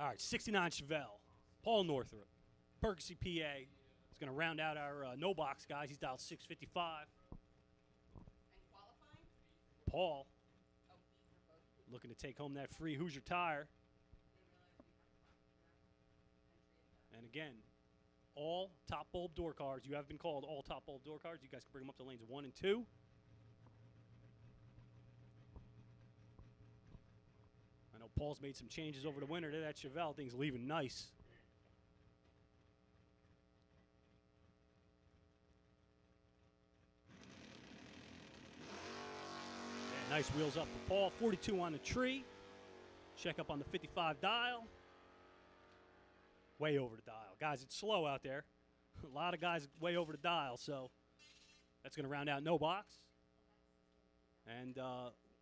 All right, 69 Chevelle, Paul Northrup, Percy, PA. Is going to round out our no box guys. He's dialed 655. And qualifying? Paul Oh, B for both. looking to take home that free Hoosier tire. Didn't realize we have entry And again, all top bulb door cards. You have been called all top bulb door cards. You guys can bring them up to lanes 1 and 2. I know Paul's made some changes over the winter to that Chevelle. Thing's leaving nice. Yeah, nice wheels up for Paul. 42 on the tree. Check up on the 55 dial. Way over the dial. Guys, it's slow out there. A lot of guys way over the dial, so that's going to round out no box. And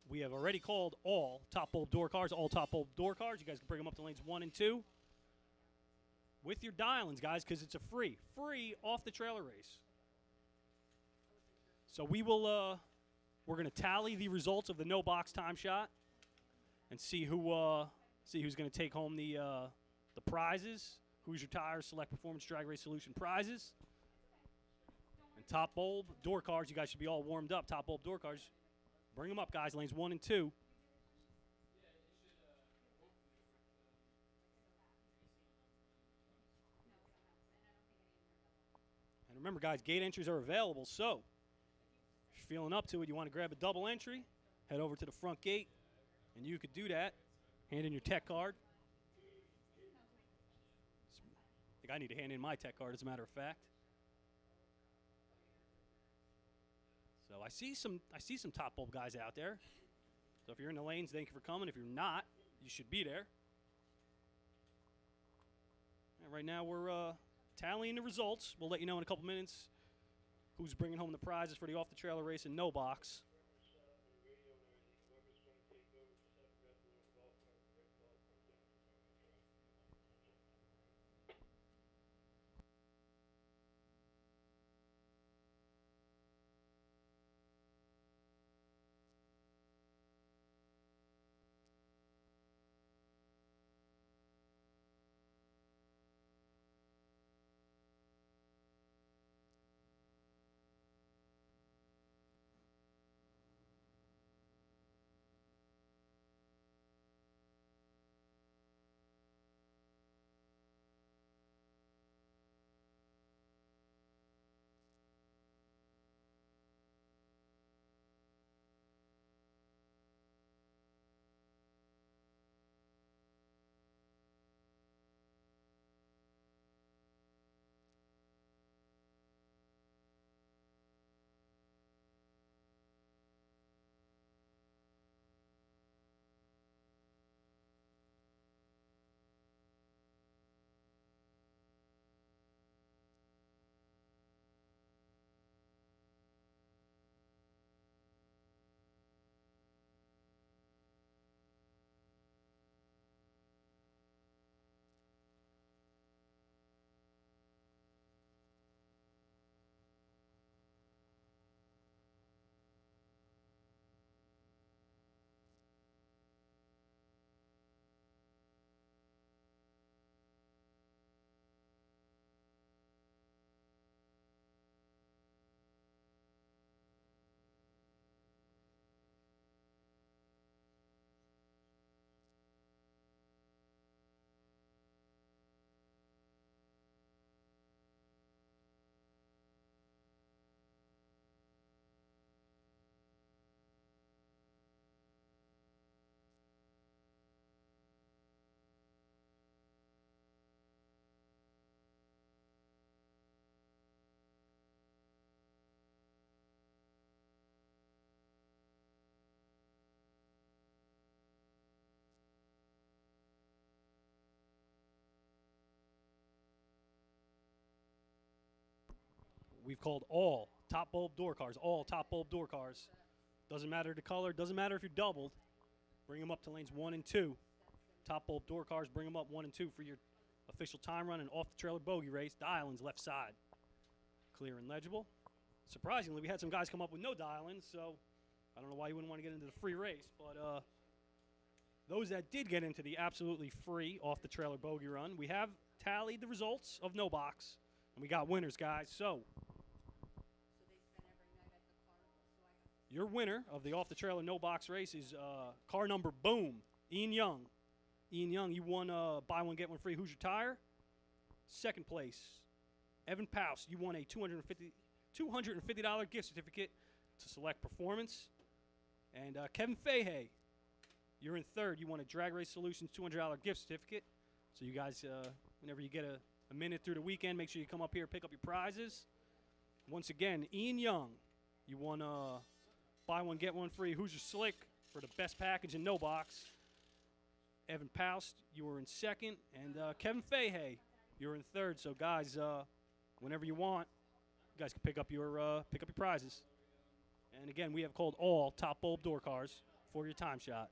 we have already called all top bulb door cards, all top bulb door cards. You guys can bring them up to lanes 1 and 2 with your dial-ins, guys, because it's a free off the trailer race. So we will, we're going to tally the results of the no box time shot and see who's going to take home the prizes. Hoosier Tires Select Performance Drag Race Solution prizes. And top bulb door cards. You guys should be all warmed up. Top bulb door cards. Bring them up, guys. Lanes 1 and 2. And remember, guys, gate entries are available. So if you're feeling up to it, you want to grab a double entry, head over to the front gate, and you could do that. Hand in your tech card. I think I need to hand in my tech card, as a matter of fact. So I see some top bulb guys out there. So if you're in the lanes, thank you for coming. If you're not, you should be there. And right now we're tallying the results. We'll let you know in a couple minutes who's bringing home the prizes for the off the trailer race and no box. We've called all top bulb door cars, all top bulb door cars. Doesn't matter the color, doesn't matter if you're doubled. Bring them up to lanes 1 and 2. Top bulb door cars, bring them up 1 and 2 for your official time run and off the trailer bogey race. Dial-ins left side. Clear and legible. Surprisingly, we had some guys come up with no dial-ins, so I don't know why you wouldn't want to get into the free race, but those that did get into the absolutely free off the trailer bogey run, we have tallied the results of no box, and we got winners, guys. So So they spend every night at the carnival. So I got your winner of the off the trailer no box race is car number boom, Ian Young. Ian Young, you won buy one get one free Hoosier Tire. Second place, Evan Paus, you won a $250 gift certificate to Select Performance. And Kevin Fahey, you're in third. You won a Drag Race Solutions $200 gift certificate. So you guys, whenever you get a minute through the weekend, make sure you come up here, pick up your prizes. Once again, Ian Young, you won buy one, get one free Hoosier Slick for the best package in no box. Evan Paust, you were in second. And Kevin Fahey, you're in third. So guys, whenever you want, you guys can pick up your prizes. And again, we have called all top bulb door cars for your time shot.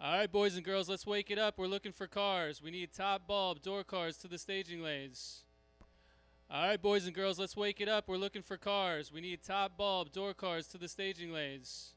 All right, boys and girls, let's wake it up. We're looking for cars. We need top bulb door cars to the staging lanes. All right, boys and girls, let's wake it up. We're looking for cars. We need top bulb door cars to the staging lanes.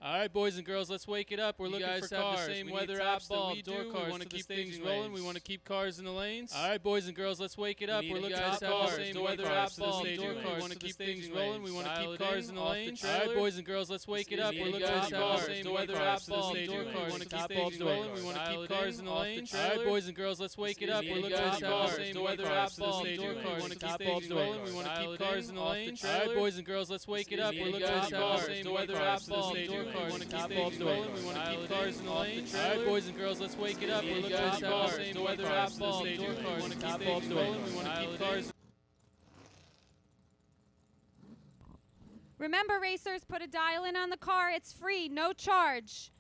All right, boys and girls, let's wake it up. We're looking for cars. The same weather apps that we do. We want to keep things rolling. We want to keep cars in the lanes. All right, boys and girls, let's wake it up. We're looking for cars. Same weather apps that we do. We want to keep things rolling. We want to keep cars in the lanes. All right, boys and girls, let's wake it up. We're looking for cars. Same weather apps that we do. We want to keep things rolling. We want to keep cars in the lanes. All right, boys and girls, let's wake it up. We're looking for cars. Same weather apps that we do. We want to keep things rolling. We want to keep cars in the lanes. All right, boys and girls, let's wake it up. We're looking for cars. Same weather apps that we do. We want to keep things rolling. We want to keep cars in the lanes. All right, boys and girls, let's wake it up. We're looking for cars. Same weather apps that we do. We want to keep things rolling. We want to keep cars. Remember, racers, put a dial in on the car. It's free, no charge.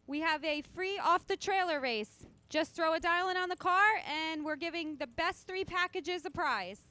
We have a free off-the-trailer race. Just throw a dial in on the car, and we're giving the best 3 packages a prize.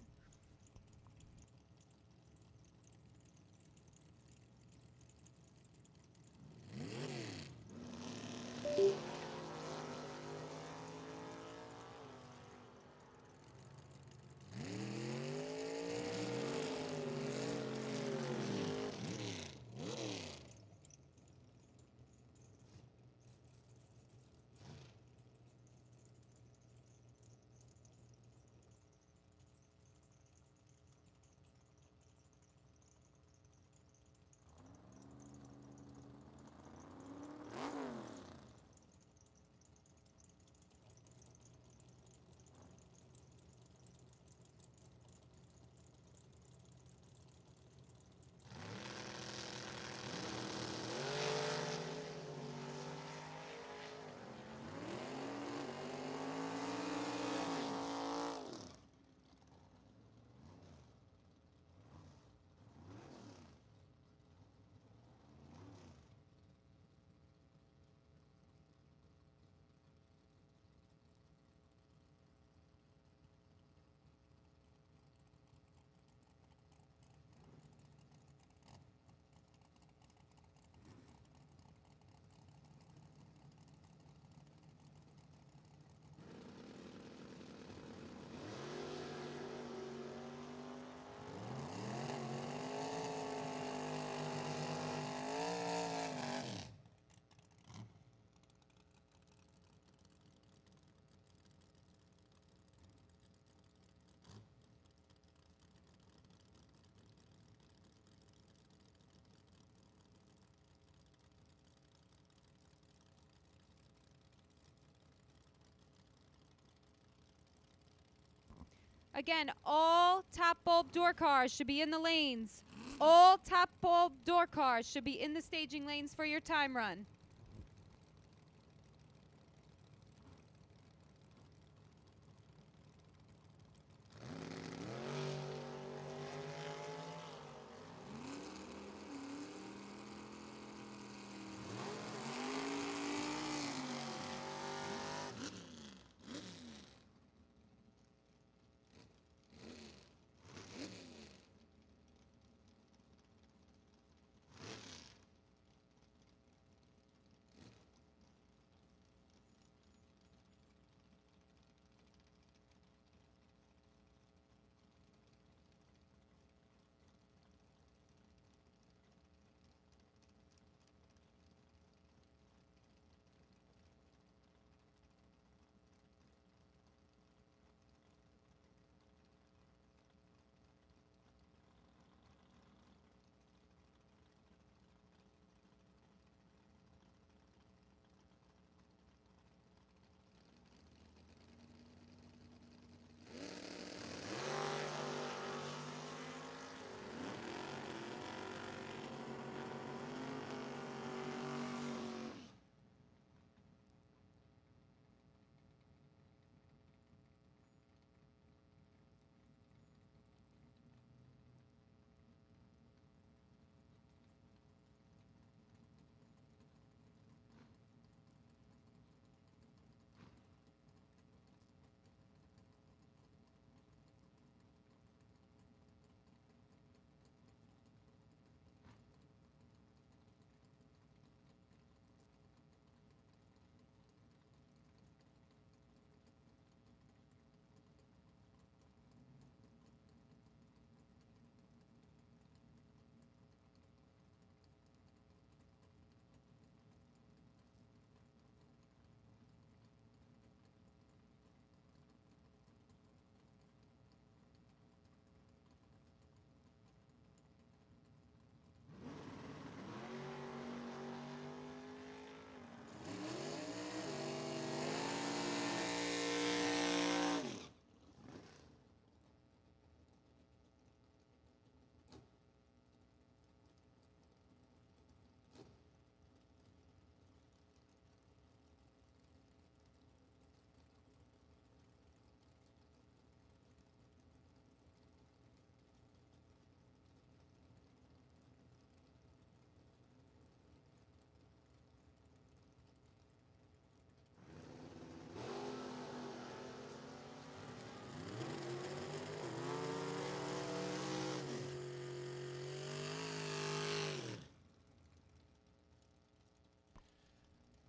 Again, all top bulb door cars should be in the lanes. All top bulb door cars should be in the staging lanes for your time run.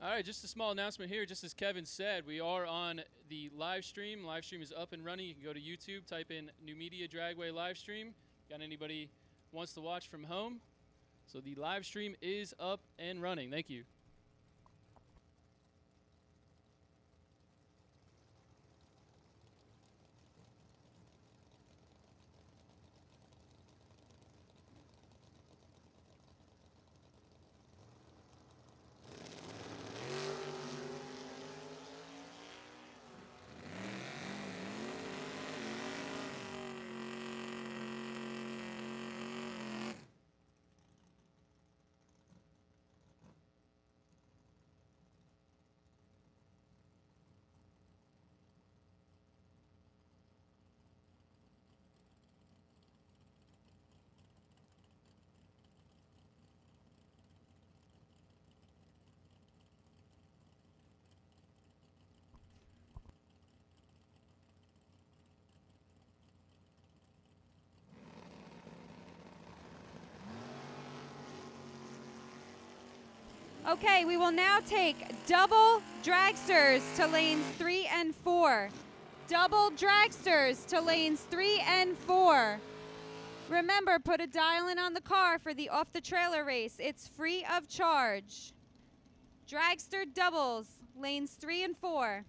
All right, just a small announcement here. Just as Kevin said, we are on the live stream. Live stream is up and running. You can go to YouTube, type in Numidia Dragway live stream. Got anybody wants to watch from home? So the live stream is up and running. Thank you. Okay, we will now take double dragsters to lanes 3 and 4. Double dragsters to lanes 3 and 4. Remember, put a dial-in on the car for the off-the-trailer race. It's free of charge. Dragster doubles, lanes 3 and 4.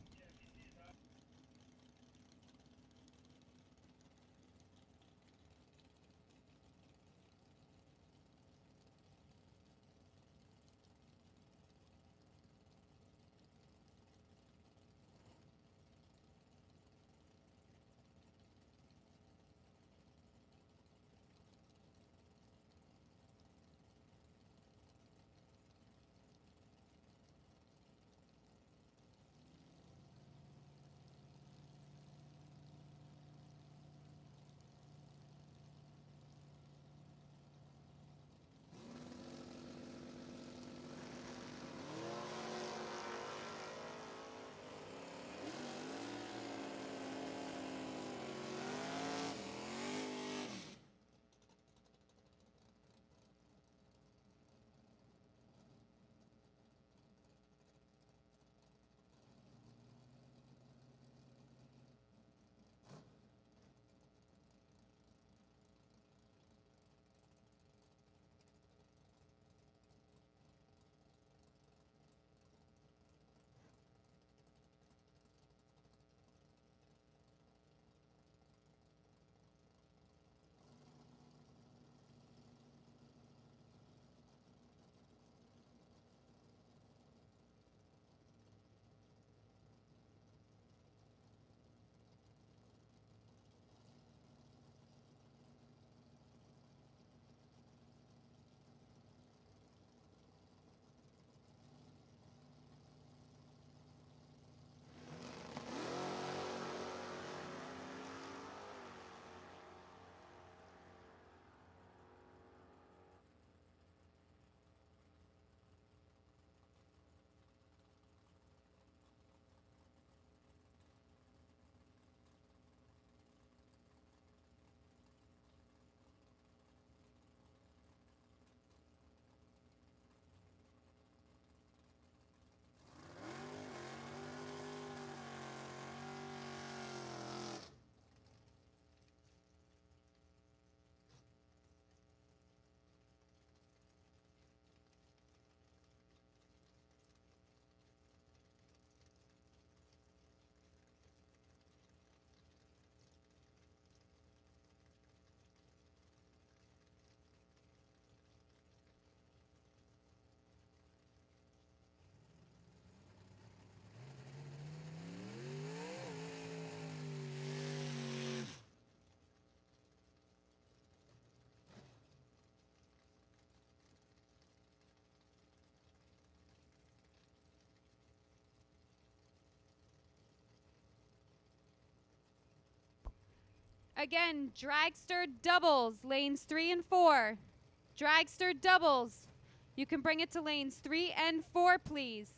Again, dragster doubles, lanes 3 and 4. Dragster doubles. You can bring it to lanes 3 and 4, please.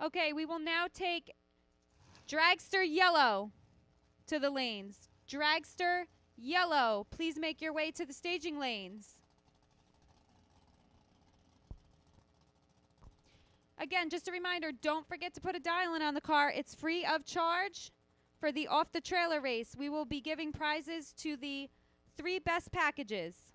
Okay, we will now take dragster yellow to the lanes. Dragster yellow, please make your way to the staging lanes. Again, just a reminder, don't forget to put a dial-in on the car. It's free of charge for the off-the-trailer race. We will be giving prizes to the 3 best packages.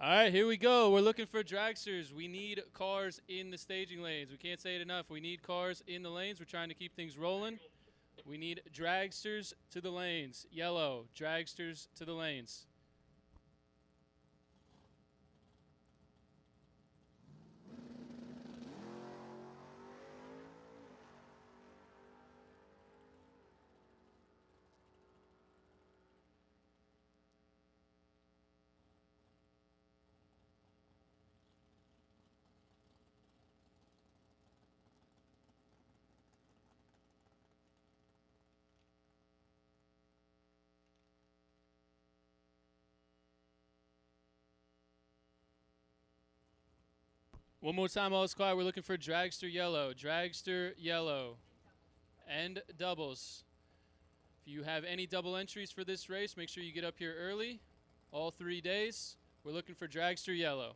All right, here we go. We're looking for dragsters. We need cars in the staging lanes. We can't say it enough. We need cars in the lanes. We're trying to keep things rolling. We need dragsters to the lanes. Yellow, dragsters to the lanes. One more time, all squad. We're looking for dragster yellow. Dragster yellow. And doubles. If you have any double entries for this race, make sure you get up here early. All 3 days. We're looking for dragster yellow.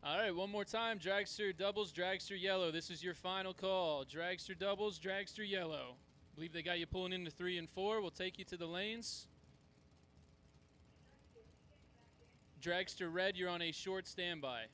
All right, one more time. Dragster doubles, dragster yellow. This is your final call. Dragster doubles, dragster yellow. Believe they got you pulling into 3 and 4. We'll take you to the lanes. Dragster red, you're on a short standby.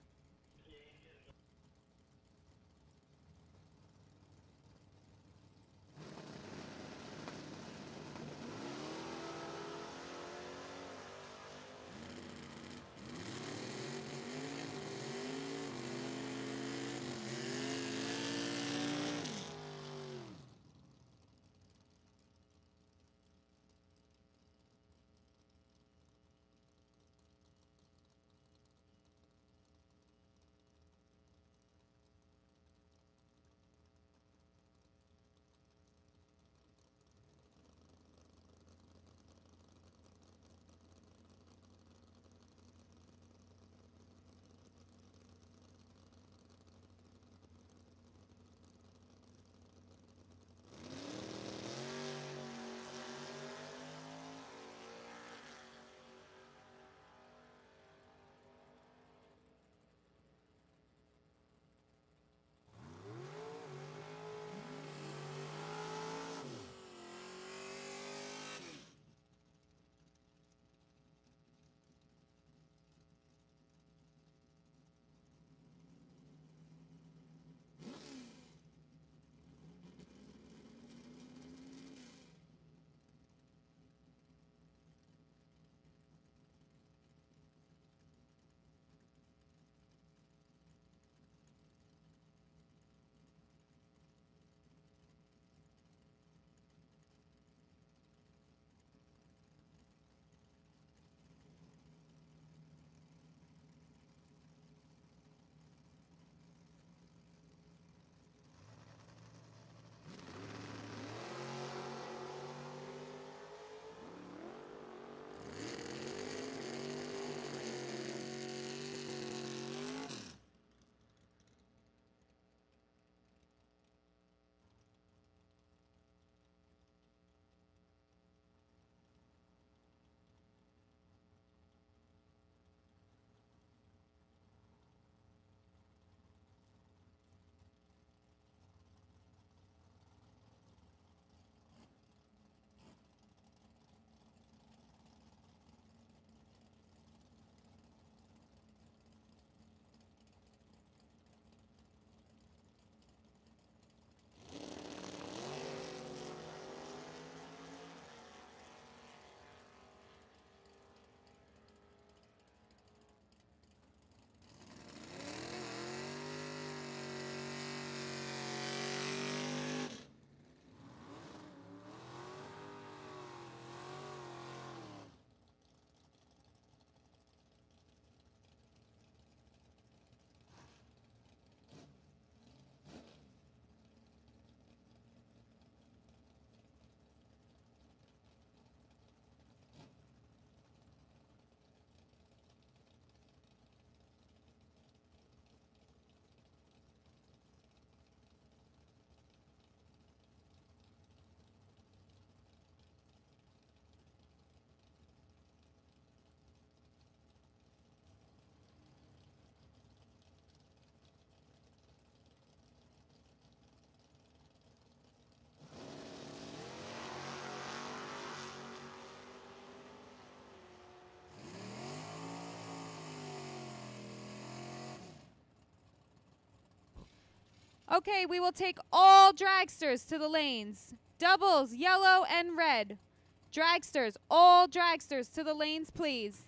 Okay, we will take all dragsters to the lanes. Doubles, yellow and red. Dragsters, all dragsters to the lanes, please.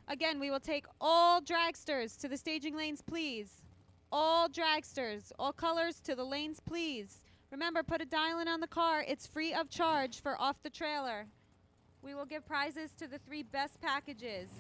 Again, we will take all dragsters to the staging lanes, please. All dragsters, all colors to the lanes, please. Remember, put a dial in on the car. It's free of charge for off the trailer. We will give prizes to the 3 best packages.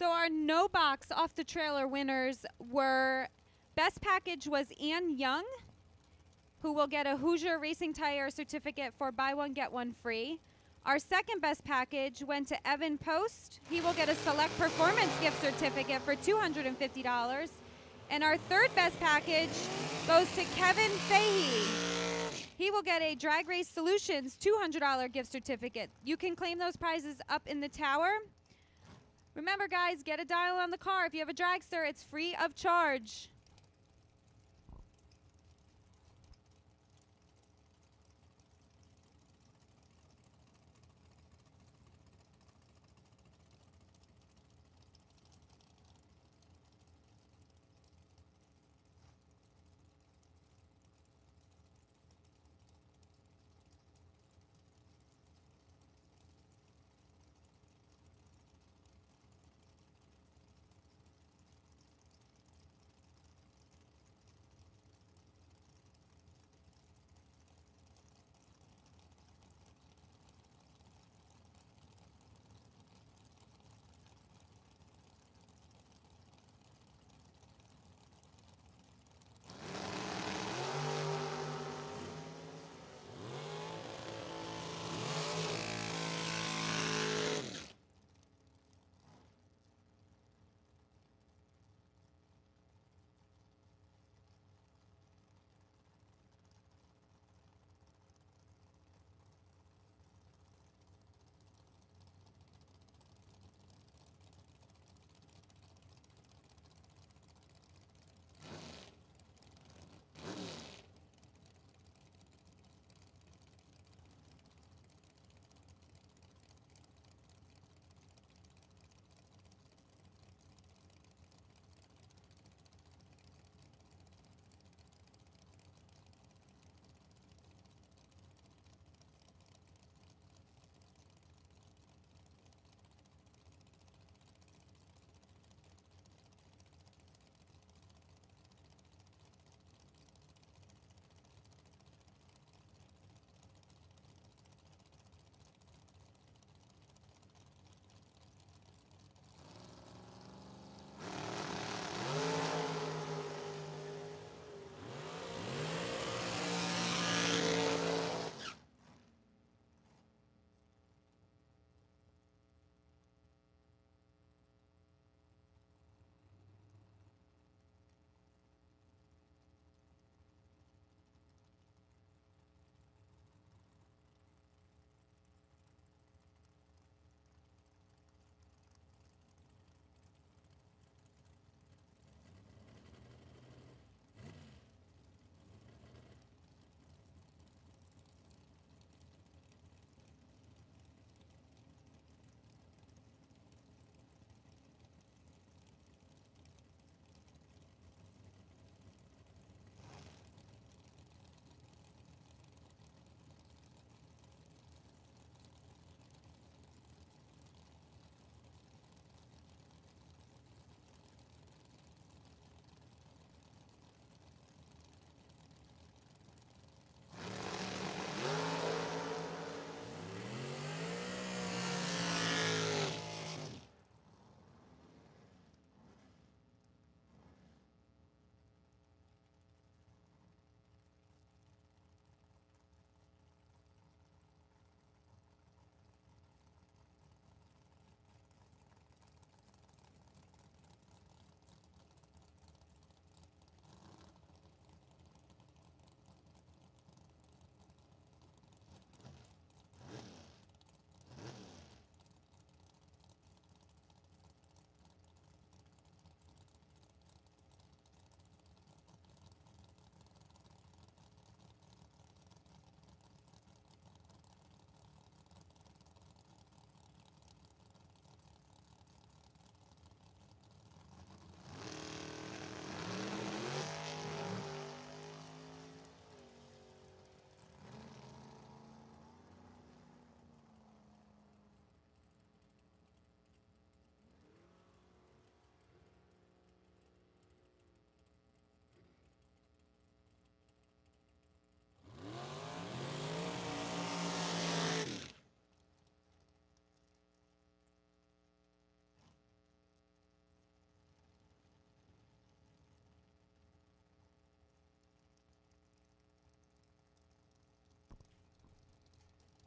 So our no box off the trailer winners were, best package was Ann Young, who will get a Hoosier Racing Tire certificate for buy one, get one free. Our second best package went to Evan Post. He will get a Select Performance gift certificate for $250. And our third best package goes to Kevin Fahey. He will get a Drag Race Solutions $200 gift certificate. You can claim those prizes up in the tower. Remember, guys, get a dial on the car. If you have a dragster, it's free of charge.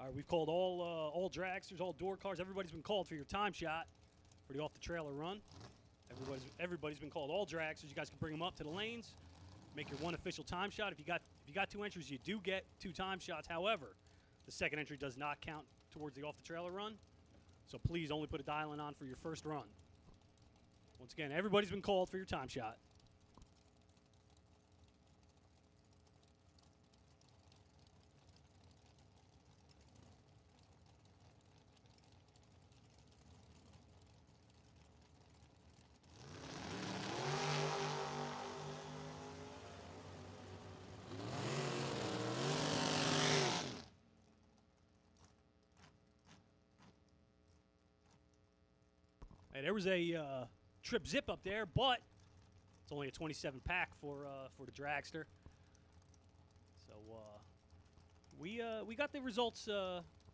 All right, we've called all dragsters, all door cars. Everybody's been called for your time shot for the off-the-trailer run. Everybody's been called. All dragsters, you guys can bring them up to the lanes, make your one official time shot. If you got 2 entries, you do get 2 time shots. However, the second entry does not count towards the off-the-trailer run. So please only put a dialing on for your first run. Once again, everybody's been called for your time shot. Hey, there was a trip zip up there, but it's only a 27 pack for the dragster. So we got the results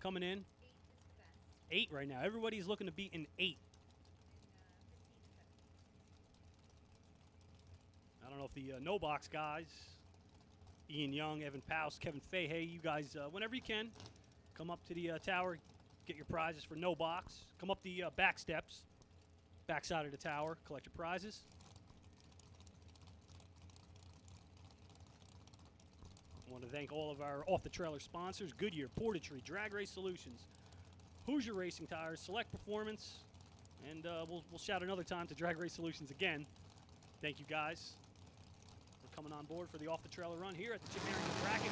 coming in. 8 is the best. 8 right now. Everybody's looking to beat an 8. And 15 is 17. I don't know if the no box guys, Ian Young, Evan Paus, Kevin Fahey, you guys, whenever you can, come up to the tower, get your prizes for no box. Come up the back steps. Backside of the tower, collect your prizes. I want to thank all of our off-the-trailer sponsors: Goodyear, Portatree, Drag Race Solutions, Hoosier Racing Tires, Select Performance, and we'll shout another time to Drag Race Solutions again. Thank you guys for coming on board for the off-the-trailer run here at the Jim Harrington Bracket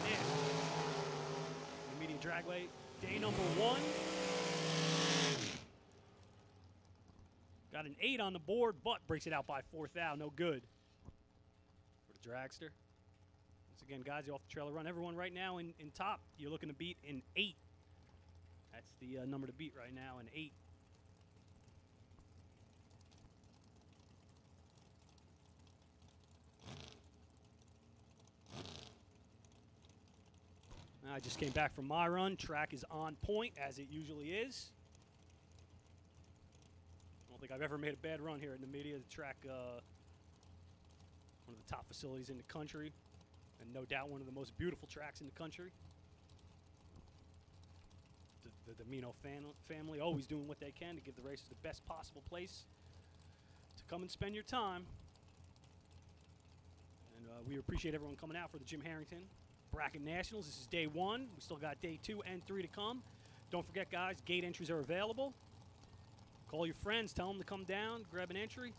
Numidia Dragway, day number 1. Got an 8 on the board, but breaks it out by 4th out. No good for the dragster. Once again, guys, the off-the-trailer run. Everyone right now in top, you're looking to beat an 8. That's the number to beat right now, an 8. I just came back from my run. Track is on point, as it usually is. I don't think I've ever made a bad run here at Numidia. The track, one of the top facilities in the country, and no doubt one of the most beautiful tracks in the country. The Domino family always doing what they can to give the racers the best possible place to come and spend your time. And we appreciate everyone coming out for the Jim Harrington Bracket Nationals. This is day 1. We still got day 2 and 3 to come. Don't forget, guys, gate entries are available. Call your friends, tell them to come down, grab an entry.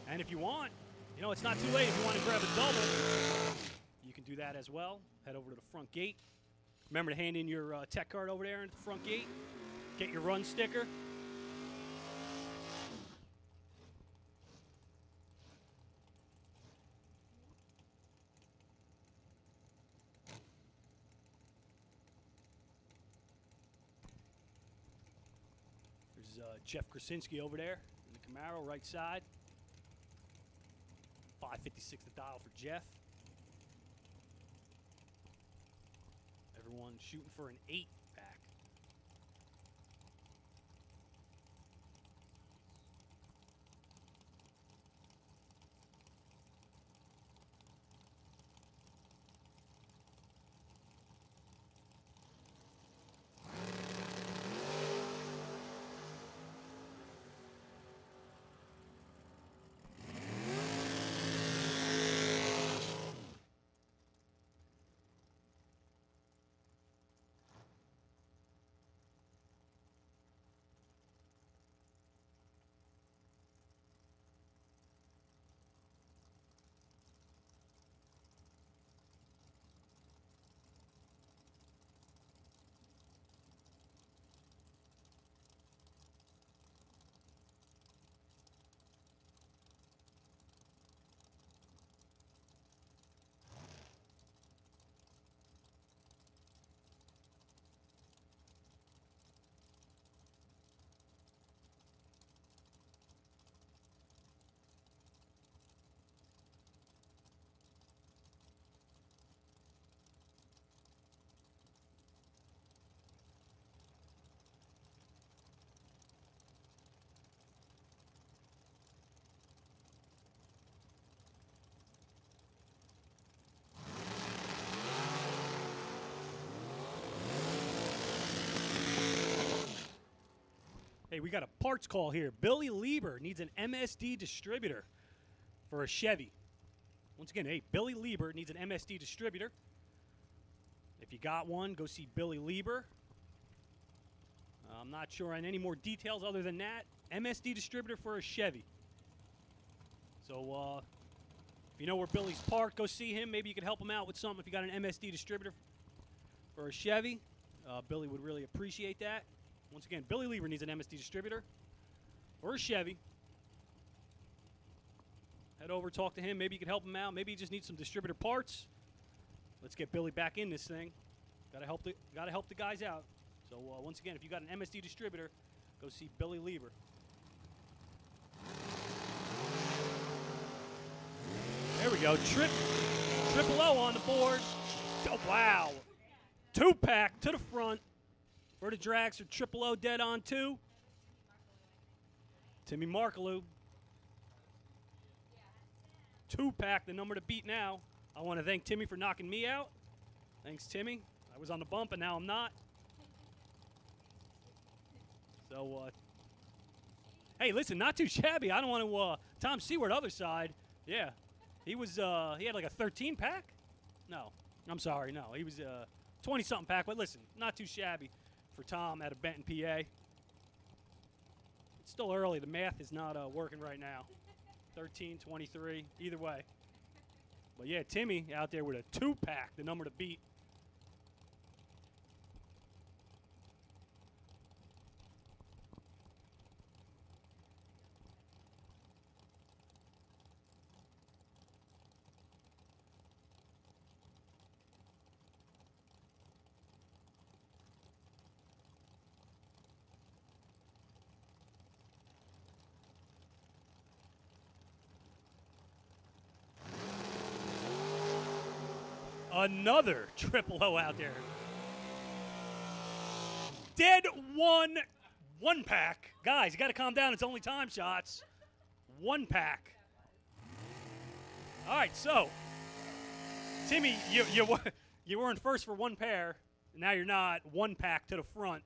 And if you want, it's not too late. If you want to grab a double, you can do that as well. Head over to the front gate. Remember to hand in your tech card over there at the front gate. Get your run sticker. Jeff Krasinski over there in the Camaro, right side. 556 the dial for Jeff. Everyone shooting for an 8 pack. Hey, we got a parts call here. Billy Lieber needs an MSD distributor for a Chevy. Once again, hey, Billy Lieber needs an MSD distributor. If you got one, go see Billy Lieber. I'm not sure on any more details other than that. MSD distributor for a Chevy. So, if you know where Billy's parked, go see him. Maybe you could help him out with something if you got an MSD distributor for a Chevy. Billy would really appreciate that. Once again, Billy Lieber needs an MSD distributor or a Chevy. Head over, talk to him. Maybe you could help him out. Maybe he just needs some distributor parts. Let's get Billy back in this thing. Gotta help the guys out. So once again, if you got an MSD distributor, go see Billy Lieber. There we go. Triple O on the board. Oh, wow. 2-pack to the front for the Dragster. Triple O dead on 2. Timmy Markaloo. 2-pack, the number to beat now. I want to thank Timmy for knocking me out. Thanks, Timmy. I was on the bump, and now I'm not. So, hey, listen, not too shabby. I don't want to, Tom Seward, other side. Yeah. He had like a 13-pack? No. I'm sorry, no. He was 20-something pack, but listen, not too shabby for Tom out of Benton, PA. It's still early. The math is not working right now. 13, 23, either way. But yeah, Timmy out there with a 2-pack, the number to beat. Another Triple O out there. Dead 1-pack. Guys, you got to calm down. It's only time shots. 1-pack. All right, so Timmy, you were in first for 1 pair. Now you're not. 1-pack to the front.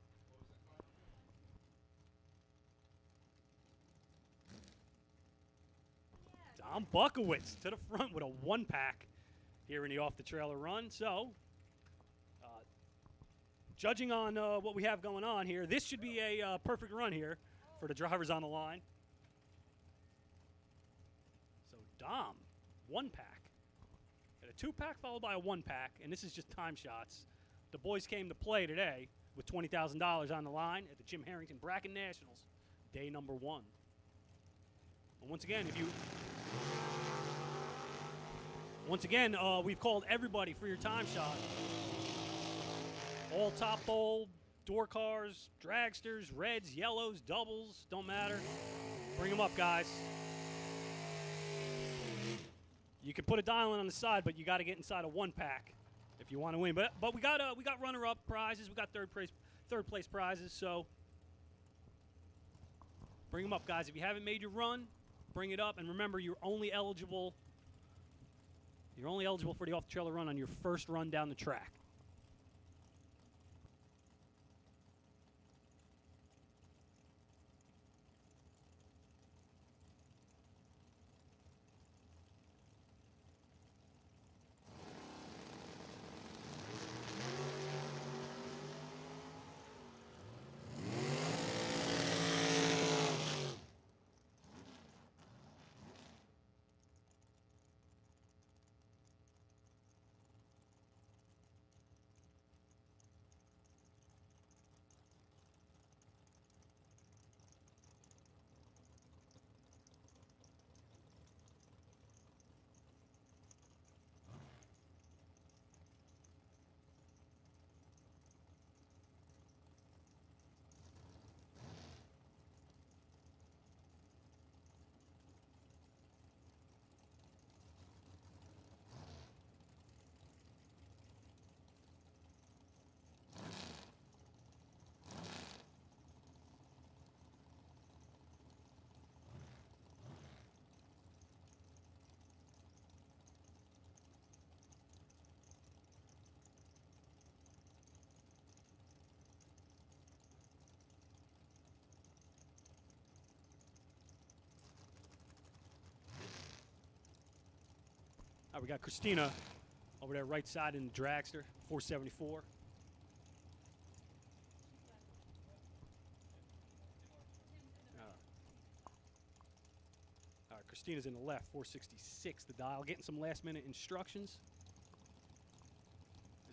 Dom Buckowitz to the front with a 1-pack here in the off-the-trailer run. So, judging on what we have going on here, this should be a perfect run here for the drivers on the line. So, Dom, 1-pack. Got a 2-pack followed by a 1-pack, and this is just time shots. The boys came to play today with $20,000 on the line at the Jim Harrington Bracket Nationals, day number 1. And once again, we've called everybody for your time shot. All top bowl, door cars, dragsters, reds, yellows, doubles, don't matter. Bring them up, guys. You can put a dial in on the side, but you got to get inside a 1-pack if you want to win. But we got runner-up prizes, we got third place prizes. So bring them up, guys. If you haven't made your run, bring it up, and remember, you're only eligible for the off-the-trailer run on your first run down the track. right, we got Christina over there right side in the dragster, 474. All right, Christina's in the left, 466 the dial. Getting some last minute instructions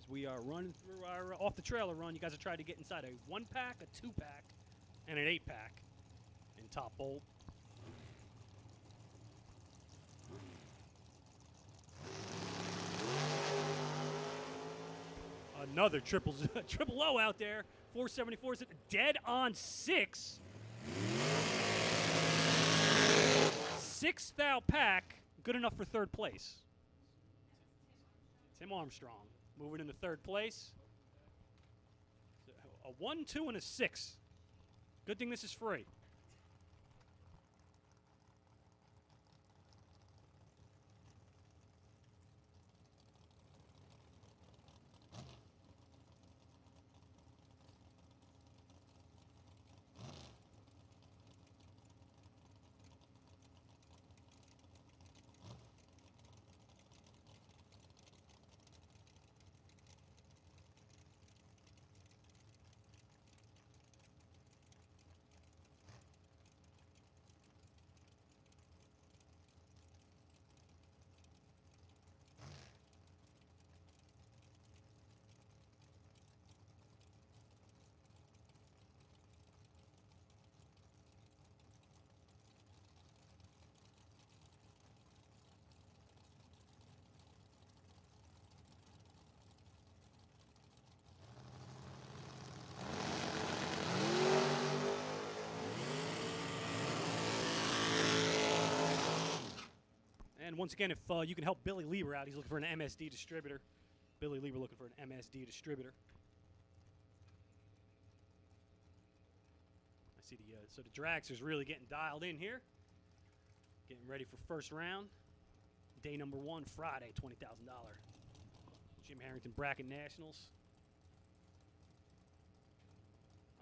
as we are running through our off the trailer run. You guys are trying to get inside a 1-pack, a 2-pack, and an 8-pack in top bolt. Another triple O out there. 474 is dead on 6. 6th out pack, good enough for 3rd place. Tim Armstrong moving into 3rd place. A 1, 2, and a 6. Good thing this is free. And once again, if you can help Billy Lieber out, he's looking for an MSD distributor. Billy Lieber looking for an MSD distributor. I see so the dragster's really getting dialed in here. Getting ready for first round. Day number 1, Friday, $20,000. Jim Harrington Bracket Nationals.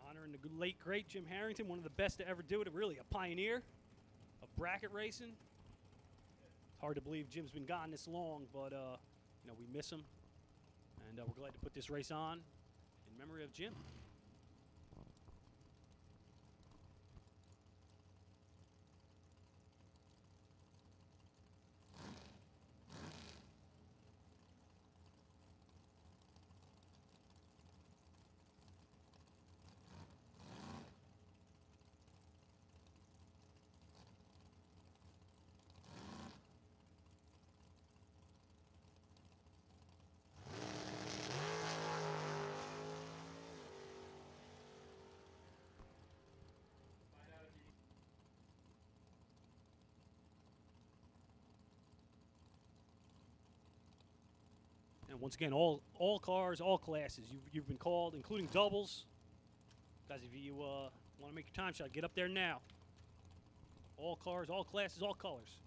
Honoring the late, great Jim Harrington, one of the best to ever do it, really a pioneer of bracket racing. Hard to believe Jim's been gone this long, but you know, we miss him, and we're glad to put this race on in memory of Jim. And once again, all cars, all classes, you've been called, including doubles. Guys, if you want to make your time shot, get up there now. All cars, all classes, all colors.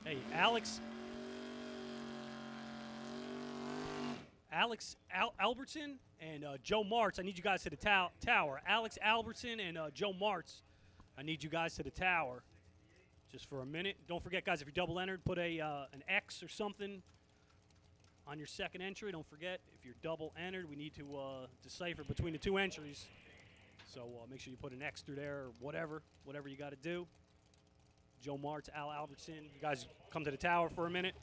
Hey, Alex Albertson and Joe Martz, I need you guys to the tower. Alex Albertson and Joe Martz, I need you guys to the tower just for a minute. Don't forget, guys, if you're double entered, put an X or something on your second entry. Don't forget, if you're double entered, we need to decipher between the 2 entries. So make sure you put an X through there or whatever you got to do. Joe Martz, Al Albertson, you guys come to the tower for a minute.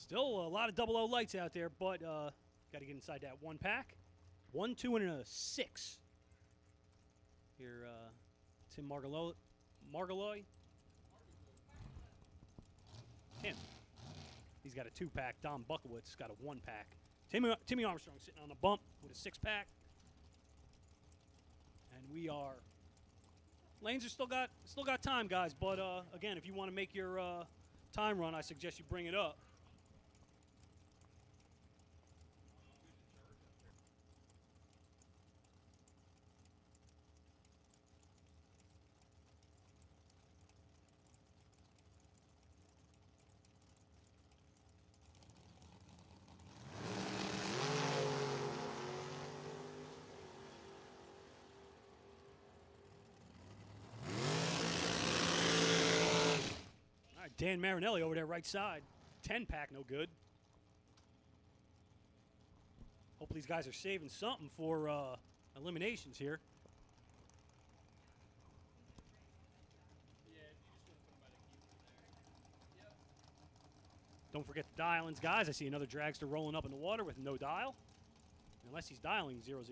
Still a lot of 00 lights out there, but got to get inside that one pack. 1, 2, and a 6. Here, Tim Margaloy. Tim. He's got a 2-pack. Dom Buckowitz got a 1-pack. Timmy Armstrong sitting on a bump with a 6-pack. And we are. Lanes are still got time, guys. But again, if you want to make your time run, I suggest you bring it up. Dan Marinelli over there, right side. 10-pack, no good. Hope these guys are saving something for eliminations here. Don't forget the dial-ins, guys. I see another dragster rolling up in the water with no dial. Unless he's dialing 000.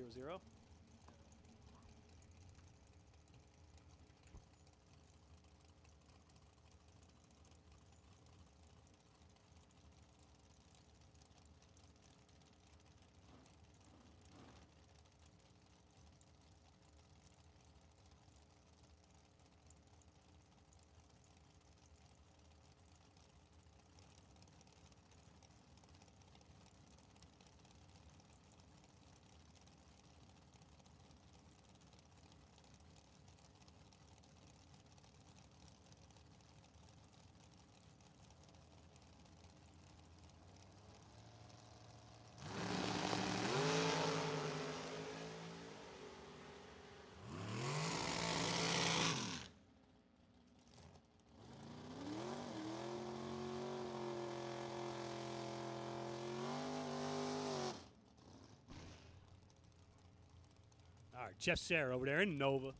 All right, Jeff Serra over there in Nova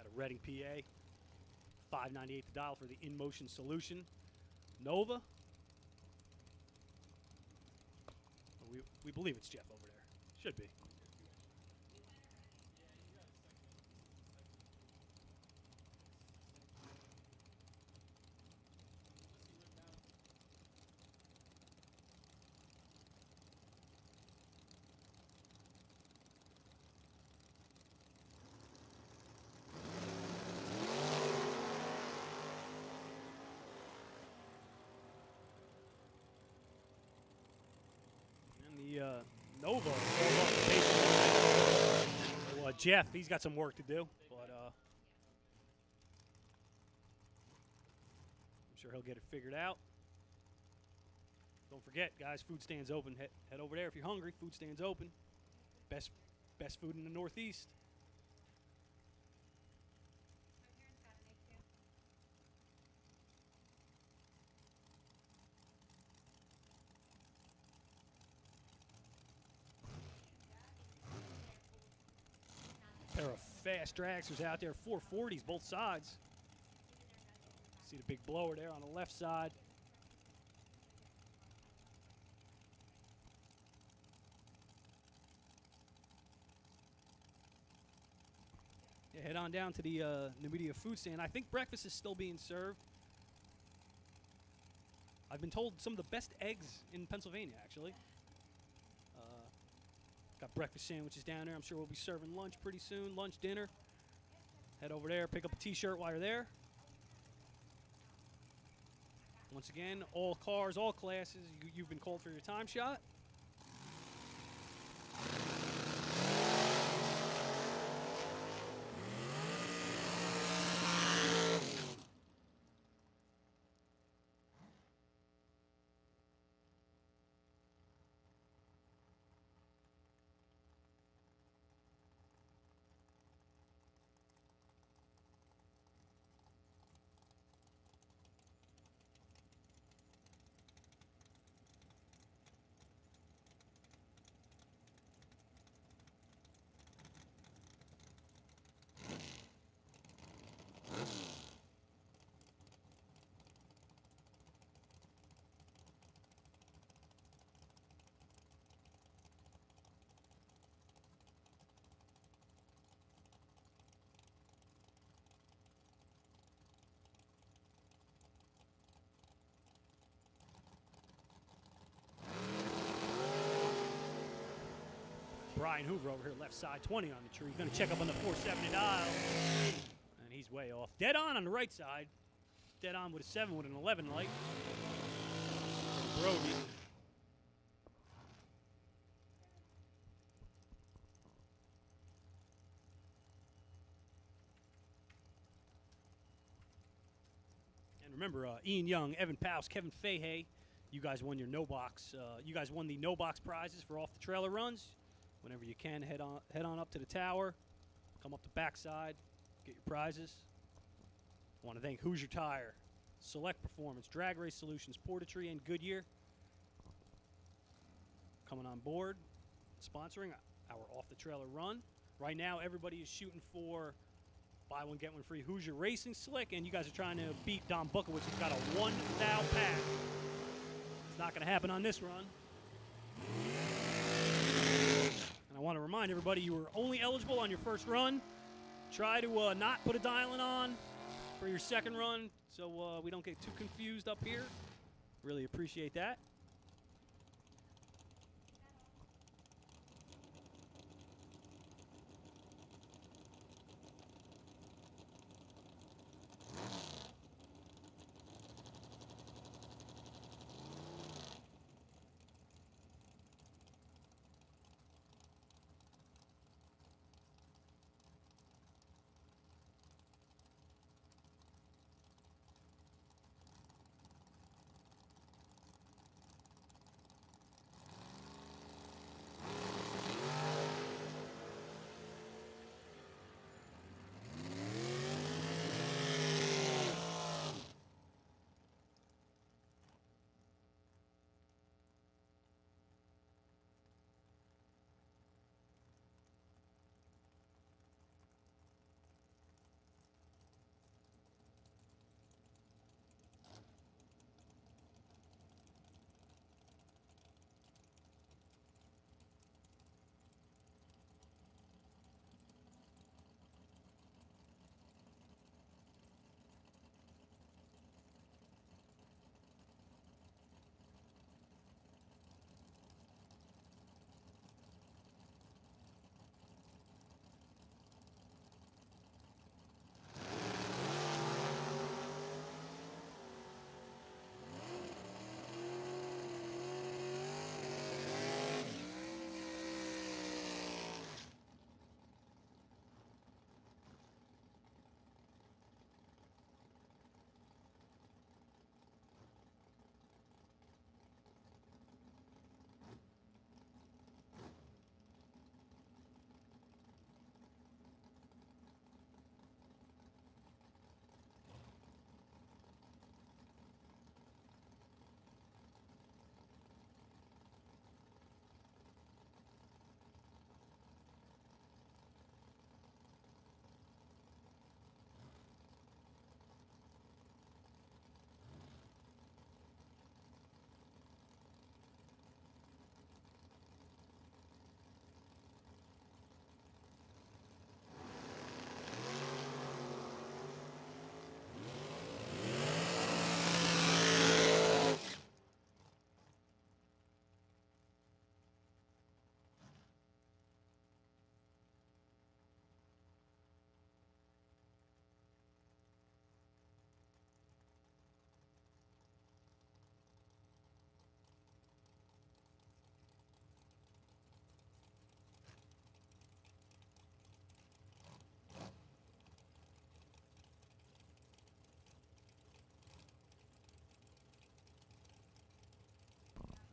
at a Reading, PA. $5.98 the dial for the in-motion solution. Nova. We believe it's Jeff over there. Should be. Nova. Well, Jeff, he's got some work to do, but I'm sure he'll get it figured out. Don't forget, guys, food stands open. Head over there if you're hungry. Food stands open. Best food in the Northeast. Pair of fast dragsters out there, 440s both sides. See the big blower there on the left side. Yeah, head on down to the Numidia food stand. I think breakfast is still being served. I've been told some of the best eggs in Pennsylvania, actually. Got breakfast sandwiches down there. I'm sure we'll be serving lunch pretty soon. Lunch, dinner. Head over there, pick up a t-shirt while you're there. Once again, all cars, all classes, you've been called for your time shot. Brian Hoover over here, left side, 20 on the tree. Going to check up on the 470 dial. And he's way off. Dead on the right side. Dead on with a 7 with an 11 light. Brody. And remember, Ian Young, Evan Powes, Kevin Fahey, you guys won your no box. You guys won the no box prizes for off the trailer runs. Whenever you can, head on up to the tower, come up the backside, get your prizes. I want to thank Hoosier Tire, Select Performance, Drag Race Solutions, Portatree, and Goodyear coming on board, sponsoring our off the trailer run. Right now, everybody is shooting for buy one get one free Hoosier Racing Slick, and you guys are trying to beat Don Bukowitz, who's got a 1 thou pack. It's not going to happen on this run. And I want to remind everybody you are only eligible on your first run. Try to not put a dialing on for your second run so we don't get too confused up here. Really appreciate that.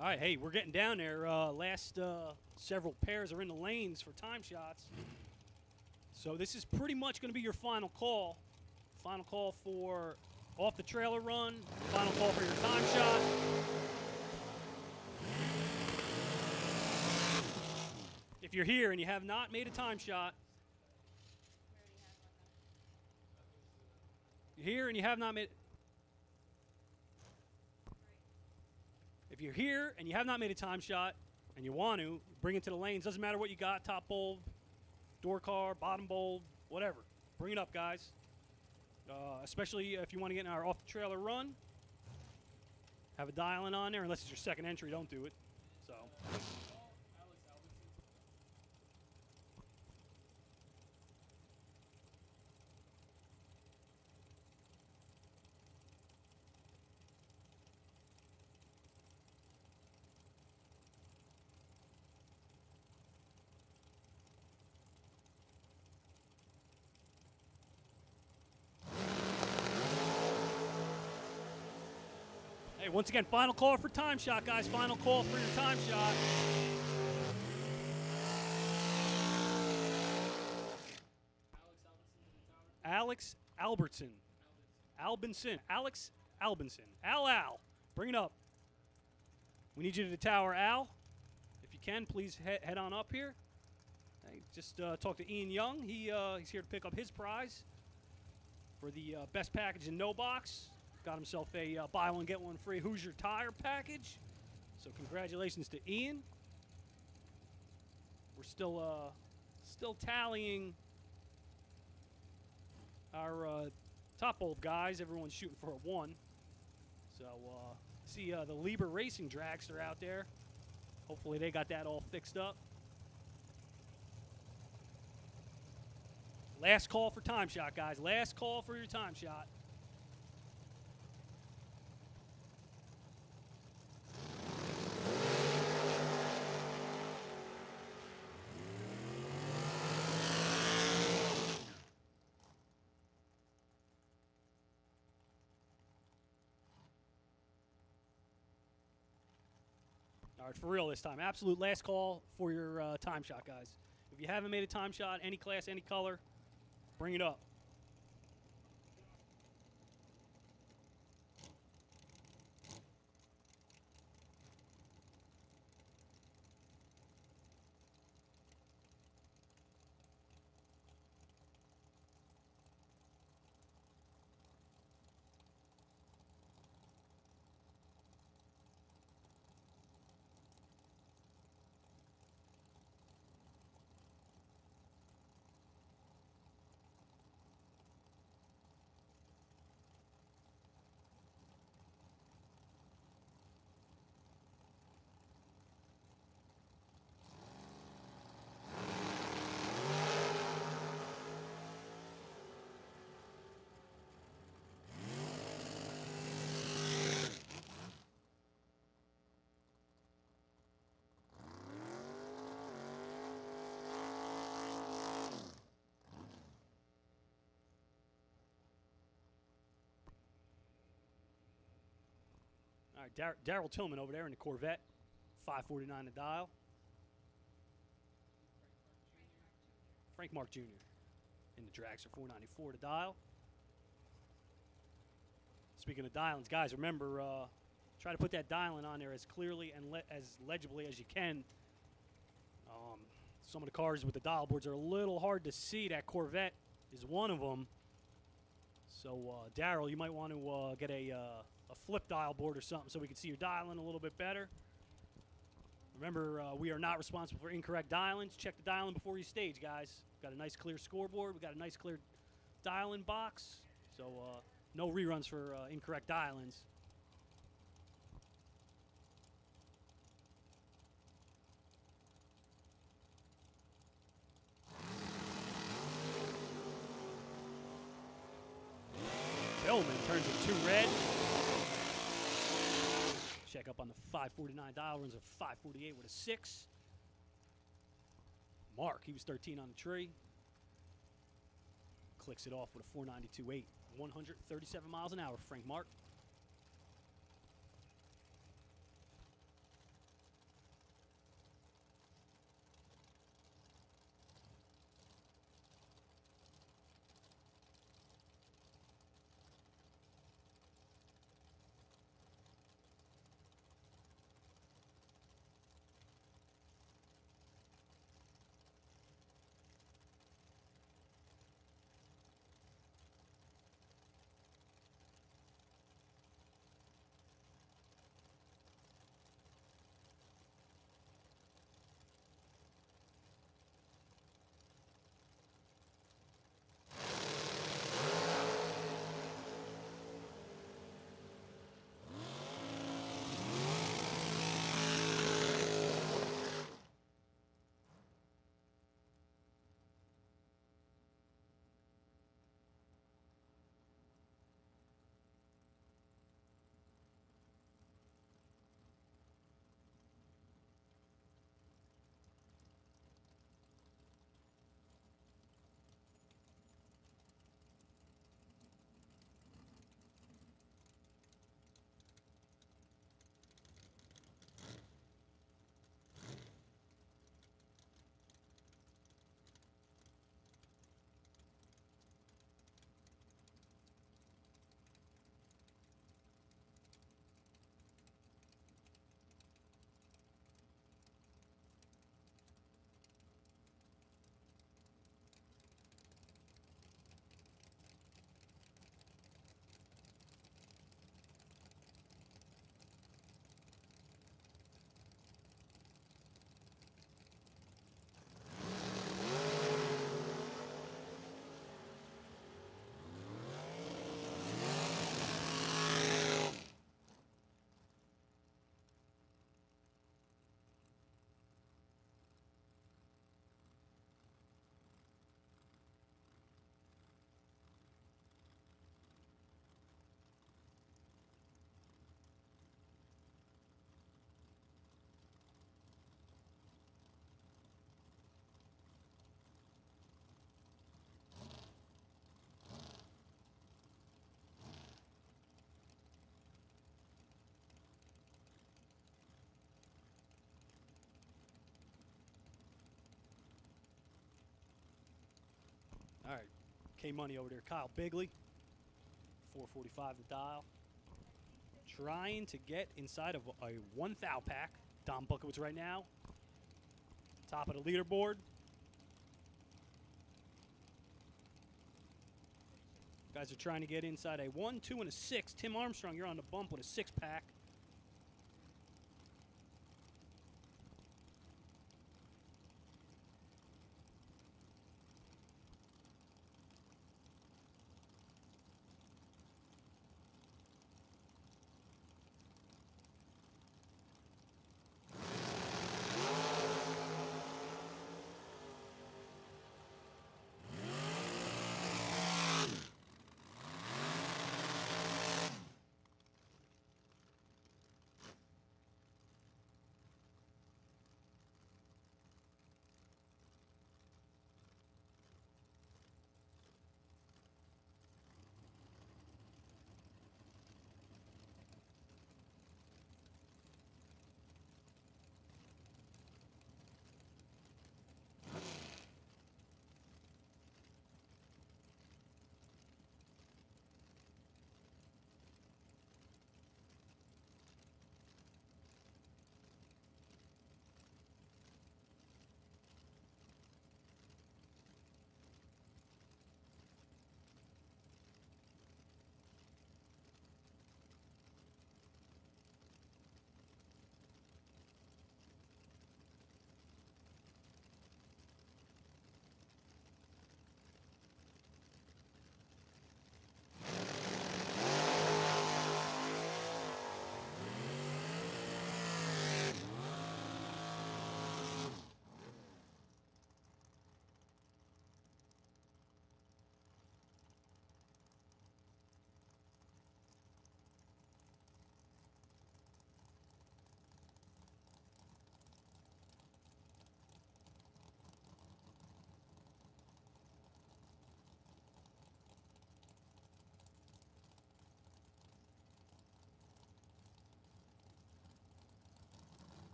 All right, hey, we're getting down there. Last several pairs are in the lanes for time shots. So this is pretty much going to be your final call. Final call for off the trailer run. Final call for your time shot. If you're here and you have not made a time shot, you're here and you have not made. If you're here and you have not made a time shot and you want to, bring it to the lanes. Doesn't matter what you got, top bulb, door car, bottom bulb, whatever. Bring it up, guys. Especially if you want to get in our off-the-trailer run. Have a dialing on there. Unless it's your second entry, don't do it. So. Okay, once again, final call for time shot, guys. Final call for your time shot. Alex Albertson. Alex Albinson. Al. Bring it up. We need you to the tower, Al. If you can, please head on up here. Hey, just talked to Ian Young. He's here to pick up his prize for the best package in no box. Got himself a buy one, get one free Hoosier tire package. So congratulations to Ian. We're still tallying our top bulb guys. Everyone's shooting for a 1. So see the Lieber Racing dragster out there. Hopefully they got that all fixed up. Last call for time shot, guys. Last call for your time shot. All right, for real this time. Absolute last call for your time shot, guys. If you haven't made a time shot, any class, any color, bring it up. All right, Daryl Tillman over there in the Corvette, 549 to dial. Frank Mark Jr. in the Dragster, 494 to dial. Speaking of dialings, guys, remember, try to put that dialing on there as clearly and as legibly as you can. Some of the cars with the dial boards are a little hard to see. That Corvette is one of them. So, Daryl, you might want to get a flip dial board or something so we can see your dialing a little bit better. Remember, we are not responsible for incorrect dialings. Check the dialing before you stage, guys. Got a nice clear scoreboard. We got a nice clear dialing box. So no reruns for incorrect dialings. Tillman turns it 2 red. Check up on the 549 dial, runs a 548 with a 6. Mark, he was 13 on the tree. Clicks it off with a 492.8. 137 miles an hour, Frank Mark. All right. K-Money over there. Kyle Bigley. 445 the dial. Trying to get inside of a 1,000 pack. Dom Bukowitz right now. Top of the leaderboard. Guys are trying to get inside a 1, 2, and a 6. Tim Armstrong, you're on the bump with a 6-pack.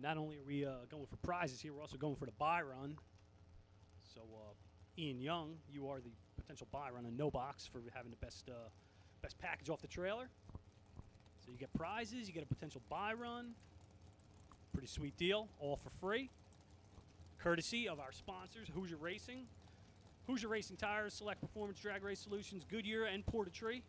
Not only are we going for prizes here, we're also going for the buy run. So, Ian Young, you are the potential buy run in no box for having the best package off the trailer. So you get prizes, you get a potential buy run. Pretty sweet deal, all for free. Courtesy of our sponsors, Hoosier Racing. Hoosier Racing Tires, Select Performance Drag Race Solutions, Goodyear, and Portatree.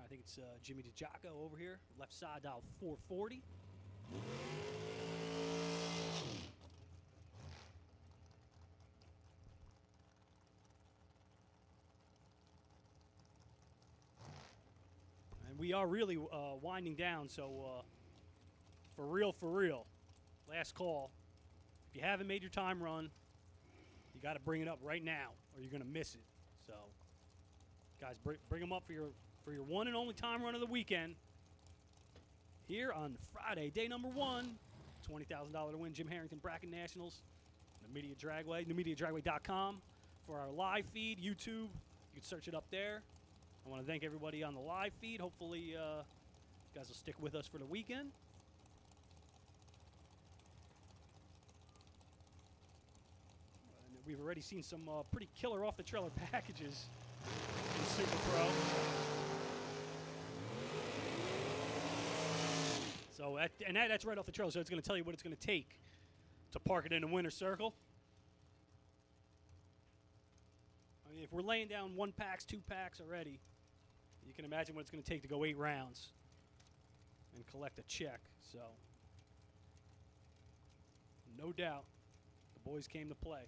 I think it's Jimmy DiGiaco over here, left side dial 440. And we are really winding down, so for real, last call. If you haven't made your time run, you got to bring it up right now, or you're going to miss it. So, guys, bring them up for your one and only time run of the weekend. Here on Friday, day number 1, $20,000 to win. Jim Harrington Bracket Nationals, Numidia Dragway, NumidiaDragway.com for our live feed, YouTube. You can search it up there. I want to thank everybody on the live feed. Hopefully, you guys will stick with us for the weekend. And we've already seen some pretty killer off the trailer packages in Super Pro. So that's right off the trailer. So it's going to tell you what it's going to take to park it in the winner's circle. I mean, if we're laying down 1-packs, 2-packs already, you can imagine what it's going to take to go 8 rounds. and collect a check. So, no doubt, the boys came to play.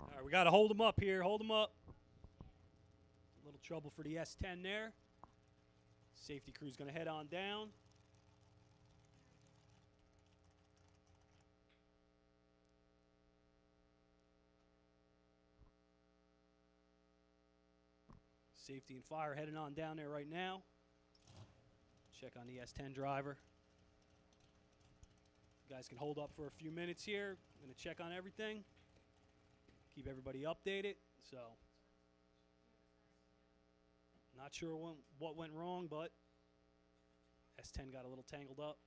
All right, we got to hold them up here. Hold them up. A little trouble for the S10 there. Safety crew's going to head on down. Safety and fire heading on down there right now. Check on the S10 driver. You guys can hold up for a few minutes here. I'm going to check on everything. Keep everybody updated. So, not sure what went wrong, but S10 got a little tangled up.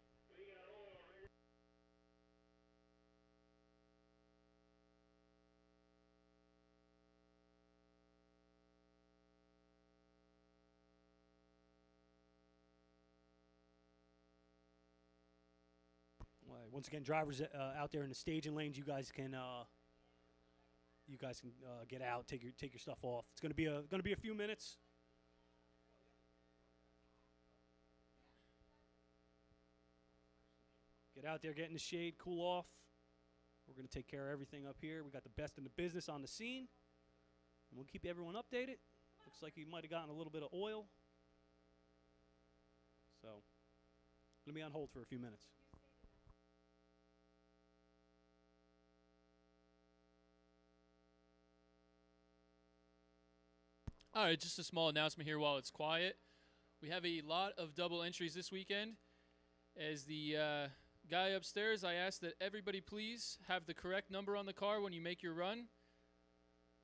Once again, drivers out there in the staging lanes, you guys can get out, take your stuff off. It's gonna be a few minutes. Get out there, get in the shade, cool off. We're gonna take care of everything up here. We got the best in the business on the scene, and we'll keep everyone updated. Looks like he might have gotten a little bit of oil, so let me on hold for a few minutes. All right, just a small announcement here while it's quiet. We have a lot of double entries this weekend. As the guy upstairs, I ask that everybody please have the correct number on the car when you make your run.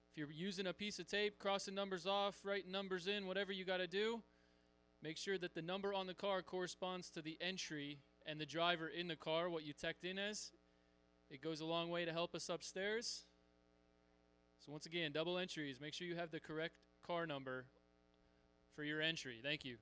If you're using a piece of tape, crossing numbers off, writing numbers in, whatever you got to do, make sure that the number on the car corresponds to the entry and the driver in the car, what you teched in as. It goes a long way to help us upstairs. So once again, double entries. Make sure you have the correct car number for your entry. Thank you.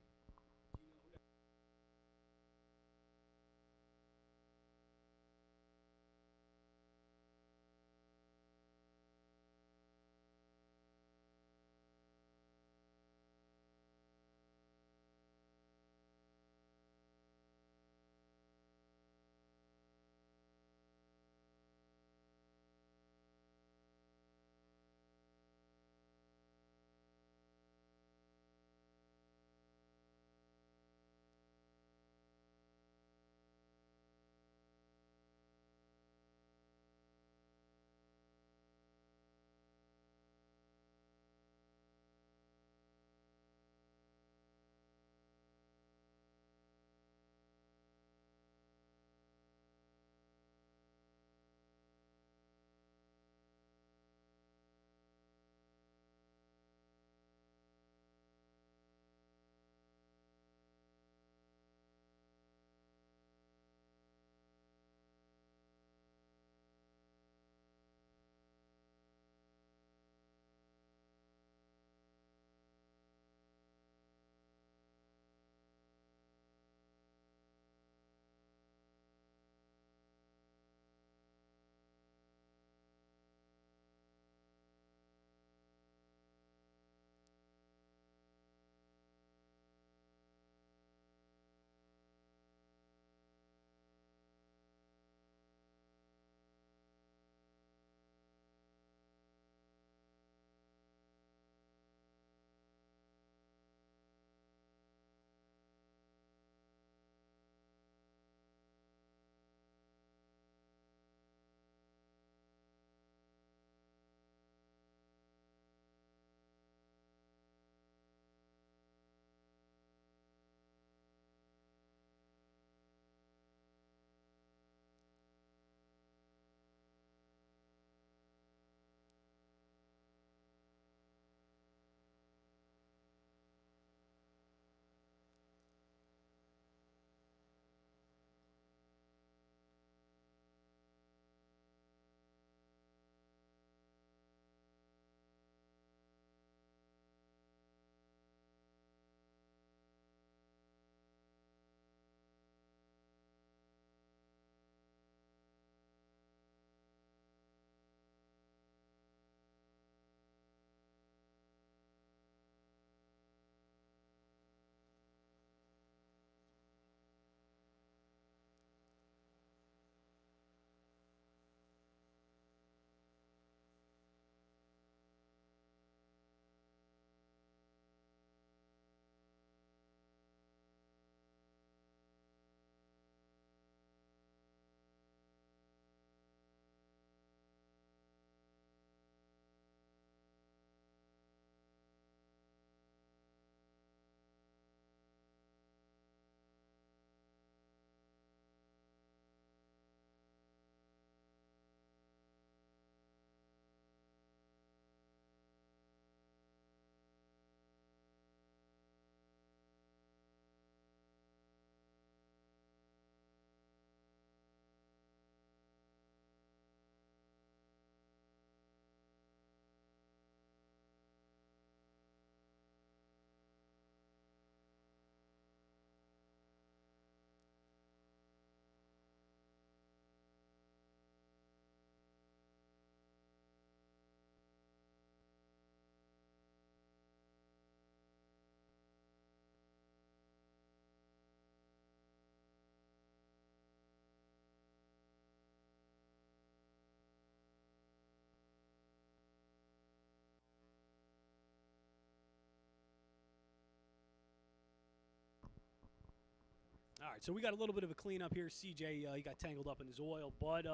All right, so we got a little bit of a cleanup here. CJ, he got tangled up in his oil, but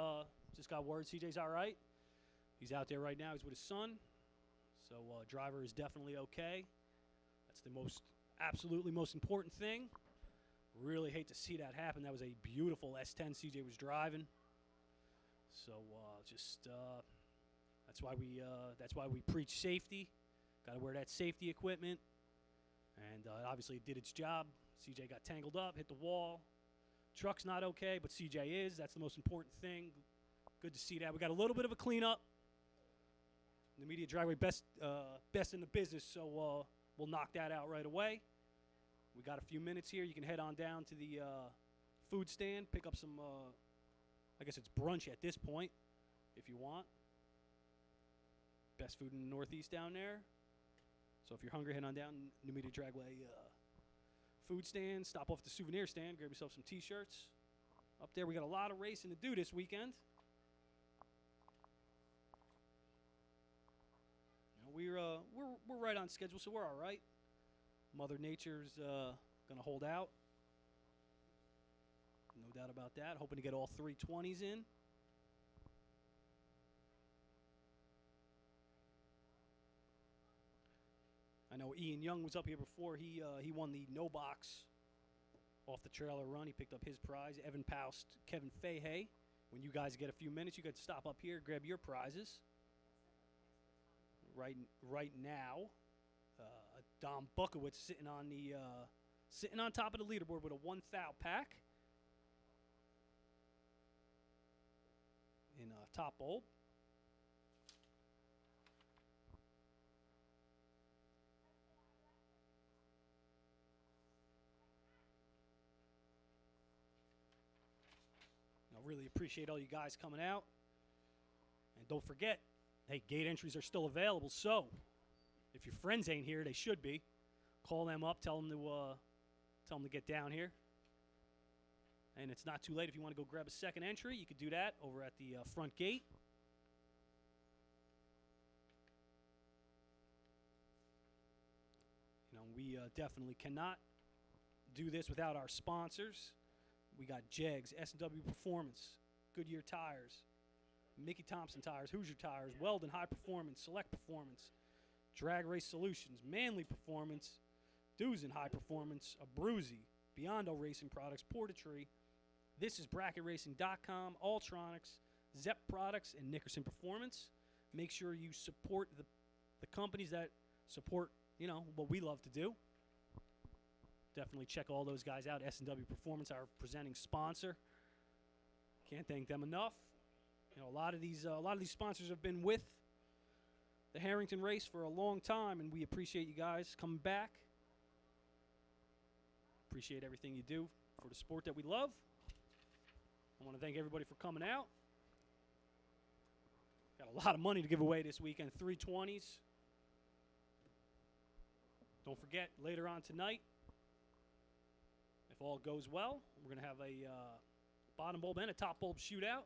just got word CJ's all right. He's out there right now. He's with his son. So driver is definitely okay. That's the absolutely most important thing. Really hate to see that happen. That was a beautiful S10 CJ was driving. So that's why we preach safety. Got to wear that safety equipment. And obviously it did its job. CJ got tangled up, hit the wall. Truck's not okay, but CJ is. That's the most important thing. Good to see that. We got a little bit of a cleanup. Numidia Dragway best in the business, so we'll knock that out right away. We got a few minutes here. You can head on down to the food stand, pick up some, I guess it's brunch at this point, if you want. Best food in the Northeast down there. So if you're hungry, head on down Numidia Dragway food stand. Stop off at the souvenir stand. Grab yourself some T-shirts. Up there, we got a lot of racing to do this weekend. You know, we're right on schedule, so we're all right. Mother Nature's gonna hold out. No doubt about that. Hoping to get all 320s in. I know Ian Young was up here before. He won the no box off the trailer run. He picked up his prize. Evan Poust, Kevin Fahey. When you guys get a few minutes, you could stop up here, grab your prizes. Right now, Dom Bukowitz sitting on top of the leaderboard with a 1 thou pack in top bulb. I really appreciate all you guys coming out. And don't forget, hey, gate entries are still available, so if your friends ain't here, they should be. Call them up, tell them to get down here. And it's not too late if you want to go grab a second entry. You could do that over at the front gate. You know, we definitely cannot do this without our sponsors. We got Jegs, S&W Performance, Goodyear Tires, Mickey Thompson Tires, Hoosier Tires, Weldon High Performance, Select Performance, Drag Race Solutions, Manly Performance, Duzen High Performance, Abruzzi, Biondo Racing Products, Portatree. This is BracketRacing.com, Ultronics, Zepp Products, and Nickerson Performance. Make sure you support the companies that support, you know, what we love to do. Definitely check all those guys out. S&W Performance, our presenting sponsor. Can't thank them enough. You know, a lot of these sponsors have been with the Harrington race for a long time, and we appreciate you guys coming back. Appreciate everything you do for the sport that we love. I want to thank everybody for coming out. Got a lot of money to give away this weekend, 320s. Don't forget, later on tonight, if all goes well, we're going to have a bottom bulb and a top bulb shootout.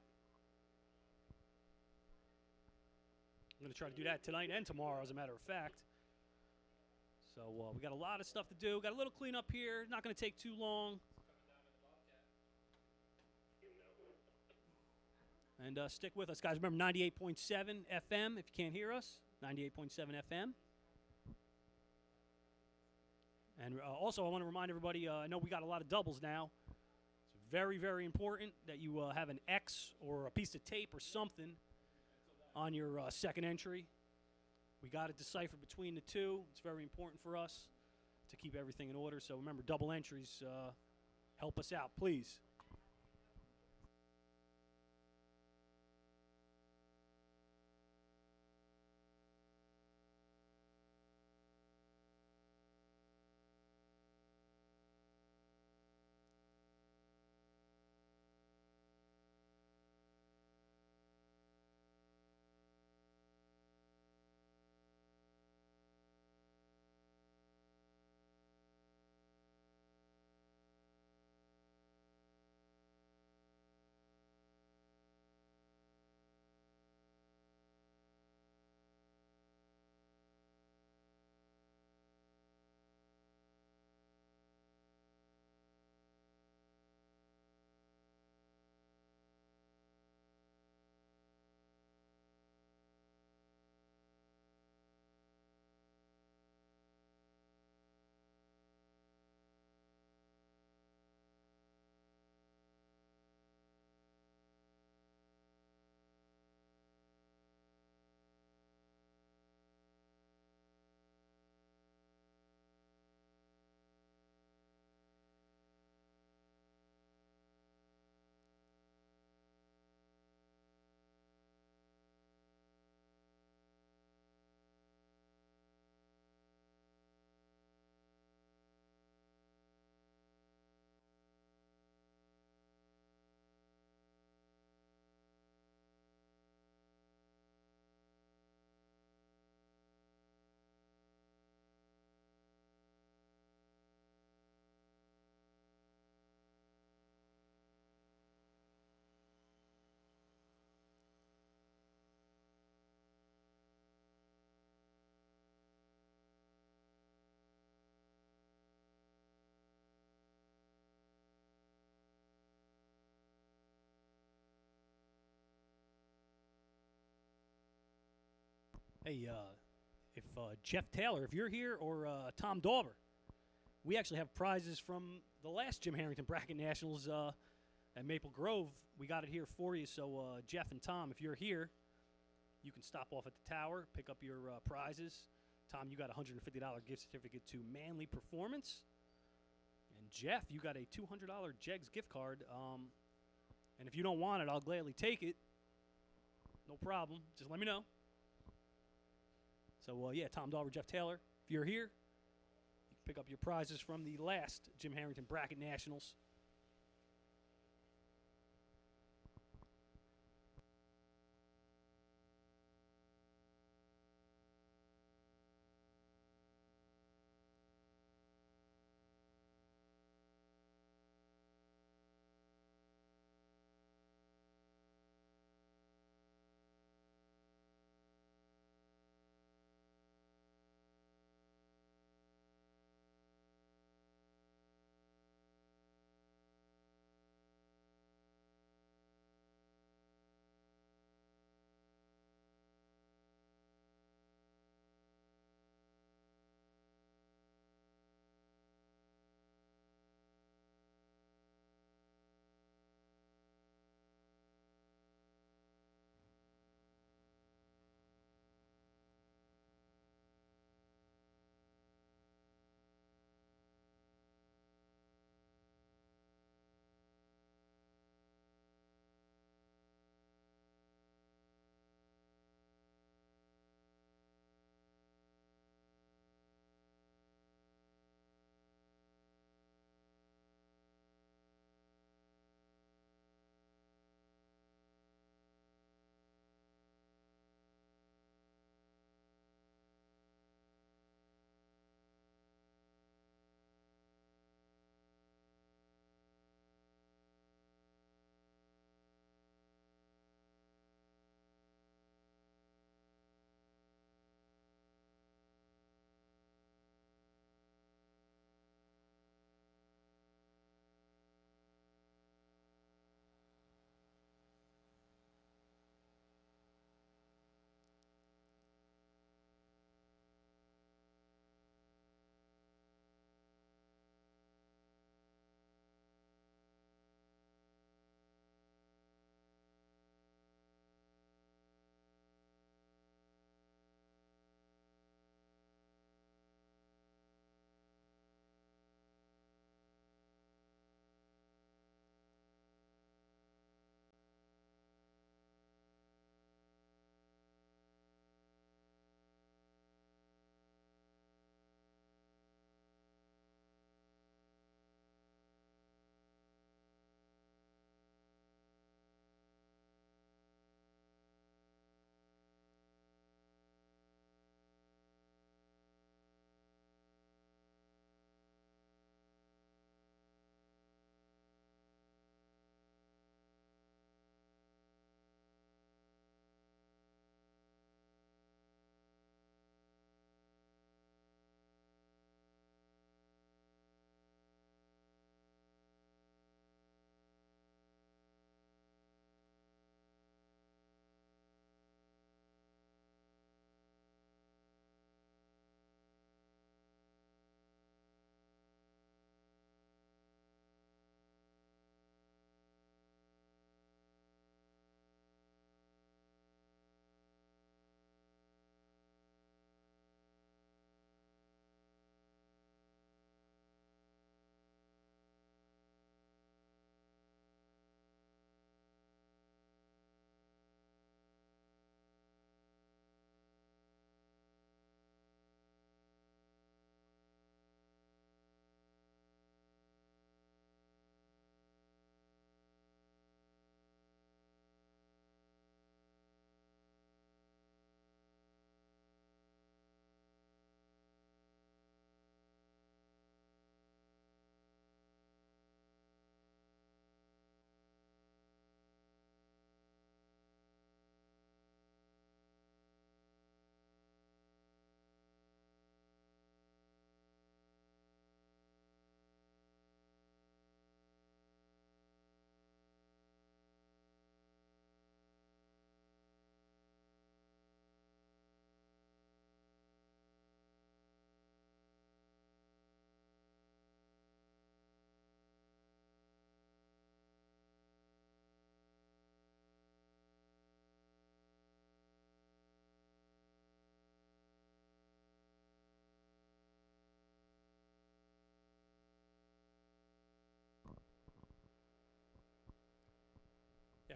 I'm going to try to do that tonight and tomorrow, as a matter of fact. So we got a lot of stuff to do. Got a little cleanup here. Not going to take too long. And stick with us, guys. Remember, 98.7 FM, if you can't hear us. 98.7 FM. And also, I want to remind everybody, I know we got a lot of doubles now. It's very, very important that you have an X or a piece of tape or something on your second entry. We got to decipher between the two. It's very important for us to keep everything in order. So remember, double entries help us out, please. Hey, if Jeff Taylor, if you're here, or Tom Dauber, we actually have prizes from the last Jim Harrington Bracket Nationals at Maple Grove. We got it here for you. So, Jeff and Tom, if you're here, you can stop off at the tower, pick up your prizes. Tom, you got a $150 gift certificate to Manly Performance. And Jeff, you got a $200 Jegs gift card. And if you don't want it, I'll gladly take it. No problem. Just let me know. So, yeah, Tom Dauber, Jeff Taylor, if you're here, you can pick up your prizes from the last Jim Harrington Bracket Nationals.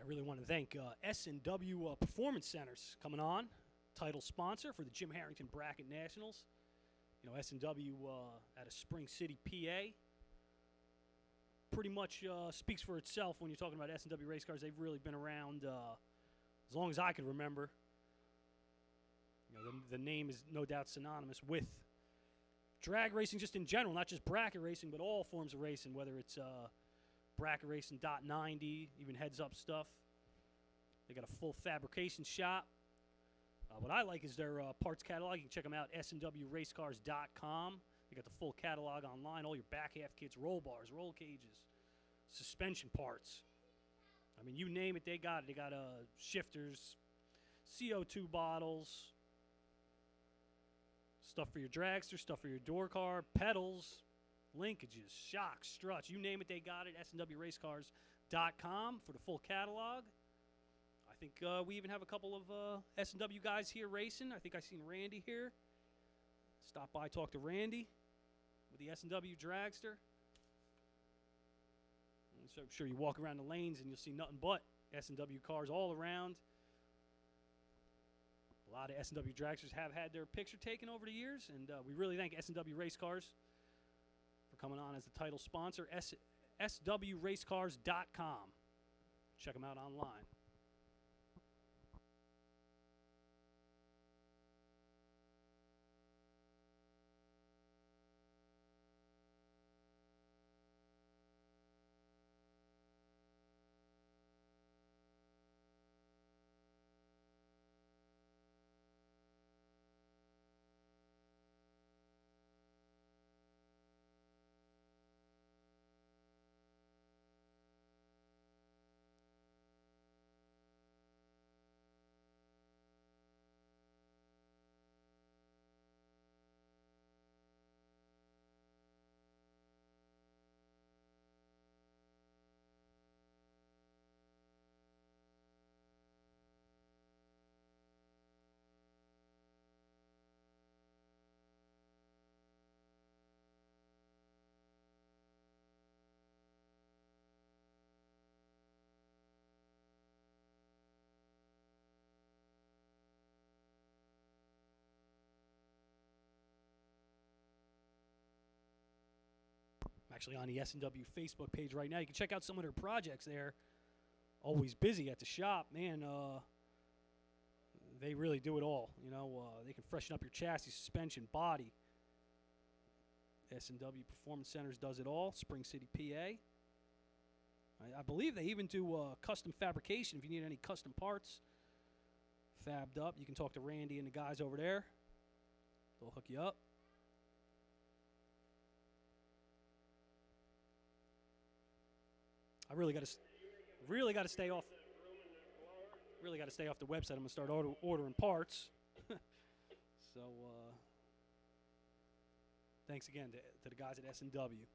I really want to thank S&W Performance Centers coming on, title sponsor for the Jim Harrington Bracket Nationals. You know, S&W out of Spring City, PA. Pretty much speaks for itself when you're talking about S&W race cars. They've really been around as long as I can remember. You know, the name is no doubt synonymous with drag racing just in general, not just bracket racing, but all forms of racing, whether it's bracket racing .90, even heads-up stuff. They got a full fabrication shop. What I like is their parts catalog. You can check them out, snwracecars.com. They got the full catalog online, all your back half kits, roll bars, roll cages, suspension parts. I mean, you name it, they got it. They got shifters, CO2 bottles, stuff for your dragster, stuff for your door car, pedals, linkages, shocks, struts, you name it, they got it. snwracecars.com for the full catalog. I think we even have a couple of S&W guys here racing. I think I seen Randy here. Stop by, talk to Randy with the S&W dragster. And so I'm sure you walk around the lanes and you'll see nothing but S&W cars all around. A lot of S&W dragsters have had their picture taken over the years, and we really thank S&W Race Cars for coming on as the title sponsor. swracecars.com. Check them out online. I'm actually on the S&W Facebook page right now. You can check out some of their projects there. Always busy at the shop, man. They really do it all. You know, they can freshen up your chassis, suspension, body. S&W Performance Centers does it all. Spring City, PA. I believe they even do custom fabrication. If you need any custom parts fabbed up, you can talk to Randy and the guys over there. They'll hook you up. I really got to stay off. Really got to stay off the website. I'm gonna start ordering parts. So thanks again to the guys at S&W.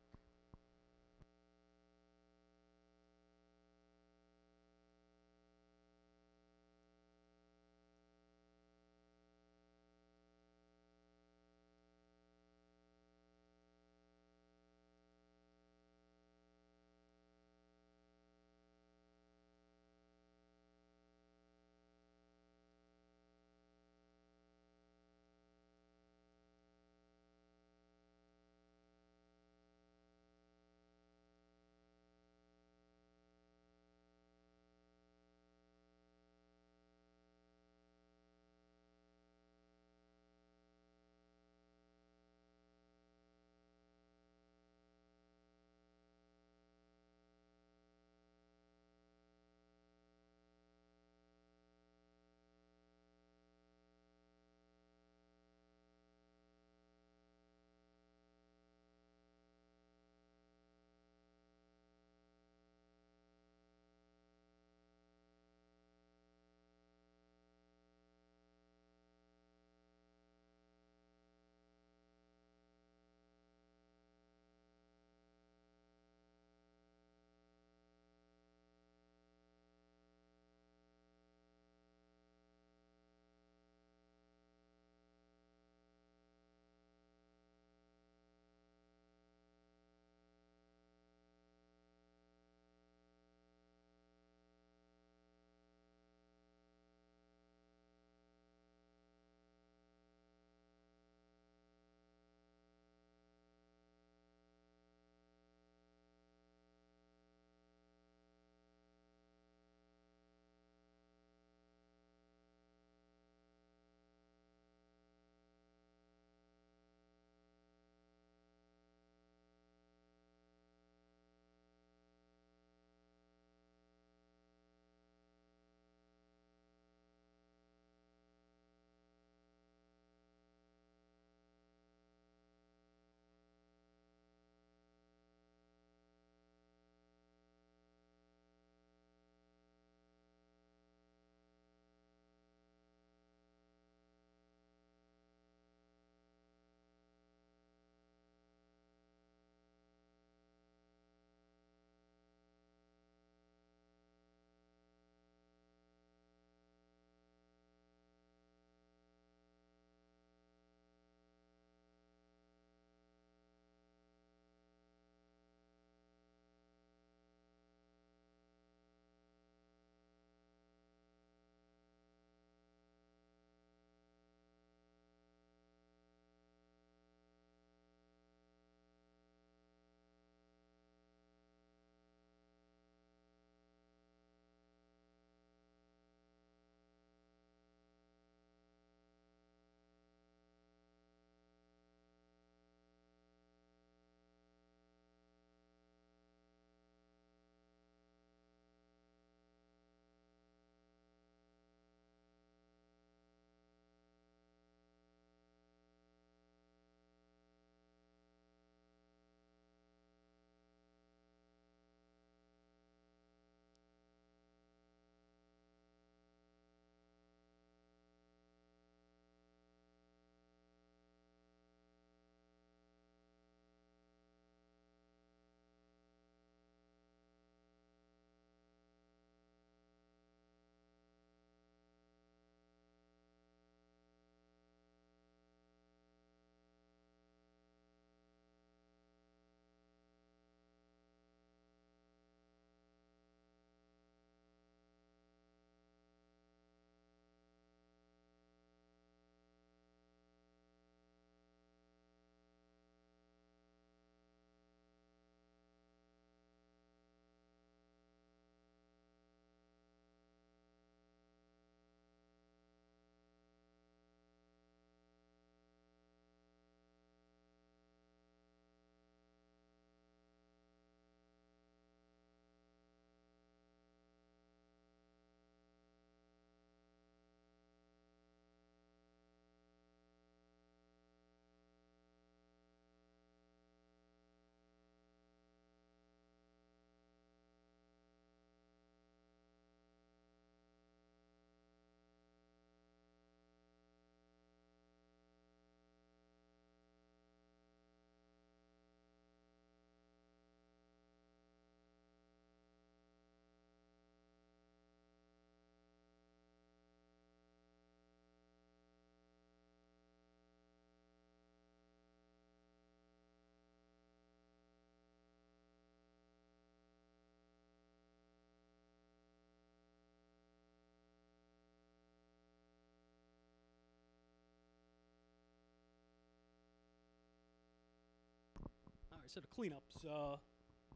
right, so the cleanup's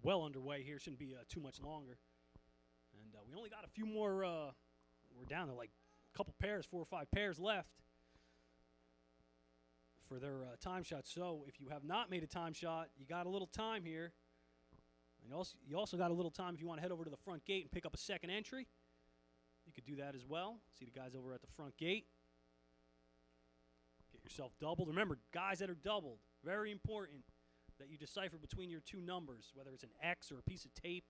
well underway here. Shouldn't be too much longer. And we only got a few more. We're down to like a couple pairs, 4 or 5 pairs left for their time shot. So if you have not made a time shot, you got a little time here. And you also got a little time if you want to head over to the front gate and pick up a second entry. You could do that as well. See the guys over at the front gate. Get yourself doubled. Remember, guys that are doubled, very important that you decipher between your 2 numbers, whether it's an X or a piece of tape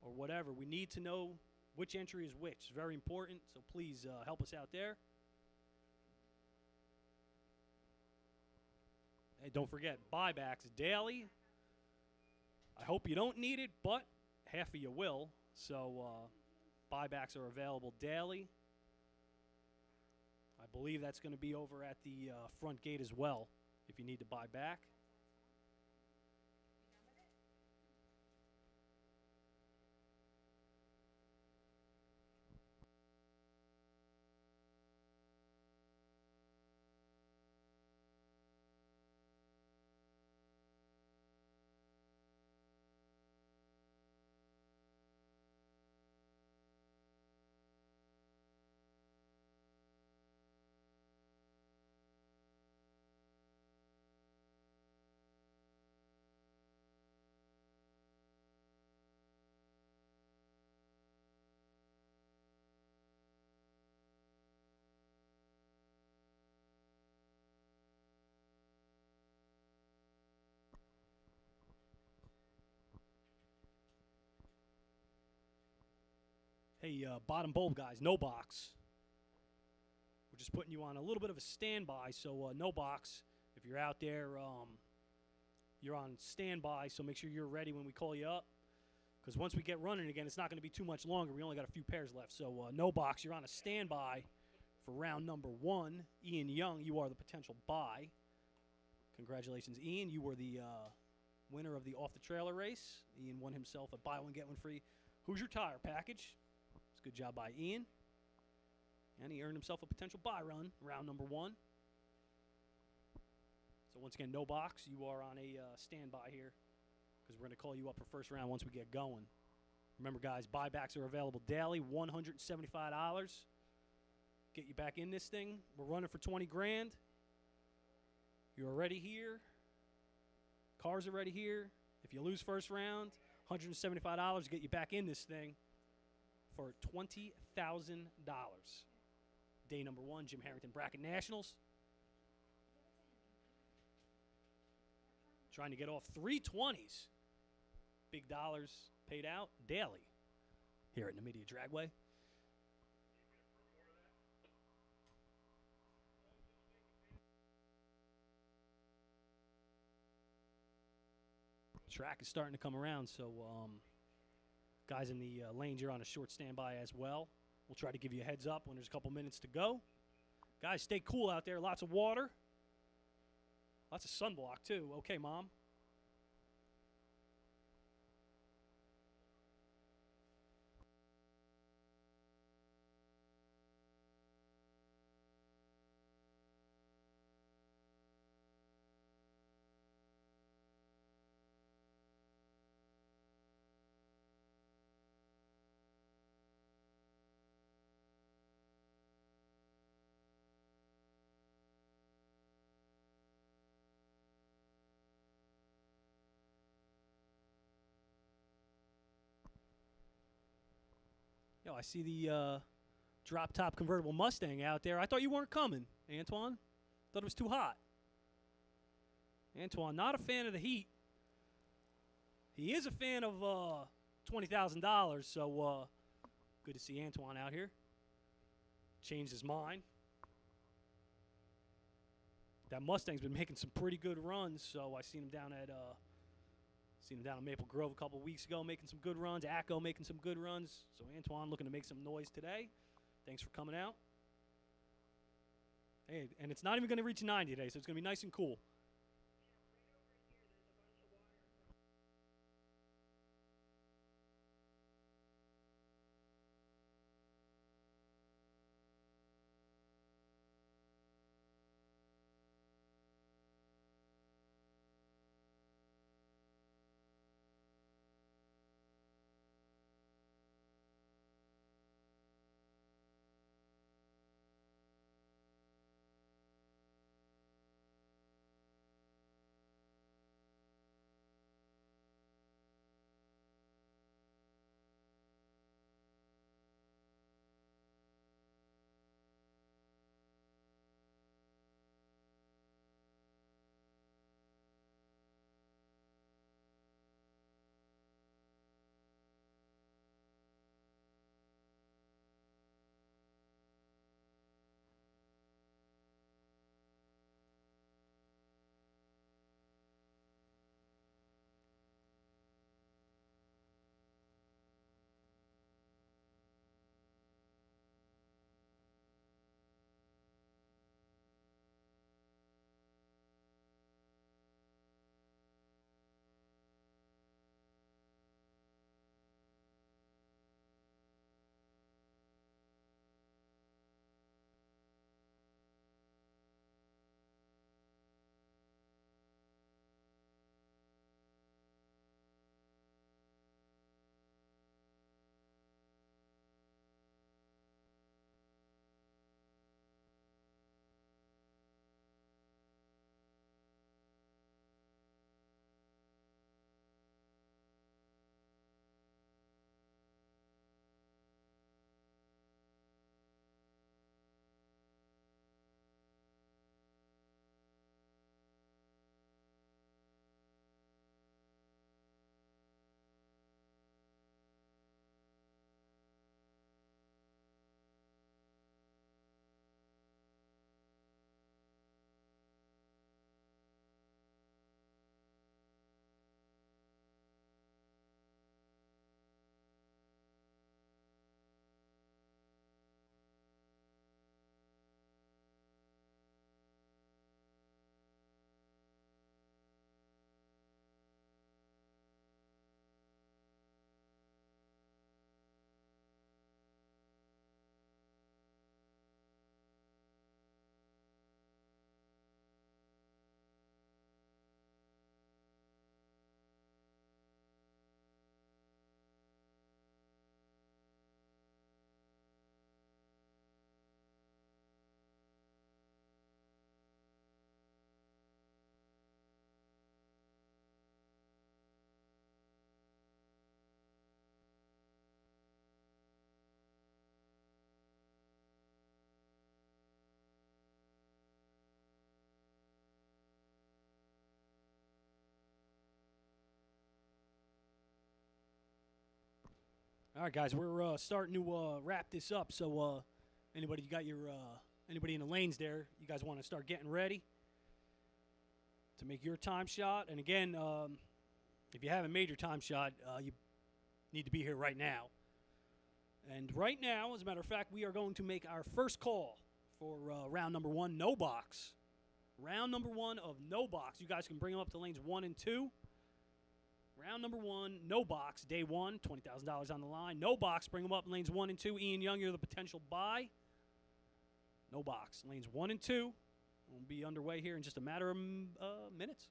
or whatever. We need to know which entry is which. It's very important, so please help us out there. Hey, don't forget, buybacks daily. I hope you don't need it, but half of you will. So buybacks are available daily. I believe that's going to be over at the front gate as well if you need to buy back. Hey, bottom bulb guys, no box. We're just putting you on a little bit of a standby, so no box. If you're out there, you're on standby, so make sure you're ready when we call you up. Because once we get running again, it's not going to be too much longer. We only got a few pairs left, so no box. You're on a standby for round number 1. Ian Young, you are the potential buy. Congratulations, Ian. You were the winner of the off-the-trailer race. Ian won himself a buy one, get one free Hoosier Tire package. It's a good job by Ian. And he earned himself a potential buy run, round number 1. So once again, no box. You are on a standby here because we're going to call you up for first round once we get going. Remember, guys, buybacks are available daily, $175. Get you back in this thing. We're running for 20 grand. You're already here. Cars are already here. If you lose first round, $175 to get you back in this thing for $20,000. Day number 1, Jim Harrington Bracket Nationals. Trying to get off 3 20s. Big dollars paid out daily here at Numidia Dragway. Track is starting to come around, so guys in the lanes, you're on a short standby as well. We'll try to give you a heads up when there's a couple minutes to go. Guys, stay cool out there. Lots of water. Lots of sunblock, too. Okay, Mom. Yo, I see the drop-top convertible Mustang out there. I thought you weren't coming, Antoine. Thought it was too hot. Antoine, not a fan of the heat. He is a fan of $20,000, so good to see Antoine out here. Changed his mind. That Mustang's been making some pretty good runs, so I seen him down at Maple Grove a couple weeks ago making some good runs. Acco making some good runs. So Antoine looking to make some noise today. Thanks for coming out. Hey, and it's not even going to reach 90 today, so it's going to be nice and cool. All right, guys, we're starting to wrap this up. So, anybody you got your anybody in the lanes there? You guys want to start getting ready to make your time shot? And again, if you haven't made your time shot, you need to be here right now. And right now, as a matter of fact, we are going to make our first call for round number 1, no box. Round number 1 of no box. You guys can bring them up to lanes 1 and 2. Round number 1, no box, day 1, $20,000 on the line. No box, bring them up lanes 1 and 2. Ian Young, you're the potential buy. No box, lanes 1 and 2. We'll be underway here in just a matter of minutes.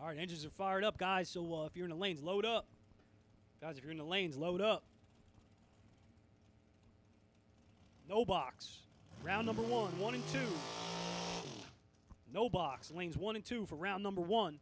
All right, engines are fired up, guys. So if you're in the lanes, load up. Guys, if you're in the lanes, load up. No box. Round number 1, 1 and 2. No box. Lanes 1 and 2 for round number 1.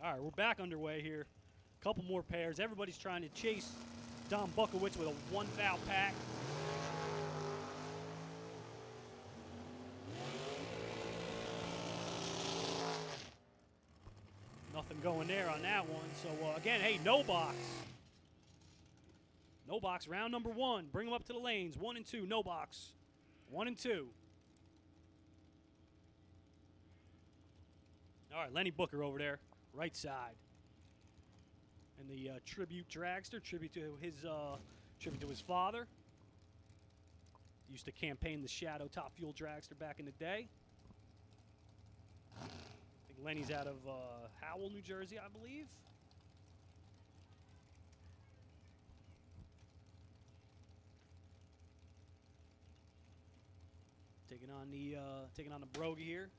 All right, we're back underway here. Couple more pairs. Everybody's trying to chase Dom Bukowitz with a 1 foul pack. Nothing going there on that one. So, again, hey, no box. No box, round number 1. Bring them up to the lanes. 1 and 2, no box. 1 and 2. All right, Lenny Booker over there. Right side, and the tribute dragster, tribute to his father. Used to campaign the Shadow Top Fuel dragster back in the day. I think Lenny's out of Howell, New Jersey, I believe. Taking on the Brogy here.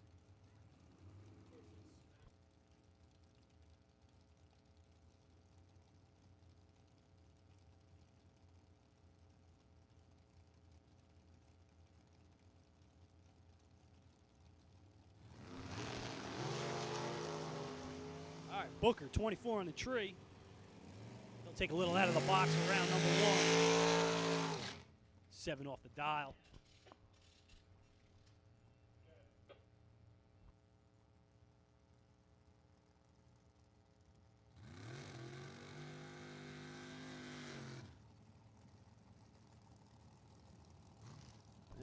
All right, Booker, 24 on the tree. He'll take a little out of the box for round number 1. 7 off the dial.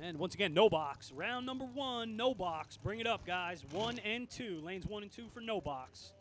And once again, no box. Round number 1, no box. Bring it up, guys. 1 and 2. Lanes 1 and 2 for no box.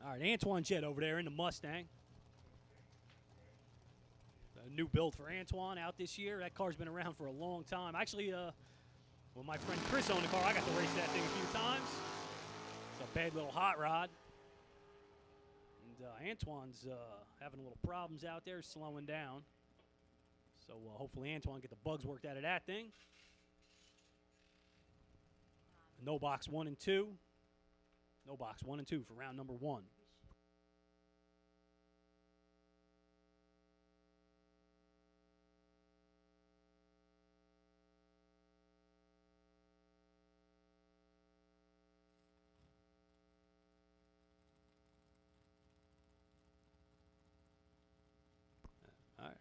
All right, Antoine Jett over there in the Mustang. A new build for Antoine out this year. That car's been around for a long time. Actually, when my friend Chris owned the car, I got to race that thing a few times. It's a bad little hot rod. And Antoine's having a little problems out there, slowing down. So hopefully Antoine get the bugs worked out of that thing. No box 1 and 2. No box 1 and 2 for round number 1. All right.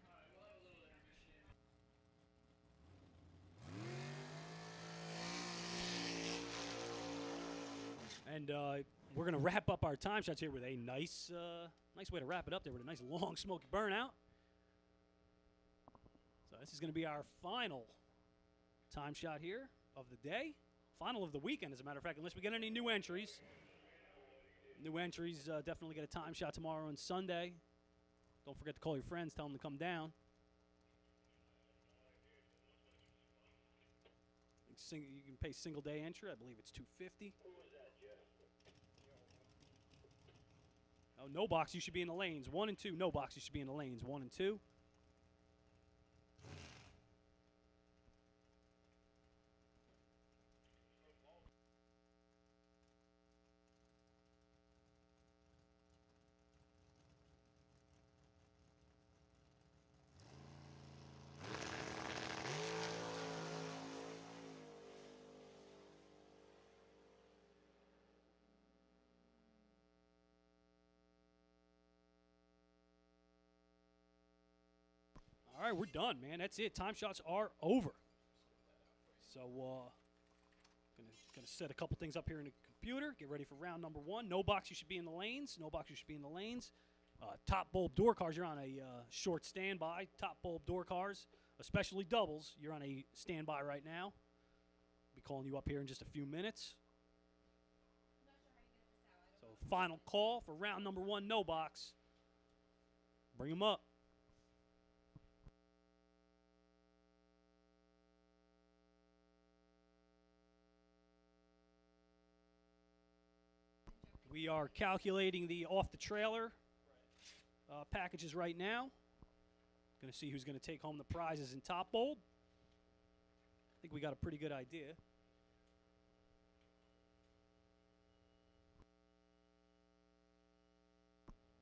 And we're going to wrap up our time shots here with a nice way to wrap it up there with a nice long smoky burnout. So this is going to be our final time shot here of the day. Final of the weekend, as a matter of fact, unless we get any new entries. New entries definitely get a time shot tomorrow and Sunday. Don't forget to call your friends, tell them to come down. You can pay single day entry. I believe it's $250. Oh, no box, you should be in the lanes. 1 and 2. No box, you should be in the lanes. 1 and 2. All right, we're done, man. That's it. Time shots are over. So, gonna set a couple things up here in the computer. Get ready for round number 1. No box, you should be in the lanes. No box, you should be in the lanes. Top bulb door cars, you're on a short standby. Top bulb door cars, especially doubles, you're on a standby right now. I'll be calling you up here in just a few minutes. So, final call for round number 1. No box. Bring them up. We are calculating the off-the-trailer packages right now. Going to see who's going to take home the prizes in top bulb. I think we got a pretty good idea.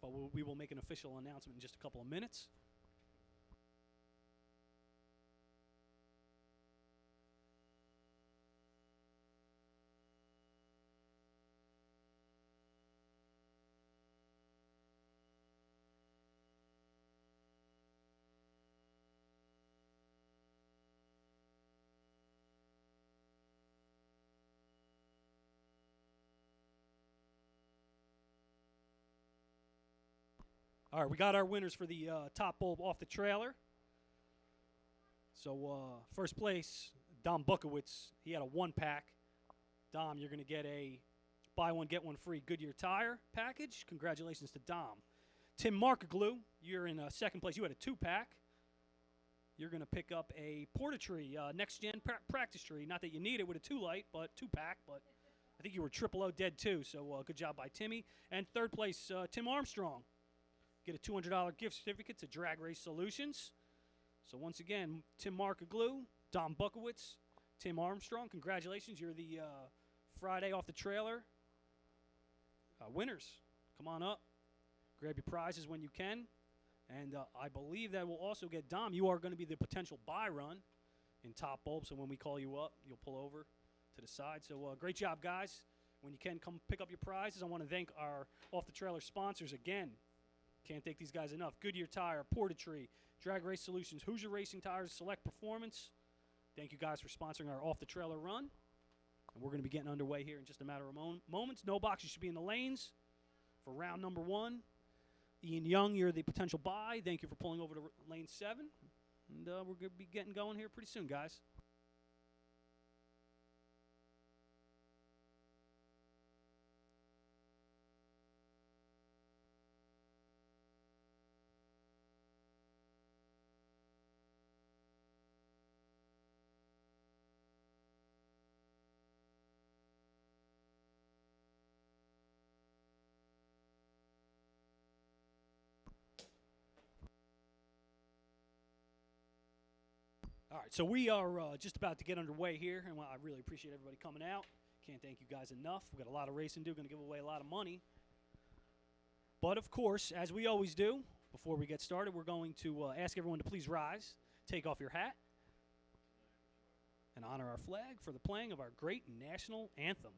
But we will make an official announcement in just a couple of minutes. All right, we got our winners for the top bulb off the trailer. So first place, Dom Bukowitz. He had a 1-pack. Dom, you're going to get a buy one, get one free Goodyear tire package. Congratulations to Dom. Tim Markaglu, you're in second place. You had a 2-pack. You're going to pick up a Portatree next-gen practice tree. Not that you need it with a 2-light, but 2-pack. But I think you were 000 dead too, so good job by Timmy. And third place, Tim Armstrong. Get a $200 gift certificate to Dragway Solutions. So once again, Tim Markaglu, Dom Bukowitz, Tim Armstrong, congratulations. You're the Friday off the trailer winners. Come on up. Grab your prizes when you can. And I believe that will also get Dom. You are going to be the potential buy run in top bulb. So when we call you up, you'll pull over to the side. So great job, guys. When you can, come pick up your prizes. I want to thank our off the trailer sponsors again. Can't thank these guys enough. Goodyear Tire, Portatree, Dragway Solutions, Hoosier Racing Tires, Select Performance. Thank you guys for sponsoring our off-the-trailer run. And we're going to be getting underway here in just a matter of moments. No box, you should be in the lanes for round number 1. Ian Young, you're the potential buy. Thank you for pulling over to lane 7. And we're going to be getting going here pretty soon, guys. All right, so we are just about to get underway here, and I really appreciate everybody coming out. Can't thank you guys enough. We've got a lot of racing to do, going to give away a lot of money. But, of course, as we always do, before we get started, we're going to ask everyone to please rise, take off your hat, and honor our flag for the playing of our great national anthem.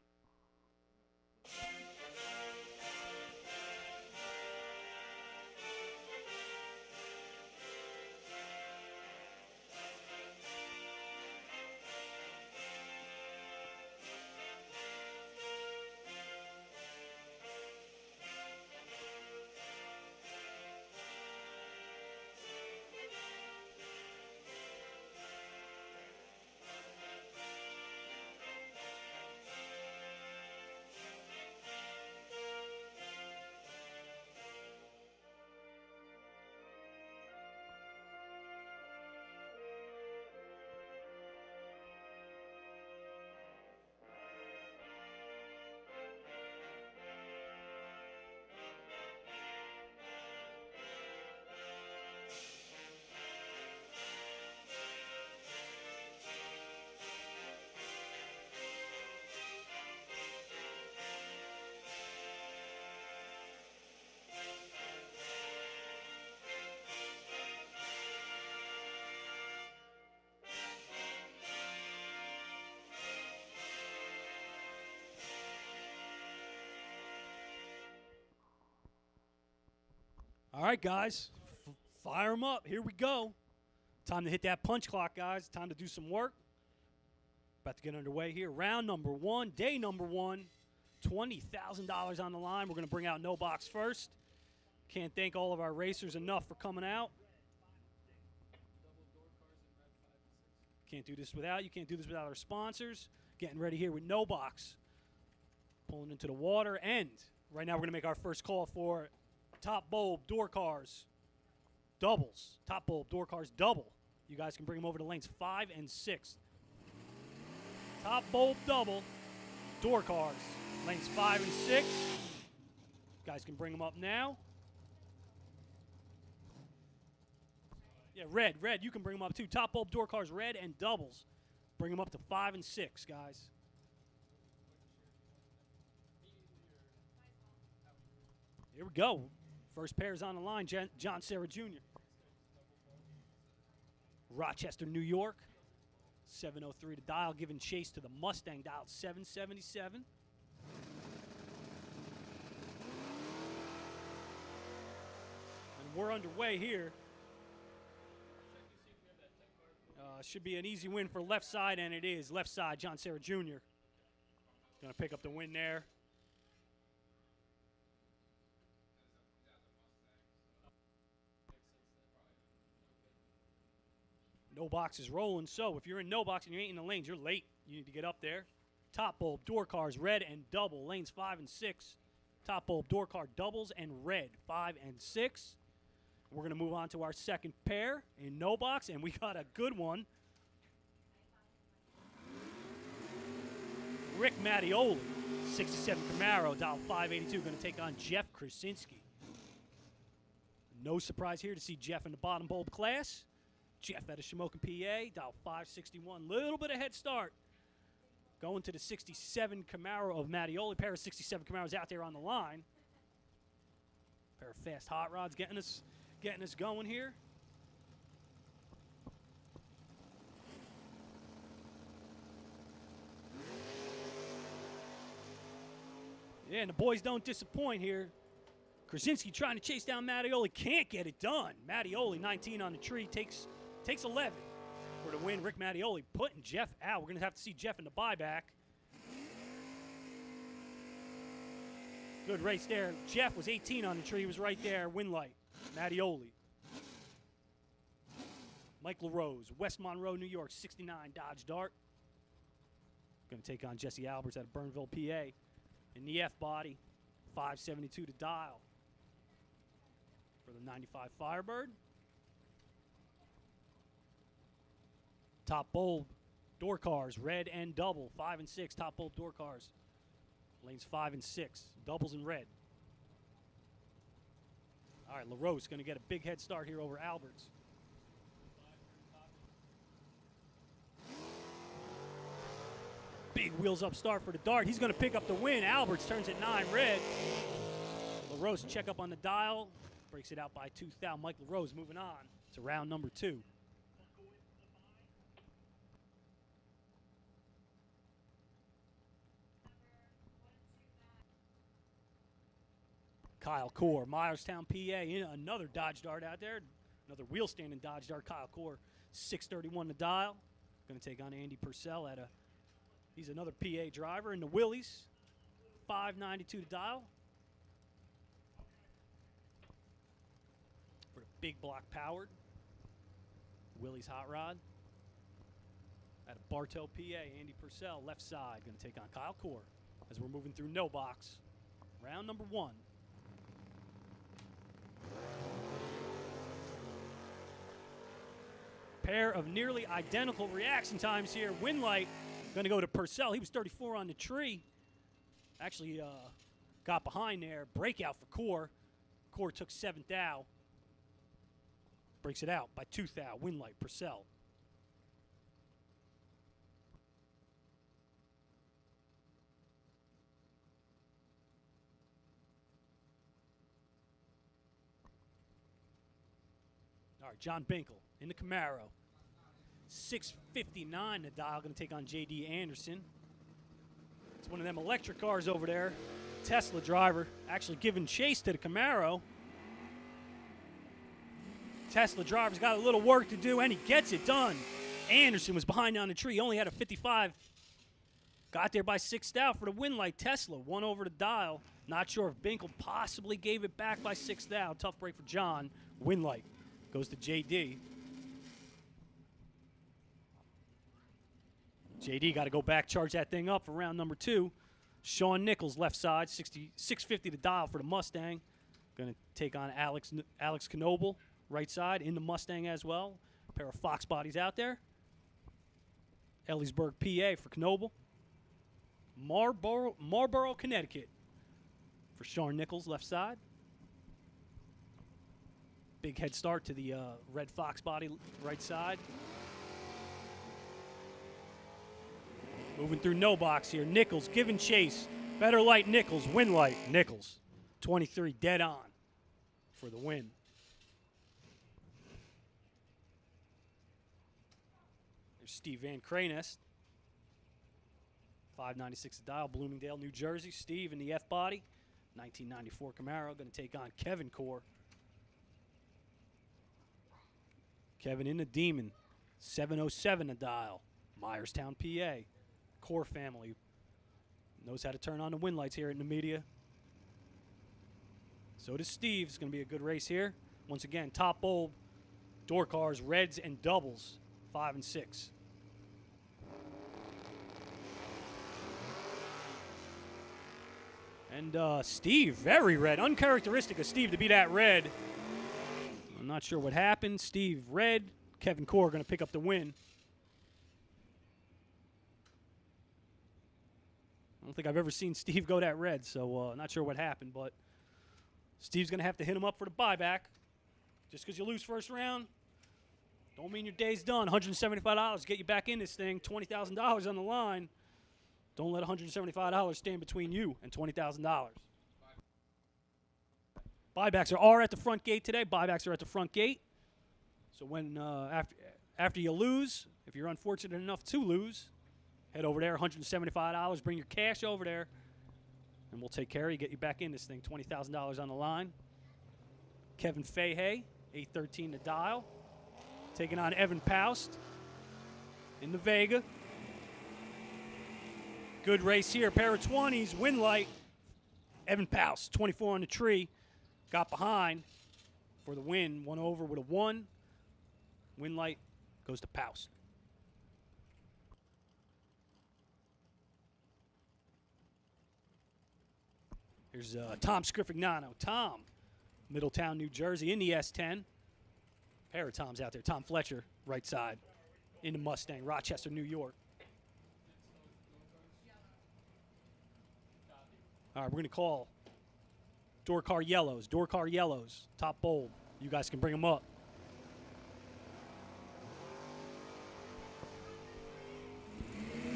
All right, guys, fire them up. Here we go. Time to hit that punch clock, guys. Time to do some work. About to get underway here. Round number one, day number one, $20,000 on the line. We're going to bring out no box first. Can't thank all of our racers enough for coming out. Can't do this without you. Can't do this without our sponsors. Getting ready here with no box. Pulling into the water. And right now we're going to make our first call for top bulb door cars doubles. Top bulb door cars double. You guys can bring them over to lanes 5 and 6. Top bulb double door cars, lanes 5 and 6. You guys can bring them up now. Yeah, red. You can bring them up too. Top bulb door cars, red and doubles. Bring them up to 5 and 6, guys. Here we go. First pair is on the line, John Serra Jr. Rochester, New York. 703 to dial, giving chase to the Mustang, dialed 777. And we're underway here. Should be an easy win for left side, and it is. Left side, John Serra Jr. Going to pick up the win there. No box is rolling, so if you're in no box and you ain't in the lanes, you're late. You need to get up there. Top bulb, door cars, red and double, lanes 5 and 6. Top bulb, door car, doubles and red, 5 and 6. We're going to move on to our second pair in no box, and we got a good one. Rick Mattioli, 67 Camaro, dial 582, going to take on Jeff Krasinski. No surprise here to see Jeff in the bottom bulb class. Jeff out of Shamokin, PA, dial 561. Little bit of head start. Going to the 67 Camaro of Mattioli. Pair of 67 Camaros out there on the line. Pair of fast hot rods getting us going here. Yeah, and the boys don't disappoint here. Krasinski trying to chase down Mattioli. Can't get it done. Mattioli, 19 on the tree, takes 11 for the win. Rick Mattioli putting Jeff out. We're going to have to see Jeff in the buyback. Good race there. Jeff was 18 on the tree. He was right there. Win light. Mattioli. Mike LaRose, West Monroe, New York, 69 Dodge Dart. Going to take on Jesse Alberts out of Burnville, PA. In the F body, 572 to dial for the 95 Firebird. Top bulb, door cars, red and double, 5 and 6. Top bulb door cars, lanes 5 and 6, doubles in red. All right, LaRose going to get a big head start here over Alberts. Big wheels up start for the Dart. He's going to pick up the win. Alberts turns at 9 red. LaRose check up on the dial. Breaks it out by 2 thou. Mike LaRose moving on to round number 2. Kyle Core, Myerstown, PA. Another Dodge Dart out there. Another wheel standing Dodge Dart. Kyle Core, 631 to dial. Going to take on Andy Purcell at a. He's another PA driver in the Willies. 592 to dial. For the big block powered. Willie's Hot Rod. At a Bartow, PA. Andy Purcell, left side. Going to take on Kyle Core as we're moving through no box. Round number 1. Pair of nearly identical reaction times here. Winlight going to go to Purcell. He was 34 on the tree. Actually got behind there. Breakout for Core. Core took 7th thou. Breaks it out by 2 thou. Winlight, Purcell. All right, John Binkle in the Camaro. 659 to dial, going to take on J.D. Anderson. It's one of them electric cars over there. Tesla driver actually giving chase to the Camaro. Tesla driver's got a little work to do, and he gets it done. Anderson was behind on the tree. He only had a 55. Got there by 6th thou for the Winlight. Tesla, 1 over the dial. Not sure if Binkle possibly gave it back by 6th thou. Tough break for John. Winlight goes to J.D. J.D. got to go back, charge that thing up for round number 2. Sean Nichols, left side, 650 to dial for the Mustang. Going to take on Alex Knoble, right side, in the Mustang as well. A pair of Fox bodies out there. Ellisburg, PA for Knoble. Marlboro, Connecticut for Sean Nichols, left side. Big head start to the red Fox body, right side. Moving through no box here. Nichols giving chase. Better light Nichols. Win light Nichols. 23 dead on for the win. There's Steve Van Cranest. 596 to dial. Bloomingdale, New Jersey. Steve in the F body. 1994 Camaro. Going to take on Kevin Core. Kevin in the Demon. 707 to dial. Myerstown, PA. Core family knows how to turn on the wind lights here at Numidia. So does Steve. It's going to be a good race here. Once again, top bulb, door cars, reds and doubles, 5 and 6. And Steve, very red. Uncharacteristic of Steve to be that red. I'm not sure what happened. Steve, red. Kevin Core going to pick up the win. I don't think I've ever seen Steve go that red, so not sure what happened, but Steve's going to have to hit him up for the buyback. Just because you lose first round, don't mean your day's done. $175 get you back in this thing, $20,000 on the line. Don't let $175 stand between you and $20,000. Buybacks are at the front gate today. Buybacks are at the front gate. So when after you lose, if you're unfortunate enough to lose, head over there, $175. Bring your cash over there, and we'll take care of you, get you back in this thing. $20,000 on the line. Kevin Fahey, 813 to dial. Taking on Evan Paust in the Vega. Good race here. Pair of 20s, win light. Evan Paust, 24 on the tree. Got behind for the win. 1 over with a 1. Win light goes to Paust. Here's Tom Scrifignano. Tom, Middletown, New Jersey, in the S10. Pair of Toms out there. Tom Fletcher, right side, in the Mustang, Rochester, New York. All right, we're going to call door car yellows. Door car yellows, top bulb. You guys can bring them up.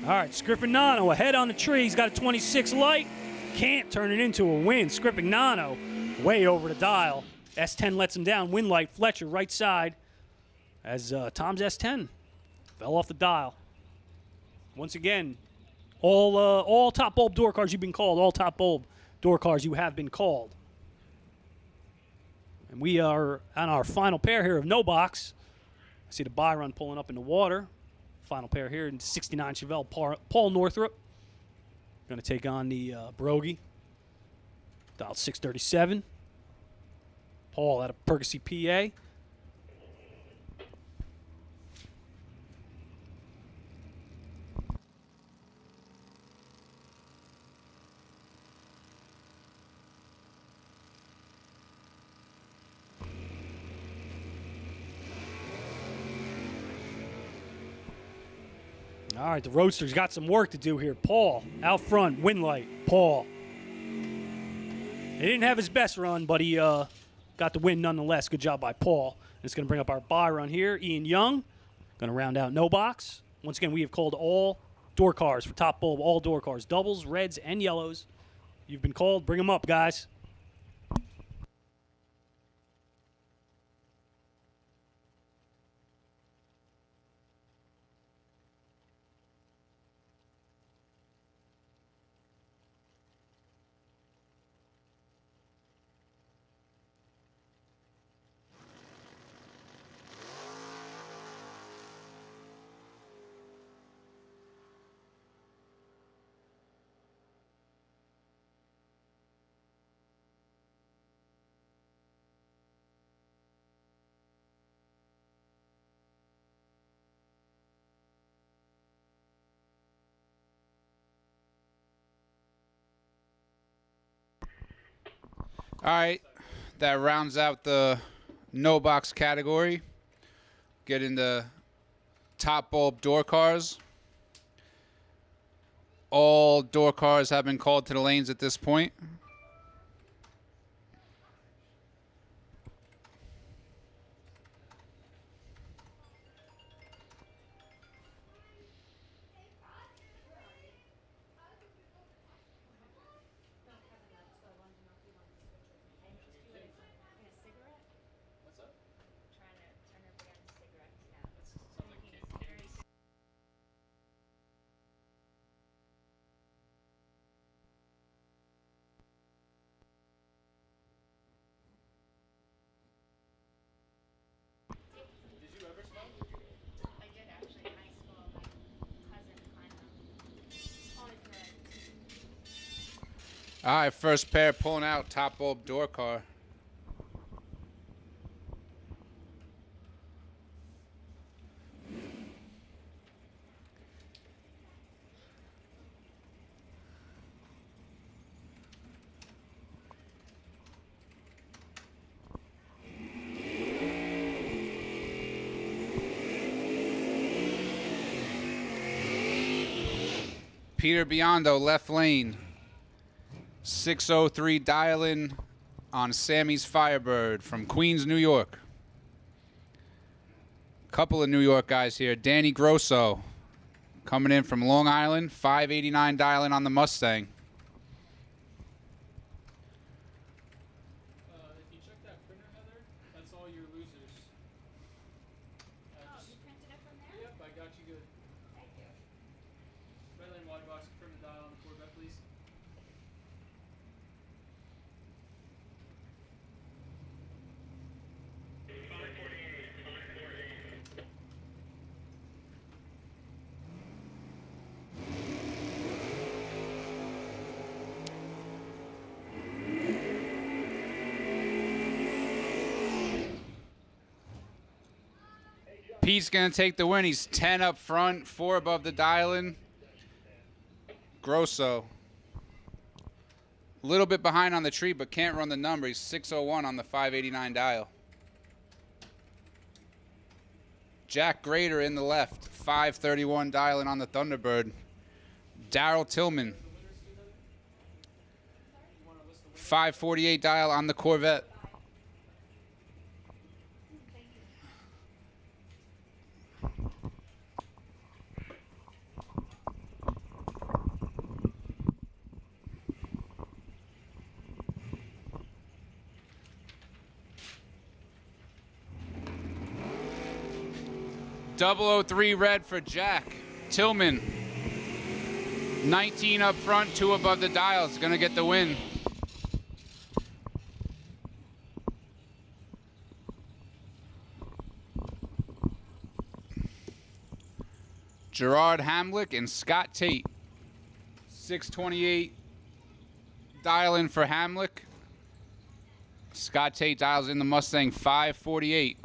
All right, Scriffinano ahead on the tree. He's got a 26 light. Can't turn it into a win. Scriffinano way over the dial. S10 lets him down. Win light. Fletcher right side as Tom's S10 fell off the dial. Once again, all top bulb door cars you've been called. All top bulb door cars you have been called. And we are on our final pair here of no box. I see the buy run pulling up in the water. Final pair here in 69 Chevelle, Paul Northrup. Going to take on the Brogy. Dial 637. Paul out of Percy, PA. All right, the Roadster's got some work to do here. Paul, out front, win light. Paul. He didn't have his best run, but he got the win nonetheless. Good job by Paul. And it's going to bring up our buy run here. Ian Young, going to round out no box. Once again, we have called all door cars for top bulb, all door cars. Doubles, reds, and yellows. You've been called. Bring them up, guys. All right, that rounds out the no box category. Get into top bulb door cars. All door cars have been called to the lanes at this point. All right, first pair pulling out top bulb door car. Peter Biondo, left lane. 603 dial-in on Sammy's Firebird from Queens, New York. Couple of New York guys here. Danny Grosso coming in from Long Island. 589 dial-in on the Mustang. If you check that printer, Heather, that's all your losers. You printed it from there? Yep, I got you good. Thank you. Red lane wide box, confirm the dial on the Corvette, please. Pete's going to take the win. He's 10 up front, 4 above the dial-in. Grosso. A little bit behind on the tree, but can't run the number. He's 601 on the 589 dial. Jack Grader in the left, 531 dial-in on the Thunderbird. Daryl Tillman, 548 dial on the Corvette. 003 red for Jack. Tillman. 19 up front, 2 above the dials. Gonna get the win. Gerard Hamlick and Scott Tate. 628 dial in for Hamlick. Scott Tate dials in the Mustang 548.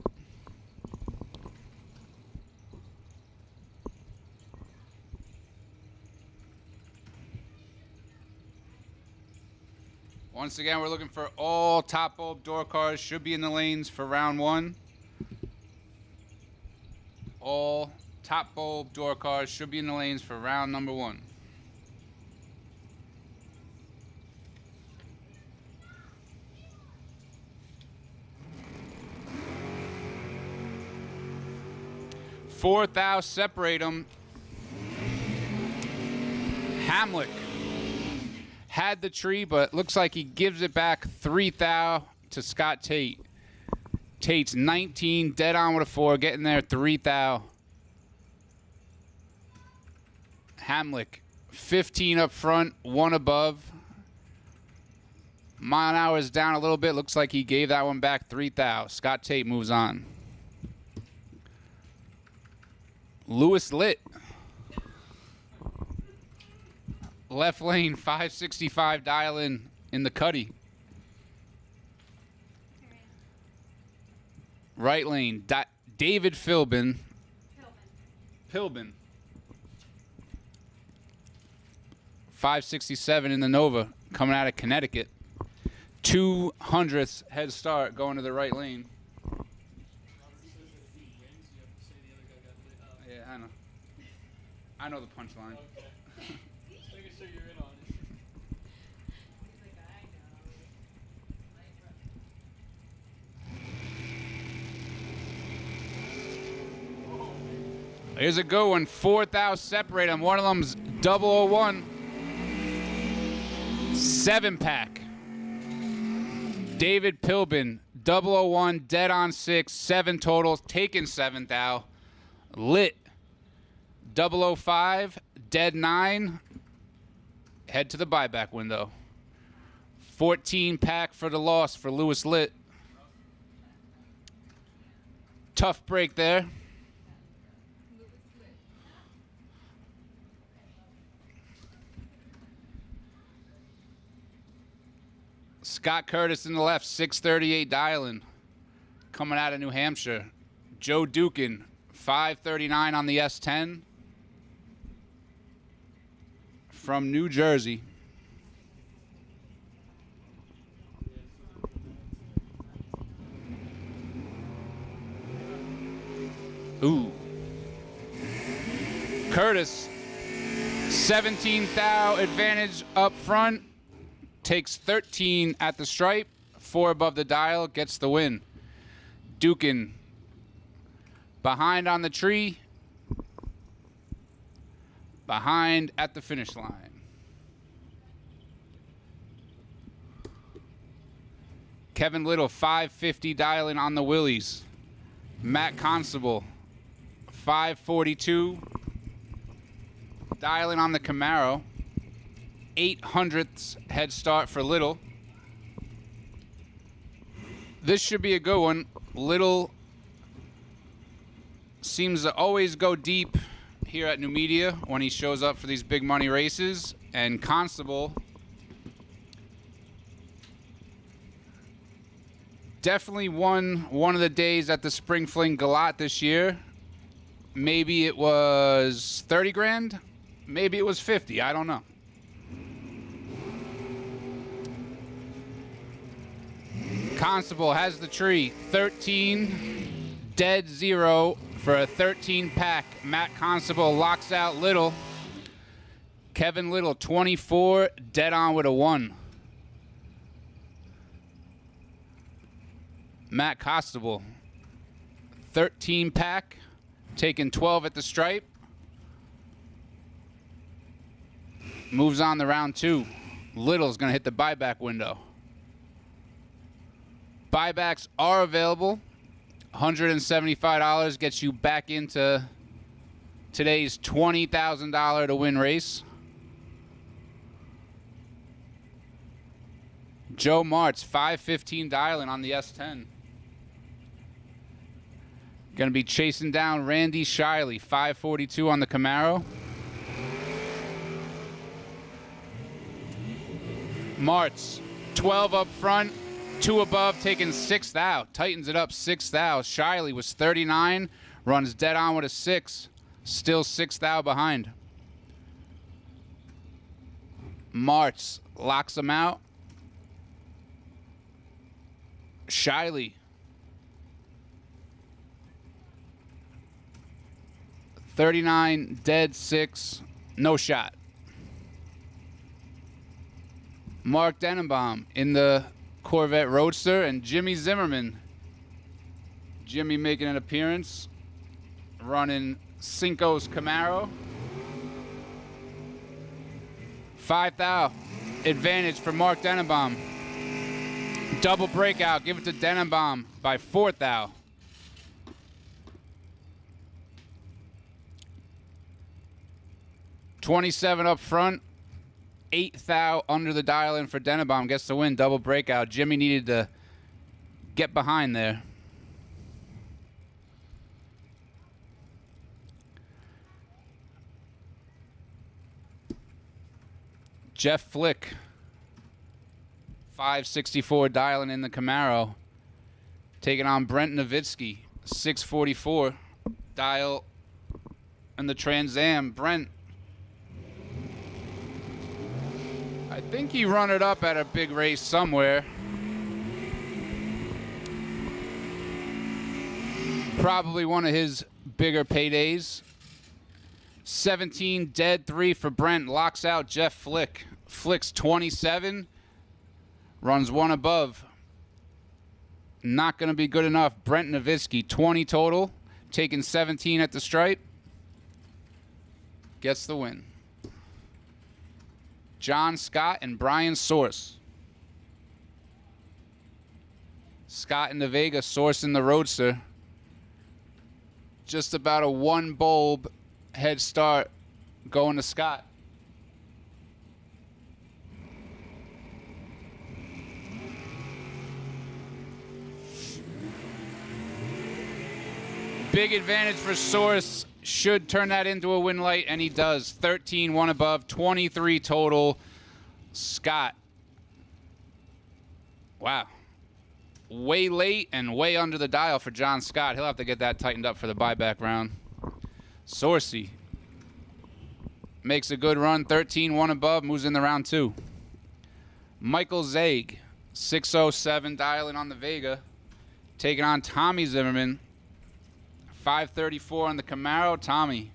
Once again, we're looking for all top bulb door cars. Should be in the lanes for round 1. All top bulb door cars should be in the lanes for round number 1. Fourth thou separate them. Hamlick had the tree, but looks like he gives it back 3 thou to Scott Tate. Tate's 19, dead on with a 4, getting there 3 thou. Hamlick 15 up front, 1 above. Mile an hour is down a little bit. Looks like he gave that one back 3 thou. Scott Tate moves on. Lewis Litt. Left lane, 565 dial in the cutty. Right lane, David Philbin. Pilbin. 567 in the Nova, coming out of Connecticut. 200th head start going to the right lane. Yeah, I know. I know the punchline. Okay. Just making sure you're in on it. Here's a good one. 4 thou separate them. One of them's 001. 7-pack. David Pilbin, 001, dead on 6, 7 totals, taking 7 thou. Lit, 005, dead 9. Head to the buyback window. 14-pack for the loss for Lewis Litt. Tough break there. Scott Curtis in the left, 638 dialing. Coming out of New Hampshire. Joe Dukin, 539 on the S10. From New Jersey. Ooh. Curtis, 17 thou advantage up front. Takes 13 at the stripe, 4 above the dial, gets the win. Dukin behind on the tree, behind at the finish line. Kevin Little, 550 dialing on the Willies. Matt Constable, 542 dialing on the Camaro. 800th head start for Little. This should be a good one. Little seems to always go deep here at Numidia when he shows up for these big money races. And Constable definitely won one of the days at the Spring Fling Galat this year. Maybe it was 30 grand. Maybe it was 50. I don't know. Constable has the tree. 13, dead 0 for a 13-pack. Matt Constable locks out Little. Kevin Little, 24, dead on with a 1. Matt Constable, 13-pack, taking 12 at the stripe. Moves on to round 2. Little's going to hit the buyback window. Buybacks are available $175 gets you back into today's $20,000 to win race. Joe Martz, 515 dialing on the S10. Going to be chasing down Randy Shiley, 542 on the Camaro. Martz, 12 up front, 2 above, taking 6th out. Tightens it up 6th out. Shiley was 39, runs dead on with a 6. Still 6th out behind. Martz locks him out. Shiley. 39, dead 6, no shot. Mark Denenbaum in the Corvette Roadster, and Jimmy Zimmerman. Jimmy making an appearance, running Cinco's Camaro. 5,000 advantage for Mark Denenbaum. Double breakout, give it to Denenbaum by 4,000. $27 up front, 8,000 under the dial in for Denenbaum. Gets the win, double breakout. Jimmy needed to get behind there. Jeff Flick, 564 dialing in the Camaro. Taking on Brent Nowitzki, 644 dial in the Trans Am. Brent, I think he run it up at a big race somewhere. Probably one of his bigger paydays. 17 dead 3 for Brent. Locks out Jeff Flick. Flick's 27. Runs 1 above. Not going to be good enough. Brent Nowitzki, 20 total. Taking 17 at the stripe. Gets the win. John Scott and Brian Source. Scott in the Vega, Source in the Roadster. Just about a 1 bulb head start going to Scott. Big advantage for Source. Should turn that into a win light, and he does. 13, 1 above, 23 total. Scott. Wow. Way late and way under the dial for John Scott. He'll have to get that tightened up for the buyback round. Sourcey makes a good run. 13, 1 above, moves in the round 2. Michael Zaig, 607 dialing on the Vega. Taking on Tommy Zimmerman. 534 on the Camaro. Tommy,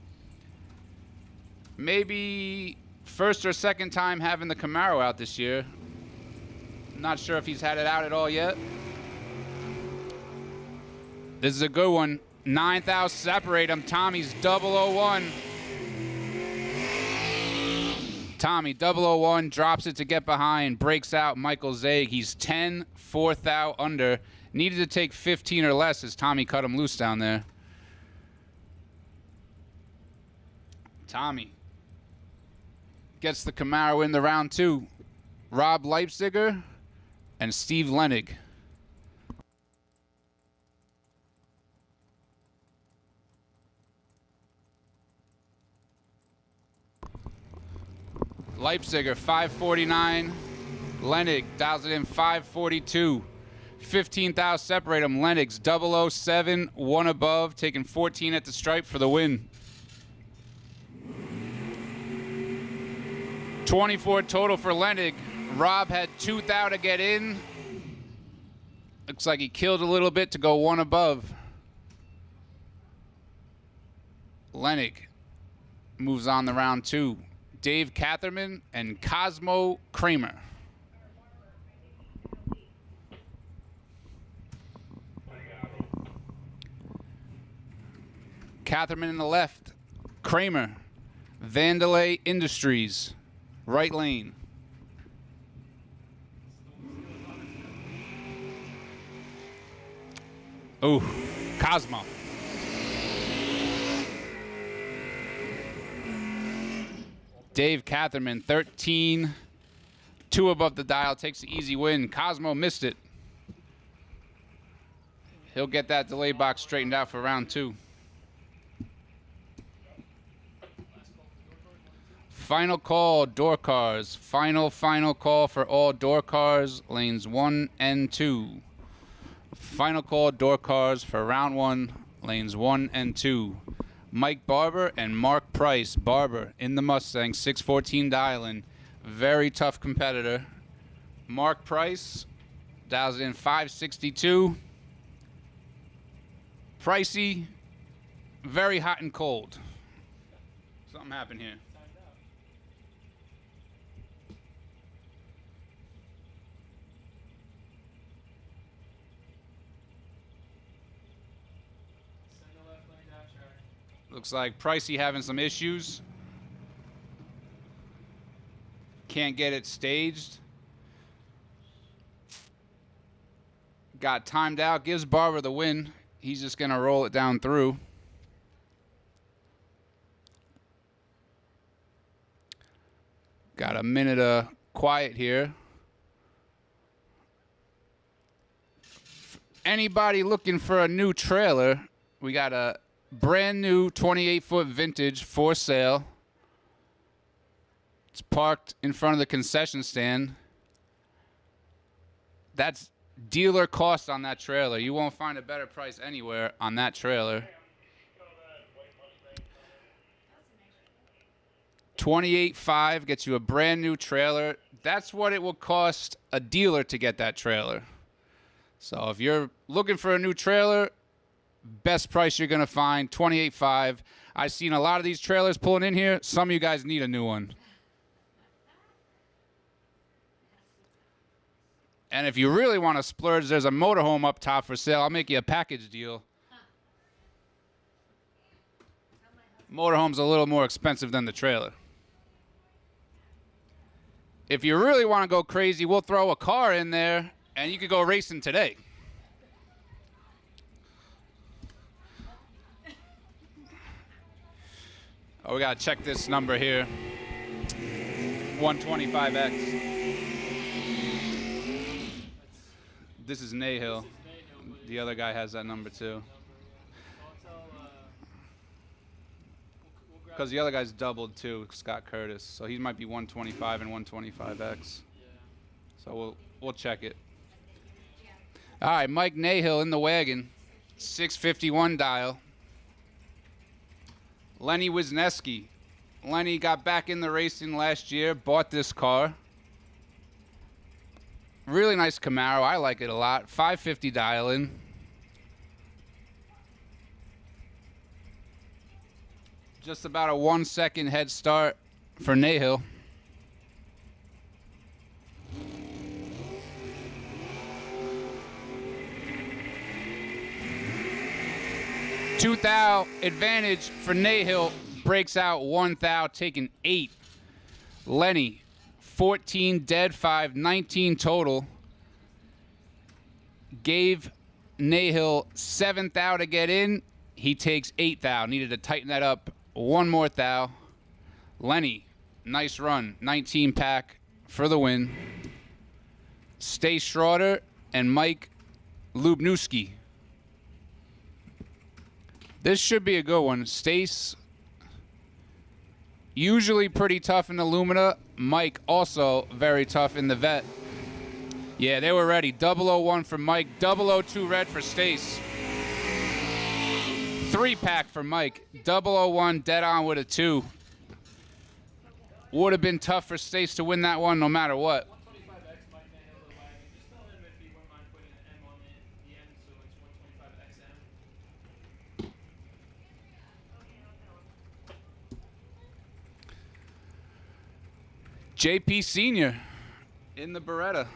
maybe first or second time having the Camaro out this year. Not sure if he's had it out at all yet. This is a good one. 9,000 separate him. Tommy's 001. Tommy 001 drops it to get behind. Breaks out Michael Zaig. He's 10, 4,000 under. Needed to take 15 or less as Tommy cut him loose down there. Tommy gets the Camaro in the round 2. Rob Leipziger and Steve Lenig. Leipziger 549. Lenig dials it in 542. 15,000 separate them. Lenig's 007, 1 above, taking 14 at the stripe for the win. 24 total for Lenig. Rob had 2,000 to get in. Looks like he killed a little bit to go 1 above. Lenig moves on to round 2. Dave Catherman and Cosmo Kramer. Catherman in the left. Kramer. Vandalay Industries. Right lane. Ooh. Cosmo. Dave Catherman, 13. 2 above the dial, takes the easy win. Cosmo missed it. He'll get that delay box straightened out for round 2. Final call, door cars. Final call for all door cars, lanes 1 and 2. Final call, door cars for round 1, lanes 1 and 2. Mike Barber and Mark Price. Barber in the Mustang, 614 dialing. Very tough competitor. Mark Price dials in 562. Pricey, very hot and cold. Something happened here. Looks like Pricey having some issues. Can't get it staged. Got timed out. Gives Barber the win. He's just going to roll it down through. Got a minute of quiet here. Anybody looking for a new trailer, we got a brand new 28-foot vintage for sale. It's parked in front of the concession stand. That's dealer cost on that trailer. You won't find a better price anywhere on that trailer. 28.5 gets you a brand new trailer. That's what it will cost a dealer to get that trailer. So if you're looking for a new trailer, best price you're going to find, 28.5. I've seen a lot of these trailers pulling in here. Some of you guys need a new one. And if you really want to splurge, there's a motorhome up top for sale. I'll make you a package deal. Motorhome's a little more expensive than the trailer. If you really want to go crazy, we'll throw a car in there, and you could go racing today. Oh, we got to check this number here. 125X. This is Nahill. The other guy has that number too. Because the other guy's doubled too, Scott Curtis. So he might be 125 and 125X. So we'll check it. All right, Mike Nahill in the wagon. 651 dial. Lenny Wisniewski. Lenny got back in the racing last year, bought this car. Really nice Camaro. I like it a lot. 550 dial in. Just about a 1 second head start for Nahill. Two thou advantage for Nahill. Breaks out 1 thou, taking 8. Lenny, 14 dead, 5, 19 total. Gave Nahill 7 thou to get in. He takes 8 thou. Needed to tighten that up 1 more thou. Lenny, nice run. 19 pack for the win. Stace Schroeder and Mike Lubnewski. This should be a good one. Stace, usually pretty tough in the Lumina. Mike also very tough in the Vet. Yeah, they were ready. 001 for Mike. 002 red for Stace. 3-pack for Mike. 001 dead on with a 2. Would have been tough for Stace to win that one no matter what. JP Sr. in the Beretta.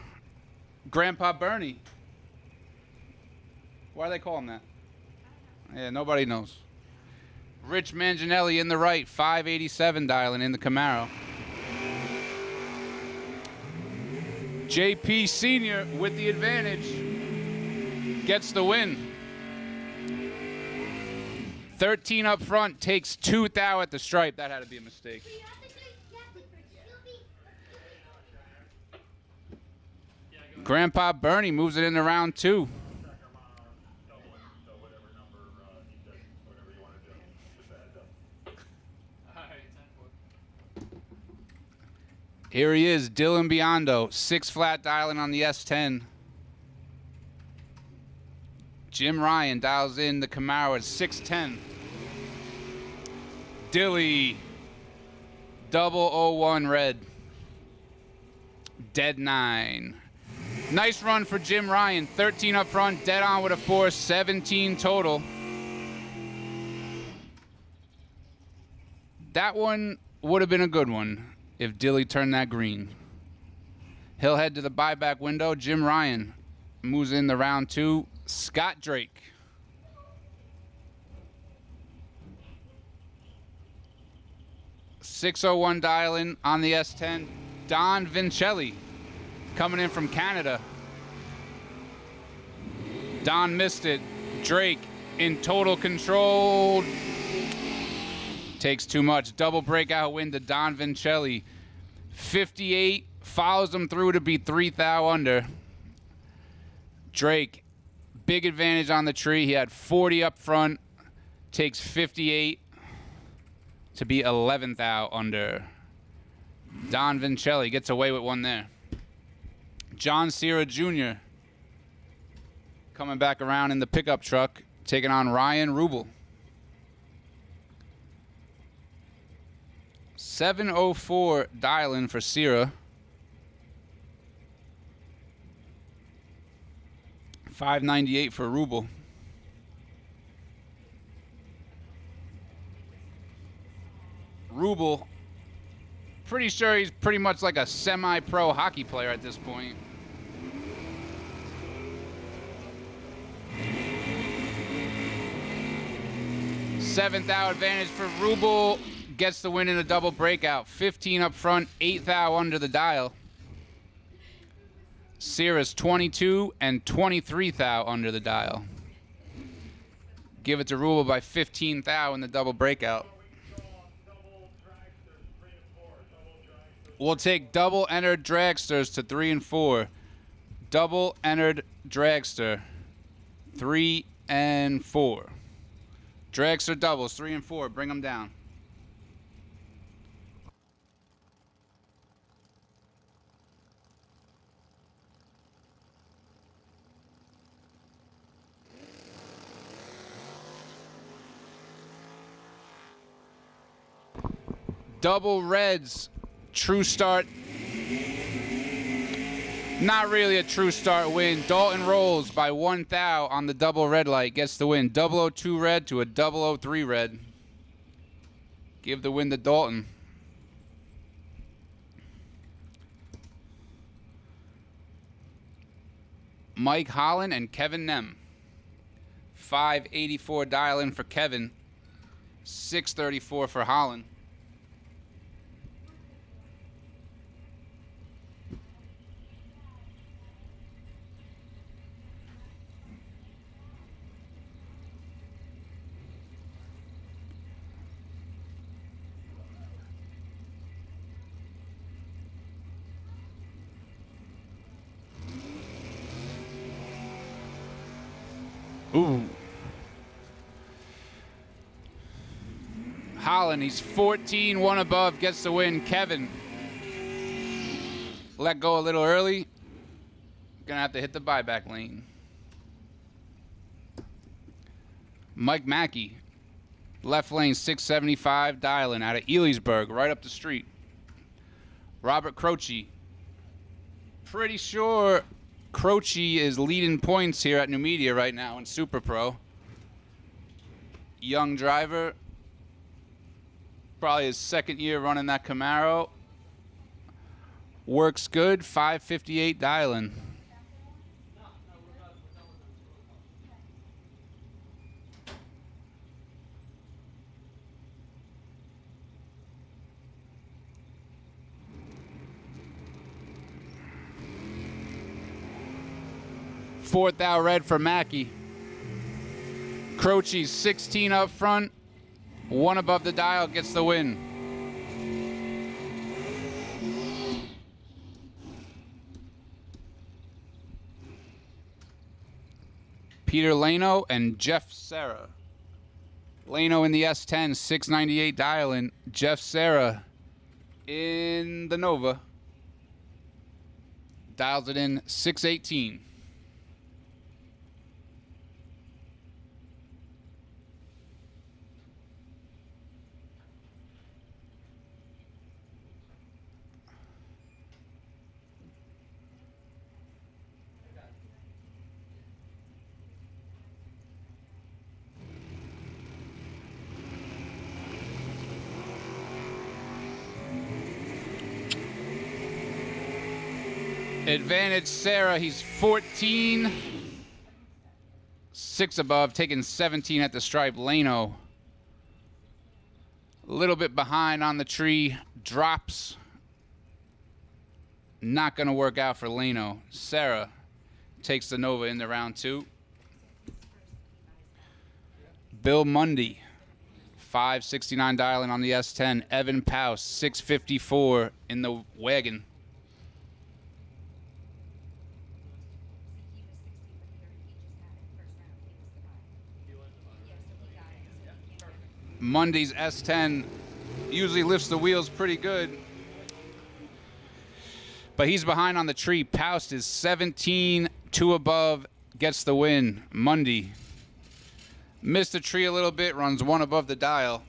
Grandpa Bernie. Why do they call him that? Yeah, nobody knows. Rich Manginelli in the right. 587 dialing in the Camaro. JP Sr. with the advantage. Gets the win. 13 up front, takes 2 thou at the stripe. That had to be a mistake. Grandpa Bernie moves it into round 2. Here he is, Dylan Biondo, 6 flat dialing on the S10. Jim Ryan dials in the Camaro at 610. Dilly, 001 red. Dead 9. Nice run for Jim Ryan, 13 up front, dead on with a 4, 17 total. That one would have been a good one if Dilly turned that green. He'll head to the buyback window. Jim Ryan moves in the round 2. Scott Drake. .601 dial-in on the S10. Don Vincelli coming in from Canada. Don missed it. Drake in total control. Takes too much. Double breakout win to Don Vincelli. 58 follows him through to be 3 thou under. Drake, big advantage on the tree. He had 40 up front. Takes 58 to be 11 thou under. Don Vincelli gets away with one there. John Cera Jr. coming back around in the pickup truck, taking on Ryan Rubel. 704 dial-in for Cera. 598 for Rubel. Rubel, pretty sure he's pretty much like a semi-pro hockey player at this point. Seventh thou advantage for Rubel. Gets the win in a double breakout. 15 up front, 8 thou under the dial. Cera's 22 and 23 thou under the dial. Give it to Rubel by 15 thou in the double breakout. We'll take double entered dragsters to 3 and 4. Double entered dragster 3 and 4. Dragster doubles 3 and 4. Bring them down. Double reds, true start. Not really a true start win. Dalton rolls by 1 thou on the double red light. Gets the win. 002 red to a 003 red. Give the win to Dalton. Mike Holland and Kevin Nem. 584 dial-in for Kevin. 634 for Holland. Ooh. Holland, he's 14, 1 above, gets the win. Kevin, let go a little early. Gonna have to hit the buyback lane. Mike Mackey, left lane 675, dial-in out of Elysburg, right up the street. Robert Croce, pretty sure Croce is leading points here at Numidia right now in Super Pro. Young driver. Probably his second year running that Camaro. Works good. 558 dial-in. Fourth thou red for Mackey. Croce's 16 up front. 1 above the dial gets the win. Peter Lano and Jeff Serra. Lano in the S10, 698 dialing. Jeff Serra in the Nova. Dials it in 618. Advantage Sarah, he's 14. 6 above, taking 17 at the stripe. Lano, a little bit behind on the tree, drops. Not going to work out for Lano. Sarah takes the Nova into round 2. Bill Mundy, 569 dialing on the S10. Evan Pouse, 654 in the wagon. Mundy's S10 usually lifts the wheels pretty good, but he's behind on the tree. Poust is 17, 2 above, gets the win. Mundy missed the tree a little bit, runs 1 above the dial.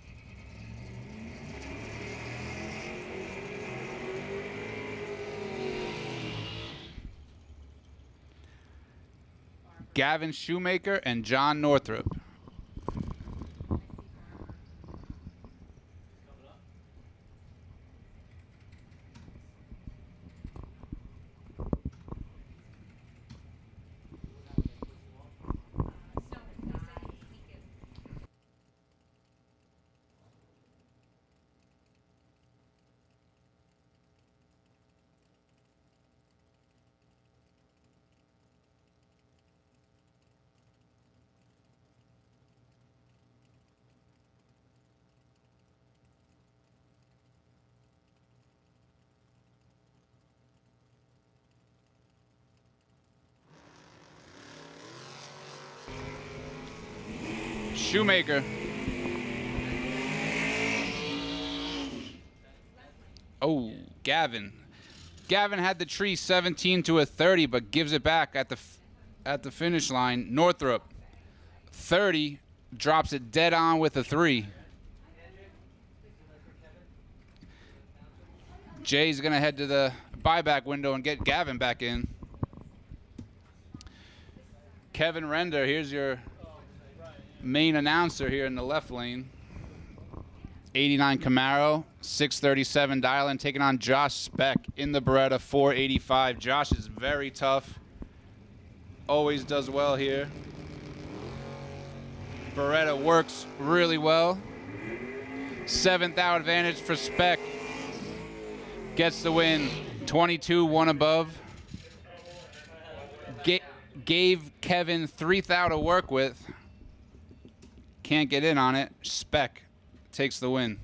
Gavin Shoemaker and John Northrup. Shoemaker. Oh, Gavin. Gavin had the tree 17 to a 30, but gives it back at the finish line. Northrup, 30, drops it dead on with a 3. Jay's going to head to the buyback window and get Gavin back in. Kevin Render, here's your main announcer here in the left lane. 89 Camaro, 637 dialing, taking on Josh Speck in the Beretta, 485. Josh is very tough. Always does well here. Beretta works really well. 7th out advantage for Speck. Gets the win. 22, 1 above. Gave Kevin 3th out to work with. Can't get in on it. Speck takes the win.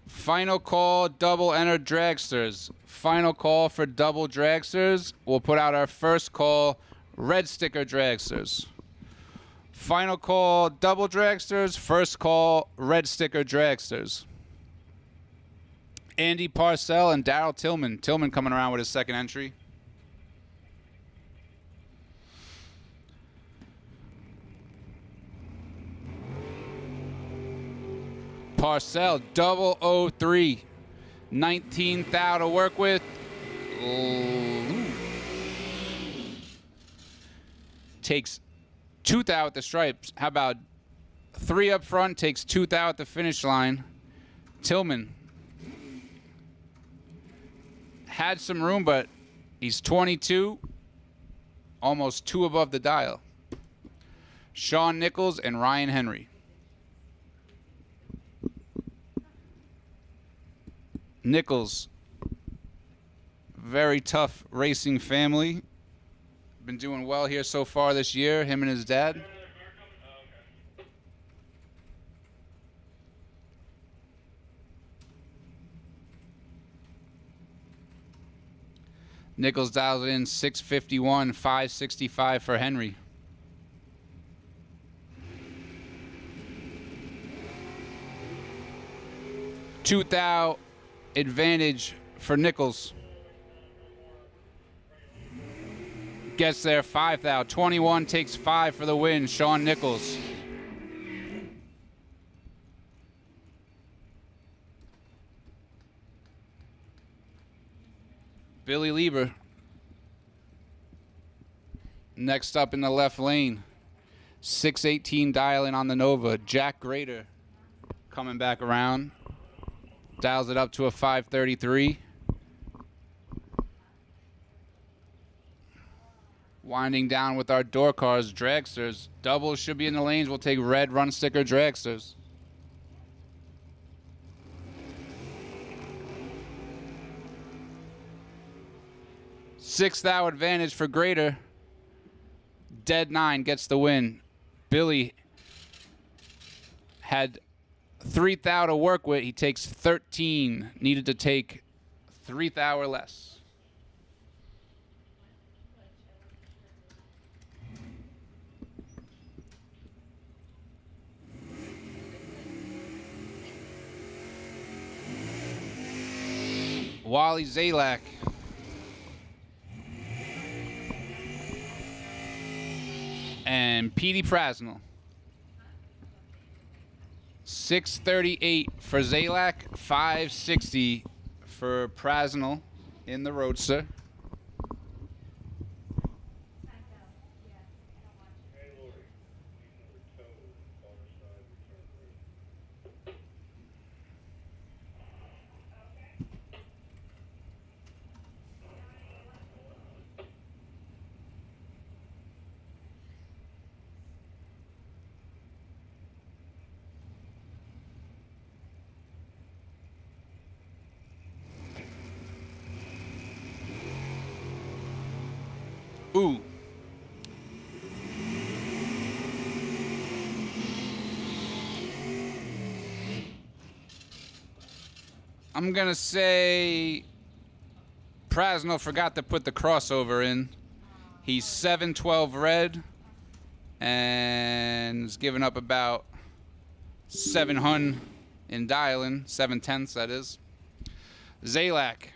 Final call, double enter dragsters. Final call for double dragsters. We'll put out our first call, red sticker dragsters. Final call, double dragsters. First call, red sticker dragsters. Andy Parcell and Daryl Tillman. Tillman coming around with his second entry. Parcell, 003. 19th out to work with. Ooh. Takes 2th out at the stripes. How about 3 up front, takes 2th out at the finish line. Tillman had some room, but he's 22, almost 2 above the dial. Sean Nichols and Ryan Henry. Nichols. Very tough racing family. Been doing well here so far this year, him and his dad. Nichols dials it in 651, 565 for Henry. $2,000 advantage for Nichols. Gets there, $5,000. 21 takes 5 for the win, Sean Nichols. Billy Lieber. Next up in the left lane. 618 dialing on the Nova. Jack Grader coming back around. Dials it up to a 533. Winding down with our door cars, dragsters. Doubles should be in the lanes. We'll take red run sticker dragsters. $6,000 advantage for Grader. Dead 9 gets the win. Billy had $3,000 to work with. He takes 13. Needed to take $3,000 or less. Wally Zalak. And Petey Prasnell. 638 for Zalak, 560 for Prasnell in the Roadster. Ooh. I'm going to say Prasnell forgot to put the crossover in. He's 712 red and is giving up about 700 in dialing, 7/10 that is. Zalak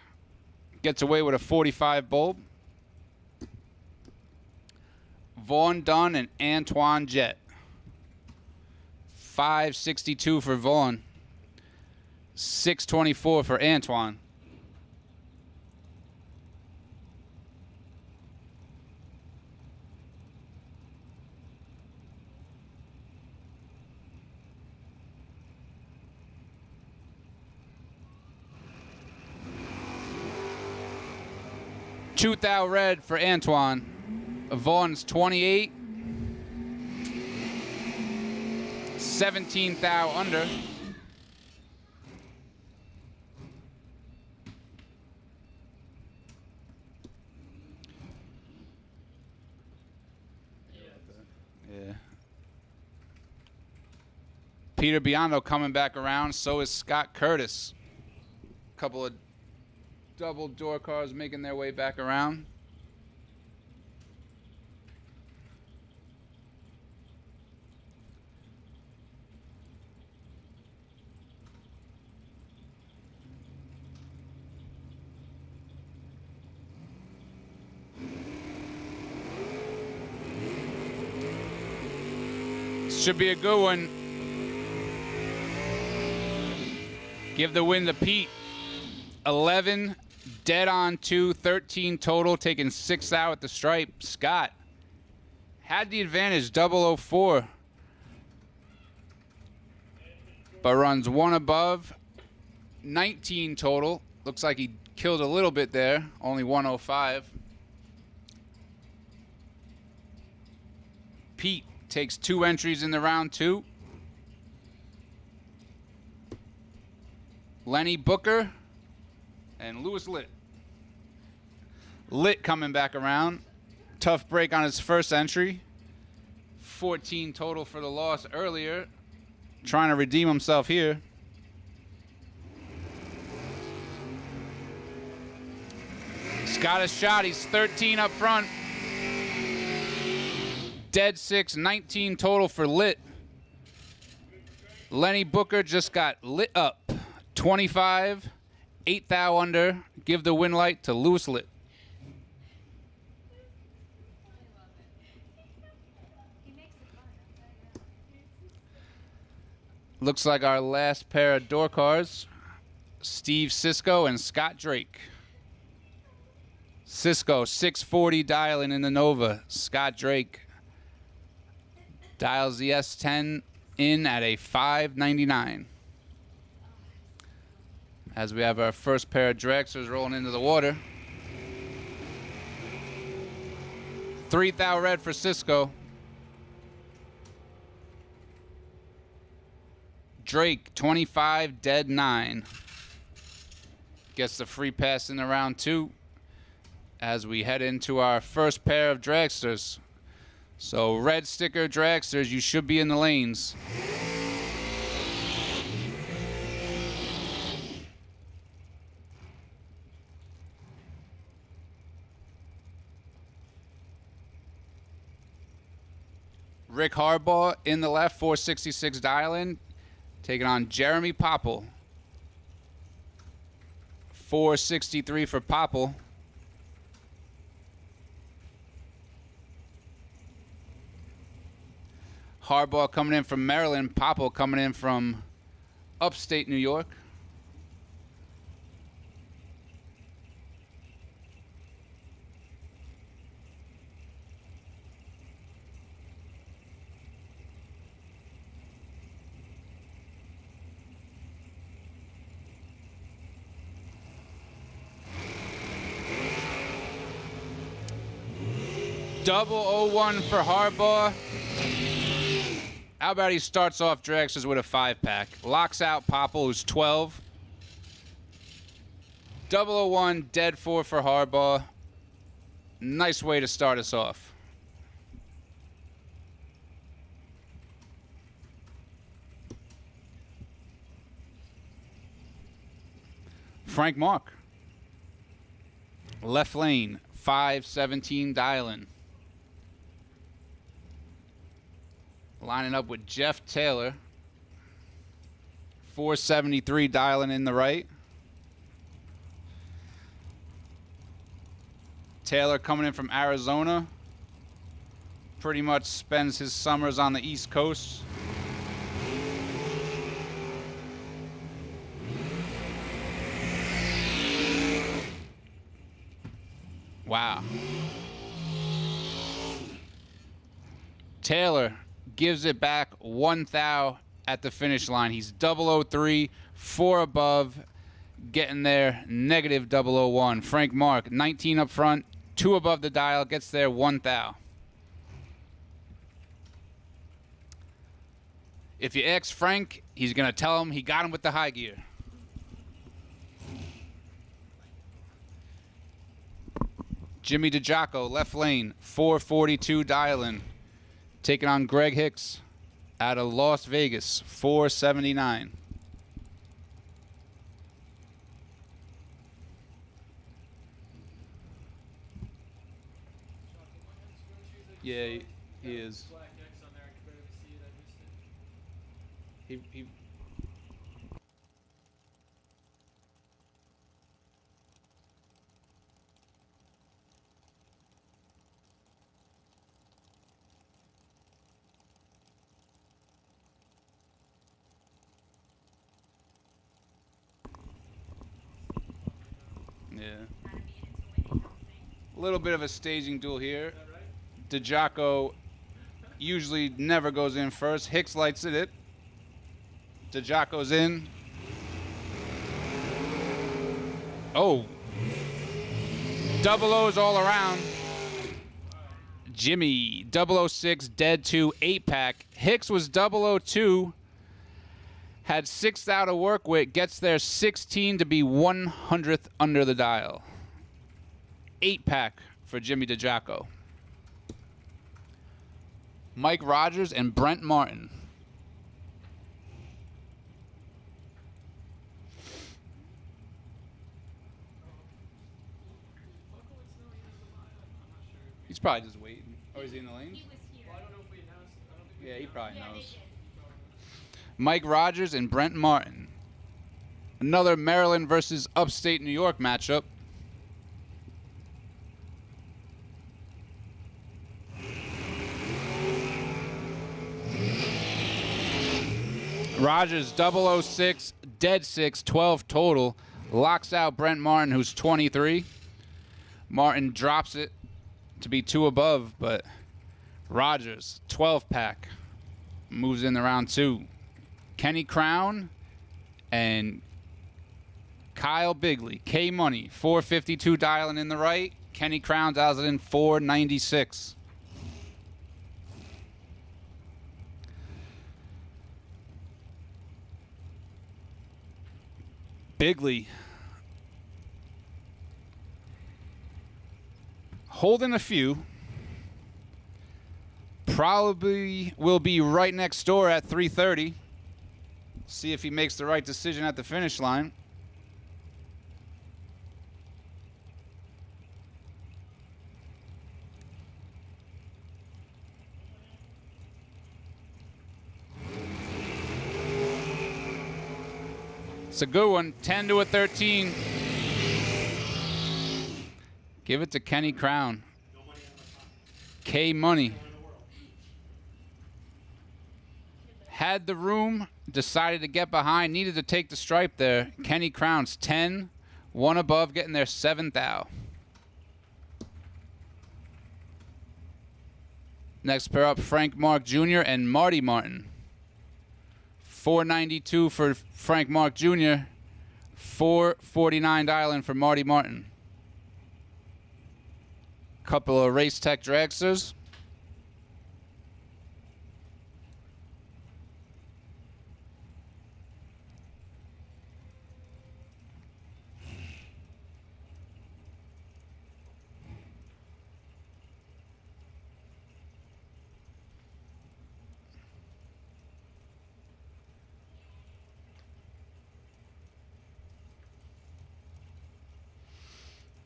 gets away with a 45 bulb. Vaughn Dunn and Antoine Jett. 562 for Vaughn. 624 for Antoine. $2,000 red for Antoine. Vaughn's 28. 17,000 under. Yeah. Peter Biondo coming back around. So is Scott Curtis. Couple of double door cars making their way back around. Should be a good one. Give the win to Pete. 11, dead on 2, 13 total, taking 6 out at the stripe. Scott had the advantage, 004. But runs 1 above, 19 total. Looks like he killed a little bit there, only 105. Pete takes 2 entries in the round 2. Lenny Booker And Lewis Lit. Lit coming back around. Tough break on his first entry. 14 total for the loss earlier. Trying to redeem himself here. Got a shot. He's 13 up front. Dead 6, 19 total for Lit. Lenny Booker just got lit up. 25, 8 thou under. Give the win light to Lewis Lit. Looks like our last pair of door cars. Steve Cisco and Scott Drake. Cisco, 640 dialing in the Nova. Scott Drake dials the S10 in at a 599. As we have our first pair of Dragsters rolling into the water. 3 thou red for Cisco. Drake, 25, dead 9. Gets the free pass in the round 2 as we head into our first pair of Dragsters. So red sticker Dragsters, you should be in the lanes. Rick Harbaugh in the left, 466 dialing. Taking on Jeremy Popple. 463 for Popple. Harbaugh coming in from Maryland. Popple coming in from upstate New York. Double 01 for Harbaugh. How about he starts off Dragsters with a 5-pack. Locks out Popple, who's 12. 001, dead 4 for Harbaugh. Nice way to start us off. Frank Mark. Left lane, 517 dialing. Lining up with Jeff Taylor. 473 dialing in the right. Taylor coming in from Arizona. Pretty much spends his summers on the East Coast. Wow. Taylor gives it back 1 thou at the finish line. He's 003, 4 above, getting there, negative 001. Frank Mark, 19 up front, 2 above the dial, gets there 1 thou. If you ask Frank, he's going to tell him he got him with the high gear. Jimmy DiGiaco, left lane, 442 dialing. Taking on Greg Hicks out of Las Vegas, 479. Yeah, he is. He a little bit of a staging duel here. DiGiaco usually never goes in first. Hicks lights it. DiGiaco's in. Oh. Double O's all around. Jimmy, 006, dead 2, 8-pack. Hicks was 002. Had 6 thou to work with. Gets there 16 to be 100th under the dial. 8-pack for Jimmy DeJacco. Mike Rogers and Brent Martin. He's probably just waiting. Or is he in the lane? Yeah, he probably knows. Mike Rogers and Brent Martin. Another Maryland versus upstate New York matchup. Rogers 006, dead 6, 12 total. Locks out Brent Martin, who's 23. Martin drops it to be 2 above, but Rogers, 12-pack, moves in the round 2. Kenny Crown and Kyle Bigley. K-Money, 452 dialing in the right. Kenny Crown dials it in 496. Bigley holding a few. Probably will be right next door at 3:30. See if he makes the right decision at the finish line. It's a good one. 10 to a 13. Give it to Kenny Crown. K Money. Had the room, decided to get behind, needed to take the stripe there. Kenny Crown's 10, 1 above, getting their 7th thou. Next pair up, Frank Mark Jr. and Marty Martin. 492 for Frank Mark Jr., 449 dialing for Marty Martin. Couple of Race Tech dragsters.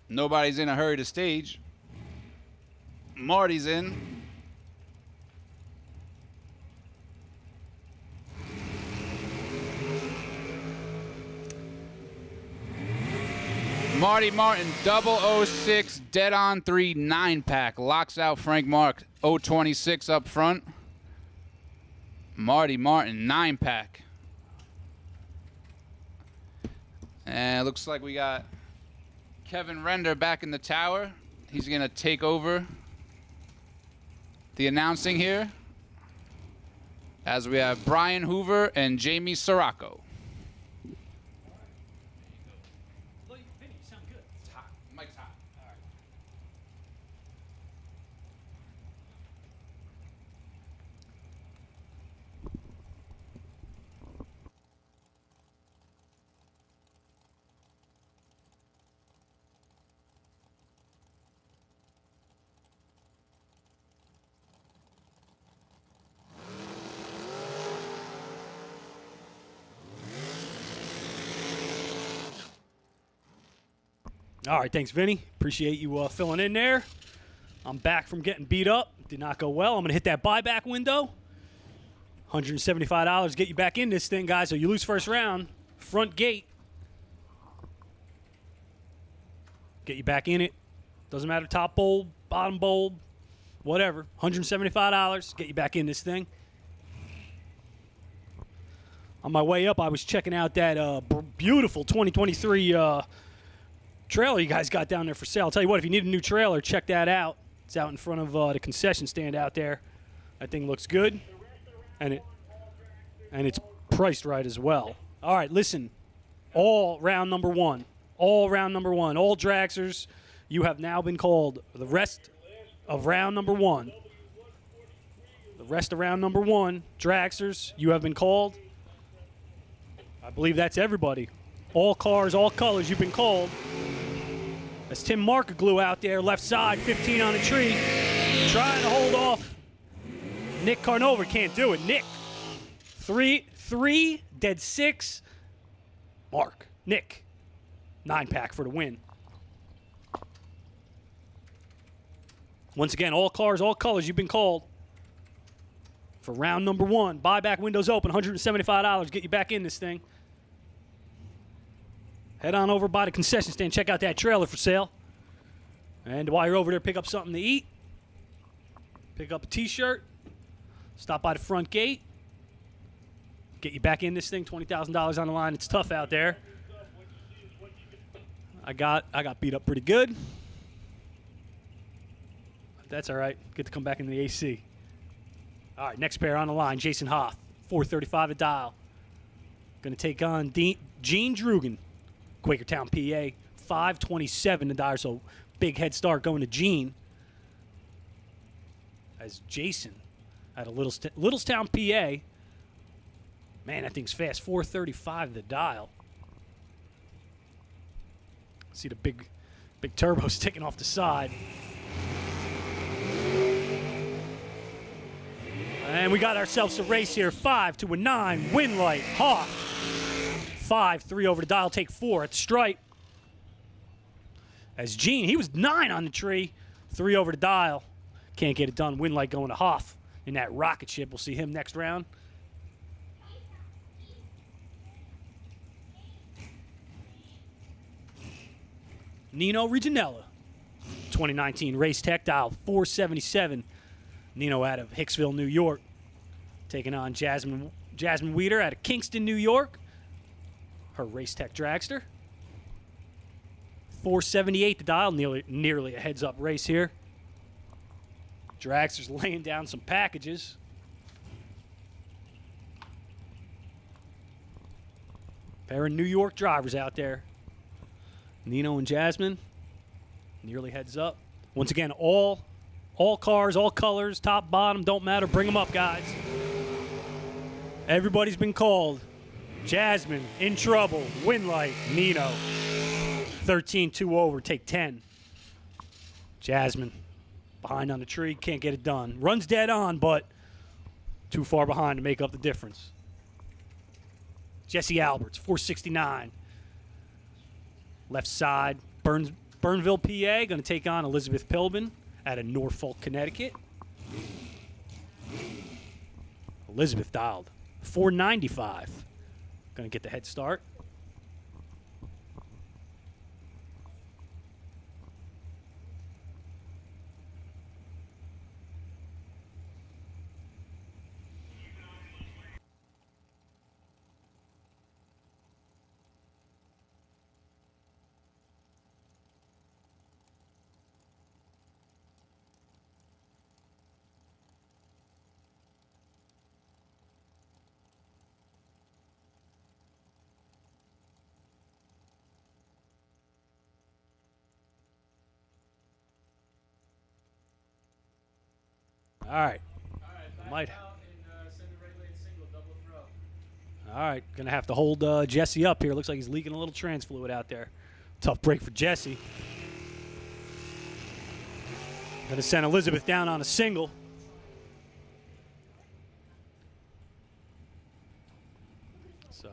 Nobody's in a hurry to stage. Marty's in. Marty Martin, 006, dead on 3, 9-pack. Locks out Frank Mark, 026 up front. Marty Martin, 9-pack. And it looks like we got Kevin Render back in the tower. He's going to take over the announcing here as we have Brian Hoover and Jamie Sirocco. It's hot. Mike's hot. All right. All right, thanks, Vinny. Appreciate you filling in there. I'm back from getting beat up. Did not go well. I'm going to hit that buyback window. $175 get you back in this thing, guys. So you lose first round. Front gate. Get you back in it. Doesn't matter, top bulb, bottom bulb, whatever. $175 get you back in this thing. On my way up, I was checking out that beautiful 2023 trailer you guys got down there for sale. I'll tell you what, if you need a new trailer, check that out. It's out in front of the concession stand out there. That thing looks good, and it's priced right as well. All right, listen, all round number one. All dragsters, you have now been called the rest of round number one. The rest of round number one, dragsters, you have been called. I believe that's everybody. All cars, all colors, you've been called. That's Tim Markaglew out there, left side, 15 on the tree. Trying to hold off Nick Carnover. Can't do it. Nick. Three, dead 6. Mark. Nick. 9-pack for the win. Once again, all cars, all colors, you've been called. For round number 1. Buyback windows open, $175. Get you back in this thing. Head on over by the concession stand. Check out that trailer for sale. And while you're over there, pick up something to eat. Pick up a T-shirt. Stop by the front gate. Get you back in this thing. $20,000 on the line. It's tough out there. I got beat up pretty good. That's all right. Get to come back in the AC. All right, next pair on the line. Jason Hoff, 435 a dial. Going to take on Gene Drugan, Quakertown, PA, 527 to dial. So big head start going to Gene. As Jason at a Littlestown, PA. Man, that thing's fast. 435 the dial. See the big turbo sticking off the side. And we got ourselves a race here. 5 to a 9. Winlight. Hawk. 5, 3 over the dial. Take 4 at the stripe. As Gene, he was 9 on the tree. 3 over the dial. Can't get it done. Winlight going to Hoff in that rocket ship. We'll see him next round. Nino Reginella, 2019 Race Tech, dial 477. Nino out of Hicksville, New York, taking on Jasmine Weeder out of Kingston, New York. Her Race Tech dragster. 478 the dial, nearly a heads-up race here. Dragster's laying down some packages. Pair of New York drivers out there. Nino and Jasmine, nearly heads up. Once again, all cars, all colors, top, bottom, don't matter. Bring them up, guys. Everybody's been called. Jasmine, in trouble. Winlight, Nino. 13-2 over, take 10. Jasmine, behind on the tree, can't get it done. Runs dead on, but too far behind to make up the difference. Jesse Alberts, 469. Left side, Burnville, PA, going to take on Elizabeth Pilbin out of Norfolk, Connecticut. Elizabeth dialed 495. Going to get the head start. All right. Might. All right, gonna have to hold Jesse up here. Looks like he's leaking a little trans fluid out there. Tough break for Jesse. Gonna send Elizabeth down on a single. So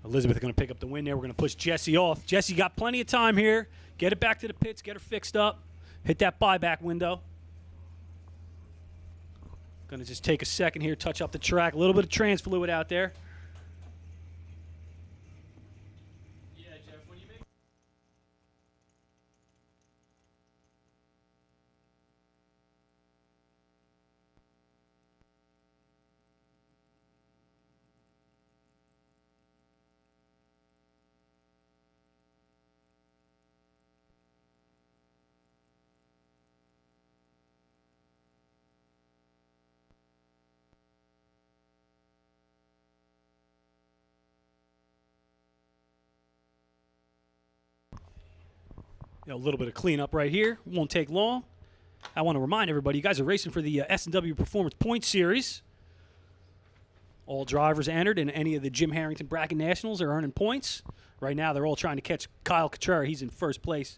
Elizabeth gonna pick up the win there. We're gonna push Jesse off. Jesse got plenty of time here. Get it back to the pits. Get her fixed up. Hit that buyback window. Going to just take a second here, touch up the track. A little bit of trans fluid out there. Yeah, Jeff, when you make... A little bit of cleanup right here. Won't take long. I want to remind everybody, you guys are racing for the S&W Performance Point Series. All drivers entered in any of the Jim Harrington Bracket Nationals are earning points. Right now, they're all trying to catch Kyle Cotrera. He's in first place,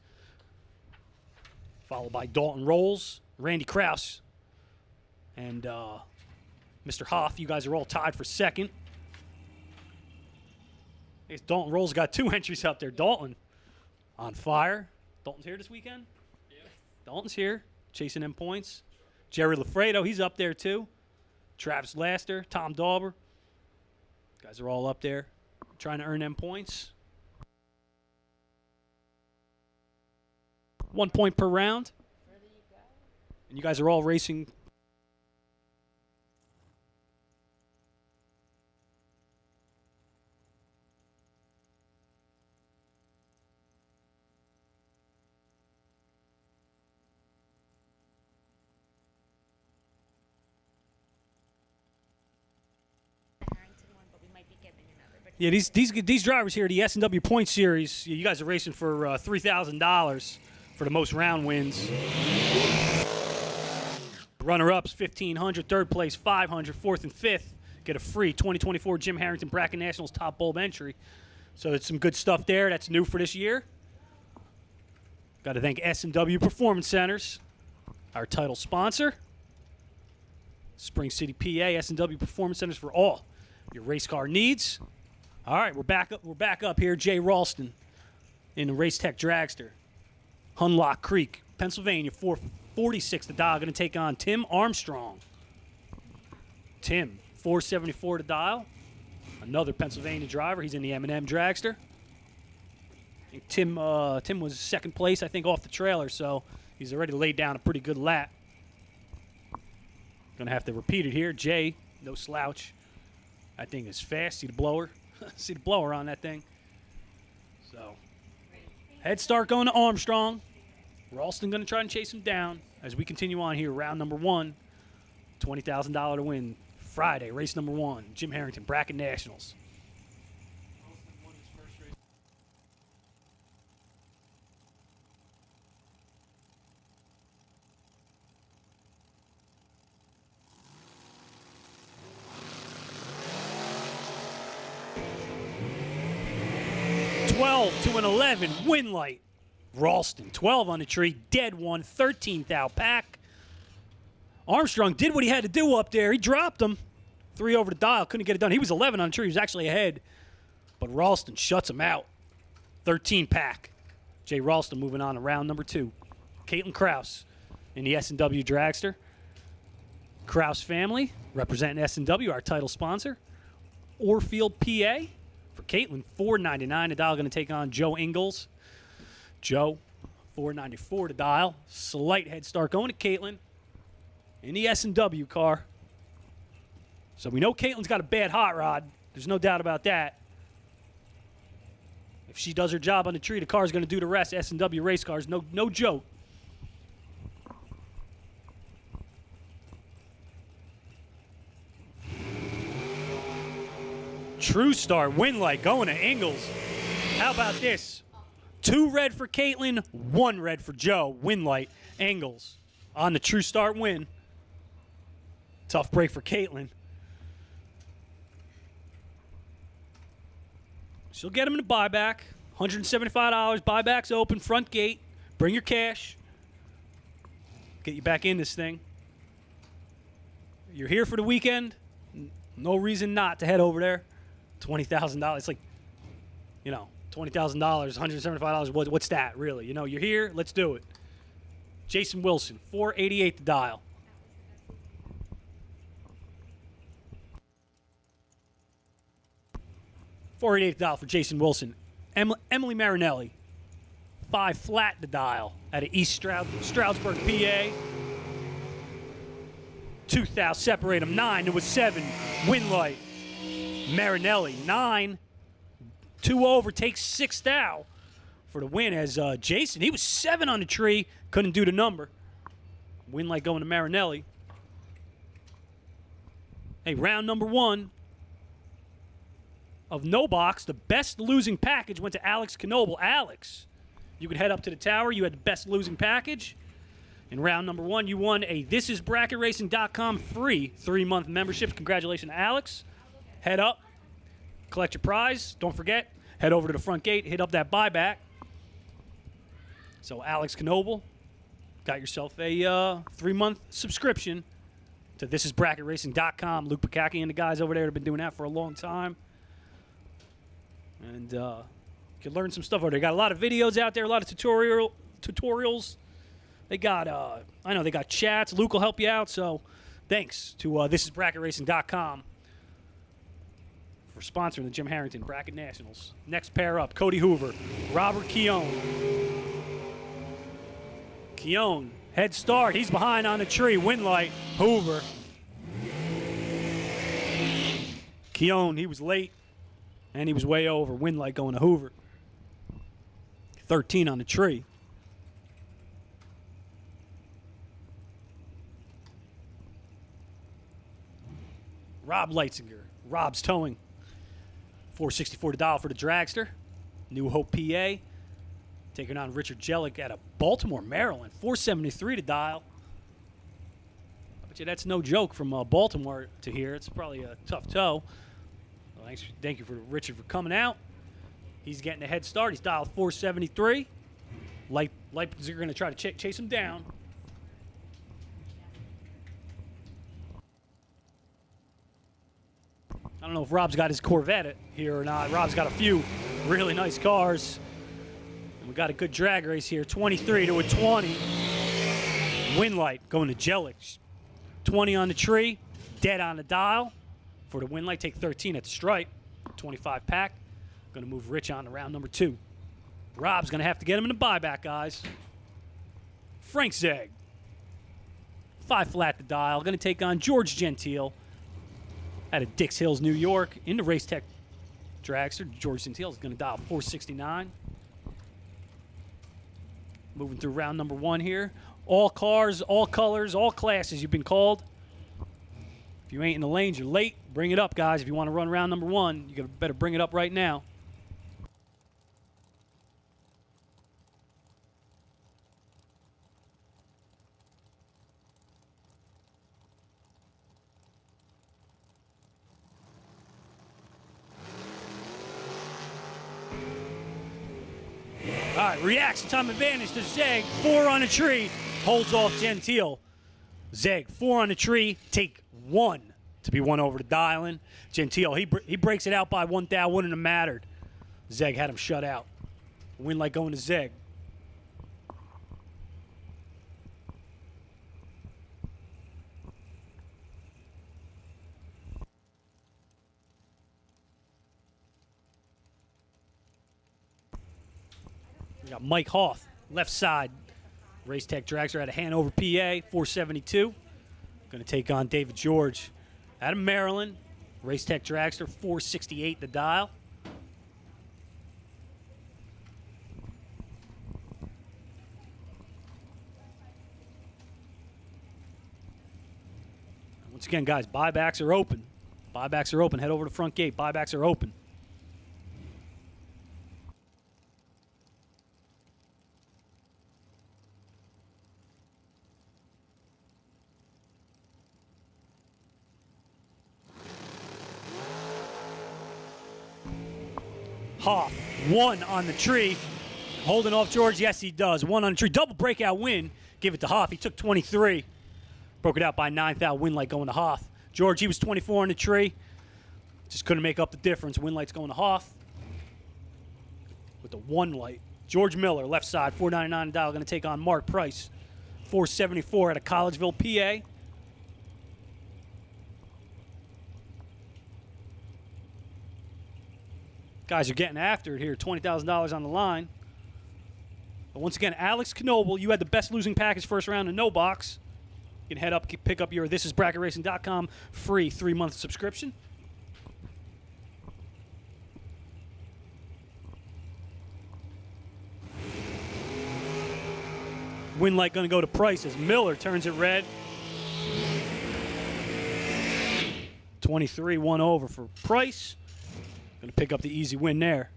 followed by Dalton Rolls, Randy Kraus, and Mr. Hoff. You guys are all tied for second. I guess Dalton Rolls got 2 entries up there. Dalton on fire. Dalton's here this weekend? Yeah. Dalton's here, chasing them points. Jerry Lafredo, he's up there too. Travis Laster, Tom Dauber. Guys are all up there trying to earn them points. 1 point per round. And you guys are all racing. Yeah, these drivers here, the S&W Point Series, you guys are racing for $3,000 for the most round wins. Runner-ups, $1,500. Third place, $500. Fourth and fifth get a free 2024 Jim Harrington Bracket Nationals Top Bulb entry. So it's some good stuff there. That's new for this year. Got to thank S&W Performance Centers, our title sponsor. Spring City, PA, S&W Performance Centers for all your race car needs. All right, we're back up here. Jay Ralston in the Race Tech Dragster. Hunlock Creek, Pennsylvania, 446 to dial. Going to take on Tim Armstrong. Tim, 474 to dial. Another Pennsylvania driver. He's in the M&M Dragster. Tim was second place, I think, off the trailer, so he's already laid down a pretty good lap. Going to have to repeat it here. Jay, no slouch. That thing is fast. See the blower? See the blower on that thing. So, head start going to Armstrong. Ralston going to try and chase him down as we continue on here. Round number one, $20,000 to win. Friday, race number one, Jim Harrington Bracket Nationals. 12 to an 11, Winlight. Ralston, 12 on the tree, dead one, 13th out pack. Armstrong did what he had to do up there. He dropped him. 3 over the dial, couldn't get it done. He was 11 on the tree. He was actually ahead. But Ralston shuts him out. 13 pack. Jay Ralston moving on to round number 2. Caitlin Kraus in the S&W Dragster. Kraus family representing S&W, our title sponsor. Orfield, PA. For Caitlin, $4.99 a dial. Going to take on Joe Ingalls. Joe, $4.94 to dial. Slight head start going to Caitlin in the S&W car. So we know Caitlin's got a bad hot rod. There's no doubt about that. If she does her job on the tree, the car's going to do the rest. S&W race cars, no joke. True Start, Winlight going to Ingalls. How about this? 2 red for Caitlin, 1 red for Joe. Winlight, Ingalls on the True Start win. Tough break for Caitlin. She'll get him in a buyback. $175. Buyback's open, front gate. Bring your cash. Get you back in this thing. You're here for the weekend. No reason not to head over there. $20,000. It's like, $20,000, $175. What's that, really? You're here. Let's do it. Jason Wilson, $4.88 to dial. $4.88 to dial for Jason Wilson. Emily Marinelli, 5 flat to dial out of East Stroudsburg, PA. 2,000 separate them. 9. It was 7. Winlight. Marinelli, 9. 2 over, takes 6 thou for the win as Jason, he was 7 on the tree, couldn't do the number. Winlight going to Marinelli. Hey, round number 1 of No Box, the best losing package went to Alex Knoble. Alex, you could head up to the tower. You had the best losing package. In round number 1, you won a thisisbracketracing.com free 3-month membership. Congratulations, Alex. head up, collect your prize. Don't forget, head over to the front gate, hit up that buyback. So Alex Knoble, got yourself a 3-month subscription to thisisbracketracing.com. Luke Bukaki and the guys over there have been doing that for a long time. And you can learn some stuff over there. They got a lot of videos out there, a lot of tutorials. They got, I know they got chats. Luke will help you out. So thanks to thisisbracketracing.com for sponsoring the Jim Harrington Bracket Nationals. Next pair up, Cody Hoover, Robert Keown. Keown, head start. He's behind on the tree. Winlight, Hoover. Keown, he was late, and he was way over. Winlight going to Hoover. 13 on the tree. Rob Leitzinger. Rob's towing. $4.64 to dial for the dragster. New Hope, PA. Taking on Richard Jellick out of Baltimore, Maryland. $4.73 to dial. I bet you that's no joke from Baltimore to here. It's probably a tough tow. Well, thank you for Richard for coming out. He's getting a head start. He's dialed 473. Leipziger going to try to chase him down. I don't know if Rob's got his Corvette here or not. Rob's got a few really nice cars. And we got a good drag race here. 23 to a 20. Winlight going to Jellick. 20 on the tree. Dead on the dial. For the Winlight, take 13 at the stripe. 25 pack. Going to move Rich on to round number 2. Rob's going to have to get him in the buyback, guys. Frank Zeg. 5 flat to dial. Going to take on George Gentile out of Dix Hills, New York. In the Race Tech dragster, George Gentile is going to dial 469. Moving through round number 1 here. All cars, all colors, all classes you've been called. If you ain't in the lanes, you're late. Bring it up, guys. If you want to run round number 1, you better bring it up right now. All right, reaction time advantage to Zeg. 4 on the tree, holds off Gentile. Zeg, 4 on the tree, take 1 to be 1 over to dialing. Gentile, he breaks it out by 1 thou, wouldn't have mattered. Zeg had him shut out. Winlight going to Zeg. We got Mike Hoth, left side. Race Tech dragster out of Hanover, PA, 472. Going to take on David George out of Maryland. Race Tech dragster, 468 the dial. Once again, guys, buybacks are open. Buybacks are open. Head over to the front gate. Buybacks are open. Hoff, 1 on the tree. Holding off George, yes he does. 1 on the tree, double breakout win. Give it to Hoff, he took 23. Broke it out by 9 thou, Winlight going to Hoff. George, he was 24 on the tree. Just couldn't make up the difference. Winlight's going to Hoff. With the 1 light. George Miller, left side, 499 dial, going to take on Mark Price. 474 out of Collegeville, PA. Guys are getting after it here. $20,000 on the line. But once again, Alex Knoble, you had the best losing package first round in no box. You can head up, pick up your thisisbracketracing.com free 3-month subscription. Winlight going to go to Price as Miller turns it red. 23, 1 over for Price. Going to pick up the easy win there.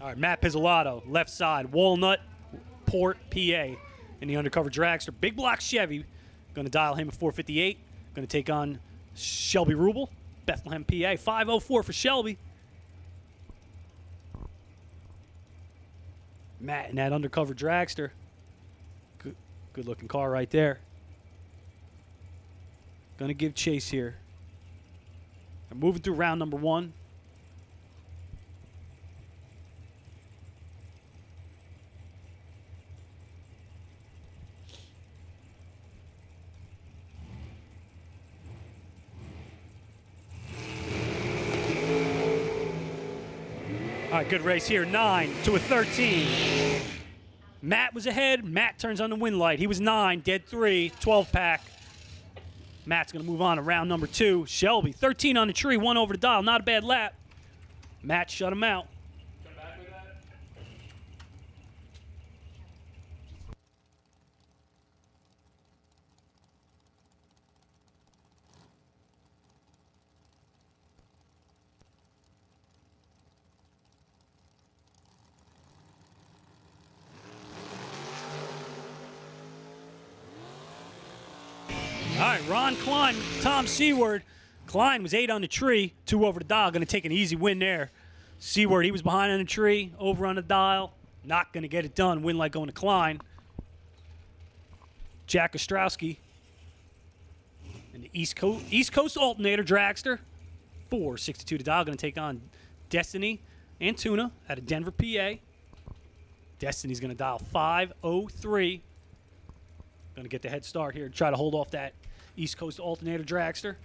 All right, Matt Pizzolato, left side, Walnut, Port, PA, in the undercover dragster. Big block Chevy, going to dial him at 458. Going to take on Shelby Rubel, Bethlehem, PA, 504 for Shelby. Matt in that undercover dragster. Good looking car right there. Going to give chase here. I'm moving through round number 1. All right, good race here. 9 to a 13. Matt was ahead. Matt turns on the win light. He was 9, dead 3, 12 pack. Matt's going to move on to round number 2. Shelby, 13 on the tree, 1 over the dial. Not a bad lap. Matt shut him out. All right, Ron Klein, Tom Seward. Klein was 8 on the tree, 2 over the dial. Going to take an easy win there. Seward, he was behind on the tree, over on the dial. Not going to get it done. Win like going to Klein. Jack Ostrowski. And the East Coast Alternator Dragster. 462 to dial. Going to take on Destiny and Tuna out of Denver, PA. Destiny's going to dial 503. Going to get the head start here. Try to hold off that East Coast Alternator Dragster.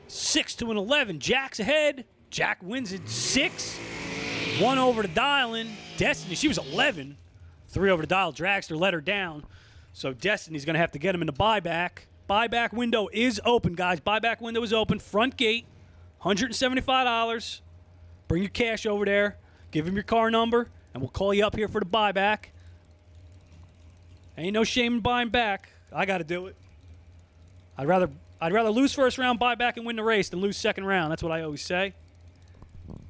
Six to an 11. Jack's ahead. Jack wins it 6. 1 over the dial in. Destiny, she was 11. 3 over the dial. Dragster let her down. So Destiny's going to have to get him in the buyback. Buyback window is open, guys. Buyback window is open. Front gate, $175. Bring your cash over there. Give him your car number, and we'll call you up here for the buyback. Ain't no shame in buying back. I got to do it. I'd rather lose first round, buy back, and win the race than lose second round. That's what I always say.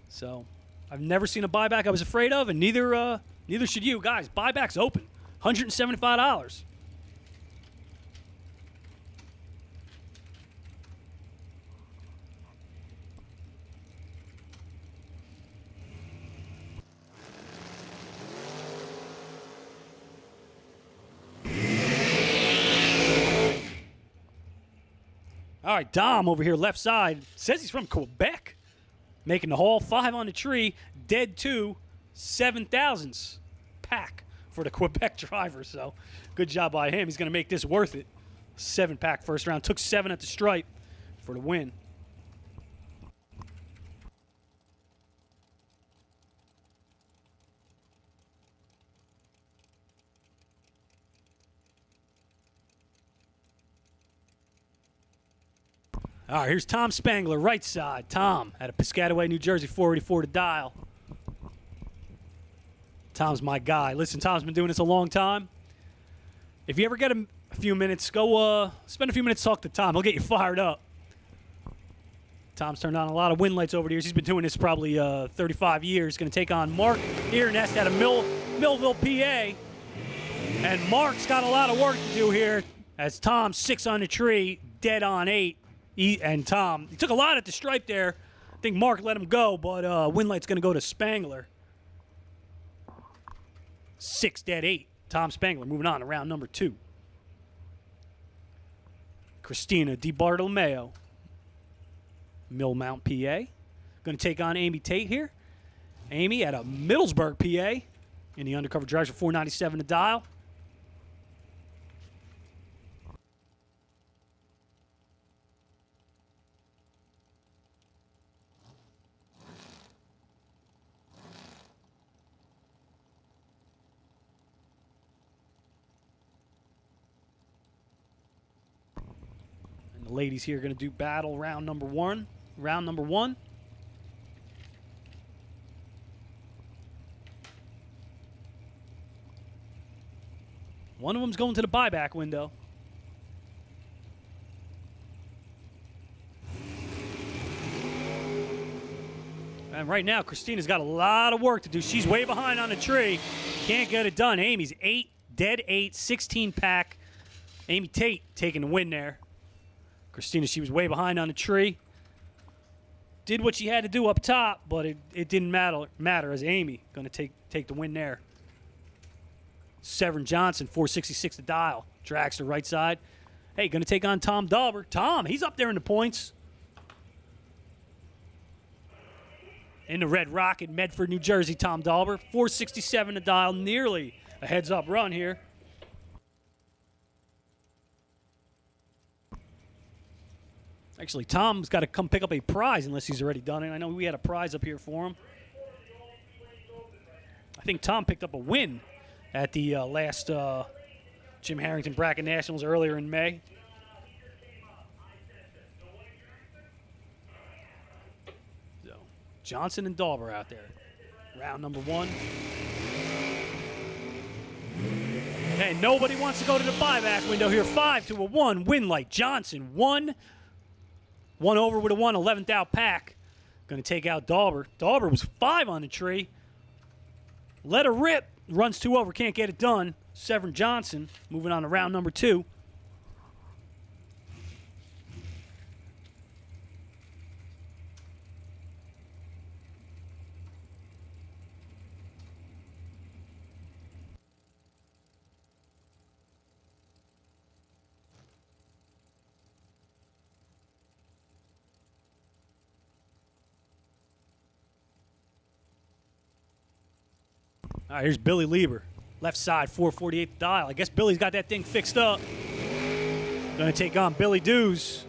So, I've never seen a buyback I was afraid of, and neither should you. Guys, buyback's open. $175. All right, Dom over here, left side. Says he's from Quebec. Making the haul. 5 on the tree. Dead 2. 7,000s pack for the Quebec driver. So, good job by him. He's going to make this worth it. 7-pack first round. Took 7 at the stripe for the win. All right, here's Tom Spangler, right side. Tom out of Piscataway, New Jersey, 484 to dial. Tom's my guy. Listen, Tom's been doing this a long time. If you ever get a few minutes, go spend a few minutes talk to Tom. He'll get you fired up. Tom's turned on a lot of win lights over the years. He's been doing this probably 35 years. Going to take on Mark Earnest out of Millville, PA. And Mark's got a lot of work to do here as Tom's 6 on the tree, dead on 8. And Tom, he took a lot at the stripe there. I think Mark let him go, but Winlight's going to go to Spangler. 6, dead 8. Tom Spangler moving on to round number 2. Christina DiBartolomeo, Millmount, PA. Going to take on Amy Tate here. Amy out of Middlesburg, PA. In the undercover drives for $497 to dial. ladies here are going to do battle round number one. Round number one. One of them's going to the buyback window. And right now, Christina's got a lot of work to do. She's way behind on the tree. Can't get it done. Amy's 8, dead 8, 16 pack. Amy Tate taking the win there. Christina, she was way behind on the tree. Did what she had to do up top, but it didn't matter as Amy going to take the win there. Severn Johnson, 466 to dial. Drags to the right side. Hey, going to take on Tom Dauber. Tom, he's up there in the points. In the Red Rocket, Medford, New Jersey, Tom Dauber. 467 to dial. Nearly a heads-up run here. Actually, Tom's got to come pick up a prize unless he's already done it. I know we had a prize up here for him. I think Tom picked up a win at the last Jim Harrington Bracket Nationals earlier in May. So, Johnson and Dauber out there. Round number one. And nobody wants to go to the buyback window here. 5 to a 1. Winlight. Johnson, 1. 1 over with a 1, 11th out pack. Going to take out Dauber. Dauber was 5 on the tree. Let her rip. Runs 2 over. Can't get it done. Severn Johnson moving on to round number 2. All right, here's Billy Lieber. Left side, 448 dial. I guess Billy's got that thing fixed up. Going to take on Billy Dews.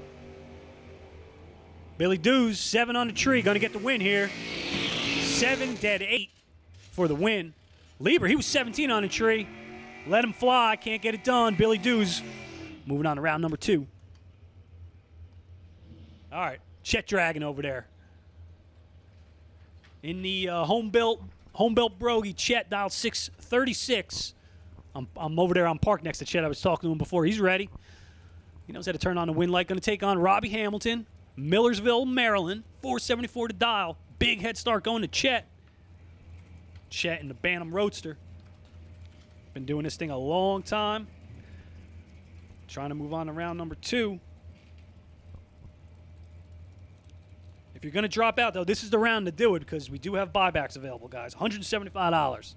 Billy Dews, 7 on the tree. Going to get the win here. 7, dead 8 for the win. Lieber, he was 17 on the tree. Let him fly. Can't get it done. Billy Dews moving on to round number 2. All right, Chet Dragon over there. In the home-built Brogy, Chet dialed 636. I'm over there on park next to Chet. I was talking to him before. He's ready. He knows how to turn on the wind light. Going to take on Robbie Hamilton, Millersville, Maryland. 474 to dial. Big head start going to Chet. Chet in the Bantam Roadster. Been doing this thing a long time. Trying to move on to round number 2. If you're going to drop out, though, this is the round to do it because we do have buybacks available, guys. $175.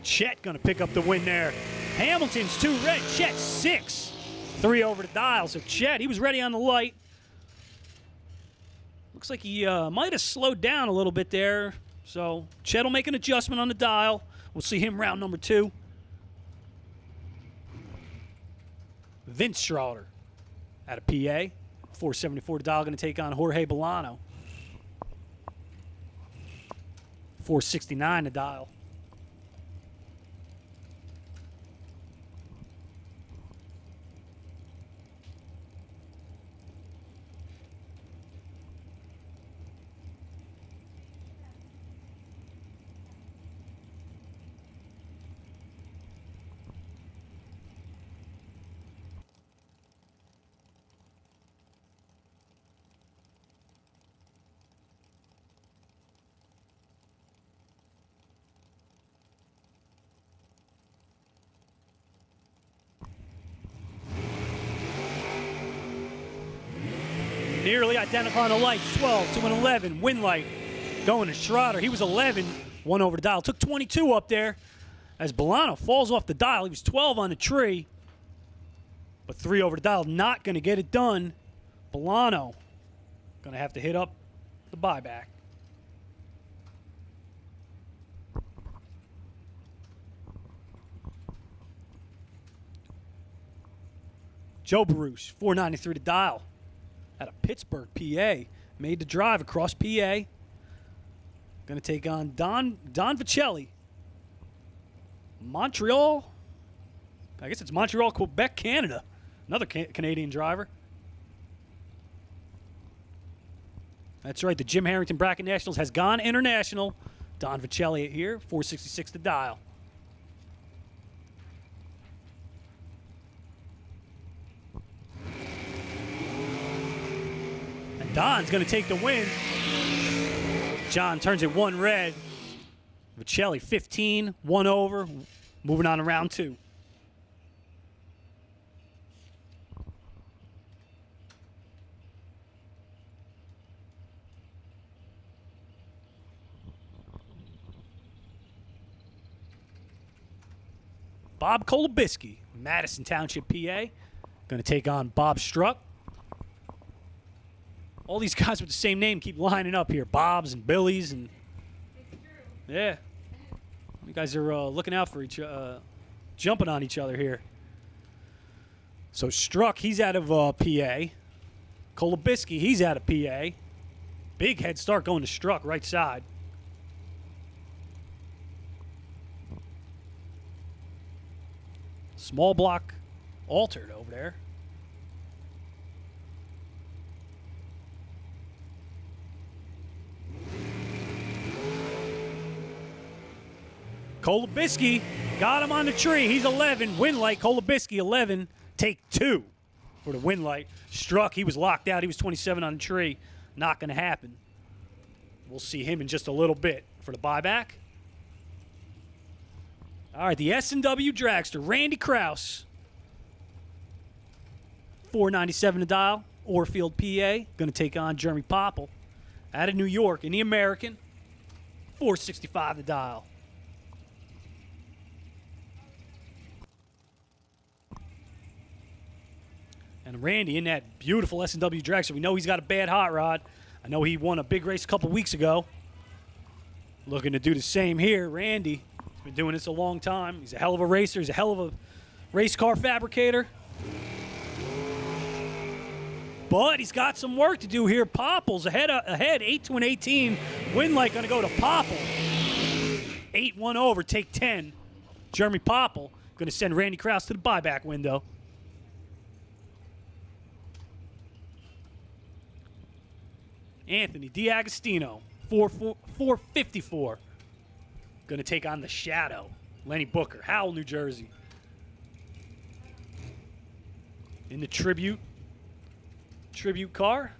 Chet going to pick up the win there. Hamilton's 2 red. Chet 6. 3 over the dial. So Chet, he was ready on the light. Looks like he might have slowed down a little bit there. So Chet will make an adjustment on the dial. We'll see him round number 2. Vince Schroeder out of PA. 474 to dial, going to take on Jorge Bolano. 469 to dial. Nearly identical on the lights, 12 to an 11. Winlight going to Schroeder. He was 11, 1 over the dial. Took 22 up there as Bolano falls off the dial. He was 12 on the tree, but 3 over the dial. Not going to get it done. Bolano going to have to hit up the buyback. Joe Baruch, 493 to dial. Out of Pittsburgh, PA. made the drive across PA. Going to take on Don Vicelli. Montreal. I guess it's Montreal, Quebec, Canada. Another Canadian driver. That's right. The Jim Harrington Bracket Nationals has gone international. Don Vicelli here, 466 to dial. And Don's going to take the win. John turns it 1 red. Vicelli 15, 1 over. Moving on to round 2. Bob Kolobisky, Madison Township, PA. Going to take on Bob Struck. All these guys with the same name keep lining up here. Bobs and Billies. And yeah. You guys are looking out for jumping on each other here. So Struck, he's out of PA. Kolobisky, he's out of PA. Big head start going to Struck, right side. Small block altered over there. Kolobisky got him on the tree. He's 11. Winlight, Kolobisky 11. Take 2 for the Winlight. Struck, he was locked out. He was 27 on the tree. Not going to happen. We'll see him in just a little bit for the buyback. All right, the S&W Dragster, Randy Krause. 497 to dial, Orfield, PA. Going to take on Jeremy Popple out of New York in the American. 465 to dial. And Randy in that beautiful S&W Dragster. We know he's got a bad hot rod. I know he won a big race a couple weeks ago. Looking to do the same here. Randy. Been doing this a long time. He's a hell of a racer. He's a hell of a race car fabricator. But he's got some work to do here. Popple's ahead 8 to an 18. Winlight going to go to Popple. 8-1 over, take 10. Jeremy Popple going to send Randy Krause to the buyback window. Anthony D'Agostino, 454. Going to take on the Shadow. Lenny Booker, Howell, New Jersey. In the tribute car,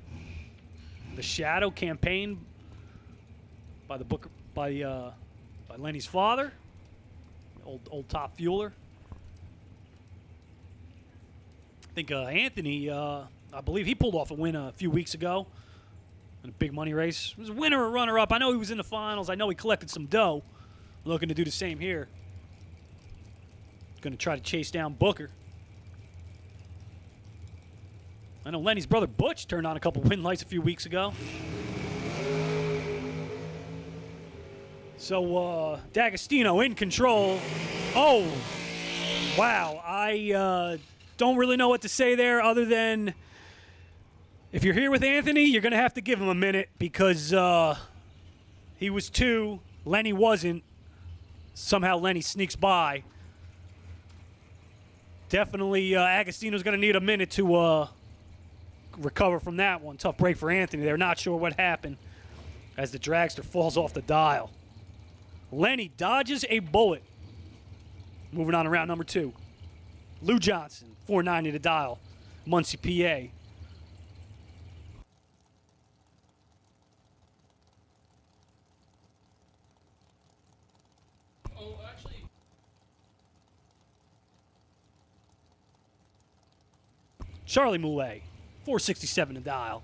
the Shadow campaign by the Booker by Lenny's father, old top fueler. I think Anthony, I believe he pulled off a win a few weeks ago in a big money race. He was a winner or runner-up. I know he was in the finals. I know he collected some dough. Looking to do the same here. Going to try to chase down Booker. I know Lenny's brother Butch turned on a couple win lights a few weeks ago. So D'Agostino in control. Oh, wow. I don't really know what to say there other than if you're here with Anthony, you're going to have to give him a minute because he was 2, Lenny wasn't. Somehow Lenny sneaks by. Definitely Agostino's going to need a minute to recover from that one. Tough break for Anthony. They're not sure what happened as the dragster falls off the dial. Lenny dodges a bullet. Moving on to round number 2. Lou Johnson, 490 to dial. Muncie, PA. Charlie Moulet, 467 to dial.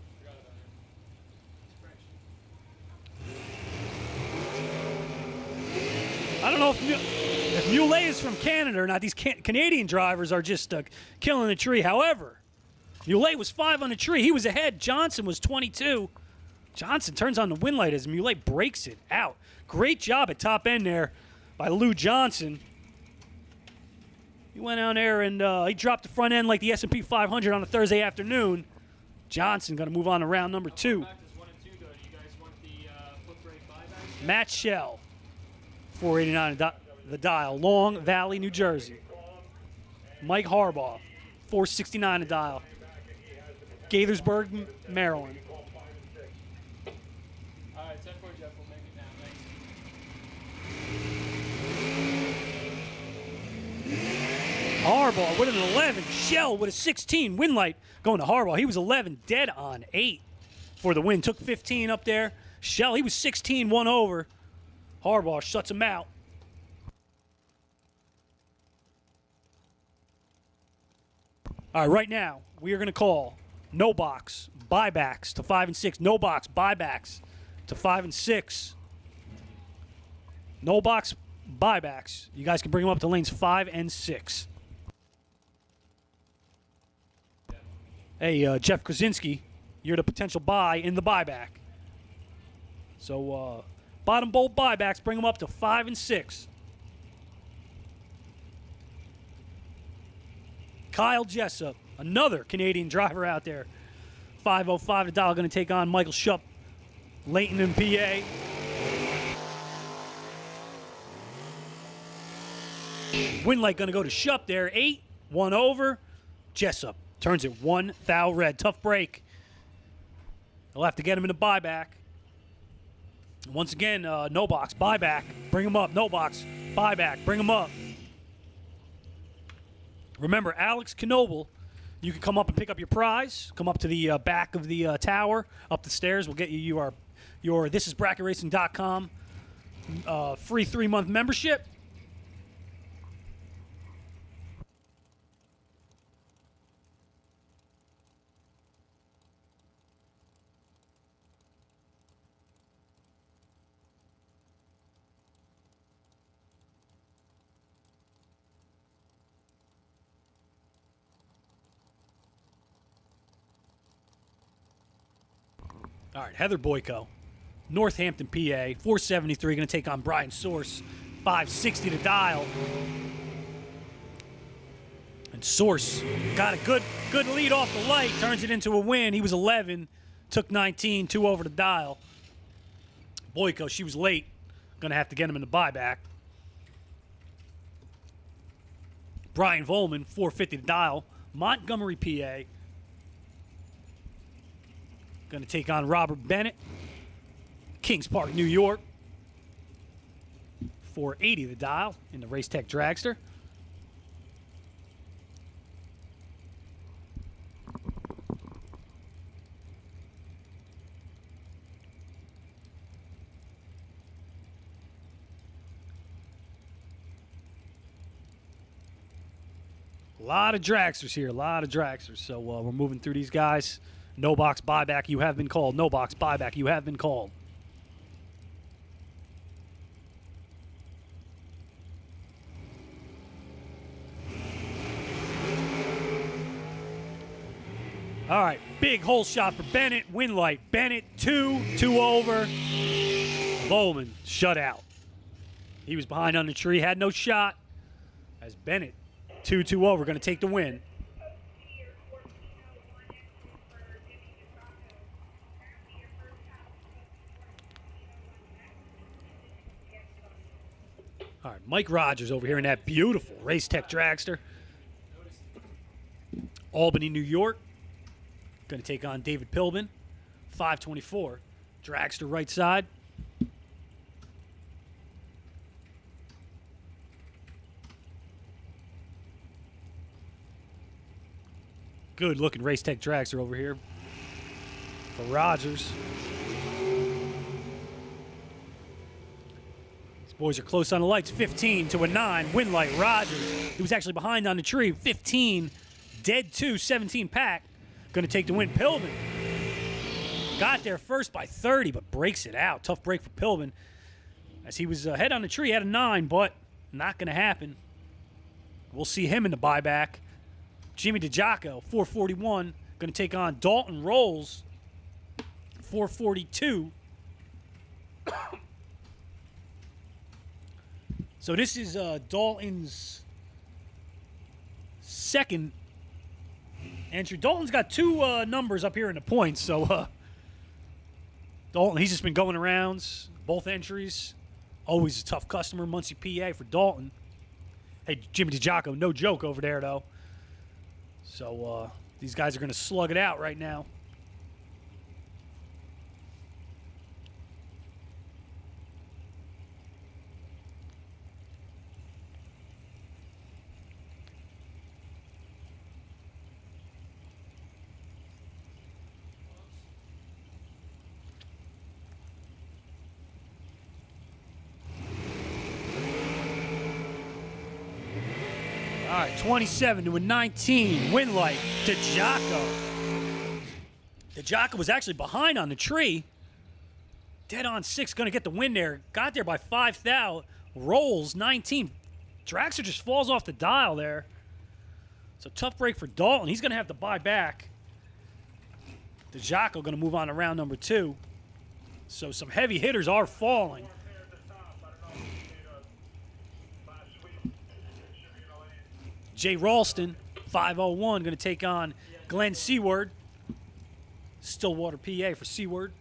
I don't know if Moulet is from Canada or not. These Canadian drivers are just killing the tree. However, Moulet was 5 on the tree. He was ahead. Johnson was 22. Johnson turns on the win light as Moulet breaks it out. Great job at top end there by Lou Johnson. He went down there and he dropped the front end like the S&P 500 on a Thursday afternoon. Johnson going to move on to round number 2. Matt Shell, 489 the dial. Long Valley, New Jersey. Mike Harbaugh, 469 a dial. Gaithersburg, Maryland. All right, 10 for Jeff. We'll make it now. Thanks. Harbaugh with an 11. Shell with a 16. Winlight going to Harbaugh. He was 11, dead on 8 for the win. Took 15 up there. Shell, he was 16, 1 over. Harbaugh shuts him out. All right, right now, we are going to call no box buybacks to 5 and 6. No box buybacks to 5 and 6. No box buybacks. You guys can bring them up to lanes 5 and 6. Hey, Jeff Krasinski, you're the potential buy in the buyback. So, bottom bolt buybacks, bring them up to 5 and 6. Kyle Jessup, another Canadian driver out there. 505 to dial, going to take on Michael Shupp, Layton in PA. Winlight going to go to Shupp there. 8, 1 over. Jessup turns it 1 thou red. Tough break. They'll have to get him in the buyback. Once again, no box, buyback. Bring him up. No box, buyback. Bring him up. Remember, Alex Knoble, you can come up and pick up your prize. Come up to the back of the tower, up the stairs. We'll get you your thisisbracketracing.com free 3-month membership. All right, Heather Boyko, Northampton, PA, 473, going to take on Brian Source, 560 to dial. And Source got a good lead off the light, turns it into a win. He was 11, took 19, 2 over the dial. Boyko, she was late, going to have to get him in the buyback. Brian Volman, 450 to dial, Montgomery, PA. Going to take on Robert Bennett, Kings Park, New York. 480 the dial in the Race Tech Dragster. A lot of dragsters here, a lot of dragsters. So we're moving through these guys. No box buyback, you have been called. No box buyback, you have been called. All right, big hole shot for Bennett. Winlight. Bennett, 2 over. Bowman, shut out. He was behind on the tree, had no shot. As Bennett, 2 over, going to take the win. All right, Mike Rogers over here in that beautiful Race Tech Dragster. Albany, New York. Going to take on David Pilbin. 524. Dragster right side. Good looking Race Tech Dragster over here for Rogers. Boys are close on the lights. 15 to a 9. Winlight. Rogers. He was actually behind on the tree. 15. Dead 2. 17 pack. Going to take the win. Pilbin got there first by 30, but breaks it out. Tough break for Pilbin. As he was ahead on the tree, had a 9, but not going to happen. We'll see him in the buyback. Jimmy DiGiaco, 441. Going to take on Dalton Rolls, 442. So this is Dalton's second entry. Dalton's got 2 numbers up here in the points. So Dalton, he's just been going around, both entries. Always a tough customer, Muncie, PA for Dalton. Hey, Jimmy DiGiaco, no joke over there, though. So these guys are going to slug it out right now. All right, 27 to a 19. Win light, DiGiaco. DiGiaco was actually behind on the tree. Dead on 6, going to get the win there. Got there by 5 thou. Rolls 19. Draxler just falls off the dial there. So tough break for Dalton. He's going to have to buy back. DiGiaco going to move on to round number 2. So some heavy hitters are falling. Jay Ralston, 501, going to take on Glenn Seward. Stillwater, PA for Seward.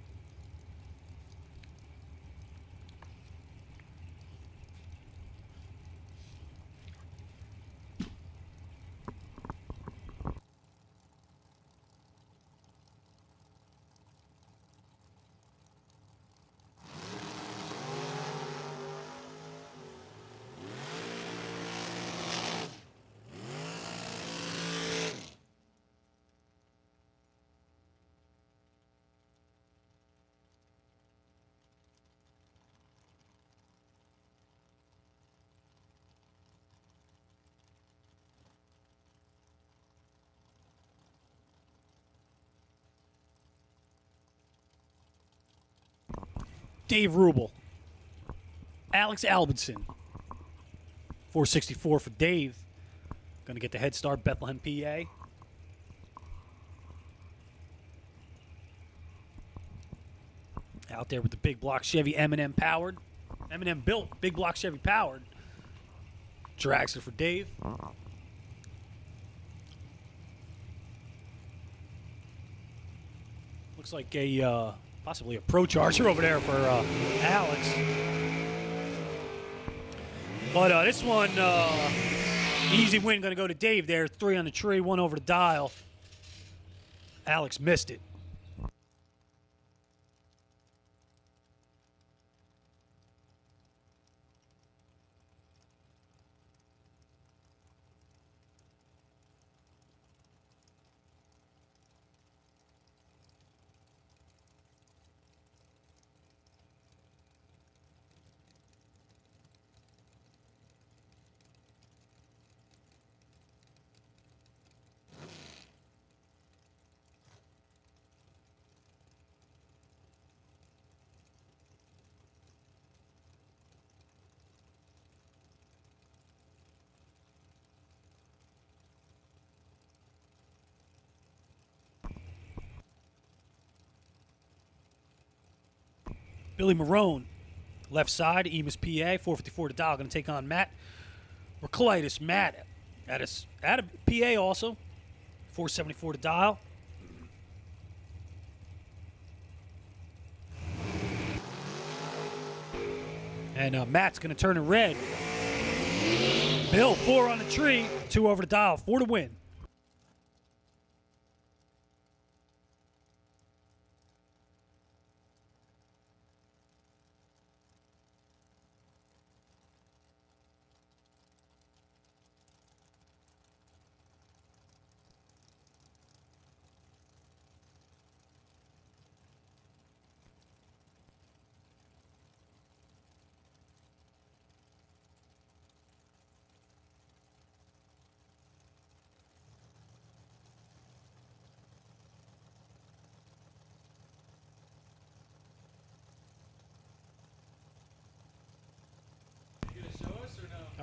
Dave Rubel. Alex Albinson. 464 for Dave. Going to get the head start, Bethlehem, PA. Out there with the big block Chevy M&M powered. M&M built, big block Chevy powered. Draxler for Dave. Looks like a possibly a pro charger over there for Alex. But this one, easy win, going to go to Dave there. 3 on the tree, 1 over the dial. Alex missed it. Billy Marone, left side, Emus, PA, 454 to dial. Going to take on Matt Reclitus. Matt at a PA also, 474 to dial. And Matt's going to turn it red. Bill, 4 on the tree, 2 over the dial, 4 to win.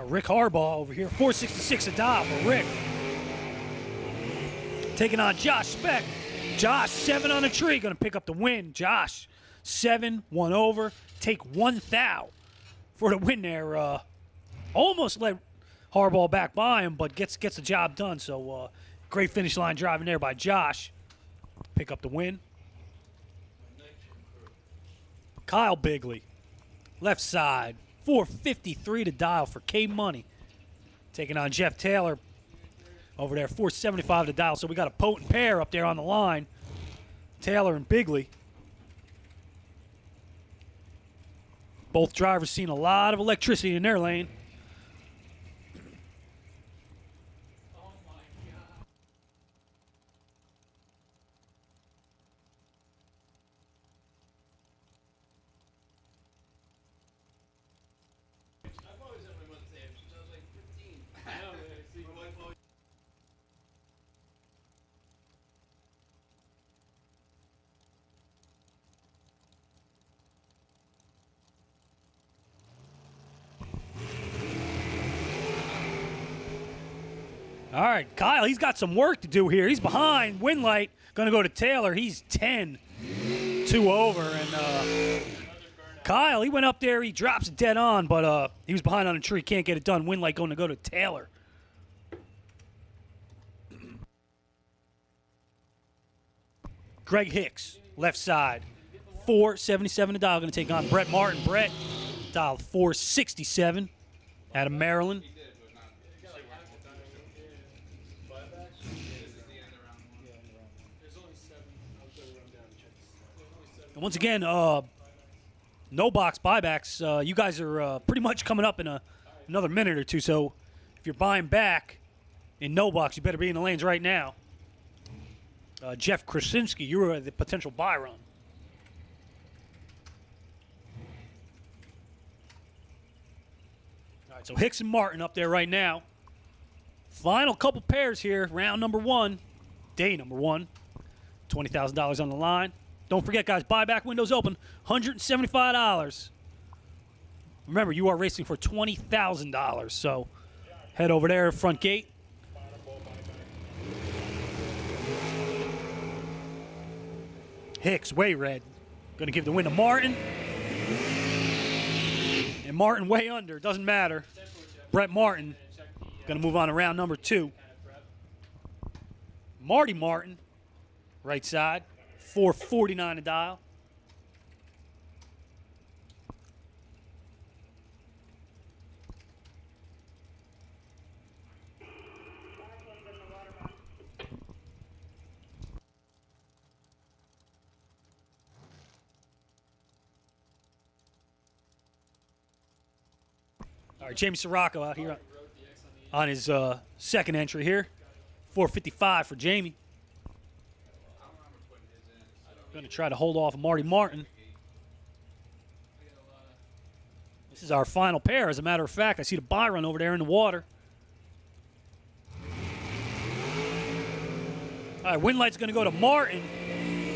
Rick Harbaugh over here, 466 a dial for Rick. Taking on Josh Speck. Josh, 7 on the tree, going to pick up the win. Josh, 7, 1 over, take 1 thou for the win there. Almost let Harbaugh back by him, but gets the job done. So great finish line driving there by Josh. Pick up the win. Kyle Bigley, left side. 453 to dial for K-Money. Taking on Jeff Taylor over there, 475 to dial. So we got a potent pair up there on the line. Taylor and Bigley. Both drivers seen a lot of electricity in their lane. All right, Kyle, he's got some work to do here. He's behind. Winlight going to go to Taylor. He's 10, 2 over. And Kyle, he went up there. He drops it dead on, but he was behind on a tree. Can't get it done. Winlight going to go to Taylor. Greg Hicks, left side. 477 to dial. Going to take on Brett Martin. Brett dialed 467 out of Maryland. And once again, no box buybacks. You guys are pretty much coming up in another minute or two. So if you're buying back in no box, you better be in the lanes right now. Jeff Krasinski, you were the potential buy run. All right, so Hicks and Martin up there right now. Final couple pairs here. Round number 1, day number 1. $20,000 on the line. Don't forget, guys, buyback windows open, $175. Remember, you are racing for $20,000, so head over there, front gate. Hicks, way red. Going to give the win to Martin. And Martin way under. Doesn't matter. Brett Martin going to move on to round number 2. Marty Martin, right side. 449 to dial. All right, Jamie Sirocco out here on his second entry here. 455 for Jamie. Going to try to hold off Marty Martin. This is our final pair. As a matter of fact, I see the buy run over there in the water. All right, Winlight's going to go to Martin.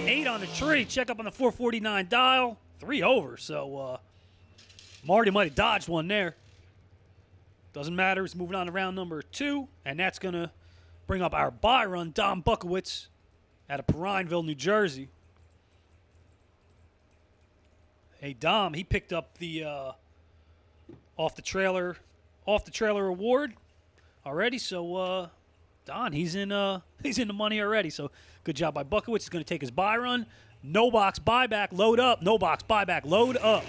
8 on the tree. Check up on the 449 dial. 3 over. So Marty might have dodged one there. Doesn't matter. He's moving on to round number 2. And that's going to bring up our buy run, Dom Bukowitz, out of Perrineville, New Jersey. Hey, Dom, he picked up the off the trailer award already. So Don, he's in the money already. So good job by Bukowitz. He's going to take his buy run. No box buyback, load up. No box buyback, load up.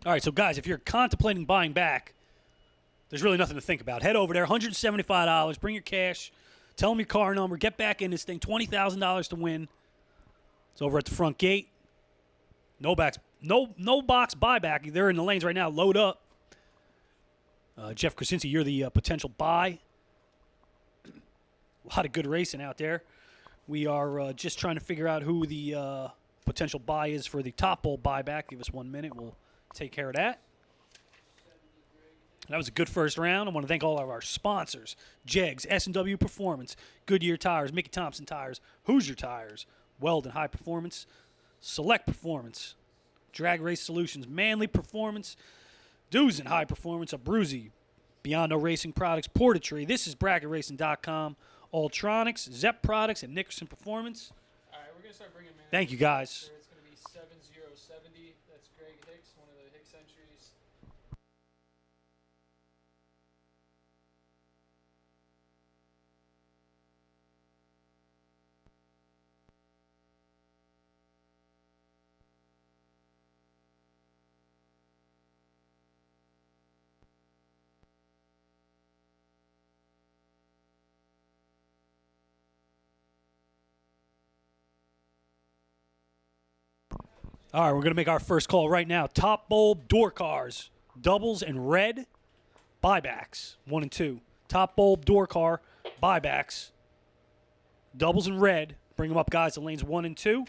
All right, so guys, if you're contemplating buying back, there's really nothing to think about. Head over there, $175. Bring your cash. Tell them your car number. Get back in this thing. $20,000 to win. It's over at the front gate. No box buyback. They're in the lanes right now. Load up. Jeff Krasinski, you're the potential buy. A lot of good racing out there. We are just trying to figure out who the potential buy is for the top bowl buyback. Give us 1 minute. We'll take care of that. That was a good first round. I want to thank all of our sponsors: Jegs, S&W Performance, Goodyear Tires, Mickey Thompson Tires, Hoosier Tires, Weldon High Performance, Select Performance, Drag Race Solutions, Manly Performance, Doozen High Performance, Abruzzi, Beyond No Racing Products, Portatree. This is BracketRacing.com, Ultronics, Zepp Products, and Nickerson Performance. All right, we're going to start bringing man. Thank you, guys. It's going to be 7070. That's Greg Hicks, one of the Hicks entries. All right, we're going to make our first call right now. Top bulb door cars, doubles and red, buybacks, 1 and 2. Top bulb door car, buybacks, doubles and red. Bring them up, guys, to lanes 1 and 2.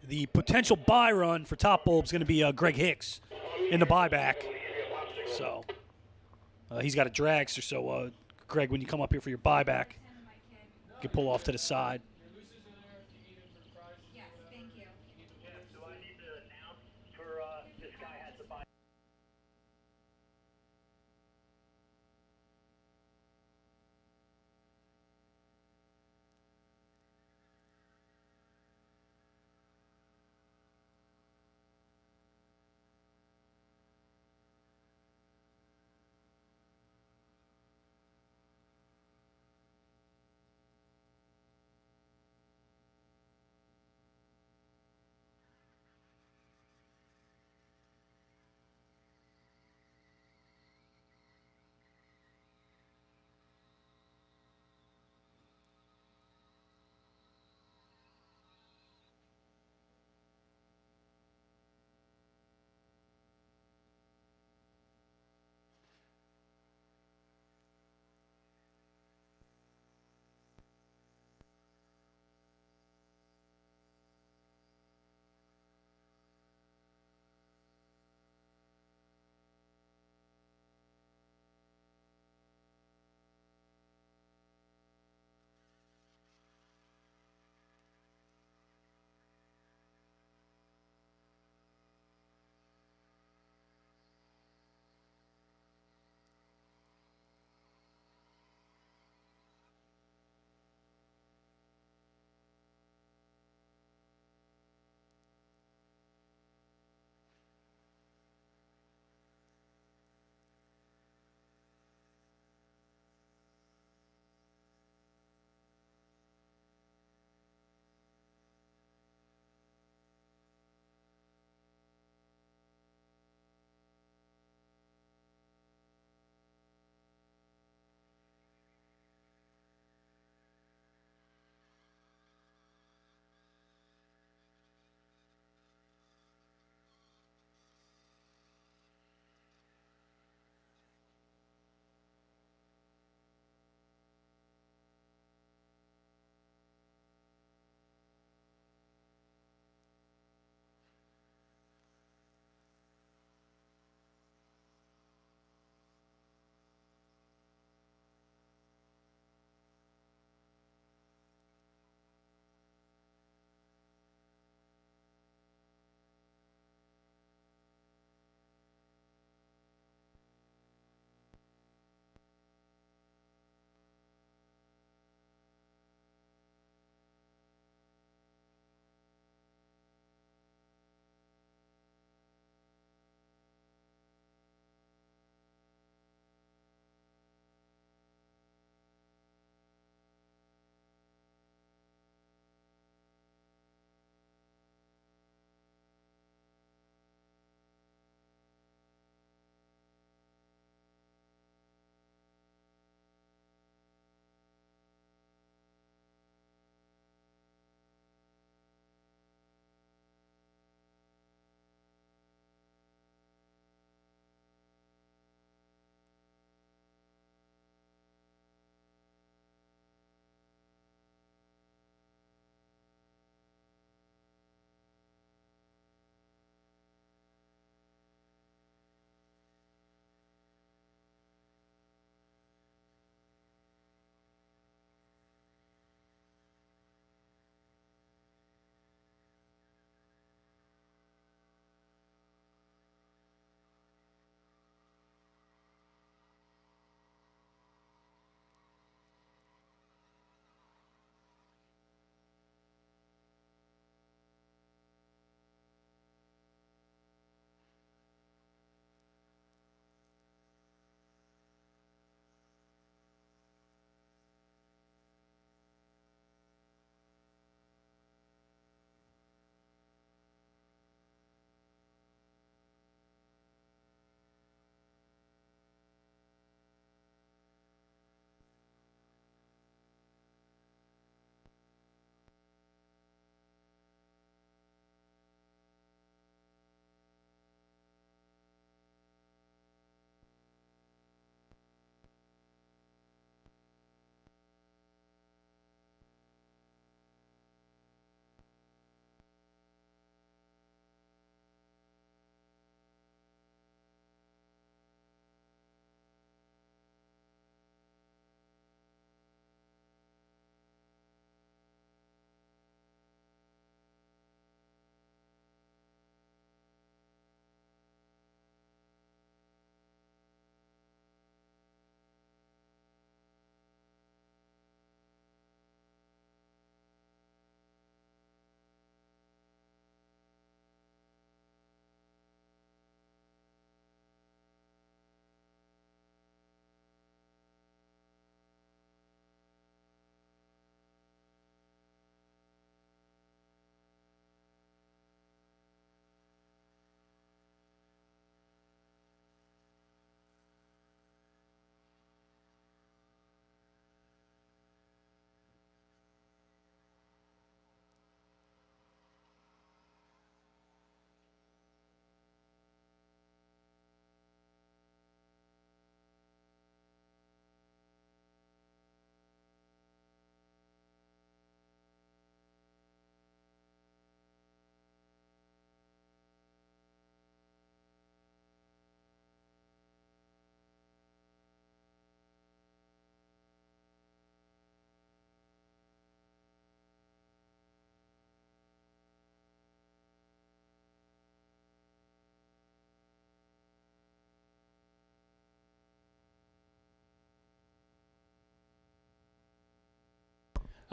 The potential buy run for top bulb is going to be Greg Hicks in the buyback. So he's got a dragster. So, Greg, when you come up here for your buyback, you can pull off to the side. Yes, thank you. Do I need to announce for this guy has to buy?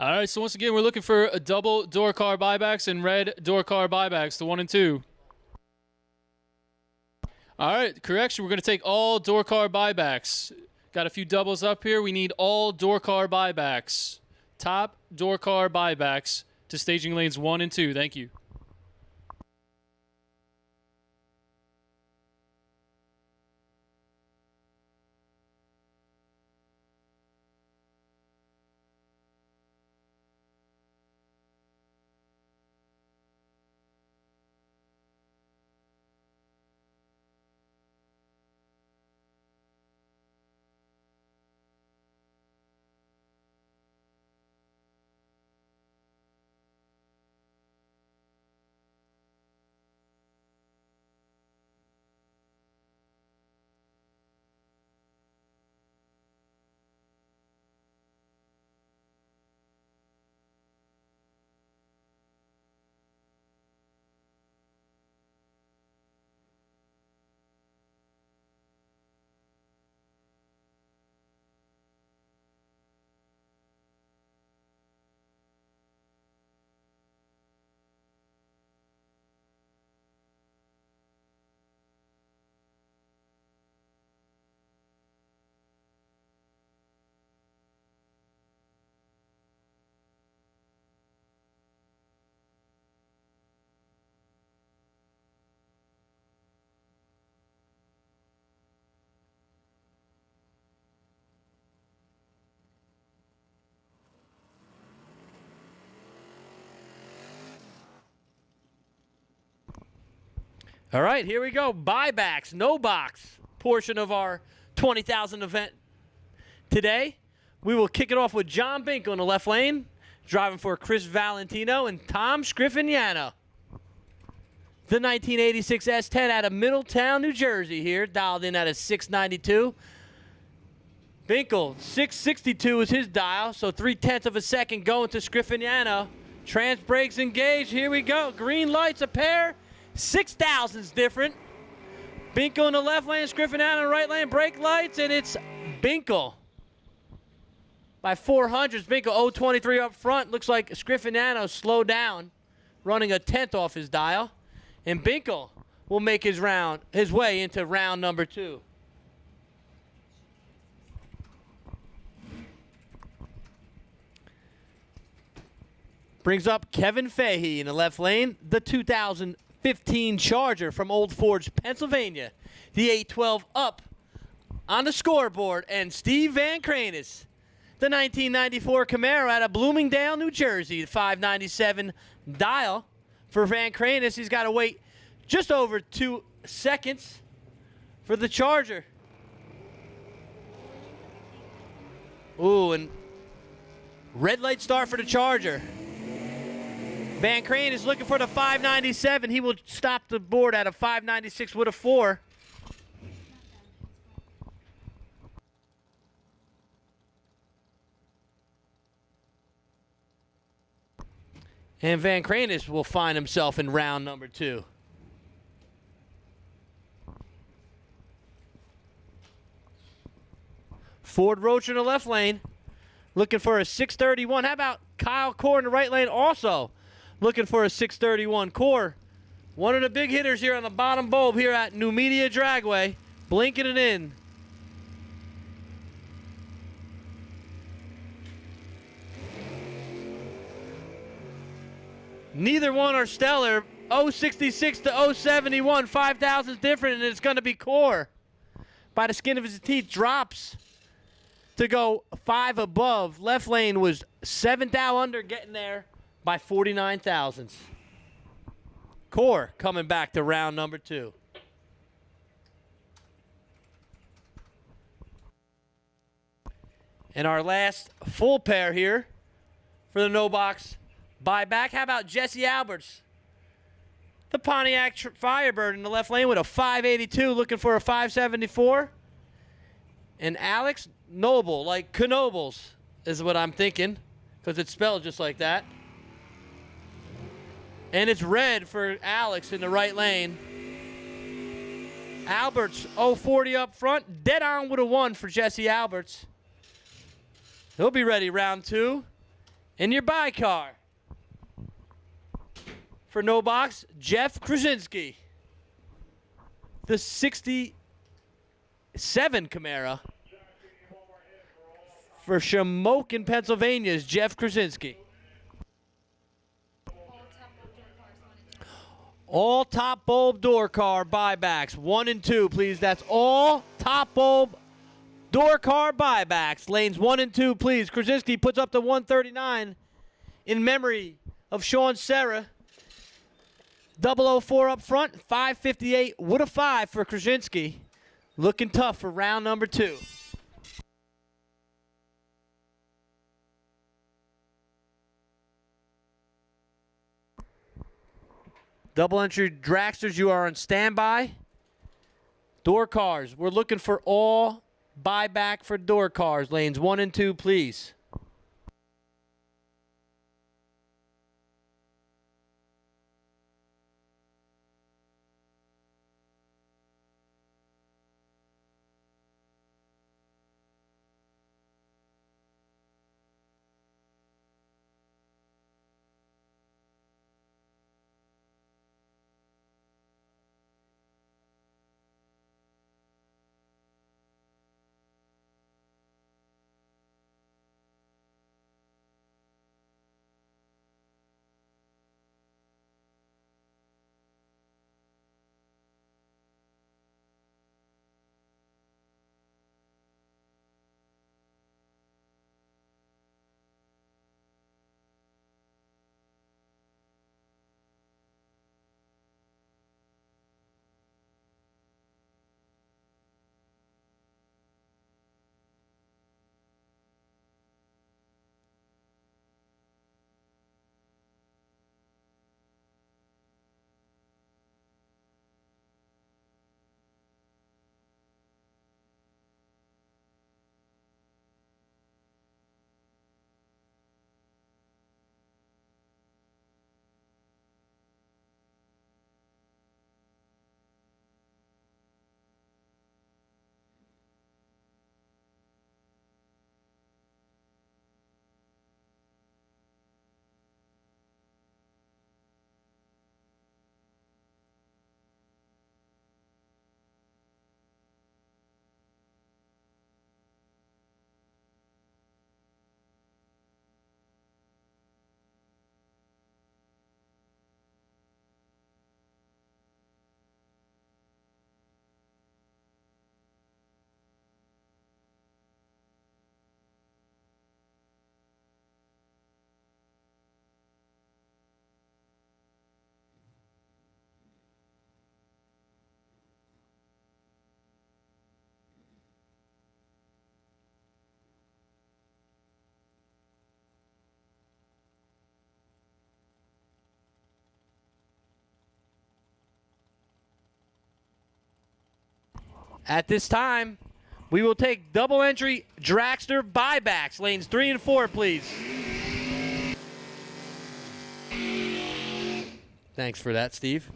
All right, so once again, we're looking for a double door car buybacks and red door car buybacks, the 1 and 2. All right, correction, we're going to take all door car buybacks. Got a few doubles up here. We need all door car buybacks. Top door car buybacks to staging lanes 1 and 2. Thank you. All right, here we go. Buybacks, no box portion of our 20,000 event. Today, we will kick it off with John Bink on the left lane, driving for Chris Valentino and Tom Scriffignano. The 1986 S10 out of Middletown, New Jersey here, dialed in at a 692. Binkle, 662 is his dial, so 3/10 of a second going to Scriffignano. Trans brakes engaged. Here we go. Green lights a pair. 6,000's different. Binkle in the left lane, Scriffignano in the right lane, brake lights, and it's Binkle. By 400s, Binkle 023 up front. Looks like Scriffignano slowed down, running a 10th off his dial. And Binkle will make his way into round number 2. Brings up Kevin Fahey in the left lane, the 2015 Charger from Old Forge, Pennsylvania. The 812 up on the scoreboard, and Steve Van Kranis, the 1994 Camaro out of Bloomingdale, New Jersey, 597 dial for Van Kranis. He's got to wait just over 2 seconds for the Charger. Ooh, and red light start for the Charger. Van Crane is looking for the 597. He will stop the board at a 596 with a 4. And Van Kranis will find himself in round number 2. Ford Roach in the left lane, looking for a 631. How about Kyle Core in the right lane also looking for a 631 Core? One of the big hitters here on the bottom bulb here at Numidia Dragway, blinking it in. Neither one are stellar. 066 to 071, 5,000 is different, and it's going to be Core. By the skin of his teeth, drops to go 5 above. Left lane was 7 thou under, getting there by 49 thousandths. Core coming back to round number 2. And our last full pair here for the no box buyback. How about Jesse Alberts, the Pontiac Firebird in the left lane with a 582, looking for a 574. And Alex Noble, like Knobles, is what I'm thinking, because it's spelled just like that. And it's red for Alex in the right lane. Alberts 040 up front, dead on with a 1 for Jesse Alberts. He'll be ready round 2. And your buy car. For no box, Jeff Krasinski. The 67 Camaro. For Shamokin, Pennsylvania, is Jeff Krasinski. All top bulb door car buybacks, 1 and 2, please. That's all top bulb door car buybacks. Lanes 1 and 2, please. Krasinski puts up the 139 in memory of Sean Serra. 004 up front, 558 with a 5 for Krasinski. Looking tough for round number 2. Double entry dragsters, you are on standby. Door cars, we're looking for all buyback for door cars. Lanes 1 and 2, please. At this time, we will take double entry dragster buybacks. Lanes 3 and 4, please. Thanks for that, Steve.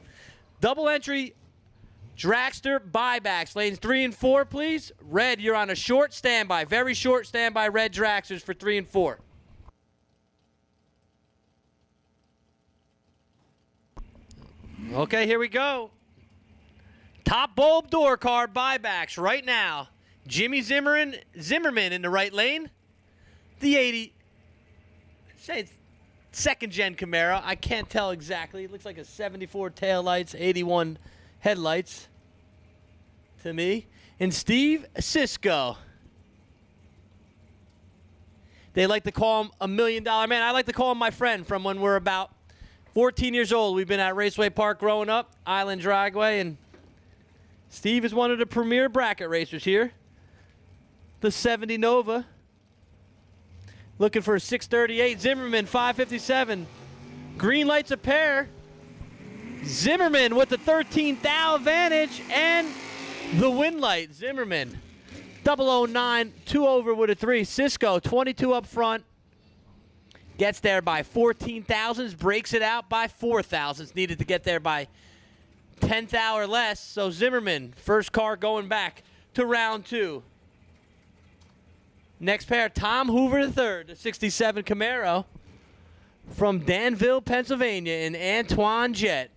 Double entry dragster buybacks. Lanes 3 and 4, please. Red, you're on a short standby. Very short standby, red dragsters for 3 and 4. Okay, here we go. Top bulb door car buybacks right now. Jimmy Zimmerman in the right lane. The 80, say it's second gen Camaro. I can't tell exactly. It looks like a 74 taillights, 81 headlights to me. And Steve Cisco. They like to call him $1 million man. I like to call him my friend from when we're about 14 years old. We've been at Raceway Park growing up, Island Dragway, and Steve is one of the premier bracket racers here. The 70 Nova. Looking for a 638. Zimmerman, 557. Green lights a pair. Zimmerman with the 13th thou advantage and the win light. Zimmerman, 009, 2 over with a 3. Cisco, 22 up front. Gets there by 14 thousandths, breaks it out by 4 thousandths. Needed to get there by 10th hour or less. So Zimmerman, first car going back to round 2. Next pair, Tom Hoover III, the 67 Camaro. from Danville, Pennsylvania, and Antoine Jett.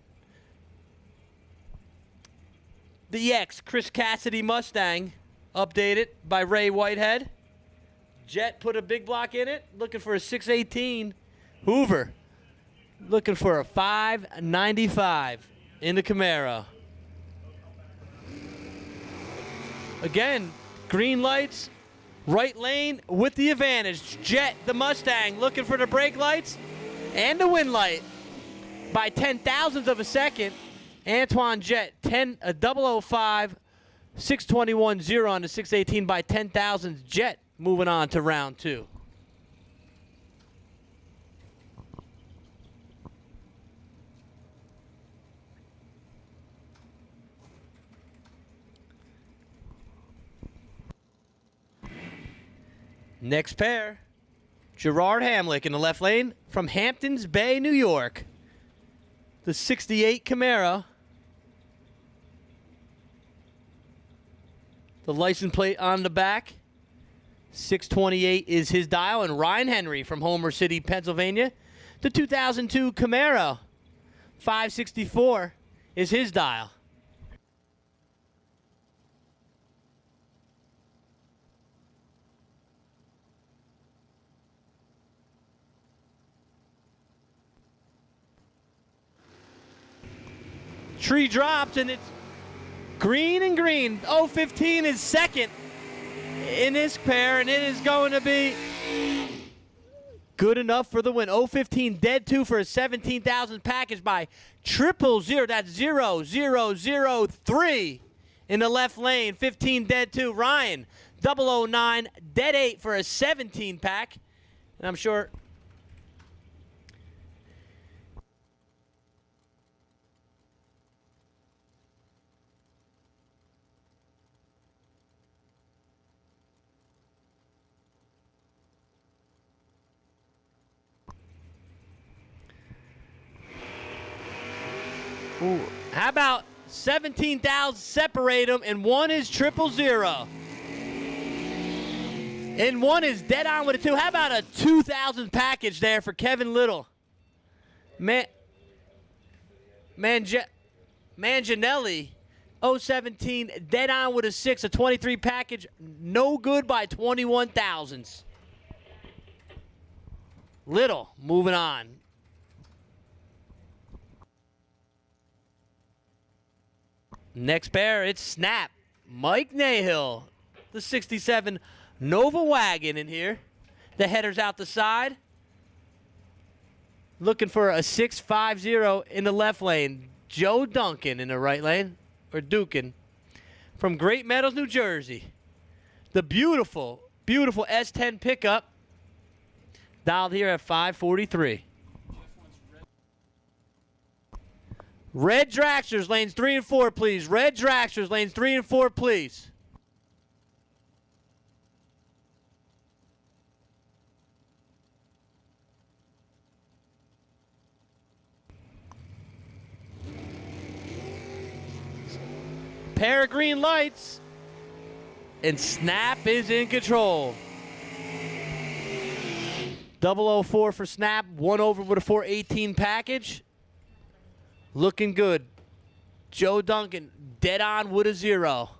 The X Chris Cassidy Mustang, updated by Ray Whitehead. Jett put a big block in it, looking for a 618. Hoover, looking for a 595 in the Camaro. Again, green lights, right lane with the advantage. Jett, the Mustang, looking for the brake lights and the wind light by 10,000ths of a second. Antoine Jett, 005, 621.0 on the 618 by 10,000ths. Jett moving on to round 2. Next pair, Gerard Hamlick in the left lane from Hamptons Bay, New York. The 68 Camaro. The license plate on the back. 628 is his dial. And Ryan Henry from Homer City, Pennsylvania. The 2002 Camaro. 564 is his dial. Tree drops, and it's green and green. 015 is second in this pair, and it is going to be good enough for the win. 015 dead 2 for a 17,000 package by 000. That's 0003 in the left lane. 15 dead 2. Ryan 009 dead 8 for a 17 pack. And I'm sure ooh, how about 17,000 separate them, and one is 000. And one is dead on with a 2. How about a 2,000 package there for Kevin Little? Manginelli, 017, dead on with a 6, a 23 package, no good by 21,000s. Little, moving on. Next pair, it's Snap. Mike Nahill, the 67 Nova Wagon in here. The header's out the side. Looking for a 650 in the left lane. Joe Duncan in the right lane, or Dukin, from Great Meadows, New Jersey. The beautiful, beautiful S10 pickup, dialed here at 543. Red Dragsters, lanes 3 and 4, please. Red Dragsters, lanes 3 and 4, please. Pair of green lights, and Snap is in control. 004 for Snap, 1 over with a 418 package. Looking good. Joe Duncan, dead on with a 0.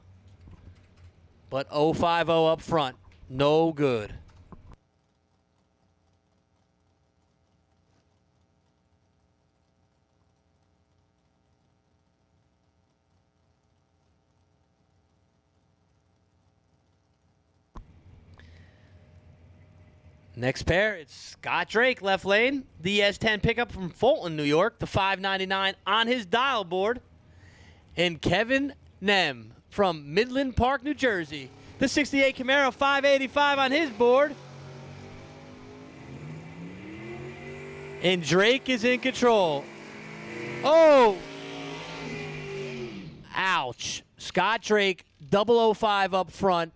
But 050 up front, no good. Next pair, it's Scott Drake, left lane. The S10 pickup from Fulton, New York. The 599 on his dial board. And Kevin Nem from Midland Park, New Jersey. The 68 Camaro, 585 on his board. And Drake is in control. Oh! Ouch. Scott Drake, 005 up front.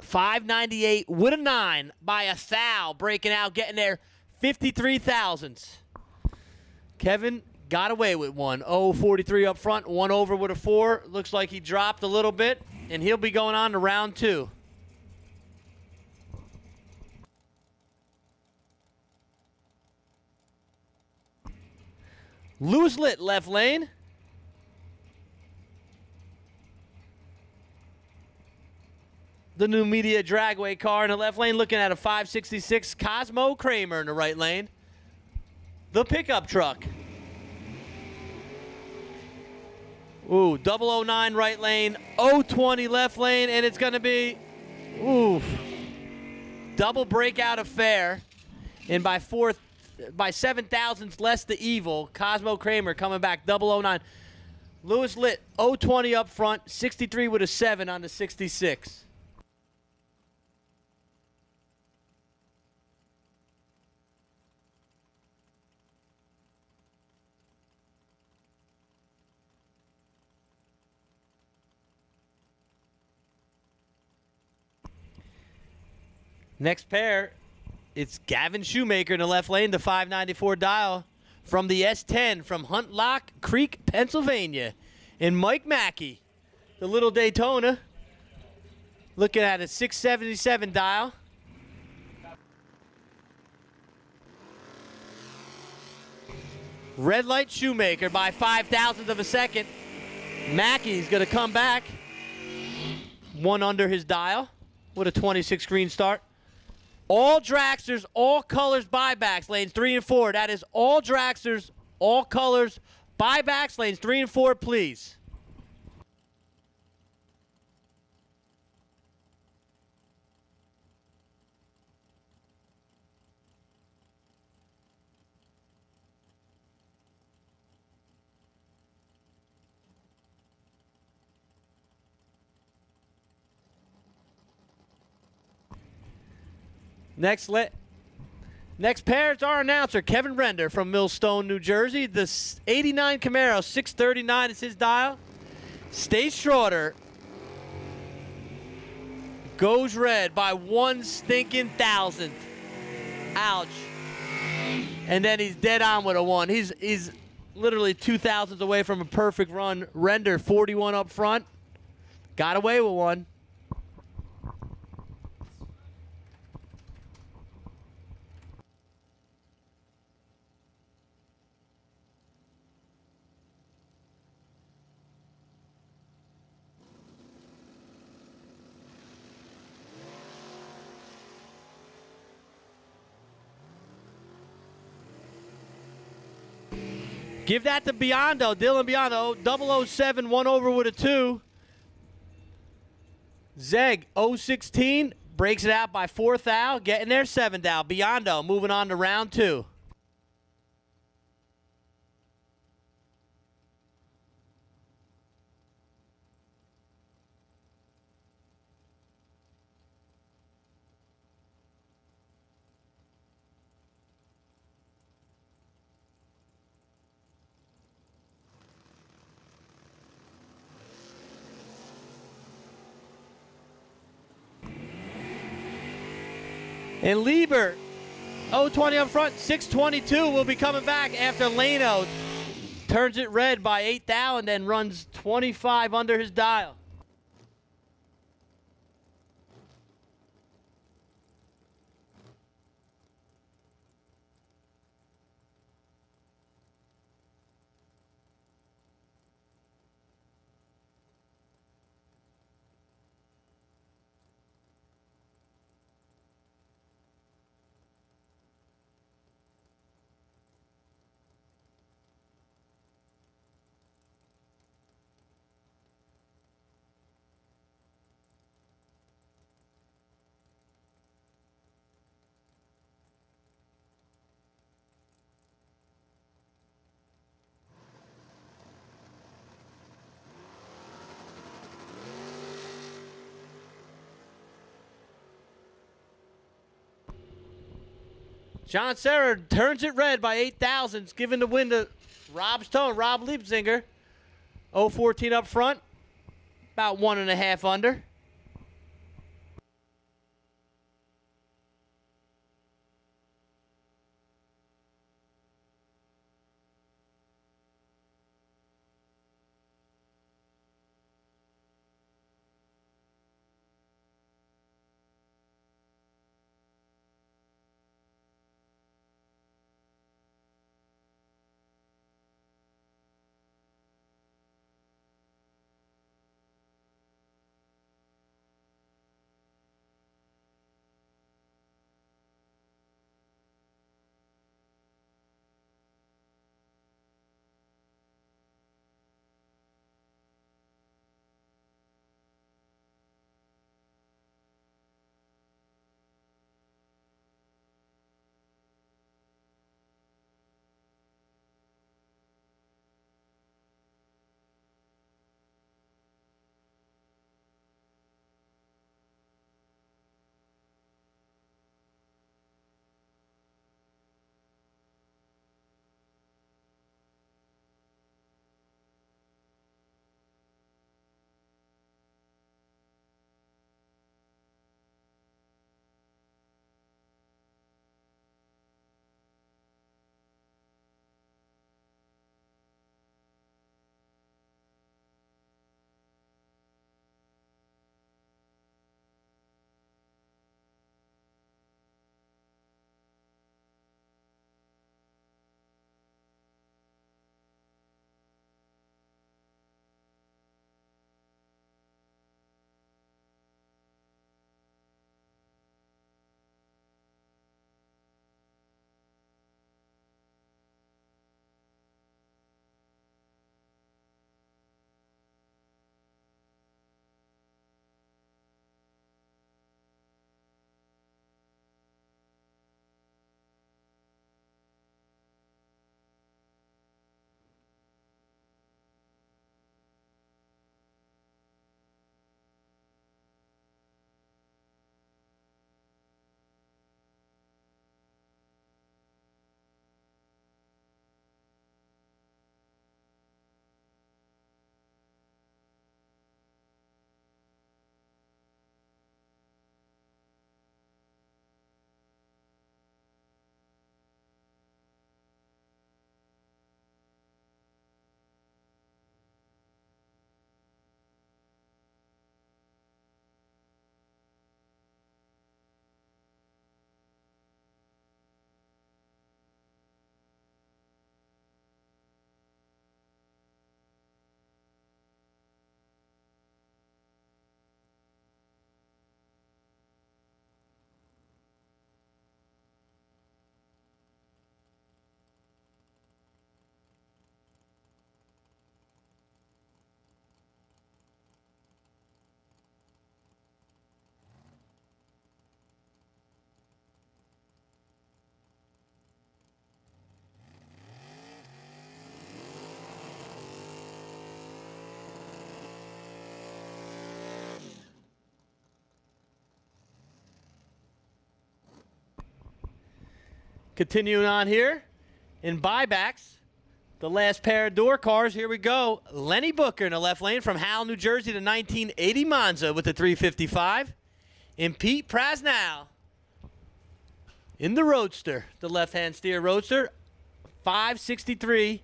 598 with a 9 by a thou, breaking out, getting there 53,000s. Kevin got away with one. 043 up front, 1 over with a 4. Looks like he dropped a little bit, and he'll be going on to round 2. Loose lit left lane. The Numidia Dragway car in the left lane looking at a 566 Cosmo Kramer in the right lane. The pickup truck. Ooh, 009 right lane, 020 left lane, and it's going to be, ooh, double breakout affair. And by 7 thousandths less the evil, Cosmo Kramer coming back, 009. Lewis lit, 020 up front, 63 with a 7 on the 66. Next pair, it's Gavin Shoemaker in the left lane, the 594 dial from the S10 from Huntlock Creek, Pennsylvania. And Mike Mackey, the little Daytona, looking at a 677 dial. Red light Shoemaker by 0.005 of a second. Mackey's going to come back. One under his dial with a 26 green start. All dragsters, all colors, buybacks, lanes 3 and 4. That is all dragsters, all colors, buybacks, lanes 3 and 4, please. Next pair is our announcer, Kevin Render from Millstone, New Jersey. The 89 Camaro, 639 is his dial. Stay shorter. Goes red by 1 stinking thousandth. Ouch. And then he's dead on with a 1. He's literally 2 thousandths away from a perfect run. Render, 41 up front. Got away with 1. Give that to Biondo, Dylan Biondo, 007, 1 over with a 2. Zeg, 016, breaks it out by 4 thou, getting there 7 thou. Biondo moving on to round 2. And Lieber, 020 up front, 622 will be coming back after Lano turns it red by 8 thou and then runs 25 under his dial. John Serra turns it red by 8 thousandths, giving the win to Rob Stone, Rob Liebzinger. 014 up front, about 1.5 under. Continuing on here in buybacks. The last pair of door cars. Here we go. Lenny Booker in the left lane from Howell, New Jersey, the 1980 Monza with the 355. And Pete Prasnow in the Roadster, the left-hand steer Roadster, 563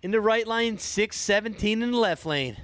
in the right lane, 617 in the left lane.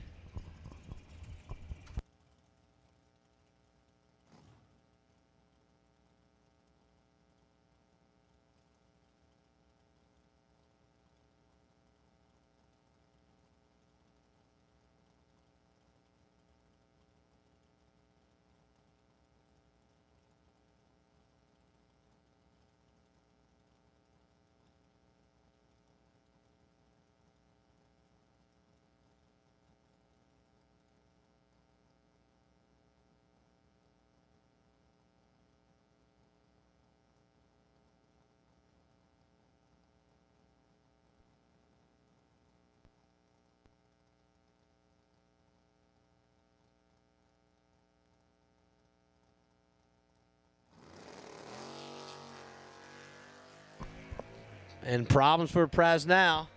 And problems for Prasnow.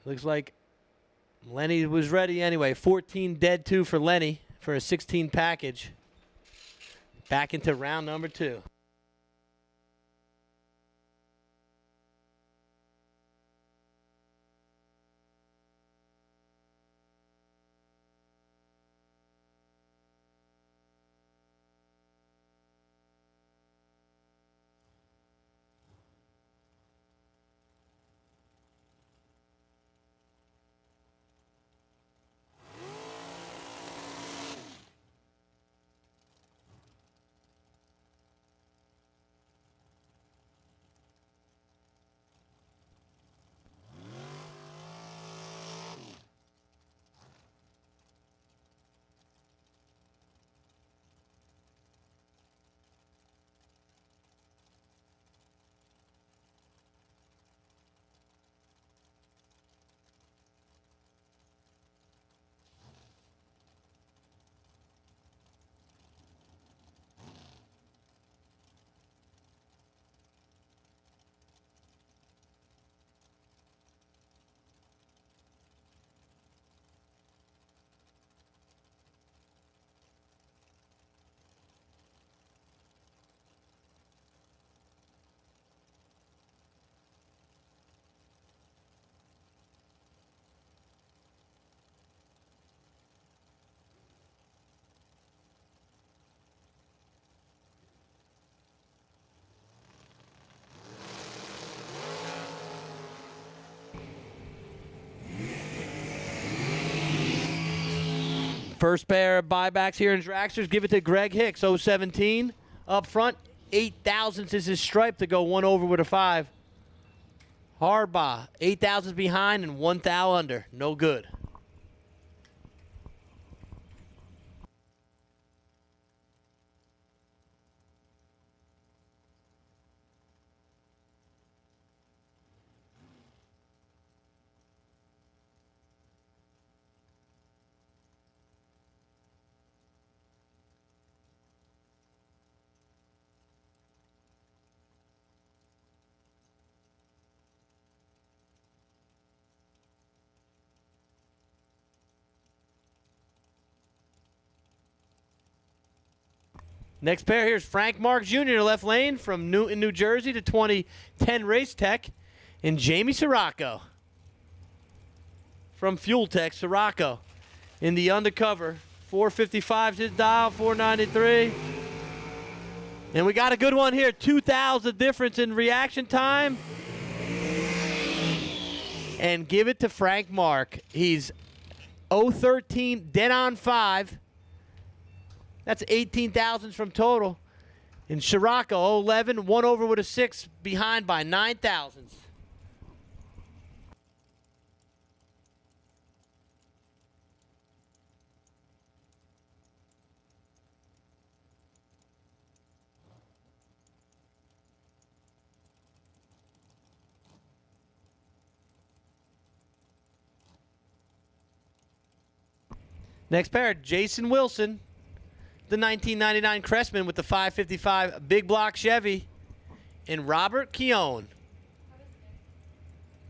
Looks like Lenny was ready anyway. 14 dead 2 for Lenny for a 16 package. Back into round number 2. First pair of buybacks here in Dragsters. Give it to Greg Hicks, 017. Up front, 8 thousandths is his stripe to go 1 over with a 5. Harbaugh, 8 thousandths behind and 1 thou under. No good. Next pair here is Frank Mark Jr., left lane from Newton, New Jersey to 2010 Race Tech. And Jamie Sirocco from Fuel Tech, Sirocco in the undercover. 455 his dial, 493. And we got a good one here. 2,000 difference in reaction time. And give it to Frank Mark. He's 013, dead on 5. That's 18 thousandths from total. And Sirocco, 011, 1 over with a 6, behind by 9 thousandths. Next pair, Jason Wilson, the 1999 Crestman with the 555 big block Chevy and Robert Keown.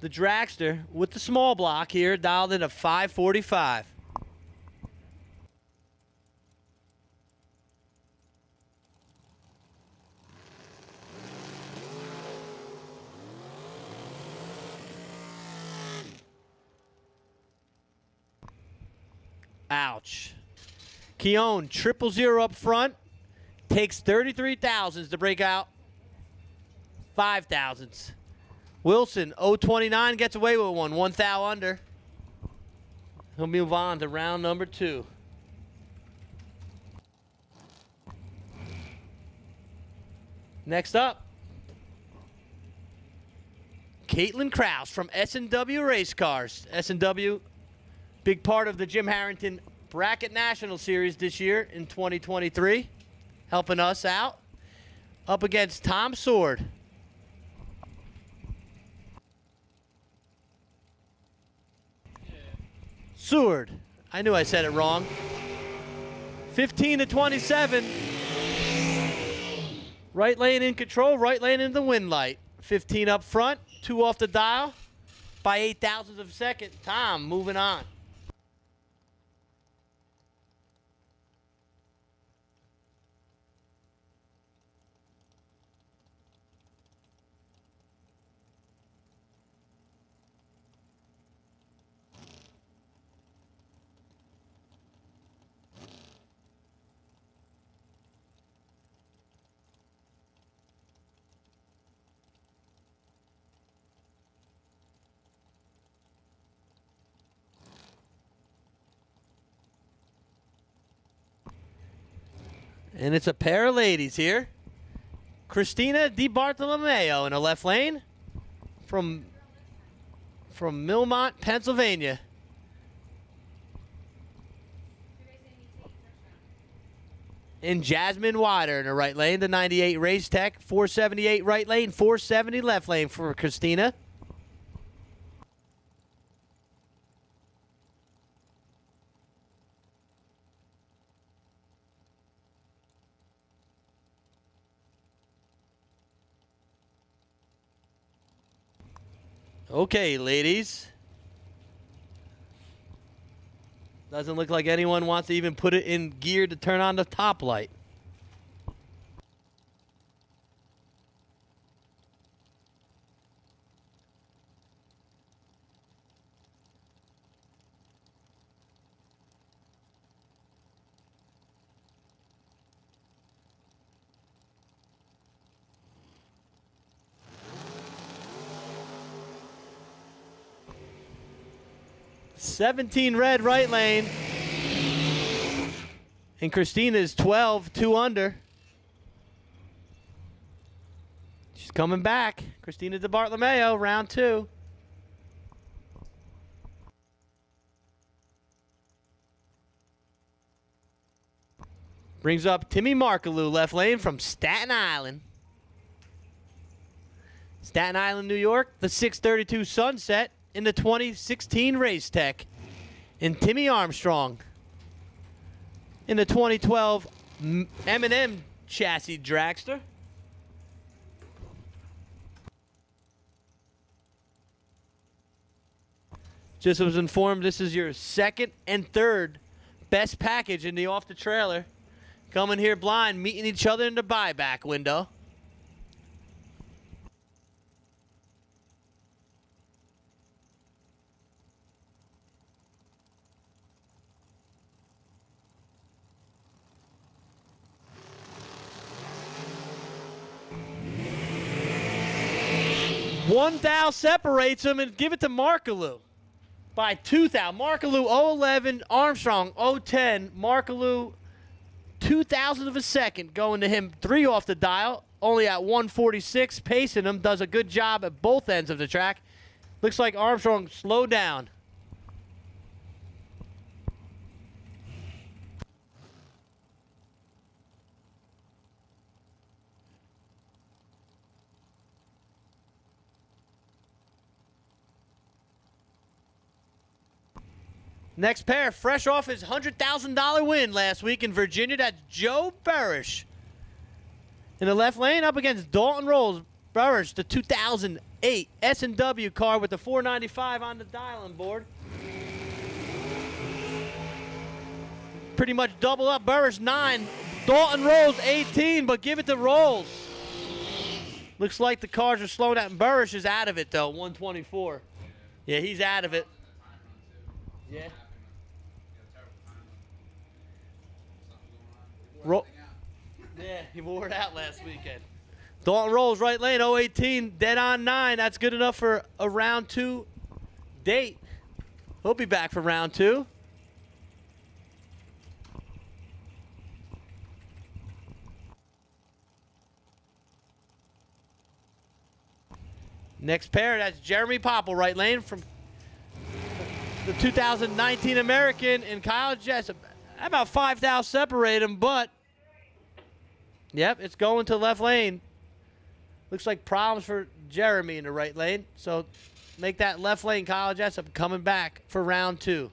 The dragster with the small block here, dialed in at 545. Ouch. Keown, 000 up front, takes 33 thousandths to break out 5 thousandths. Wilson, 029, gets away with one thou under. He'll move on to round number 2. Next up, Caitlin Kraus from S&W Race Cars. S&W, big part of the Jim Harrington Bracket National Series this year in 2023, helping us out. Up against Tom Sword. Seward. I knew I said it wrong. 15 to 27. Right lane in control, right lane in the wind light. 15 up front, 2 off the dial by 8 thousandths of a second. Tom moving on. And it's a pair of ladies here. Christina DiBartolomeo in the left lane from Millmont, Pennsylvania. And Jasmine Wider in the right lane, the 98 Race Tech, 478 right lane, 470 left lane for Christina. Okay, ladies. Doesn't look like anyone wants to even put it in gear to turn on the top light. $17 red right lane. And Christina's 12, 2 under. She's coming back. Christina DiBartolomeo, round 2. Brings up Timmy Markaloo, left lane from Staten Island. Staten Island, New York, the 632 Sunset in the 2016 Race Tech. And Timmy Armstrong in the 2012 M&M chassis dragster. Just was informed this is your second and third best package in the off the trailer. Coming here blind, meeting each other in the buyback window. One thou separates them and give it to Markaloo by 2 thou. Markaloo 011, Armstrong 010. Markaloo 2,000 of a second going to him. 3 off the dial, only at 146, pacing him. Does a good job at both ends of the track. Looks like Armstrong slowed down. Next pair, fresh off his $100,000 win last week in Virginia. That's Joe Barish. In the left lane, up against Dalton Rolls. Burridge, the 2008 S&W car with the 495 on the dialing board. Pretty much double up. Burridge 9. Dalton Rolls 18, but give it to Rolls. Looks like the cars are slowing down. Burridge is out of it, though, 124. Yeah, he's out of it. Yeah. Yeah, he wore it out last weekend. Dalton Rolls, right lane, 018, dead on 9. That's good enough for a round 2 date. He'll be back for round 2. Next pair, that's Jeremy Popple, right lane from the 2019 American, and Kyle Jessup. About 5 thou separate them, but yep, it's going to left lane. Looks like problems for Jeremy in the right lane. So make that left lane, Kyle Jessup coming back for round 2.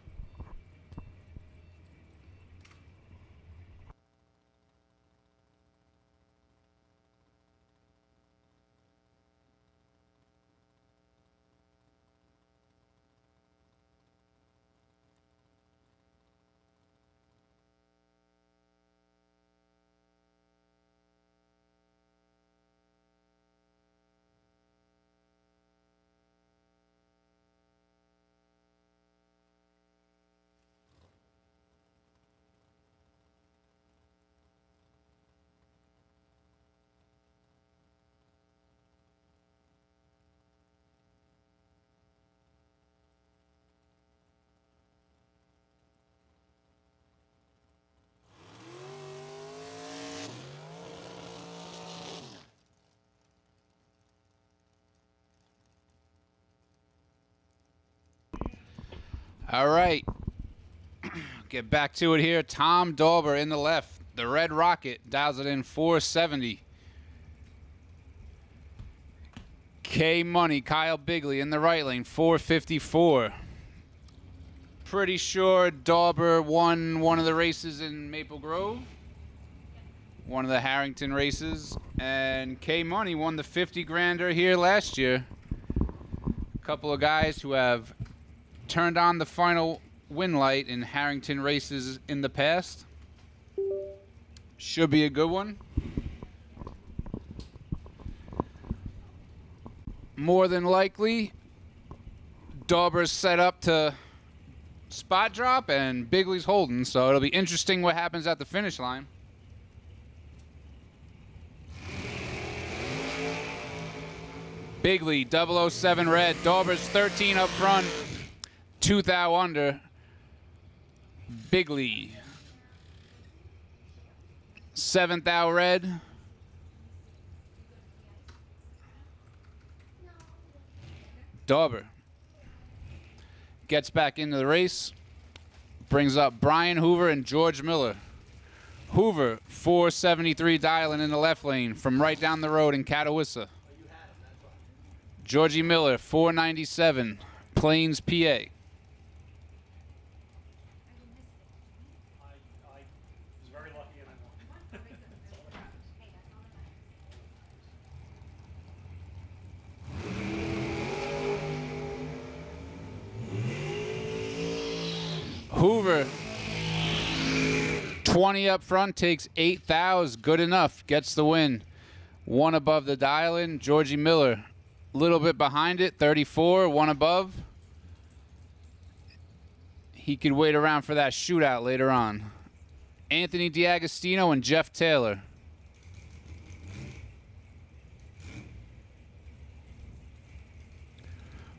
All right. Get back to it here. Tom Dauber in the left. The Red Rocket dials it in 470. K Money, Kyle Bigley in the right lane, 454. Pretty sure Dauber won one of the races in Maple Grove. One of the Harrington races. And K Money won the 50 grander here last year. A couple of guys who have turned on the final win light in Harrington races in the past. Should be a good one. More than likely, Dauber's set up to spot drop and Bigley's holding, so it'll be interesting what happens at the finish line. Bigley, 007 red. Dauber's 13 up front. 2 thou under. Bigley. 7 thou red. Dauber gets back into the race. Brings up Brian Hoover and George Miller. Hoover, 473 dialing in the left lane from right down the road in Catawissa. Georgie Miller, 497, Plains, PA. Hoover, 20 up front, takes 8 thous, good enough, gets the win. 1 above the dial-in. Georgie Miller, a little bit behind it, 34, 1 above. He could wait around for that shootout later on. Anthony D'Agostino and Jeff Taylor.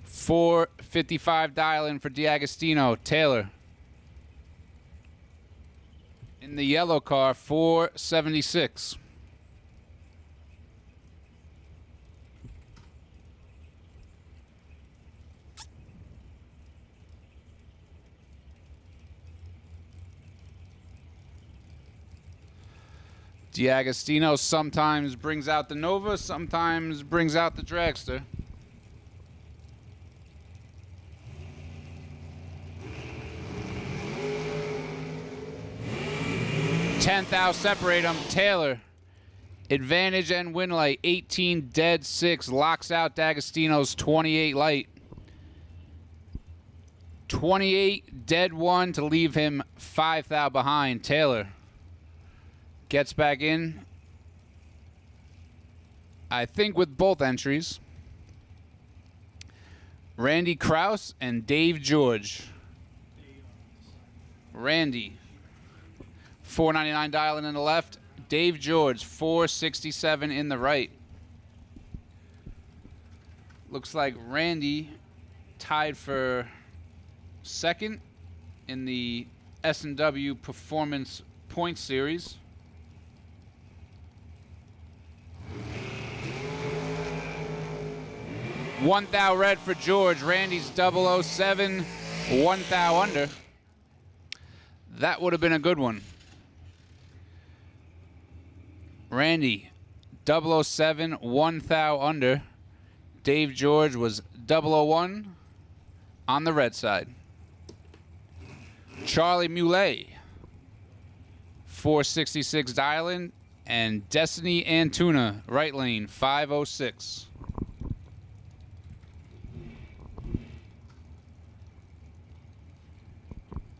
$4.55 dial-in for D'Agostino. Taylor. In the yellow car, 476. D'Agostino sometimes brings out the Nova, sometimes brings out the Dragster. $10,000 separate them. Taylor Advantage and win light. 18 dead 6 locks out D'Agostino's 28 light. 28 dead 1 to leave him 5 thou behind. Taylor gets back in. I think with both entries. Randy Kraus and Dave George. Randy, $4.99 dialing in the left. Dave George, $4.67 in the right. Looks like Randy tied for second in the S&W Performance Points Series. One thou red for George. Randy's 007. One thou under. That would have been a good one. Randy, 007, one thou under. Dave George was 001 on the red side. Charlie Muley, 466 dialing, and Destiny Antuna, right lane, 506.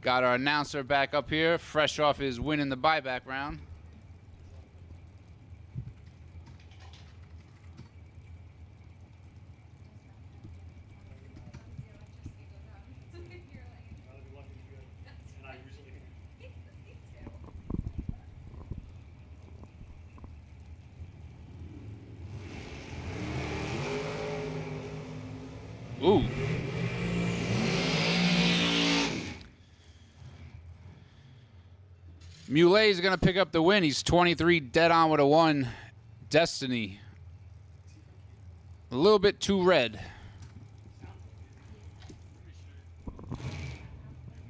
Got our announcer back up here, fresh off his win in the buyback round. Ooh. Muley is going to pick up the win. He's 23 dead on with a 1. Destiny. A little bit too red.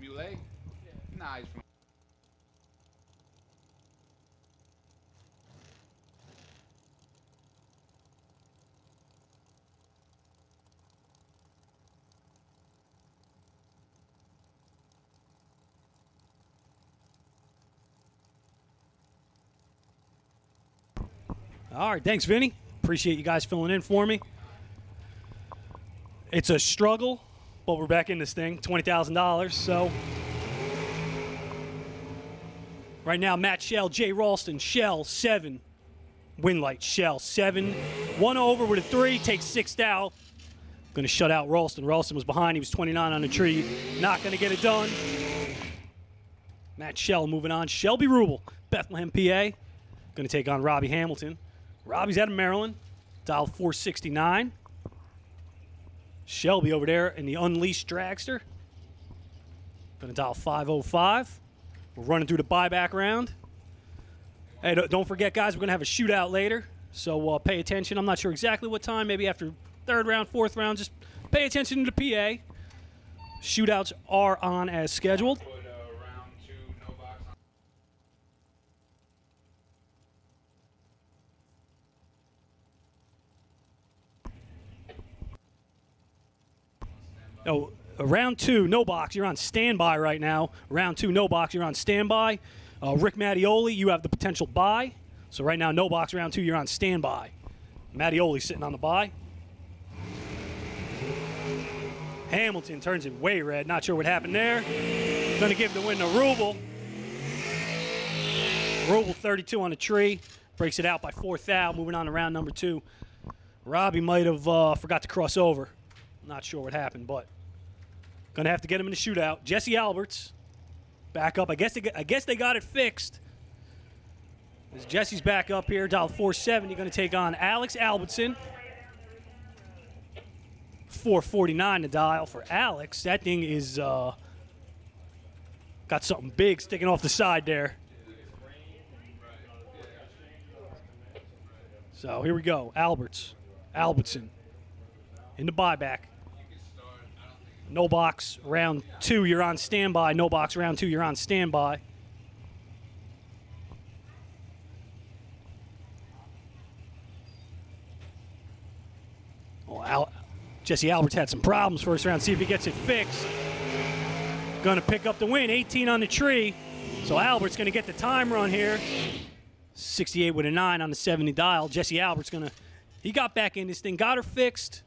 Muley? Nah, he's from... All right, thanks, Vinny. Appreciate you guys filling in for me. It's a struggle, but we're back in this thing, $20,000. So right now, Matt Shell, Jay Ralston, Shell 7, Winlight, Shell 7, 1 over with a 3, takes 6 thou. Going to shut out Ralston. Ralston was behind. He was 29 on the tree. Not going to get it done. Matt Shell moving on. Shelby Rubel, Bethlehem, PA. Going to take on Robbie Hamilton. Robbie's out of Maryland, dial 469. Shelby over there in the Unleashed Dragster. Going to dial 505. We're running through the buyback round. Hey, don't forget, guys, we're going to have a shootout later, so pay attention. I'm not sure exactly what time, maybe after third round, fourth round. Just pay attention to the PA. Shootouts are on as scheduled. Oh, round 2, no box. You're on standby right now. Round 2, no box. You're on standby. Rick Mattioli, you have the potential buy. So right now, no box. Round 2, you're on standby. Mattioli sitting on the buy. Hamilton turns it way red. Not sure what happened there. Going to give the win to Rubel. Rubel 32 on the tree. Breaks it out by 4 thou. Moving on to round number 2. Robbie might have forgot to cross over. Not sure what happened, but gonna have to get him in the shootout. Jesse Alberts back up. I guess they got it fixed. As Jesse's back up here, dial 470, gonna take on Alex Albertson. 449 to dial for Alex. That thing is got something big sticking off the side there. So here we go. Albertson in the buyback. No box, round 2, you're on standby. No box, round 2, you're on standby. Well, Jesse Alberts had some problems first round. See if he gets it fixed. Going to pick up the win. 18 on the tree. So Albert's going to get the time run here. 68 with a 9 on the 70 dial. Jesse Albert's going to, he got back in this thing, got her fixed.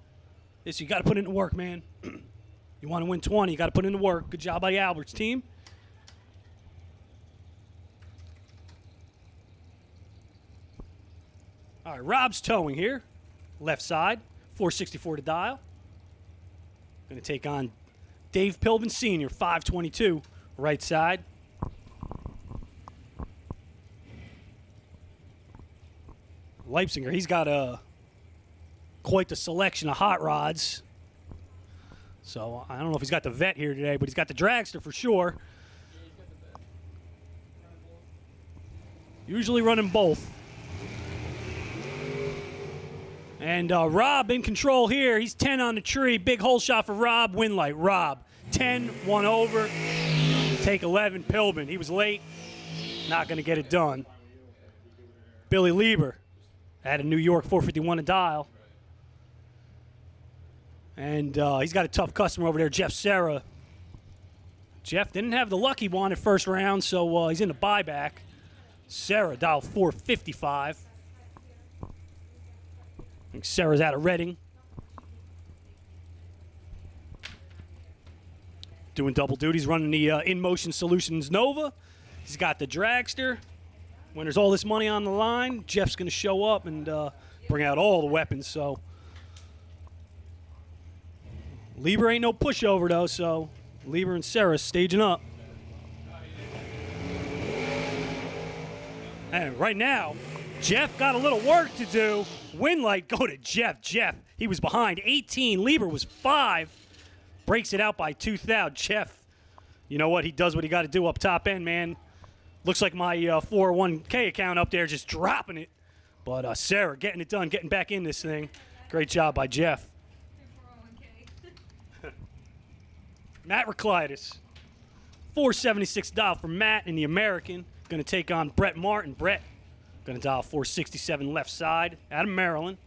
This, you got to put into work, man. You want to win 20, you got to put into work. Good job by the Alberts team. All right, Rob's towing here. Left side, 464 to dial. Going to take on Dave Pilvin Sr., 522, right side. Leipziger, he's got quite the selection of hot rods. So I don't know if he's got the vet here today, but he's got the dragster for sure. Usually running both. And Rob in control here. He's 10 on the tree. Big hole shot for Rob. Win light. Rob. 10, 1 over. Take 11. Pilbin. He was late. Not going to get it done. Billy Lieber at a New York 451 a dial. And he's got a tough customer over there, Jeff Serra. Jeff didn't have the luck he wanted first round, so he's in the buyback. Serra, dial 455. I think Sarah's out of Reading. Doing double duties, running the In-Motion Solutions Nova. He's got the dragster. When there's all this money on the line, Jeff's going to show up and bring out all the weapons. So Lieber ain't no pushover, though, so Lieber and Sarah staging up. And right now, Jeff got a little work to do. Win light, go to Jeff. Jeff, he was behind 18. Lieber was 5. Breaks it out by 2,000. Jeff, you know what? He does what he got to do up top end, man. Looks like my 401k account up there just dropping it. But Sarah getting it done, getting back in this thing. Great job by Jeff. Matt Reclitus. 476 dial for Matt in the American. Going to take on Brett Martin. Brett going to dial 467 left side out of Maryland.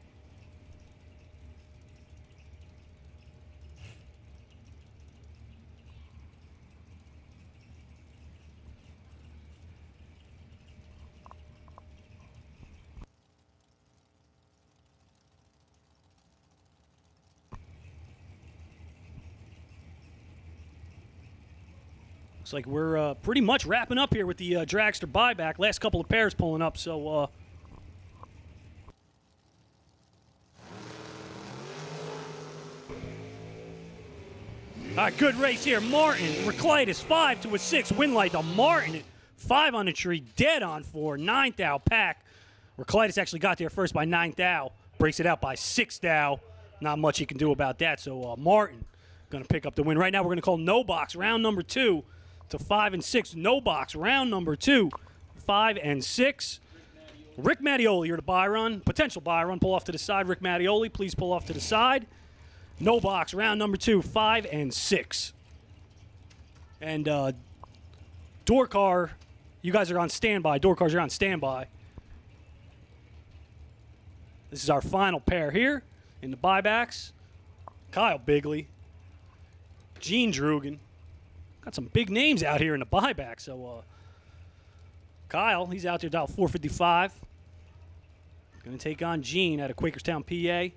Looks like we're pretty much wrapping up here with the dragster buyback. Last couple of pairs pulling up, so all right, good race here. Martin, Reclitus, 5 to a 6. Win light to Martin. 5 on the tree, dead on 4. 9th thou pack. Reclitus actually got there first by 9th thou. Breaks it out by 6th thou. Not much he can do about that, so Martin going to pick up the win. Right now we're going to call no box, round number 2. To 5 and 6, no box. Round number 2, 5 and 6. Rick Mattioli, you're the buy run. Potential buy run. Pull off to the side. Rick Mattioli, please pull off to the side. No box. Round number 2, 5 and 6. And Dorcar, you guys are on standby. Dorcars, you're on standby. This is our final pair here in the buybacks. Kyle Bigley, Gene Drugan. Got some big names out here in the buyback. So Kyle, he's out there, dial 455. Going to take on Gene out of Quakerstown, PA.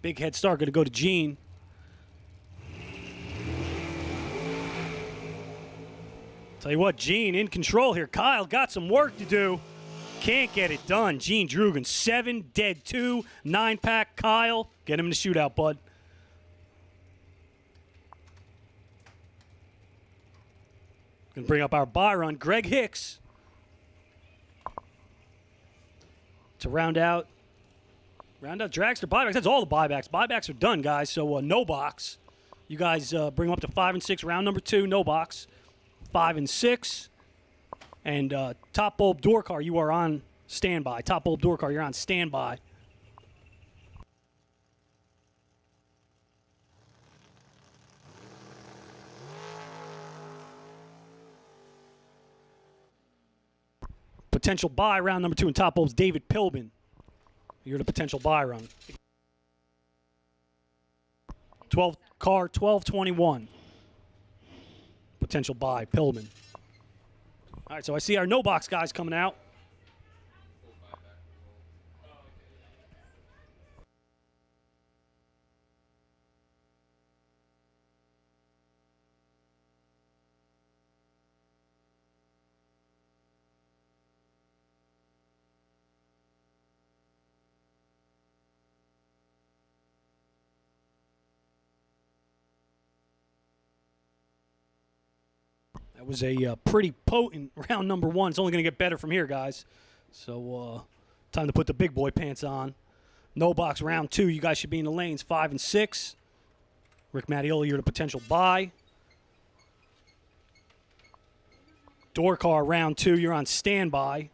Big head start going to go to Gene. Tell you what, Gene in control here. Kyle got some work to do. Can't get it done. Gene Drugan, 7, dead 2, 9-pack. Kyle, get him in the shootout, bud. Going to bring up our buy run, Greg Hicks, to round out dragster buybacks. That's all the buybacks. Buybacks are done, guys. So no box. You guys bring them up to 5 and 6. Round number 2, no box. 5 and 6. And Top Bulb Dorcar, you are on standby. Top Bulb Dorcar, you're on standby. Potential buy round number 2 in Top Bulb's David Pilbin. You're the potential buy run. 12 car 1221. Potential buy Pilbin. All right, so I see our no box guys coming out. That was a pretty potent round number 1. It's only going to get better from here, guys. So time to put the big boy pants on. No box round 2. You guys should be in the lanes 5 and 6. Rick Mattioli, you're the potential buy. Door car round 2. You're on standby.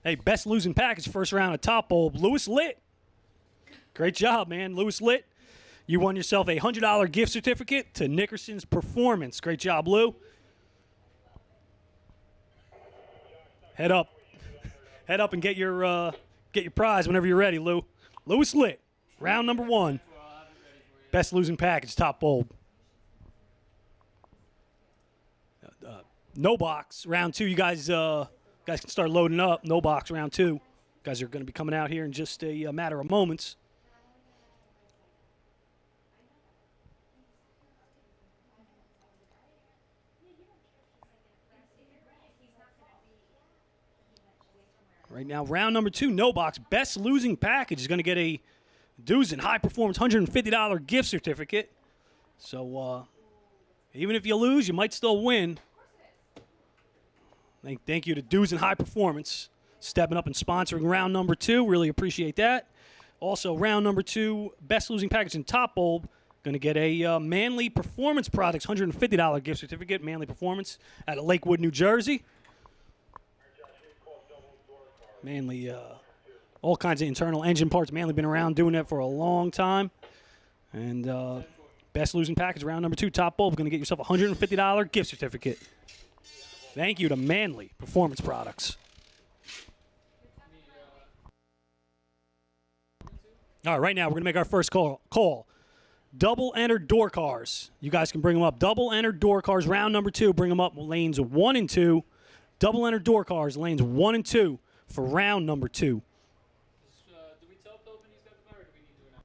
Hey, best losing package first round of Top Bulb, Lewis Litt. Great job, man. Lewis Litt. You won yourself a $100 gift certificate to Nickerson's Performance. Great job, Lou. Head up. Head up and get your prize whenever you're ready, Lou. Lewis Litt, round number 1. Best losing package, Top Bulb. No box, round 2. You guys can start loading up. No box, round 2. You guys are going to be coming out here in just a matter of moments. Right now, round number 2, no box. Best losing package is going to get a Duzen High Performance $150 gift certificate. So even if you lose, you might still win. Thank you to Duzen High Performance stepping up and sponsoring round number 2. Really appreciate that. Also, round number 2, best losing package in Top Bulb. Going to get a Manly Performance Products $150 gift certificate. Manly Performance out of Lakewood, New Jersey. Manly, all kinds of internal engine parts. Manly been around doing that for a long time. And best losing package, round number 2, Top Bulb. Going to get yourself a $150 gift certificate. Thank you to Manly Performance Products. All right, right now we're going to make our first call. Double entered door cars. You guys can bring them up. Double entered door cars, round number 2. Bring them up lanes 1 and 2. Double entered door cars, lanes 1 and 2 for round number 2. Do we tell Philip he's got the car, or do we need to announce?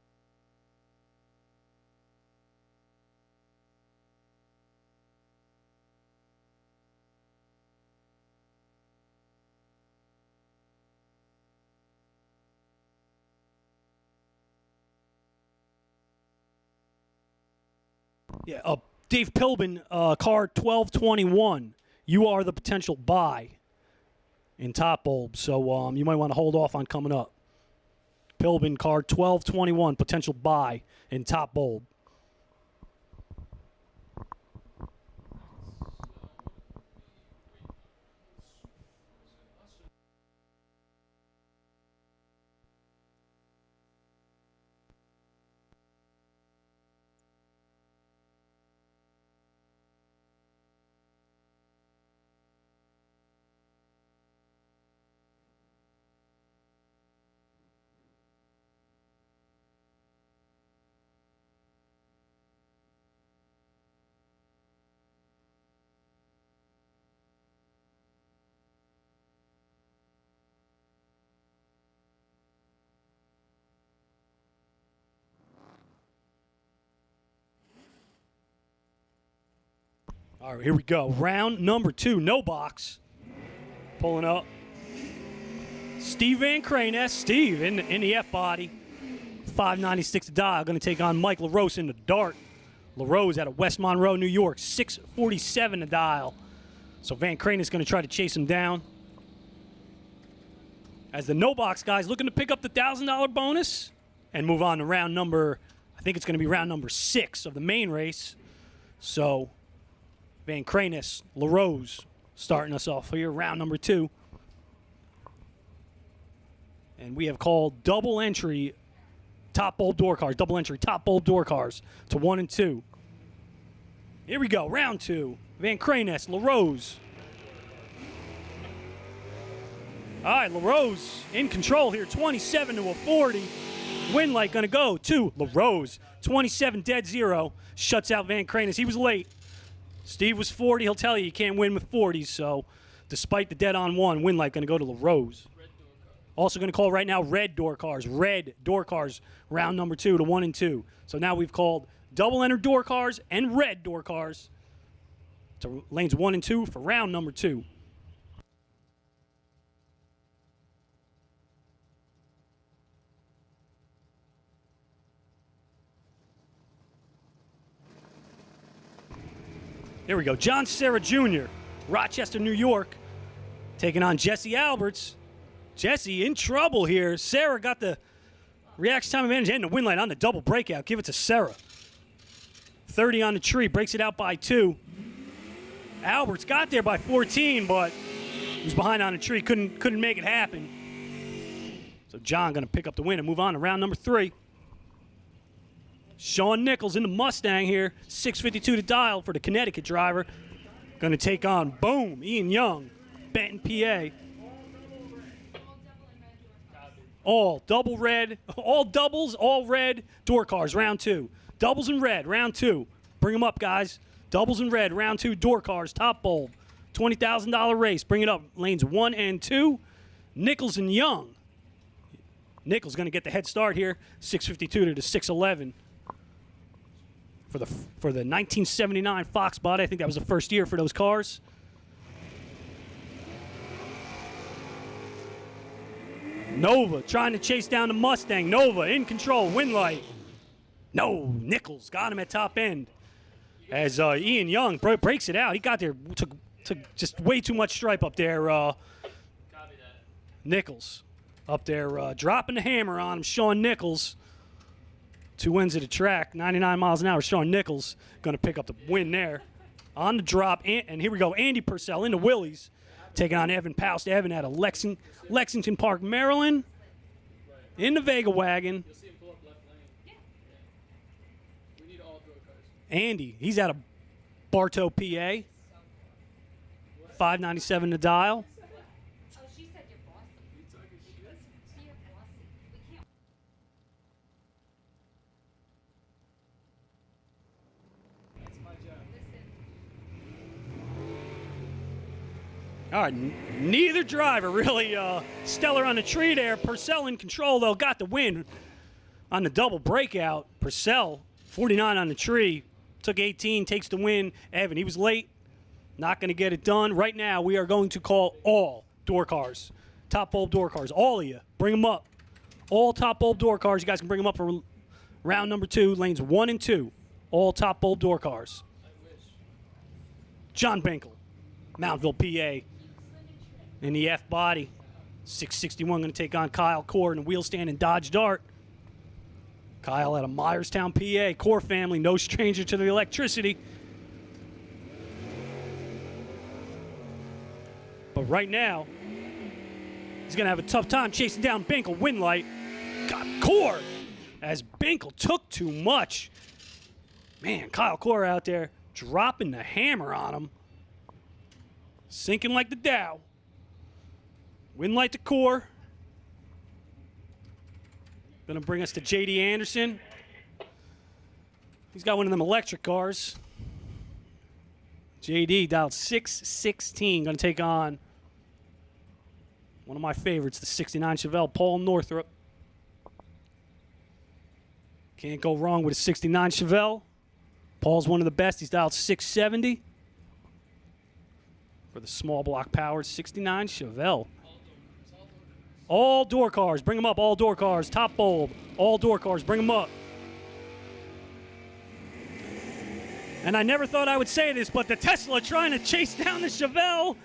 Yeah, Dave Pilbin, car 1221. You are the potential buy in Top Bulb, so you might want to hold off on coming up. Pilbin, car 1221, potential buy in Top Bulb. All right, here we go. Round number 2, no box. Pulling up. Steve Van Cranes. Steve in the F body. 596 to dial. Going to take on Mike LaRose in the dart. LaRose out of West Monroe, New York. 647 to dial. So Van Cranes is going to try to chase him down. As the no box guys looking to pick up the $1,000 bonus and move on to round number, I think it's going to be round number 6 of the main race. So Van Cranes, LaRose starting us off here, round number 2. And we have called double entry top bulb door cars, double entry top bulb door cars to 1 and 2. Here we go, round 2. Van Cranes, LaRose. All right, LaRose in control here, 27 to a 40. Win light going to go to LaRose. 27 dead zero. Shuts out Van Cranes. He was late. Steve was 40. He'll tell you can't win with 40s. So despite the dead on 1, win light going to go to LaRose. Also going to call right now red door cars. Red door cars, round number 2 to 1 and 2. So now we've called double enter door cars and red door cars to lanes 1 and 2 for round number 2. Here we go. John Serra Jr., Rochester, New York, taking on Jesse Alberts. Jesse in trouble here. Serra got the reaction time advantage and the win light on the double breakout. Give it to Serra. 30 on the tree. Breaks it out by 2. Alberts got there by 14, but he was behind on the tree. Couldn't make it happen. So John going to pick up the win and move on to round number 3. Sean Nichols in the Mustang here. 652 to dial for the Connecticut driver. Going to take on, boom, Ian Young, Benton, PA. All double red, all doubles, all red door cars, round 2. Doubles in red, round 2. Bring them up, guys. Doubles in red, round 2, door cars, top bulb. $20,000 race. Bring it up, lanes 1 and 2. Nichols and Young. Nichols going to get the head start here. 652 to the 611. For the 1979 Fox body. I think that was the first year for those cars. Nova trying to chase down the Mustang. Nova in control, win light. No, Nichols got him at top end. As Ian Young breaks it out. He got there, took just way too much stripe up there. Nichols up there dropping the hammer on him. Sean Nichols. 2 wins at the track, 99 miles an hour. Sean Nichols going to pick up the win there. On the drop, and here we go. Andy Purcell into Willys, taking on Evan Paust. Evan out of Lexington Park, Maryland, in the Vega wagon. You'll see him pull up left lane. We need all door cars. Andy, he's out of Bartow, PA. 597 to dial. Oh, she said you're bossy. You're bossy. We can't. All right, neither driver really stellar on the tree there. Purcell in control, though, got the win on the double breakout. Purcell, 49 on the tree, took 18, takes the win. Evan, he was late, not going to get it done. Right now, we are going to call all door cars, top bulb door cars, all of you. Bring them up. All top bulb door cars. You guys can bring them up for round number 2, lanes 1 and 2. All top bulb door cars. John Binkel, Mountville, PA. In the F body, 661 going to take on Kyle Core in the wheel stand and Dodge Dart. Kyle out of Myerstown, PA. Core family, no stranger to the electricity. But right now, he's going to have a tough time chasing down Binkel. Win light. Got Core as Binkel took too much. Man, Kyle Core out there dropping the hammer on him. Sinking like the Dow. Win light to Core. Going to bring us to J.D. Anderson. He's got one of them electric cars. J.D. dialed 616. Going to take on one of my favorites, the 69 Chevelle, Paul Northrup. Can't go wrong with a 69 Chevelle. Paul's one of the best. He's dialed 670. for the small block powered 69 Chevelle. All door cars, bring them up. All door cars, top bulb. All door cars, bring them up. And I never thought I would say this, but the Tesla trying to chase down the Chevelle,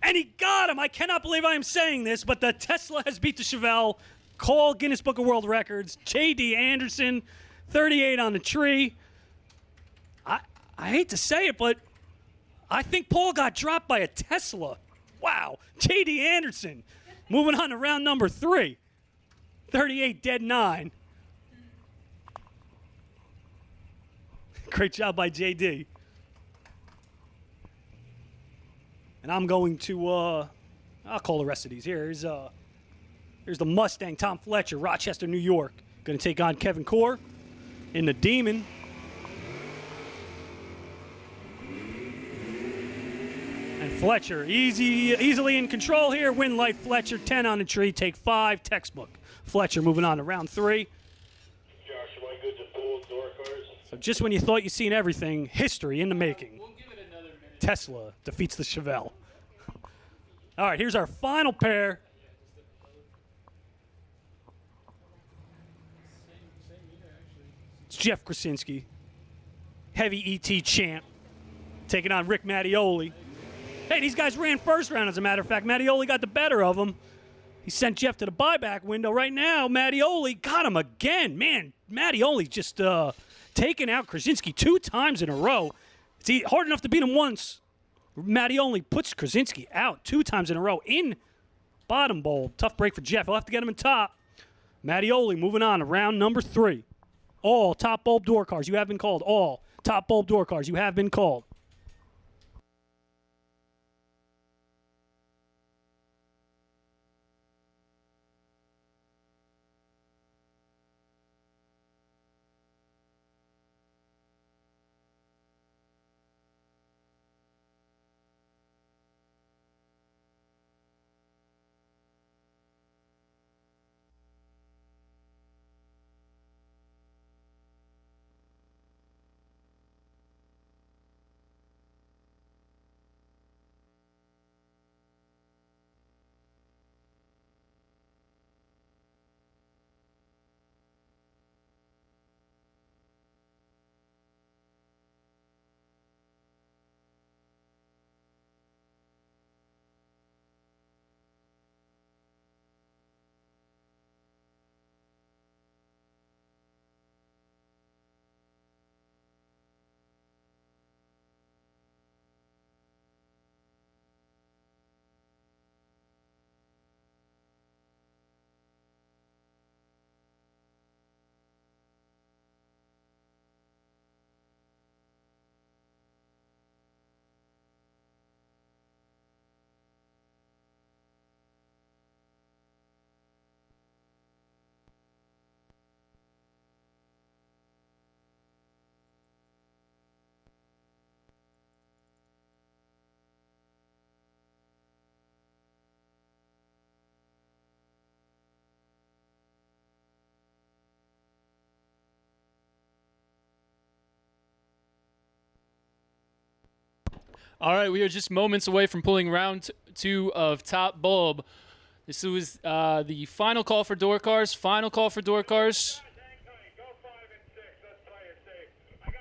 and he got him. I cannot believe I am saying this, but the Tesla has beat the Chevelle. Call Guinness Book of World Records. J.D. Anderson, 38 on the tree. I hate to say it, but I think Paul got dropped by a Tesla. Wow. J.D. Anderson. Moving on to round number 3. 38 dead 9. Great job by J.D. And I'm going to, I'll call the rest of these. Here's the Mustang, Tom Fletcher, Rochester, New York. Going to take on Kevin Core in the Demon. And Fletcher, easily in control here. Win light Fletcher, 10 on the tree, take 5, textbook. Fletcher moving on to round 3. Josh, am I good to pull door cars? So just when you thought you'd seen everything, history in the making. We'll give it another minute. Tesla defeats the Chevelle. All right, here's our final pair. It's Jeff Krasinski, heavy ET champ, taking on Rick Mattioli. Hey, these guys ran first round, as a matter of fact. Mattioli got the better of him. He sent Jeff to the buyback window. Right now, Mattioli got him again. Man, Mattioli just taking out Krasinski 2 times in a row. It's hard enough to beat him once. Mattioli puts Krasinski out 2 times in a row in bottom bowl. Tough break for Jeff. He'll have to get him in top. Mattioli moving on to round number 3. All top bulb door cars, you have been called. All top bulb door cars, you have been called. All right, we are just moments away from pulling round 2 of Top Bulb. This was the final call for door cars. Final call for door cars. Go 5 and 6. Let's play it safe. I got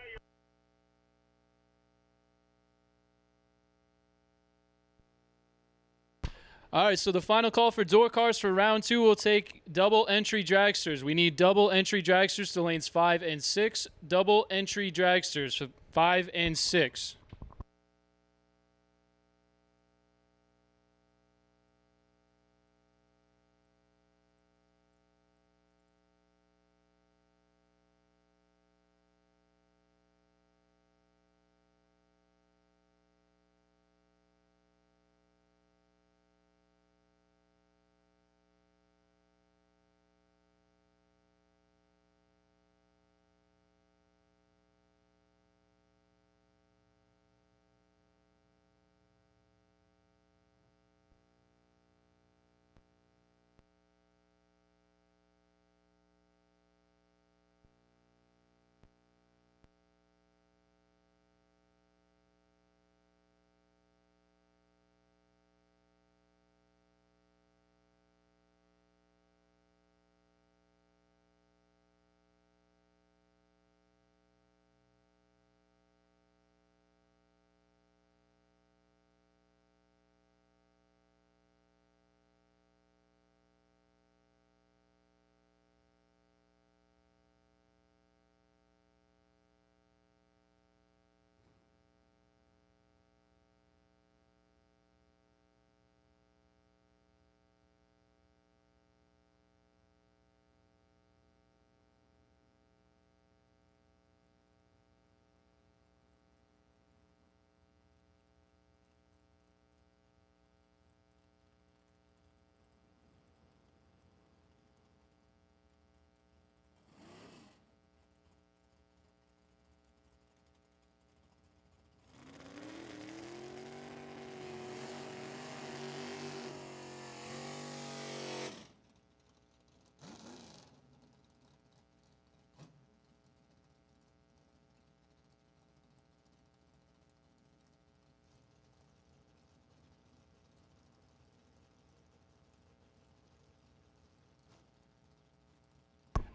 your. All right, so the final call for door cars for round 2 will take double entry dragsters. We need double entry dragsters to lanes 5 and 6. Double entry dragsters for 5 and 6.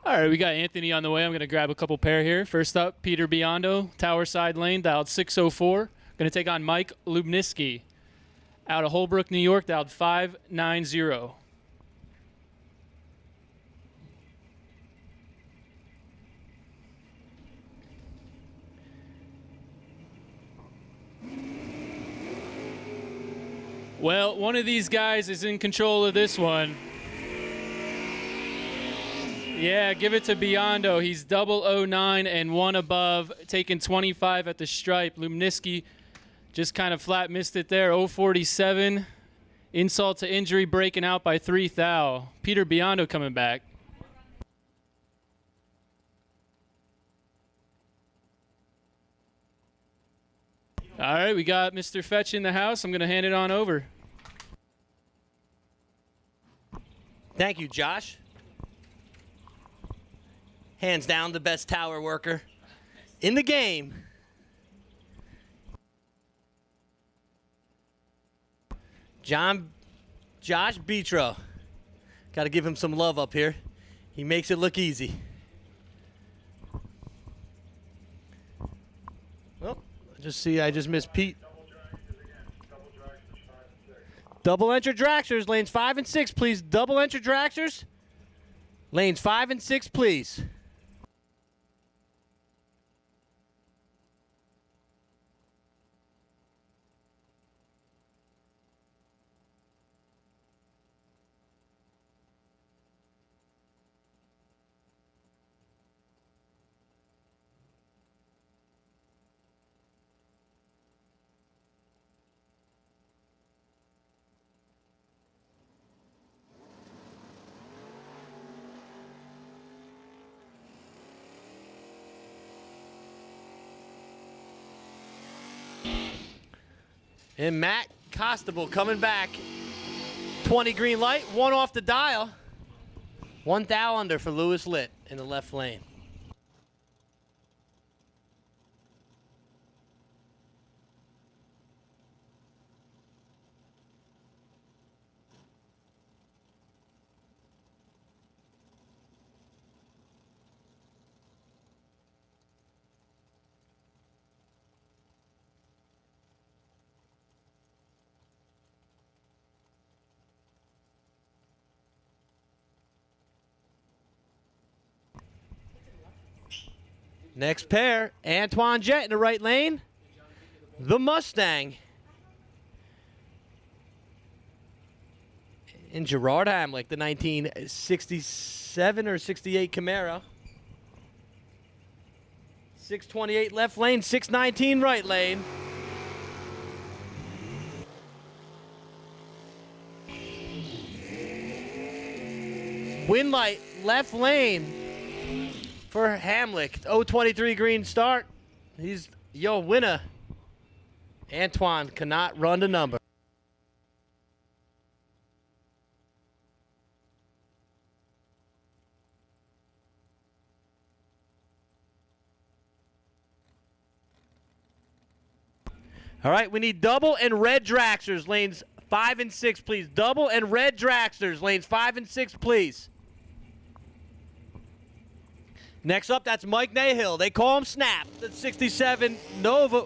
All right, we got Anthony on the way. I'm going to grab a couple pair here. First up, Peter Biondo, Tower Side Lane, dialed 604. Going to take on Mike Lubniski out of Holbrook, New York, dialed 590. Well, one of these guys is in control of this one. Yeah, give it to Biondo. He's 009 and one above, taking 25 at the stripe. Lubniski just kind of flat missed it there. 047. Insult to injury, breaking out by 3 thou. Peter Biondo coming back. All right, we got Mr. Fetch in the house. I'm going to hand it on over. Thank you, Josh. Hands down, the best tower worker in the game. Josh Betro. Got to give him some love up here. He makes it look easy. Well, I just missed Pete. Double enter dragsters, lanes 5 and 6, please. Double enter dragsters. Lanes 5 and 6, please. And Matt Costable coming back. 20 green light, 1 off the dial. 1 thou under for Lewis Litt in the left lane. Next pair, Antoine Jett in the right lane. The Mustang. And Gerard Hamlick, the 1967 or 68 Camaro. 628 left lane, 619 right lane. Win light, left lane. For Hamlick, 023 green start. He's your winner. Antoine cannot run the number. All right, we need double and red dragsters, lanes 5 and 6, please. Double and red dragsters, lanes 5 and 6, please. Next up, that's Mike Nahill. They call him Snap. That's 67 Nova.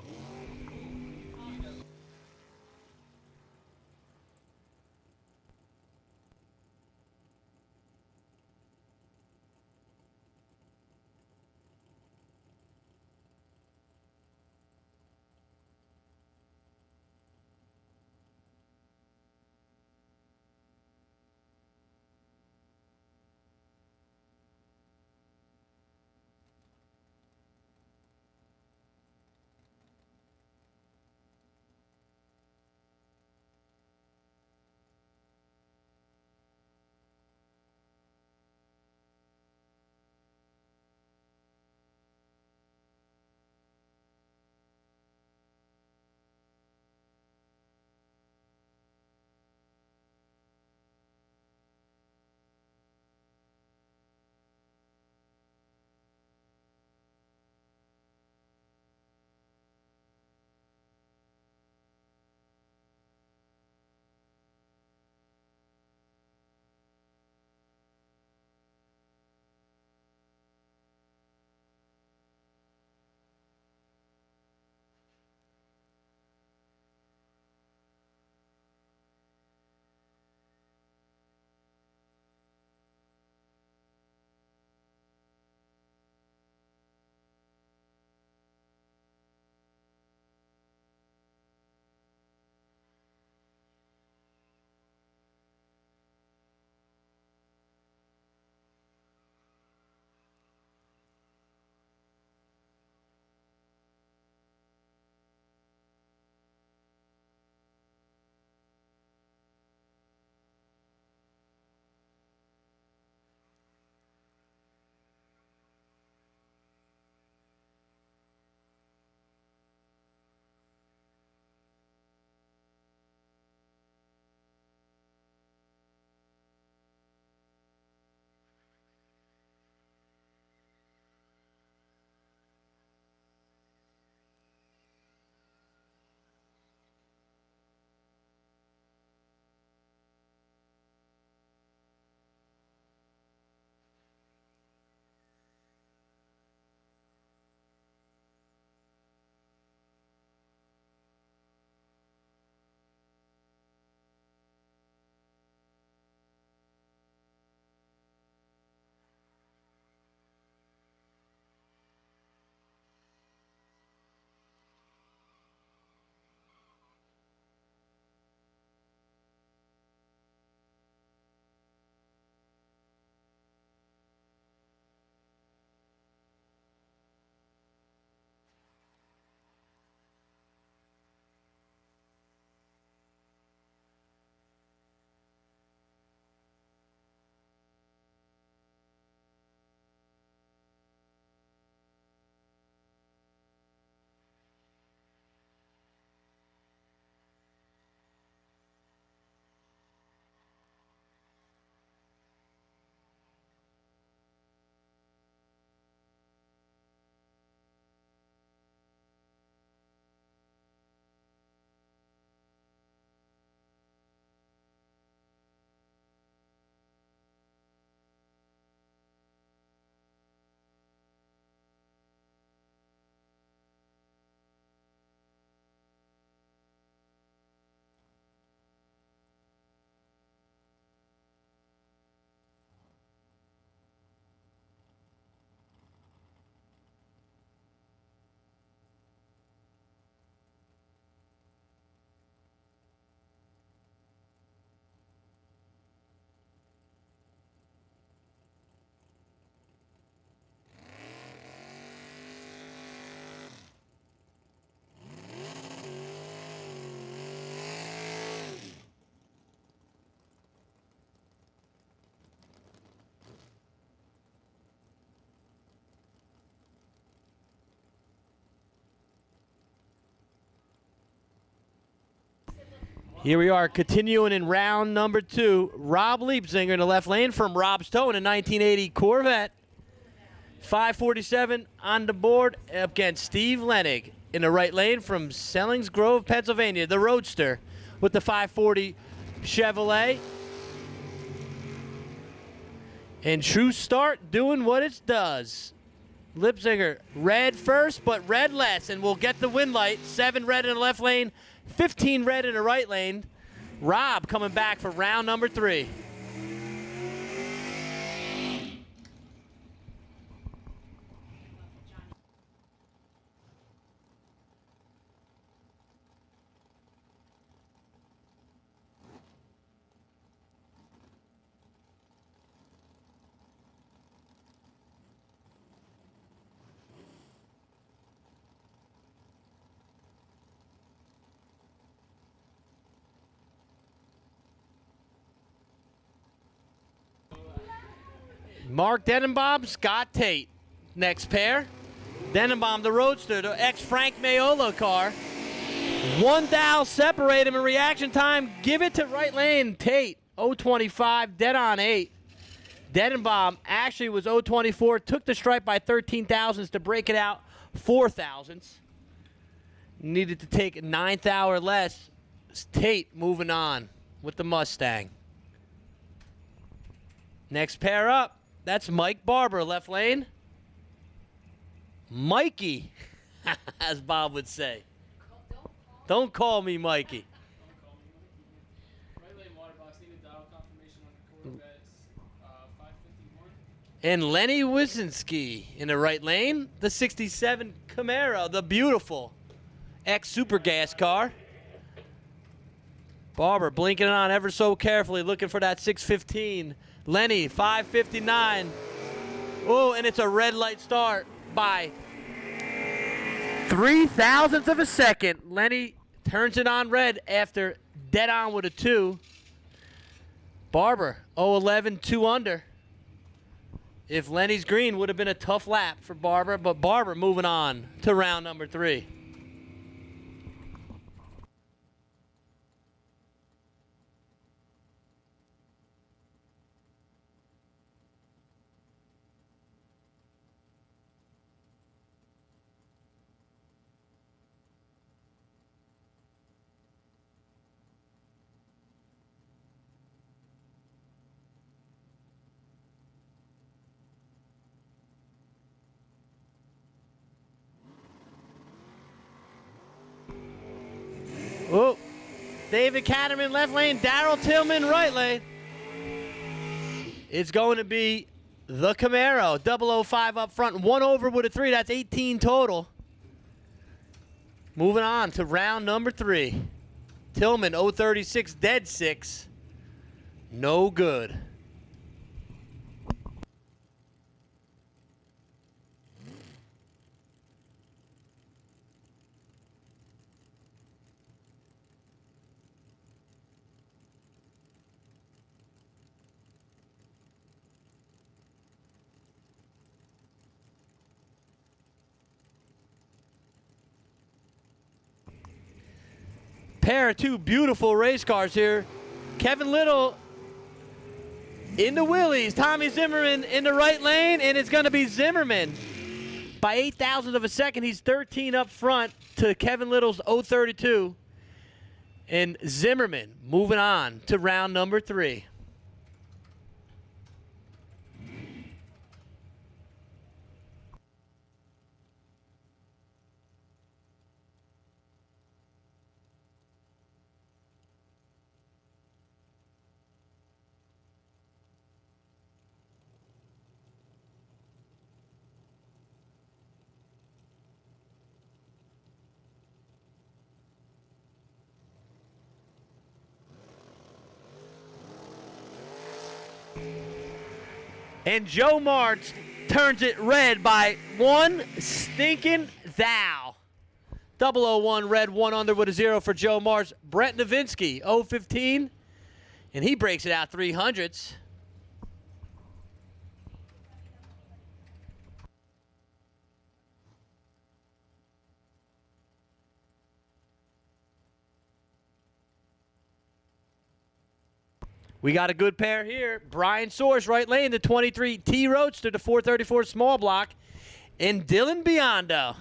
Here we are continuing in round number 2. Rob Leipzinger in the left lane from Rob's Tow in a 1980 Corvette. 547 on the board up against Steve Lenig in the right lane from Sellings Grove, Pennsylvania. The Roadster with the 540 Chevrolet. And True Start doing what it does. Leipzinger red first, but red less, and we'll get the win light. 7 red in the left lane, 15 red in the right lane. Rob coming back for round number 3. Mark Denenbaum, Scott Tate. Next pair. Denenbaum, the Roadster, the ex-Frank Maiola car. 1 thou separate him in reaction time. Give it to right lane. Tate, 025, dead on 8. Denenbaum actually was 024, took the stripe by 13 thousandths to break it out 4 thousandths. Needed to take 9 thou or less. Tate moving on with the Mustang. Next pair up. That's Mike Barber, left lane. Mikey, as Bob would say. Don't call me Mikey. Right lane water box, needed dial confirmation on the Corvette 551. And Lenny Wisinski in the right lane. The 67 Camaro, the beautiful ex-Super Gas car. Barber blinking on ever so carefully, looking for that 615. Lenny, 559. Oh, and it's a red light start by 3 thousandths of a second. Lenny turns it on red after dead on with a 2. Barber, 011, 2 under. If Lenny's green, would have been a tough lap for Barber, but Barber moving on to round number 3. Oh, David Catterman left lane, Darrell Tillman right lane. It's going to be the Camaro, 005 up front, 1 over with a 3. That's 18 total. Moving on to round number 3. Tillman, 036, dead 6. No good. Pair of 2 beautiful race cars here. Kevin Little in the Willies. Tommy Zimmerman in the right lane, and it's going to be Zimmerman. By 8 thousandths of a second, he's 13 up front to Kevin Little's 032. And Zimmerman moving on to round number 3. And Joe Martz turns it red by 1 stinking thou. 001 red, 1 under with a 0 for Joe Martz. Brent Novinsky, 015, and he breaks it out 300ths. We got a good pair here. Brian Source, right lane, the 23 T Roadster, the 434 small block, and Dylan Biondo.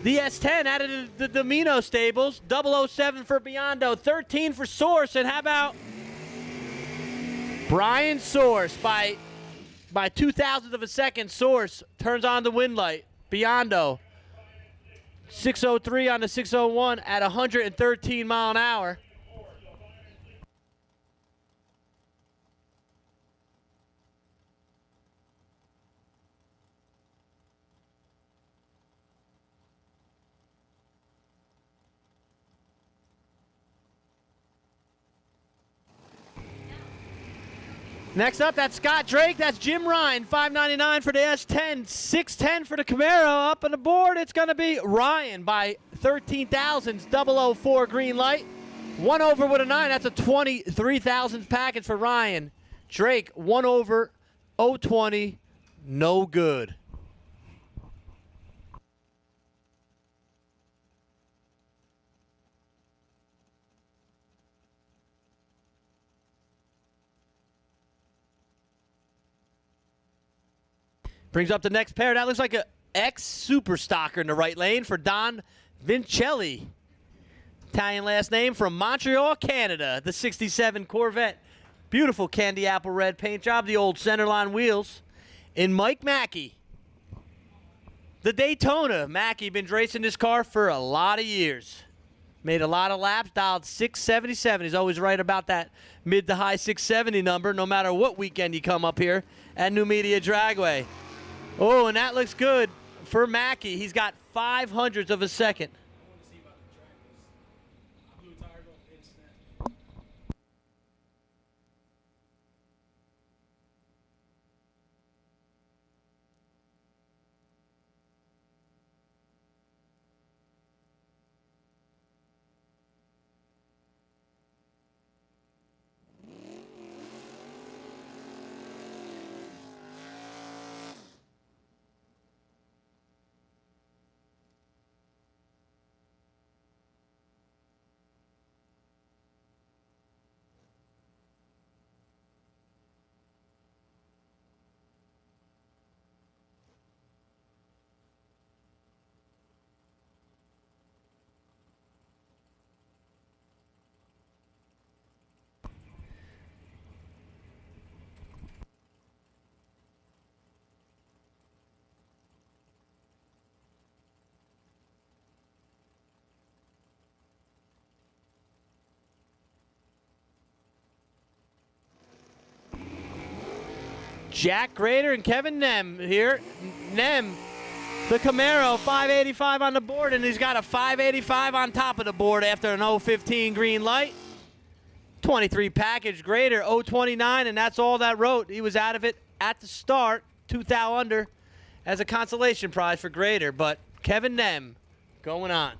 The S10 out of the Domino stables, 007 for Biondo, 13 for Source, and how about Brian Source by 2,000th of a second? Source turns on the wind light. Biondo, 603 on the 601 at 113 mile an hour. Next up, that's Scott Drake. That's Jim Ryan, $5.99 for the S10, $6.10 for the Camaro. Up on the board, it's going to be Ryan by 13 thousandths, 004 green light. 1 over with a 9. That's a 23 thousandths package for Ryan. Drake, 1 over, 020, no good. Brings up the next pair. That looks like a ex-super stocker in the right lane for Don Vincelli. Italian last name from Montreal, Canada. The 67 Corvette. Beautiful candy apple red paint job. The old centerline wheels. And Mike Mackey. The Daytona. Mackey been racing this car for a lot of years. Made a lot of laps. Dialed 677. He's always right about that mid to high 670 number no matter what weekend you come up here at Numidia Dragway. Oh, and that looks good for Mackey. He's got 500ths of a second. Jack Grader and Kevin Nem here. Nem, the Camaro, 585 on the board, and he's got a 585 on top of the board after an 015 green light. 23 package, Grader, 029, and that's all that wrote. He was out of it at the start, 2,000 under as a consolation prize for Grader, but Kevin Nem going on.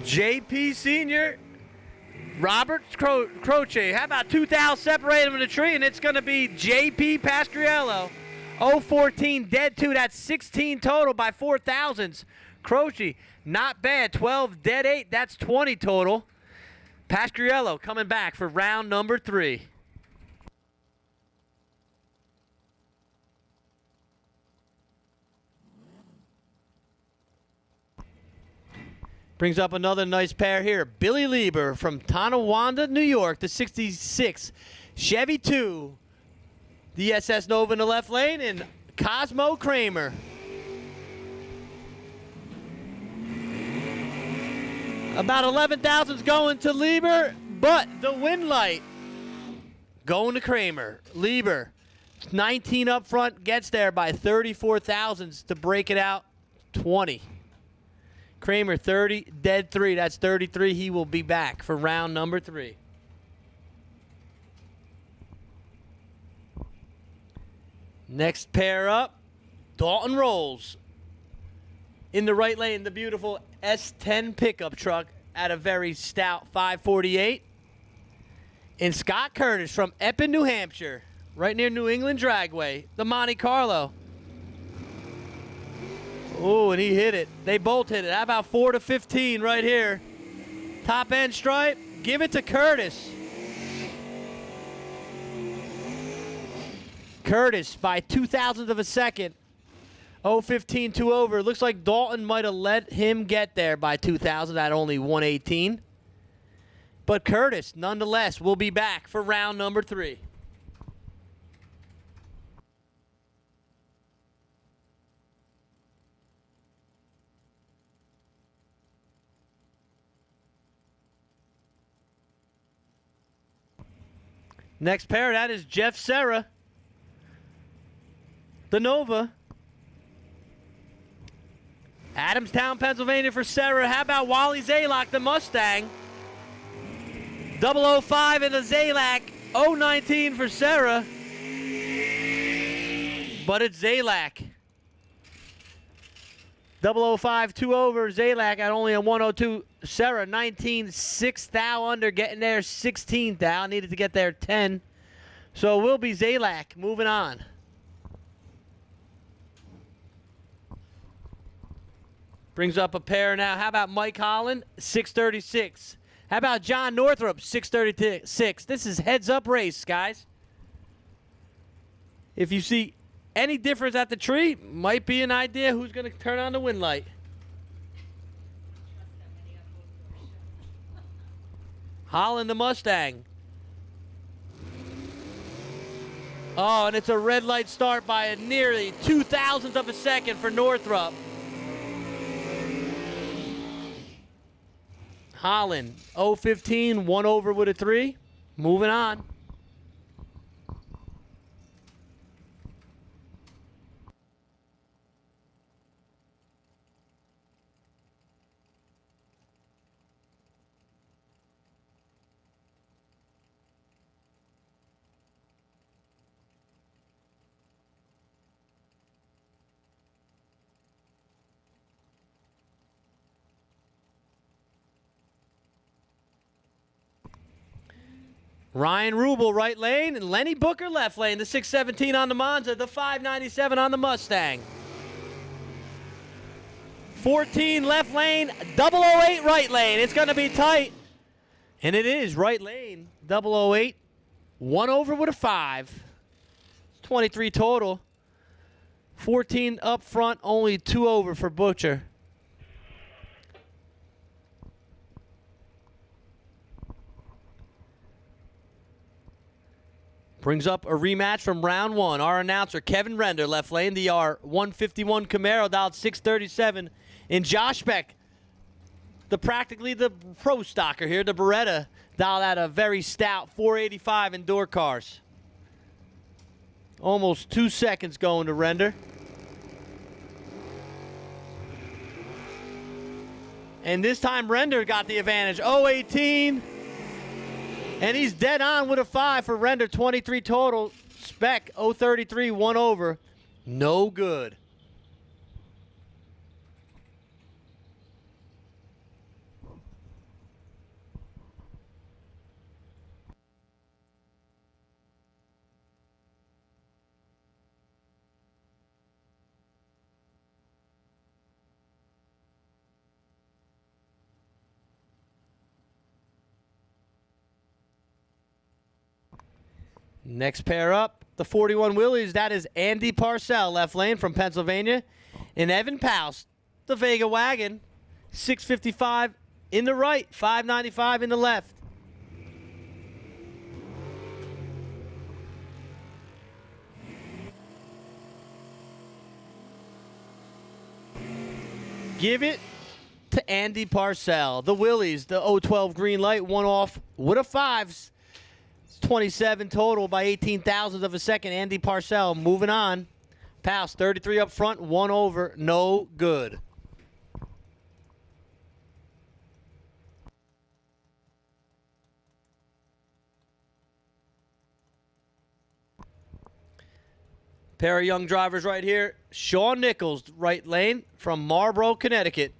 JP Sr., Robert Croce. How about 2,000 separated from the tree, and it's going to be JP Pastriello. 014 dead 2. That's 16 total by 4,000s. Croce, not bad. 12 dead 8. That's 20 total. Pastriello coming back for round number 3. Brings up another nice pair here. Billy Lieber from Tonawanda, New York, the 66 Chevy 2. The SS Nova in the left lane, and Cosmo Kramer. About 11,000's going to Lieber, but the win light going to Kramer. Lieber, 19 up front, gets there by 34,000s to break it out 20. Kramer, 30, dead 3. That's 33. He will be back for round number 3. Next pair up, Dalton rolls in the right lane, the beautiful S10 pickup truck at a very stout 548. And Scott Curtis from Epping, New Hampshire, right near New England Dragway, the Monte Carlo. Oh, and he hit it. They both hit it. How about 4 to 15 right here? Top end stripe. Give it to Curtis. Curtis by 2,000th of a second. 0.15, 2 over. Looks like Dalton might have let him get there by 2,000 at only 118. But Curtis, nonetheless, will be back for round number 3. Next pair, that is Jeff Serra, the Nova. Adamstown, Pennsylvania for Serra. How about Wally Zalak, the Mustang? 005 in the Zalak. 019 for Serra. But it's Zalak. 005, 2 over. Zalak at only a 102. Serra, 19, 6 thou under. Getting there, 16 thou. Needed to get there, 10. So it will be Zalak. Moving on. Brings up a pair now. How about Mike Holland? 636. How about John Northrup? 636. This is heads-up race, guys. If you see any difference at the tree, might be an idea who's going to turn on the wind light. Holland the Mustang. Oh, and it's a red light start by a nearly 2,000th of a second for Northrup. Holland, 0.15, 1 over with a 3. Moving on. Ryan Rubel, right lane, and Lenny Booker, left lane. The 617 on the Monza, the 597 on the Mustang. 14 left lane, 008 right lane. It's going to be tight. And it is right lane, 008. 1 over with a 5. 23 total. 14 up front, only 2 over for Butcher. Brings up a rematch from round 1. Our announcer, Kevin Render, left lane. The R151 Camaro, dialed 637. And Josh Beck, practically the pro stocker here, the Beretta, dialed at a very stout 485 in door cars. Almost 2 seconds going to Render. And this time Render got the advantage. 018. And he's dead on with a 5 for Render. 23 total. Spec 033, 1 over. No good. Next pair up, the 41 Willys. That is Andy Parcell, left lane from Pennsylvania. And Evan Pouse, the Vega Wagon. 655 in the right, 595 in the left. Give it to Andy Parcell. The Willys, the 012 green light, 1 off with a 5. 27 total by 18,000th of a second. Andy Parcell moving on. Pass 33 up front, 1 over, no good. Pair of young drivers right here. Sean Nichols, right lane from Marlboro, Connecticut.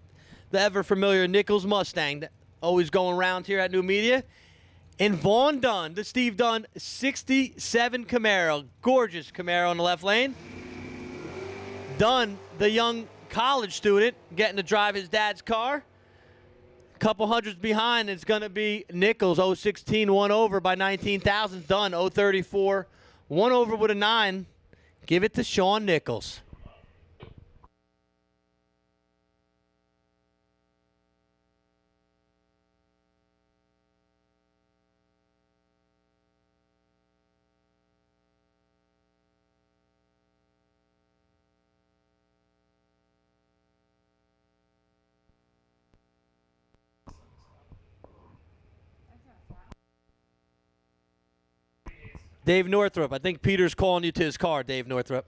The ever familiar Nichols Mustang, always going around here at Numidia. And Vaughn Dunn, the Steve Dunn 67 Camaro. Gorgeous Camaro in the left lane. Dunn, the young college student, getting to drive his dad's car. Couple hundreds behind, it's going to be Nichols, 016, 1 over by 19,000. Dunn, 034, 1 over with a 9. Give it to Sean Nichols. Dave Northrup, I think Peter's calling you to his car, Dave Northrup.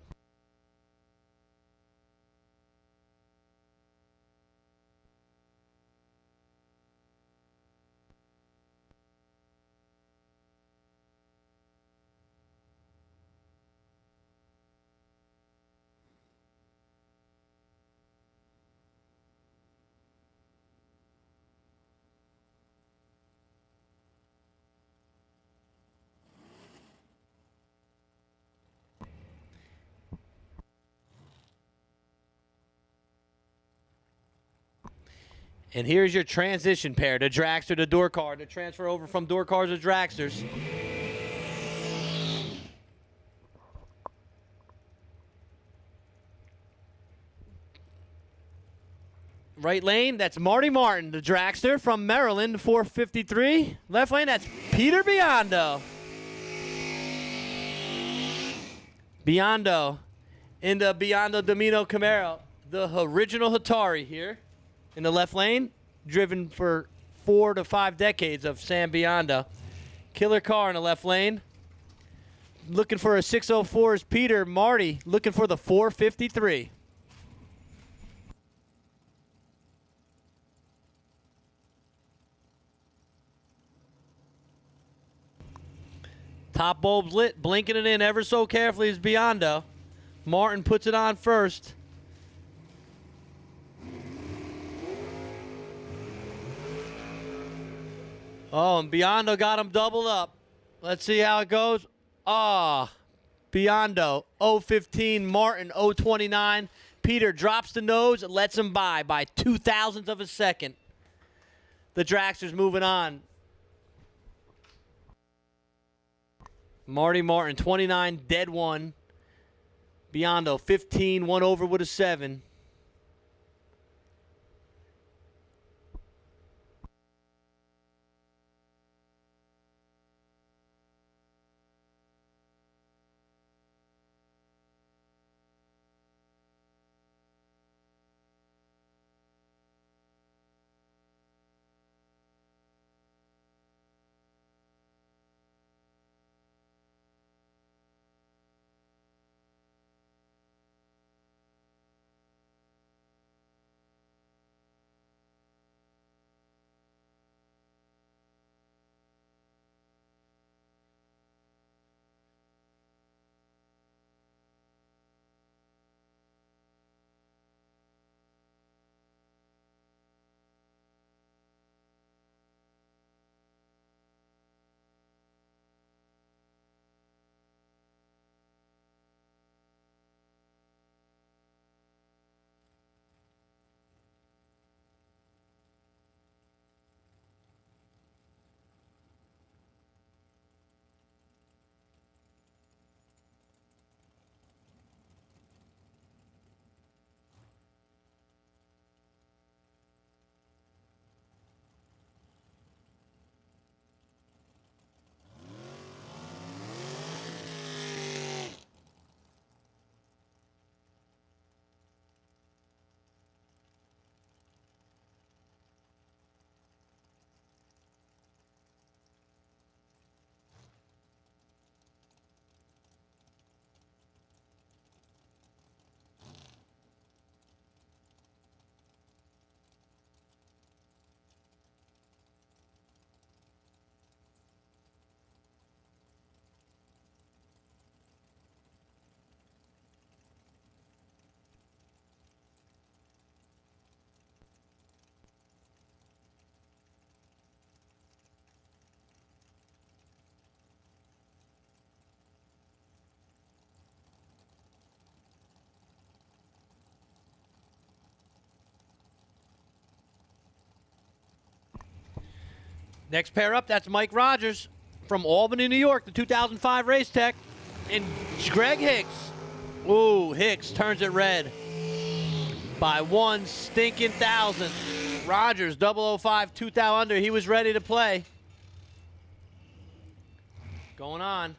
And here's your transition pair, the dragster to door car, to transfer over from door cars to dragsters. Right lane, that's Marty Martin, the dragster from Maryland, 453. Left lane, that's Peter Biondo. Biondo in the Biondo Domino Camaro, the original Hatari here. In the left lane, driven for 4 to 5 decades of Sam Biondo. Killer car in the left lane. Looking for a 604 is Peter. Marty looking for the 453. Top bulbs lit, blinking it in ever so carefully is Biondo. Martin puts it on first. Oh, and Biondo got him doubled up. Let's see how it goes. Biondo, 015, Martin, 029. Peter drops the nose and lets him by 2 thousandths of a second. The dragster's moving on. Marty Martin, 29, dead 1. Biondo, 15, 1 over with a 7. Next pair up, that's Mike Rogers from Albany, New York, the 2005 Race Tech. And Greg Hicks. Ooh, Hicks turns it red by 1 stinking thousandth. Rogers, 005, 2 thou under. He was ready to play. Going on.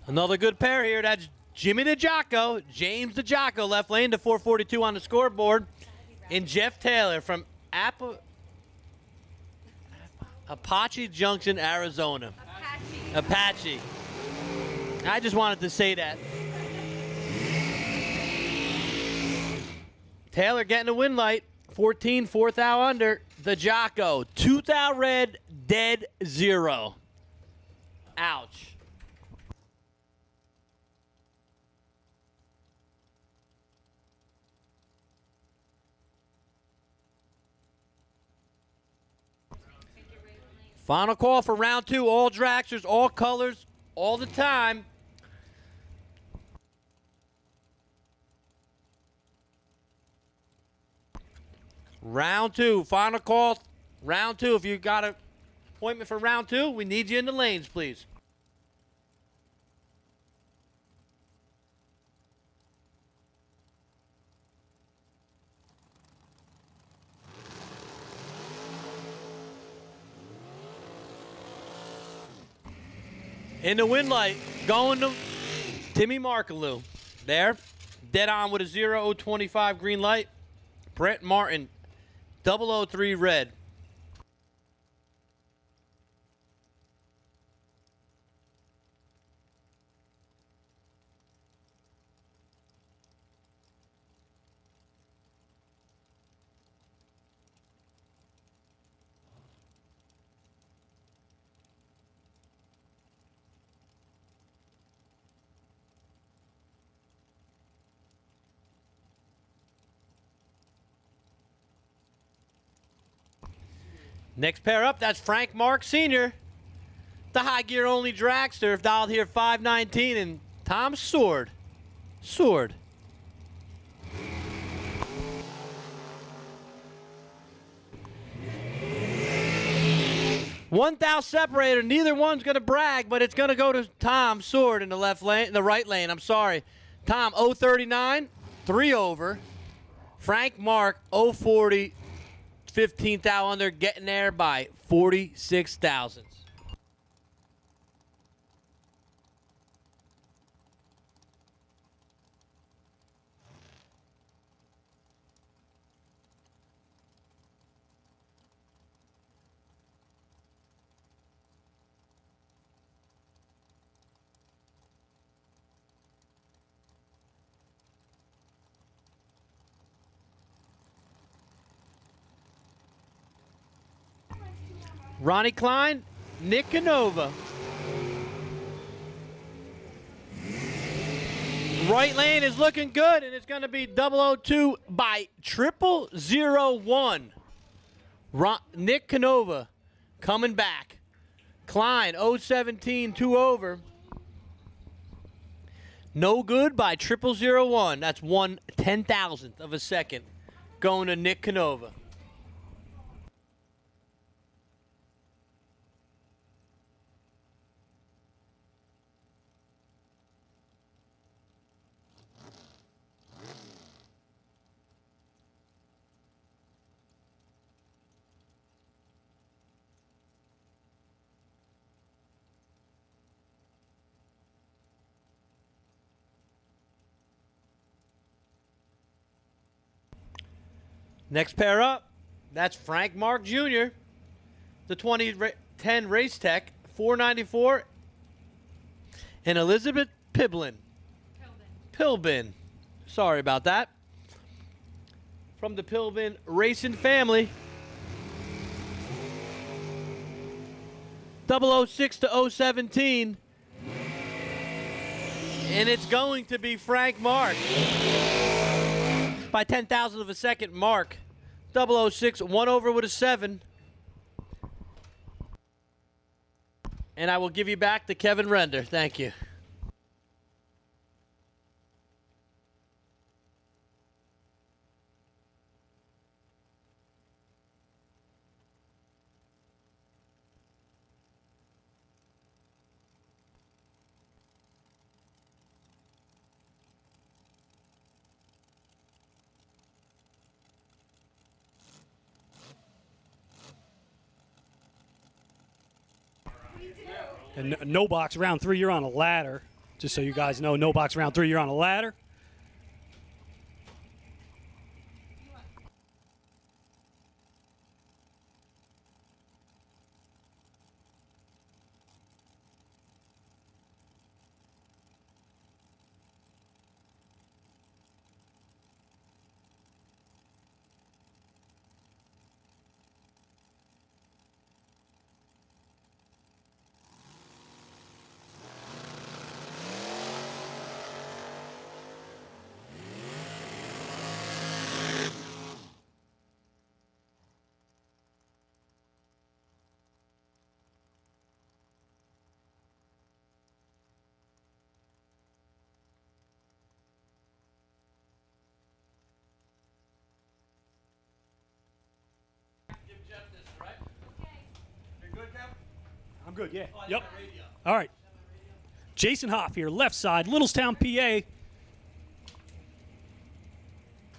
Another good pair here. That's Jimmy DeJocko, James DeJocko, left lane to 442 on the scoreboard. And Jeff Taylor from Apache Junction, Arizona. Apache. I just wanted to say that. Taylor getting a win light. 14, 4 thou under. DeJocko, 2 thou red, dead 0. Ouch. Final call for round 2. All dragsters, all colors, all the time. Round 2. Final call. Round 2. If you got an appointment for round 2, we need you in the lanes, please. In the win light, going to Timmy Markaloo. There, dead on with a 0-025 green light. Brett Martin, 003 red. Next pair up, that's Frank Mark Sr., the high gear only dragster, dialed here 519, and Tom Sword. 1 thou separator. Neither one's going to brag, but it's going to go to Tom Sword in the left lane, the right lane. I'm sorry. Tom 039, 3 over. Frank Mark 040. 15 thou under, getting there by 46 thousandths. Ronnie Klein, Nick Canova. Right lane is looking good, and it's going to be 002 by 0001. Nick Canova coming back. Klein, 017, 2 over. No good by 0001. That's 1/10,000th of a second going to Nick Canova. Next pair up, that's Frank Mark Jr., the 2010 Race Tech, 494, and Elizabeth Pilbin. Sorry about that. From the Pilbin Racing family. 006 to 017. And it's going to be Frank Mark. By 10,000 of a second, Mark. 006, 1 over with a 7. And I will give you back to Kevin Render. Thank you. And no box round 3, you're on a ladder. Just so you guys know, no box round 3, you're on a ladder. I'm good, yeah. Yep. All right. Jason Hoff here, left side, Littlestown, PA.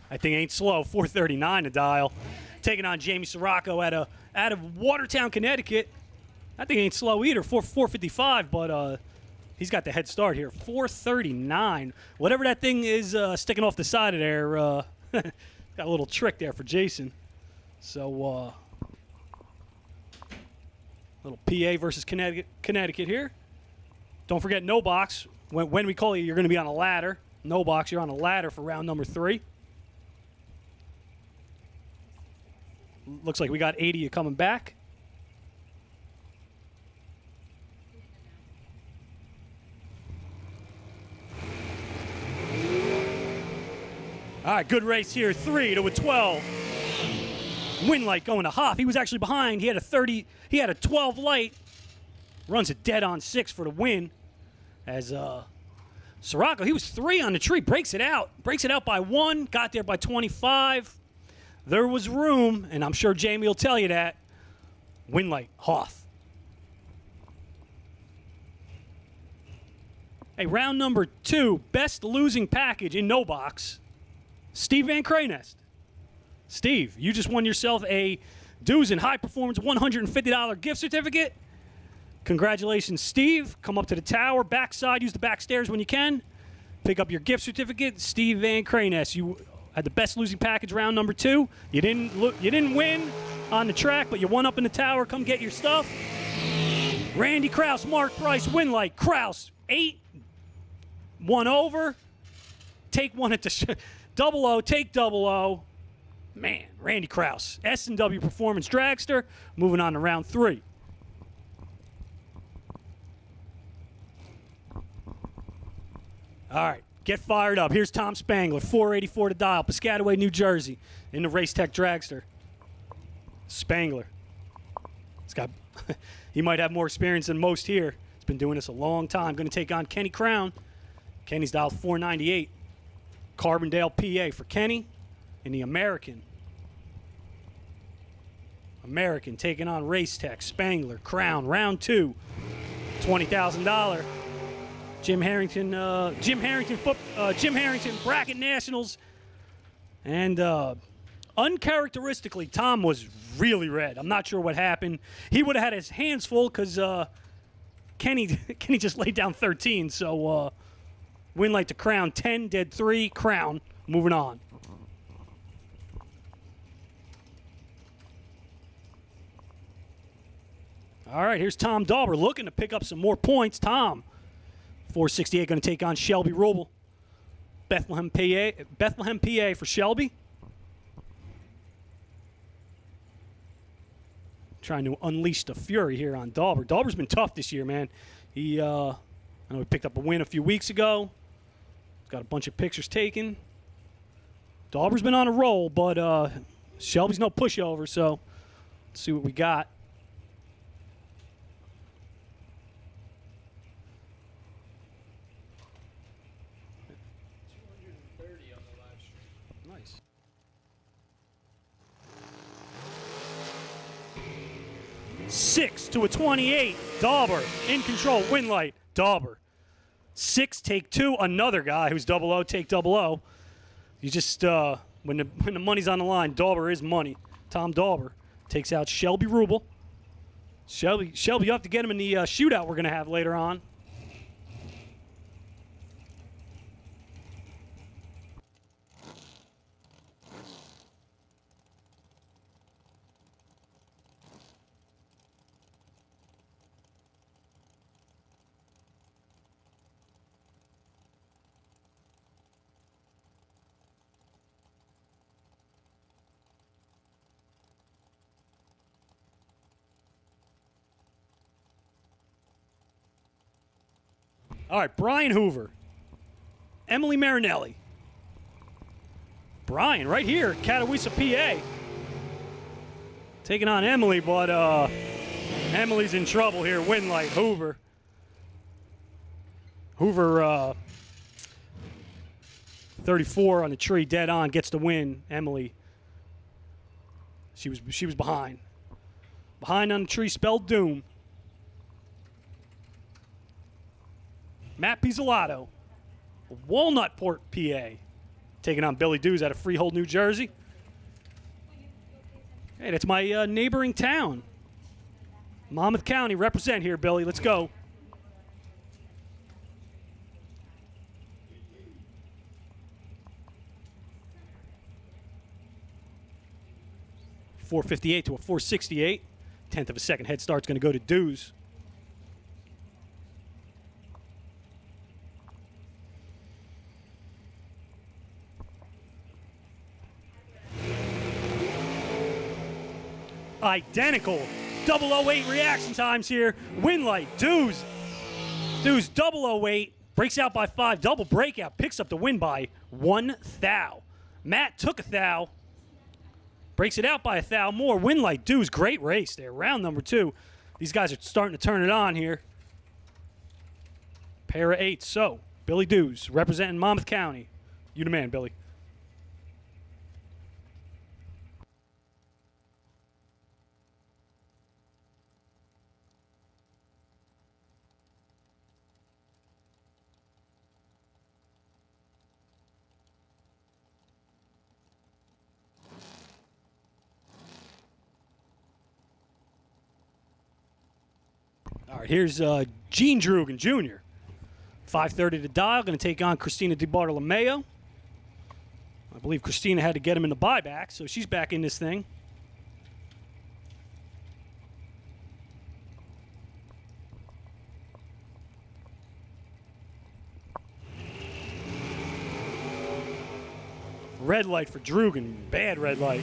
I think ain't slow, 439 to dial. Taking on Jamie Sirocco out of Watertown, Connecticut. I think ain't slow either, 455, but he's got the head start here. 439. Whatever that thing is sticking off the side of there, got a little trick there for Jason. So, little PA versus Connecticut here. Don't forget no box. When we call you, you're going to be on a ladder. No box, you're on a ladder for round number 3. Looks like we got 80 coming back. All right, good race here. 3 to a 12. Win light going to Hoff. He was actually behind. He had a 12 light. Runs it dead on 6 for the win. As Sirocco, he was 3 on the tree. Breaks it out by 1. Got there by 25. There was room, and I'm sure Jamie will tell you that. Win light, Hoff. Hey, round number 2, best losing package in no box. Steve Van Cranest. Steve, you just won yourself a Dues and High Performance $150 gift certificate. Congratulations, Steve. Come up to the tower, backside, use the back stairs when you can. Pick up your gift certificate. Steve Van Cranest, you had the best losing package round number 2. You didn't win on the track, but you won up in the tower. Come get your stuff. Randy Kraus, Mark Price, win light. Kraus, 8, 1 over. Take 1 at the double O, take double O. Man, Randy Kraus, S&W Performance Dragster, moving on to round 3. All right, get fired up. Here's Tom Spangler, 484 to dial, Piscataway, New Jersey, in the Race Tech Dragster. Spangler. He might have more experience than most here. He's been doing this a long time. Going to take on Kenny Crown. Kenny's dialed 498. Carbondale, PA for Kenny in the American. American taking on Race Tech, Spangler, Crown, round 2, $20,000. Jim Harrington, Bracket Nationals, and uncharacteristically, Tom was really red. I'm not sure what happened. He would have had his hands full because Kenny just laid down 13. So win light to Crown, 10, dead 3, Crown, moving on. All right, here's Tom Dauber looking to pick up some more points. Tom, 468, going to take on Shelby Rubel. Bethlehem, PA for Shelby. trying to unleash the fury here on Dauber. Dauber's been tough this year, man. I know he picked up a win a few weeks ago. Got a bunch of pictures taken. Dauber's been on a roll, but Shelby's no pushover, so let's see what we got. Nice. Six to a 28. Dauber in control. Win light. Dauber. 6, take 2. Another guy who's 00, take 00. You just when the money's on the line, Dauber is money. Tom Dauber takes out Shelby Rubel. Shelby, you have to get him in the shootout we're gonna have later on. All right, Brian Hoover. Emily Marinelli. Brian, right here, Catawissa, PA. Taking on Emily, but Emily's in trouble here. Win light, Hoover. Hoover, 34 on the tree, dead on, gets the win. Emily, she was behind. Behind on the tree, spelled doom. Matt Pizzolato, Walnutport, PA, taking on Billy Dews out of Freehold, New Jersey. Hey, that's my neighboring town. Monmouth County, represent here, Billy. Let's go. .458 to a .468. 1/10 of a second head start's going to go to Dews. Identical 008 reaction times here. Win light, Dews 008, breaks out by 5, double breakout, picks up the win by 1 thou. Matt took a thou, breaks it out by a thou more. Win light, Dews, great race there. Round number 2. These guys are starting to turn it on here. Pair of 8. So, Billy Dews representing Monmouth County. You the man, Billy. All right, here's Gene Drugan Jr. 5:30 to dial, going to take on Christina DiBartolomeo. I believe Christina had to get him in the buyback, so she's back in this thing. Red light for Drugan, bad red light.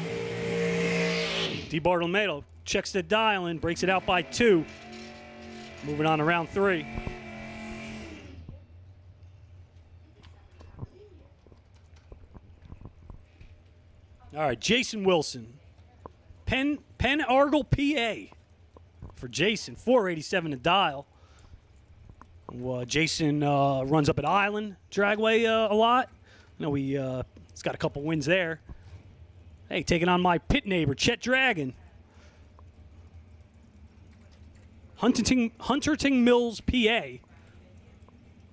DiBartolomeo checks the dial in, breaks it out by 2. Moving on to round 3. All right, Jason Wilson. Penn Argle, PA. For Jason, 487 to dial. Jason runs up at Island Dragway a lot. You know, he's got a couple wins there. Hey, taking on my pit neighbor, Chet Dragon. Huntington Mills, PA.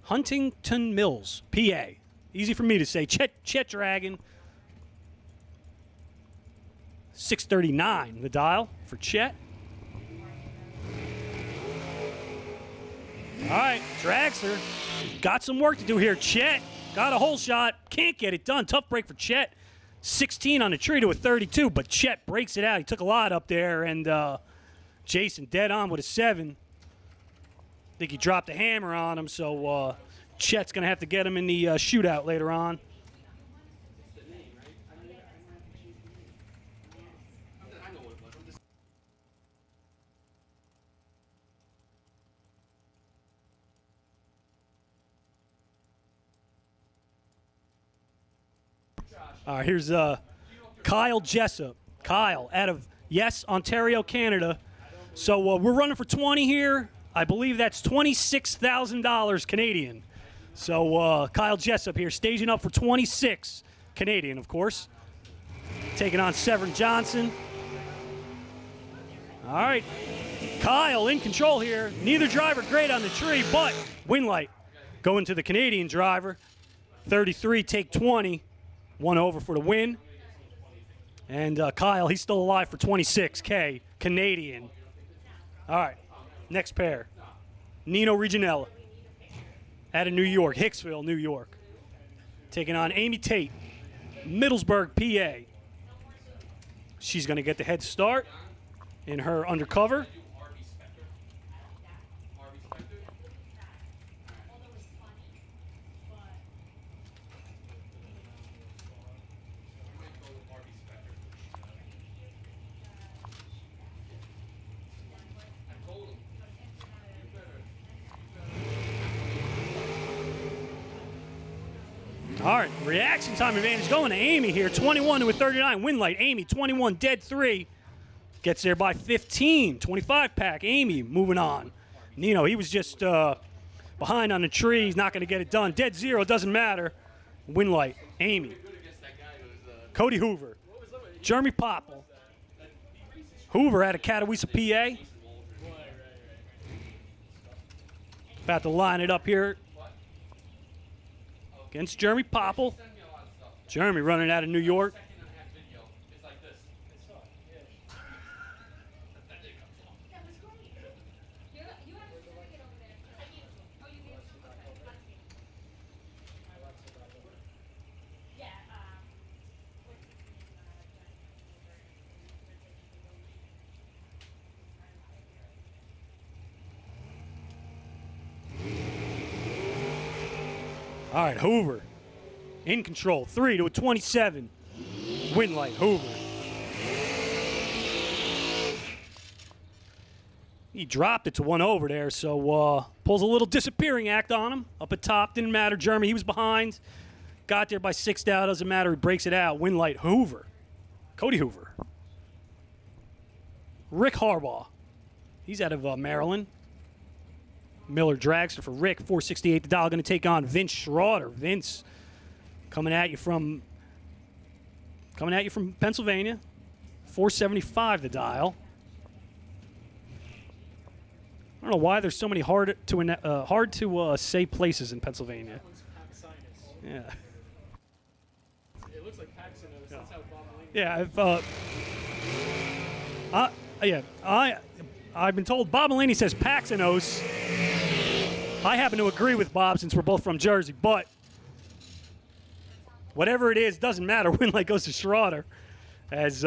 Huntington Mills, PA. Easy for me to say. Chet Dragon. 639 the dial for Chet. All right, Dragster got some work to do here. Chet got a hole shot. Can't get it done. Tough break for Chet. 16 on the tree to a 32, but Chet breaks it out. He took a lot up there, and Jason dead on with a 7. I think he dropped a hammer on him, so Chet's going to have to get him in the shootout later on. All right, here's Kyle Jessup. Kyle, out of, yes, Ontario, Canada. So we're running for 20 here. I believe that's $26,000 Canadian. So Kyle Jessup here, staging up for 26 Canadian, of course. Taking on Severin Johnson. All right, Kyle in control here. Neither driver great on the tree, but Winlight going to the Canadian driver. 33, take 20. One over for the win. And Kyle, he's still alive for 26K Canadian. All right, next pair. Nino Reginella out of New York, Hicksville, New York. Taking on Amy Tate, Middlesburg, PA. She's going to get the head start in her undercover. All right, reaction time advantage going to Amy here. 21 to a 39. Winlight, Amy, 21, dead 3. Gets there by 15. 25 pack. Amy moving on. Nino, he was just behind on the tree. He's not going to get it done. Dead 0, doesn't matter. Winlight, Amy. Cody Hoover. Jeremy Popple. Hoover out of Catawissa, PA. About to line it up here against Jeremy Popple. Jeremy running out of New York. All right, Hoover in control. 3 to a 27. Winlight, Hoover. He dropped it to 1 over there, so pulls a little disappearing act on him. Up at top, didn't matter. Jeremy, he was behind. Got there by 6 down, doesn't matter. He breaks it out. Winlight, Hoover. Cody Hoover. Rick Harbaugh. He's out of Maryland. Miller Dragster for Rick, 468 the dial, going to take on Vince Schroeder. Vince coming at you from Pennsylvania, 475 the dial. I don't know why there's so many hard to say places in Pennsylvania. Yeah. It looks like Paxson. That's how Bob I've been told Bob Mulaney says Paxanos. I happen to agree with Bob since we're both from Jersey, but whatever it is, doesn't matter. Winlight goes to Schroeder. As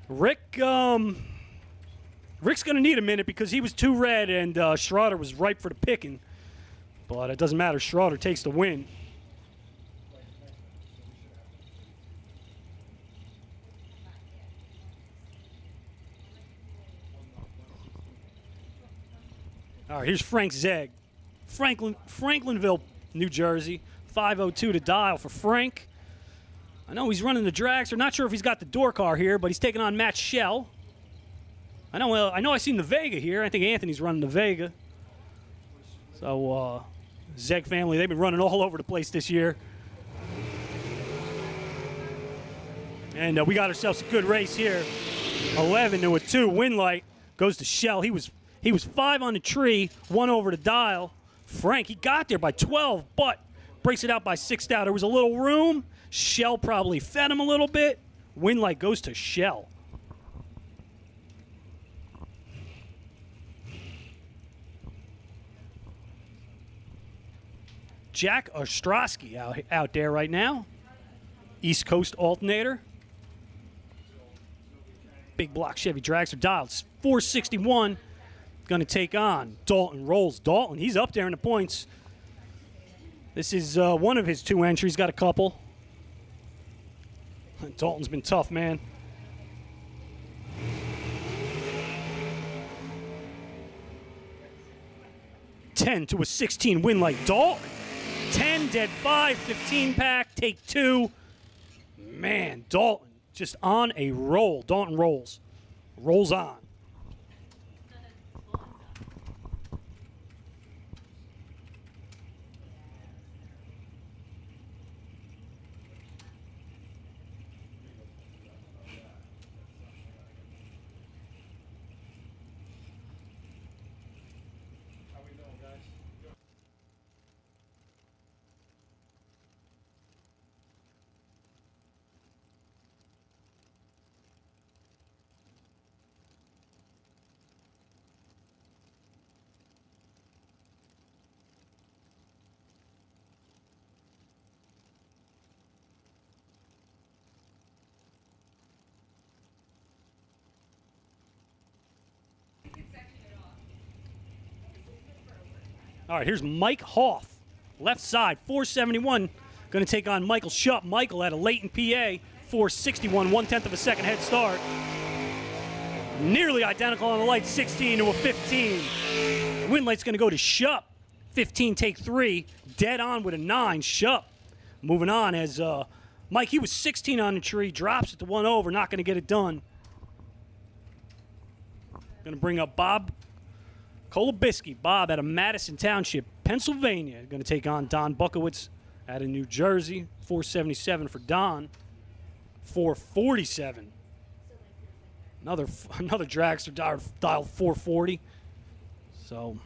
Rick's going to need a minute because he was 2 red and Schroeder was ripe for the picking. But it doesn't matter. Schroeder takes the win. All right, here's Frank Zegg. Franklinville, New Jersey. 502 to dial for Frank. I know he's running the Dragster. Not sure if he's got the door car here, but he's taking on Matt Shell. I know I seen the Vega here. I think Anthony's running the Vega. So, Zegg family, they've been running all over the place this year. And we got ourselves a good race here. 11 to a 2. Winlight goes to Shell. He was 5 on the tree, 1 over the dial. Frank, he got there by 12, but breaks it out by 6 down. There was a little room. Shell probably fed him a little bit. Winlight goes to Shell. Jack Ostrowski out there right now. East Coast alternator. Big block Chevy Dragster dials. 461. Going to take on Dalton Rolls. Dalton, he's up there in the points. This is one of his 2 entries. Got a couple. Dalton's been tough, man. $10 to a 16. Winlight. Dalton 10, dead 5, 15 pack, take 2. Man, Dalton just on a roll. Dalton rolls. Rolls on. All right, here's Mike Hoff, left side, 471, going to take on Michael Shupp. Michael at a Leighton, PA, 461, 1/10 of a second head start. Nearly identical on the light, 16 to a 15. The win light's going to go to Shupp, 15, take 3, dead on with a 9. Shupp moving on as Mike, he was 16 on the tree, drops it to 1 over, not going to get it done. Going to bring up Bob Kolobisky. Bob out of Madison Township, Pennsylvania, going to take on Don Bukowitz out of New Jersey. 477 for Don. 447. Another dragster dialed 440. So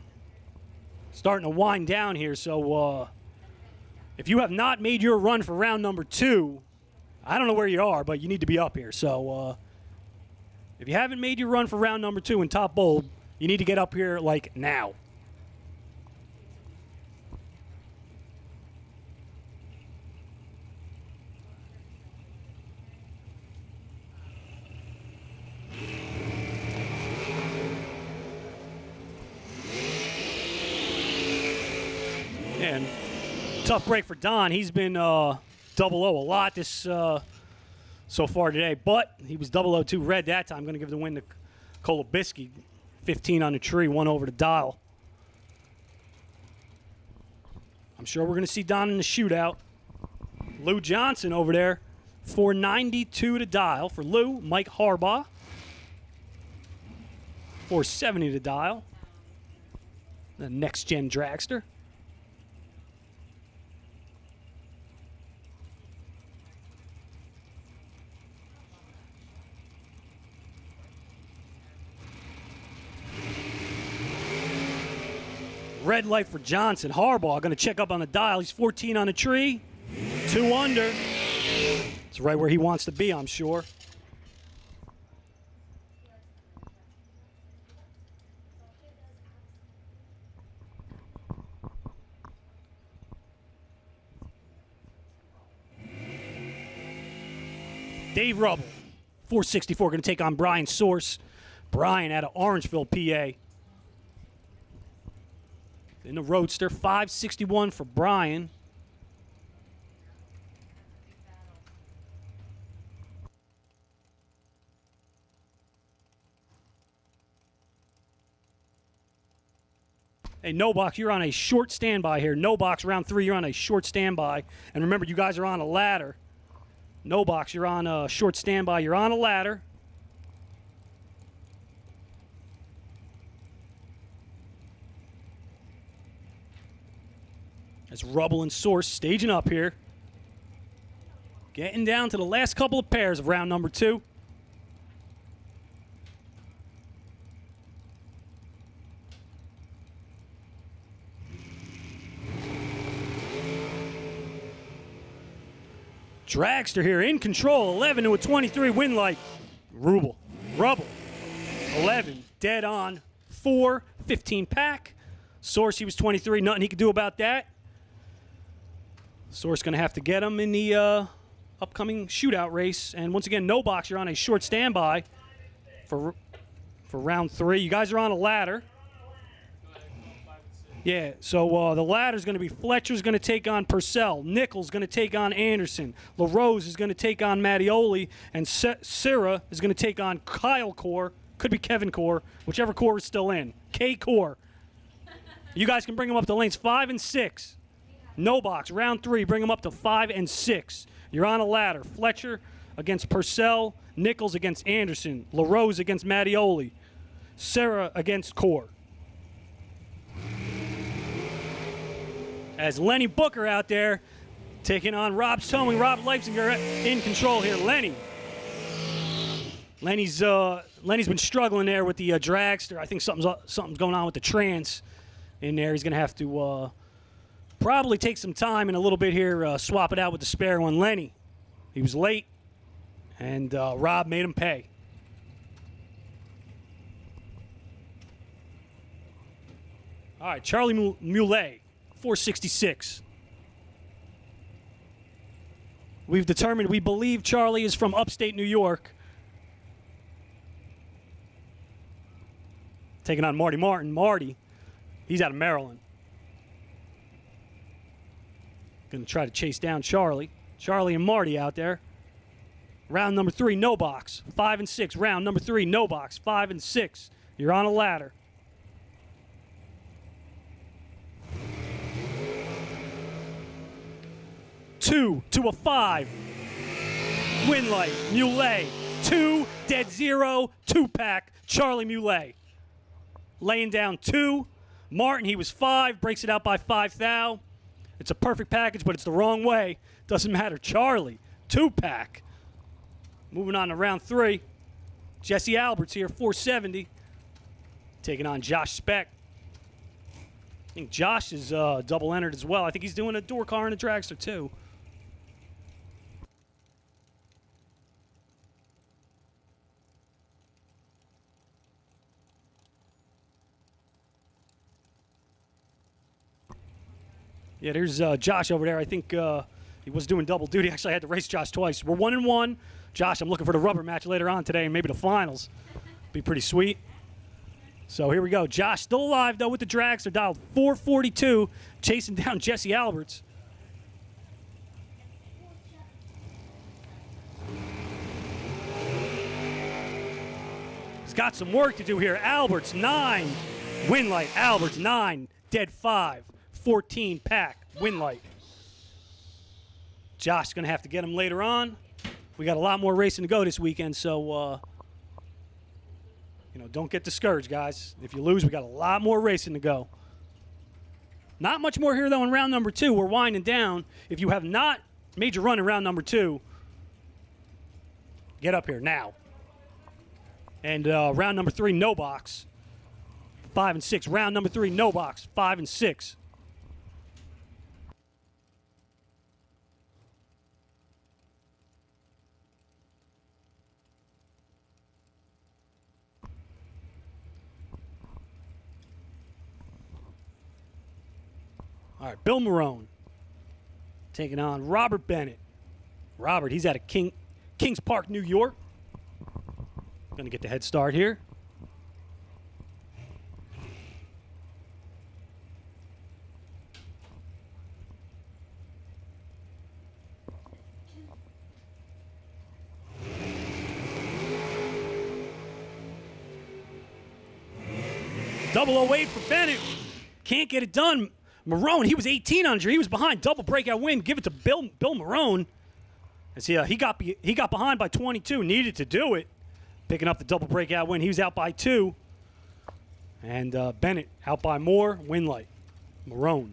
starting to wind down here. So if you have not made your run for round number 2, I don't know where you are, but you need to be up here. So if you haven't made your run for round number 2 in Top Bowl, you need to get up here, like, now. And tough break for Don. He's been 0-0 a lot this so far today, but he was 0-0-2 red that time. I'm going to give the win to Kolobisky. 15 on the tree, 1 over the dial. I'm sure we're going to see Don in the shootout. Lou Johnson over there, 492 to dial for Lou. Mike Harbaugh, 470 to dial. The next-gen dragster. Red light for Johnson. Harbaugh going to check up on the dial. He's 14 on the tree. 2 under. It's right where he wants to be, I'm sure. Dave Rubble, 464, going to take on Brian Source. Brian out of Orangeville, PA. In the Roadster, 561 for Brian. Hey, No Box, you're on a short standby here. No Box, round 3, you're on a short standby. And remember, you guys are on a ladder. No Box, you're on a short standby. You're on a ladder. As Rubble and Source staging up here. Getting down to the last couple of pairs of round number 2. Dragster here in control, 11 to a 23 win light. Rubble, 11, dead on, 4, 15 pack. Source, he was 23, nothing he could do about that. Source going to have to get him in the upcoming shootout race. And once again, No Box, you're on a short standby for round 3. You guys are on a ladder. Yeah, so the ladder's going to be Fletcher's going to take on Purcell. Nichols going to take on Anderson. LaRose is going to take on Mattioli. And Syrah is going to take on Kyle Core. Could be Kevin Core, whichever Core is still in. K Core. You guys can bring them up to lanes 5 and 6. no box. Round 3, bring them up to 5 and 6. You're on a ladder. Fletcher against Purcell. Nichols against Anderson. LaRose against Mattioli. Serra against Core. As Lenny Booker out there taking on Rob Towing. Rob Leipziger in control here. Lenny's been struggling there with the dragster. I think something's going on with the trans in there. He's going to have to probably take some time in a little bit here, swap it out with the spare one. Lenny, he was late, and Rob made him pay. All right, Charlie Muley, 466. We've determined we believe Charlie is from upstate New York. Taking on Marty Martin. Marty, he's out of Maryland. Going to try to chase down Charlie. Charlie and Marty out there. Round number 3, no box. 5 and 6. Round number 3, no box. 5 and 6. You're on a ladder. Two to a 5. Winlight, Muley. 2, dead 0, 2-pack. Charlie Muley. Laying down 2. Martin, he was 5, breaks it out by 5 thou. It's a perfect package, but it's the wrong way. Doesn't matter. Charlie, 2-pack. Moving on to round 3. Jesse Alberts here, 470. Taking on Josh Speck. I think Josh is double entered as well. I think he's doing a door car and a dragster too. Yeah, there's Josh over there. I think he was doing double duty. Actually, I had to race Josh twice. We're 1-1. Josh, I'm looking for the rubber match later on today and maybe the finals. Be pretty sweet. So here we go. Josh still alive, though, with the dragster. Dialed 442, chasing down Jesse Alberts. He's got some work to do here. Alberts, 9. Winlight, Alberts, 9. Dead 5. 14-pack, Winlight. Josh is going to have to get him later on. We got a lot more racing to go this weekend, so, don't get discouraged, guys. If you lose, we got a lot more racing to go. Not much more here, though, in round number 2. We're winding down. If you have not made your run in round number 2, get up here now. And round number 3, no box. 5 and 6. Round number 3, no box. 5 and 6. All right, Bill Marone taking on Robert Bennett. Robert, he's out of Kings Park, New York. Going to get the head start here. .008 for Bennett. Can't get it done. Marone, he was 18 under. He was behind. Double breakout win. Give it to Bill Marone. As he got behind by 22. Needed to do it. Picking up the double breakout win. He was out by 2. And Bennett out by more. Winlight. Marone.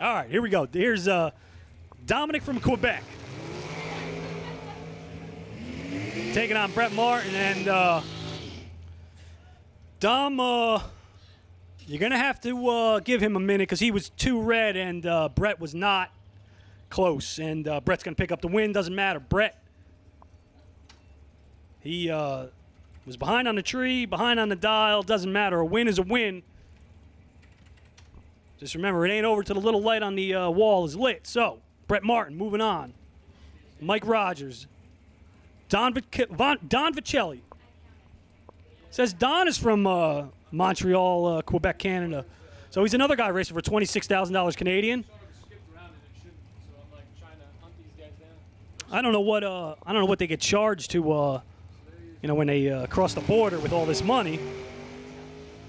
All right, here we go. Here's Dominic from Quebec. Taking on Brett Martin. And Dom, you're going to have to give him a minute because he was 2 red and Brett was not close. And Brett's going to pick up the win. Doesn't matter. Brett, he was behind on the tree, behind on the dial. Doesn't matter. A win is a win. Just remember, it ain't over till the little light on the wall is lit. So, Brett Martin moving on. Mike Rogers. Don Vicelli. Says Don is from Montreal, Quebec, Canada. So he's another guy racing for $26,000 Canadian. I don't know what they get charged to, when they cross the border with all this money.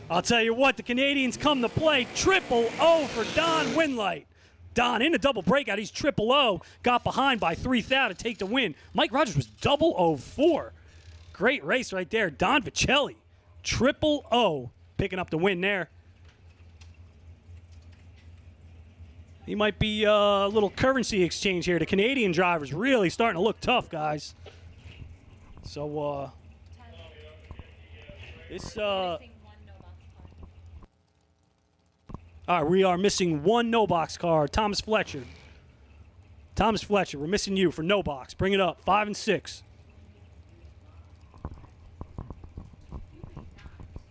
I'll tell you what, the Canadians come to play. 000 for Don Winlight. Don in a double breakout. He's 000. Got behind by 3,000 to take the win. Mike Rogers was 004. Great race right there. Don Vicelli. 000 picking up the win there. He might be a little currency exchange here. The Canadian drivers really starting to look tough, guys. So, this, all right, we are missing one no-box car. Thomas Fletcher. Thomas Fletcher, we're missing you for no-box. Bring it up, 5 and 6.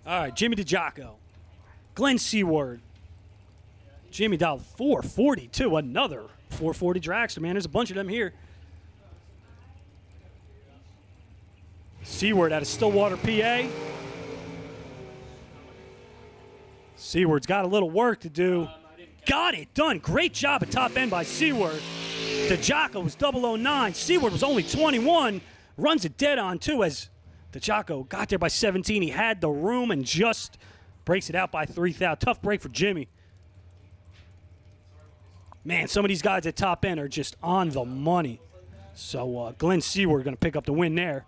All right, Jimmy DiGiaco. Glenn Seward. Jimmy dialed 442, another 440 dragster, man. There's a bunch of them here. Seward out of Stillwater, PA. Seward's got a little work to do. Got it done. Great job at top end by Seward. DiGiaco was 009. Seward was only 21. Runs it dead on, too, as DiGiaco got there by 17. He had the room and just breaks it out by 3,000. Tough break for Jimmy. Man, some of these guys at top end are just on the money. So Glenn Seward going to pick up the win there.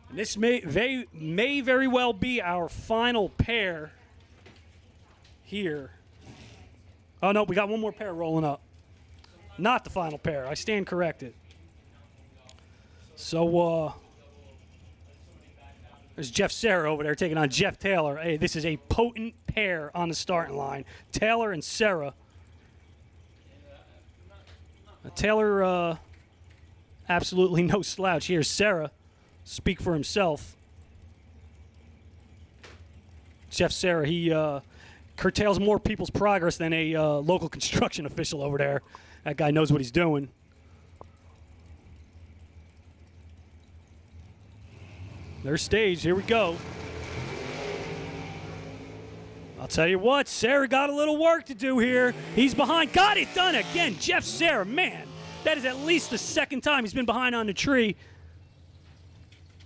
And this may very well be our final pair here. Oh, no, we got one more pair rolling up. Not the final pair. I stand corrected. So, there's Jeff Serra over there taking on Jeff Taylor. Hey, this is a potent pair on the starting line. Taylor and Serra. Taylor, absolutely no slouch. Here's Serra. Speak for himself. Jeff Serra, he curtails more people's progress than a local construction official over there. That guy knows what he's doing. They're staged. Here we go. I'll tell you what, Serra got a little work to do here. He's behind. Got it done again. Jeff Serra, man, that is at least the second time he's been behind on the tree.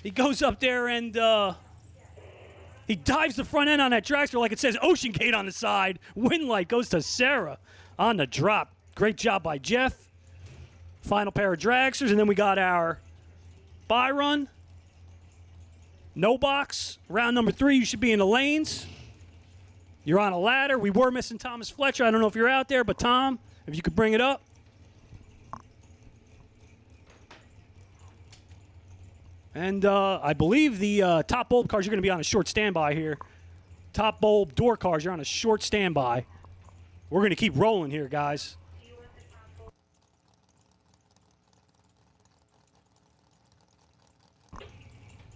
He goes up there and he dives the front end on that dragster like it says Ocean Gate on the side. Winlight goes to Serra on the drop. Great job by Jeff. Final pair of dragsters, and then we got our bye run. No box. Round number 3, you should be in the lanes. You're on a ladder. We were missing Thomas Fletcher. I don't know if you're out there, but Tom, if you could bring it up. And I believe the top bulb cars, you're going to be on a short standby here. Top bulb door cars, you're on a short standby. We're going to keep rolling here, guys.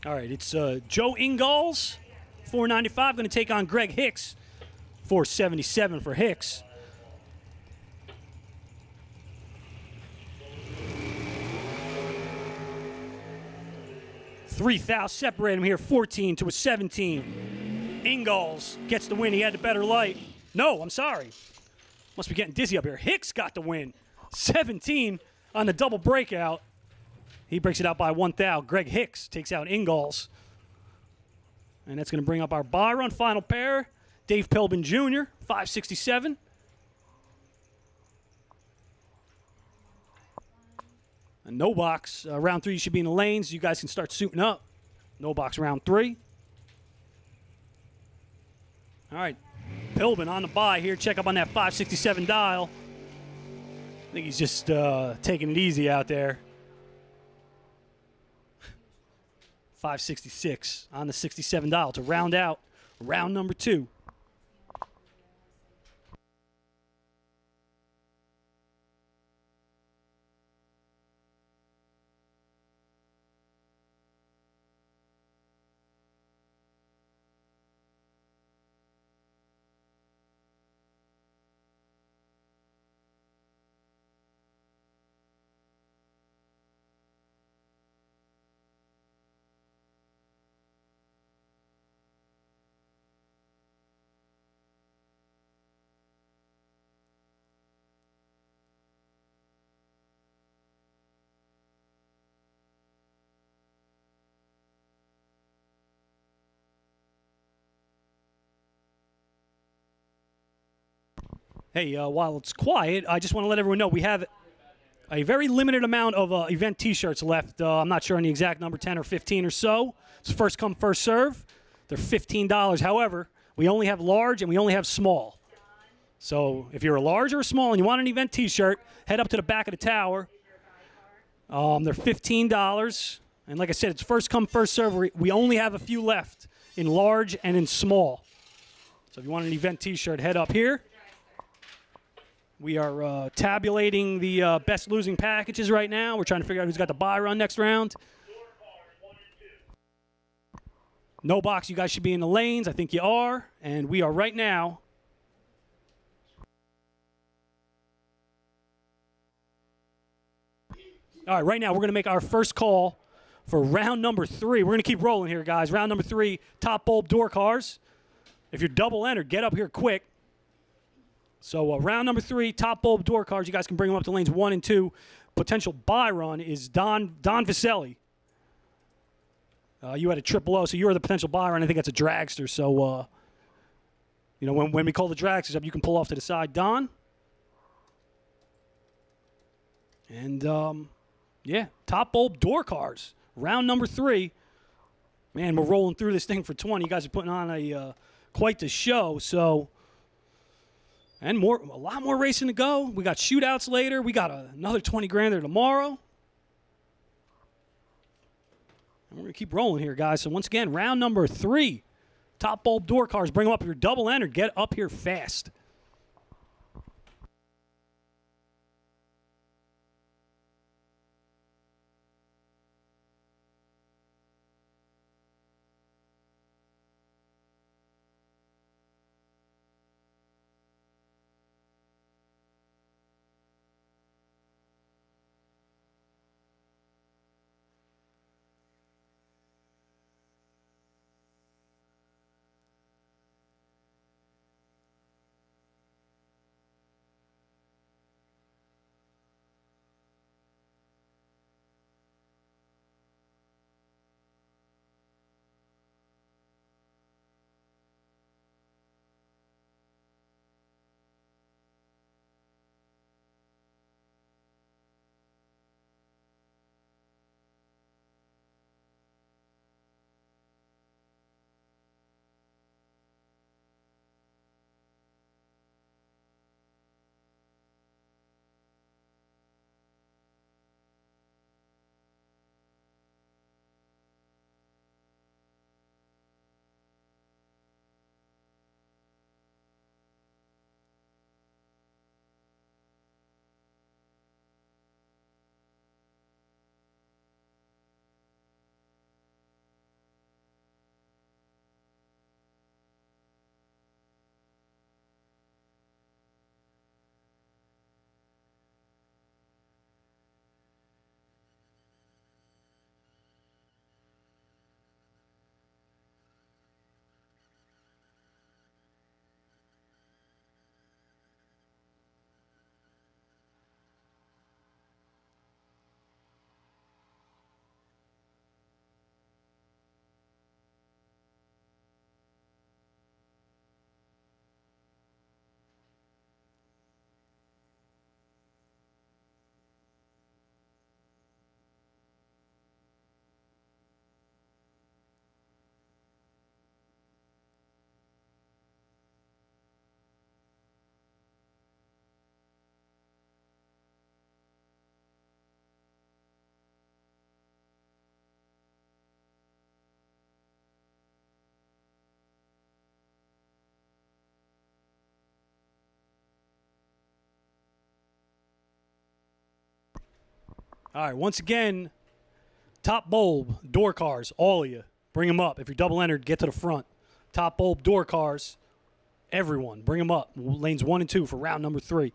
All right, it's Joe Ingalls, 495, going to take on Greg Hicks, 477 for Hicks. $3,000 separate him here, 14 to a 17. Ingalls gets the win. He had the better light. No, I'm sorry. Must be getting dizzy up here. Hicks got the win, 17 on the double breakout. He breaks it out by 1,000. Greg Hicks takes out Ingalls. And that's going to bring up our bye run final pair. Dave Pilbin Jr., 567. And no box. Round 3, you should be in the lanes. You guys can start suiting up. No box round 3. All right. Pilbin on the bye here. Check up on that 567 dial. I think he's just taking it easy out there. 566 on the 67 dial to round out round number 2. Hey, while it's quiet, I just want to let everyone know we have a very limited amount of event T-shirts left. I'm not sure on the exact number, 10 or 15 or so. It's first come, first serve. They're $15. However, we only have large and we only have small. So if you're a large or a small and you want an event T-shirt, head up to the back of the tower. They're $15. And like I said, it's first come, first serve. We only have a few left in large and in small. So if you want an event T-shirt, head up here. We are tabulating the best losing packages right now. We're trying to figure out who's got the buy run next round. No box, you guys should be in the lanes. I think you are. And we are right now. All right, right now we're going to make our first call for round number 3. We're going to keep rolling here, guys. Round number 3, top bulb door cars. If you're double entered, get up here quick. So round number 3, top bulb door cars. You guys can bring them up to lanes 1 and 2. Potential buy run is Don Viselli. You had a triple O, so you're the potential buy run. I think that's a dragster. So, you know, when we call the dragsters up, you can pull off to the side, Don. And, yeah, top bulb door cars. Round number 3. Man, we're rolling through this thing for 20. You guys are putting on a quite the show. So, and a lot more racing to go. We got shootouts later. We got another 20 grand there tomorrow. And we're going to keep rolling here, guys. So once again, round number 3. Top bulb door cars. Bring them up. If you're double entered, get up here fast. All right, once again, top bulb, door cars, all of you. Bring them up. If you're double entered, get to the front. Top bulb, door cars, everyone. Bring them up. Lanes 1 and 2 for round number 3.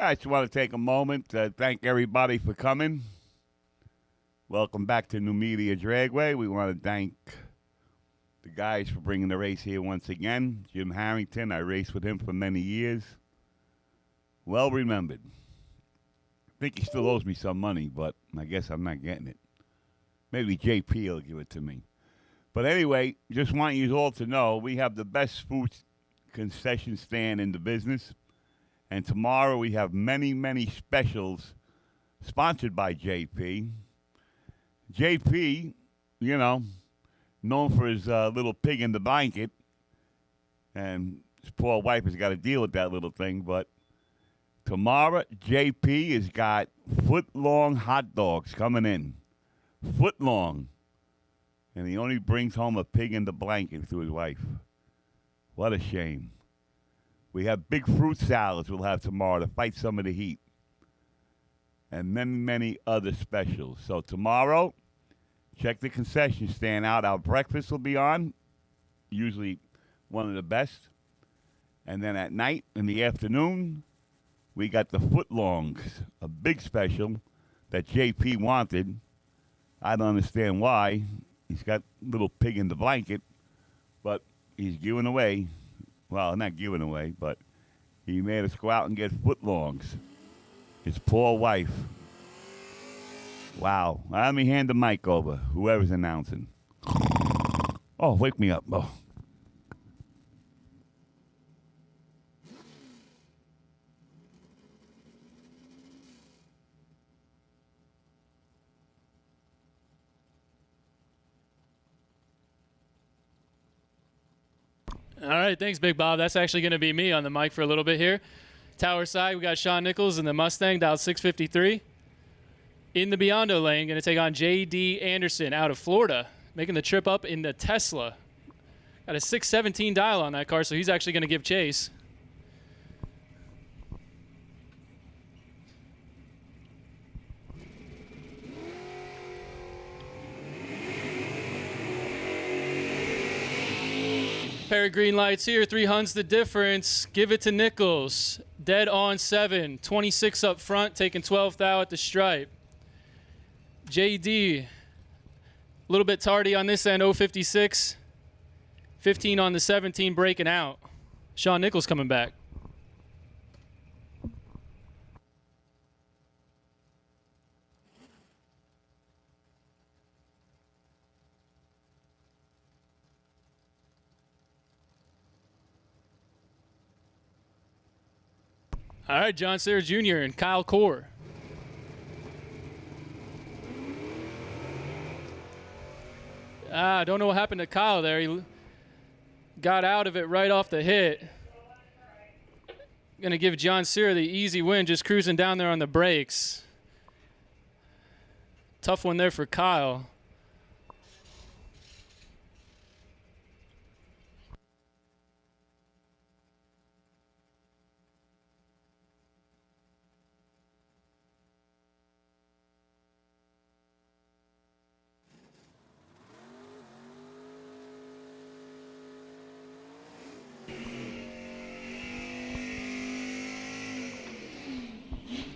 I just want to take a moment to thank everybody for coming. Welcome back to Numidia Dragway. We want to thank the guys for bringing the race here once again. Jim Harrington, I raced with him for many years. Well remembered. I think he still owes me some money, but I guess I'm not getting it. Maybe JP will give it to me. But anyway, just want you all to know we have the best food concession stand in the business. And tomorrow we have many, many specials sponsored by JP. JP, you know, known for his little pig in the blanket. And his poor wife has got to deal with that little thing. But tomorrow, JP has got foot-long hot dogs coming in. Foot-long. And he only brings home a pig in the blanket to his wife. What a shame. We have big fruit salads we'll have tomorrow to fight some of the heat. And many, many other specials. So tomorrow, check the concession stand out. Our breakfast will be on. Usually one of the best. And then at night, in the afternoon, we got the footlongs, a big special that JP wanted. I don't understand why. He's got a little pig in the blanket, but he's giving away. Well, not giving away, but he made us go out and get footlongs. His poor wife. Wow. Let me hand the mic over, whoever's announcing. Oh, wake me up. Oh. All right, thanks, Big Bob. That's actually going to be me on the mic for a little bit here. Tower side, we got Sean Nichols in the Mustang, dialed 653. In the Biondo lane, going to take on J.D. Anderson out of Florida, making the trip up in the Tesla. Got a 617 dial on that car, so he's actually going to give chase. Pair of green lights here, 3 hunts the difference. Give it to Nichols. Dead on 7, 26 up front, taking 12th out at the stripe. JD, a little bit tardy on this end, 056. 15 on the 17, breaking out. Sean Nichols coming back. All right, John Sayre Jr. and Kyle Core. I don't know what happened to Kyle there. He got out of it right off the hit. Going to give John Sayre the easy win, just cruising down there on the brakes. Tough one there for Kyle.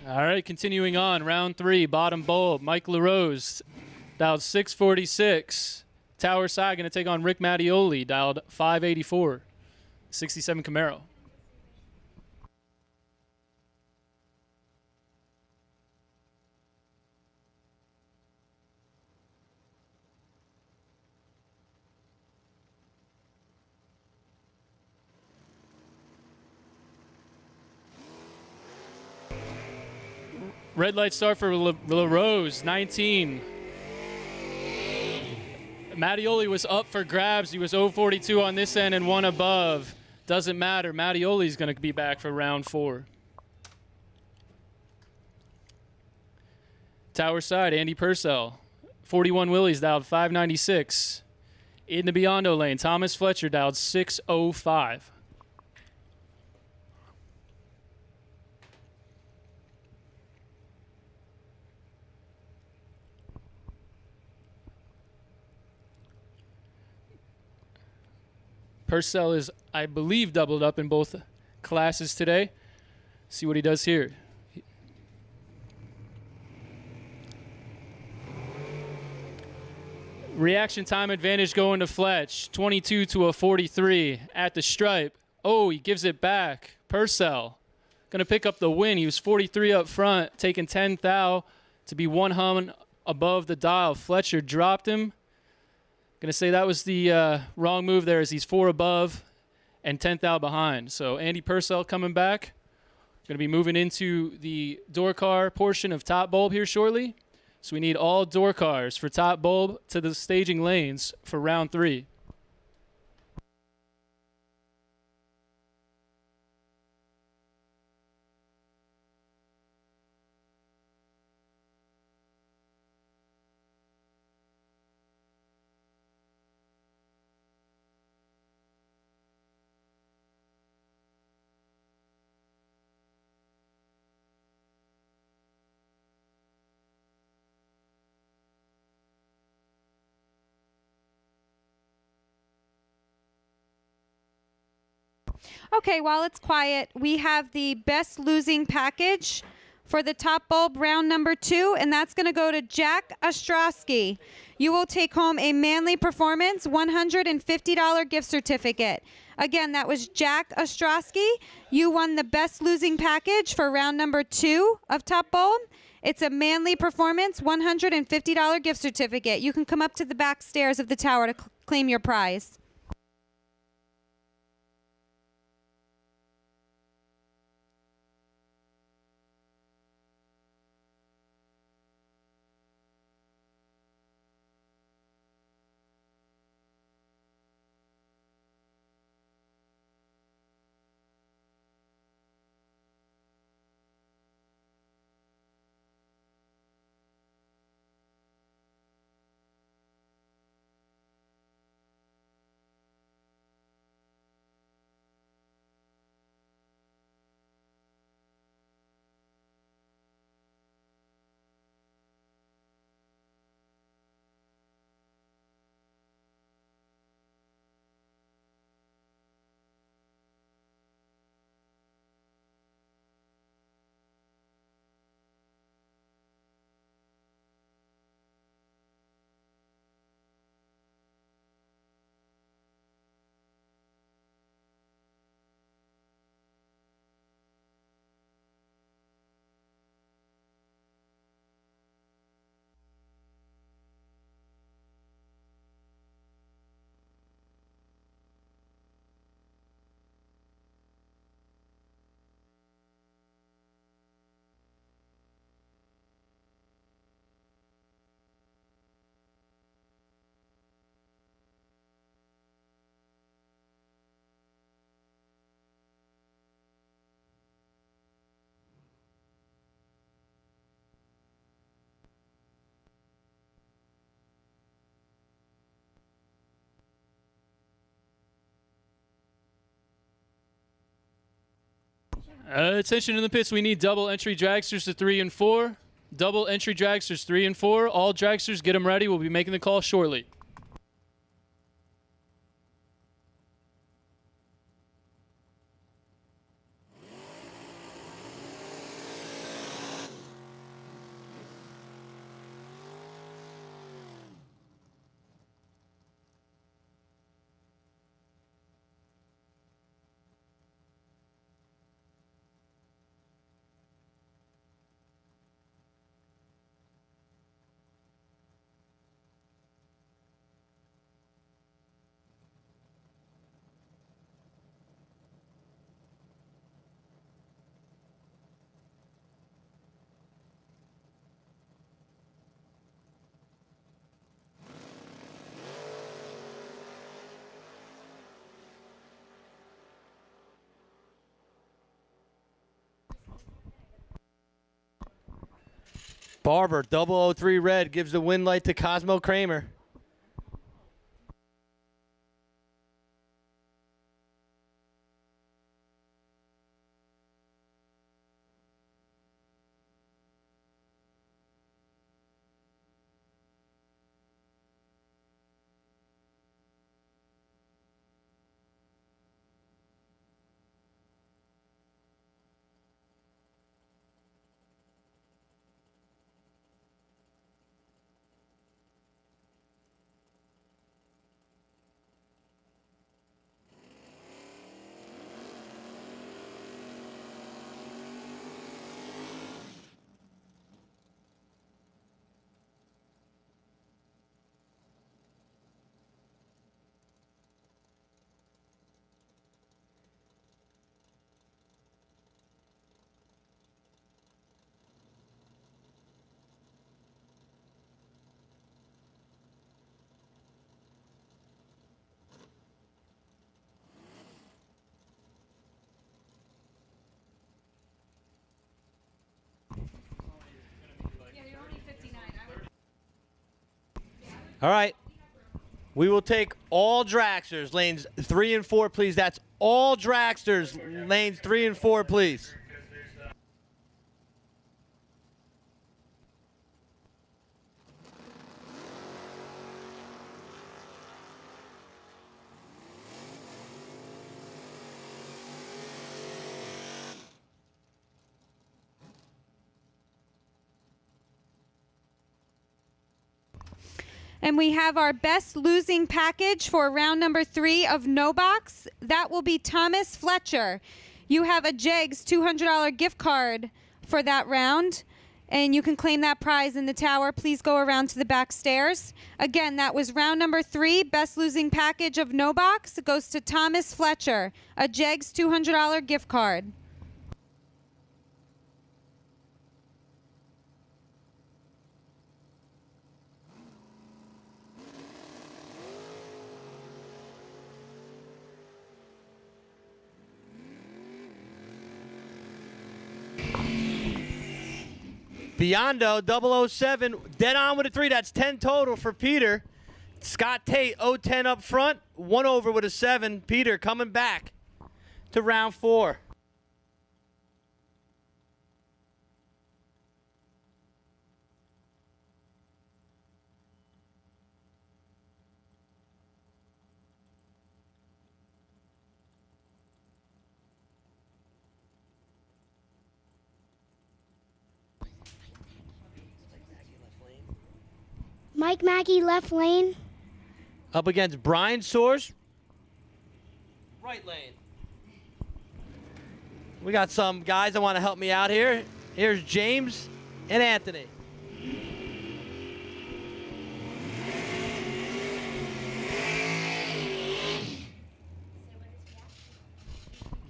All right, continuing on, round 3, bottom bulb, Mike LaRose, dialed 646. Tower side going to take on Rick Mattioli, dialed 584. 67 Camaro. Red light start for LaRose, 19. Mattioli was up for grabs. He was 042 on this end and 1 above. Doesn't matter. Mattioli's going to be back for round 4. Tower side, Andy Purcell. 41 Willys dialed 596. In the Biondo lane, Thomas Fletcher dialed 605. Purcell is, I believe, doubled up in both classes today. See what he does here. Reaction time advantage going to Fletch. 22 to a 43 at the stripe. Oh, he gives it back. Purcell going to pick up the win. He was 43 up front, taking 10 thou to be 1 hum above the dial. Fletcher dropped him. Going to say that was the wrong move there, as he's 4 above and 10 thou behind. So Andy Purcell coming back. Going to be moving into the door car portion of top bulb here shortly. So we need all door cars for top bulb to the staging lanes for round 3. Okay, while it's quiet, we have the best losing package for the top bulb round number 2, and that's going to go to Jack Ostrowski. You will take home a Manly Performance $150 gift certificate. Again, that was Jack Ostrowski. You won the best losing package for round number 2 of top bulb. It's a Manly Performance $150 gift certificate. You can come up to the back stairs of the tower to claim your prize. Attention in the pits. We need double entry dragsters to 3 and 4. Double entry dragsters 3 and 4. All dragsters, get them ready. We'll be making the call shortly. Barber, 003 red, gives the win light to Cosmo Kramer. All right. We will take all dragsters, lanes 3 and 4, please. That's all dragsters, lanes 3 and 4, please. And we have our best losing package for round number 3 of No Box. That will be Thomas Fletcher. You have a JEGS $200 gift card for that round, and you can claim that prize in the tower. Please go around to the back stairs. Again, that was round number 3, best losing package of No Box. It goes to Thomas Fletcher, a JEGS $200 gift card. Biondo 007, dead on with a 3. That's 10 total for Peter. Scott Tate 010 up front, 1 over with a 7. Peter coming back to round 4. Mike Mackey, left lane. Up against Brian Soares, right lane. We got some guys that want to help me out here. Here's James and Anthony.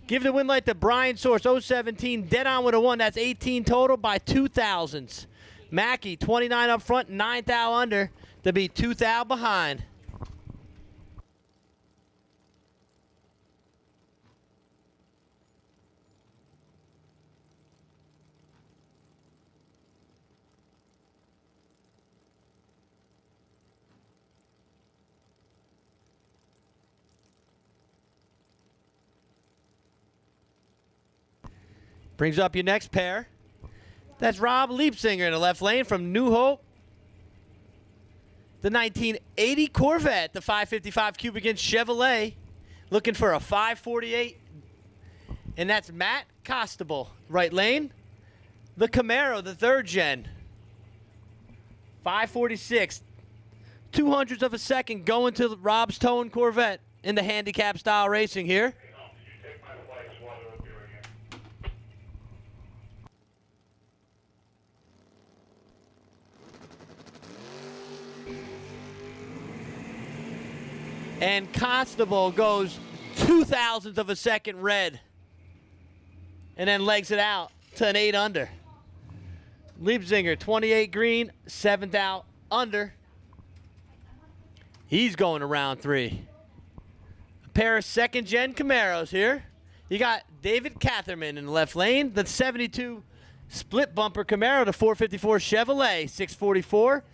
Give the win light to Brian Soares, 017, dead on with a 1. That's 18 total by 2 thousandths. Mackey, 29 up front, 9 thou under to be 2 thou behind. Brings up your next pair. That's Rob Leapsinger in the left lane from New Hope. The 1980 Corvette, the 555 cubic inch Chevrolet, looking for a 548. And that's Matt Costable, right lane. The Camaro, the 3rd gen, 546. 200ths of a second going to Rob's Tone Corvette in the handicap style racing here. And Constable goes 2,000th of a second red. And then legs it out to an 8 under. Liebzinger, 28 green, 7th out under. He's going to round 3. A pair of 2nd gen Camaros here. You got David Catherman in the left lane. The 72 split bumper Camaro, the 454 Chevrolet, 644.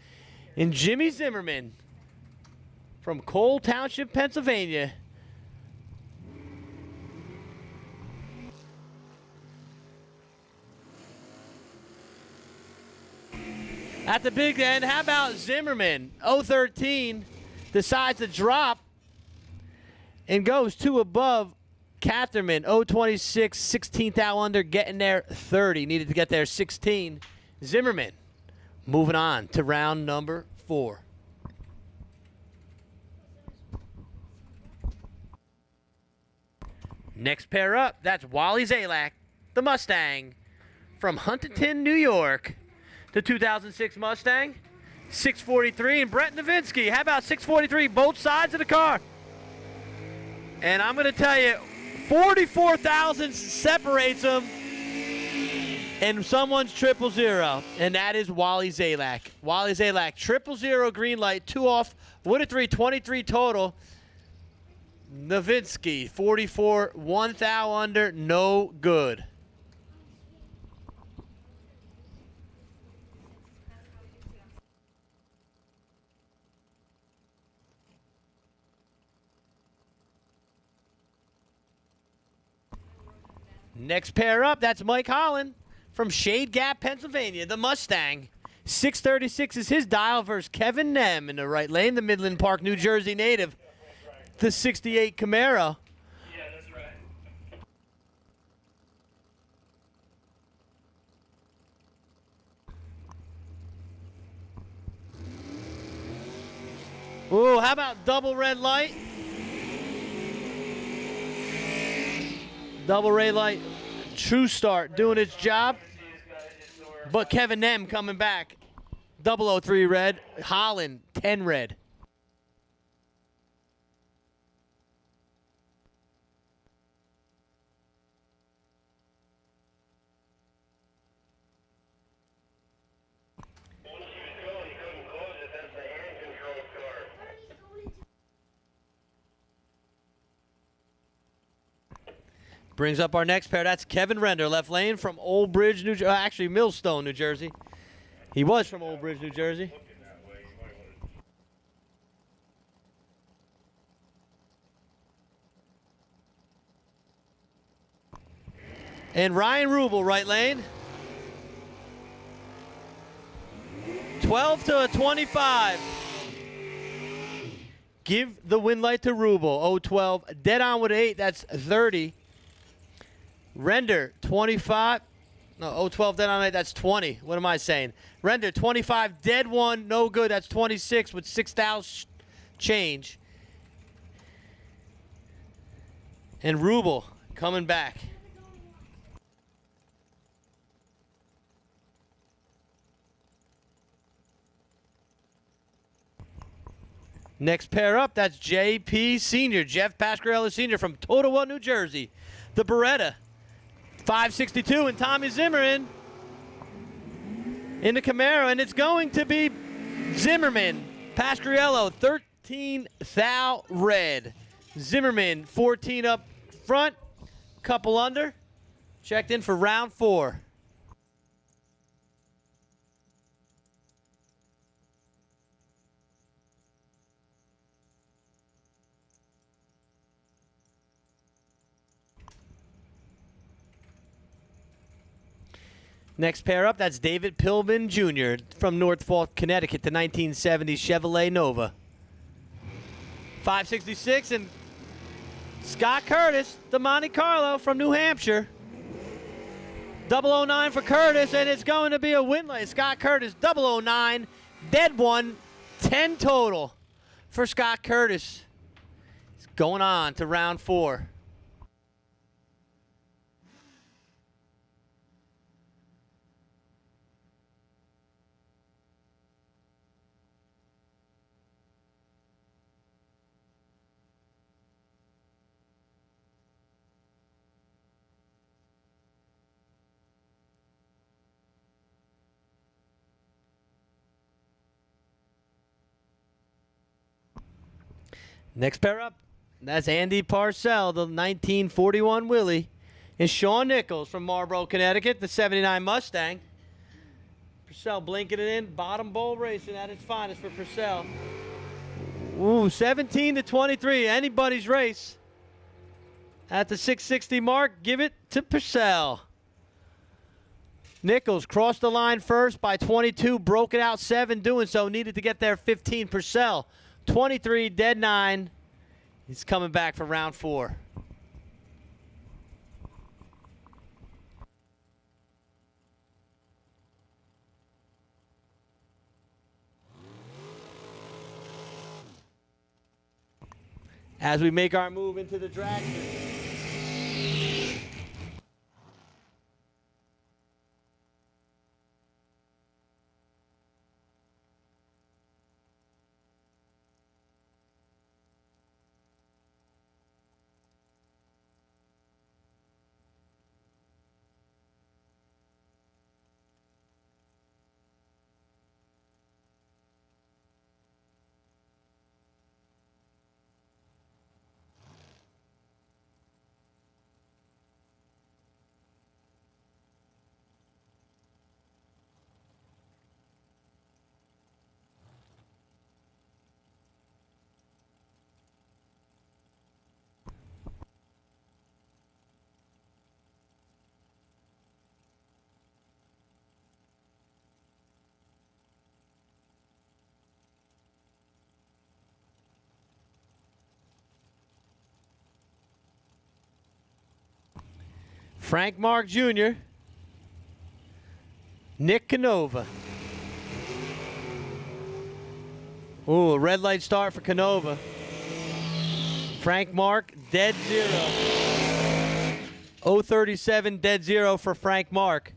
And Jimmy Zimmerman from Cole Township, Pennsylvania. At the big end, how about Zimmerman? 013 decides to drop and goes 2 above Catherman. 026, 16th out under, getting there 30. Needed to get there 16. Zimmerman moving on to round number 4. Next pair up, that's Wally Zalak, the Mustang from Huntington, New York. The 2006 Mustang, 643, and Brett Novinsky. How about 643, both sides of the car? And I'm going to tell you, 44 thousandths separates them, and someone's 000, and that is Wally Zalak. Wally Zalak, 000 green light, 2 off, with a 3, 23 total. Novinsky, 44, 1 thou under, no good. Next pair up, that's Mike Holland from Shade Gap, Pennsylvania, the Mustang. 636 is his dial versus Kevin Nem in the right lane, the Midland Park, New Jersey native. The 68 Camaro. Yeah, that's right. Ooh, how about double red light? Double red light, True Start doing its job. But Kevin Nem coming back. 003 red, Holland 10 red. Brings up our next pair. That's Kevin Render, left lane from Old Bridge, New Jersey. Actually, Millstone, New Jersey. He was from Old Bridge, New Jersey. And Ryan Rubel, right lane. 12 to 25. Give the win light to Rubel. 012. Dead on with 8. That's 30. Render 25. No, 012 dead on 8. That's 20. What am I saying? Render 25. Dead 1. No good. That's 26 with 6,000 change. And Rubel coming back. Next pair up, that's JP Sr., Jeff Pasquarella Sr. from Totowa, New Jersey. The Beretta, 562, and Tommy Zimmerman in the Camaro, and it's going to be Zimmerman. Pasquarello, 13 thou red. Zimmerman, 14 up front, couple under. Checked in for round 4. Next pair up, that's David Pillman Jr. from Norfolk, Connecticut, the 1970 Chevrolet Nova. 566, and Scott Curtis, the Monte Carlo from New Hampshire. 009 for Curtis, and it's going to be a win light. Scott Curtis, 009, dead 1, 10 total for Scott Curtis. It's going on to round 4. Next pair up, that's Andy Parcell, the 1941 Willie, and Sean Nichols from Marlboro, Connecticut, the 79 Mustang. Purcell blinking it in, bottom bowl racing at its finest for Purcell. Ooh, 17 to 23, anybody's race. At the 660 mark, give it to Purcell. Nichols crossed the line first by 22, broke it out 7, doing so, needed to get there 15. Purcell, 23, dead 9. He's coming back for round 4. As we make our move into the Dragway. Frank Mark Jr., Nick Canova. Ooh, a red light start for Canova. Frank Mark, dead zero. 037, dead zero for Frank Mark.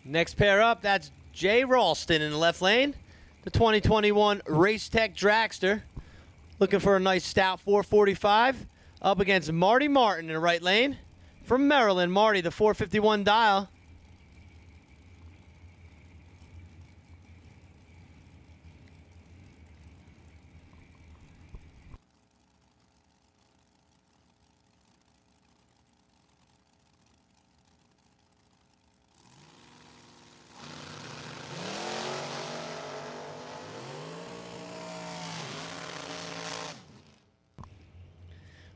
Next pair up, that's Jay Ralston in the left lane. The 2021 Race Tech Dragster. Looking for a nice stout 445. Up against Marty Martin in the right lane. From Maryland, Marty, the 451 dial.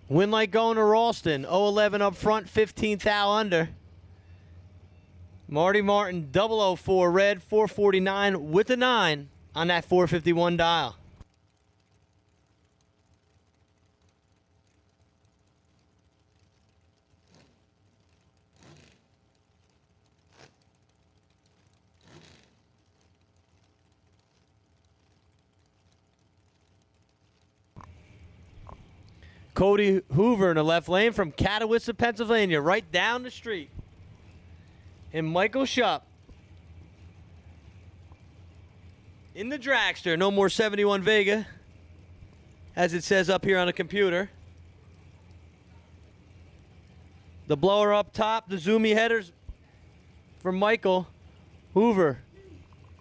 Win light going to Ralston. 011 up front, 15th thou under. Marty Martin, 004 red, 449 with a 9 on that 451 dial. Cody Hoover in the left lane from Catawissa, Pennsylvania, right down the street. And Michael Schupp in the dragster. No more 71 Vega, as it says up here on the computer. The blower up top, the zoomy headers from Michael Hoover.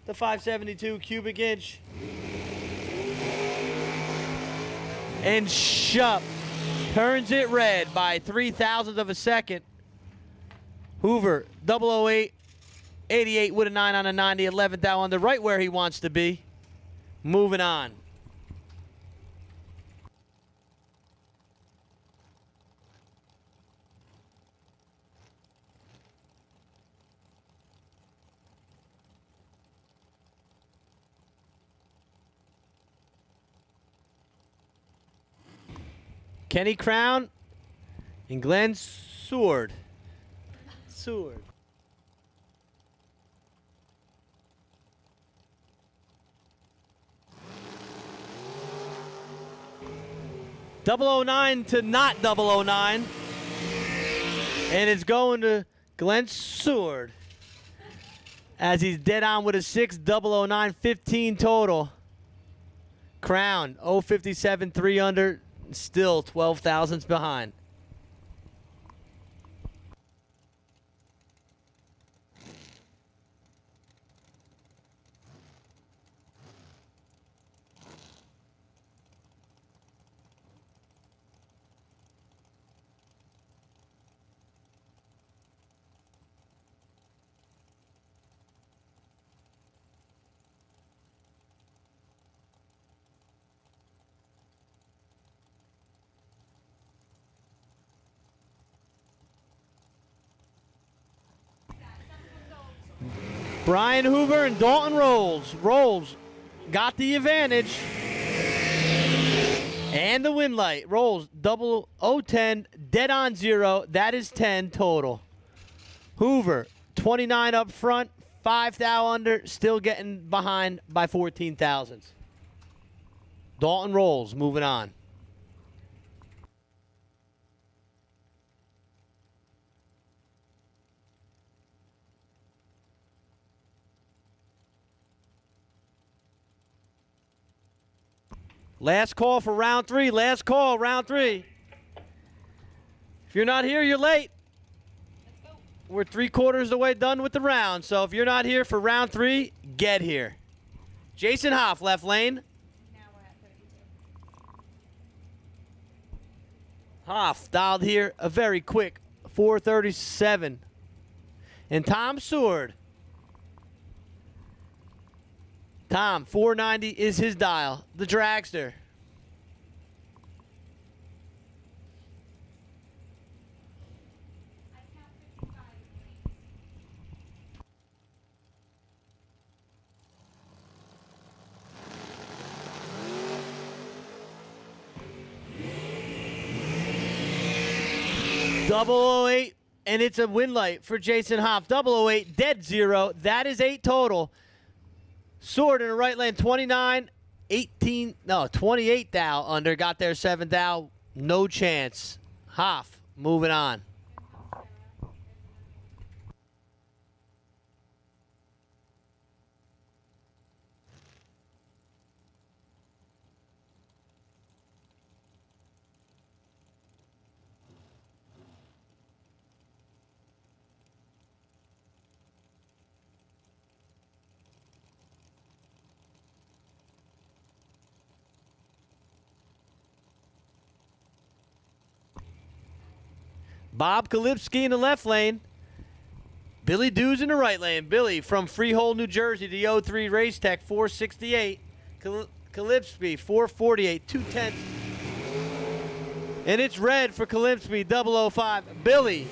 The 572 cubic inch. And Schupp turns it red by 0.003 of a second. Hoover, 008, 88 with a 9 on a 90, 11th thou under, right where he wants to be. Moving on. Kenny Crown and Glenn Seward. Seward. .009 to not 009. And it's going to Glenn Seward. As he's dead on with a 6, 009, 15 total. Crown, 057, 3 under. Still 12 thousandths behind. Brian Hoover and Dalton Rolls. Rolls got the advantage. And the win light. Rolls 010, dead on 0. That is 10 total. Hoover, 29 up front, 5 thou under, still getting behind by 14 thousandths. Dalton Rolls moving on. Last call for round 3. Last call, round 3. If you're not here, you're late. We're 3/4 of the way done with the round. So if you're not here for round 3, get here. Jason Hoff, left lane. Now we're at 32. Hoff dialed here a very quick 437. And Tom Seward. Tom, 490 is his dial. The Dragster. .008, and it's a win light for Jason Hoff. 008, dead zero. That is 8 total. Sword in the right lane, 29, 18, no, 28 thou under. Got there 7 thou. No chance. Hoff moving on. Bob Kalipski in the left lane. Billy Dews in the right lane. Billy from Freehold, New Jersey, the 03 Race Tech, 468. Kalipski, 448, 210. And it's red for Kalipski, 005. Billy,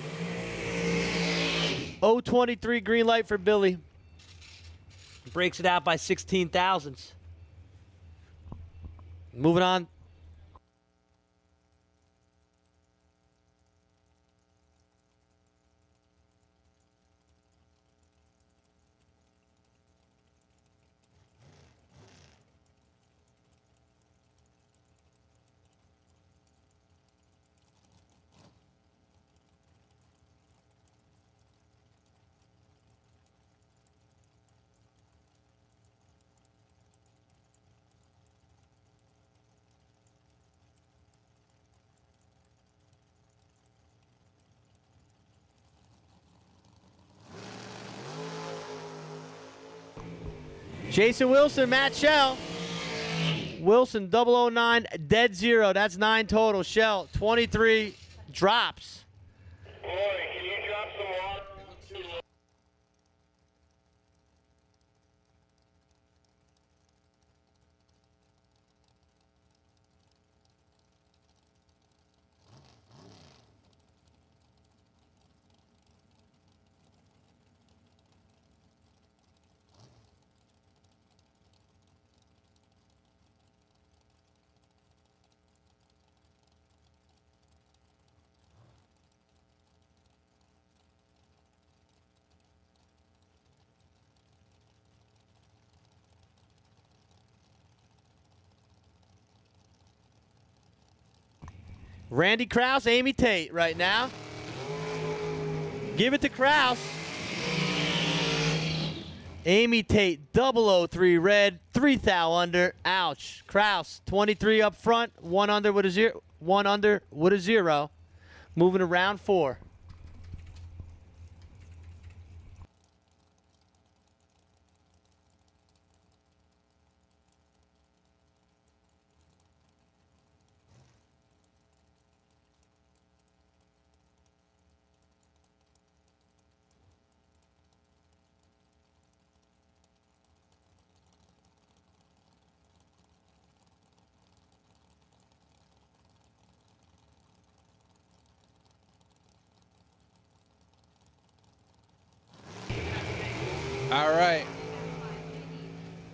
023 green light for Billy. Breaks it out by 16 thousandths. Moving on. Jason Wilson, Matt Shell. Wilson, 009, dead zero. That's 9 total. Shell, 23, drops. Boy, can you drop some water? Randy Krause, Amy Tate right now. Give it to Krause. Amy Tate, 003 red, 3 thou under. Ouch. Krause, 23 up front, 1 under with a 0. 1 under with a 0. Moving to round 4. All right.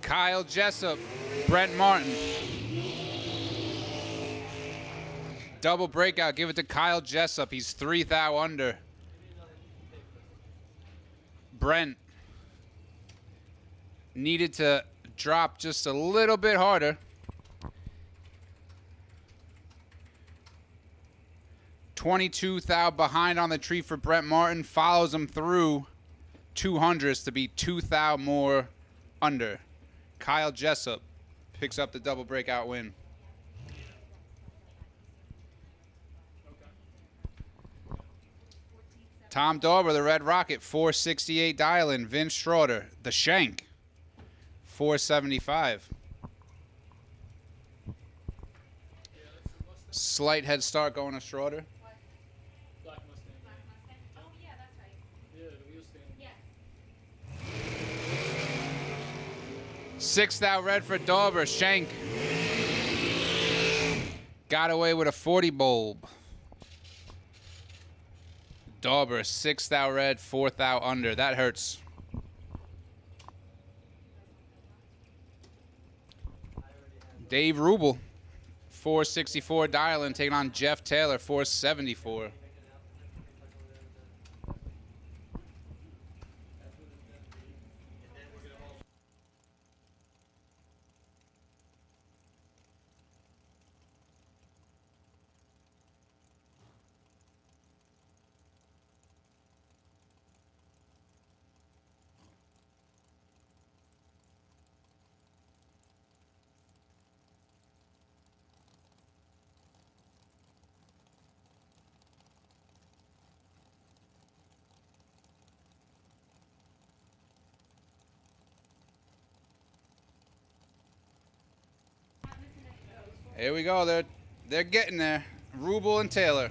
Kyle Jessup, Brent Martin. Double breakout. Give it to Kyle Jessup. He's 3 thou under. Brent needed to drop just a little bit harder. 22 thou behind on the tree for Brent Martin. Follows him through 200s to be 2 thou more under. Kyle Jessup picks up the double breakout win. Tom Dauber, the Red Rocket, 468 dial-in. Vince Schroeder, the Shank, 475. Slight head start going to Schroeder. 6th out red for Dauber. Shank. Got away with a 40 bulb. Dauber, 6th out red, 4th out under. That hurts. Dave Rubel, 464 dialing, taking on Jeff Taylor, 474. Here we go. They're getting there. Rubel and Taylor.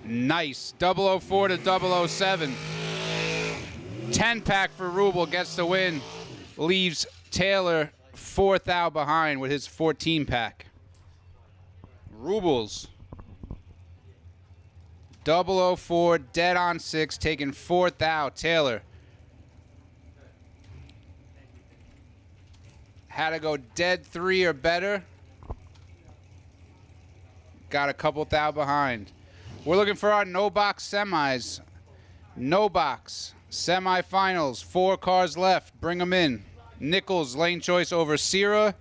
Nice. 004 to 007. 10-pack for Rubel gets the win. Leaves Taylor 4th out behind with his 14-pack. Rubel's 004, dead on 6, taking 4th out. Taylor had to go dead 3 or better. Got a couple thou behind. We're looking for our no box semis. No box semifinals. 4 cars left. Bring them in. Nichols, lane choice over Sierra.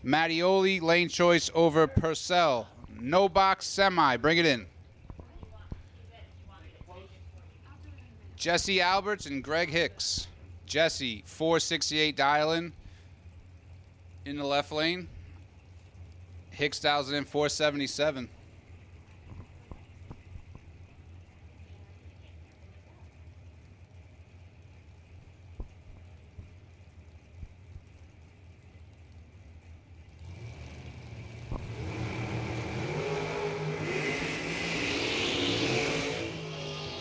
Mattioli, lane choice over Purcell. No box semi. Bring it in. Jesse Alberts and Greg Hicks. Jesse, 468 dialing in the left lane. Hicks dials it in 477.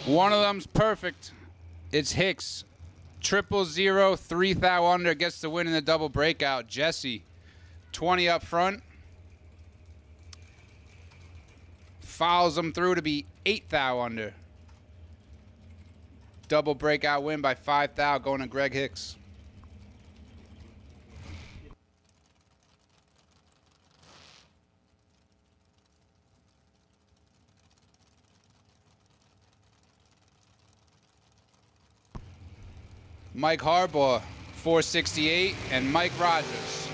One of them's perfect. It's Hicks. 000, 3 thou under, gets the win in the double breakout. Jesse, 20 up front. Follows him through to be 8 thou under. Double breakout win by 5 thou going to Greg Hicks. Mike Harbaugh, 468, and Mike Rogers.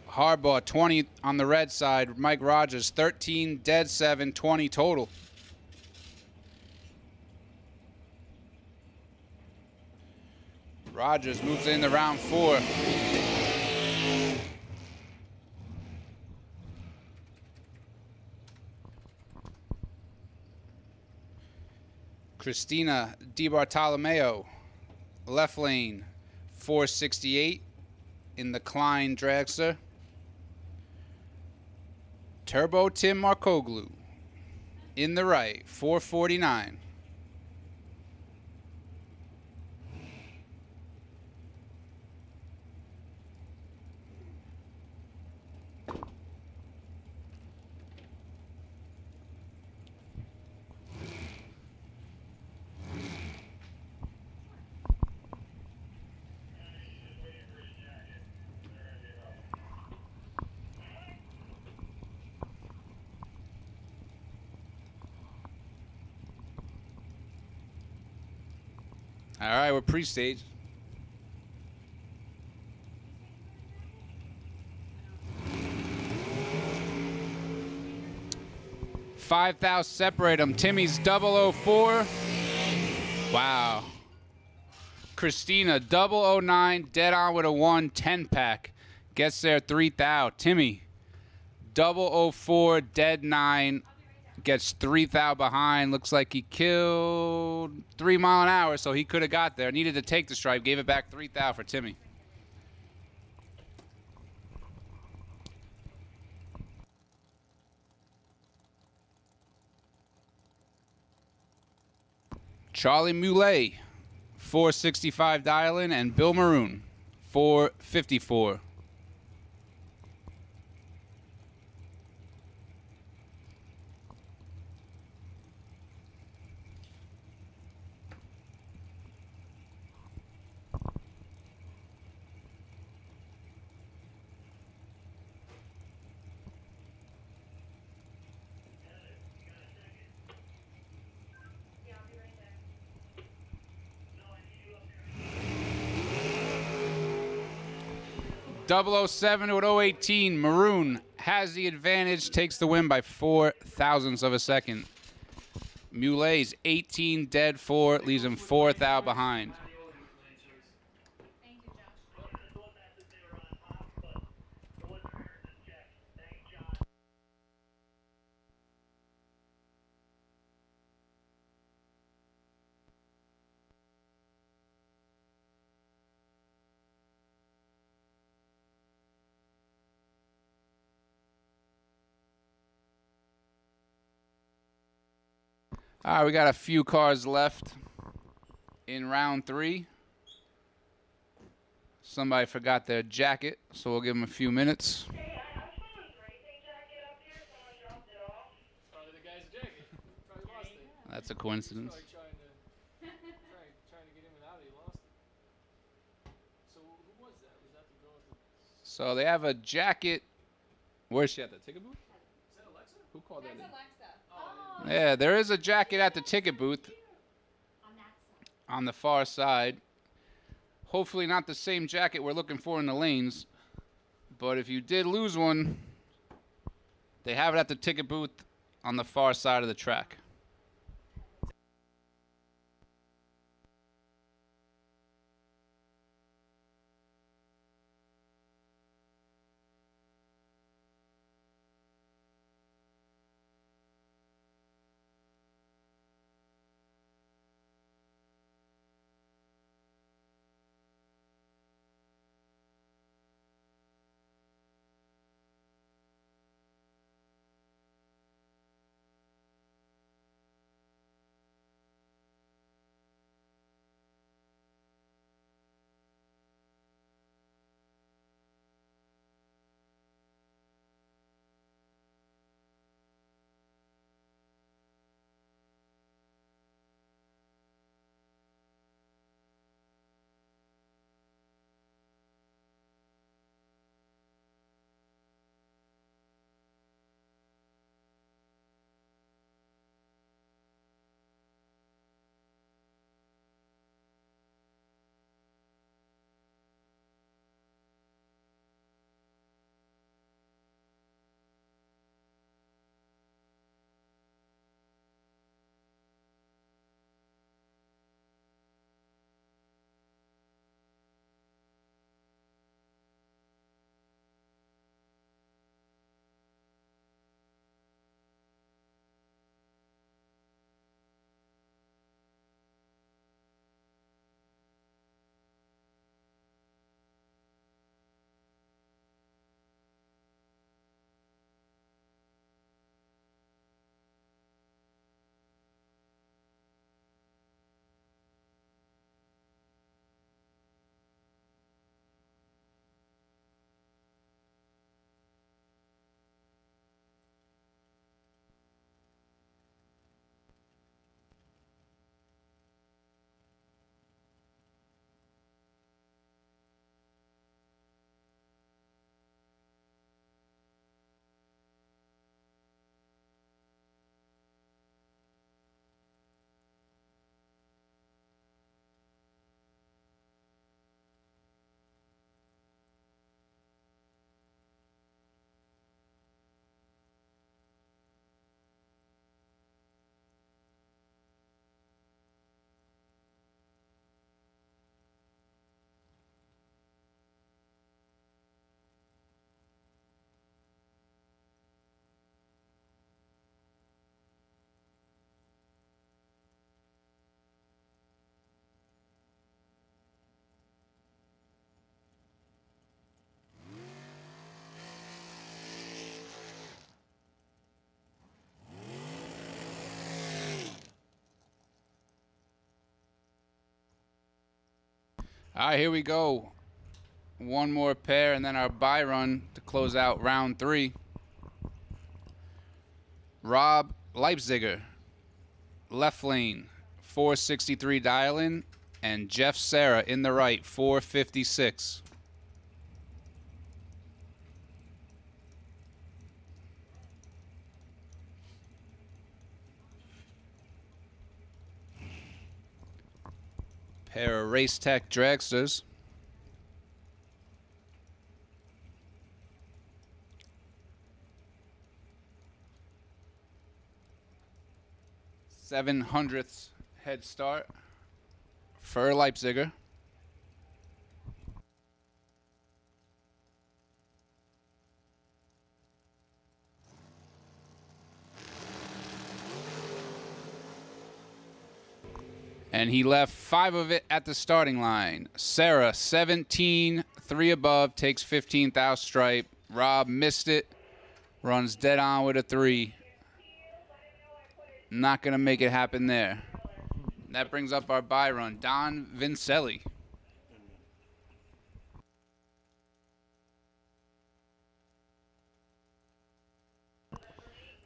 Harbaugh, 20 on the red side. Mike Rogers, 13, dead 7, 20 total. Rogers moves into round 4. Christina DiBartolomeo, left lane, 468 in the Klein Dragster. Turbo Tim Markoglu in the right, 449. All right, we're pre-stage. Five thou separate them. Timmy's 004. Wow. Christina 009, dead on with a 1, 10-pack. Gets there 3 thou. Timmy 004, dead 9. Gets 3 thou behind. Looks like he killed 3 mile an hour, so he could have got there. Needed to take the stripe. Gave it back 3 thou for Timmy. Charlie Muley, 465 dial-in, and Bill Maroon, 454. Yeah, I'll be right there. 007 to 018, Maroon has the advantage, takes the win by 4 thousandths of a second. Muley's 18 dead 4, leaves him 4 thou behind. Thank you, Josh. All right, we got a few cars left in round 3. Somebody forgot their jacket, so we'll give them a few minutes. Probably the guy's jacket. Probably lost it. That's a coincidence. Probably trying to get in and out. He lost it. So who was that? Was that the girl with the... So they have a jacket. Where's she at the ticket booth? Is that Alexa? Who called that in? Alexa. Yeah, there is a jacket at the ticket booth On that side. on the far side. Hopefully not the same jacket we're looking for in the lanes. But if you did lose one, they have it at the ticket booth on the far side of the track. All right, here we go. One more pair and then our buy run to close out round 3. Rob Leipziger, left lane, 463 dial-in, and Jeff Serra in the right, 456. Pair of Race Tech dragsters. Seven hundredths head start for Leipziger. And he left 5 of it at the starting line. Sarah, 17, 3 above, takes 15th out stripe. Rob missed it, runs dead on with a 3. Not going to make it happen there. That brings up our buy run. Don Vincelli.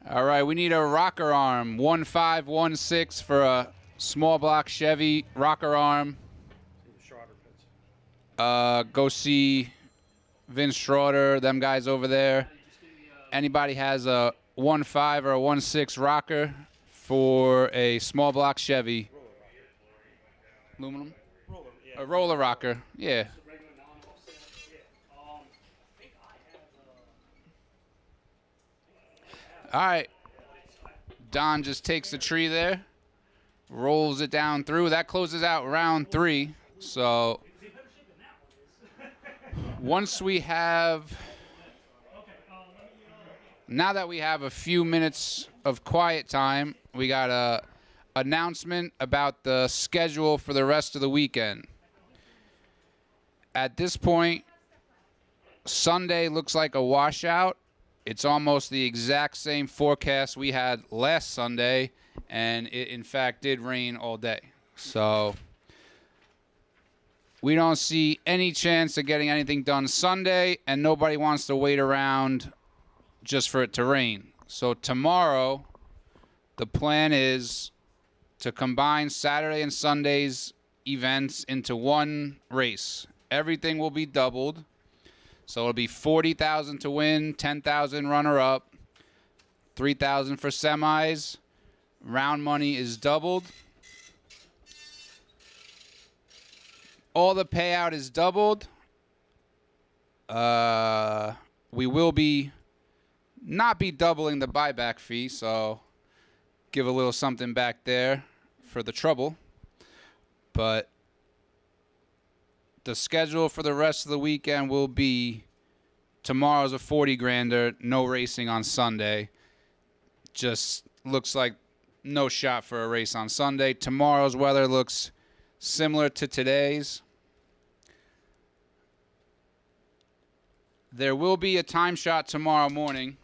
All right, we need a rocker arm. 1516 for a small block Chevy rocker arm. Go see Vince Schroeder, them guys over there. Anybody has a 1.5 or a 1.6 rocker for a small block Chevy. Aluminum? A roller rocker, yeah. All right. Don just takes the tree there, rolls it down through. That closes out round 3. So once we have, now that we have a few minutes of quiet time, we got a announcement about the schedule for the rest of the weekend. At this point, Sunday looks like a washout. It's almost the exact same forecast we had last Sunday, and it in fact did rain all day. So we don't see any chance of getting anything done Sunday, and nobody wants to wait around just for it to rain. So tomorrow, the plan is to combine Saturday and Sunday's events into one race. Everything will be doubled. So it'll be 40,000 to win, 10,000 runner-up, 3,000 for semis. Round money is doubled. All the payout is doubled. We will not be doubling the buyback fee, so give a little something back there for the trouble. But the schedule for the rest of the weekend will be tomorrow's a 40 grander, no racing on Sunday. Just looks like no shot for a race on Sunday. Tomorrow's weather looks similar to today's. There will be a time shot tomorrow morning.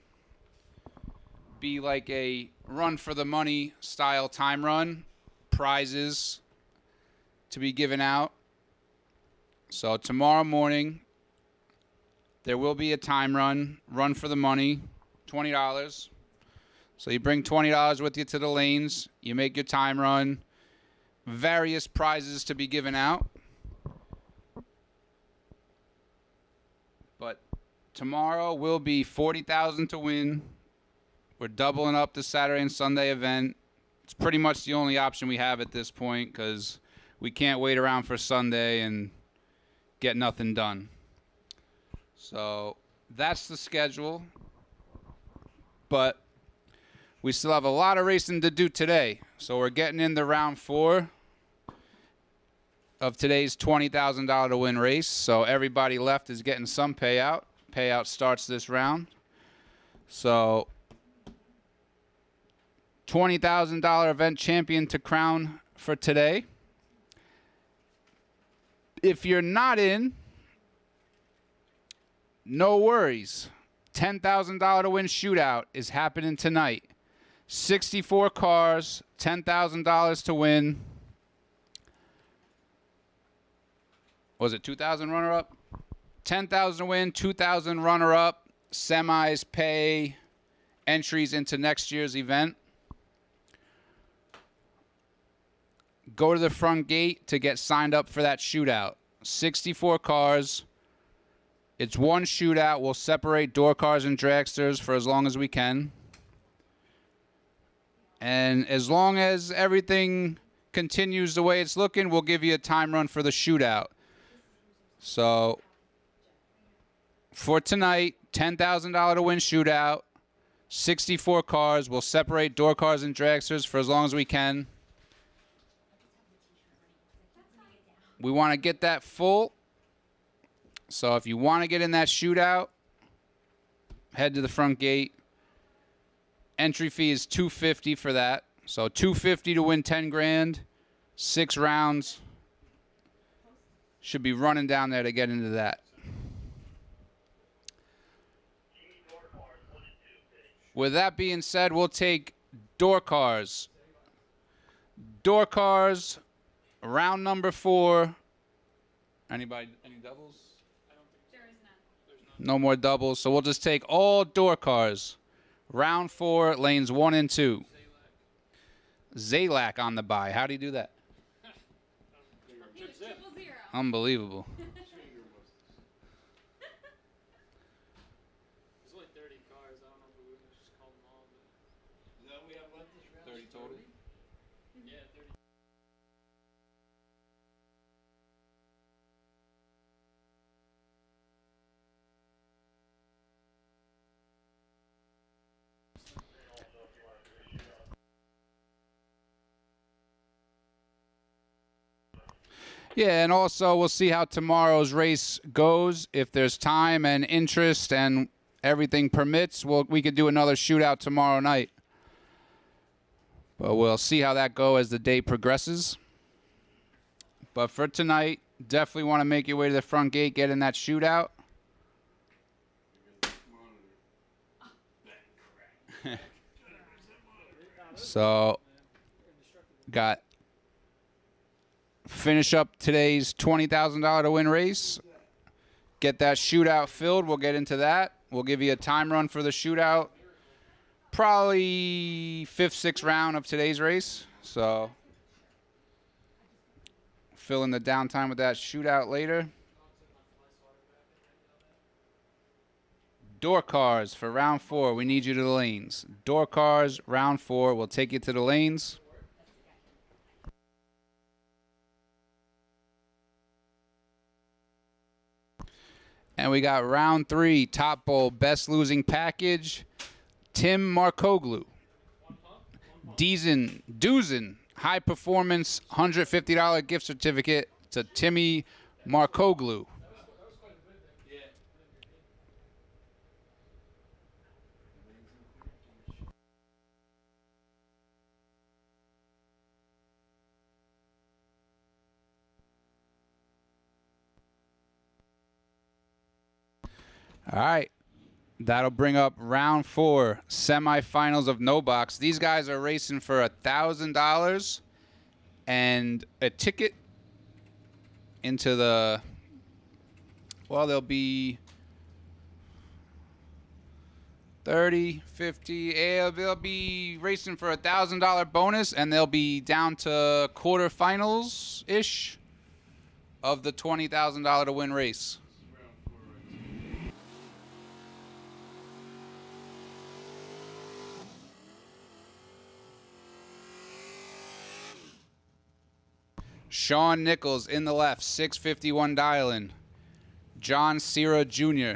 Be like a run for the money style time run. Prizes to be given out. So tomorrow morning, there will be a time run for the money, $20. So you bring $20 with you to the lanes, you make your time run, various prizes to be given out. But tomorrow will be 40,000 to win. We're doubling up the Saturday and Sunday event. It's pretty much the only option we have at this point because we can't wait around for Sunday and get nothing done. So that's the schedule. But we still have a lot of racing to do today. So we're getting into round 4 of today's $20,000 to win race. So everybody left is getting some payout. Payout starts this round. So $20,000 event champion to crown for today. If you're not in, no worries. $10,000 to win shootout is happening tonight. 64 cars, $10,000 to win. Was it 2,000 runner-up? 10,000 to win, 2,000 runner-up. Semis pay entries into next year's event. Go to the front gate to get signed up for that shootout. 64 cars. It's one shootout. We'll separate door cars and dragsters for as long as we can. And as long as everything continues the way it's looking, we'll give you a time run for the shootout. So for tonight, $10,000 to win shootout, 64 cars. We'll separate door cars and dragsters for as long as we can. We want to get that full. So if you want to get in that shootout, head to the front gate. Entry fee is $250 for that. So $250 to win 10 grand, 6 rounds. Should be running down there to get into that. With that being said, we'll take door cars. Door cars, round number 4. Anybody, any doubles? There is none. No more doubles. So we'll just take all door cars. Round 4, lanes 1 and 2. Zalak on the bye. How do you do that? Triple zero. Unbelievable. There's only 30 cars. I don't know if we would just call them all. But... No, we have left this round. 30 total? Yeah, 30. Yeah, and also we'll see how tomorrow's race goes. If there's time and interest and everything permits, we could do another shootout tomorrow night. But we'll see how that goes as the day progresses. But for tonight, definitely want to make your way to the front gate, get in that shootout. So, finish up today's $20,000 to win race. Get that shootout filled. We'll get into that. We'll give you a time run for the shootout. Probably 5th, 6th round of today's race. So, fill in the downtime with that shootout later. Door cars for round 4. We need you to the lanes. Door cars, round 4. We'll take you to the lanes. And we got round 3, top bowl, best losing package. Tim Markoglu. Duzen, high performance, $150 gift certificate to Timmy Markoglu. All right. That'll bring up round 4, semifinals of No Box. These guys are racing for $1,000 and a ticket into the, well, they'll be 30, 50, they'll be racing for $1,000 bonus, and they'll be down to quarterfinals-ish of the $20,000 to win race. Sean Nichols in the left, 651 dial-in. John Cera Jr.,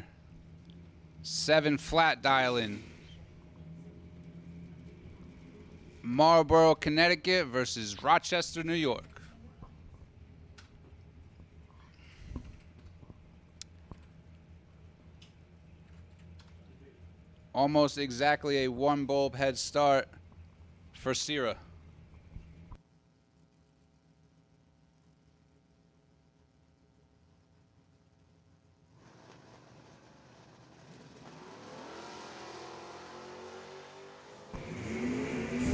7 flat dial-in. Marlboro, Connecticut versus Rochester, New York. Almost exactly a 1 bulb head start for Cera.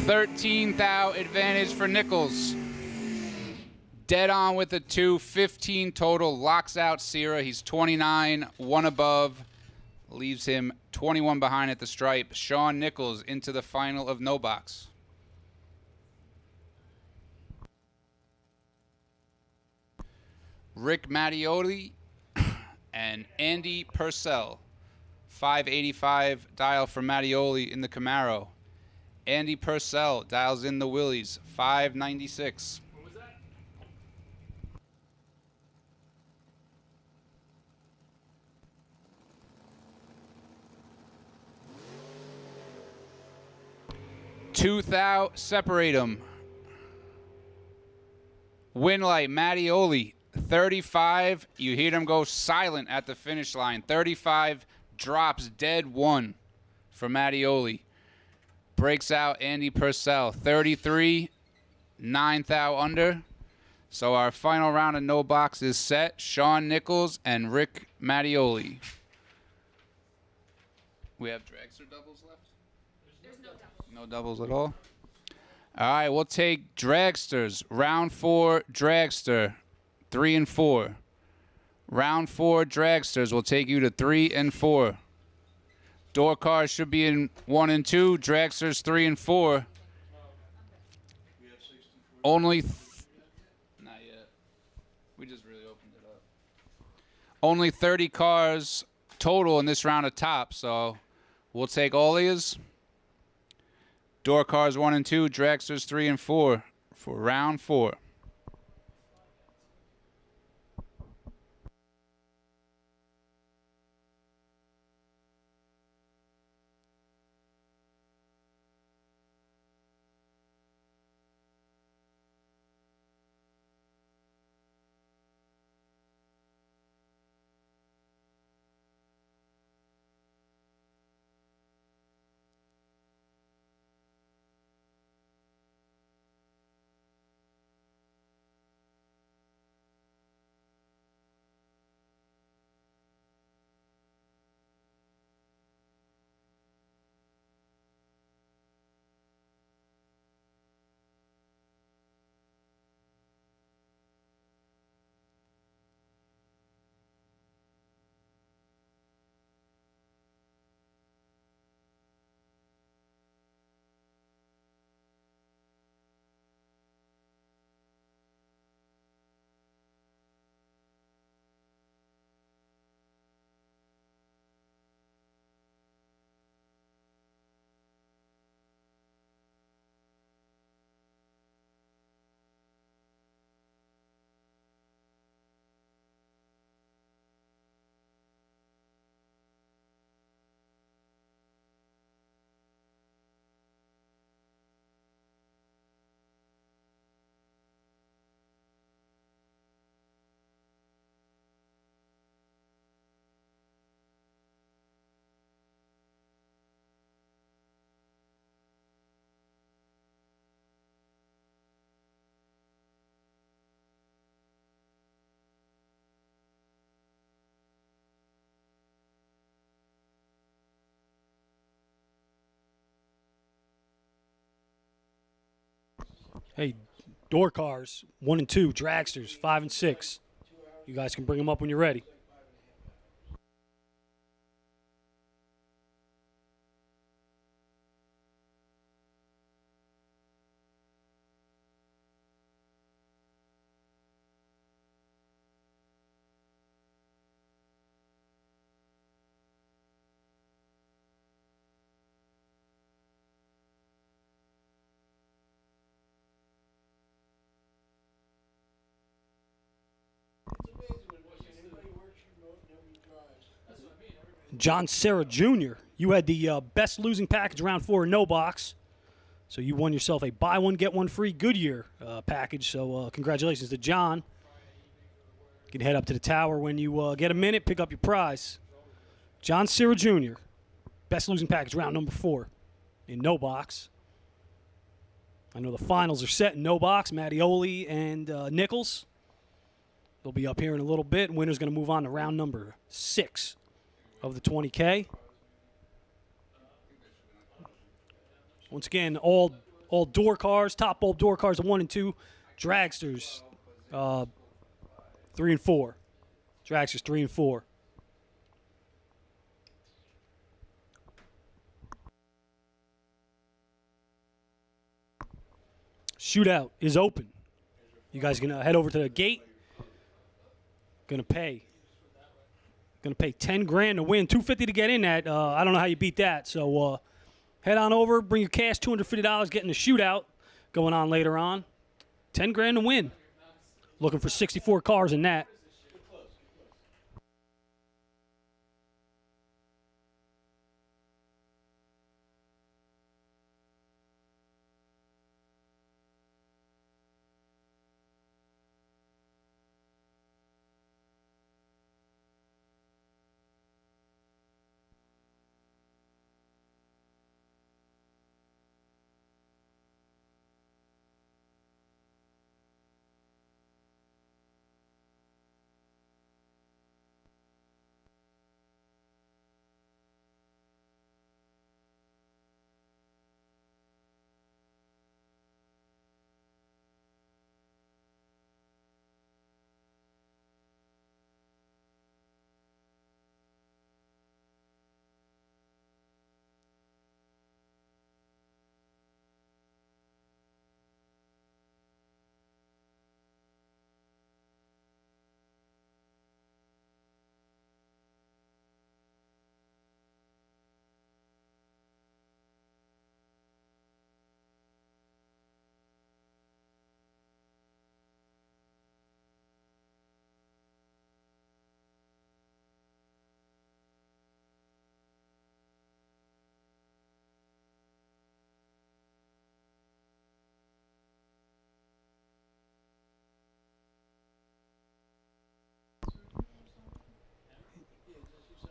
$13,000 advantage for Nichols. Dead on with a 2, 15 total. Locks out Sierra. He's 29, 1 above. Leaves him 21 behind at the stripe. Sean Nichols into the final of no box. Rick Mattioli and Andy Purcell. 585 dial for Mattioli in the Camaro. Andy Purcell dials in the Willys. 596. What was that? Separate them. Win light, Mattioli. 35. You hear him go silent at the finish line. 35 drops dead 1 for Mattioli. Breaks out Andy Purcell. 33. 9 thou under. So our final round of no box is set. Sean Nichols and Rick Mattioli. We have dragster doubles left? There's no double. No doubles at all? All right, we'll take dragsters. Round 4, dragster. 3 and 4. Round 4, dragsters will take you to 3 and 4. Door cars should be in 1 and 2. Dragsters 3 and 4. Only. Not yet. We just really opened it up. Only 30 cars total in this round of top, so we'll take all these. Door cars 1 and 2. Dragsters 3 and 4 for round 4. Hey, door cars 1 and 2. Dragsters 5 and 6. You guys can bring them up when you're ready. John Serra Jr., you had the best losing package round 4 in no box. So you won yourself a buy one, get one free Goodyear package. So congratulations to John. You can head up to the tower when you get a minute, pick up your prize. John Serra Jr., best losing package round number 4 in no box. I know the finals are set in no box. Mattioli and Nichols. They'll be up here in a little bit. Winner's going to move on to round number 6 of the 20K. Once again, all door cars, top bulb door cars of 1 and 2. Dragsters 3 and 4. Dragsters 3 and 4. Shootout is open. You guys gonna head over to the gate. Gonna pay 10 grand to win, $250 to get in that. I don't know how you beat that. So head on over, bring your cash, $250, get in the shootout going on later on. 10 grand to win. Looking for 64 cars in that.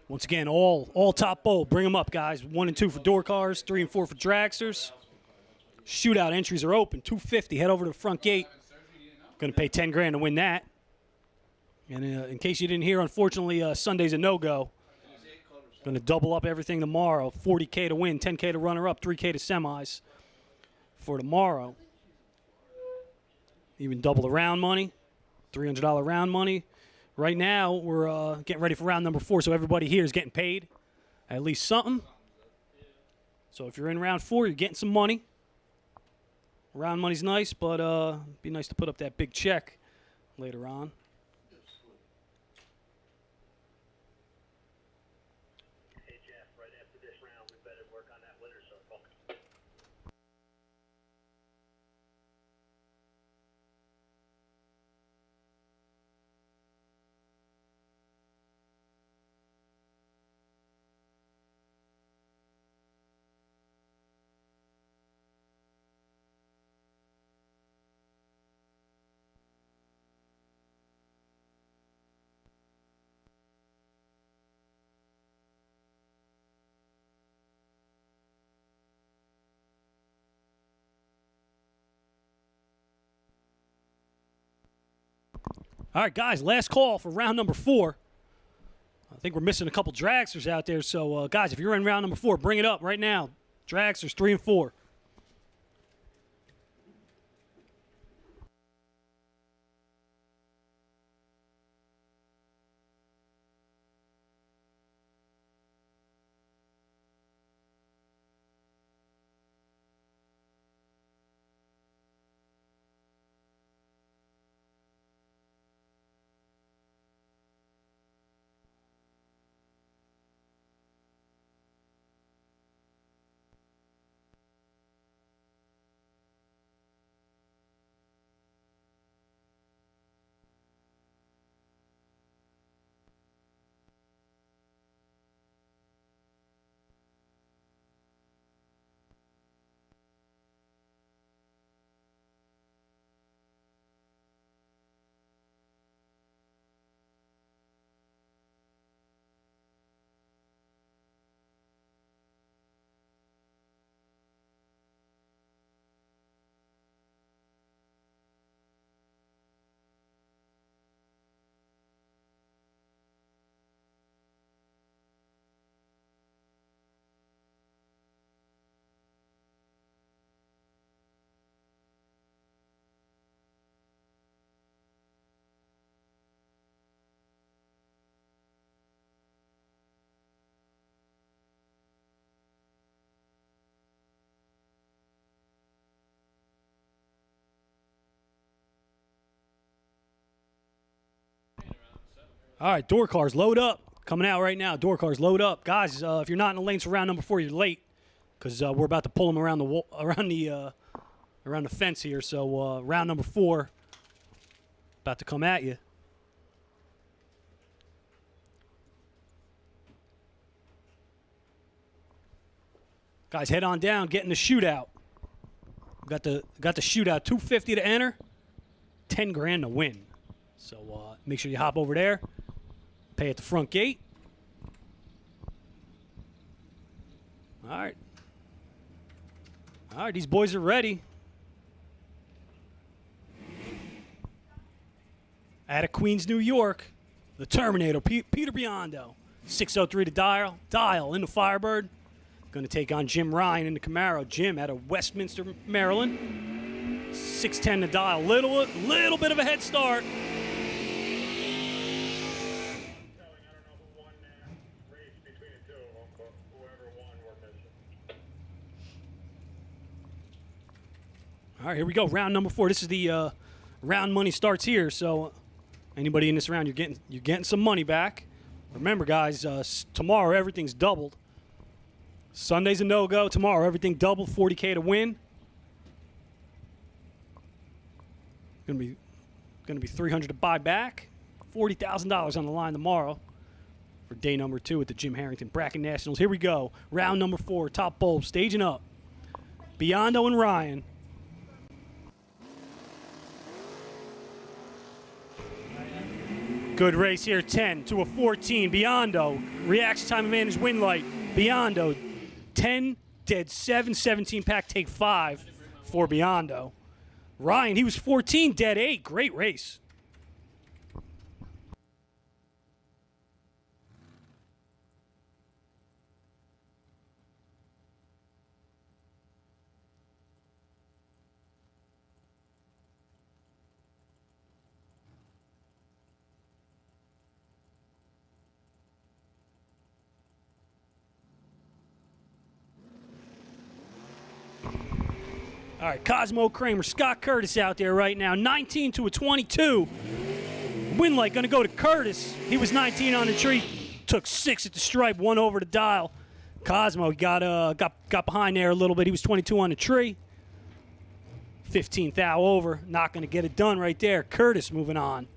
Once again, all top bowl. Bring them up, guys. 1 and 2 for door cars, 3 and 4 for dragsters. Shootout entries are open. $250. Head over to the front gate. Going to pay 10 grand to win that. And in case you didn't hear, unfortunately, Sunday's a no-go. Going to double up everything tomorrow. $40K to win, $10K to runner-up, $3K to semis for tomorrow. Even double the round money, $300 round money. Right now, we're getting ready for round number 4, so everybody here is getting paid at least something. So if you're in round 4, you're getting some money. Round money's nice, but it'd be nice to put up that big check later on. Hey, Jeff, right after this round, we better work on that winner circle. All right, guys, last call for round number 4. I think we're missing a couple dragsters out there. So, guys, if you're in round number 4, bring it up right now. Dragsters 3 and 4. All right, door cars, load up. Coming out right now. Door cars, load up. Guys, if you're not in the lanes for round number 4, you're late because we're about to pull them around the fence here. So round number 4 about to come at you. Guys, head on down, get in the shootout. Got the shootout, $250 to enter, $10,000 to win. So make sure you hop over there, pay at the front gate. All right, these boys are ready. Out of Queens, New York, the Terminator, Peter Biondo, 603 to dial in the Firebird. Going to take on Jim Ryan in the Camaro. Jim out of Westminster, Maryland. 610 to dial. Little bit of a head start. All right, here we go. Round number 4. This is the round money starts here. So anybody in this round, you're getting some money back. Remember, guys, tomorrow everything's doubled. Sunday's a no-go. Tomorrow, everything double, $40K to win. Gonna be $300 to buy back. $40,000 on the line tomorrow for day number 2 at the Jim Harrington Bracket Nationals. Here we go. Round number 4. Top bulb staging up. Biondo and Ryan. Good race here. 10 to a 14. Biondo. Reaction time advantage. Win light. Biondo. 10, dead 7, 17 pack, take 5 for Biondo. Ryan, he was 14, dead 8. Great race. All right, Cosmo Kramer, Scott Curtis out there right now. 19 to a 22. Winlight going to go to Curtis. He was 19 on the tree. Took 6 at the stripe, 1 over the dial. Cosmo got behind there a little bit. He was 22 on the tree. 15 thou over. Not going to get it done right there. Curtis moving on.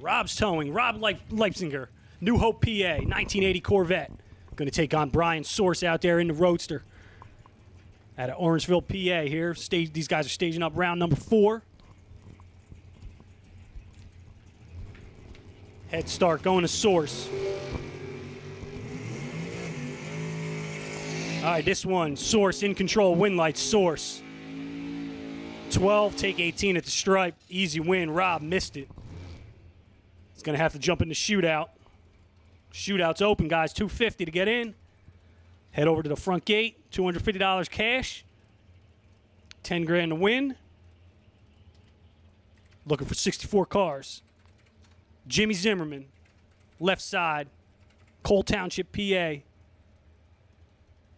Rob's towing. Rob Leipzinger, New Hope, PA, 1980 Corvette. Going to take on Brian Source out there in the Roadster. Out of Orangeville, PA here. These guys are staging up round number 4. Head start going to Source. All right, this one, Source in control, win light, Source. 12, take 18 at the stripe. Easy win. Rob missed it. He's going to have to jump in the shootout. Shootout's open, guys. $250 to get in. Head over to the front gate. $250 cash. $10,000 to win. Looking for 64 cars. Jimmy Zimmerman, left side. Cole Township, PA.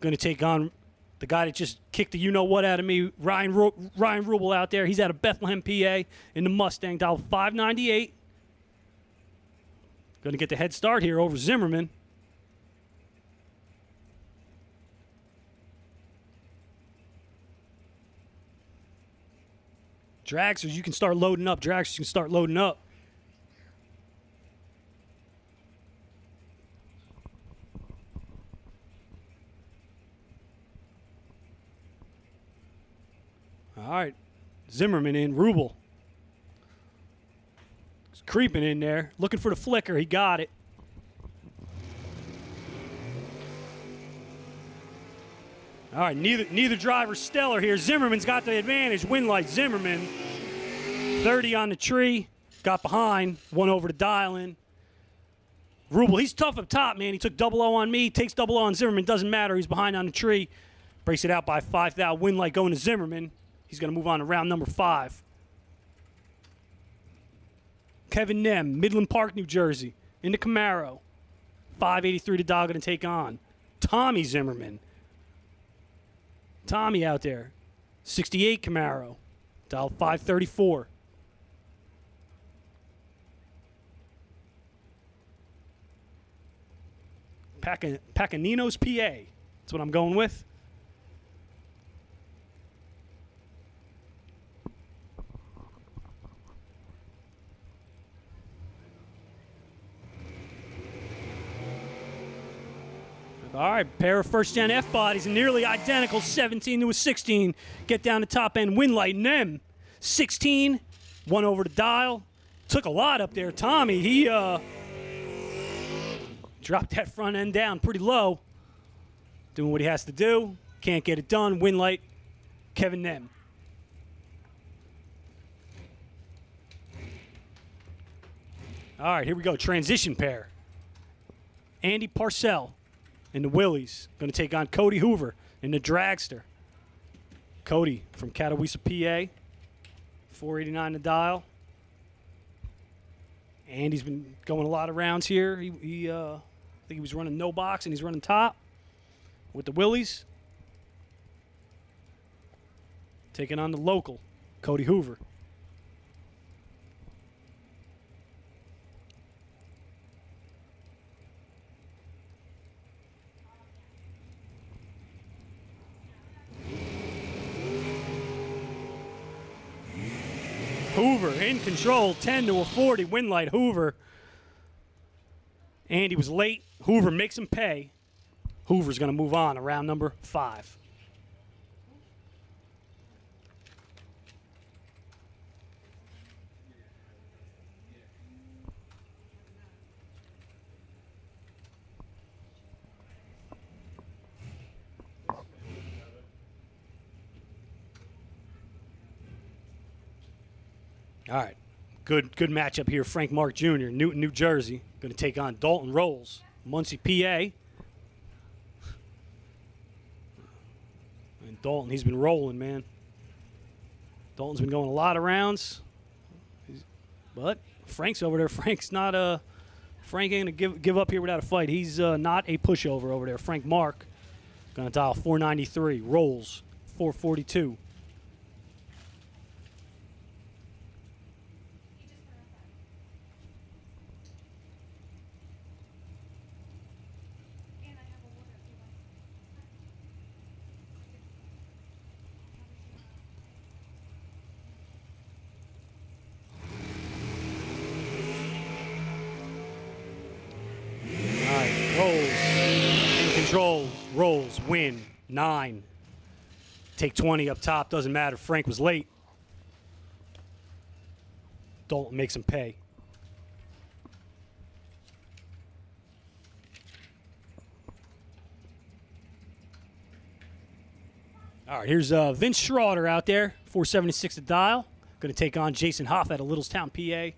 Going to take on the guy that just kicked the you-know-what out of me, Ryan Rubel out there. He's out of Bethlehem, PA, in the Mustang. Dial $598. Going to get the head start here over Zimmerman. Dragsters, you can start loading up. Dragsters, you can start loading up. All right. Zimmerman in. Rubel. He's creeping in there. Looking for the flicker. He got it. All right. Neither driver's stellar here. Zimmerman's got the advantage. Win light. Zimmerman. 30 on the tree. Got behind. 1 over to dial in. Rubel, he's tough up top, man. He took double O on me. Takes double O on Zimmerman. Doesn't matter. He's behind on the tree. Breaks it out by 5 thou. Win light going to Zimmerman. He's going to move on to round number 5. Kevin Nem, Midland Park, New Jersey, in the Camaro. 583 to dial, going to take on Tommy Zimmerman. Tommy out there. 68 Camaro. Dial 534. Pacanino's PA. That's what I'm going with. All right, pair of first-gen F-bodies, nearly identical, 17 to a 16. Get down to top end, Winlight and them. 16, one over the dial. Took a lot up there. Tommy, he dropped that front end down pretty low. Doing what he has to do. Can't get it done. Winlight, Kevin Nem. All right, here we go. Transition pair. Andy Parcell in the Willies. Going to take on Cody Hoover in the Dragster. Cody from Catawissa, PA. 489 to dial. Andy's been going a lot of rounds here. I think he was running no box, and he's running top with the Willies. Taking on the local, Cody Hoover. Hoover in control, 10 to a 40. Winlight Hoover. Andy was late. Hoover makes him pay. Hoover's going to move on to round number 5. All right, good matchup here. Frank Mark Jr., Newton, New Jersey, going to take on Dalton Rolls, Muncie, PA. And Dalton, he's been rolling, man. Dalton's been going a lot of rounds, but Frank's over there. Frank's not Frank ain't gonna give up here without a fight. He's not a pushover over there. Frank Mark going to dial 493. Rolls 442. Rolls, win, 9. Take 20 up top, doesn't matter. Frank was late. Dalton makes him pay. All right, here's Vince Schroeder out there, 476 to dial. Going to take on Jason Hoff out of Littlestown, PA.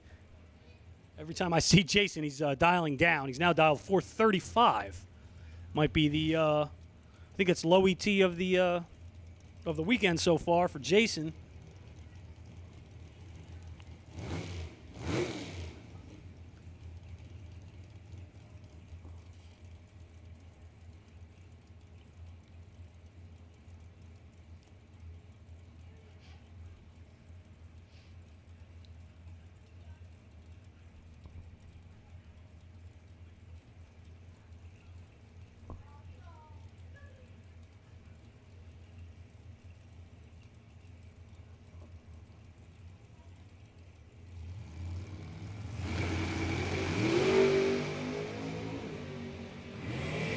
Every time I see Jason, he's dialing down. He's now dialed 435. Might be the, I think it's low ET of the weekend so far for Jason.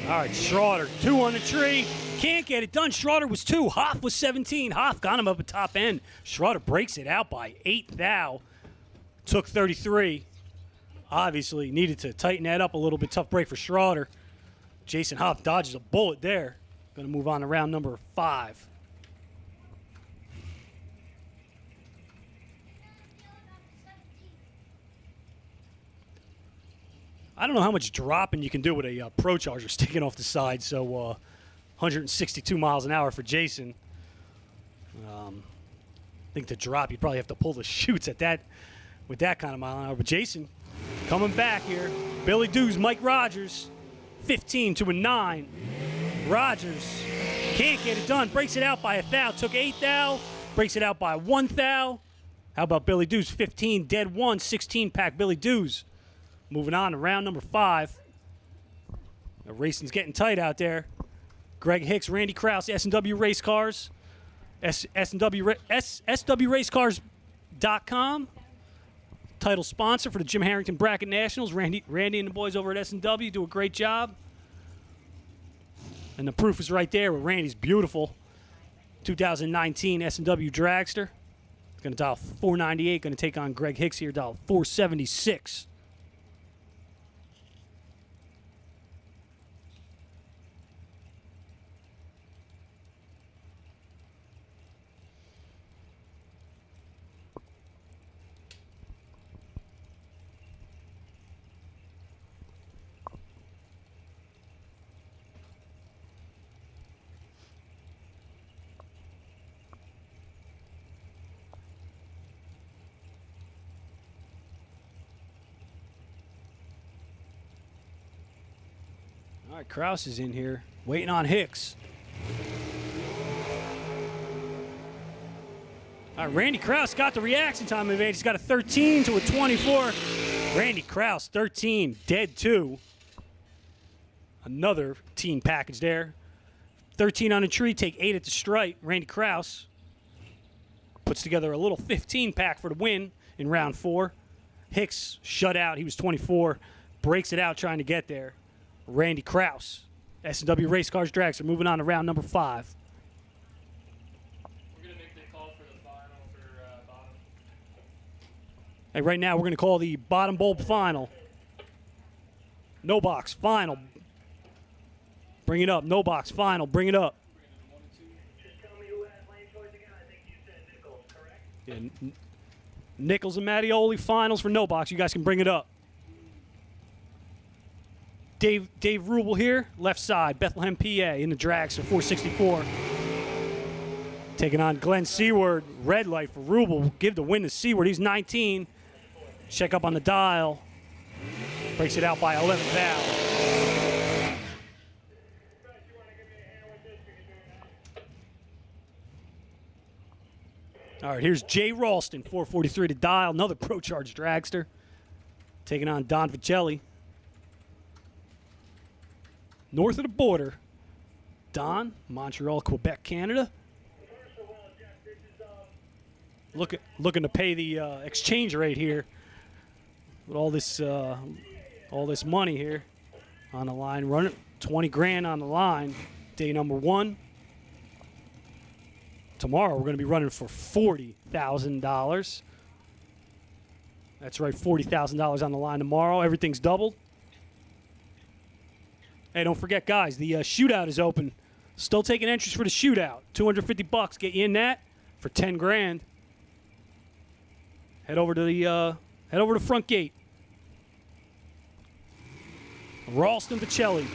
All right, Schroeder, 2 on the tree. Can't get it done. Schroeder was 2. Hoff was 17. Hoff got him up at top end. Schroeder breaks it out by 8 thou. Took 33. Obviously needed to tighten that up a little bit. Tough break for Schroeder. Jason Hoff dodges a bullet there. Going to move on to round number 5. I don't know how much dropping you can do with a Pro Charger sticking off the side, so 162 miles an hour for Jason. I think to drop, you'd probably have to pull the chutes at that with that kind of mile an hour. But Jason coming back here. Billy Dew's Mike Rogers. 15 to a 9. Rogers can't get it done. Breaks it out by a thou. Took 8 thou. Breaks it out by 1 thou. How about Billy Dews? 15, dead 1, 16 pack Billy Dews. Moving on to round number 5. The racing's getting tight out there. Greg Hicks, Randy Krause, S&W Race Cars. SWRacecars.com. Title sponsor for the Jim Harrington Bracket Nationals. Randy and the boys over at S&W do a great job. And the proof is right there with Randy's beautiful 2019 S&W Dragster. It's going to dial 498. Going to take on Greg Hicks here, dial 476. All right, Krause is in here, waiting on Hicks. All right, Randy Krause got the reaction time advantage. He's got a 13 to a 24. Randy Krause, 13, dead 2. Another teen package there. 13 on the tree, take 8 at the stripe. Randy Krause puts together a little 15 pack for the win in round 4. Hicks shut out. He was 24. Breaks it out trying to get there. Randy Krause, S&W Race Cars Dragster, moving on to round number 5. We're going to make the call for the final for bottom. Hey, right now we're going to call the bottom bulb final. No box, final. Bring it up. No box, final. Bring it up. Just tell me who had lane choice again. I think you said Nichols, correct? Yeah, Nichols and Mattioli finals for no box. You guys can bring it up. Dave Rubel here, left side, Bethlehem, PA, in the Dragster, 464. Taking on Glenn Seward, red light for Rubel. Give the win to Seward. He's 19. Check up on the dial. Breaks it out by 11 thou. All right, here's Jay Ralston, 443 to dial. Another Pro Charge Dragster. Taking on Don Vicelli. North of the border, Don, Montreal, Quebec, Canada. Looking to pay the exchange rate here with all this money here on the line. Running 20 grand on the line. Day number 1. Tomorrow we're going to be running for $40,000. That's right, $40,000 on the line tomorrow. Everything's doubled. Hey, don't forget, guys, the shootout is open. Still taking entries for the shootout. $250. Get you in that for 10 grand. Head over to the front gate. Ralston Vicelli.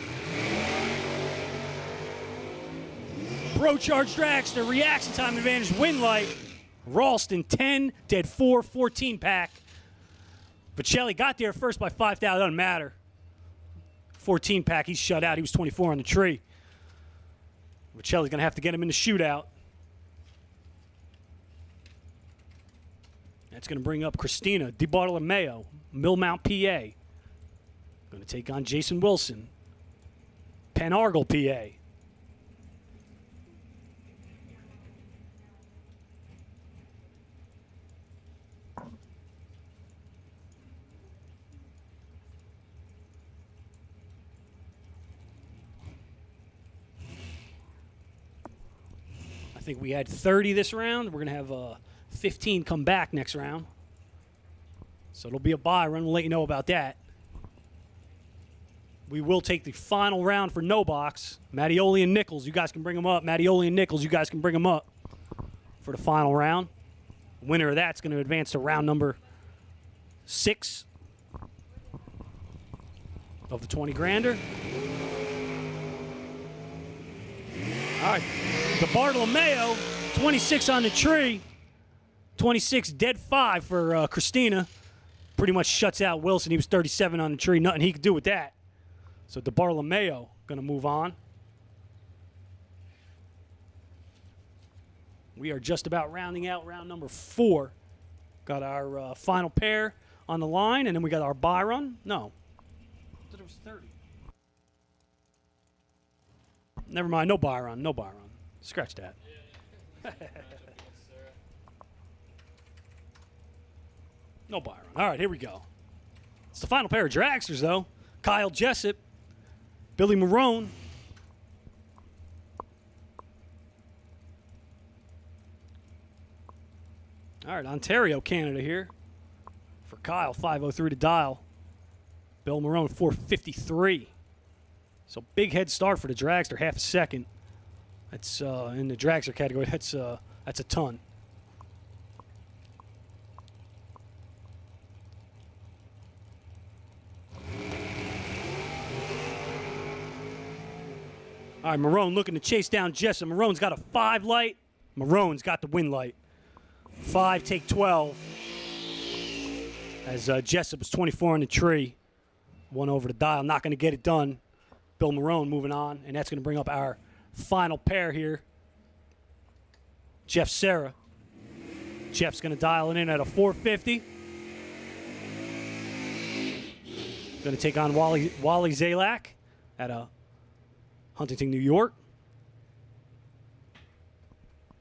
Pro Charge Dragster, reaction time advantage, win light. Ralston 10, dead 4, 14 pack. Vicelli got there first by 5,000. Doesn't matter. 14 pack, he's shut out. He was 24 on the tree. Vicelli's going to have to get him in the shootout. That's going to bring up Christina DiBartolomeo, Millmount, PA. Going to take on Jason Wilson, Penn Argyle, PA. I think we had 30 this round. We're going to have 15 come back next round. So it'll be a buy run. We'll let you know about that. We will take the final round for no box. Mattioli and Nichols, you guys can bring them up. Mattioli and Nichols, you guys can bring them up for the final round. The winner of that's going to advance to round number 6 of the 20 grander. All right, the Bartolomeo, 26 on the tree, 26 dead 5 for Christina. Pretty much shuts out Wilson. He was 37 on the tree. Nothing he could do with that. So DeBartolomeo going to move on. We are just about rounding out round number 4. Got our final pair on the line, and then we got our buy run. No. I thought it was 30. Never mind. No buy run. No buy run. Scratch that. No buy run. All right, here we go. It's the final pair of dragsters, though. Kyle Jessup, Billy Marone. All right, Ontario, Canada here. For Kyle, 503 to dial. Bill Marone, 453. So big head start for the dragster, half a second. That's in the dragster category. That's a ton. All right, Marone looking to chase down Jessup. Marone's got a 5 light. Marone's got the win light. 5, take 12. As Jessup was 24 on the tree. 1 over the dial. Not going to get it done. Bill Marone moving on. And that's going to bring up our final pair here. Jeff Serra. Jeff's going to dial it in at a 450. Going to take on Wally Zalak at a Huntington, New York.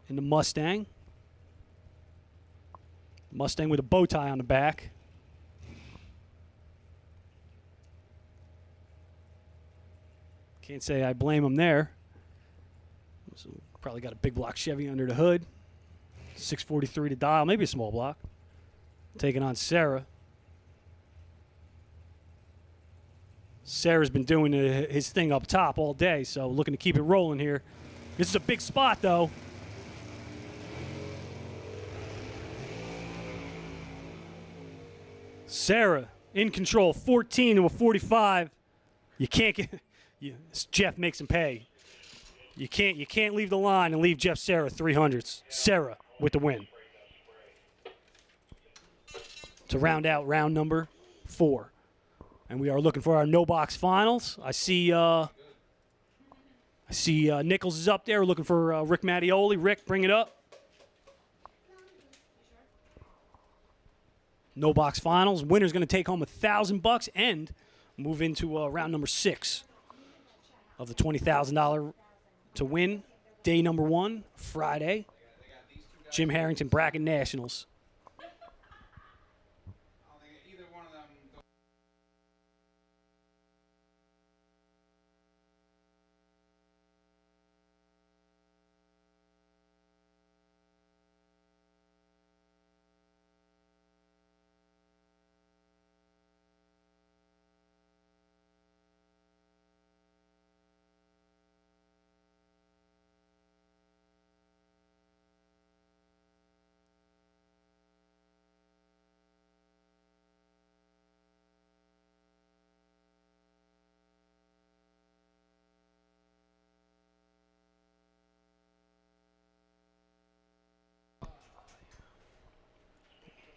In the Mustang. Mustang with a bow tie on the back. Can't say I blame him there. So probably got a big block Chevy under the hood. 643 to dial, maybe a small block. Taking on Sarah. Sarah's been doing his thing up top all day, so looking to keep it rolling here. This is a big spot, though. Sarah in control, 14 to a 45. You can't get. Jeff makes him pay. You can't leave the line and leave Jeff Serra 300s. Serra with the win. To round out round number 4. And we are looking for our no box finals. I see Nichols is up there. We're looking for Rick Mattioli. Rick, bring it up. No box finals. Winner's going to take home $1,000 and move into round number 6 of the $20,000 to win. Day number 1, Friday. Jim Harrington Bracket Nationals.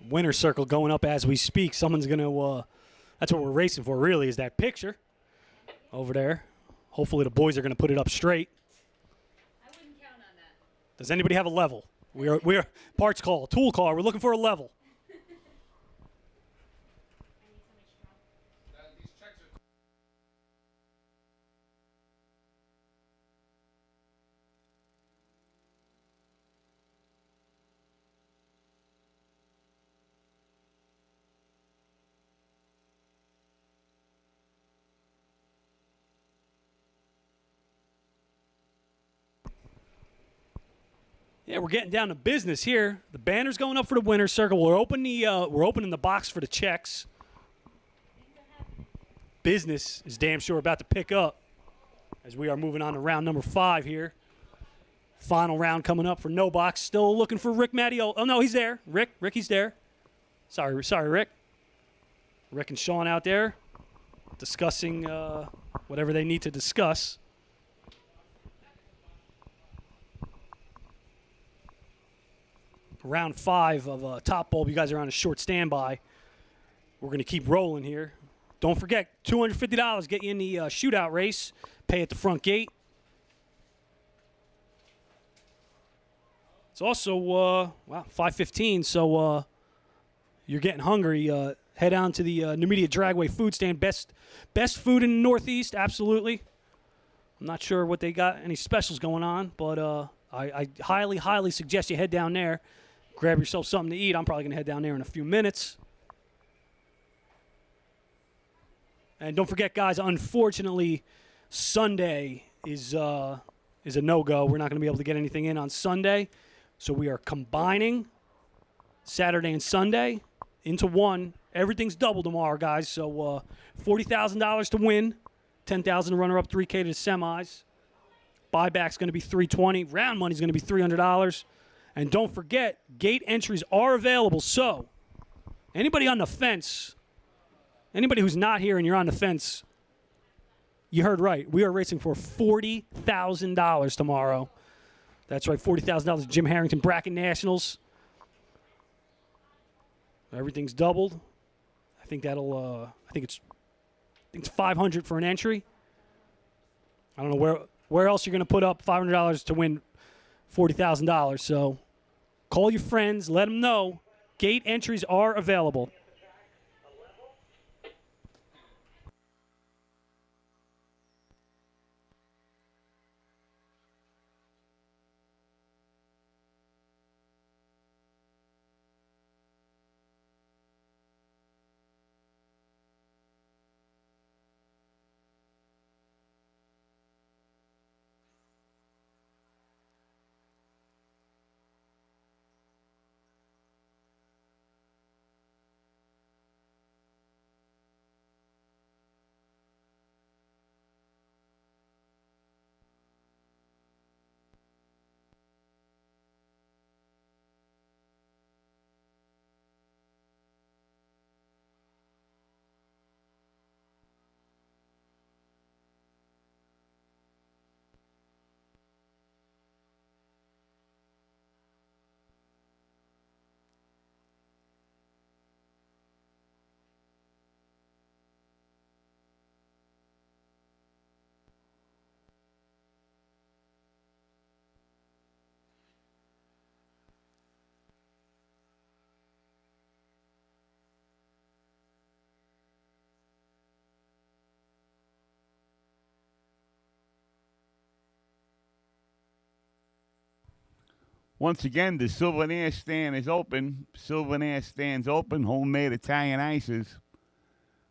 Winner's circle going up as we speak. Someone's going to, that's what we're racing for really, is that picture over there. Hopefully the boys are going to put it up straight. I wouldn't count on that. Does anybody have a level? We are parts call, tool call. We're looking for a level. Yeah, we're getting down to business here. The banner's going up for the winner's circle. We're opening the box for the checks. Business is damn sure about to pick up as we are moving on to round number 5 here. Final round coming up for no box. Still looking for Rick Mattioli. Oh no, he's there. Rick, he's there. Sorry, Rick. Rick and Sean out there discussing whatever they need to discuss. Round 5 of Top Bulb. You guys are on a short standby. We're going to keep rolling here. Don't forget, $250 get you in the shootout race. Pay at the front gate. It's also, wow, 5:15, so you're getting hungry. Head down to the Numidia Dragway food stand. Best food in the Northeast, absolutely. I'm not sure what they got, any specials going on, but I highly, highly suggest you head down there. Grab yourself something to eat. I'm probably going to head down there in a few minutes. And don't forget, guys, unfortunately, Sunday is a no-go. We're not going to be able to get anything in on Sunday. So we are combining Saturday and Sunday into one. Everything's double tomorrow, guys. So $40,000 to win, $10,000 to runner-up, $3K to the semis. Buyback's going to be $320. Round money's going to be $300. And don't forget, gate entries are available. So anybody on the fence, anybody who's not here and you're on the fence, you heard right. We are racing for $40,000 tomorrow. That's right, $40,000 Jim Harrington Bracket Nationals. Everything's doubled. I think that'll. I think it's $500 for an entry. I don't know where else you're going to put up $500 to win $40,000. So call your friends, let them know. Gate entries are available. Once again, the Souvenir stand is open. Souvenir stand's open. Homemade Italian ices.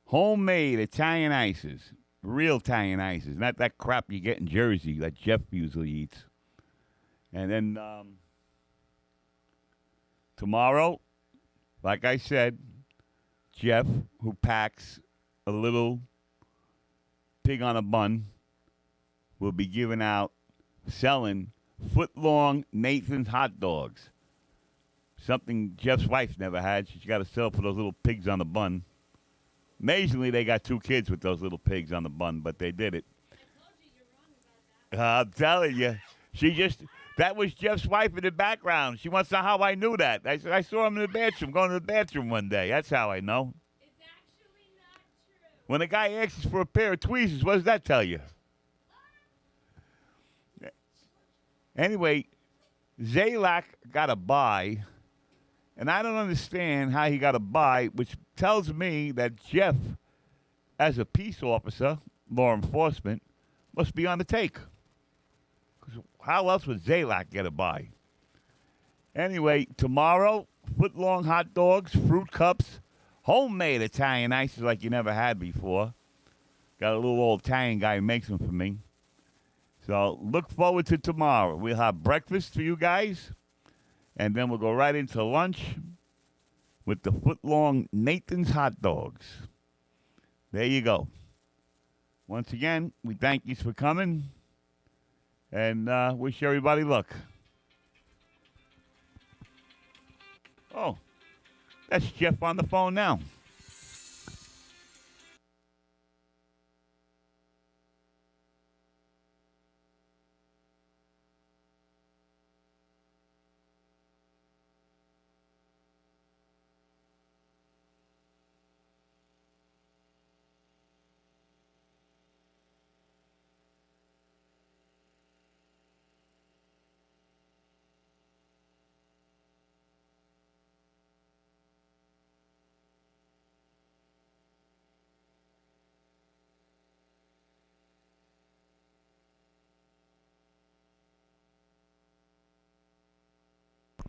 Homemade Italian ices. Real Italian ices. Not that crap you get in Jersey that Jeff usually eats. And then tomorrow, like I said, Jeff, who packs a little pig on a bun, will be giving out, selling foot-long Nathan's hot dogs. Something Jeff's wife never had. She's got to sell for those little pigs on the bun. Amazingly, they got 2 kids with those little pigs on the bun, but they did it. I'm telling you. That was Jeff's wife in the background. She wants to know how I knew that. I said, I saw him in the bathroom, going to the bathroom one day. That's how I know. It's actually not true. When a guy asks for a pair of tweezers, what does that tell you? Anyway, Zalak got a buy, and I don't understand how he got a buy, which tells me that Jeff, as a peace officer, law enforcement, must be on the take. 'Cause how else would Zalak get a buy? Anyway, tomorrow, foot-long hot dogs, fruit cups, homemade Italian ices like you never had before. Got a little old Italian guy who makes them for me. So look forward to tomorrow. We'll have breakfast for you guys, and then we'll go right into lunch with the foot-long Nathan's hot dogs. There you go. Once again, we thank you for coming, and wish everybody luck. Oh, that's Jeff on the phone now.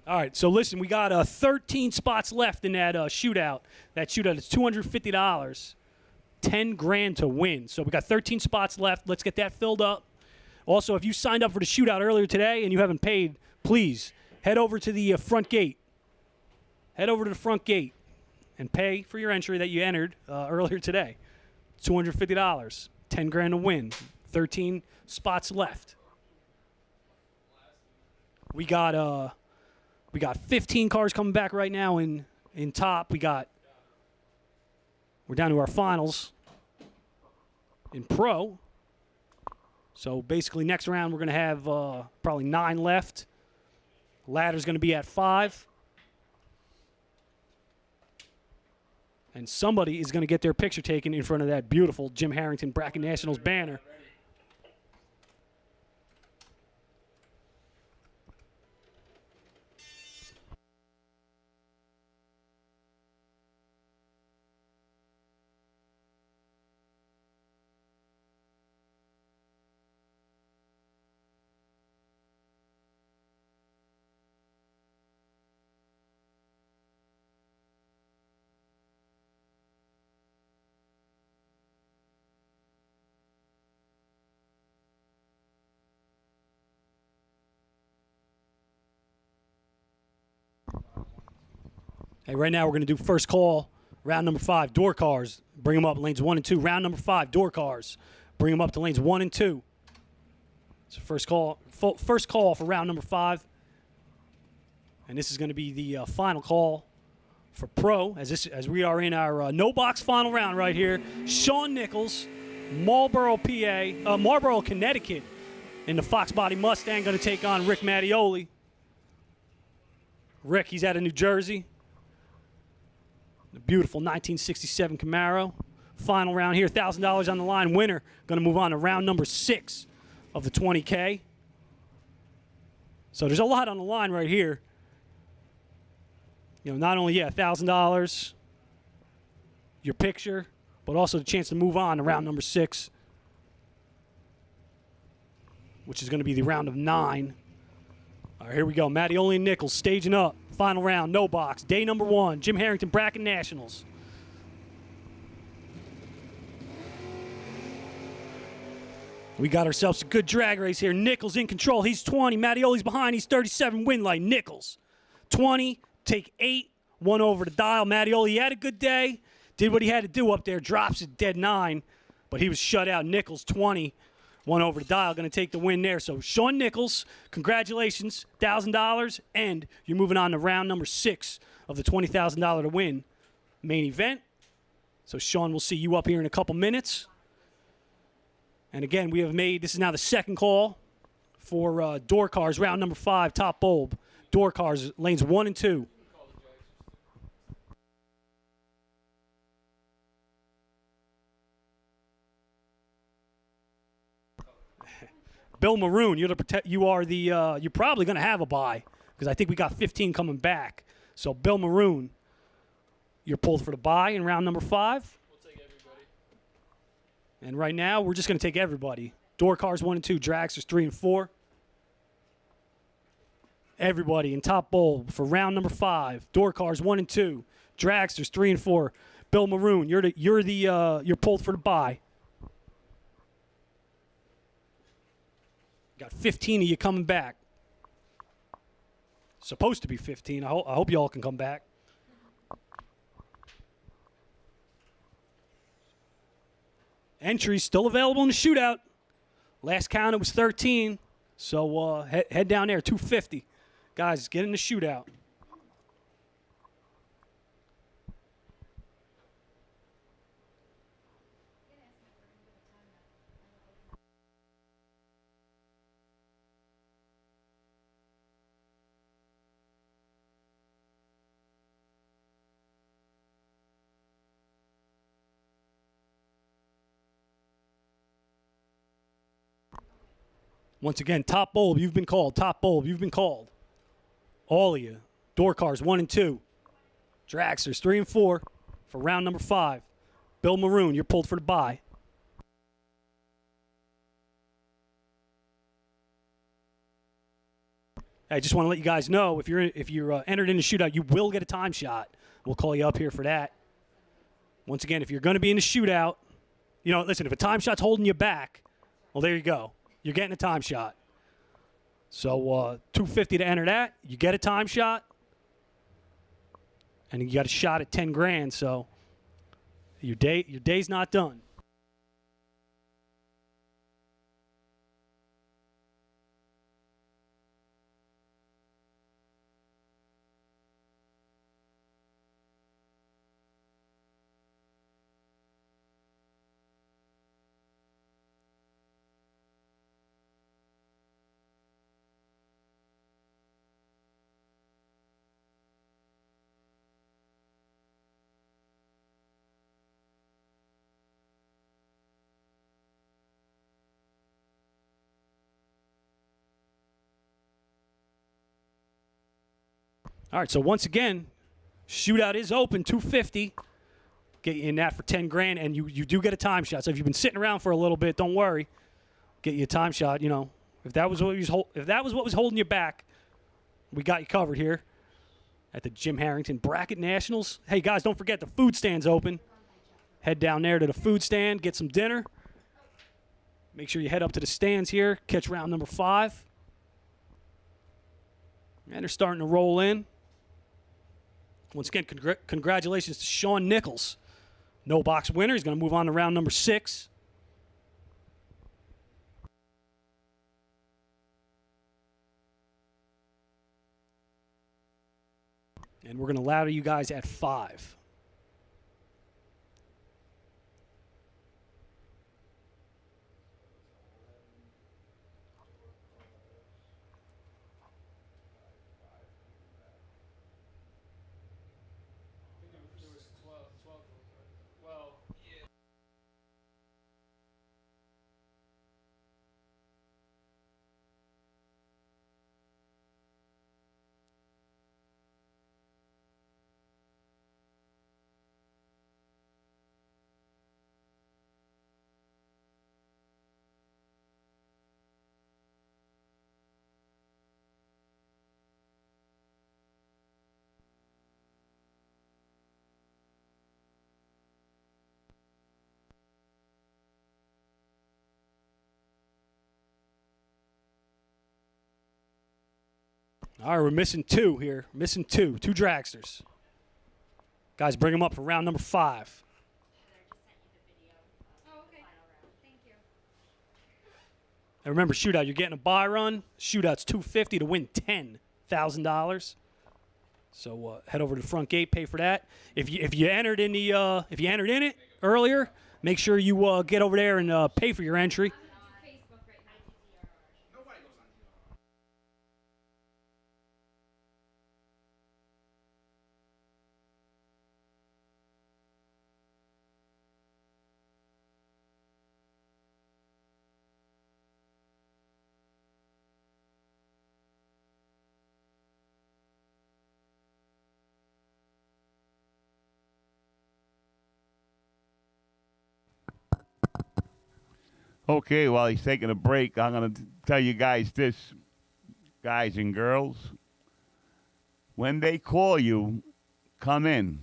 All right, so listen, we got 13 spots left in that shootout. That shootout is $250, 10 grand to win. So we got 13 spots left. Let's get that filled up. Also, if you signed up for the shootout earlier today and you haven't paid, please head over to the front gate. Head over to the front gate and pay for your entry that you entered earlier today. $250, 10 grand to win, 13 spots left. We got 15 cars coming back right now in top. We're down to our finals in pro. So basically next round we're going to have probably 9 left. Ladder's going to be at 5. And somebody is going to get their picture taken in front of that beautiful Jim Harrington Bracket Nationals banner. Hey, right now we're going to do first call, round number 5, door cars. Bring them up, lanes 1 and 2. Round number 5, door cars. Bring them up to lanes 1 and 2. It's first call for round number 5. And this is going to be the final call for pro, as we are in our no-box final round right here. Sean Nichols, Marlboro, Connecticut, in the Fox Body Mustang, going to take on Rick Mattioli. Rick, he's out of New Jersey. The beautiful 1967 Camaro. Final round here, $1,000 on the line. Winner going to move on to round number 6 of the 20K. So there's a lot on the line right here. You know, not only, $1,000, your picture, but also the chance to move on to round number 6, which is going to be the round of 9. All right, here we go. Mattioli and Nichols staging up. Final round, no box. Day number 1, Jim Harrington Bracket Nationals. We got ourselves a good drag race here. Nichols in control. He's 20. Mattioli's behind. He's 37. Win light. Nichols, 20. Take 8. 1 over the dial. Mattioli, he had a good day. Did what he had to do up there. Drops it dead 9. But he was shut out. Nichols, 20. 1 over the dial, going to take the win there. So Sean Nichols, congratulations, $1,000, and you're moving on to round number 6 of the $20,000 to win main event. So Sean, we'll see you up here in a couple minutes. And again, this is now the second call for door cars, round number 5, top bulb. Door cars, lanes 1 and 2. Bill Maroon, you're probably going to have a bye because I think we got 15 coming back. So Bill Maroon, you're pulled for the bye in round number 5. We'll take everybody. And right now, we're just going to take everybody. Door cars 1 and 2, dragsters 3 and 4. Everybody in top bulb for round number 5. Door cars 1 and 2, dragsters 3 and 4. Bill Maroon, you're pulled for the bye. Got 15 of you coming back. Supposed to be 15. I hope you all can come back. Entries still available in the shootout. Last count, it was 13. So head down there, 250. Guys, get in the shootout. Once again, top bulb, you've been called. Top bulb, you've been called. All of you. Door cars 1 and 2. Dragsters 3 and 4 for round number 5. Bill Maroon, you're pulled for the bye. I just want to let you guys know if you're entered in the shootout, you will get a time shot. We'll call you up here for that. Once again, if you're going to be in a shootout, listen, if a time shot's holding you back, well, there you go. You're getting a time shot. So $250 to enter that. You get a time shot, and you got a shot at 10 grand. So your day's not done. All right, so once again, shootout is open, $250. Get you in that for 10 grand, and you do get a time shot. So if you've been sitting around for a little bit, don't worry. Get you a time shot. If that was what was holding you back, we got you covered here at the Jim Harrington Bracket Nationals. Hey guys, don't forget the food stand's open. Head down there to the food stand, get some dinner. Make sure you head up to the stands here, catch round number 5. And they're starting to roll in. Once again, congratulations to Sean Nichols. No box winner. He's going to move on to round number 6. And we're going to ladder you guys at 5. All right, we're missing 2 here. Missing 2 dragsters. Guys, bring them up for round number 5. Oh, okay. Thank you. And remember, shootout, you're getting a buy run. Shootout's $250 to win $10,000. So head over to the front gate, pay for that. If you entered in it earlier, make sure you get over there and pay for your entry. Facebook right now. Okay, while he's taking a break, I'm going to tell you guys this, guys and girls. When they call you, come in,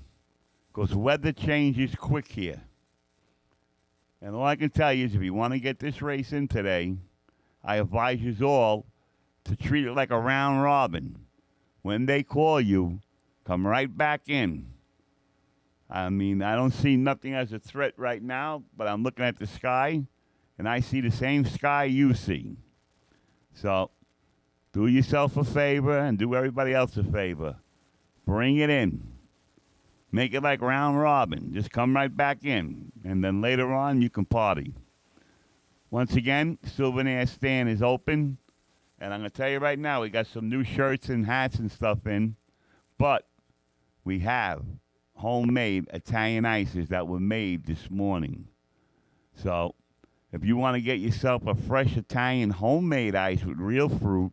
because weather changes quick here. And all I can tell you is if you want to get this race in today, I advise you all to treat it like a round robin. When they call you, come right back in. I mean, I don't see nothing as a threat right now, but I'm looking at the sky, and I see the same sky you see. So do yourself a favor and do everybody else a favor. Bring it in. Make it like round robin. Just come right back in, and then later on you can party. Once again, Souvenir Stand is open, and I'm going to tell you right now, we got some new shirts and hats and stuff in, but we have homemade Italian ices that were made this morning. So if you want to get yourself a fresh Italian homemade ice with real fruit,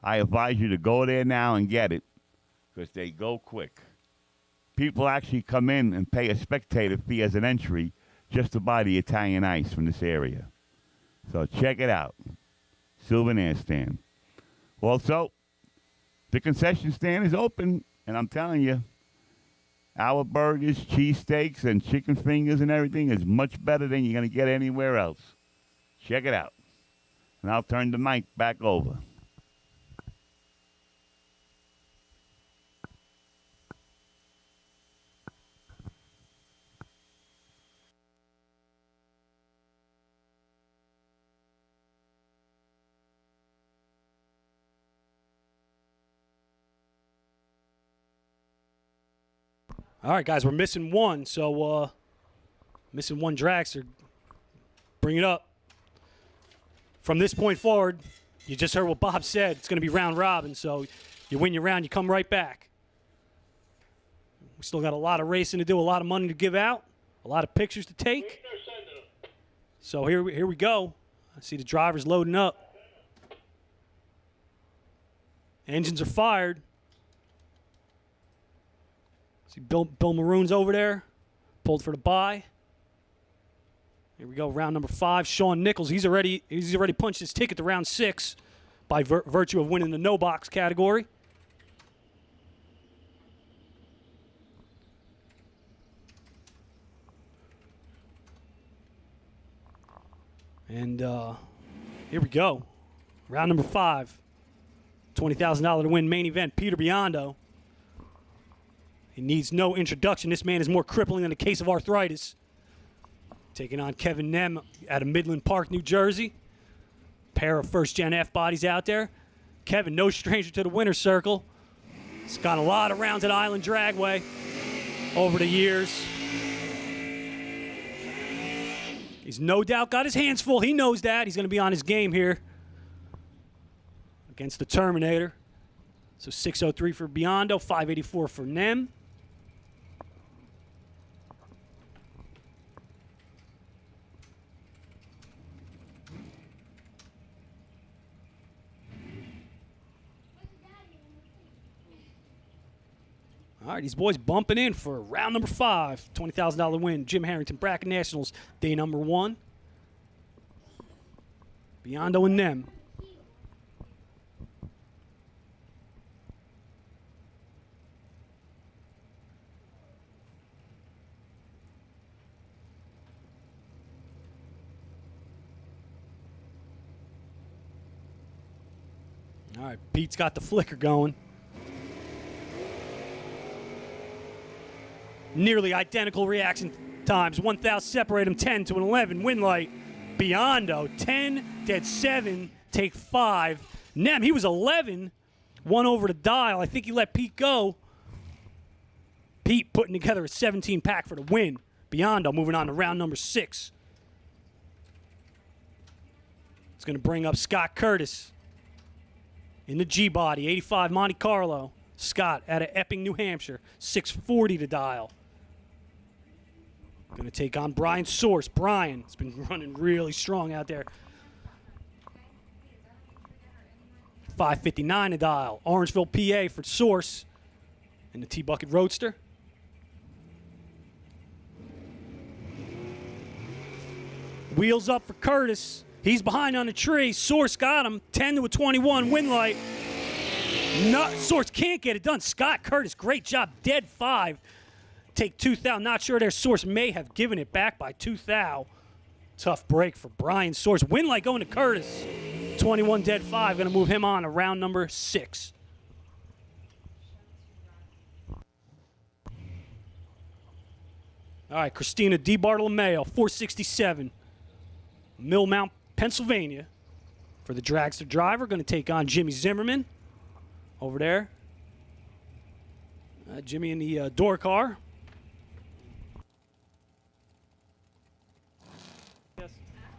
I advise you to go there now and get it, because they go quick. People actually come in and pay a spectator fee as an entry just to buy the Italian ice from this area. So check it out. Souvenir Stand. Also, The concession stand is open, and I'm telling you, our burgers, cheesesteaks, and chicken fingers and everything is much better than you're going to get anywhere else. Check it out. And I'll turn the mic back over. All right, guys, we're missing one, so missing one dragster. Bring it up. From this point forward, you just heard what Bob said. It's going to be round robin, so you win your round, you come right back. We still got a lot of racing to do, a lot of money to give out, a lot of pictures to take. So here we go. I see the drivers loading up. Engines are fired. See Bill Maroon's over there, pulled for the bye. Here we go, round number 5. Sean Nichols, he's already punched his ticket to round 6 by virtue of winning the no box category. And here we go, round number 5. $20,000 to win main event, Peter Biondo. He needs no introduction. This man is more crippling than a case of arthritis. Taking on Kevin Nem out of Midland Park, New Jersey. Pair of first-gen F-bodies out there. Kevin, no stranger to the winner's circle. He's got a lot of rounds at Island Dragway over the years. He's no doubt got his hands full. He knows that. He's going to be on his game here against the Terminator. So 603 for Biondo, 584 for Nem. All right, these boys bumping in for round number 5. $20,000 win. Jim Harrington, Bracket Nationals, day number 1. Biondo and Nem. All right, Pete's got the flicker going. Nearly identical reaction times. 1,000 separate them, 10 to an 11. Win light. Biondo, 10, dead 7, take 5. Nem, he was 11, 1 over the dial. I think he let Pete go. Pete putting together a 17 pack for the win. Biondo moving on to round number 6. It's going to bring up Scott Curtis in the G-body, 85 Monte Carlo. Scott out of Epping, New Hampshire, 640 to dial. Going to take on Brian Source. Brian has been running really strong out there. 559 to dial. Orangeville, PA for Source in the T-Bucket Roadster. Wheels up for Curtis. He's behind on the tree. Source got him. 10 to a 21. Win light. No, Source can't get it done. Scott Curtis, great job. Dead 5. Take 2,000. Not sure their Source may have given it back by 2,000. Tough break for Brian Source. Win light going to Curtis. 21 dead 5. Going to move him on to round number 6. All right, Christina DiBartolomeo, 467. Millmount, Pennsylvania. For the dragster driver, going to take on Jimmy Zimmerman over there. Jimmy in the door car.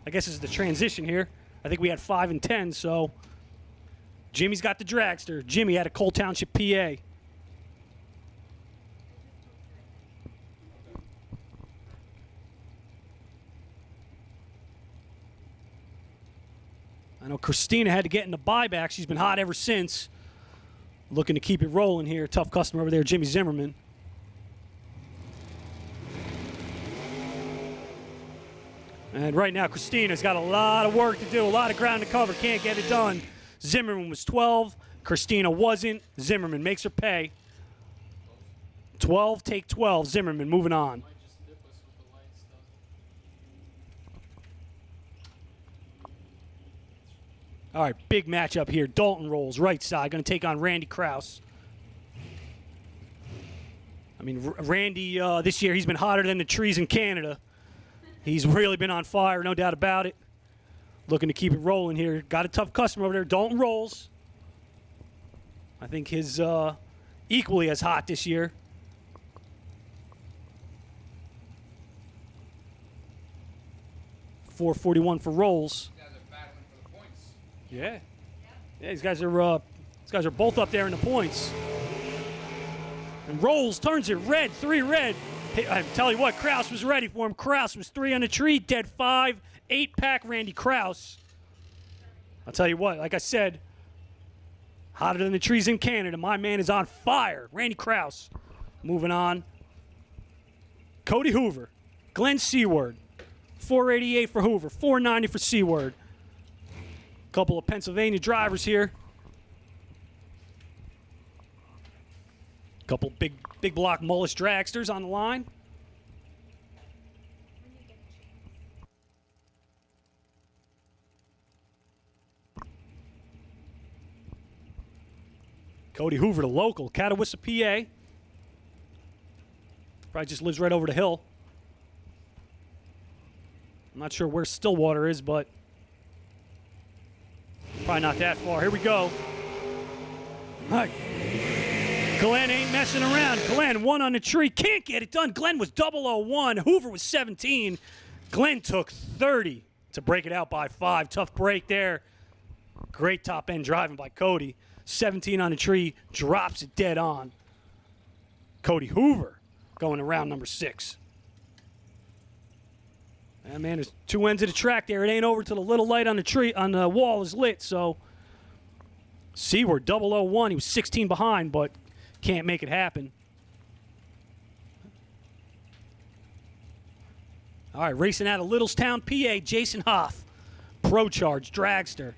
I guess this is the transition here. I think we had 5 and 10, so Jimmy's got the dragster. Jimmy out of Cole Township, PA. I know Christina had to get in the buyback. She's been hot ever since. Looking to keep it rolling here. Tough customer over there, Jimmy Zimmerman. And right now, Christina's got a lot of work to do, a lot of ground to cover. Can't get it done. Zimmerman was 12. Christina wasn't. Zimmerman makes her pay. 12, take 12. Zimmerman moving on. All right, big matchup here. Dalton rolls right side, going to take on Randy Krause. I mean, Randy, this year, he's been hotter than the trees in Canada. He's really been on fire, no doubt about it. Looking to keep it rolling here. Got a tough customer over there. Dalton rolls. I think his equally as hot this year. .441 for rolls. Yeah. Yeah, these guys are both up there in the points. And Rolls turns it red, 3 red. Hey, I tell you what, Krause was ready for him. Krause was 3 on the tree, dead 5, 8-pack Randy Krause. I'll tell you what, like I said, hotter than the trees in Canada. My man is on fire. Randy Krause. Moving on. Cody Hoover. Glenn Seward. 488 for Hoover, 490 for Seward. Couple of Pennsylvania drivers here. Couple big block Mullis dragsters on the line. Cody Hoover, the local, Catawissa, PA. Probably just lives right over the hill. I'm not sure where Stillwater is, but probably not that far. Here we go. All right. Glenn ain't messing around. Glenn, 1 on the tree. Can't get it done. Glenn was 001. Hoover was 17. Glenn took 30 to break it out by 5. Tough break there. Great top end driving by Cody. 17 on the tree. Drops it dead on. Cody Hoover going to round number 6. And man, there's 2 ends of the track there. It ain't over till the little light on the tree on the wall is lit. So Seward 001. He was 16 behind, but can't make it happen. All right, racing out of Littlestown, PA, Jason Hoff, Pro Charge dragster.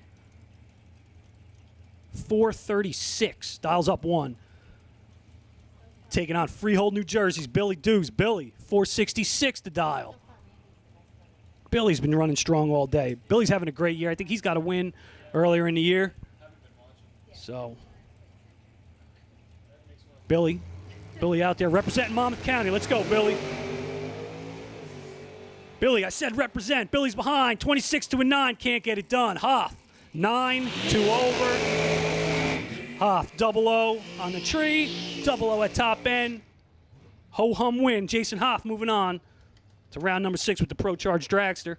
436, dials up 1. Taking on Freehold, New Jersey's Billy Dews. Billy, 466 to dial. Billy's been running strong all day. Billy's having a great year. I think he's got a win earlier in the year. So, Billy out there representing Monmouth County. Let's go, Billy. Billy, I said represent. Billy's behind. 26 to a 9. Can't get it done. Hoff, 9, 2 over. Hoff, 0-0 on the tree. 0-0 at top end. Ho-hum win. Jason Hoff moving on to round number 6 with the Pro Charge dragster.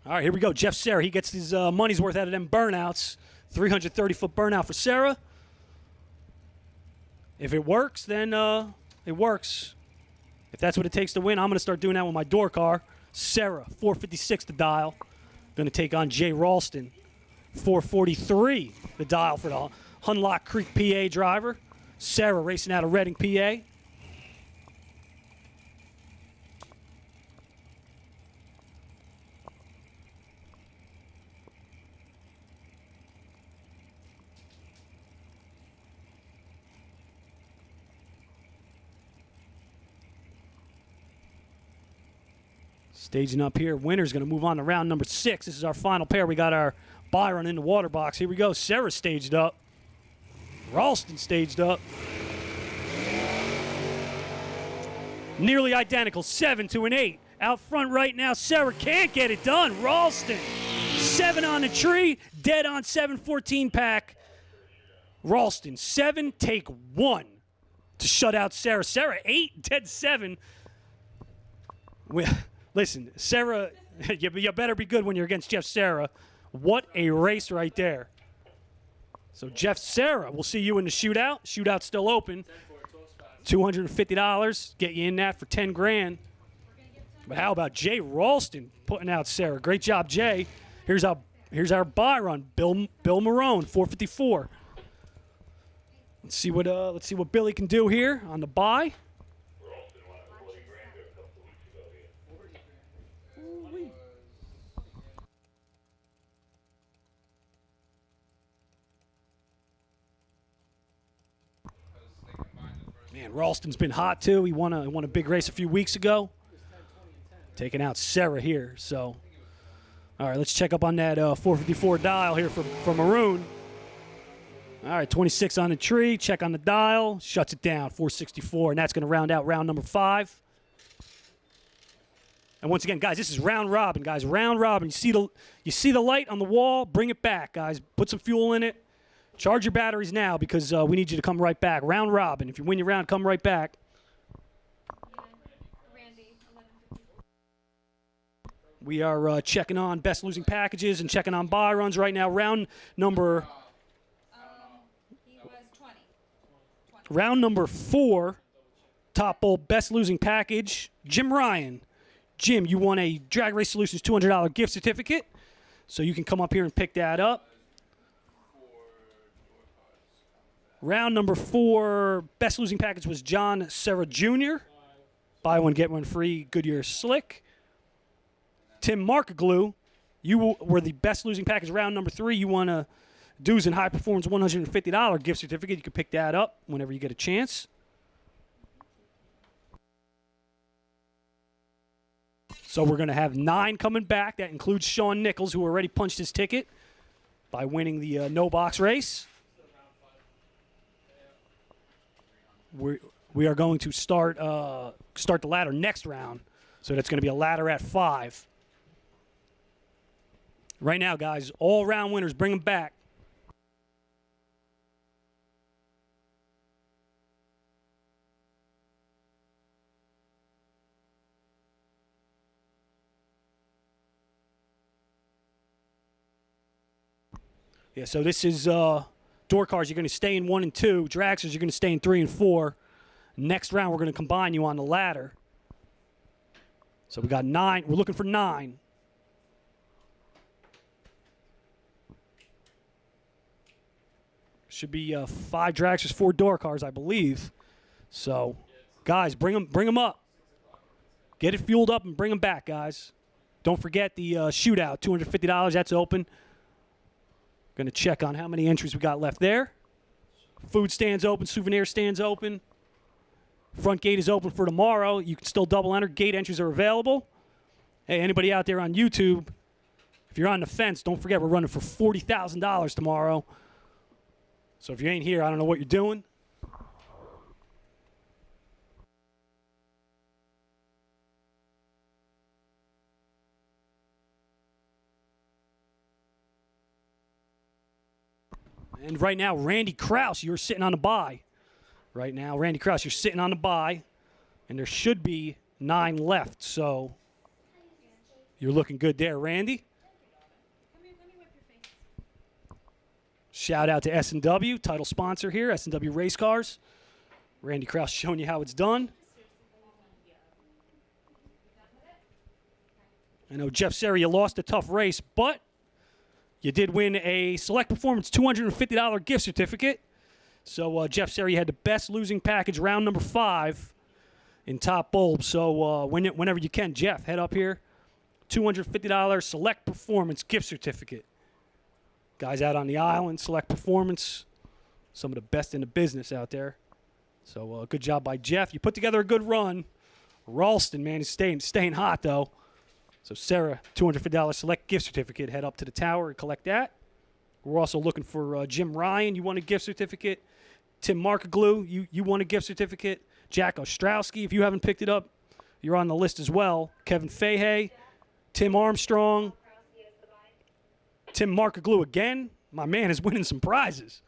All right, here we go. Jeff Serra, he gets his money's worth out of them burnouts. 330-foot burnout for Serra. If it works, then it works. If that's what it takes to win, I'm going to start doing that with my door car. Serra, 456 to dial. Going to take on Jay Ralston. 443 the dial for the Hunlock Creek, PA driver. Serra racing out of Reading, PA. Staging up here. Winner's going to move on to round number 6. This is our final pair. We got our Byron in the water box. Here we go. Serra staged up. Ralston staged up. Nearly identical. 7 to an 8. Out front right now. Serra can't get it done. Ralston. 7 on the tree. Dead on 7, 14-pack. Ralston. 7, take 1 to shut out Serra. Serra 8, dead 7. Listen, Serra, you better be good when you're against Jeff Serra. What a race right there. So Jeff Serra, we'll see you in the shootout. Shootout's still open. $250. Get you in that for 10 grand. But how about Jay Ralston putting out Serra? Great job, Jay. Here's our buy run. Bill Marone, 454. Let's see what Billy can do here on the buy. Man, Ralston's been hot too. He won a big race a few weeks ago. Taking out Sarah here. So, all right, let's check up on that 454 dial here from Maroon. All right, 26 on the tree. Check on the dial. Shuts it down, 464. And that's going to round out round number 5. And once again, guys, this is round robin, guys. Round robin. You see the light on the wall? Bring it back, guys. Put some fuel in it. Charge your batteries now because we need you to come right back. Round robin. If you win your round, come right back. We are checking on best losing packages and checking on buy runs right now. Round number 4, top bowl best losing package. Jim Ryan. Jim, you won a Drag Race Solutions $200 gift certificate, so you can come up here and pick that up. Round number 4, best losing package was John Serra Jr. Buy one, get one free, Goodyear Slick. Tim Markaglu, you were the best losing package. Round number 3, you won a Dues and High Performance $150 gift certificate. You can pick that up whenever you get a chance. So we're going to have 9 coming back. That includes Sean Nichols, who already punched his ticket by winning the no-box race. We are going to start the ladder next round. So that's going to be a ladder at 5. Right now, guys, all round winners, bring them back. Yeah, so this is door cars. You're going to stay in 1 and 2. Dragsters, you're going to stay in 3 and 4. Next round, we're going to combine you on the ladder. So we got 9. We're looking for 9. Should be 5 dragsters, 4 door cars, I believe. So, guys, bring them up. Get it fueled up and bring them back, guys. Don't forget the shootout, $250. That's open. Going to check on how many entries we got left there. Food stands open, souvenir stands open. Front gate is open for tomorrow. You can still double enter. Gate entries are available. Hey, anybody out there on YouTube, if you're on the fence, don't forget we're running for $40,000 tomorrow. So if you ain't here, I don't know what you're doing. And right now, Randy Krause, you're sitting on the buy. Right now, Randy Krause, you're sitting on the buy. And there should be 9 left. So you're looking good there, Randy. Shout out to S&W, title sponsor here, S&W Race Cars. Randy Krause showing you how it's done. I know, Jeff Serra, you lost a tough race, but you did win a Select Performance $250 gift certificate. So, Jeff Serra, you had the best losing package, round number 5 in Top Bulb. So, whenever you can, Jeff, head up here. $250 Select Performance gift certificate. Guys out on the island, Select Performance, some of the best in the business out there. So, good job by Jeff. You put together a good run. Ralston, man, is staying hot, though. So, Sarah, $250 Select gift certificate. Head up to the tower and collect that. We're also looking for Jim Ryan. You want a gift certificate. Tim Markaglu, you want a gift certificate. Jack Ostrowski, if you haven't picked it up, you're on the list as well. Kevin Fahey, Tim Armstrong, Tim Markaglu again. My man is winning some prizes.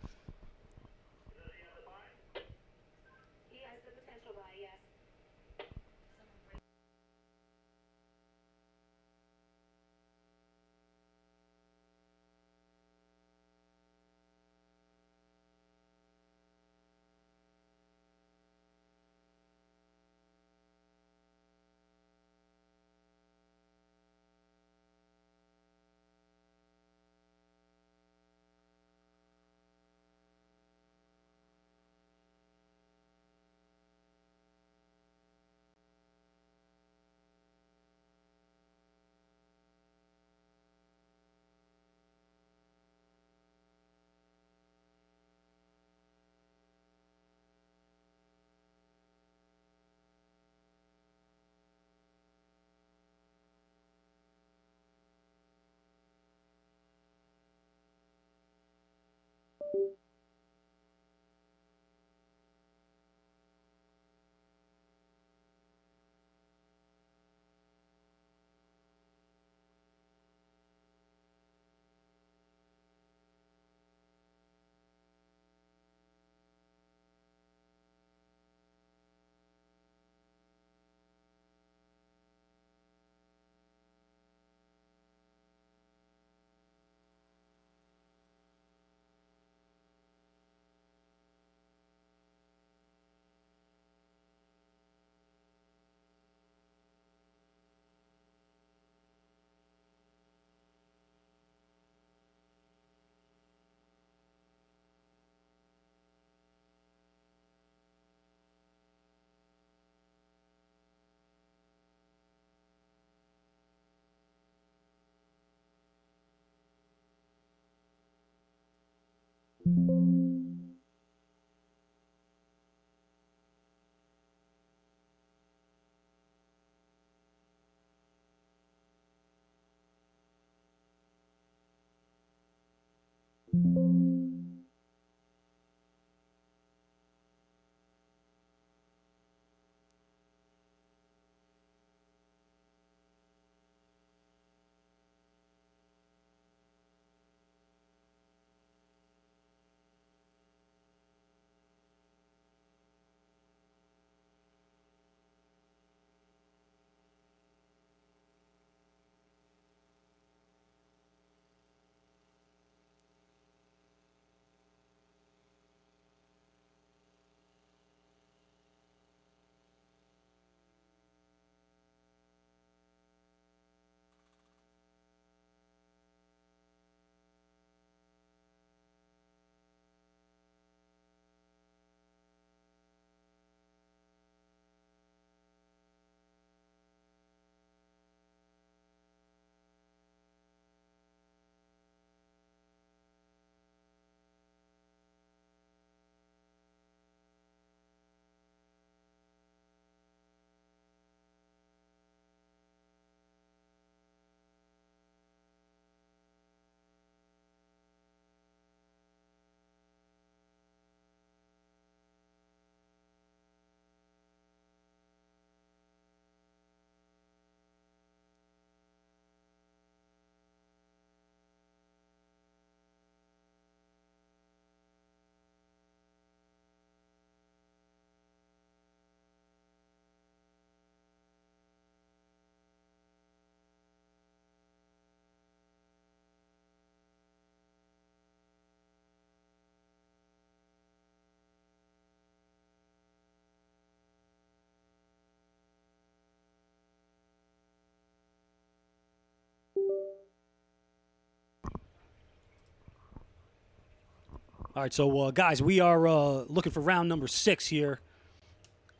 All right, so guys, we are looking for round number 6 here.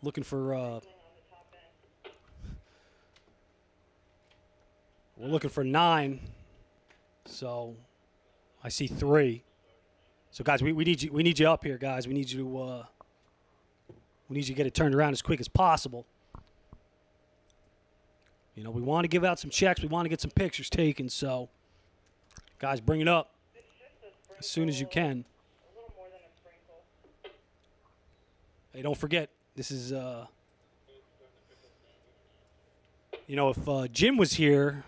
Looking for we're looking for 9. So I see 3. So guys, we need you. We need you up here, guys. We need you to get it turned around as quick as possible. You know, we want to give out some checks. We want to get some pictures taken. So, guys, bring it up as soon as you can. Hey, don't forget, this is, you know, if Jim was here,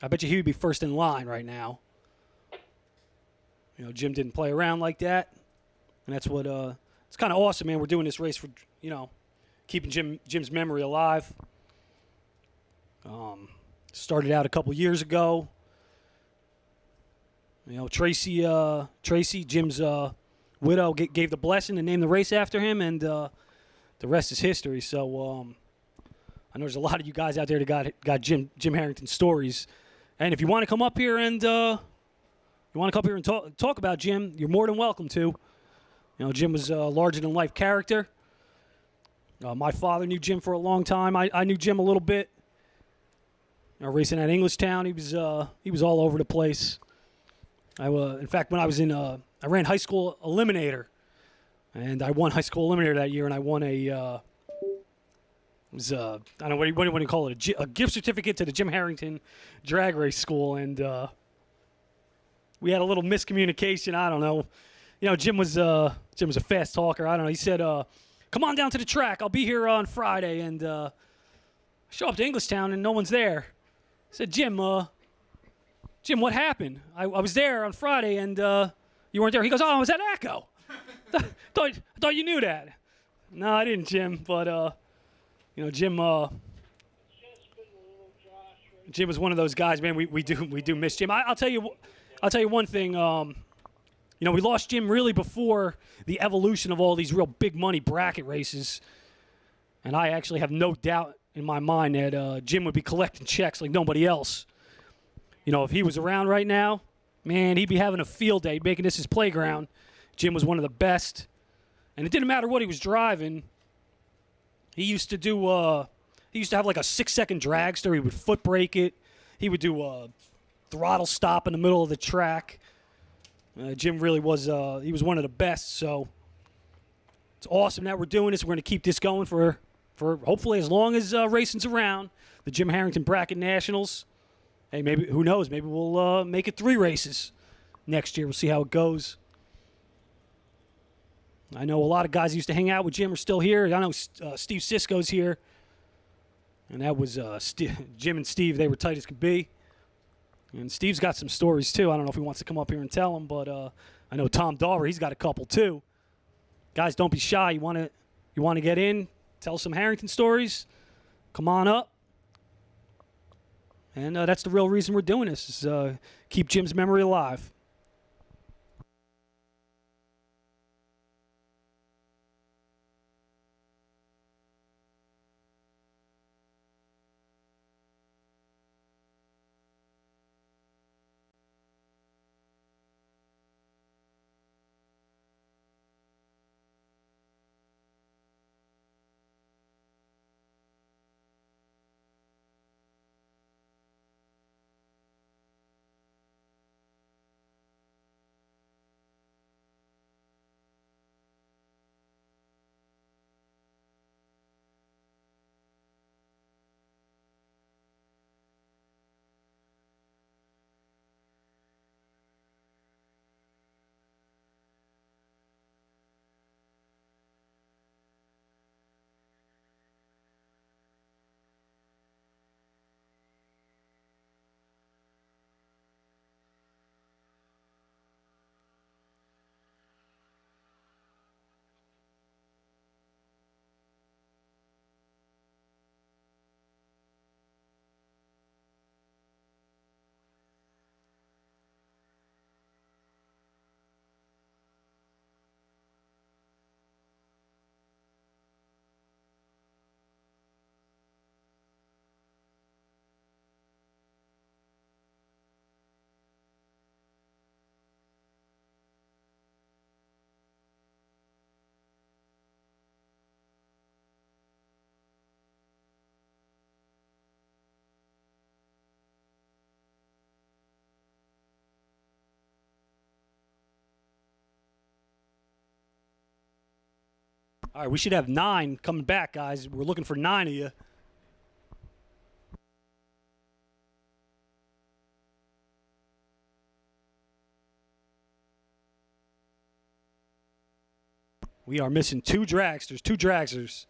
I bet you he would be first in line right now. You know, Jim didn't play around like that. And that's what, it's kind of awesome, man. We're doing this race for, you know, keeping Jim's memory alive. Started out a couple years ago. You know, Tracy, Jim's widow, gave the blessing and named the race after him, and the rest is history. So I know there's a lot of you guys out there that got Jim Harrington stories. And if you want to come up here and talk about Jim, you're more than welcome to. You know, Jim was a larger-than-life character. My father knew Jim for a long time. I knew Jim a little bit. You know, racing at Englishtown, he was all over the place. In fact, when I was I ran high school eliminator, and I won high school eliminator that year, and I won I don't know what do you call it, a gift certificate to the Jim Harrington drag race school, and we had a little miscommunication. I don't know. You know, Jim was a fast talker. I don't know. He said, "Come on down to the track. I'll be here on Friday." And I show up to Englishtown and no one's there. I said, Jim, what happened? I was there on Friday and you weren't there. He goes, "Oh, I was at Echo." I thought you knew that. No, I didn't, Jim. But you know, Jim was one of those guys, man. We do miss Jim. I'll tell you one thing. You know, we lost Jim really before the evolution of all these real big money bracket races. And I actually have no doubt in my mind that Jim would be collecting checks like nobody else. You know, if he was around right now, man, he'd be having a field day making this his playground. Jim was one of the best. And it didn't matter what he was driving. He used to have like a 6-second dragster. He would foot brake it. He would do a throttle stop in the middle of the track. Jim really was, he was one of the best, so it's awesome that we're doing this. We're going to keep this going for hopefully as long as racing's around. The Jim Harrington Bracket Nationals. Hey, maybe, who knows, maybe we'll make it 3 races next year. We'll see how it goes. I know a lot of guys who used to hang out with Jim are still here. I know Steve Sisko's here. And that was Jim and Steve, they were tight as could be. And Steve's got some stories, too. I don't know if he wants to come up here and tell them, but I know Tom Dauber, he's got a couple, too. Guys, don't be shy. You want to get in, tell some Harrington stories, come on up. And that's the real reason we're doing this, is keep Jim's memory alive. All right, we should have 9 coming back, guys. We're looking for 9 of you. We are missing 2 dragsters. 2 dragsters.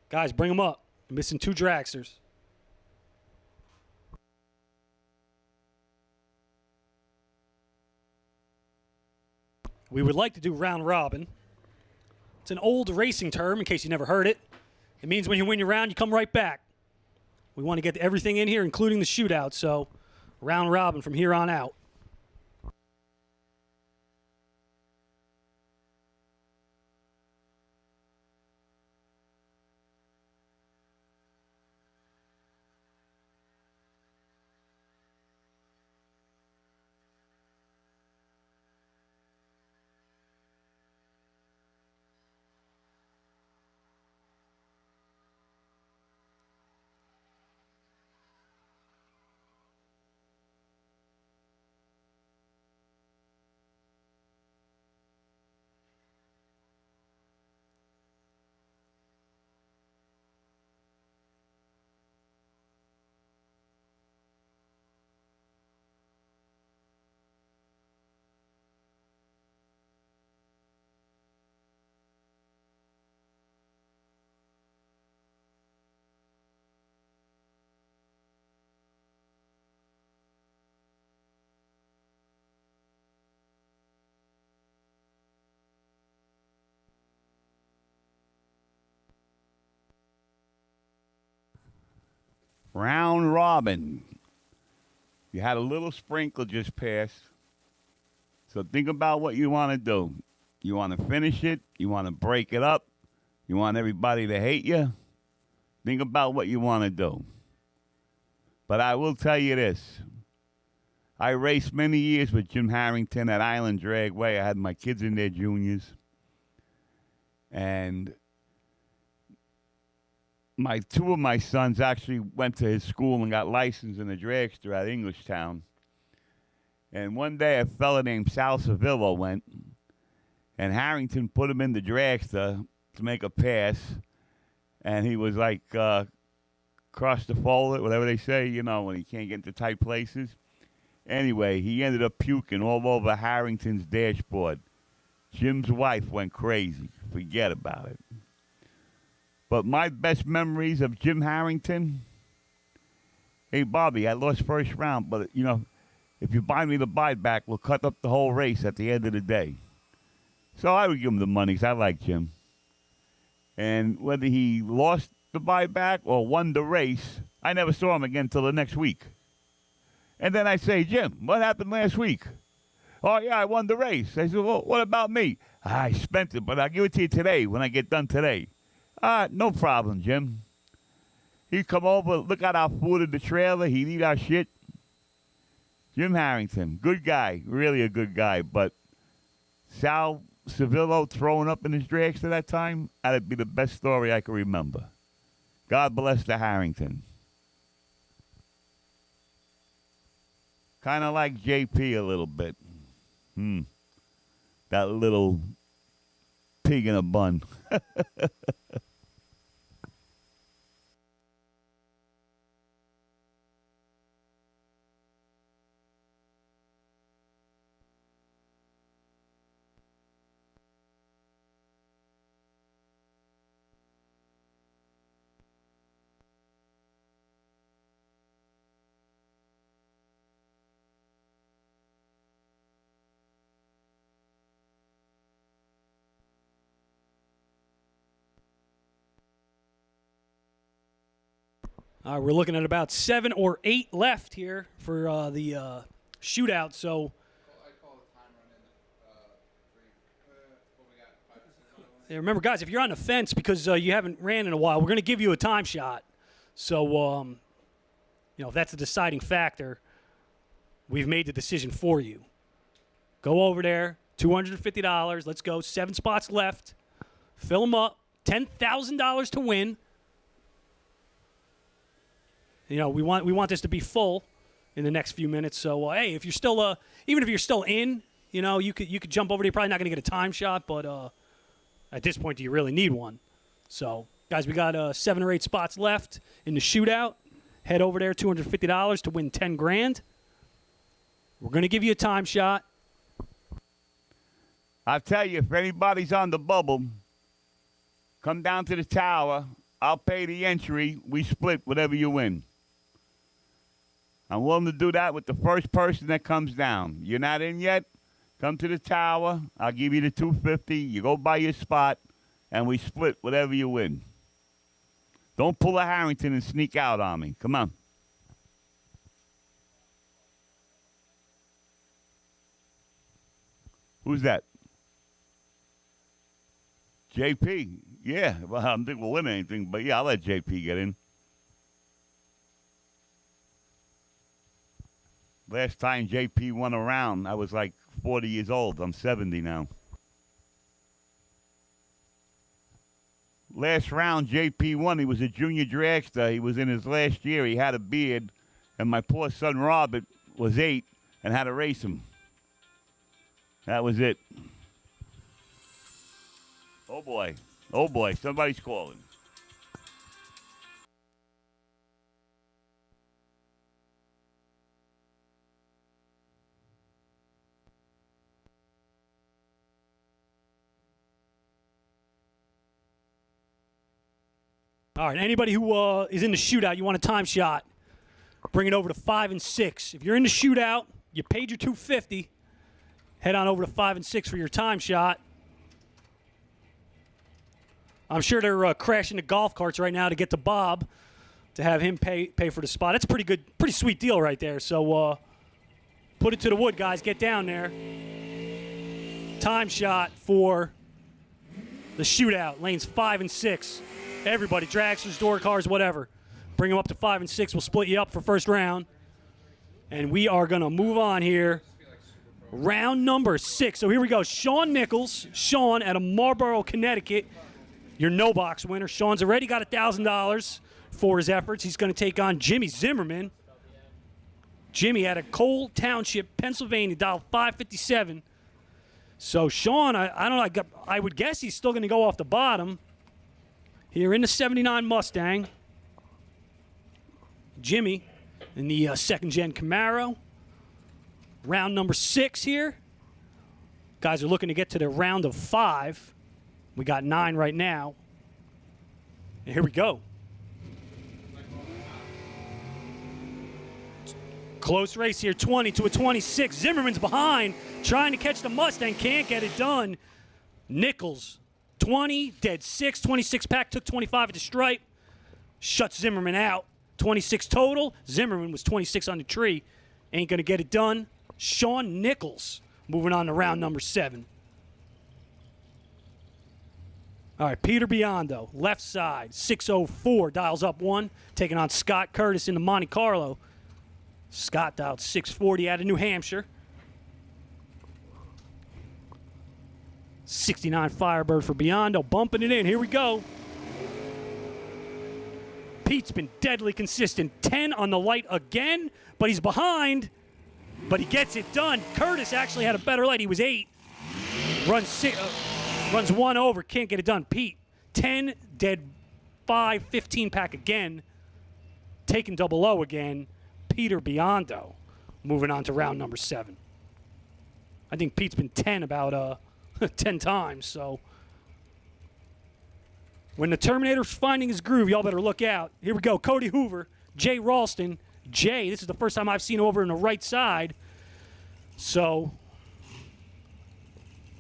Guys, bring them up. We're missing 2 dragsters. We would like to do round robin. It's an old racing term, in case you never heard it. It means when you win your round, you come right back. We want to get everything in here, including the shootout, so round robin from here on out. Round robin. You had a little sprinkle just pass. So think about what you want to do. You want to finish it? You want to break it up? You want everybody to hate you? Think about what you want to do. But I will tell you this. I raced many years with Jim Harrington at Island Dragway. I had my kids in their juniors. And 2 of my sons actually went to his school and got licensed in a dragster at Englishtown. And one day a fella named Sal Civillo went, and Harrington put him in the dragster to make a pass. And he was like cross the fold, whatever they say, you know, when he can't get into tight places. Anyway, he ended up puking all over Harrington's dashboard. Jim's wife went crazy. Forget about it. But my best memories of Jim Harrington, hey, Bobby, I lost first round, but, you know, if you buy me the buyback, we'll cut up the whole race at the end of the day. So I would give him the money because I like Jim. And whether he lost the buyback or won the race, I never saw him again until the next week. And then I say, Jim, what happened last week? Oh, yeah, I won the race. I said, well, what about me? I spent it, but I'll give it to you today when I get done today. No problem, Jim. He'd come over, look at our food in the trailer. He'd eat our shit. Jim Harrington, good guy, really a good guy. But Sal Civillo throwing up in his dragster that time, that'd be the best story I can remember. God bless the Harrington. Kind of like JP a little bit. That little pig in a bun. All right, we're looking at about 7 or 8 left here for the shootout. So, yeah, remember, guys, if you're on the fence because you haven't ran in a while, we're going to give you a time shot. So, if that's the deciding factor, we've made the decision for you. Go over there, $250. Let's go. 7 spots left. Fill them up. $10,000 to win. We want this to be full in the next few minutes. So hey, if you're still even if you're still in, you could jump over there. You're probably not going to get a time shot, but at this point, do you really need one? So, guys, we got 7 or 8 spots left in the shootout. Head over there, $250 to win 10 grand. We're going to give you a time shot. I'll tell you, if anybody's on the bubble, come down to the tower. I'll pay the entry. We split whatever you win. I'm willing to do that with the first person that comes down. You're not in yet? Come to the tower. I'll give you the $250. You go buy your spot, and we split whatever you win. Don't pull a Harrington and sneak out on me. Come on. Who's that? JP. Yeah, well, I don't think we'll win anything, but yeah, I'll let JP get in. Last time JP won a round, I was like 40 years old. I'm 70 now. Last round, JP won. He was a junior dragster. He was in his last year. He had a beard, and my poor son Robert was 8 and had to race him. That was it. Oh, boy. Oh, boy. Somebody's calling. All right, anybody who is in the shootout, you want a time shot, bring it over to 5 and 6. If you're in the shootout, you paid your $250, head on over to 5 and 6 for your time shot. I'm sure they're crashing the golf carts right now to get to Bob to have him pay for the spot. That's a pretty sweet deal right there. So put it to the wood, guys. Get down there. Time shot for the shootout, lanes 5 and 6. Everybody, dragsters, door cars, whatever. Bring them up to 5 and 6. We'll split you up for first round. And we are going to move on here. Round number 6. So here we go. Sean Nichols. Sean out of Marlborough, Connecticut. Your no-box winner. Sean's already got $1,000 for his efforts. He's going to take on Jimmy Zimmerman. Jimmy out of Cole Township, Pennsylvania, dialed 557. So Sean, I don't know. I would guess he's still going to go off the bottom. Here in the 79 Mustang, Jimmy in the second-gen Camaro. Round number 6 here. Guys are looking to get to their round of 5. We got 9 right now. And here we go. Close race here, 20 to a 26. Zimmerman's behind, trying to catch the Mustang, can't get it done. Nichols. 20, dead 6, 26 pack, took 25 at the stripe. Shuts Zimmerman out. 26 total. Zimmerman was 26 on the tree. Ain't going to get it done. Sean Nichols moving on to round number 7. All right, Peter Biondo, left side, 604, dials up 1, taking on Scott Curtis in the Monte Carlo. Scott dialed 640 out of New Hampshire. 69 Firebird for Biondo, bumping it in. Here we go. Pete's been deadly consistent. 10 on the light again, but he's behind, but he gets it done. Curtis actually had a better light. He was 8. Runs 1 over, can't get it done. Pete, 10, dead 5, 15 pack again. Taking double O again. Peter Biondo moving on to round number 7. I think Pete's been 10 about 10 times, so when the Terminator's finding his groove, y'all better look out. Here we go. Cody Hoover, Jay Ralston. Jay, this is the first time I've seen him over in the right side. So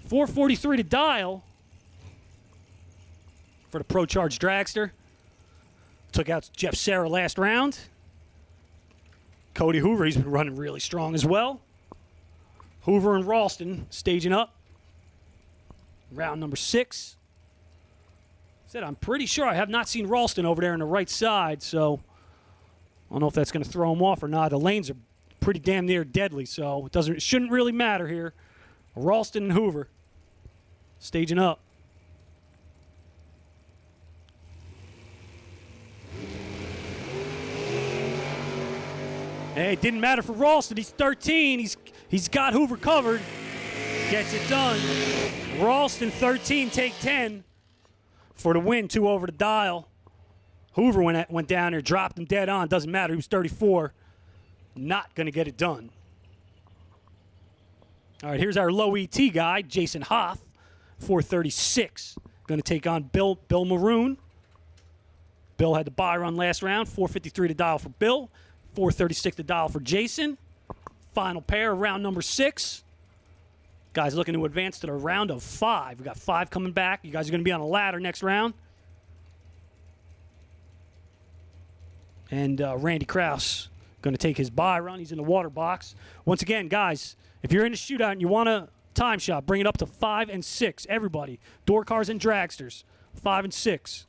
443 to dial for the Pro Charge Dragster. Took out Jeff Serra last round. Cody Hoover, he's been running really strong as well. Hoover and Ralston staging up. Round number 6. Said I'm pretty sure I have not seen Ralston over there on the right side, so I don't know if that's going to throw him off or not. The lanes are pretty damn near deadly, so it shouldn't really matter here. Ralston and Hoover staging up. Hey, it didn't matter for Ralston. He's 13. He's got Hoover covered. gets it done. Ralston 13, take 10 for the win. 2 over the dial. Hoover went down there, dropped him dead on. Doesn't matter. He was 34. Not going to get it done. All right, here's our low ET guy, Jason Hoff, 436. Going to take on Bill Maroon. Bill had the bye run last round, 453 to dial for Bill, 436 to dial for Jason. Final pair, round number 6. Guys looking to advance to the round of 5. We got 5 coming back. You guys are going to be on a ladder next round. And Randy Krause going to take his bye run. He's in the water box. Once again, guys, if you're in a shootout and you want a time shot, bring it up to 5 and 6. Everybody, door cars and dragsters, 5 and 6.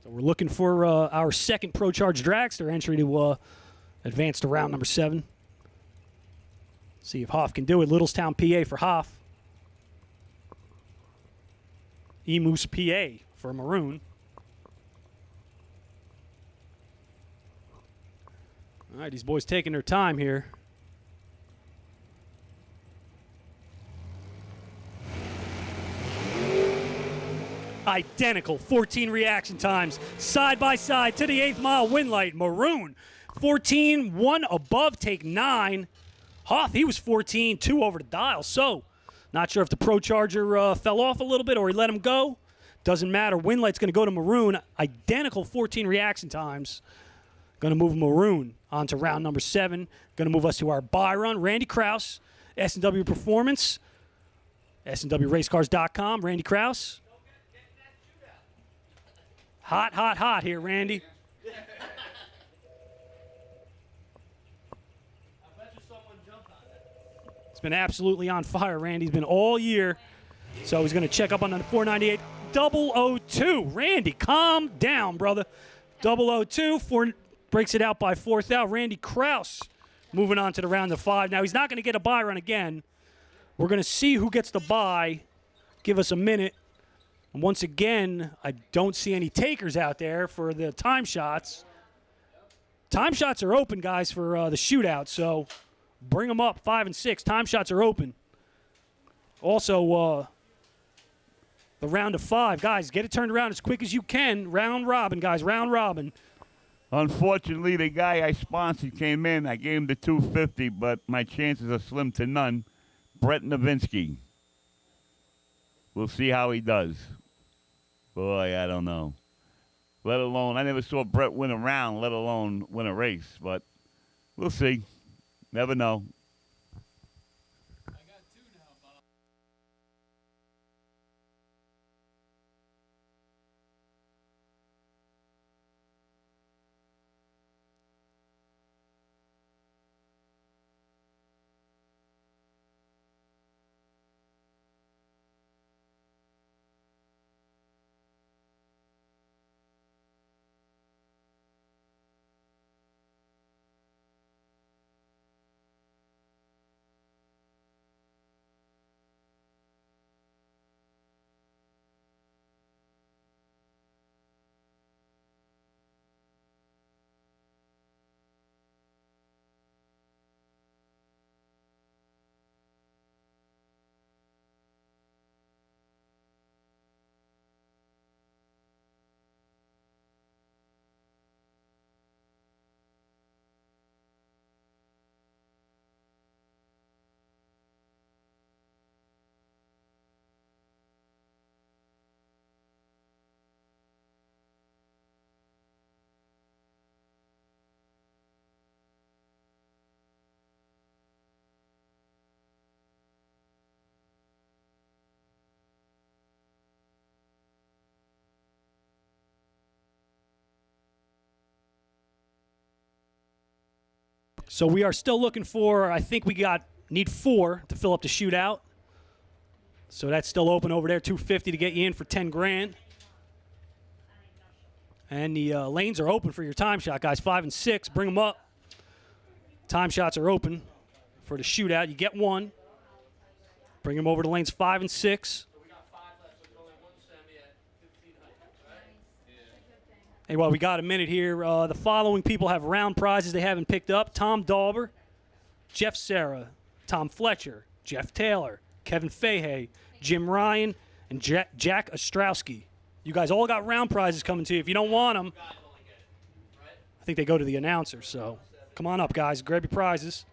So we're looking for our second Pro Charge Dragster entry to advance to round number 7. See if Hoff can do it. Littlestown, PA for Hoff. Emoose, PA for Maroon. All right, these boys taking their time here. Identical 14 reaction times side by side to the 8th mile win light. Maroon 14, 1 above, take 9. Hoff, he was 14, 2 over the dial. So, not sure if the Pro Charger fell off a little bit or he let him go. Doesn't matter. Win light's going to go to Maroon. Identical 14 reaction times. Going to move Maroon on to round number 7. Going to move us to our bye run. Randy Krause, S&W Performance, SNWRaceCars.com. Randy Krause. Hot, hot, hot here, Randy. It's been absolutely on fire. Randy's been all year. So he's going to check up on the 498 002. Randy, calm down, brother. 002 breaks it out by 4th out. Randy Krause moving on to the round of 5. Now, he's not going to get a bye run again. We're going to see who gets the bye. Give us a minute. And once again, I don't see any takers out there for the time shots. Time shots are open, guys, for the shootout. So bring them up, 5 and 6. Time shots are open. Also, the round of 5. Guys, get it turned around as quick as you can. Round robin, guys, round robin. Unfortunately, the guy I sponsored came in. I gave him the 250, but my chances are slim to none. Brett Novinsky. We'll see how he does. Boy, I don't know. Let alone, I never saw Brett win a round, let alone win a race. But we'll see. Never know. So we are still looking for, I think need 4 to fill up the shootout. So that's still open over there, 250 to get you in for 10 grand. And the lanes are open for your time shot, guys. 5 and 6, bring them up. Time shots are open for the shootout. You get 1. Bring them over to lanes 5 and 6. Hey, well, we got a minute here. The following people have round prizes they haven't picked up. Tom Dauber, Jeff Serra, Tom Fletcher, Jeff Taylor, Kevin Fahey, Jim Ryan, and Jack Ostrowski. You guys all got round prizes coming to you. If you don't want them, I think they go to the announcer. So come on up, guys. Grab your prizes.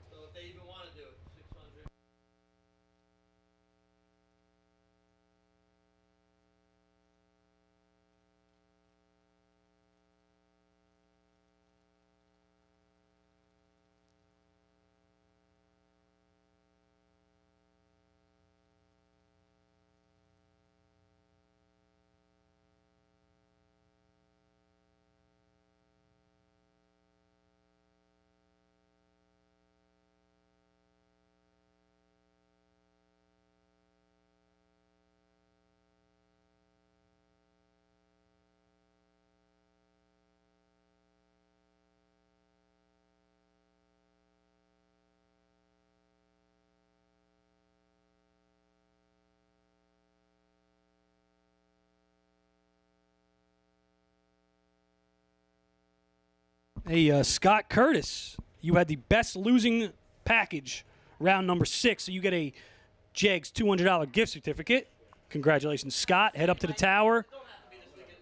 Hey, Scott Curtis, you had the best losing package, round number 6, so you get a Jegs $200 gift certificate. Congratulations, Scott. Head up to the tower.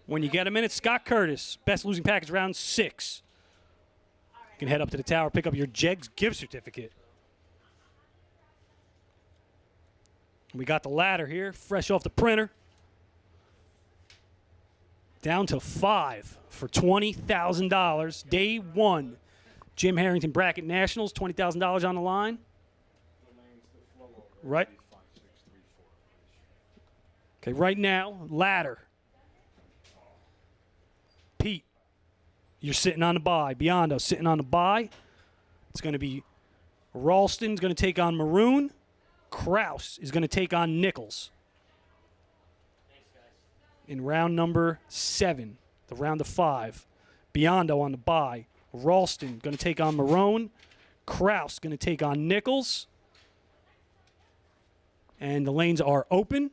When you get a minute, Scott Curtis, best losing package, round 6. You can head up to the tower, pick up your Jegs gift certificate. We got the ladder here, fresh off the printer. Down to 5 for $20,000. Day 1. Jim Harrington Bracket Nationals, $20,000 on the line. Right. Okay, right now, ladder. Pete, you're sitting on the bye. Biondo sitting on the bye. It's going to be Ralston's going to take on Maroon. Kraus is going to take on Nichols. In round number 7, the round of 5. Biondo on the bye. Ralston going to take on Marone. Kraus going to take on Nichols. And the lanes are open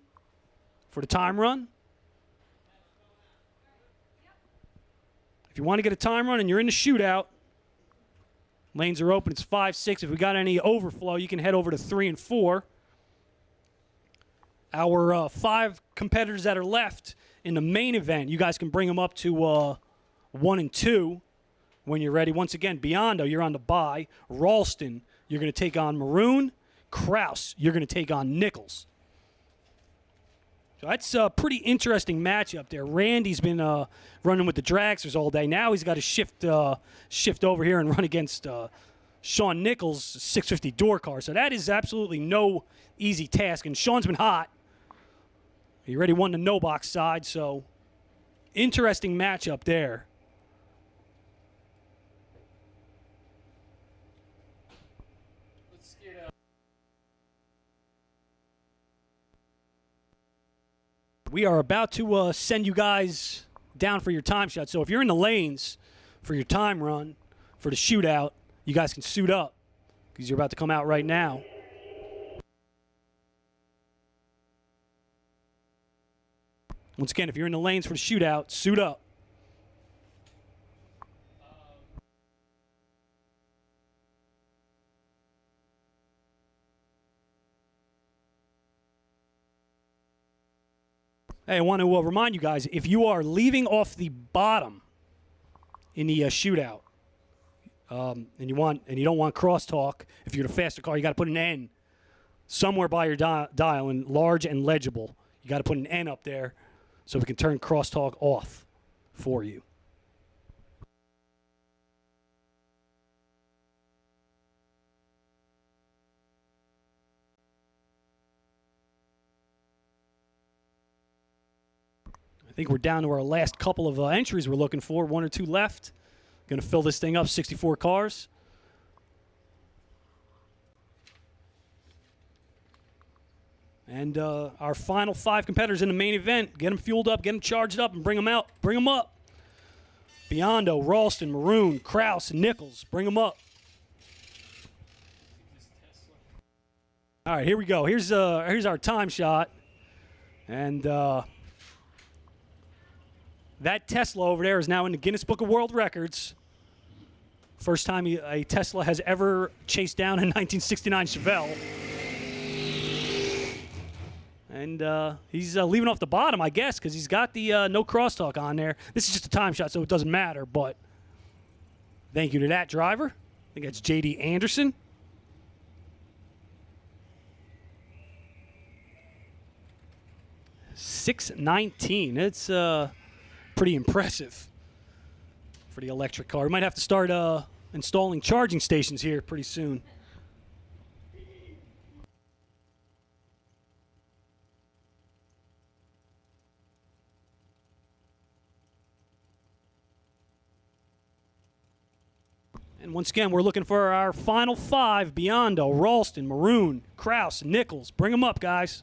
for the time run. If you want to get a time run and you're in the shootout, lanes are open. It's 5, 6. If we got any overflow, you can head over to 3 and 4. Our 5 competitors that are left in the main event, you guys can bring them up to 1 and 2 when you're ready. Once again, Biondo, you're on the bye. Ralston, you're going to take on Maroon. Kraus, you're going to take on Nichols. So that's a pretty interesting matchup there. Randy's been running with the Dragsters all day. Now he's got to shift over here and run against Sean Nichols' 650 door car. So that is absolutely no easy task. And Sean's been hot. He already won the no-box side, so interesting matchup there. We are about to send you guys down for your time shot. So if you're in the lanes for your time run, for the shootout, you guys can suit up because you're about to come out right now. Once again, if you're in the lanes for the shootout, suit up. Hey, I want to remind you guys, if you are leaving off the bottom in the shootout, and you don't want crosstalk, if you're in a faster car, you got to put an N somewhere by your dial in large and legible. You got to put an N up there so we can turn crosstalk off for you. I think we're down to our last couple of entries we're looking for. 1 or 2 left. Going to fill this thing up, 64 cars. And our final 5 competitors in the main event. Get them fueled up, get them charged up, and bring them out. Bring them up. Biondo, Ralston, Maroon, Kraus, and Nichols. Bring them up. All right, here we go. Here's our time shot. And That Tesla over there is now in the Guinness Book of World Records. First time a Tesla has ever chased down a 1969 Chevelle. And he's leaving off the bottom, I guess, because he's got the no crosstalk on there. This is just a time shot, so it doesn't matter, but thank you to that driver. I think that's J.D. Anderson. $619. It's pretty impressive for the electric car. We might have to start installing charging stations here pretty soon. And once again, we're looking for our final 5: Biondo, Ralston, Maroon, Kraus, and Nichols. Bring them up, guys.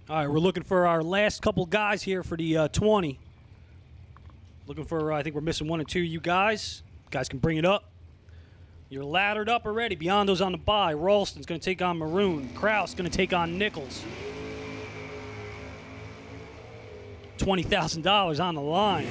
All right, we're looking for our last couple guys here for the 20. Looking for, I think we're missing 1 and 2. You guys can bring it up. You're laddered up already. Beyondo's on the bye. Ralston's going to take on Maroon. Kraus going to take on Nichols. $20,000 on the line.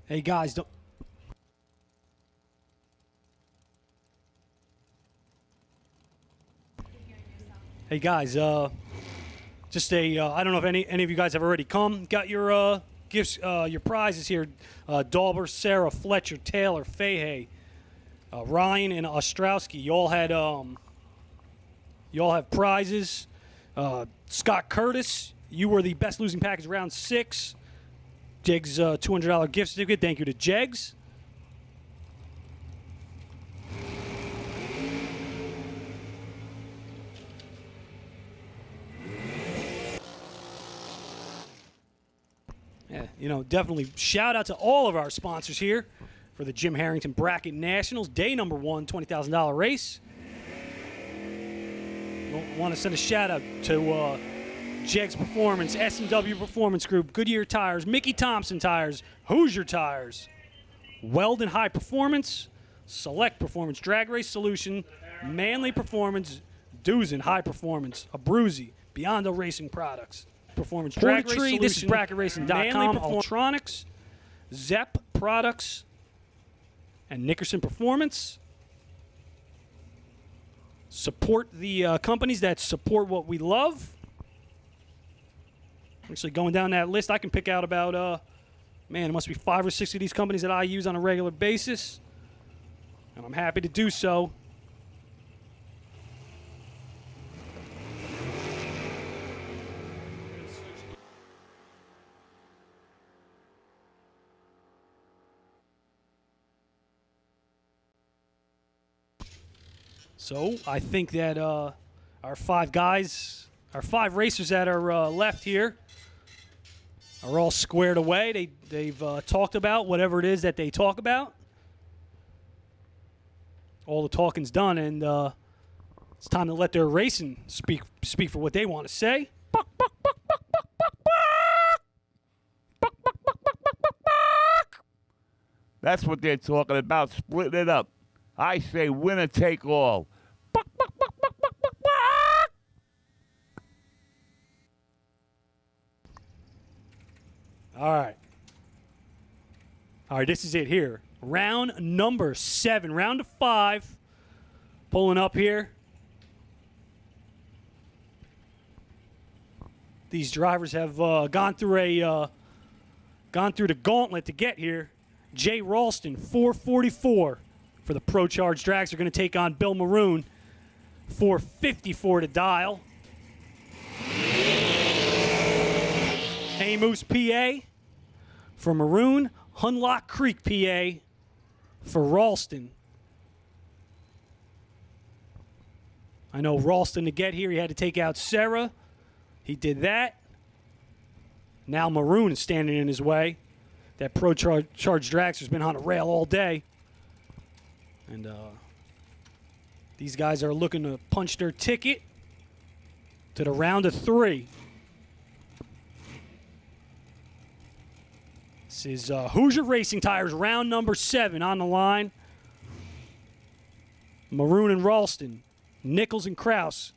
Hey guys, don't. Hey guys, just a I don't know if any of you guys have already come. Got your gifts, your prizes here. Dauber, Sarah, Fletcher, Taylor, Fahey, Ryan, and Ostrowski. You all have prizes. Scott Curtis, you were the best losing package round 6. Jegs $200 gift certificate. Thank you to Jegs. Yeah, you know, definitely shout out to all of our sponsors here for the Jim Harrington Bracket Nationals, day number 1, $20,000 race. Want to send a shout out to Jegs Performance, S&W Performance Group, Goodyear Tires, Mickey Thompson Tires, Hoosier Tires, Weldon High Performance, Select Performance, Drag Race Solution, Manly Performance, Doozen High Performance, Abruzzi, Biondo Racing Products, Performance Drag Race Solution, this is BracketRacing.com, Electronics, Zepp Products, and Nickerson Performance. Support the companies that support what we love. Actually, going down that list, I can pick out about, man, it must be 5 or 6 of these companies that I use on a regular basis. And I'm happy to do so. So I think that our 5 guys, our 5 racers that are left here are all squared away. They've talked about whatever it is that they talk about. All the talking's done, and it's time to let their racing speak for what they want to say. That's what they're talking about, splitting it up. I say winner take all. All right. All right, this is it here. Round number 7, round of 5. Pulling up here. These drivers have gone through the gauntlet to get here. Jay Ralston, 444 for the Pro Charge Drags. Are going to take on Bill Maroon, 454 to dial. Amos, PA for Maroon. Hunlock Creek, PA for Ralston. I know Ralston, to get here, he had to take out Sarah. He did that. Now Maroon is standing in his way. That Pro Charge Dragster's been on a rail all day. And these guys are looking to punch their ticket to the round of 3. This is Hoosier Racing Tires, round number 7 on the line. Maroon and Ralston, Nichols and Kraus,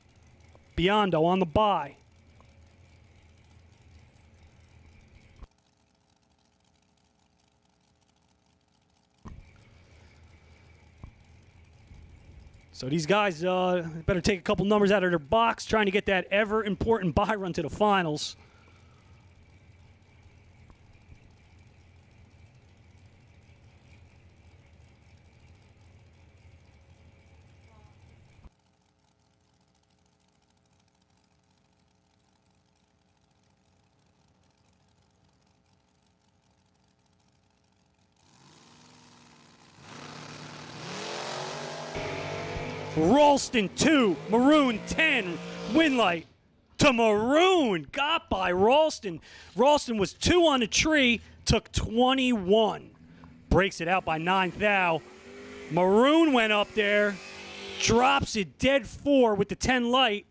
Biondo on the bye. So these guys better take a couple numbers out of their box, trying to get that ever-important bye run to the finals. Ralston 2, Maroon 10, win light to Maroon. Got by Ralston. Ralston was 2 on the tree, took 21. Breaks it out by 9 thou. Maroon went up there, drops it dead 4 with the 10 light.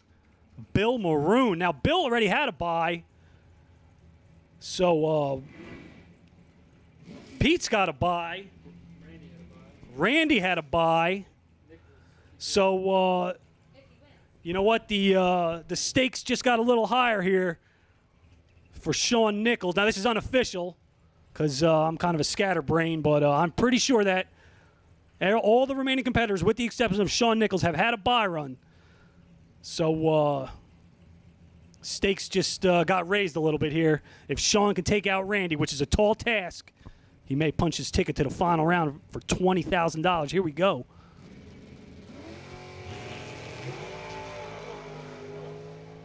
Bill Maroon. Now, Bill already had a bye. So, Pete's got a bye. Randy had a bye. So, you know what? The stakes just got a little higher here for Sean Nichols. Now, this is unofficial because I'm kind of a scatterbrain, but I'm pretty sure that all the remaining competitors, with the exception of Shawn Nichols, have had a bye run. So stakes just got raised a little bit here. If Shawn can take out Randy, which is a tall task, he may punch his ticket to the final round for $20,000. Here we go.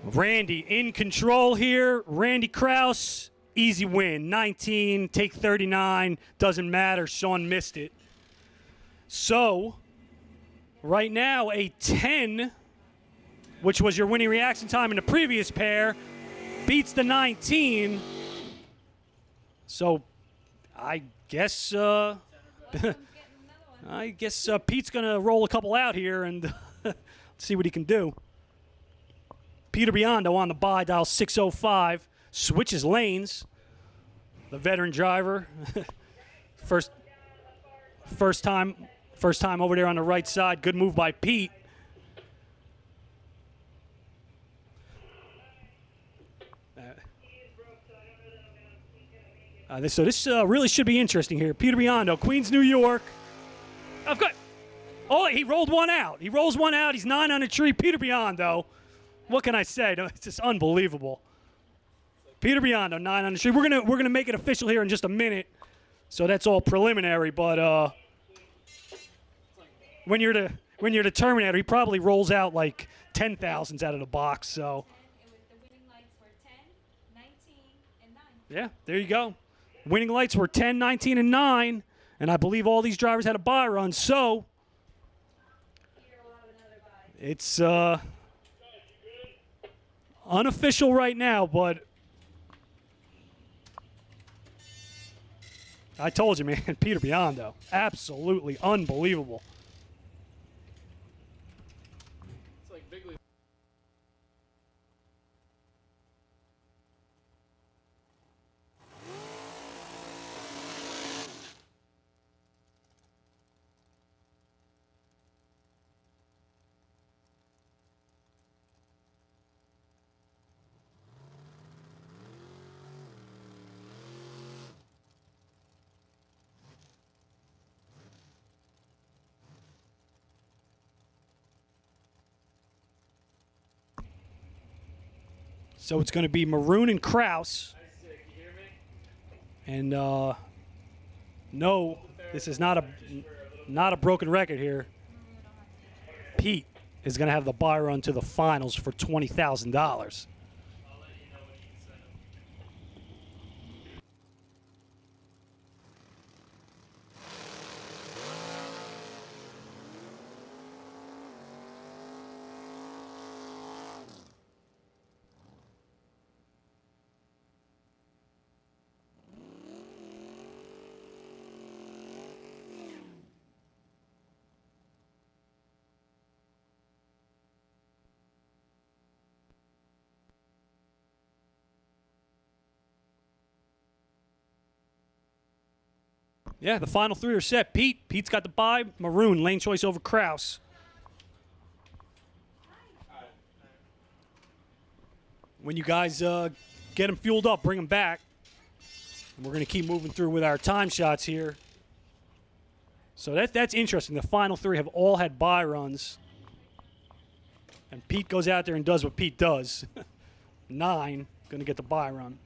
Randy in control here. Randy Krause, easy win. 19, take 39. Doesn't matter. Shawn missed it. So, right now, a 10, which was your winning reaction time in the previous pair, beats the 19. So, I guess Pete's going to roll a couple out here and see what he can do. Peter Biondo on the bye, dial 605, switches lanes. The veteran driver, first time over there on the right side. Good move by Pete. This really should be interesting here. Peter Biondo, Queens, New York. Oh, good. Oh, he rolled one out. He rolls one out. He's 9 on a tree. Peter Biondo. What can I say? No, it's just unbelievable. Peter Biondo, 9 on the tree. We're gonna make it official here in just a minute. So that's all preliminary. But when you're the Terminator, he probably rolls out like 10,000s out of the box. So The winning lights were 10, 19, and 9. yeah, there you go. Winning lights were 10, 19, and 9. And I believe all these drivers had a bye run. So it's unofficial right now, but I told you, man, Peter Biondo, absolutely unbelievable. It's like big league. So it's going to be Maroon and Krause. And no, this is not a broken record here. Pete is going to have the bye run to the finals for $20,000. Yeah, the final three are set. Pete's got the bye. Maroon, lane choice over Krause. When you guys get them fueled up, bring them back. And we're going to keep moving through with our time shots here. So that's interesting. The final three have all had bye runs. And Pete goes out there and does what Pete does. 9, going to get the bye run.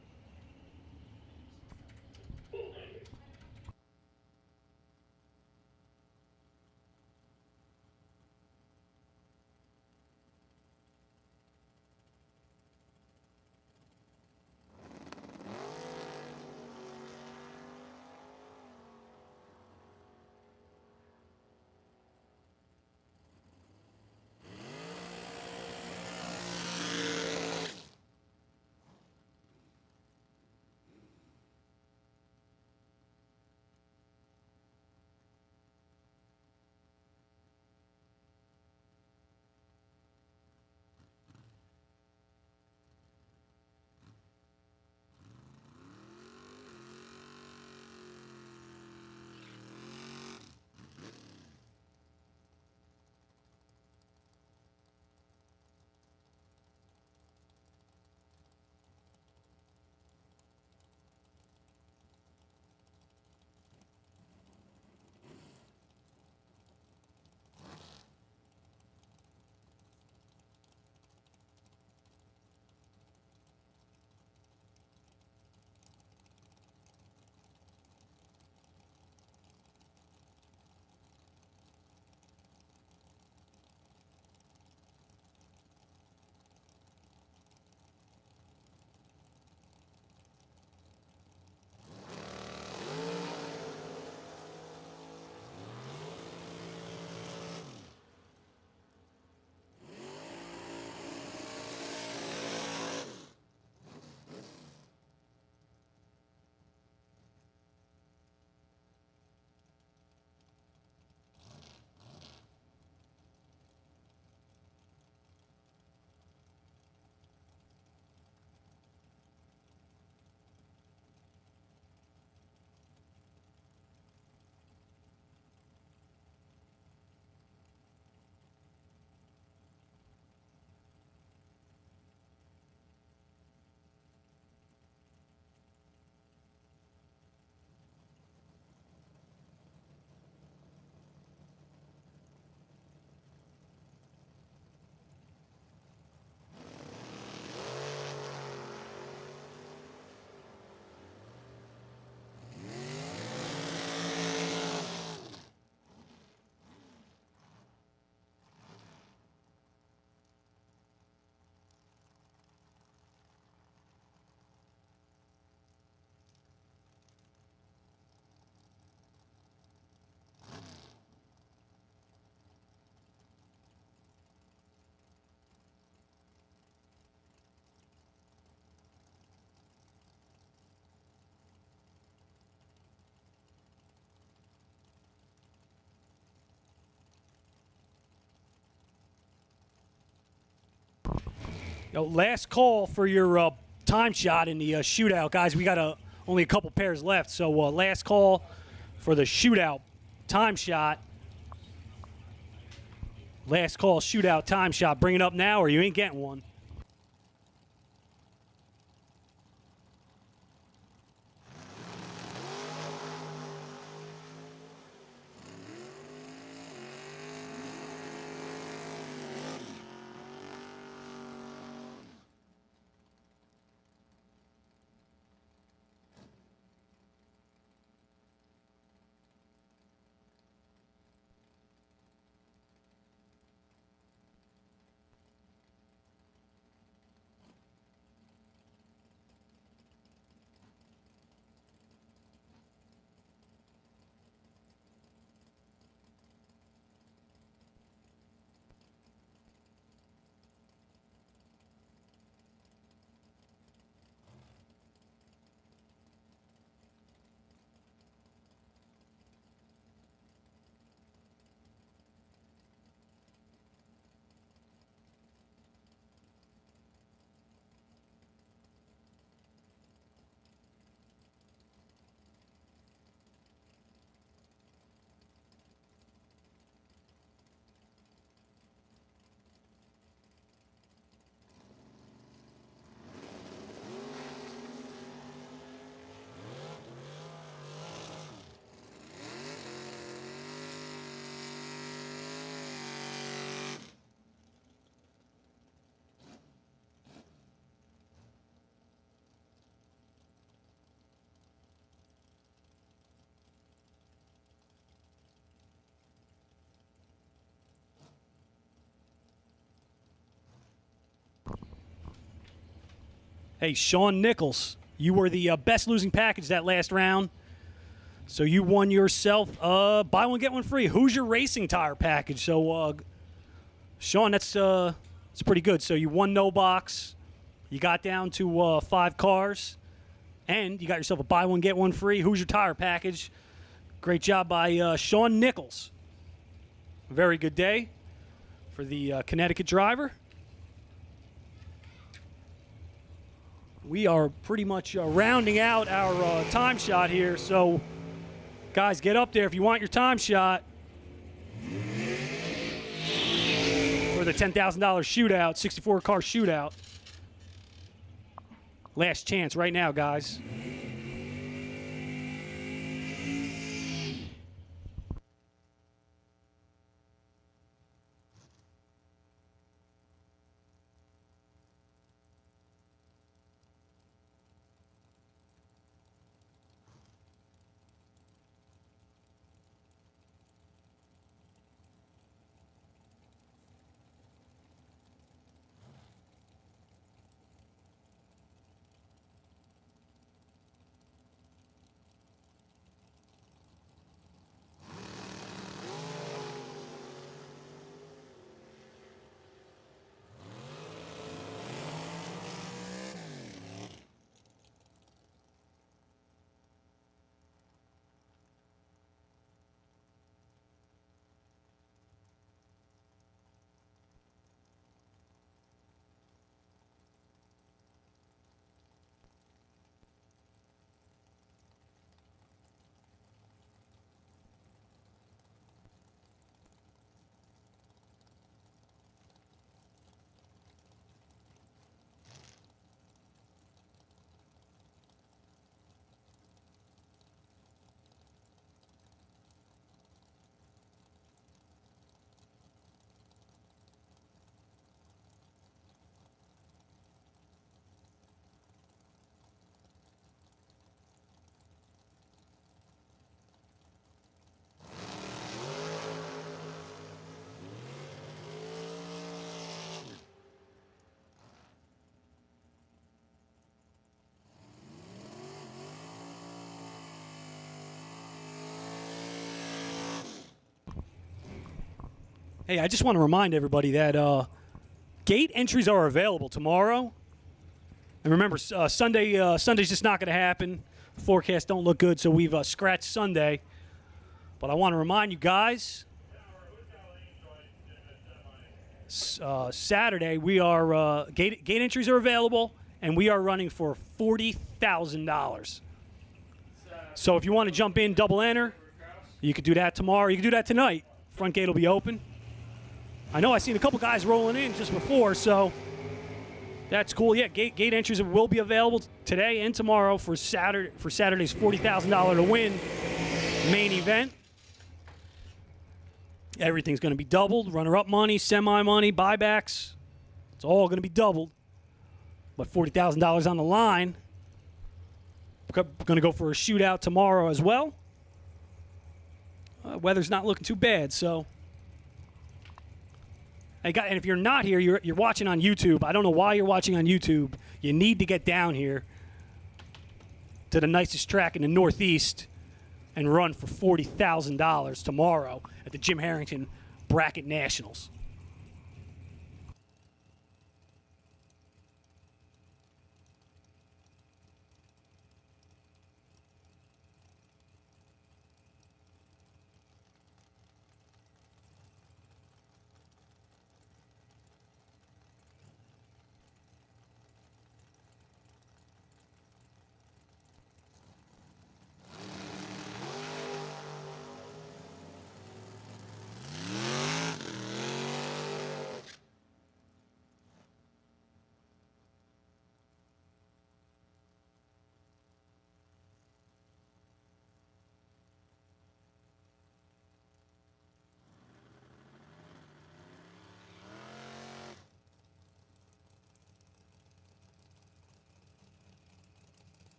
Last call for your time shot in the shootout, guys. We got only a couple pairs left, so last call for the shootout time shot. Last call shootout time shot. Bring it up now, or you ain't getting one. Hey, Sean Nichols, you were the best losing package that last round. So you won yourself buy one, get one free Hoosier Racing tire package. So, Sean, that's pretty good. So you won no box. You got down to 5 cars. And you got yourself a buy one, get one free Hoosier tire package. Great job by Sean Nichols. Very good day for the Connecticut driver. We are pretty much rounding out our time shot here. So, guys, get up there if you want your time shot for the $10,000 shootout, 64-car shootout. Last chance right now, guys. Hey, I just want to remind everybody that gate entries are available tomorrow. And remember, Sunday's just not going to happen. Forecasts don't look good, so we've scratched Sunday. But I want to remind you guys, Saturday, we are gate entries are available, and we are running for $40,000. So if you want to jump in, double enter, you could do that tomorrow. You could do that tonight. Front gate will be open. I know I seen a couple guys rolling in just before, so that's cool. Yeah, gate entries will be available today and tomorrow for Saturday's $40,000 to win main event. Everything's going to be doubled. Runner-up money, semi-money, buybacks. It's all going to be doubled. But $40,000 on the line. We're going to go for a shootout tomorrow as well. Weather's not looking too bad, so. And if you're not here, you're watching on YouTube. I don't know why you're watching on YouTube. You need to get down here to the nicest track in the Northeast and run for $40,000 tomorrow at the Jim Harrington Bracket Nationals.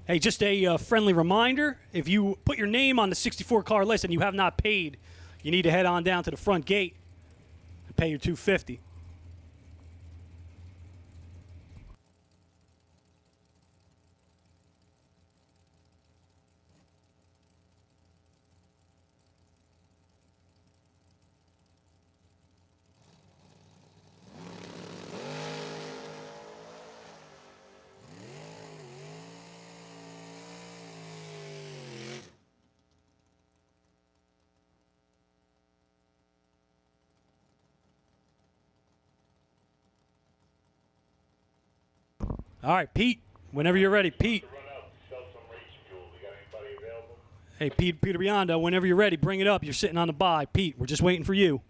Hey, just a friendly reminder, if you put your name on the 64-car list and you have not paid, you need to head on down to the front gate and pay your $250. All right, Pete, whenever you're ready. Pete. Hey, Peter Biondo, whenever you're ready, bring it up. You're sitting on the bye. Pete, we're just waiting for you.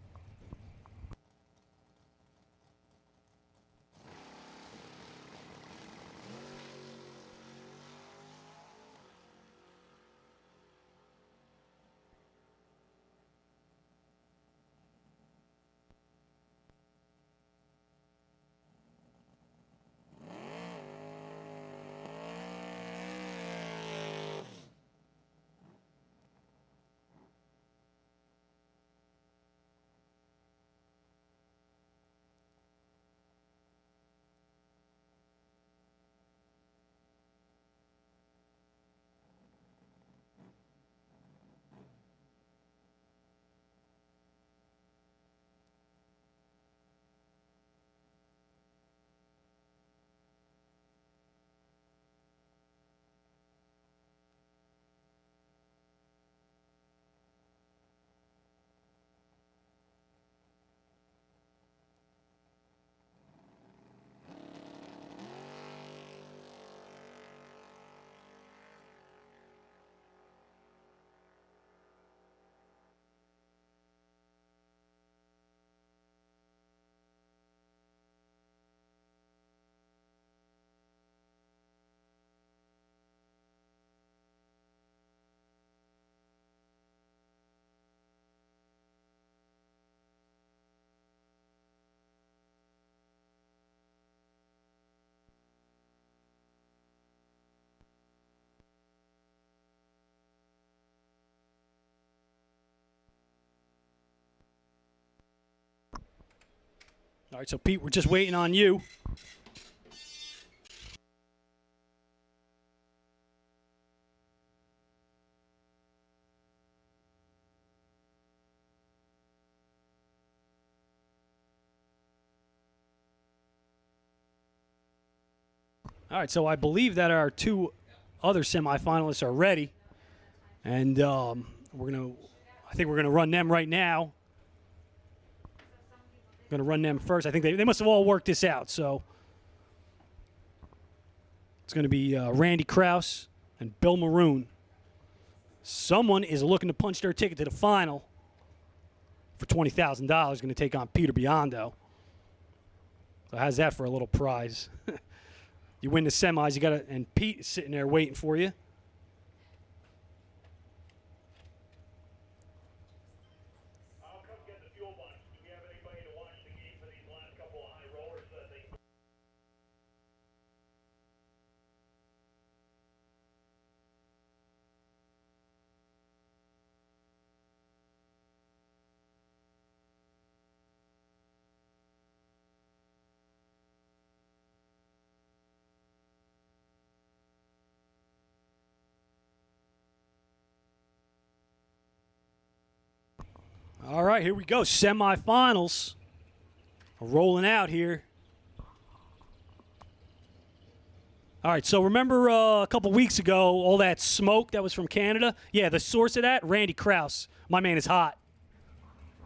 All right, so Pete, we're just waiting on you. All right, so I believe that our two other semifinalists are ready, and I think we're gonna run them right now. Going to run them first. I think they must have all worked this out. So it's going to be Randy Krause and Bill Maroon. Someone is looking to punch their ticket to the final for $20,000. Going to take on Peter Biondo. So how's that for a little prize? You win the semis, you got to, and Pete is sitting there waiting for you. All right, here we go. Semifinals. Rolling out here. All right, so remember a couple weeks ago, all that smoke that was from Canada? Yeah, the source of that, Randy Krause. My man is hot.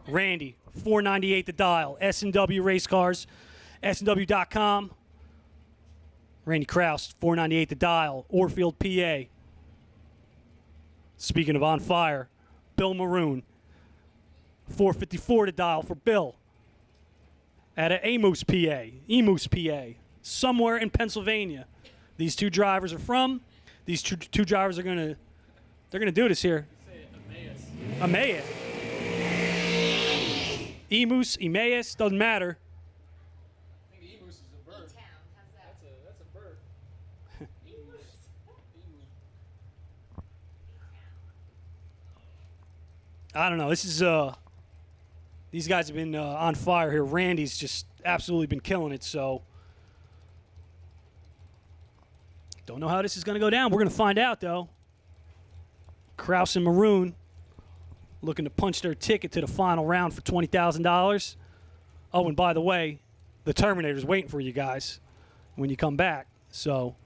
Randy, $4.98 the dial. S&W Race Cars, SNW.com. Randy Krause, $4.98 the dial. Orfield, PA. Speaking of on fire, Bill Maroon, $4.54 to dial for Bill. Out of Emus, PA, somewhere in Pennsylvania. These two drivers are from. These two drivers are they're gonna do this here. Emmaus. Emmaus, doesn't matter. I think Emus is a bird. That's a bird. I don't know. This is these guys have been on fire here. Randy's just absolutely been killing it. So don't know how this is going to go down. We're going to find out though. Krause and Maroon looking to punch their ticket to the final round for $20,000. Oh, and by the way, the Terminator's waiting for you guys when you come back. So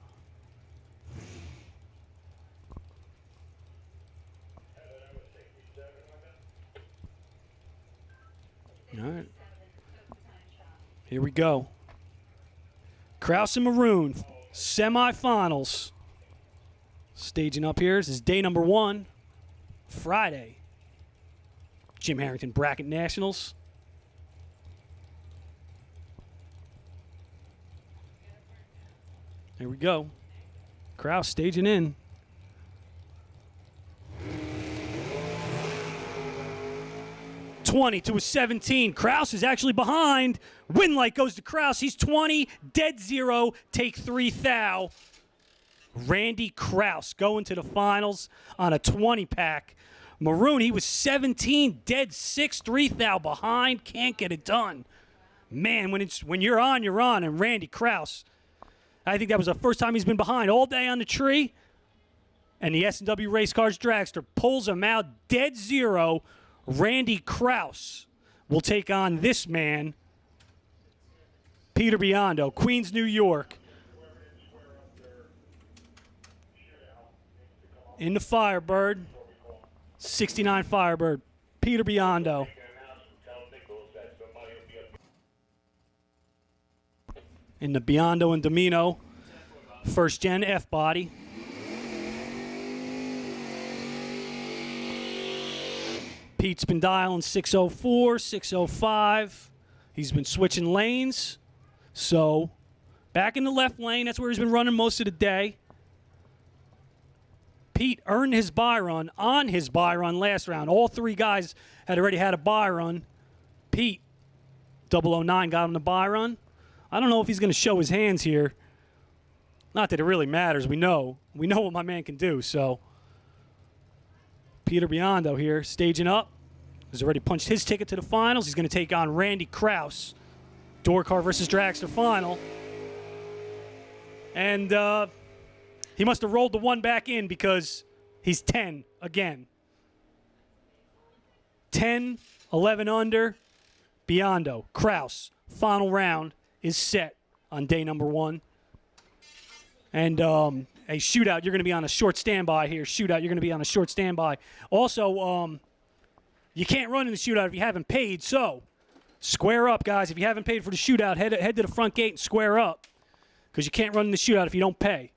all right. Here we go. Krause and Maroon, semifinals. Staging up here. This is day number 1, Friday. Jim Harrington Bracket Nationals. Here we go. Krause staging in. $20 to a $17. Krause is actually behind. Win light goes to Krause. He's 20, dead zero, take 3 thou. Randy Krause going to the finals on a 20-pack. Maroon, he was 17, dead 6, 3 thou behind. Can't get it done. Man, when you're on, you're on. And Randy Krause, I think that was the first time he's been behind all day on the tree. And the S&W Race Cars Dragster pulls him out dead zero. Randy Krause will take on this man, Peter Biondo, Queens, New York. In the Firebird, 69 Firebird, Peter Biondo. In the Biondo and Domino, first gen F body. Pete's been dialing 604, 605. He's been switching lanes. So back in the left lane, that's where he's been running most of the day. Pete earned his buy run on his buy run last round. All 3 guys had already had a buy run. Pete, 009, got him the buy run. I don't know if he's going to show his hands here. Not that it really matters. We know what my man can do. So Peter Biondo here, staging up. He's already punched his ticket to the finals. He's going to take on Randy Krause. Dorcar versus Dragster final. And he must have rolled the one back in because he's 10 again. 10, 11 under. Biondo, Kraus, final round is set on day number 1. And a shootout, you're going to be on a short standby here. Shootout, you're going to be on a short standby. Also, you can't run in the shootout if you haven't paid, so square up, guys. If you haven't paid for the shootout, head to the front gate and square up because you can't run in the shootout if you don't pay.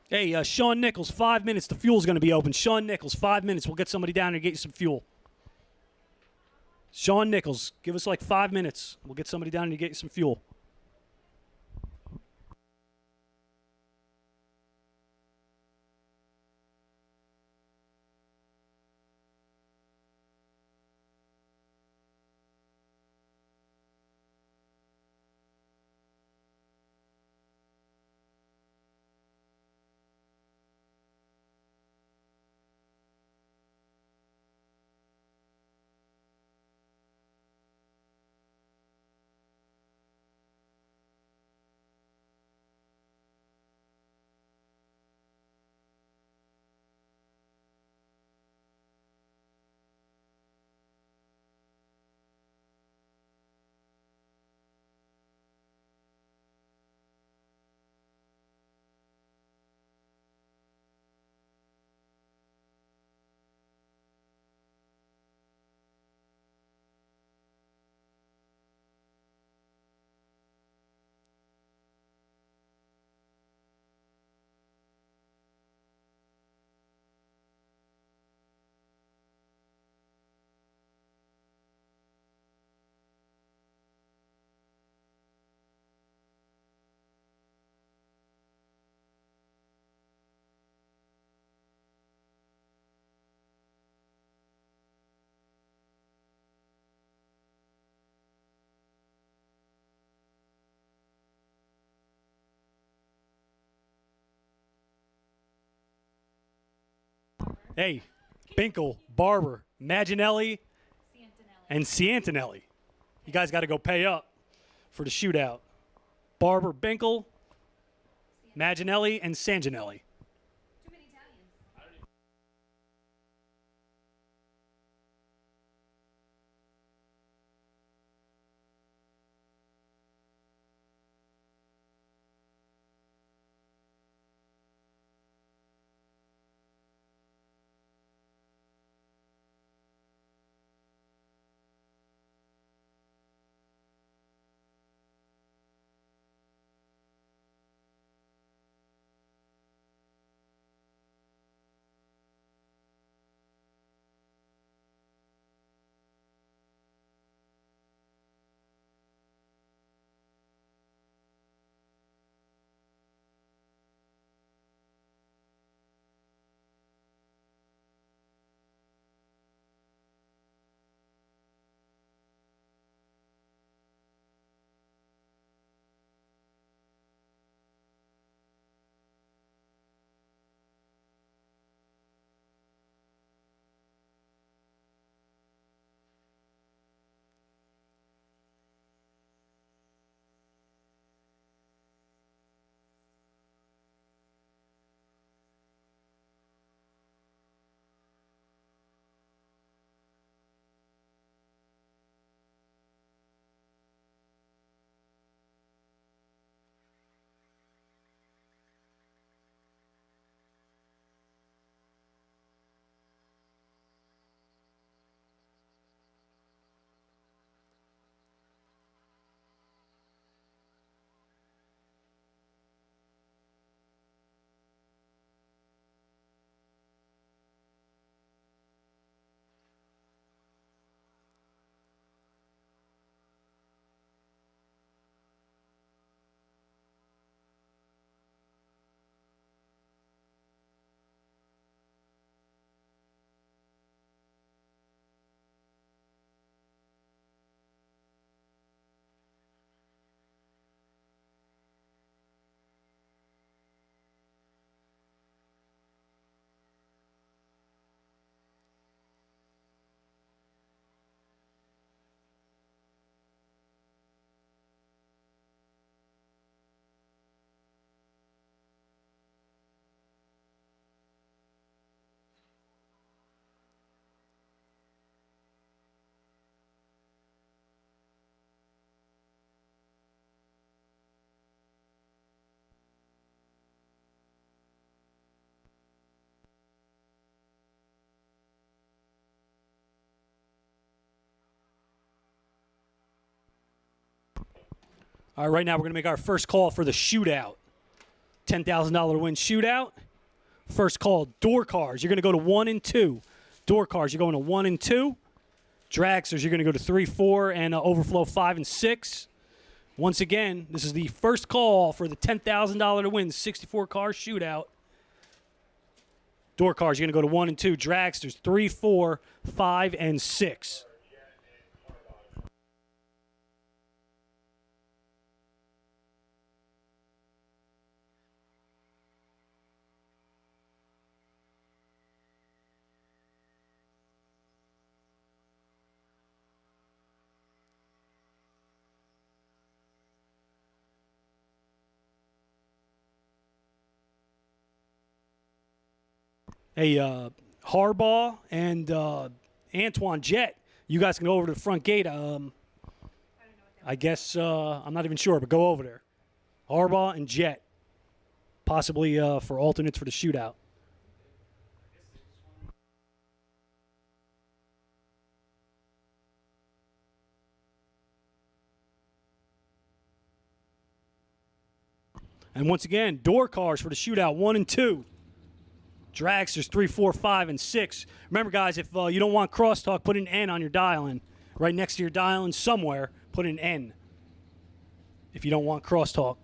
Hey, Sean Nichols, 5 minutes. The fuel's going to be open. Sean Nichols, 5 minutes. We'll get somebody down there and get you some fuel. Sean Nichols, give us like 5 minutes. We'll get somebody down there and get you some fuel. Hey, Binkle, Barber, Maginelli, and Ciantinelli. You guys got to go pay up for the shootout. Barber, Binkle, Maginelli, and Sanginelli. All right, right now we're going to make our first call for the shootout. $10,000 win shootout. First call, door cars. You're going to go to 1 and 2. Door cars, you're going to 1 and 2. Dragsters, you're going to go to 3, 4, and overflow 5 and 6. Once again, this is the first call for the $10,000 to win 64-car shootout. Door cars, you're going to go to 1 and 2. Dragsters, 3, 4, 5, and 6. Hey, Harbaugh and Antoine Jett, you guys can go over to the front gate. I guess I'm not even sure, but go over there. Harbaugh and Jett, possibly for alternates for the shootout. And once again, door cars for the shootout, 1 and 2. Dragsters, 3, 4, 5, and 6. Remember, guys, if you don't want crosstalk, put an N on your dial-in. Right next to your dial-in somewhere, put an N if you don't want crosstalk.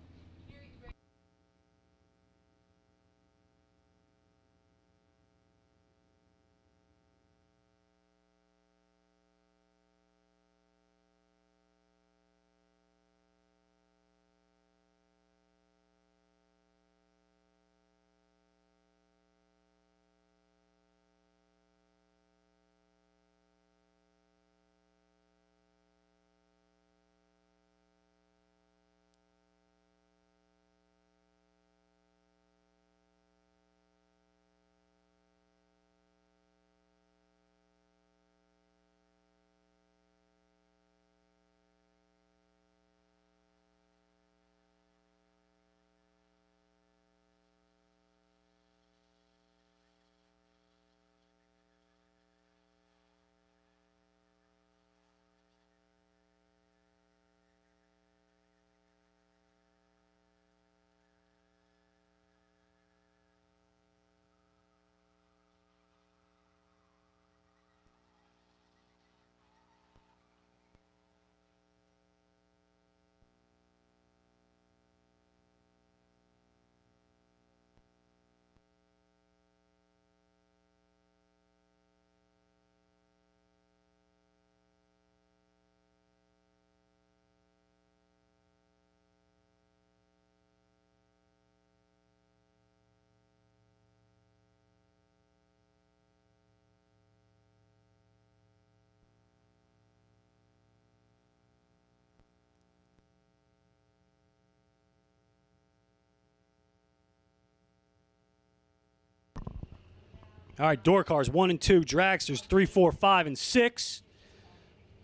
All right, door cars, 1 and 2. Dragsters, 3, 4, 5, and 6.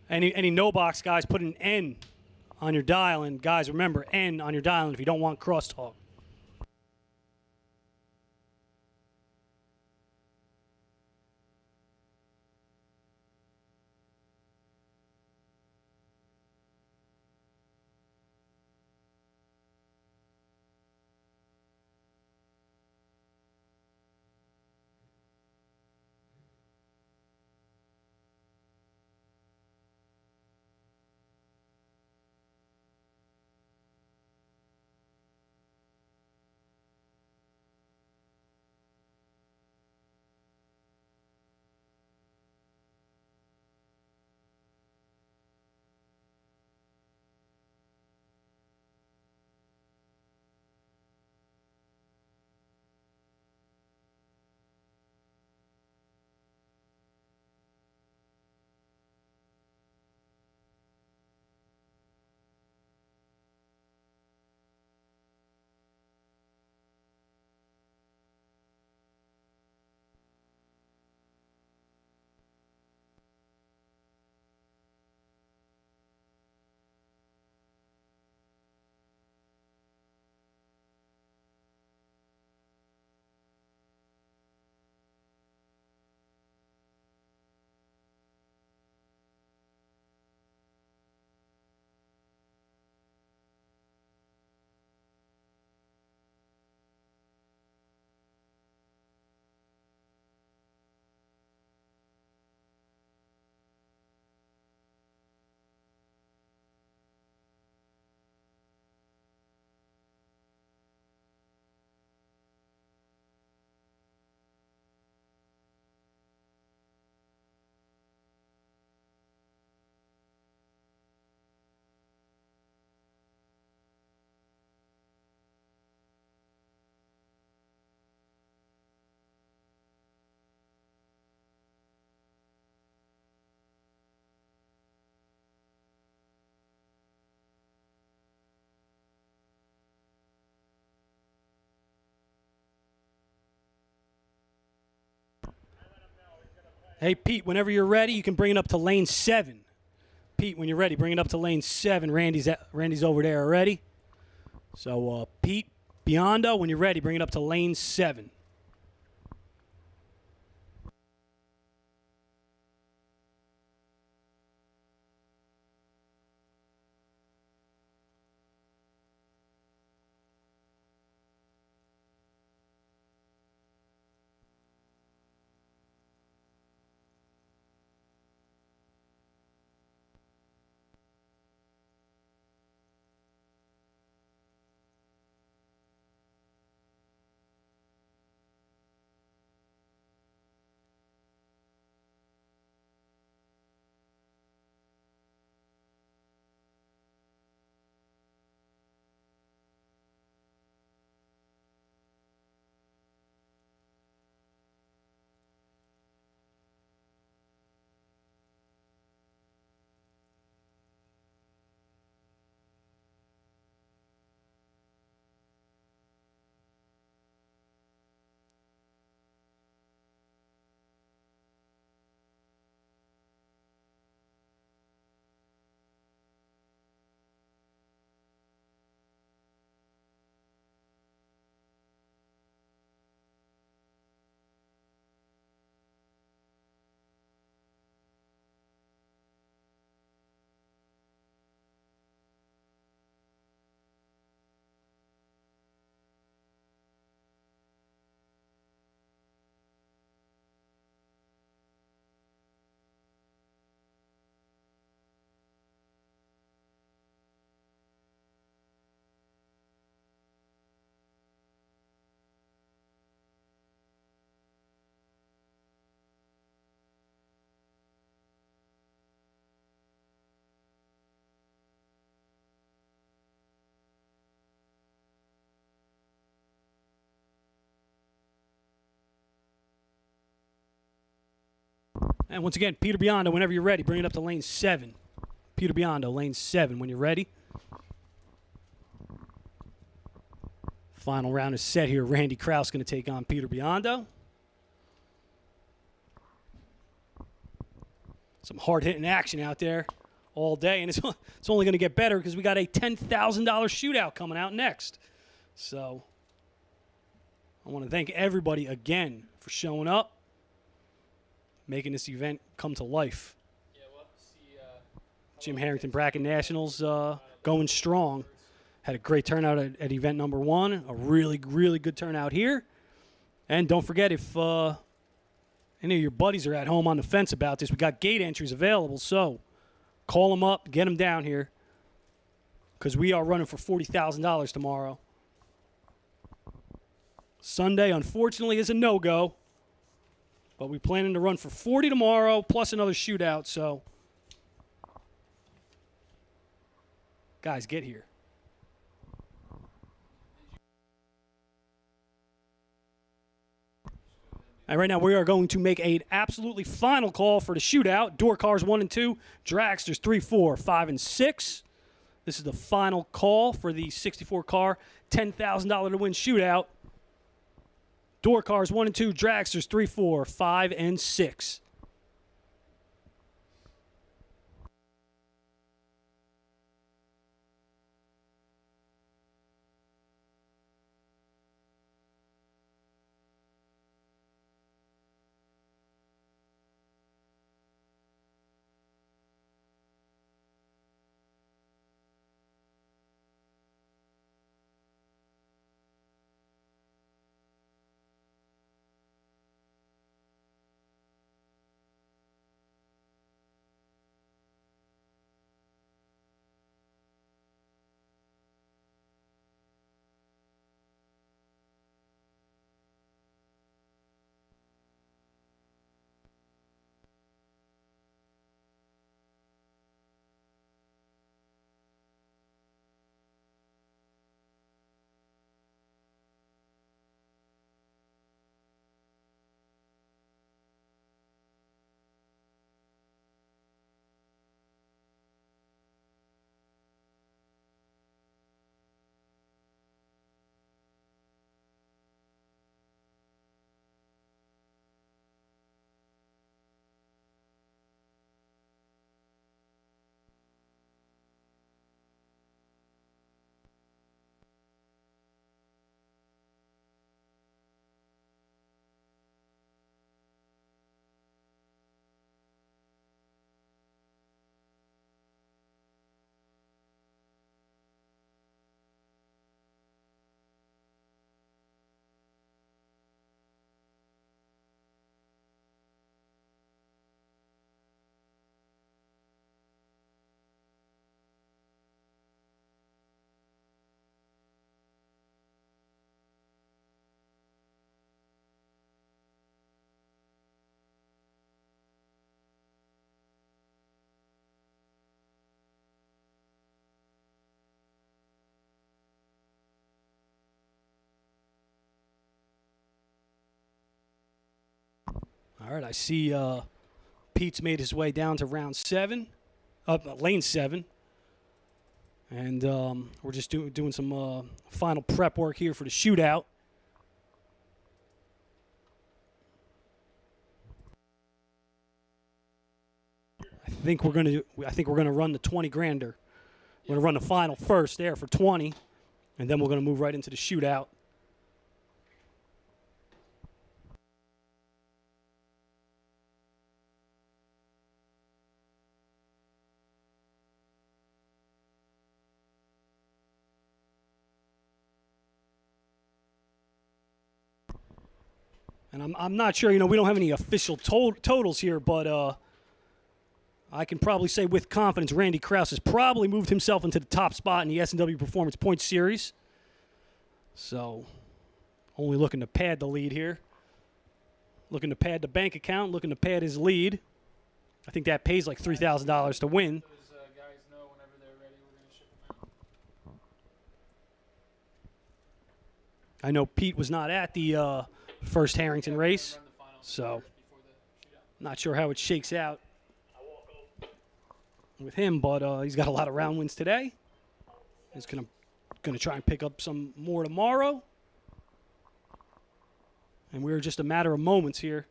Any no box guys, put an N on your dial, and guys, remember N on your dial if you don't want crosstalk. Hey, Pete, whenever you're ready, you can bring it up to lane 7. Pete, when you're ready, bring it up to lane 7. Randy's over there already. So, Pete Biondo, when you're ready, bring it up to lane 7. And once again, Peter Biondo, whenever you're ready, bring it up to lane 7. Peter Biondo, lane 7, when you're ready. Final round is set here. Randy Kraus going to take on Peter Biondo. Some hard-hitting action out there all day, and it's only going to get better because we got a $10,000 shootout coming out next. So I want to thank everybody again for showing up, making this event come to life. Yeah, we'll have to see. Jim Harrington Bracket Nationals going strong. Had a great turnout at event number 1. A really, really good turnout here. And don't forget, if any of your buddies are at home on the fence about this, we got gate entries available. So call them up, get them down here, because we are running for $40,000 tomorrow. Sunday, unfortunately, is a no-go. But we're planning to run for 40 tomorrow, plus another shootout. So, guys, get here. And right now, we are going to make an absolutely final call for the shootout. Door cars 1 and 2, dragsters 3, 4, 5, and 6. This is the final call for the 64 car $10,000 to win shootout. Door cars 1 and 2, dragsters 3, 4, 5, and 6. All right, I see Pete's made his way down to round 7, lane 7. And we're just doing some final prep work here for the shootout. I think we're gonna run the 20 grander. We're gonna run the final first there for 20, and then we're gonna move right into the shootout. And I'm not sure, we don't have any official totals here, but I can probably say with confidence Randy Krause has probably moved himself into the top spot in the S&W Performance Points Series. So, only looking to pad the lead here. Looking to pad the bank account, looking to pad his lead. I think that pays like $3,000 to win. Those guys know whenever they're ready, we're going to ship them out. I know Pete was not at the first Harrington race, so not sure how it shakes out with him, but he's got a lot of round wins today. He's gonna try and pick up some more tomorrow, and we're just a matter of moments here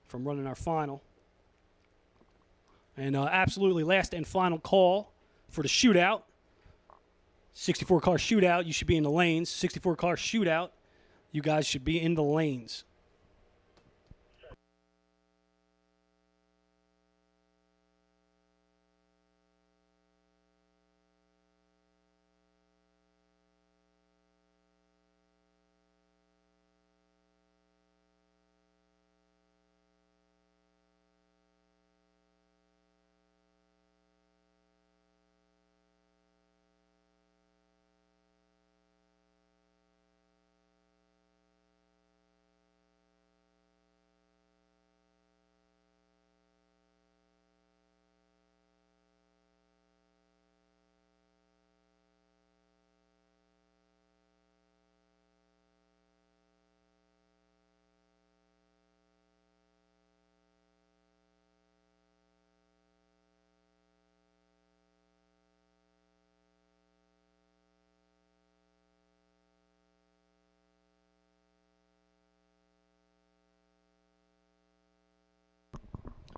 from running our final. And absolutely last and final call for the shootout. 64-car shootout, you should be in the lanes. 64-car shootout, you guys should be in the lanes.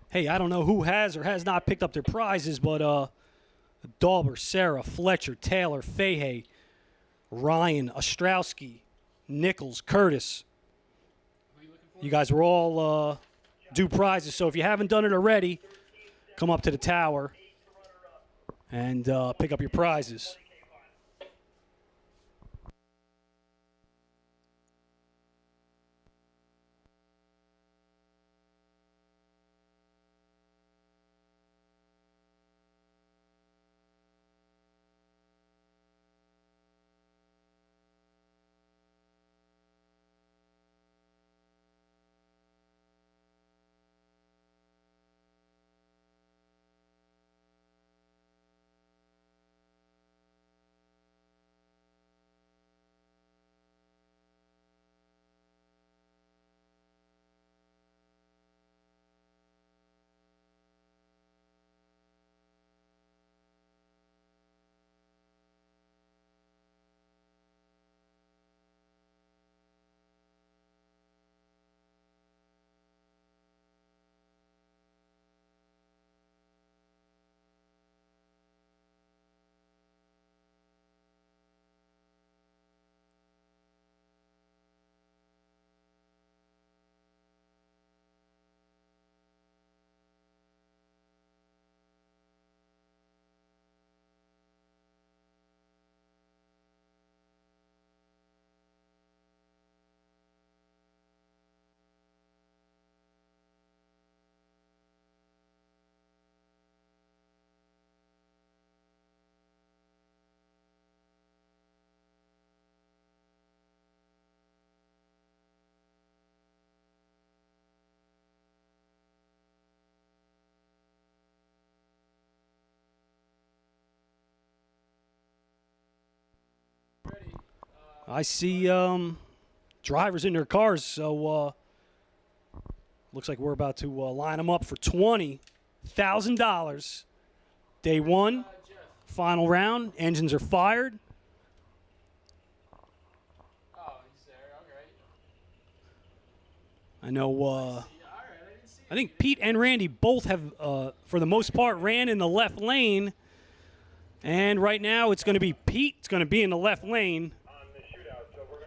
Hey, I don't know who has or has not picked up their prizes, but Dauber, Sarah, Fletcher, Taylor, Fahey, Ryan, Ostrowski, Nichols, Curtis. You guys were all due prizes, so if you haven't done it already, come up to the tower and pick up your prizes. I see drivers in their cars, so Looks like we're about to line them up for $20,000. Day one, final round. Engines are fired. Oh, he's there. All right. I know. I think Pete and Randy both have, for the most part, ran in the left lane. And right now it's going to be Pete. It's going to be in the left lane.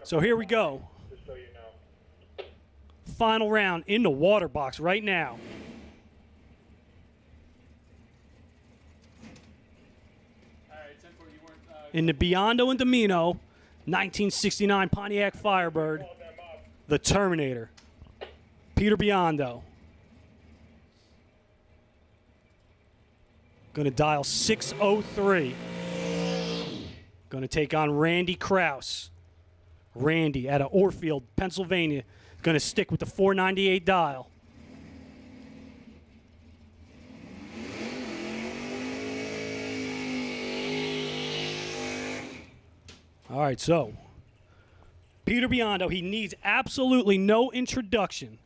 So here we go. Just so you know. Final round in the water box right now. All right, 10-4, you weren't. In the Biondo and Domino, 1969 Pontiac Firebird, the Terminator, Peter Biondo. Going to dial 603. Going to take on Randy Krause. Randy out of Orfield, Pennsylvania. Going to stick with the 498 dial. All right, so Peter Biondo, he needs absolutely no introduction.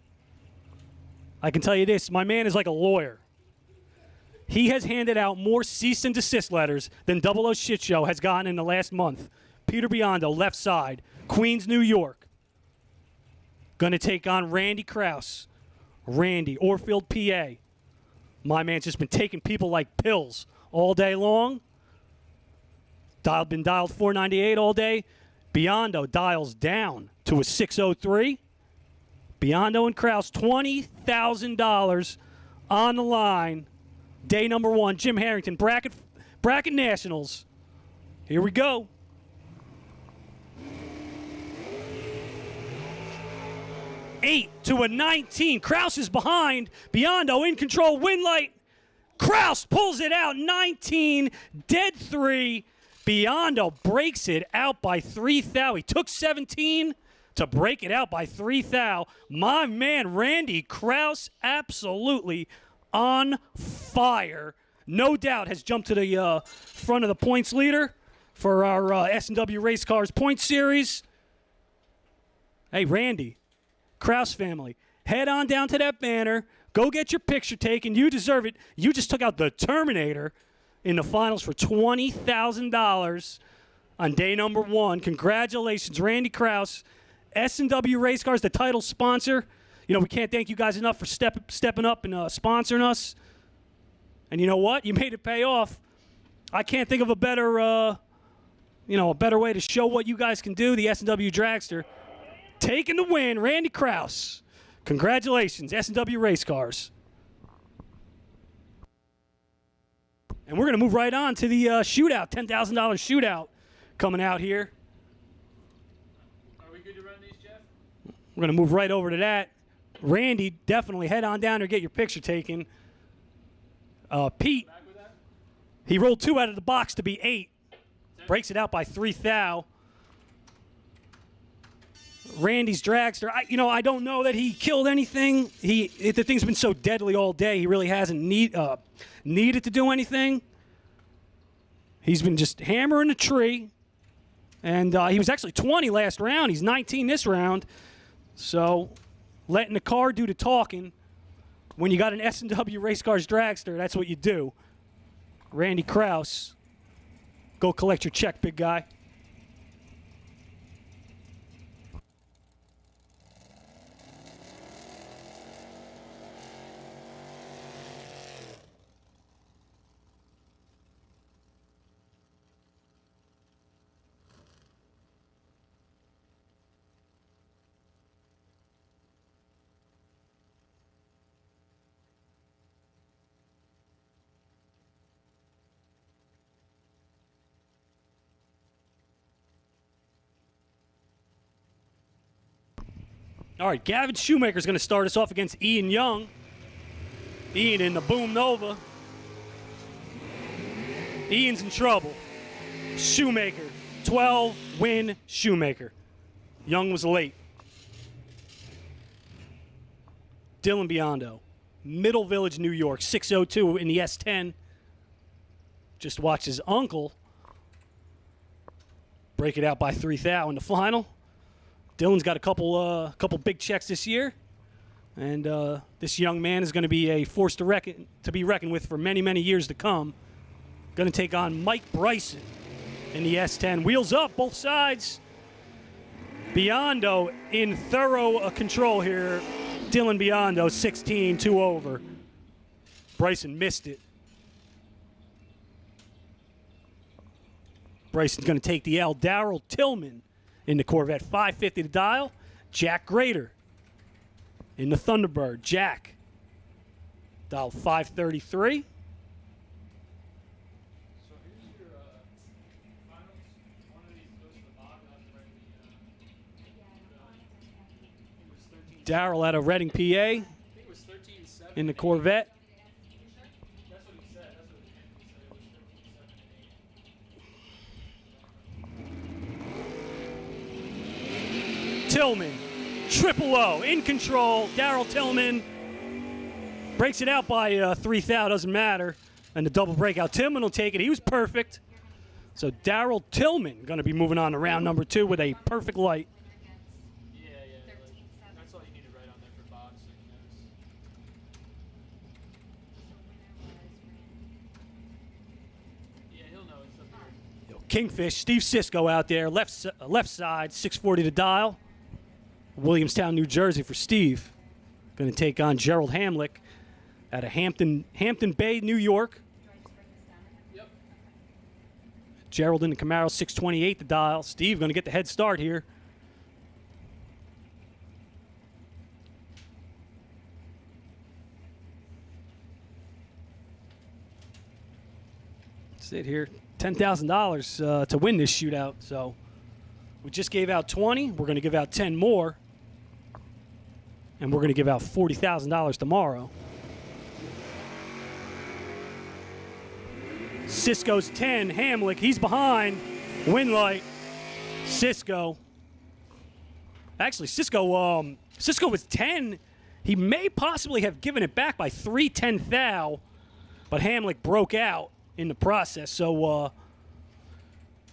I can tell you this, my man is like a lawyer. He has handed out more cease and desist letters than Double O Shit Show has gotten in the last month. Peter Biondo, left side, Queens, New York. Going to take on Randy Krause. Randy, Orfield, PA. My man's just been taking people like pills all day long. Been dialed 498 all day. Biondo dials down to a 603. Biondo and Krause, $20,000 on the line. Day number one, Jim Harrington, Bracket Nationals. Here we go. Eight to a 19. Krause is behind. Biondo in control. Win light. Krause pulls it out. 19. Dead 3. Biondo breaks it out by 3 thou. He took 17 to break it out by 3 thou. My man, Randy Krause, absolutely on fire. No doubt has jumped to the front of the points leader for our S&W Race Cars Point Series. Hey, Randy, Krause family, head on down to that banner. Go get your picture taken. You deserve it. You just took out the Terminator in the finals for $20,000 on day number one. Congratulations, Randy Krause. S&W Race Cars, the title sponsor. You know, we can't thank you guys enough for stepping up and sponsoring us. And you know what? You made it pay off. I can't think of a better, a better way to show what you guys can do. The S&W Dragster taking the win, Randy Krause. Congratulations, S&W Race Cars. And we're going to move right on to the shootout, $10,000 shootout coming out here. Are we good to run these, Jeff? We're going to move right over to that. Randy, definitely head on down there, get your picture taken. Pete, he rolled 2 out of the box to be 8. Breaks it out by 3 thou. Randy's Dragster, I don't know that he killed anything. The thing's been so deadly all day, he really hasn't needed to do anything. He's been just hammering a tree. And he was actually 20 last round. He's 19 this round. So letting the car do the talking. When you got an S&W Race Cars Dragster, that's what you do. Randy Krause, go collect your check, big guy. All right, Gavin Shoemaker's going to start us off against Ian Young. Ian in the Boom Nova. Ian's in trouble. Shoemaker, 12-win Shoemaker. Young was late. Dylan Biondo, Middle Village, New York, 602 in the S10. Just watched his uncle break it out by 3 thou in the final. Dylan's got a couple big checks this year, And this young man is going to be a force to be reckoned with for many, many years to come. Going to take on Mike Bryson in the S10. Wheels up, both sides. Biondo in thorough control here. Dylan Biondo, 16, 2 over. Bryson missed it. Bryson's going to take the L. Darrell Tillman in the Corvette, 550 to dial. Jack Grader in the Thunderbird. Jack, dial 533. Darrell out of Reading, PA, in the Corvette. Tillman, triple O, in control. Darrell Tillman breaks it out by 3 thou, doesn't matter. And the double breakout. Tillman will take it. He was perfect. So Darrell Tillman going to be moving on to round number 2 with a perfect light. That's all you need to write on there for Bob, so he knows. Yeah, he'll know. It's up here. Kingfish, Steve Sisko out there, left side, 640 to dial. Williamstown, New Jersey for Steve. Going to take on Gerald Hamlick out of Hampton Bay, New York. Yep. Gerald in the Camaro, 628 to dial. Steve going to get the head start here. That's it here. $10,000 to win this shootout. So we just gave out 20. We're going to give out 10 more. And we're going to give out $40,000 tomorrow. Sisko's 10. Hamlick, he's behind. Winlight. Sisko. Actually, Sisko was 10. He may possibly have given it back by 3 10 thou, but Hamlick broke out in the process. So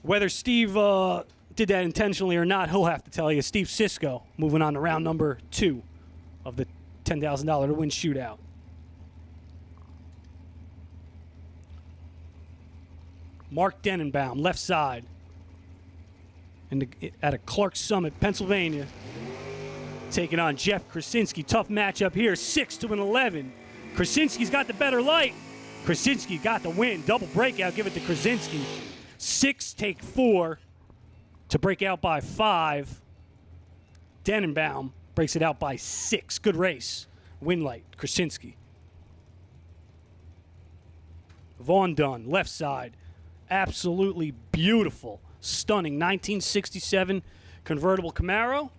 whether Steve did that intentionally or not, he'll have to tell you. Steve Sisko moving on to round number 2 of the $10,000 to win shootout. Mark Denenbaum, left side, at a Clark Summit, Pennsylvania, taking on Jeff Krasinski. Tough matchup here, 6 to an 11. Krasinski's got the better light. Krasinski got the win. Double breakout, give it to Krasinski. 6 take 4 to break out by 5. Denenbaum breaks it out by 6. Good race. Winlight, Krasinski. Vaughn Dunn, left side. Absolutely beautiful, stunning 1967 convertible Camaro.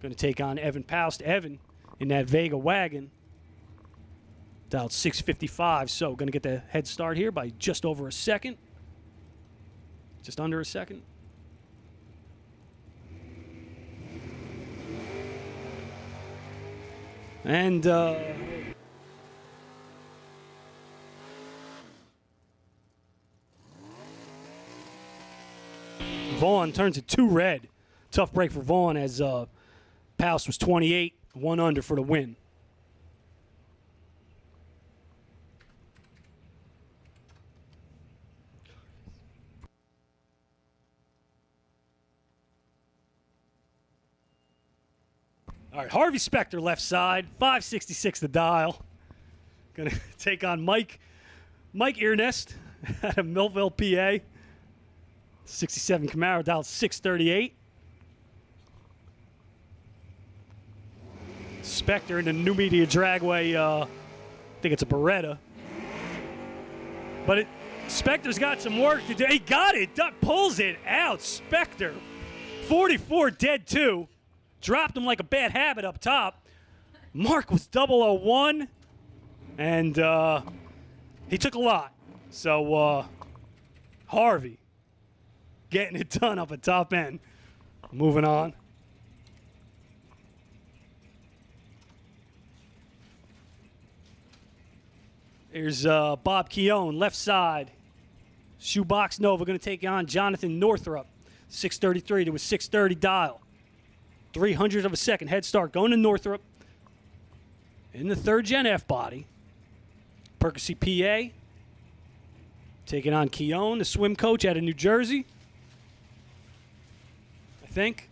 Going to take on Evan Paust. Evan in that Vega wagon. Dialed 655, so going to get the head start here by just over a second. Just under a second. And Vaughn turns it 2 red. Tough break for Vaughn as Paust was 28, 1 under for the win. All right, Harvey Specter left side, 566 to dial. Going to take on Mike Earnest out of Millville, PA. 67 Camaro, dialed 638. Specter in the Numidia Dragway, I think it's a Beretta. But Specter's got some work to do. He got it, pulls it out. Specter, 44 dead 2. Dropped him like a bad habit up top. Mark was 001, and he took a lot. So Harvey getting it done up at top end. Moving on. Here's Bob Keown, left side. Shoebox Nova going to take on Jonathan Northrup. 633 to a 630 dial. 300 of a second head start going to Northrup. in the 3rd Gen F body. Percy, PA. Taking on Keown, the swim coach out of New Jersey. I think.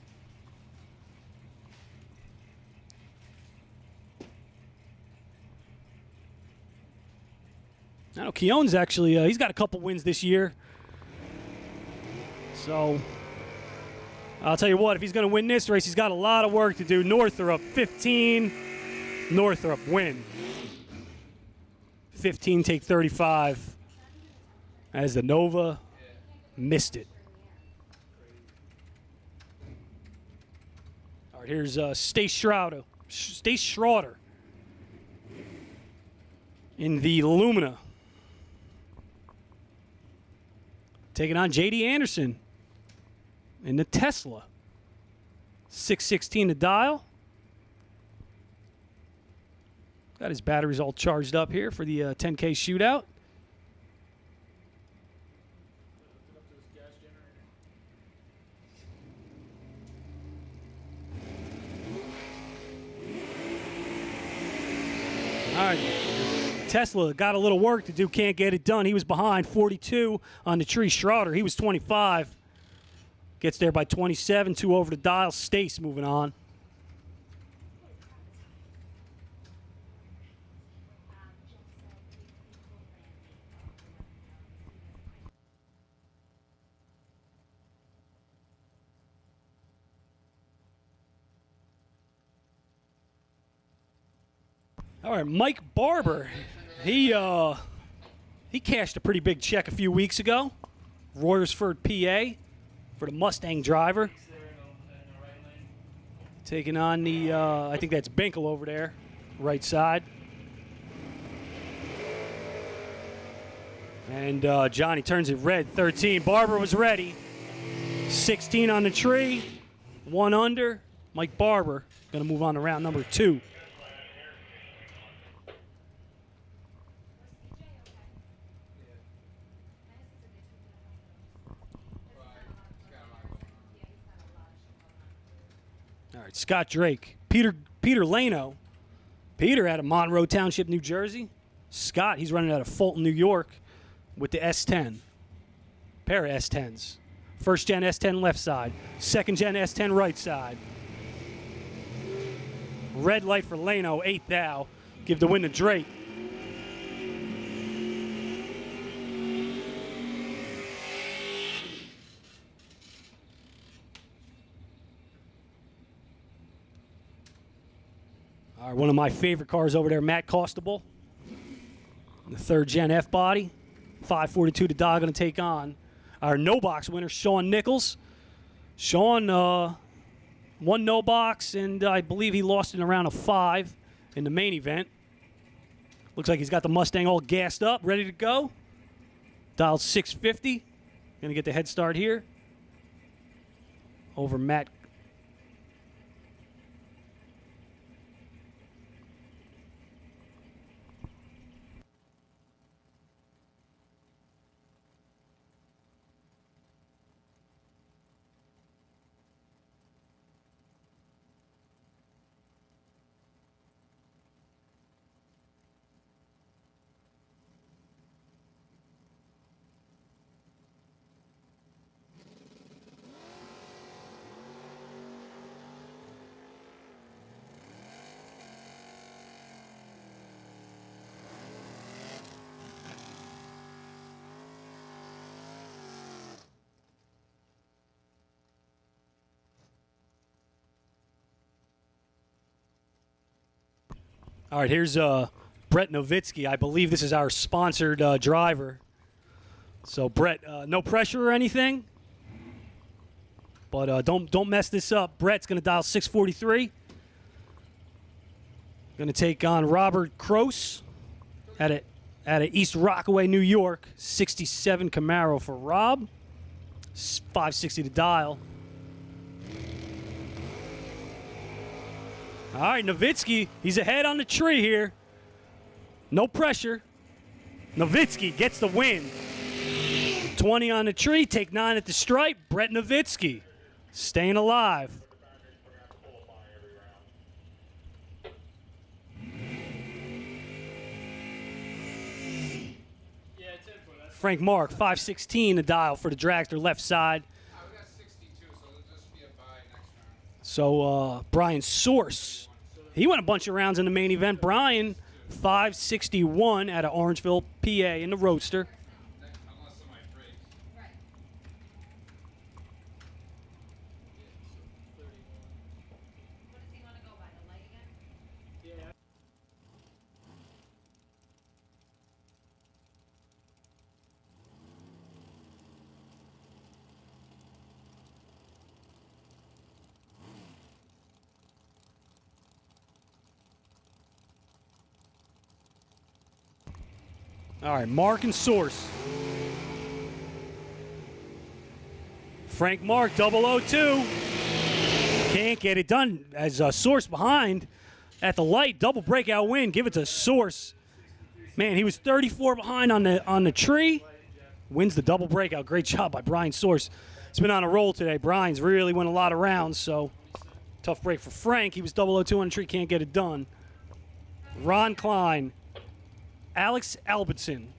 I know Keown's actually, he's got a couple wins this year. So, I'll tell you what, if he's going to win this race, he's got a lot of work to do. Northrop, 15. Northrop, win. 15, take 35. As the Nova missed it. All right, here's Stace Schroeder. Stace Schroeder in the Lumina. Taking on J.D. Anderson in the Tesla. 616 to dial. Got his batteries all charged up here for the 10K shootout. All right. Tesla got a little work to do, can't get it done. He was behind 42 on the tree. Schroeder, he was 25. Gets there by 27, 2 over the dial. Stace moving on. All right, Mike Barber. He cashed a pretty big check a few weeks ago. Royersford, PA, for the Mustang driver. Taking on the, I think that's Binkel over there, right side. And Johnny turns it red, 13. Barber was ready. 16 on the tree, 1 under. Mike Barber going to move on to round number 2. All right, Scott Drake. Peter Lano. Peter out of Monroe Township, New Jersey. Scott, he's running out of Fulton, New York with the S10. Pair of S10s. 1st gen S10 left side. 2nd gen S10 right side. Red light for Lano, 8th thou. Give the win to Drake. All right, one of my favorite cars over there, Matt Costable. The 3rd gen F body. 542 to Dog going to take on our no box winner, Sean Nichols. Sean won no box, and I believe he lost in a round of 5 in the main event. Looks like he's got the Mustang all gassed up, ready to go. Dialed 650. Going to get the head start here over Matt. All right, here's Brett Nowitzki. I believe this is our sponsored driver. So, Brett, no pressure or anything, but don't mess this up. Brett's going to dial 643. Going to take on Robert Kroos out of East Rockaway, New York. 67 Camaro for Rob. 560 to dial. All right, Nowitzki, he's ahead on the tree here. No pressure. Nowitzki gets the win. 20 on the tree, take 9 at the stripe. Brett Nowitzki staying alive. Frank Mark, 516 a dial for the dragster left side. We got 62, so it'll just be a bye next round. So Brian Source, he went a bunch of rounds in the main event. Brian, 561 out of Orangeville, PA in the Roadster. Unless somebody breaks. What does he want to go by? The light again? All right, Mark and Source. Frank Mark, 002. Can't get it done as Source behind at the light. Double breakout win. Give it to Source. Man, he was 34 behind on the tree. Wins the double breakout. Great job by Brian Source. He's been on a roll today. Brian's really won a lot of rounds, so tough break for Frank. He was 002 on the tree. Can't get it done. Ron Klein. Alex Albertson.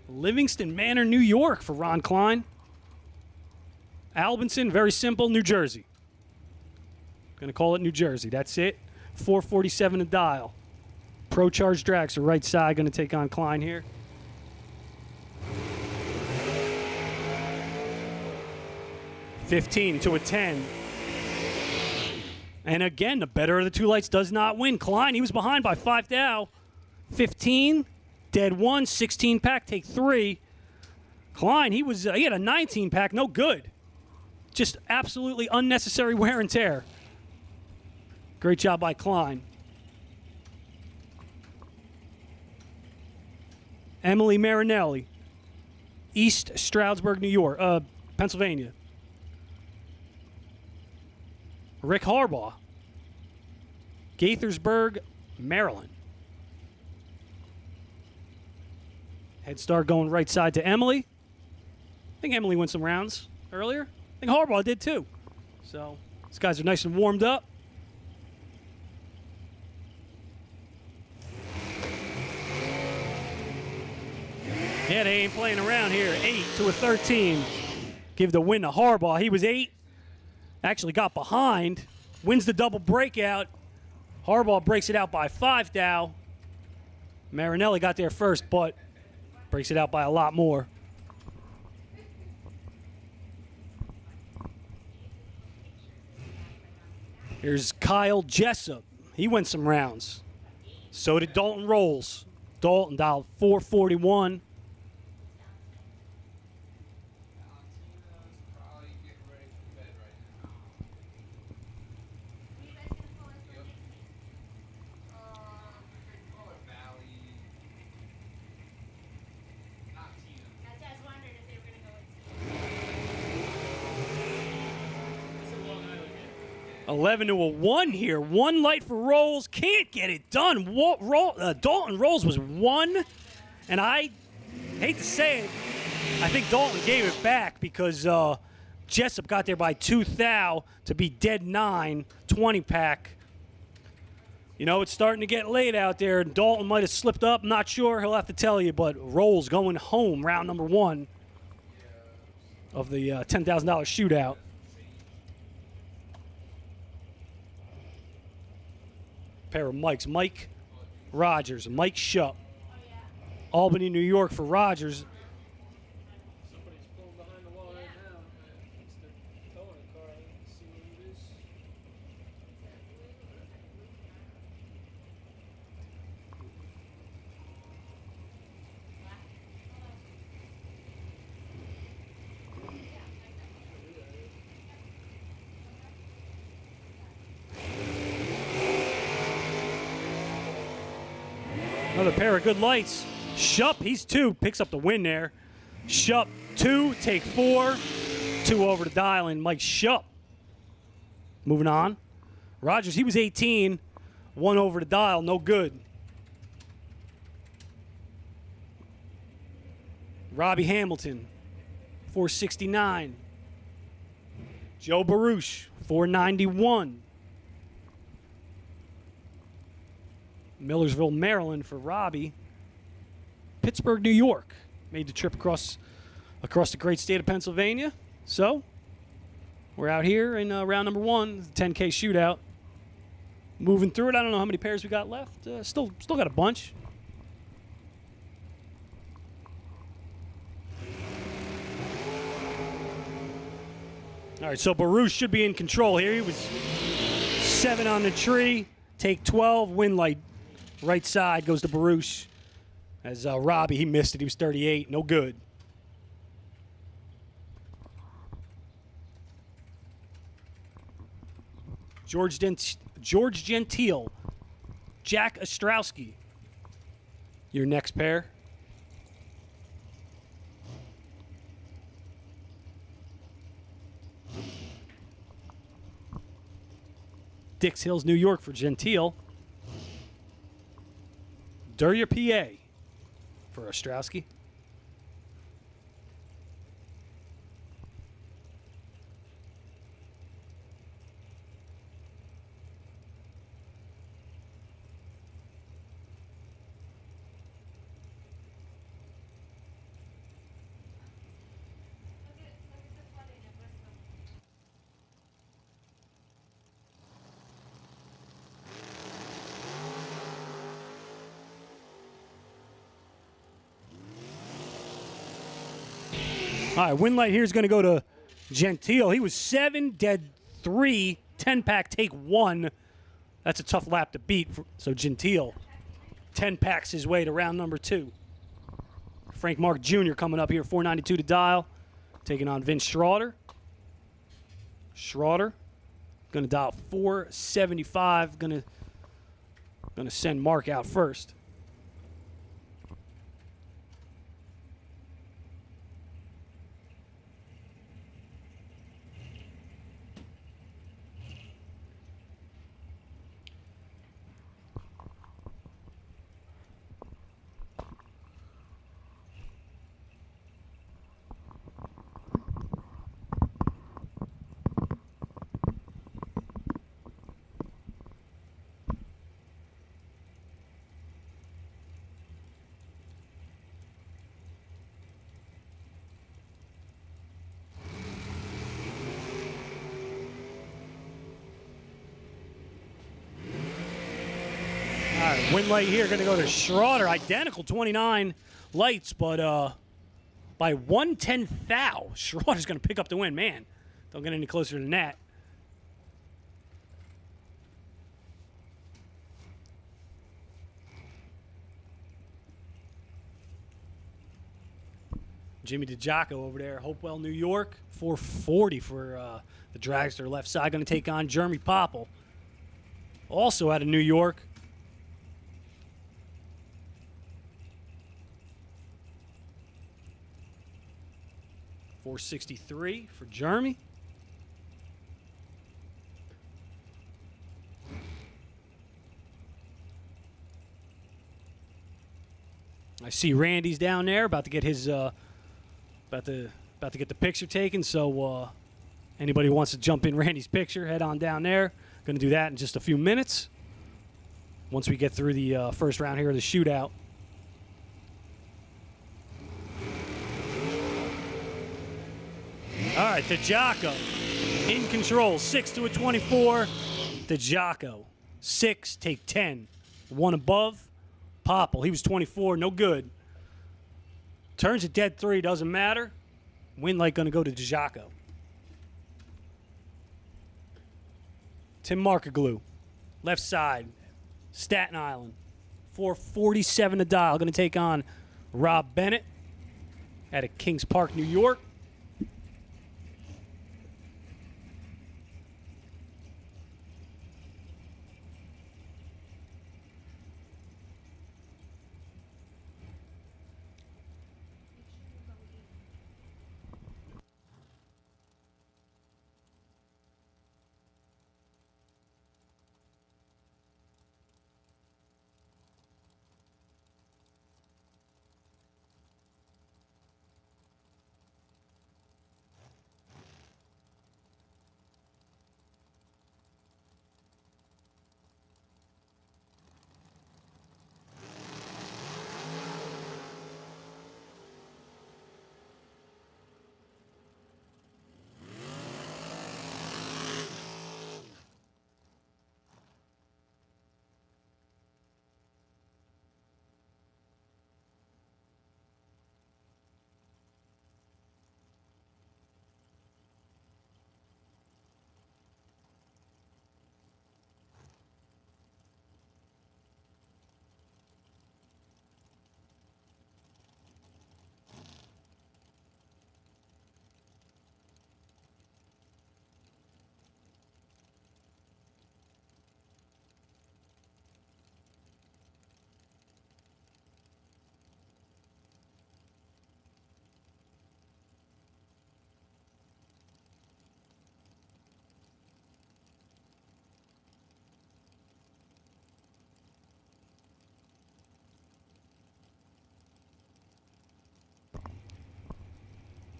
Livingston Manor, New York for Ron Klein. Albertson, very simple, New Jersey. Going to call it New Jersey. That's it. 447 a dial. Pro Charge Dragster, right side, going to take on Klein here. $15 to a 10. And again, the better of the two lights does not win. Klein, he was behind by 5 thou. 15, dead 1, 16 pack, take 3. Klein, he had a 19 pack, no good. Just absolutely unnecessary wear and tear. Great job by Klein. Emily Marinelli, East Stroudsburg, New York, Pennsylvania. Rick Harbaugh, Gaithersburg, Maryland. Head start going right side to Emily. I think Emily won some rounds earlier. I think Harbaugh did too. So these guys are nice and warmed up. Yeah, they ain't playing around here. 8 to a 13. Give the win to Harbaugh. He was 8. Actually got behind. Wins the double breakout. Harbaugh breaks it out by 5 thou. Marinelli got there first, but breaks it out by a lot more. Here's Kyle Jessup. He went some rounds. So did Dalton Rolls. Dalton dialed 441. I just wondered if they were going to go with 11 to a 1 here. 1 light for Rolls. Can't get it done. Dalton Rolls was 1. And I hate to say it, I think Dalton gave it back because Jessup got there by 2 thou to be dead 9, 20 pack. You know, it's starting to get late out there. Dalton might have slipped up. Not sure. He'll have to tell you. But Rolls going home, round number 1 of the $10,000 shootout. Pair of Mikes. Mike Rogers, Mike Shupp. Albany, New York for Rogers. Somebody's pulling behind the wall right now. It's the towing car. I didn't see what it is. Another pair of good lights. Shupp, he's 2, picks up the win there. Shupp, 2, take 4. 2 over the dial, and Mike Shupp. Moving on. Rogers, he was 18. 1 over the dial, no good. Robbie Hamilton, 469. Joe Baruch, 491. Millersville, Maryland for Robbie. Pittsburgh, New York. Made the trip across the great state of Pennsylvania. So, we're out here in round number 1, the 10K shootout. Moving through it. I don't know how many pairs we got left. Still got a bunch. All right, so Baruch should be in control here. He was 7 on the tree. Take 12. Win light. Right side goes to Baruch. As Robbie, he missed it. He was 38. No good. George Gentile. Jack Ostrowski. Your next pair. Dix Hills, New York for Gentile. Durya, PA for Ostrowski. All right, win light here is going to go to Gentile. He was 7, dead 3, 10-pack, take 1. That's a tough lap to beat. So Gentile 10-packs his way to round number 2. Frank Mark Jr. coming up here, 492 to dial, taking on Vince Schroeder. Schroeder going to dial 475. Going to send Mark out first. Win light here going to go to Schroeder. Identical 29 lights, but by 1/10 thou, Schroeder's going to pick up the win. Man, don't get any closer than that. Jimmy DiGiaco over there, Hopewell, New York. 440 for the dragster left side. Going to take on Jeremy Popple. Also out of New York. 463 for Jeremy. I see Randy's down there, about to get his about to get the picture taken. So anybody who wants to jump in Randy's picture, head on down there. Going to do that in just a few minutes. Once we get through the first round here of the shootout. All right, DiGiaco in control, 6 to a 24. DiGiaco, 6, take 10. 1 above. Popple, he was 24, no good. Turns a dead 3, doesn't matter. Win light going to go to DiGiaco. Tim Markaglu, left side, Staten Island. 447 to dial, going to take on Rob Bennett out of Kings Park, New York.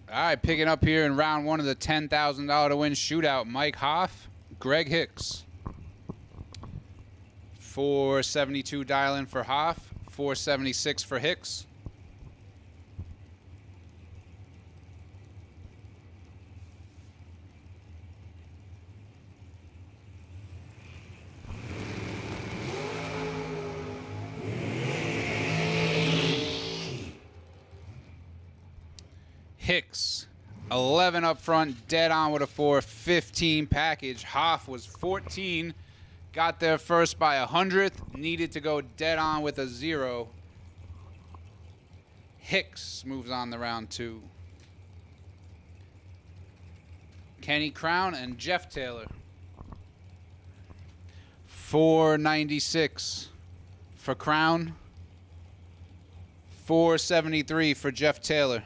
All right, picking up here in round one of the $10,000 to win shootout, Mike Hoff, Greg Hicks. 472 dial-in for Hoff, 476 for Hicks. Hicks, 11 up front, dead on with a 415 package. Hoff was 14, got there first by 100th, needed to go dead on with a 0. Hicks moves on to round 2. Kenny Crown and Jeff Taylor. 496 for Crown, 473 for Jeff Taylor.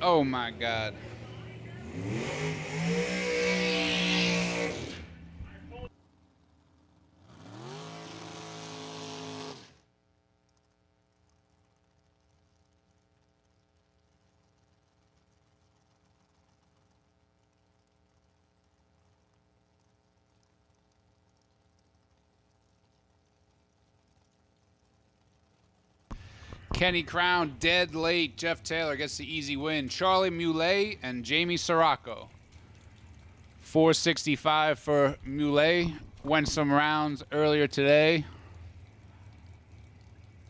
Oh my God. Kenny Crown dead late. Jeff Taylor gets the easy win. Charlie Muley and Jamie Sirocco. 465 for Muley. Went some rounds earlier today.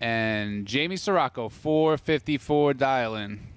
And Jamie Sirocco, 454 dial-in.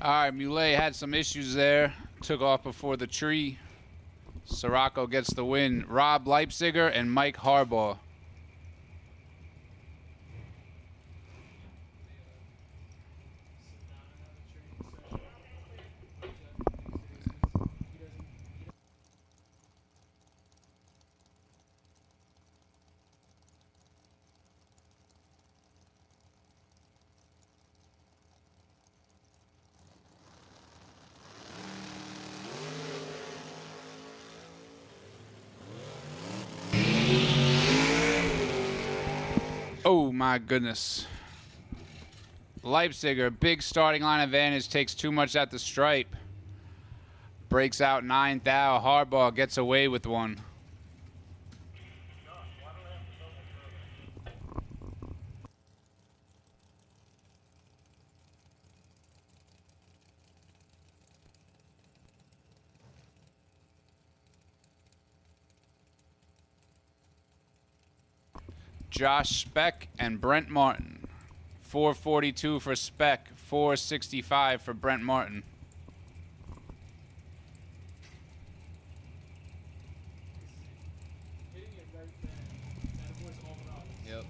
All right, Muley had some issues there. Took off before the tree. Sirocco gets the win. Rob Leipziger and Mike Harbaugh. Oh my goodness. Leipziger, big starting line advantage, takes too much at the stripe. Breaks out 9 thou. Harbaugh gets away with one. Josh Speck and Brent Martin. 442 for Speck, 465 for Brent Martin. Yep.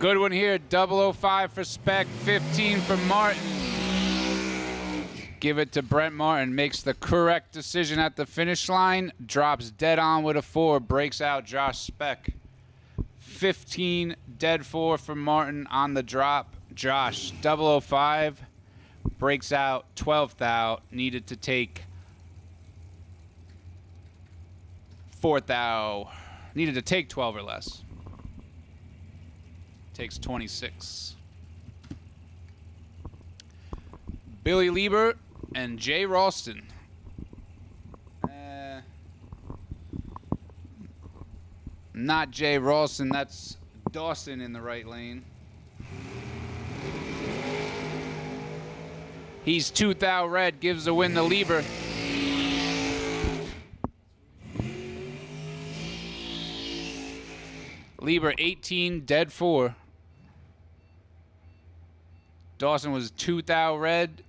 Good one here. 005 for Speck. 15 for Martin. Give it to Brent Martin. Makes the correct decision at the finish line. Drops dead on with a 4. Breaks out Josh Speck. 15 dead 4 for Martin on the drop. Josh 005 breaks out 12th out. Needed to take 4th out. Needed to take 12 or less. Takes 26. Billy Lieber and Jay Ralston. Not Jay Ralston, that's Dawson in the right lane. He's 2,000 red, gives the win to Lieber. Lieber 18, dead 4. Dawson was 2,000 red,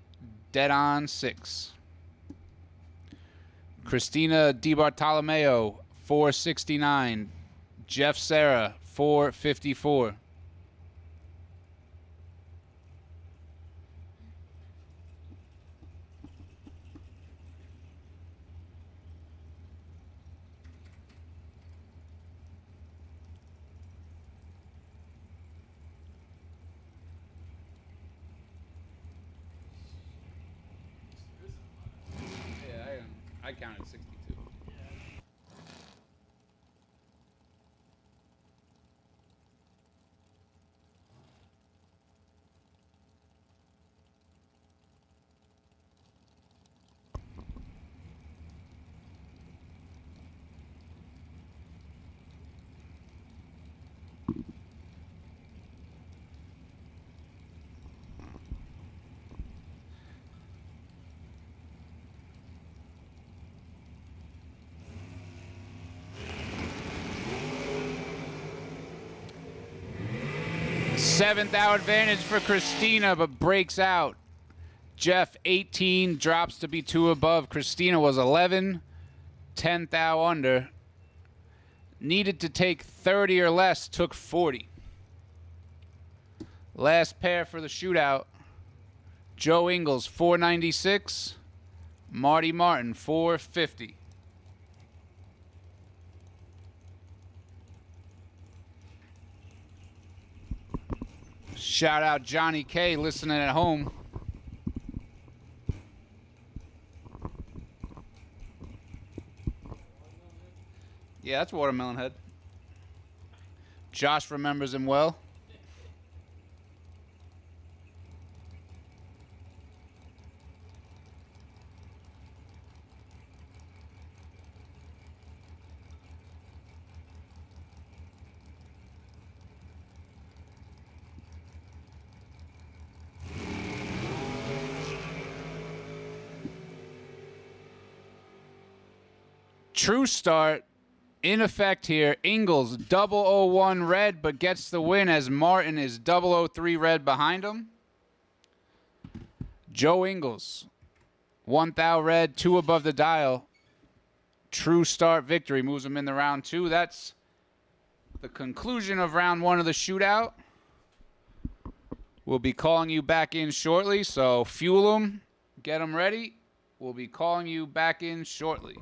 dead on 6. Christina DiBartolomeo, 469. Jeff Serra, 454. Yeah, I counted 62. Seventh out advantage for Christina, but breaks out. Jeff, 18, drops to be 2 above. Christina was 11, 10th out under. Needed to take 30 or less, took 40. Last pair for the shootout. Joe Ingles, 496. Marty Martin, 450. Shout out Johnny K listening at home. Yeah, that's Watermelon Head. Josh remembers him well. True start in effect here. Ingles 001 red, but gets the win as Martin is 003 red behind him. Joe Ingles 1,000 red, 2 above the dial. True start victory moves him in the round 2. That's the conclusion of round 1 of the shootout. We'll be calling you back in shortly, so fuel them, get them ready. We'll be calling you back in shortly.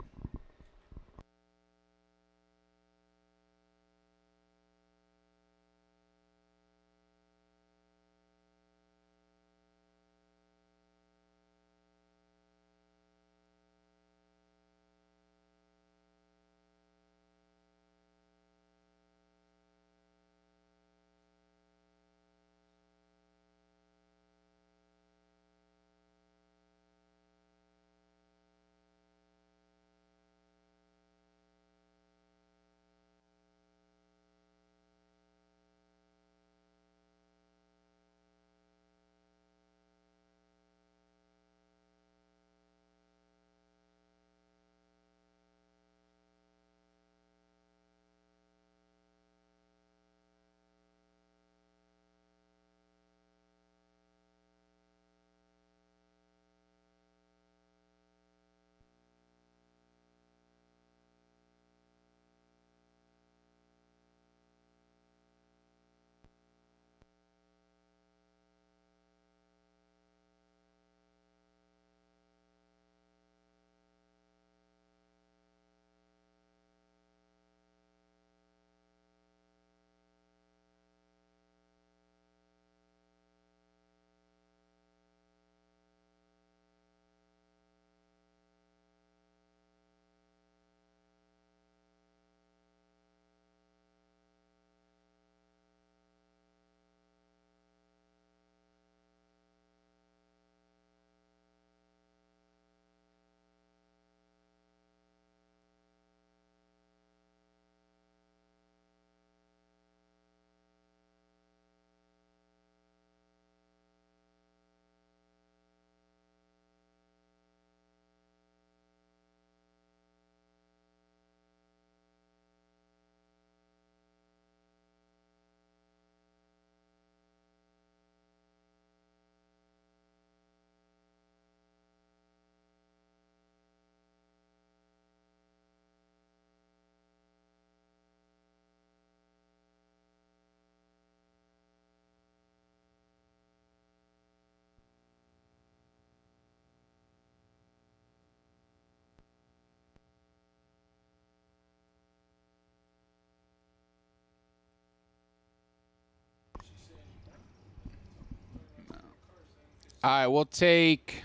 All right, we'll take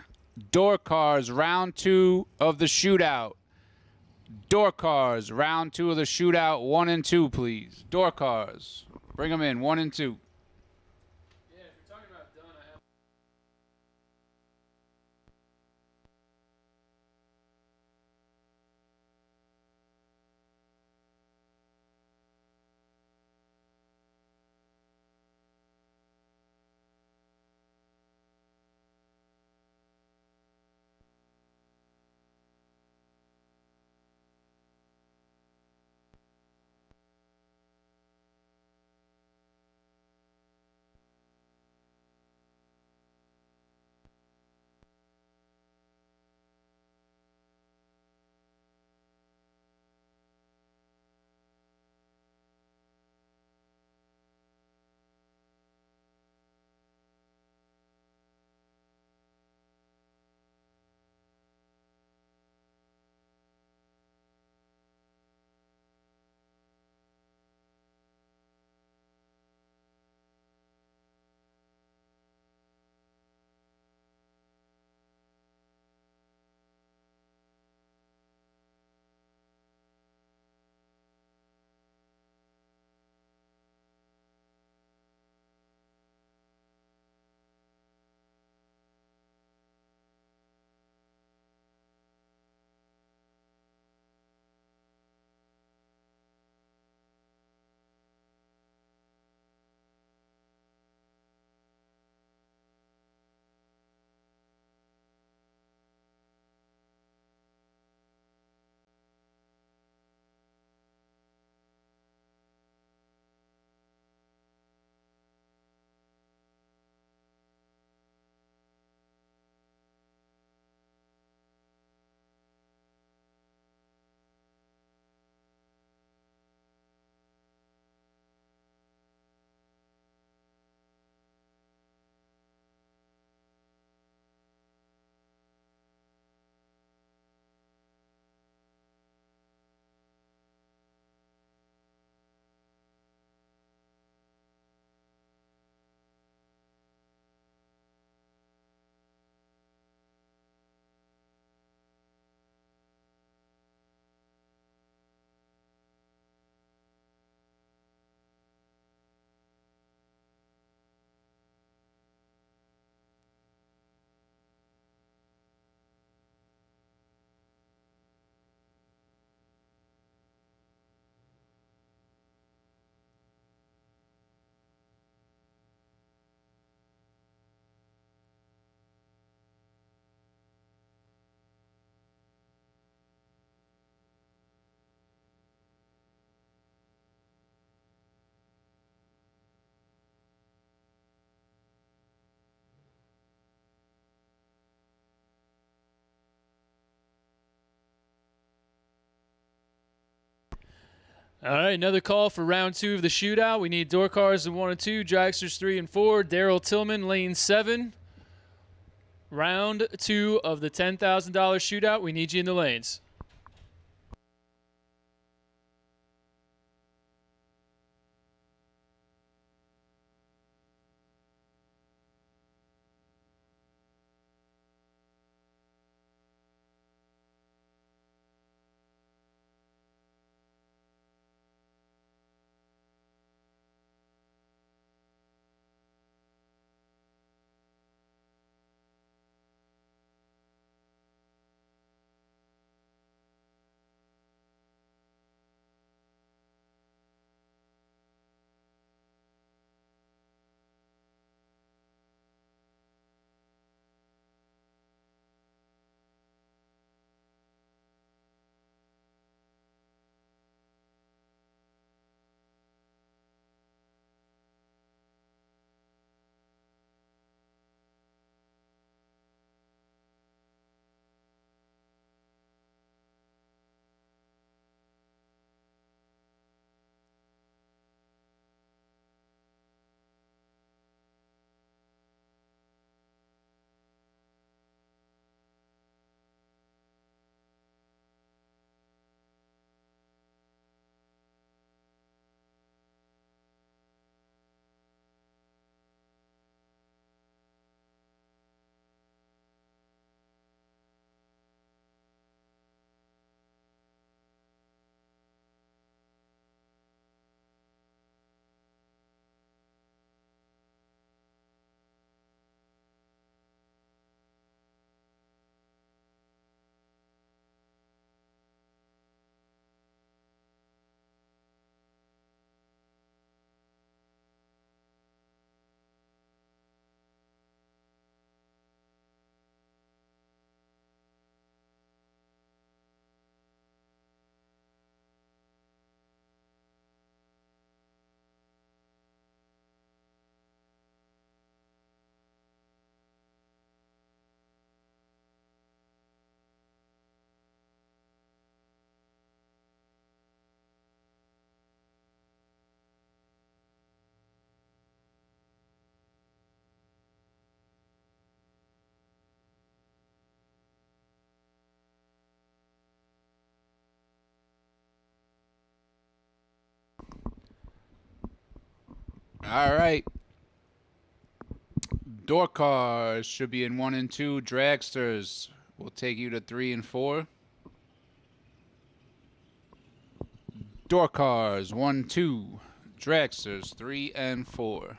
door cars, round 2 of the shootout. Door cars, round 2 of the shootout, 1 and 2, please. Door cars, bring them in, 1 and 2. Yeah, if you're talking about done, I have. All right, another call for round 2 of the shootout. We need door cars in 1 and 2, dragsters 3 and 4, Daryl Tillman, lane 7. Round 2 of the $10,000 shootout. We need you in the lanes. All right. Door cars should be in 1 and 2. Dragsters will take you to 3 and 4. Door cars 1, 2. Dragsters 3 and 4.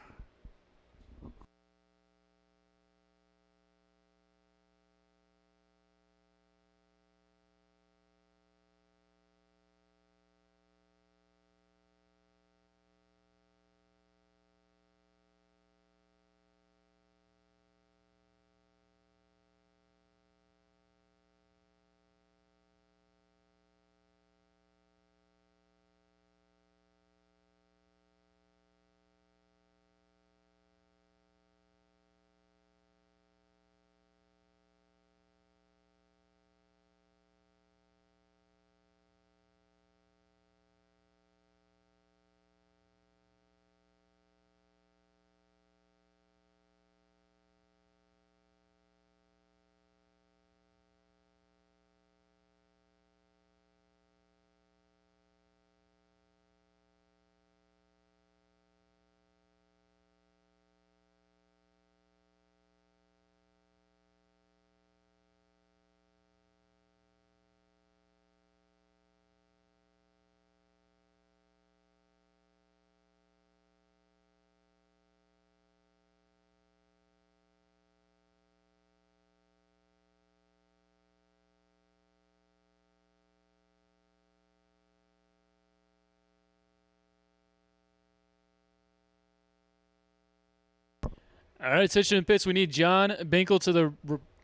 All right, section and pits. We need John Binkle to the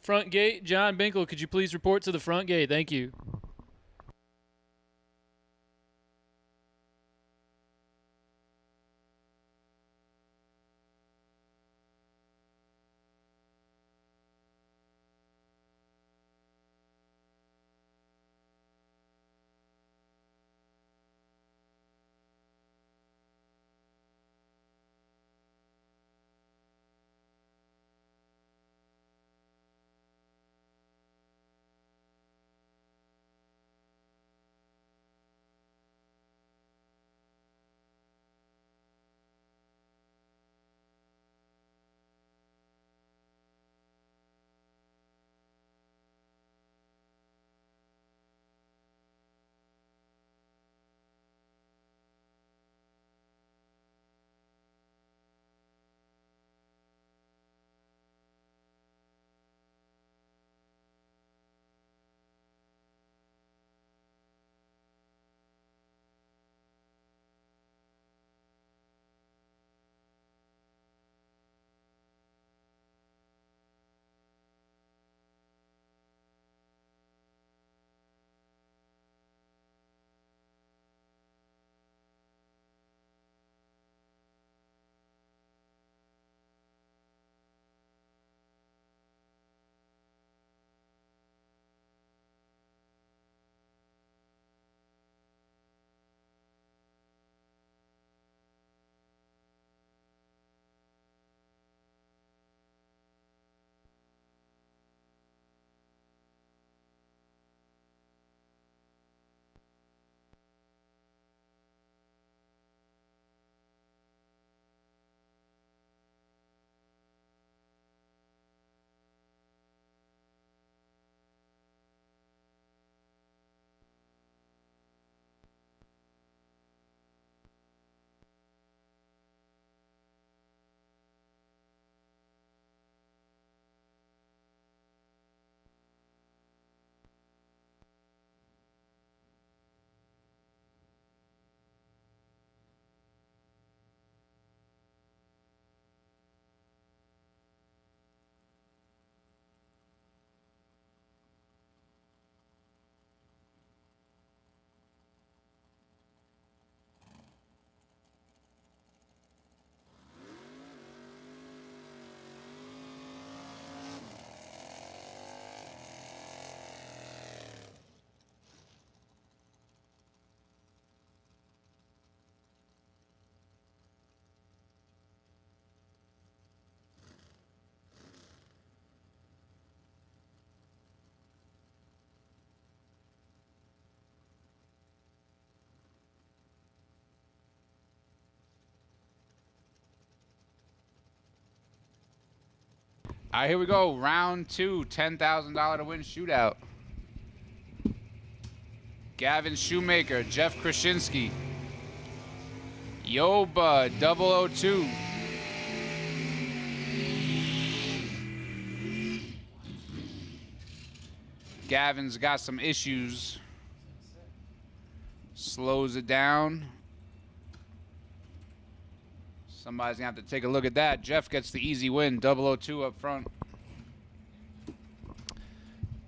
front gate. John Binkle, could you please report to the front gate? Thank you. All right, here we go. Round 2, $10,000 to win shootout. Gavin Shoemaker, Jeff Krasinski. Yoba 002. Gavin's got some issues. Slows it down. Somebody's going to have to take a look at that. Jeff gets the easy win, 002 up front.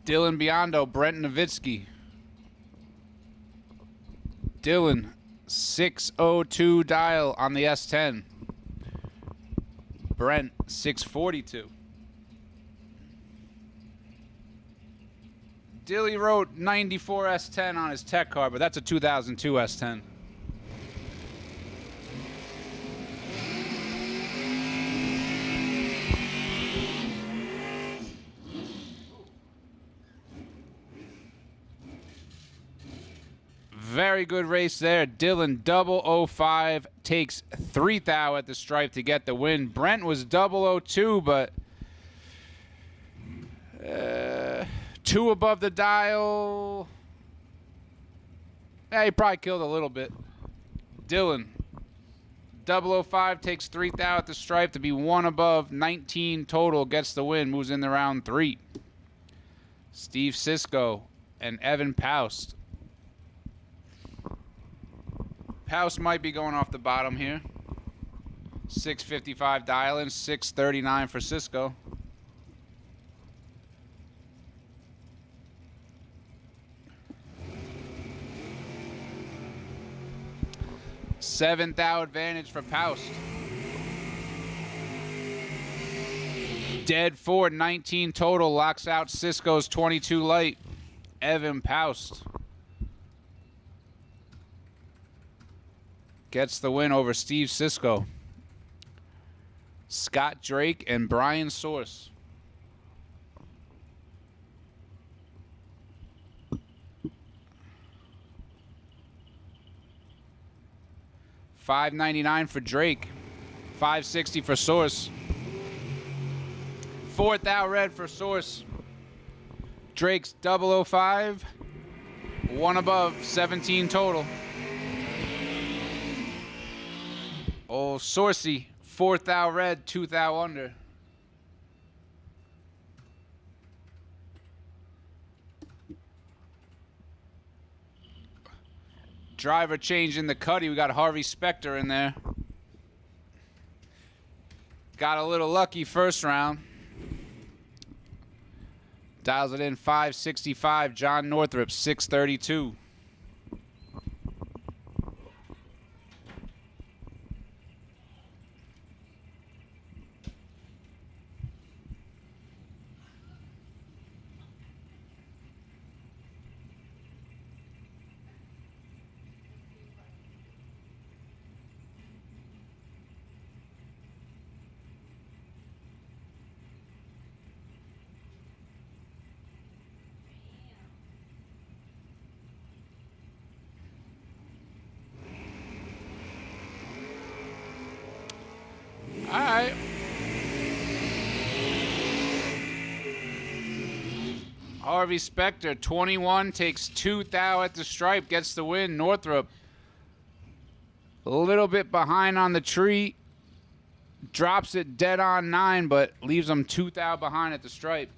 Dylan Biondo, Brent Nowitzki. Dylan, 602 dial on the S10. Brent, 642. Dilly wrote 94 S10 on his tech card, but that's a 2002 S10. Very good race there. Dylan 005 takes 3 thou at the stripe to get the win. Brent was 002, but 2 above the dial. Yeah, he probably killed a little bit. Dylan 005 takes 3 thou at the stripe to be 1 above. 19 total, gets the win, moves into round 3. Steve Sisko and Evan Paust. Paust might be going off the bottom here. 655 dial-in, 639 for Cisco. Seventh thou advantage for Paust. Dead forward, 19 total, locks out Cisco's 22 light. Evan Paust gets the win over Steve Sisko. Scott Drake and Brian Source. $5.99 for Drake. $5.60 for Source. 4th thou red for Source. Drake's 005. 1 above, 17 total. Oh, Sourcey, 4th thou red, 2 thou under. Driver change in the cuddy. We got Harvey Specter in there. Got a little lucky first round. Dials it in 565. John Northrup, 632. All right. Harvey Specter, 21, takes 2 thou at the stripe, gets the win. Northrup, a little bit behind on the tree. Drops it dead on 9, but leaves him 2 thou behind at the stripe.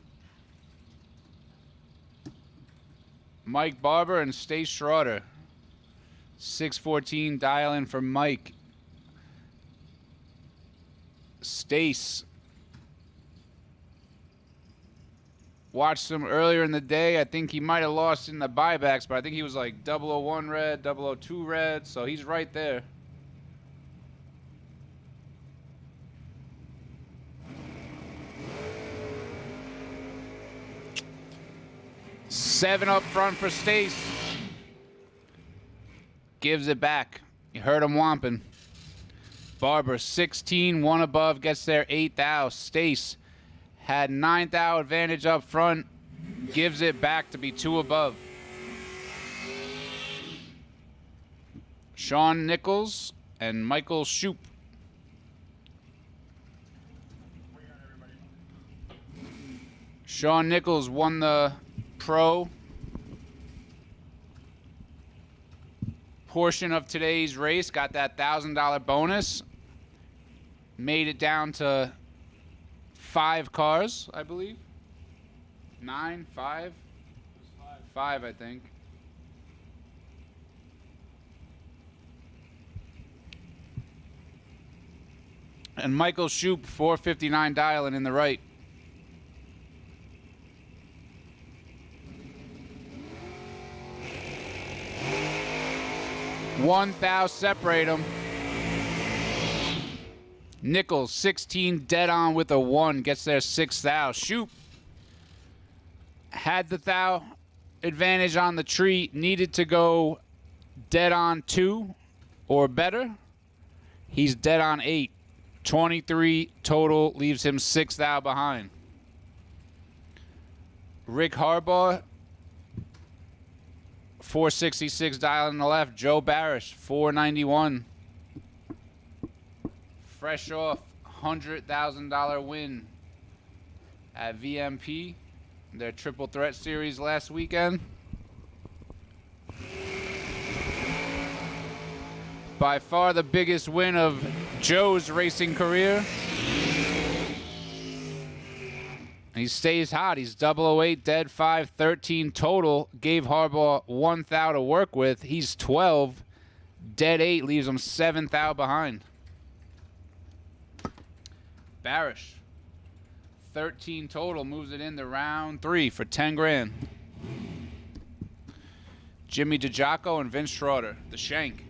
Mike Barber and Stace Schroeder. 614 dial in for Mike. Stace. Watched him earlier in the day. I think he might have lost in the buybacks, but I think he was like 001 red, 002 red, so he's right there. Seven up front for Stace. Gives it back. You heard him whomping. Barber, 16, 1 above, gets there 8 thou. Stace had 9 thou advantage up front, gives it back to be 2 above. Sean Nichols and Michael Shoup. Shawn Nichols won the pro portion of today's race, got that $1,000 bonus, made it down to 5 cars, I believe. 9, 5? 5, I think. And Michael Shoup, 459 dialing in the right. One thou separate them. Nichols, 16 dead on with a 1, gets their 6 thou. Shoup had the thou advantage on the tree, needed to go dead on 2 or better. He's dead on 8. 23 total, leaves him 6 thou behind. Rick Harbaugh, 466 dial on the left. Joe Barish, 491. Fresh off $100,000 win at VMP, their Triple Threat Series last weekend. By far the biggest win of Joe's racing career. He stays hot. He's 008, dead 5, 13 total. Gave Harbaugh 1 thou to work with. He's 12, dead 8, leaves him 7 thou behind. Barish, 13 total, moves it into round 3 for 10 grand. Jimmy DiGiaco and Vince Schroeder, the Shank.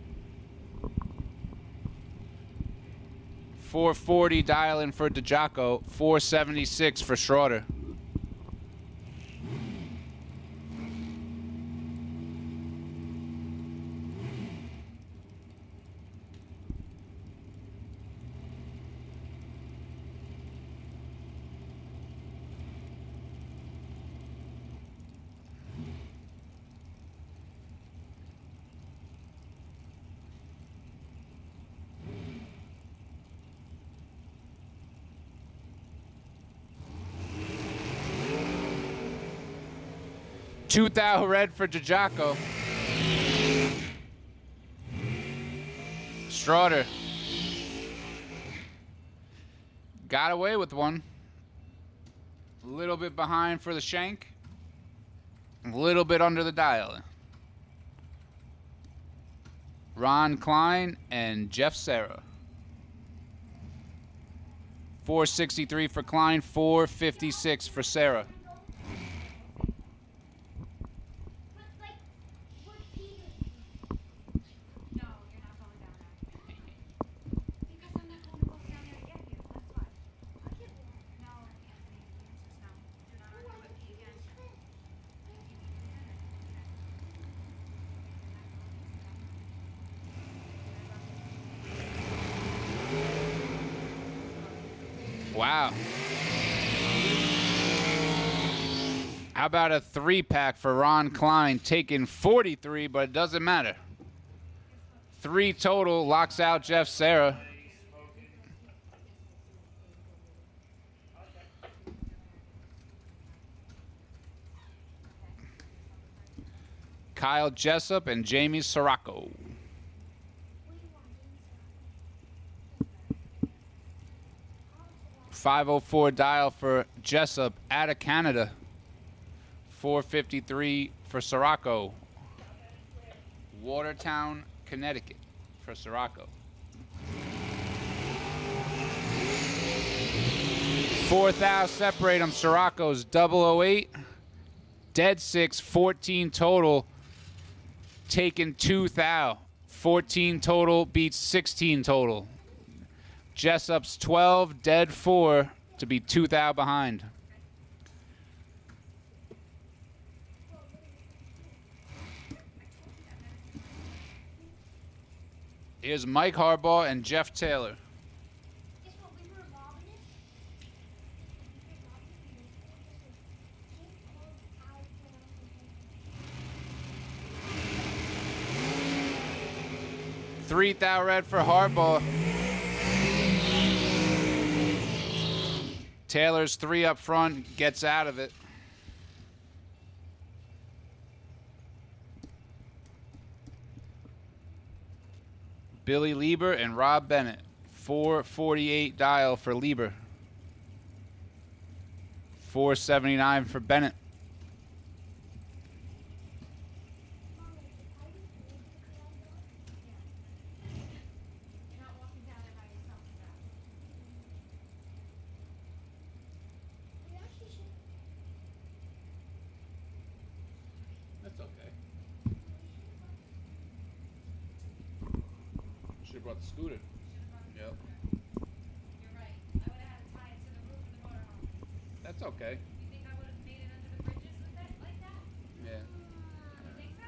440 dialing for DiGiaco, 476 for Schroeder. Two thou red for DiGiaco. Schroeder got away with one. A little bit behind for the Shank. A little bit under the dial. Ron Klein and Jeff Serra. 463 for Klein, 456 for Serra. Wow. How about a 3-pack for Ron Klein, taking 43, but it doesn't matter. 3 total, locks out Jeff Serra. Kyle Jessup and Jamie Sirocco. .504 dial for Jessup out of Canada. 453 for Sirocco. Watertown, Connecticut for Sirocco. 4 thou separate them. Sirocco's 008. Dead 6, 14 total. Taken 2 thou. 14 total beats 16 total. Jessup's 12, dead 4 to be 2 thou behind. Here's Mike Harbaugh and Jeff Taylor. Three thou red for Harbaugh. Taylor's 3 up front, gets out of it. Billy Lieber and Rob Bennett. 448 dial for Lieber. 479 for Bennett. That's okay. Should have brought the scooter. Yep. You're right. I would have had to tie it to the roof of the motorhome. That's okay. You think I would have made it under the bridges with that like that? Yeah. You think so?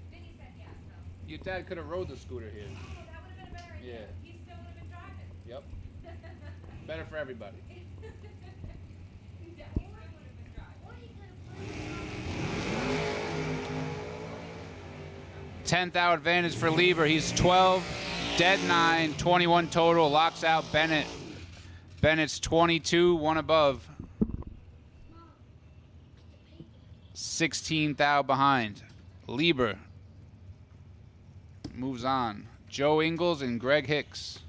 Vinny said yes, so. Your dad could have rode the scooter here. Oh, that would have been a better idea. Yeah. He still would have been driving. Yep. Better for everybody. Yeah, he still would have been driving. Or he could have 10th out advantage for Lieber. He's 12, dead 9, 21 total. Locks out Bennett. Bennett's 22, 1 above. 16th out behind. Lieber moves on. Joe Ingles and Greg Hicks.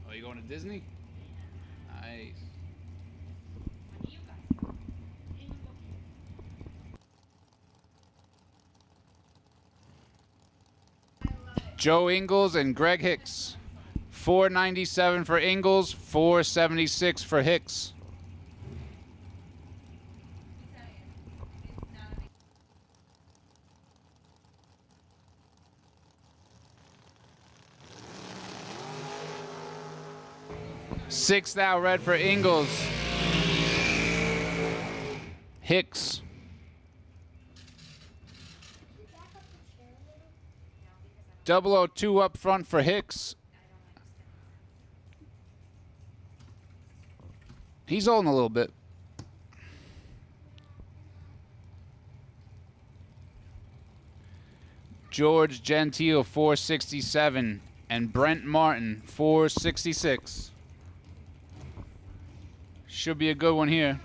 Oh, you going to Disney? Nice. Joe Ingles and Greg Hicks. 497 for Ingles, 476 for Hicks. Sixth out red for Ingles. Hicks. Double 0-2 up front for Hicks. He's holding a little bit. George Gentile, 467. And Brent Martin, 466. Should be a good one here.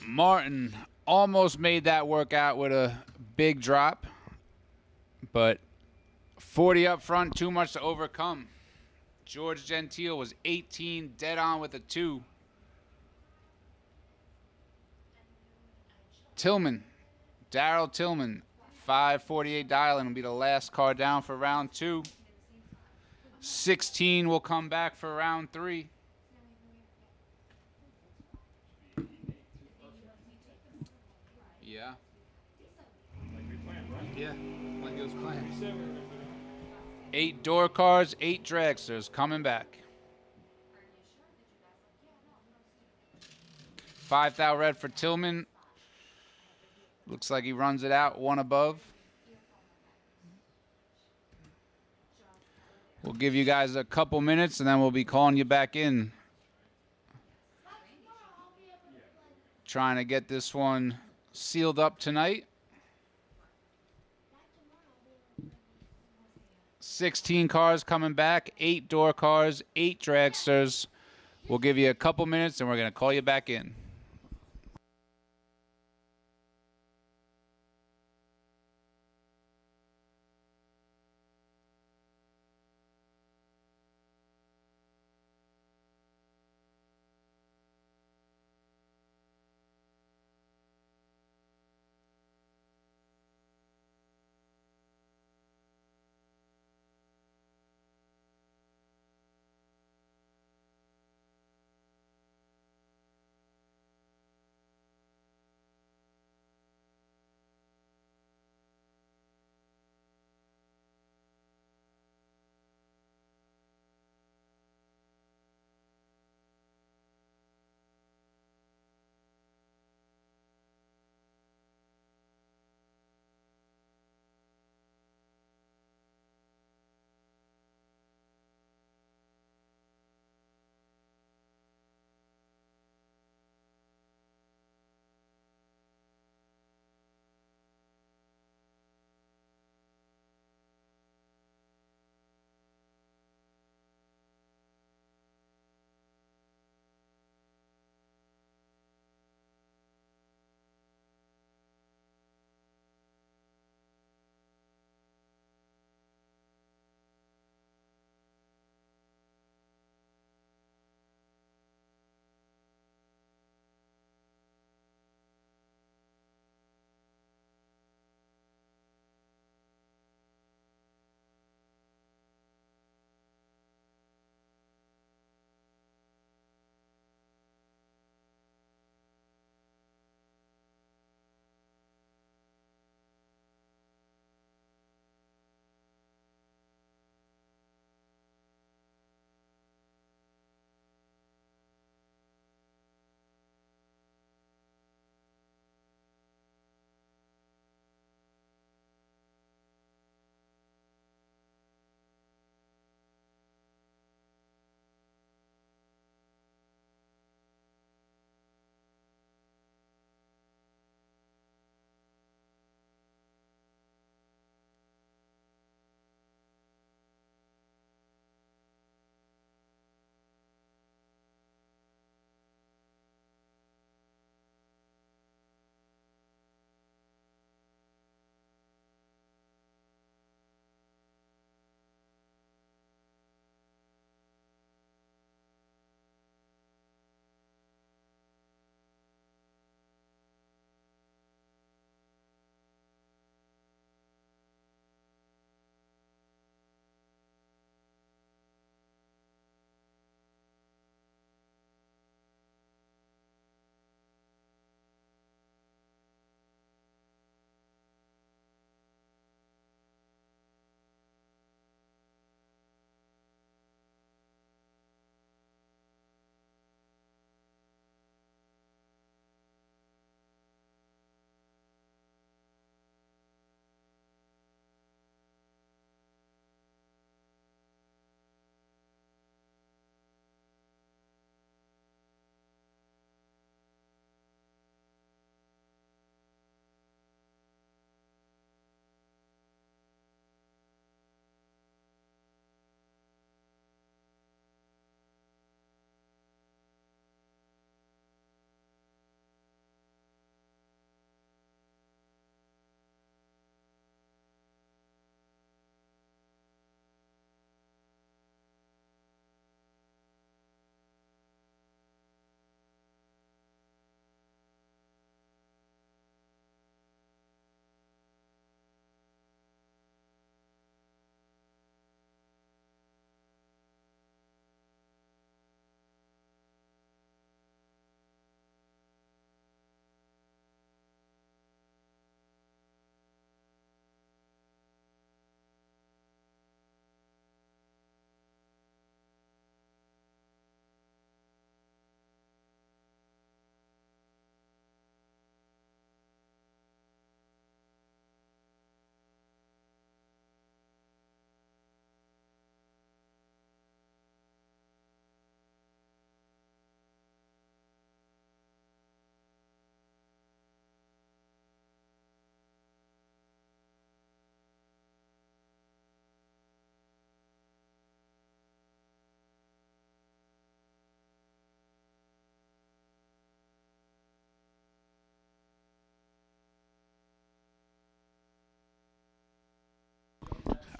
Martin almost made that work out with a big drop, but 40 up front, too much to overcome. George Gentile was 18, dead on with a 2. Tillman, Darryl Tillman, 548 dialing will be the last car down for round 2. 16 will come back for round 3. Yeah. Yeah, like it was planned. 8 door cars, 8 dragsters coming back. 5th out red for Tillman. Looks like he runs it out 1 above. We'll give you guys a couple minutes and then we'll be calling you back in. Trying to get this one sealed up tonight. 16 cars coming back, 8 door cars, 8 dragsters, We'll give you a couple minutes, and we're going to call you back in.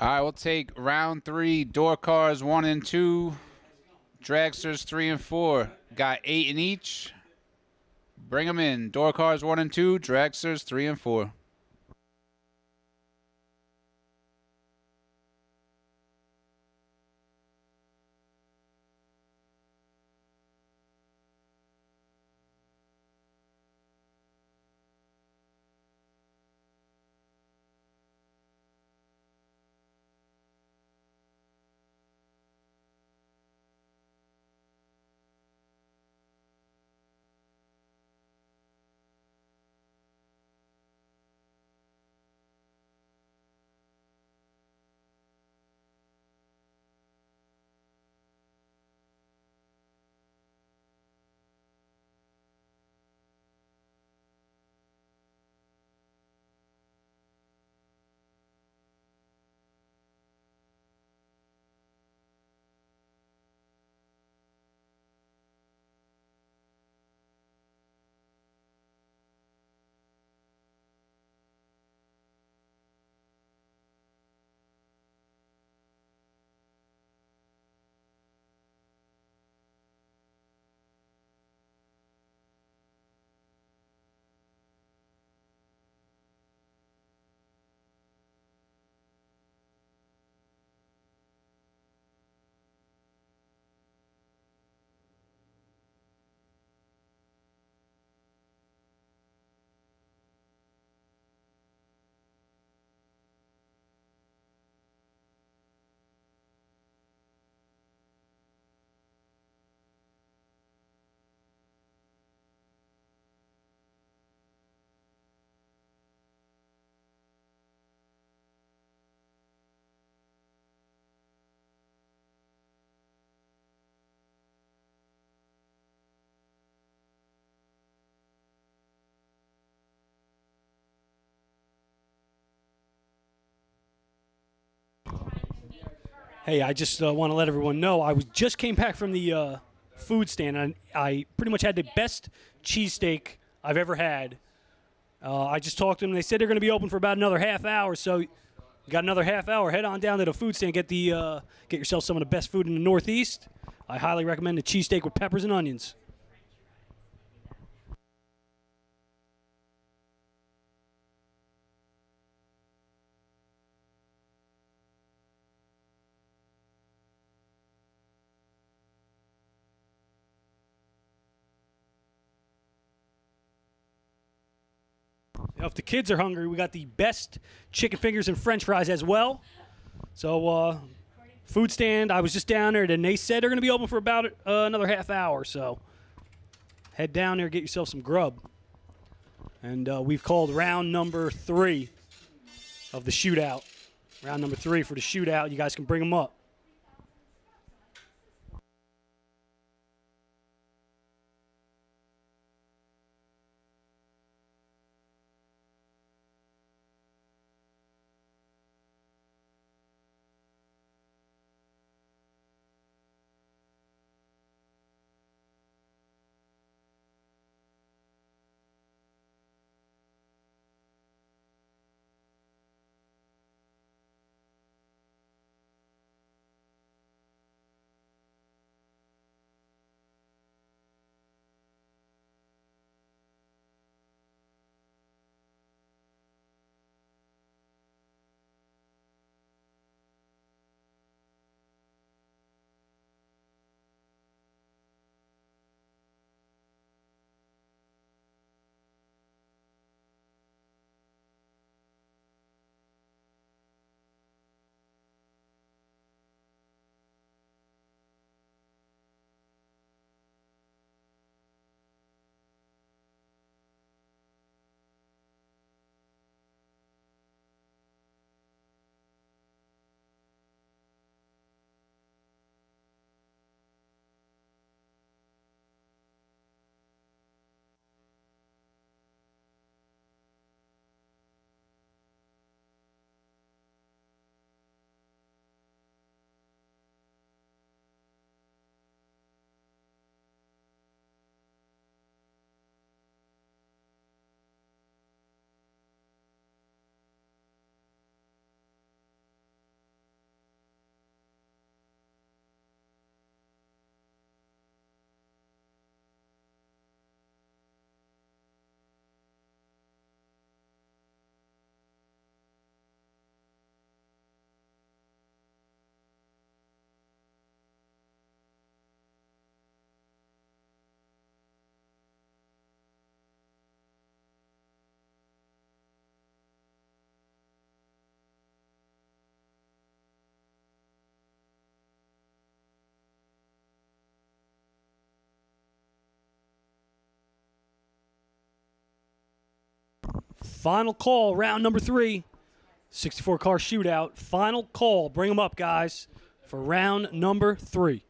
All right, we'll take round 3. Door cars 1 and 2. Dragsters 3 and 4. Got 8 in each. Bring them in. Door cars 1 and 2. Dragsters 3 and 4. Hey, I just want to let everyone know just came back from the food stand, and I pretty much had the best cheesesteak I've ever had. I just talked to them. They said they're going to be open for about another half hour, so you got another half hour. Head on down to the food stand, get yourself some of the best food in the Northeast. I highly recommend the cheesesteak with peppers and onions. Now, if the kids are hungry, we got the best chicken fingers and French fries as well. So, food stand, I was just down there, and they said they're going to be open for about another half hour. So, head down there, get yourself some grub. And we've called round number 3 of the shootout. Round number 3 for the shootout. You guys can bring them up. Final call, round number 3. 64-car shootout. Final call. Bring them up, guys, for round number 3.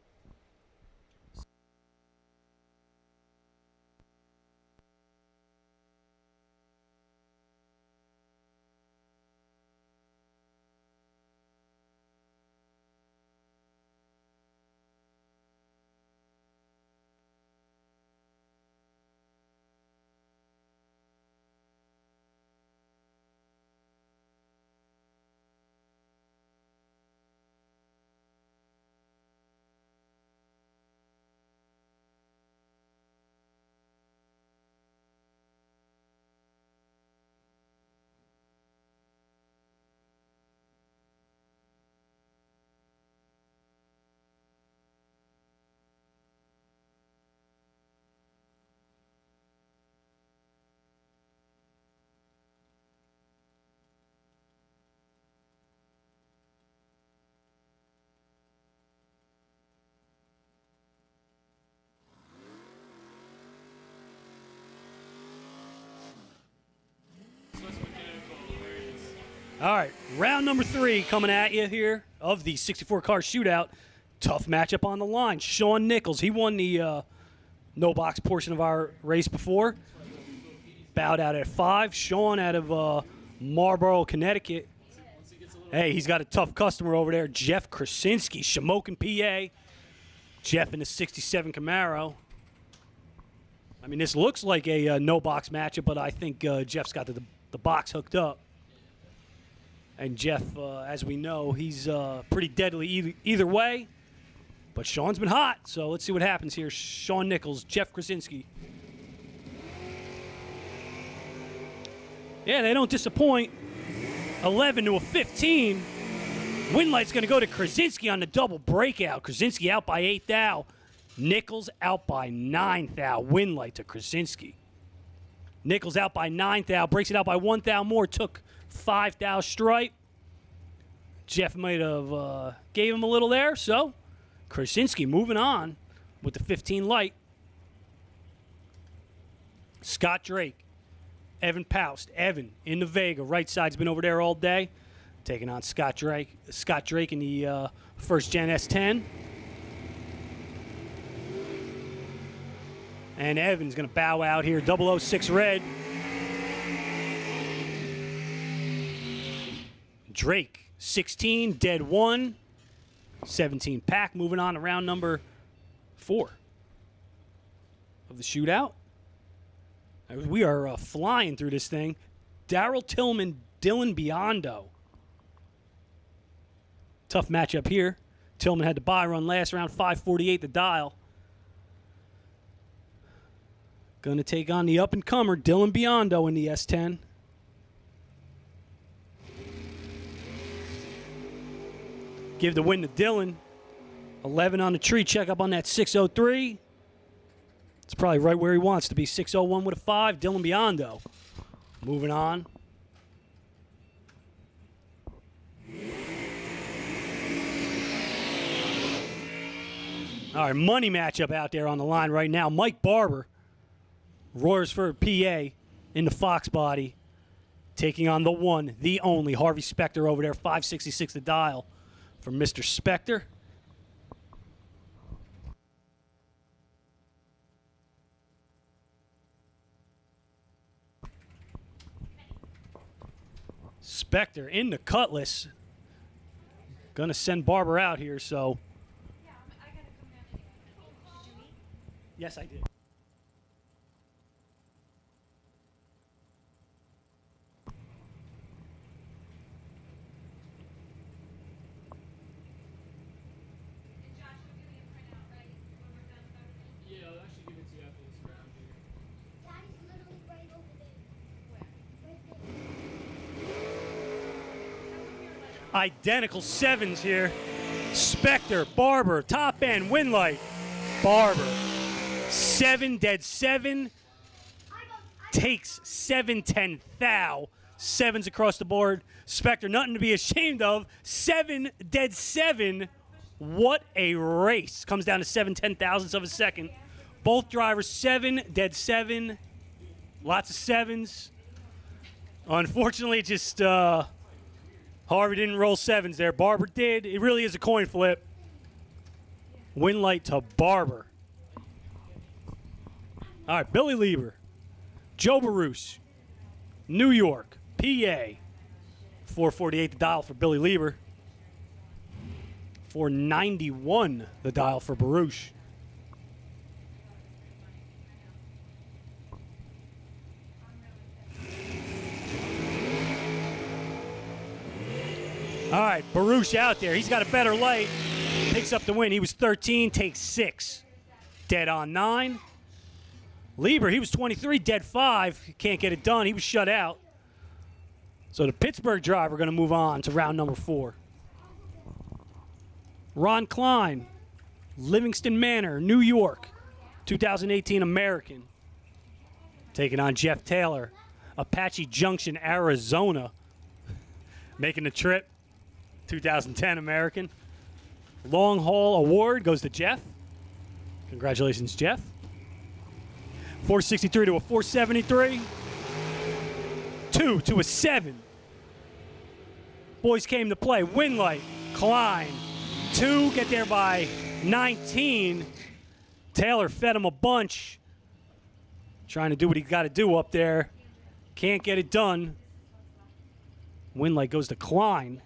All right, round number 3 coming at you here of the 64-car shootout. Tough matchup on the line. Sean Nichols, he won the no-box portion of our race before. Bowed out at 5. Sean out of Marlboro, Connecticut. Hey, he's got a tough customer over there, Jeff Krasinski, Shamokin, PA. Jeff in the 67 Camaro. I mean, this looks like a no-box matchup, but I think Jeff's got the box hooked up. And Jeff, as we know, he's pretty deadly either way. But Sean's been hot, so let's see what happens here. Sean Nichols, Jeff Krasinski. Yeah, they don't disappoint. 11 to a 15. Winlight's going to go to Krasinski on the double breakout. Krasinski out by 8 thou. Nichols out by 9 thou. Winlight to Krasinski. Nichols out by 9 thou. Breaks it out by 1 thou more. Took 5 thou stripe. Jeff might have gave him a little there, so Krasinski moving on with the 15 light. Scott Drake, Evan Paust. Evan in the Vega. Right side's been over there all day. Taking on Scott Drake. Scott Drake in the first gen S10. And Evan's going to bow out here. 006 red. Drake, 16, dead 1. 17 pack. Moving on to round number 4 of the shootout. We are flying through this thing. Darrell Tillman, Dylan Biondo. Tough matchup here. Tillman had the bye run last round, 548 the dial. Going to take on the up-and-comer, Dylan Biondo in the S10. Give the win to Dylan. 11 on the tree. Check up on that 603. It's probably right where he wants to be. 601 with a 5. Dylan Biondo. Moving on. All right, money matchup out there on the line right now. Mike Barber, Royersford, PA, in the Fox body, taking on the one, the only, Harvey Specter over there, 566 the dial for Mr. Specter. Specter in the Cutlass. Gonna send Barber out here, so. Yes, I did. Yeah, I'll actually give it to you after this round here. Identical sevens here. Specter, Barber, top end, Winlight. Barber. 7 dead 7. Takes 7-10 thou. 7s across the board. Specter, nothing to be ashamed of. 7 dead 7. What a race. Comes down to 7 thousandths of a second. Both drivers 7 dead 7. Lots of 7s. Unfortunately, just Harvey didn't roll sevens there. Barber did. It really is a coin flip. Winlight to Barber. All right, Billy Lieber, Joe Baruch, New York, PA. 448 the dial for Billy Lieber. 491 the dial for Baruch. All right, Baruch out there. He's got a better light. Picks up the win. He was 13, takes 6. Dead on 9. Lieber, he was 23, dead 5. Can't get it done. He was shut out. So the Pittsburgh driver going to move on to round number 4. Ron Klein, Livingston Manor, New York, 2018 American. Taking on Jeff Taylor, Apache Junction, Arizona. Making the trip, 2010 American. Long haul award goes to Jeff. Congratulations, Jeff. 463 to a 473. 2 to a 7. Boys came to play. Winlight, Klein. 2, get there by 19. Taylor fed him a bunch. Trying to do what he got to do up there. Can't get it done. Winlight goes to Klein.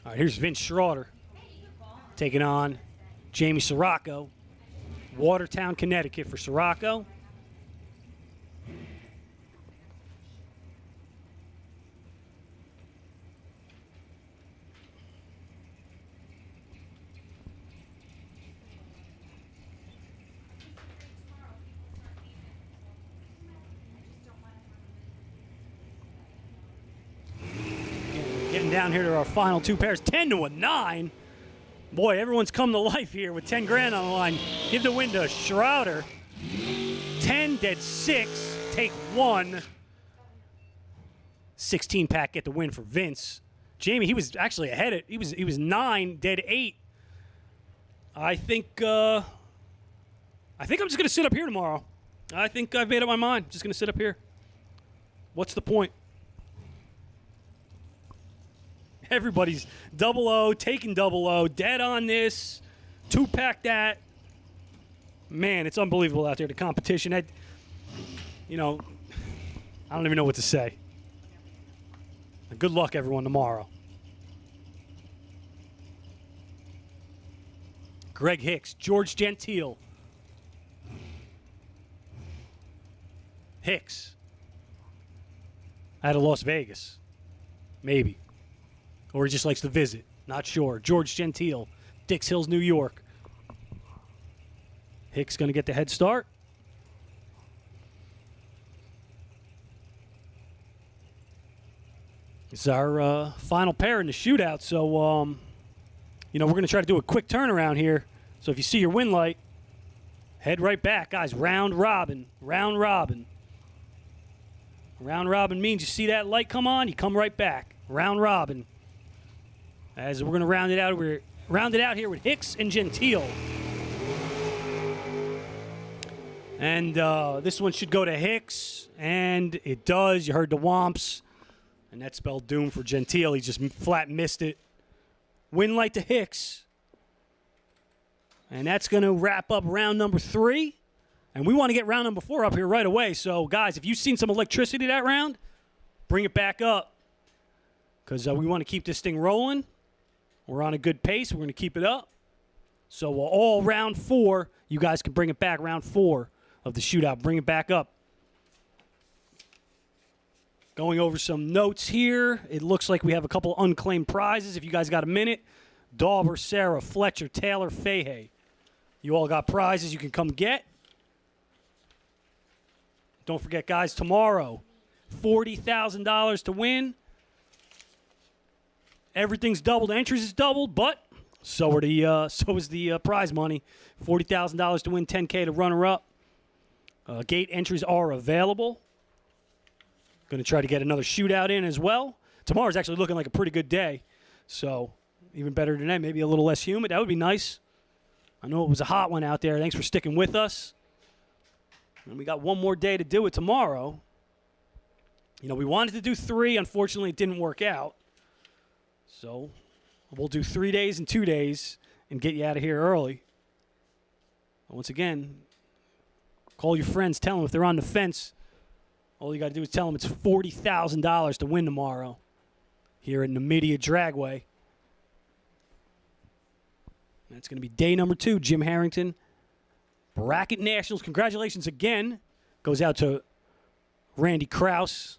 All right, here's Vince Schroeder taking on Jamie Sirocco. Watertown, Connecticut for Sirocco. Getting down here to our final 2 pairs. 10 to a 9. Boy, everyone's come to life here with 10 grand on the line. Give the win to Schroeder. 10, dead 6, take 1. 16 pack, get the win for Vince. Jamie, he was actually ahead. He was 9, dead 8. I think I'm just gonna sit up here tomorrow. I think I've made up my mind. Just gonna sit up here. What's the point? Everybody's 00, taking 00, dead on this, 2-pack that. Man, it's unbelievable out there, the competition. I don't even know what to say. Good luck, everyone, tomorrow. Greg Hicks, George Gentile. Hicks. Out of Las Vegas. Maybe. Or he just likes to visit. Not sure. George Gentile, Dix Hills, New York. Hicks going to get the head start. It's our final pair in the shootout. So, we're going to try to do a quick turnaround here. So if you see your win light, head right back. Guys, round robin. Round robin. Round robin means you see that light come on, you come right back. Round robin. As we're going to round it out, we're rounded out here with Hicks and Gentile. And this one should go to Hicks, and it does. You heard the womps, and that spelled doom for Gentile. He just flat missed it. Win light to Hicks. And that's going to wrap up round number 3. And we want to get round number 4 up here right away. So, guys, if you've seen some electricity that round, bring it back up. Because we want to keep this thing rolling. We're on a good pace. We're going to keep it up. So all round 4, you guys can bring it back. Round 4 of the shootout. Bring it back up. Going over some notes here. It looks like we have a couple unclaimed prizes. If you guys got a minute. Dauber, Sarah, Fletcher, Taylor, Fahey. You all got prizes you can come get. Don't forget, guys, tomorrow, $40,000 to win. Everything's doubled. Entries is doubled, but so is the prize money. $40,000 to win, $10K to runner-up. Gate entries are available. Going to try to get another shootout in as well. Tomorrow's actually looking like a pretty good day. So even better than that, maybe a little less humid. That would be nice. I know it was a hot one out there. Thanks for sticking with us. And we got one more day to do it tomorrow. You know, we wanted to do 3. Unfortunately, it didn't work out. So we'll do 3 days and 2 days and get you out of here early. Once again, call your friends. Tell them if they're on the fence, all you got to do is tell them it's $40,000 to win tomorrow here at Numidia Dragway. That's going to be day number 2. Jim Harrington, Bracket Nationals. Congratulations again. Goes out to Randy Krause.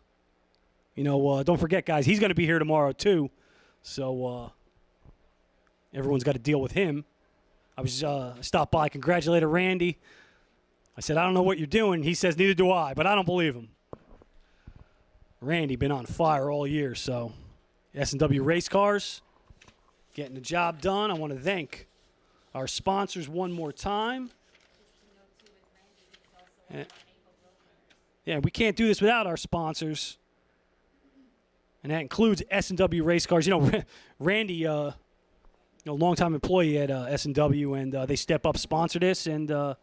You know, don't forget, guys, he's going to be here tomorrow too. So everyone's got to deal with him. I was stopped by, congratulated Randy. I said, I don't know what you're doing. He says, neither do I, but I don't believe him. Randy been on fire all year, so S&W Race Cars getting the job done. I want to thank our sponsors one more time. Yeah, we can't do this without our sponsors. And that includes S&W Race Cars. You know, Randy, longtime employee at S&W, and they step up, sponsor this, and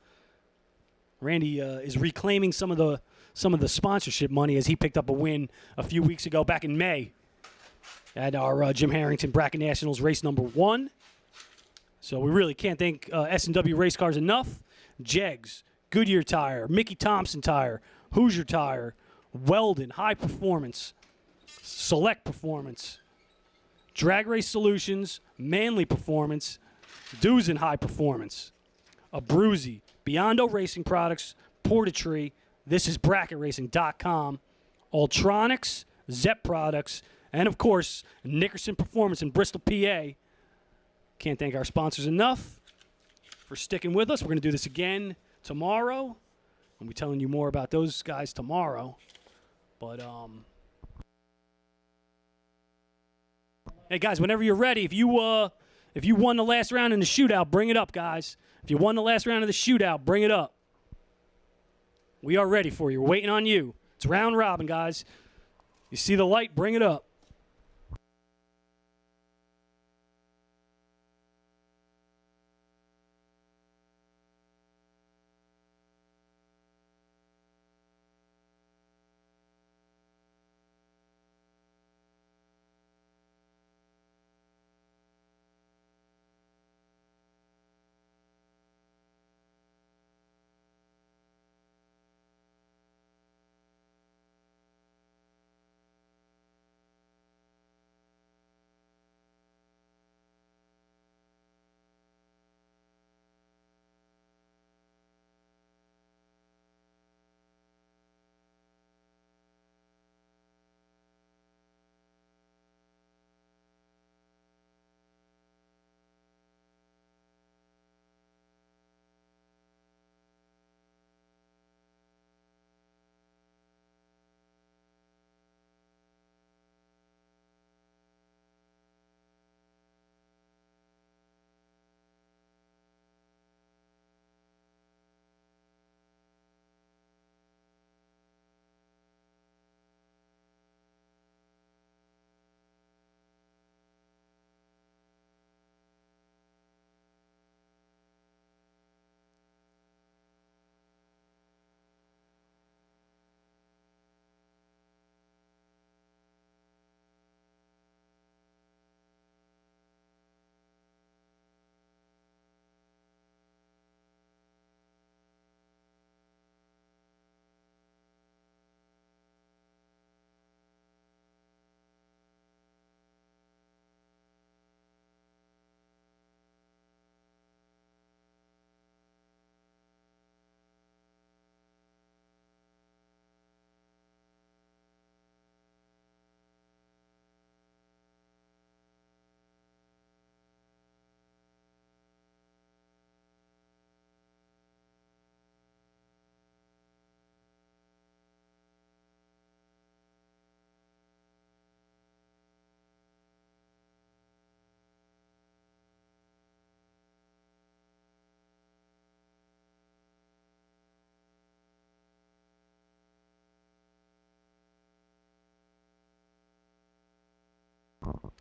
Randy is reclaiming some of the sponsorship money as he picked up a win a few weeks ago back in May at our Jim Harrington Bracket Nationals race number 1. So we really can't thank S&W Race Cars enough. Jegs, Goodyear Tire, Mickey Thompson Tire, Hoosier Tire, Weldon, High Performance, Select Performance, Drag Race Solutions, Manly Performance, Duzen High Performance, Abruzzi, Biondo Racing Products, Portatree, This is BracketRacing.com, Ultronics, Zep Products, and of course, Nickerson Performance in Bristol, PA. Can't thank our sponsors enough for sticking with us. We're going to do this again tomorrow. I'll be telling you more about those guys tomorrow. But, hey, guys, whenever you're ready, if you won the last round in the shootout, bring it up, guys. If you won the last round of the shootout, bring it up. We are ready for you. We're waiting on you. It's round robin, guys. You see the light, bring it up.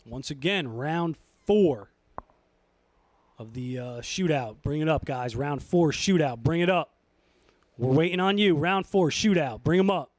Once again, round 4. of the shootout. Bring it up, guys. Round 4 shootout. Bring it up. We're waiting on you. Round 4 shootout. Bring them up.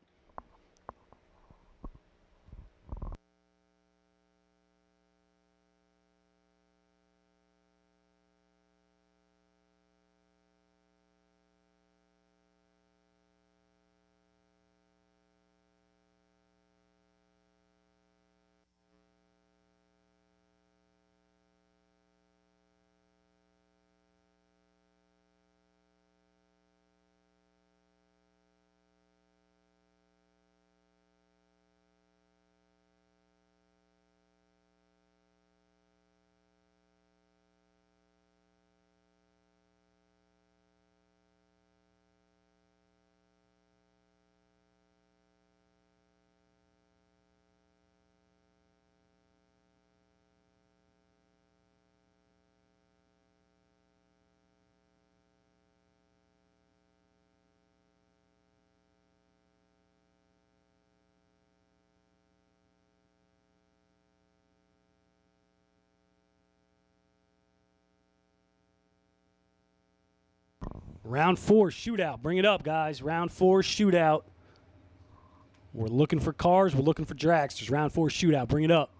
Round 4 shootout. Bring it up, guys. Round 4 shootout. We're looking for cars. We're looking for dragsters. Round 4 shootout. Bring it up.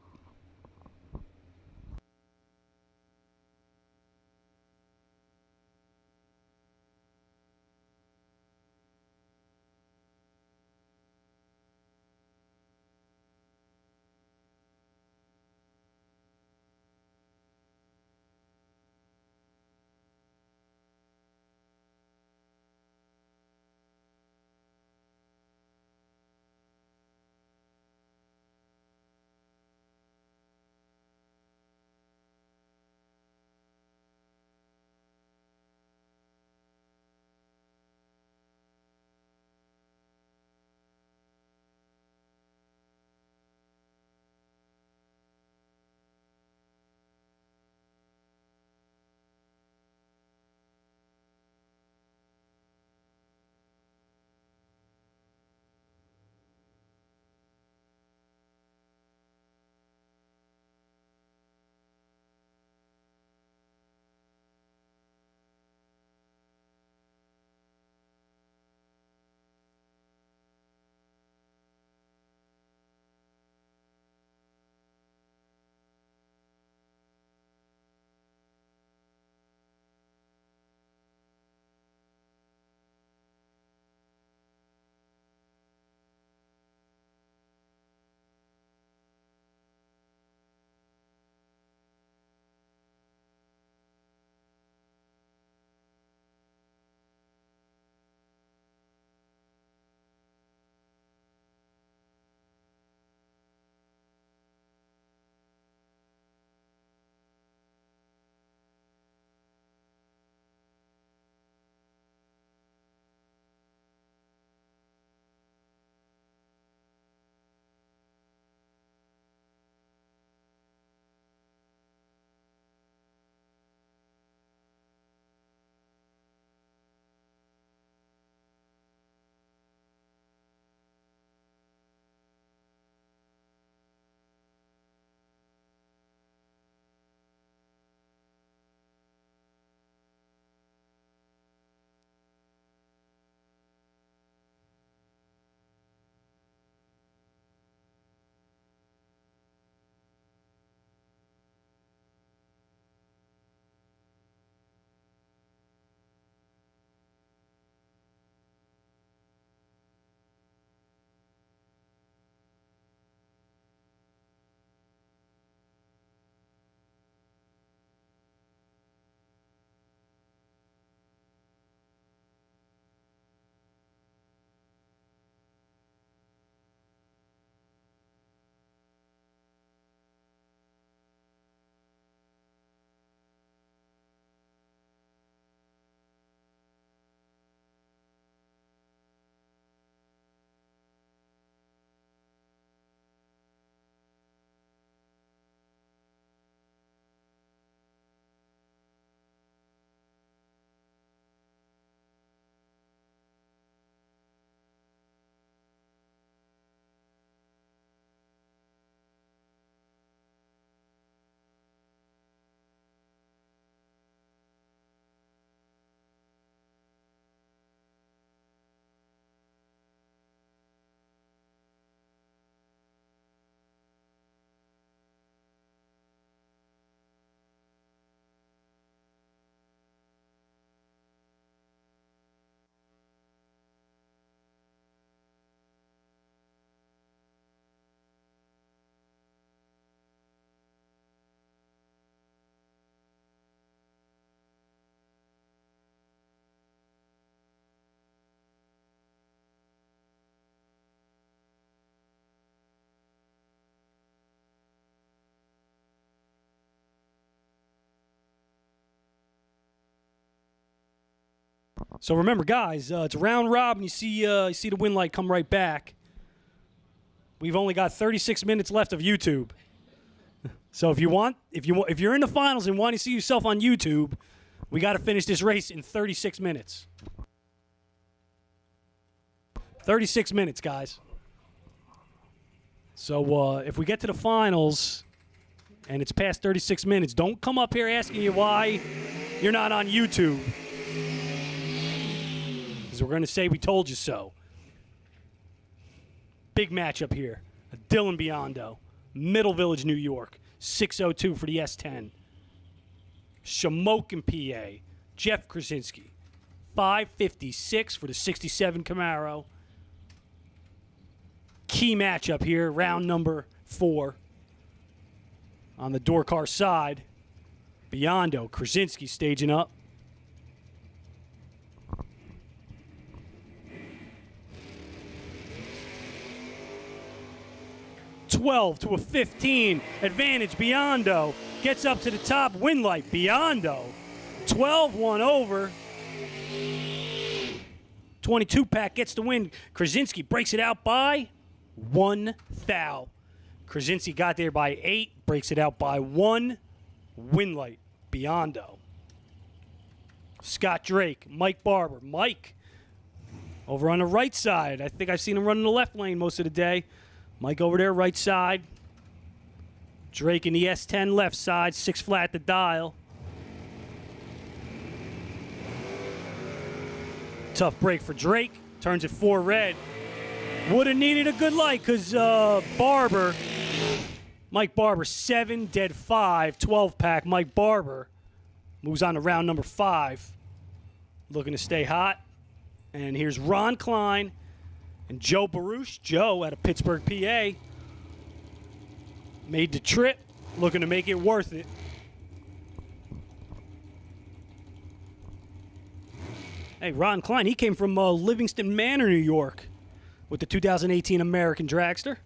So remember, guys, it's a round robin. You see the win light come right back. We've only got 36 minutes left of YouTube. So if you're in the finals and want to see yourself on YouTube, we got to finish this race in 36 minutes. 36 minutes, guys. So if we get to the finals and it's past 36 minutes, don't come up here asking you why you're not on YouTube. Because we're going to say we told you so. Big matchup here. Dylan Biondo, Middle Village, New York. 602 for the S10. Shamokin, PA. Jeff Krasinski. 556 for the 67 Camaro. Key matchup here, round number 4. On the door car side, Biondo, Krasinski staging up. $12 to a 15 advantage. Biondo gets up to the top. Win light. Biondo 12-1 over. 22 pack gets the win. Krasinski breaks it out by 1 thou. Krasinski got there by 8, breaks it out by 1. Win light. Biondo. Scott Drake, Mike Barber. Mike over on the right side. I think I've seen him run in the left lane most of the day. Mike over there, right side. Drake in the S10 left side, 6 flat the dial. Tough break for Drake. Turns it 4 red. Would have needed a good light because Mike Barber, 7, dead 5, 12 pack. Mike Barber moves on to round number 5. Looking to stay hot. And here's Ron Klein and Joe Baruch. Joe out of Pittsburgh, PA. Made the trip, looking to make it worth it. Hey, Ron Klein, he came from Livingston Manor, New York with the 2018 American Dragster.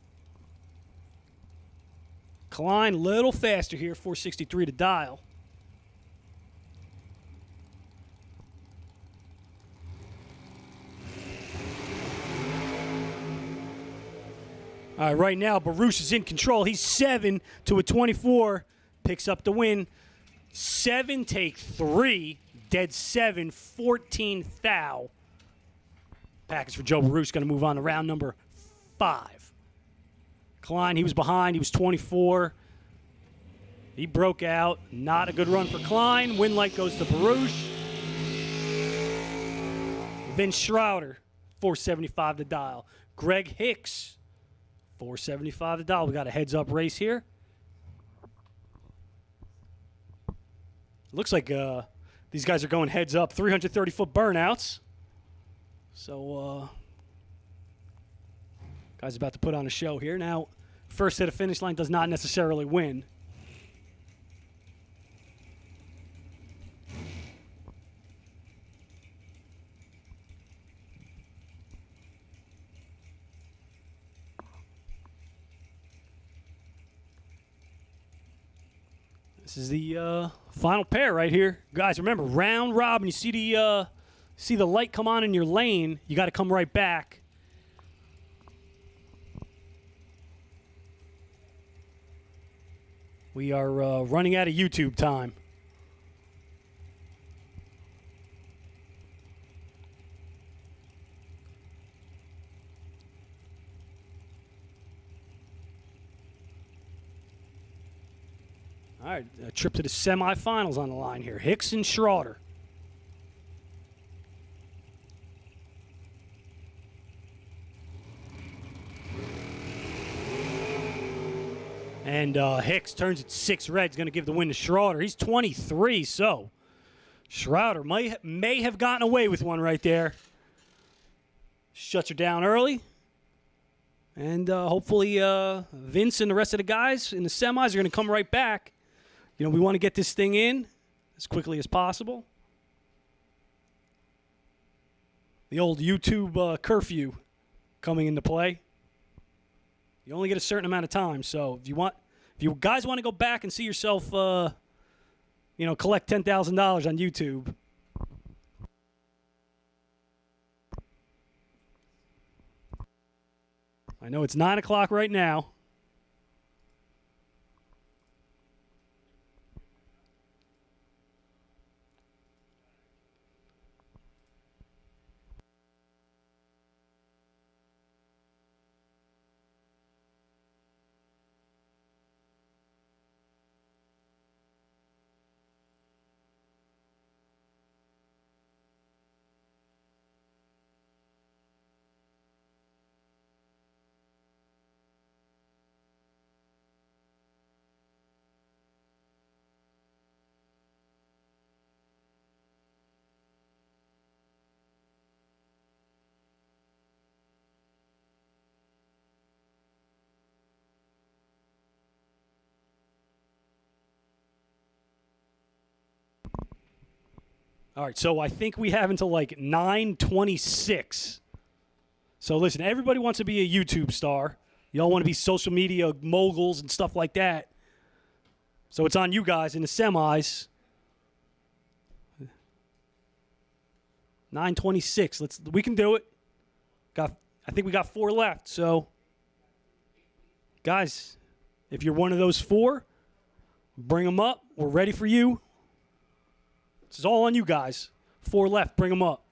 Klein, a little faster here, 463 to dial. All right, right now, Baruch is in control. He's 7 to a 24. Picks up the win. 7, take 3. Dead 7, 14 thou. Package for Joe Baruch. Going to move on to round number 5. Klein, he was behind. He was 24. He broke out. Not a good run for Klein. Win light goes to Baruch. Vince Schroeder, 475 to dial. Greg Hicks, 475 to dial. We got a heads-up race here. Looks like these guys are going heads up. 330-foot burnouts. So, guys about to put on a show here. Now, first hit of finish line does not necessarily win. This is the final pair right here. Guys, remember, round robin. You see the light come on in your lane, you got to come right back. We are running out of YouTube time. All right, a trip to the semifinals on the line here. Hicks and Schroeder. And Hicks turns it 6 red. He's going to give the win to Schroeder. He's 23, so Schroeder may have gotten away with one right there. Shuts her down early. And hopefully Vince and the rest of the guys in the semis are going to come right back. You know, we want to get this thing in as quickly as possible. The old YouTube curfew coming into play. You only get a certain amount of time, so if you guys want to go back and see yourself, collect $10,000 on YouTube, I know it's 9 o'clock right now. All right, so I think we have until like 9:26. So listen, everybody wants to be a YouTube star. Y'all want to be social media moguls and stuff like that. So it's on you guys in the semis. 9:26. We can do it. I think we got 4 left. So guys, if you're one of those 4, bring them up. We're ready for you. This is all on you guys. 4 left. Bring them up.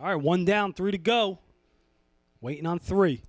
All right, 1 down, 3 to go. Waiting on 3.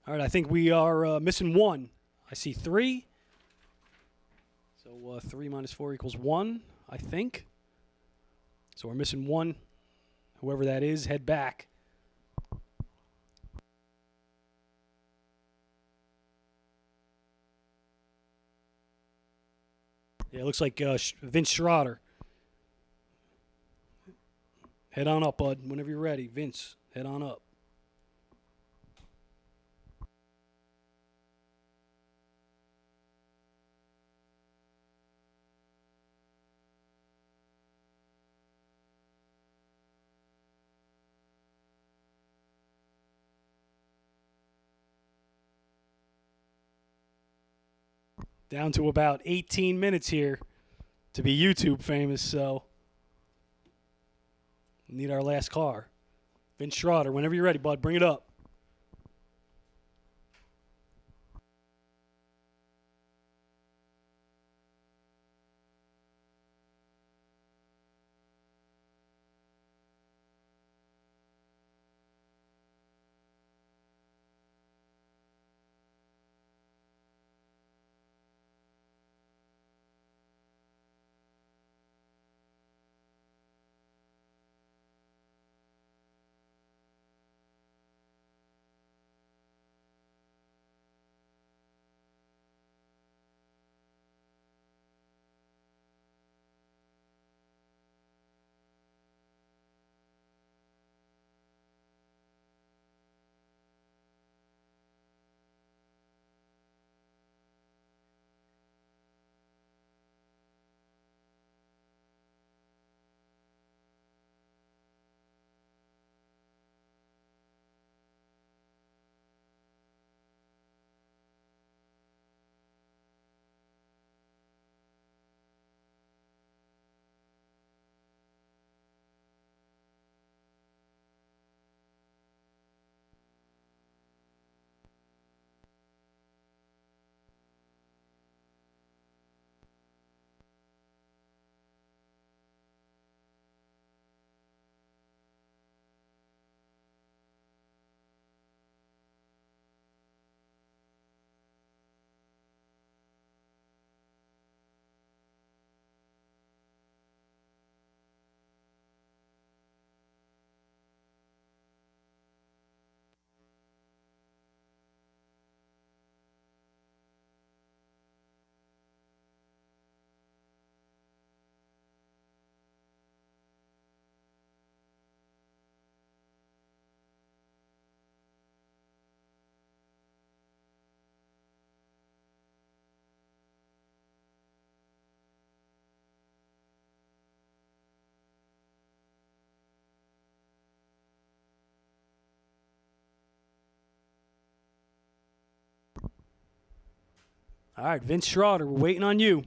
All right, I think we are missing 1. I see 3. So 3 minus 4 equals 1, I think. So we're missing 1. Whoever that is, head back. Yeah, it looks like Vince Schroeder. Head on up, bud, whenever you're ready. Vince, head on up. Down to about 18 minutes here to be YouTube famous, so we need our last car. Vince Schroeder, whenever you're ready, bud, bring it up. All right, Vince Schroeder, we're waiting on you.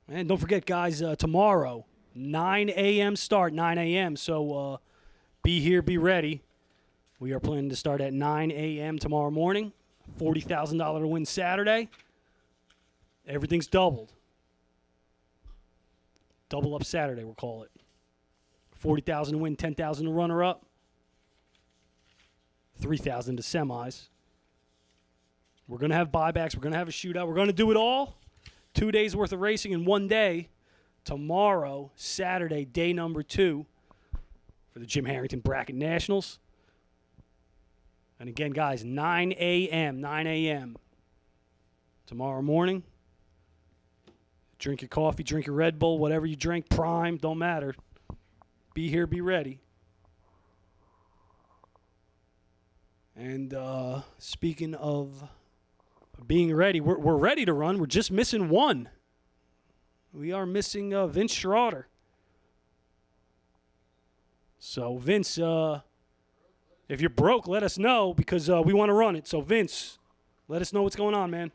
And don't forget, guys, tomorrow, 9 a.m. start, 9 a.m. So be here, be ready. We are planning to start at 9 a.m. tomorrow morning. $40,000 to win Saturday. Everything's doubled. Double up Saturday, we'll call it. 40,000 to win, 10,000 to runner up. 3,000 to semis. We're going to have buybacks. We're going to have a shootout. We're going to do it all. 2 days worth of racing in one day. Tomorrow, Saturday, day number 2 for the Jim Harrington Bracket Nationals. And again, guys, 9 a.m., 9 a.m. tomorrow morning. Drink your coffee, drink your Red Bull, whatever you drink, Prime, don't matter. Be here, be ready. And speaking of being ready, we're ready to run. We're just missing one. We are missing Vince Schroeder. So, Vince, if you're broke, let us know because we want to run it. So, Vince, let us know what's going on, man.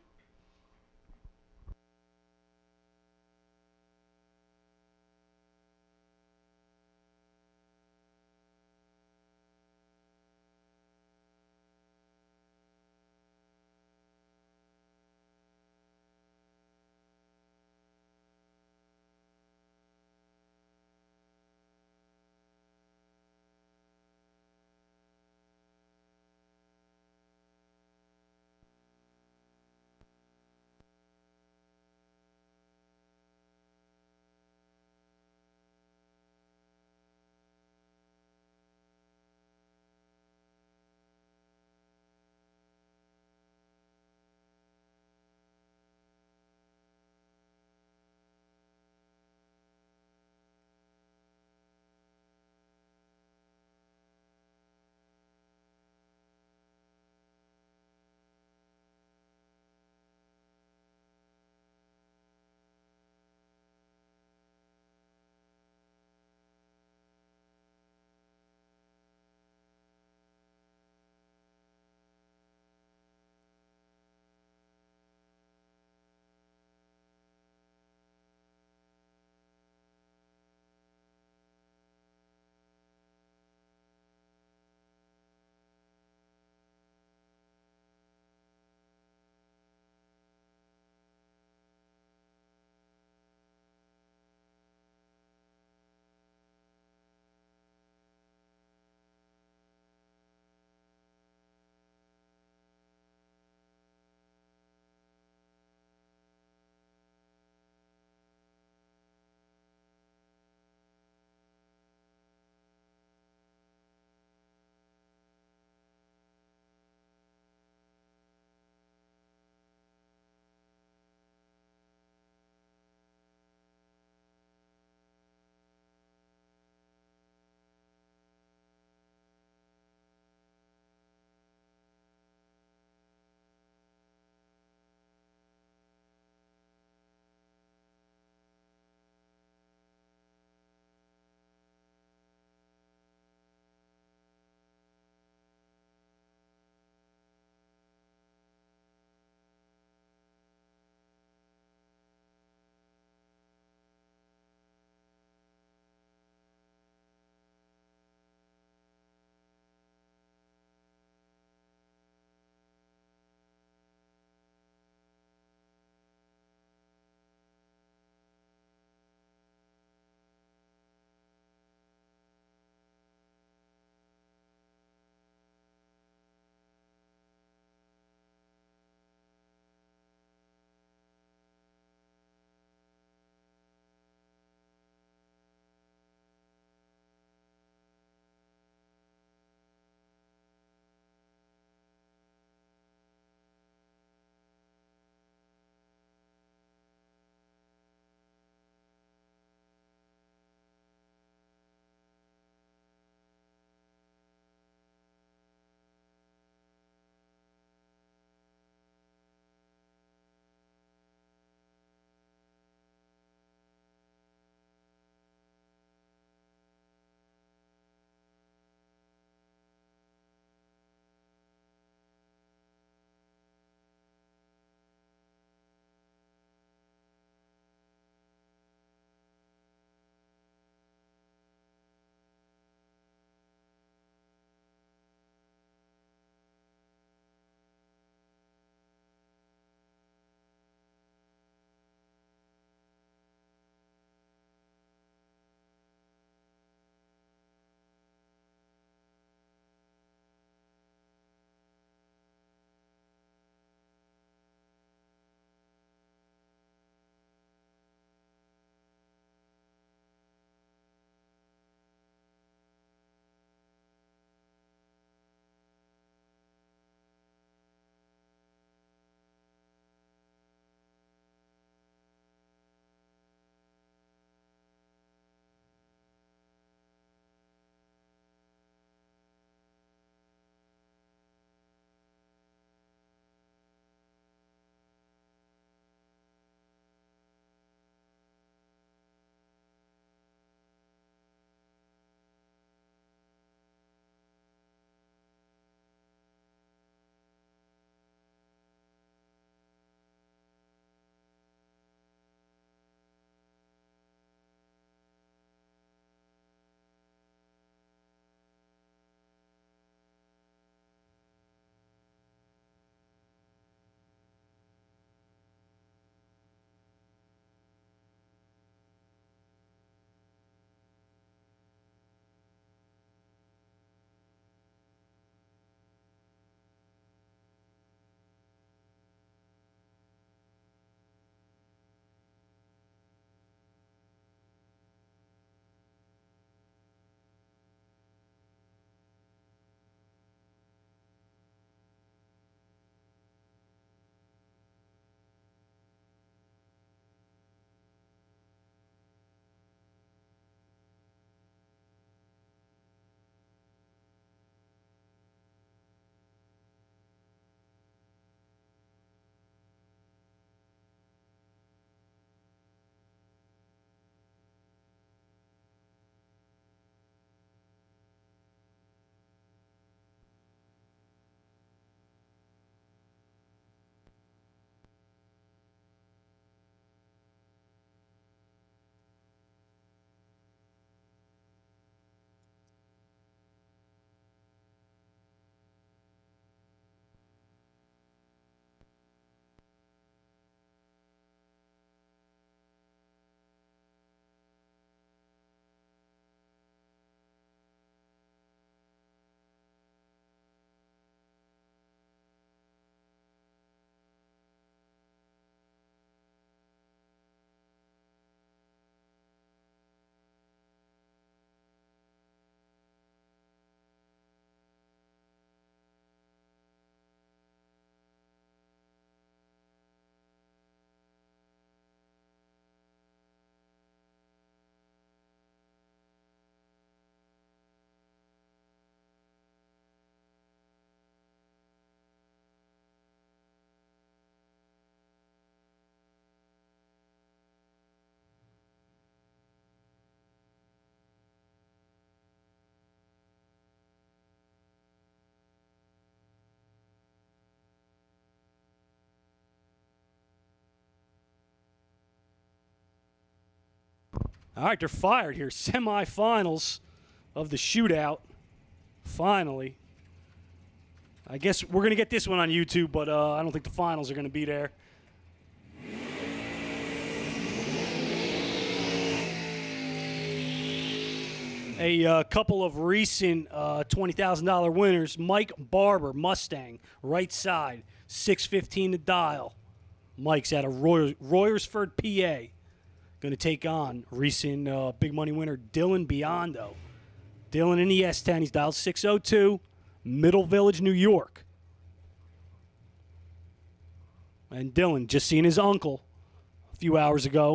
All right, they're fired here. Semifinals of the shootout. Finally. I guess we're going to get this one on YouTube, but I don't think the finals are going to be there. A couple of recent $20,000 winners. Mike Barber, Mustang, right side, 615 to dial. Mike's out of Royersford, PA. Going to take on recent big money winner Dylan Biondo. Dylan in the S10. He's dialed 602, Middle Village, New York. And Dylan just seen his uncle a few hours ago.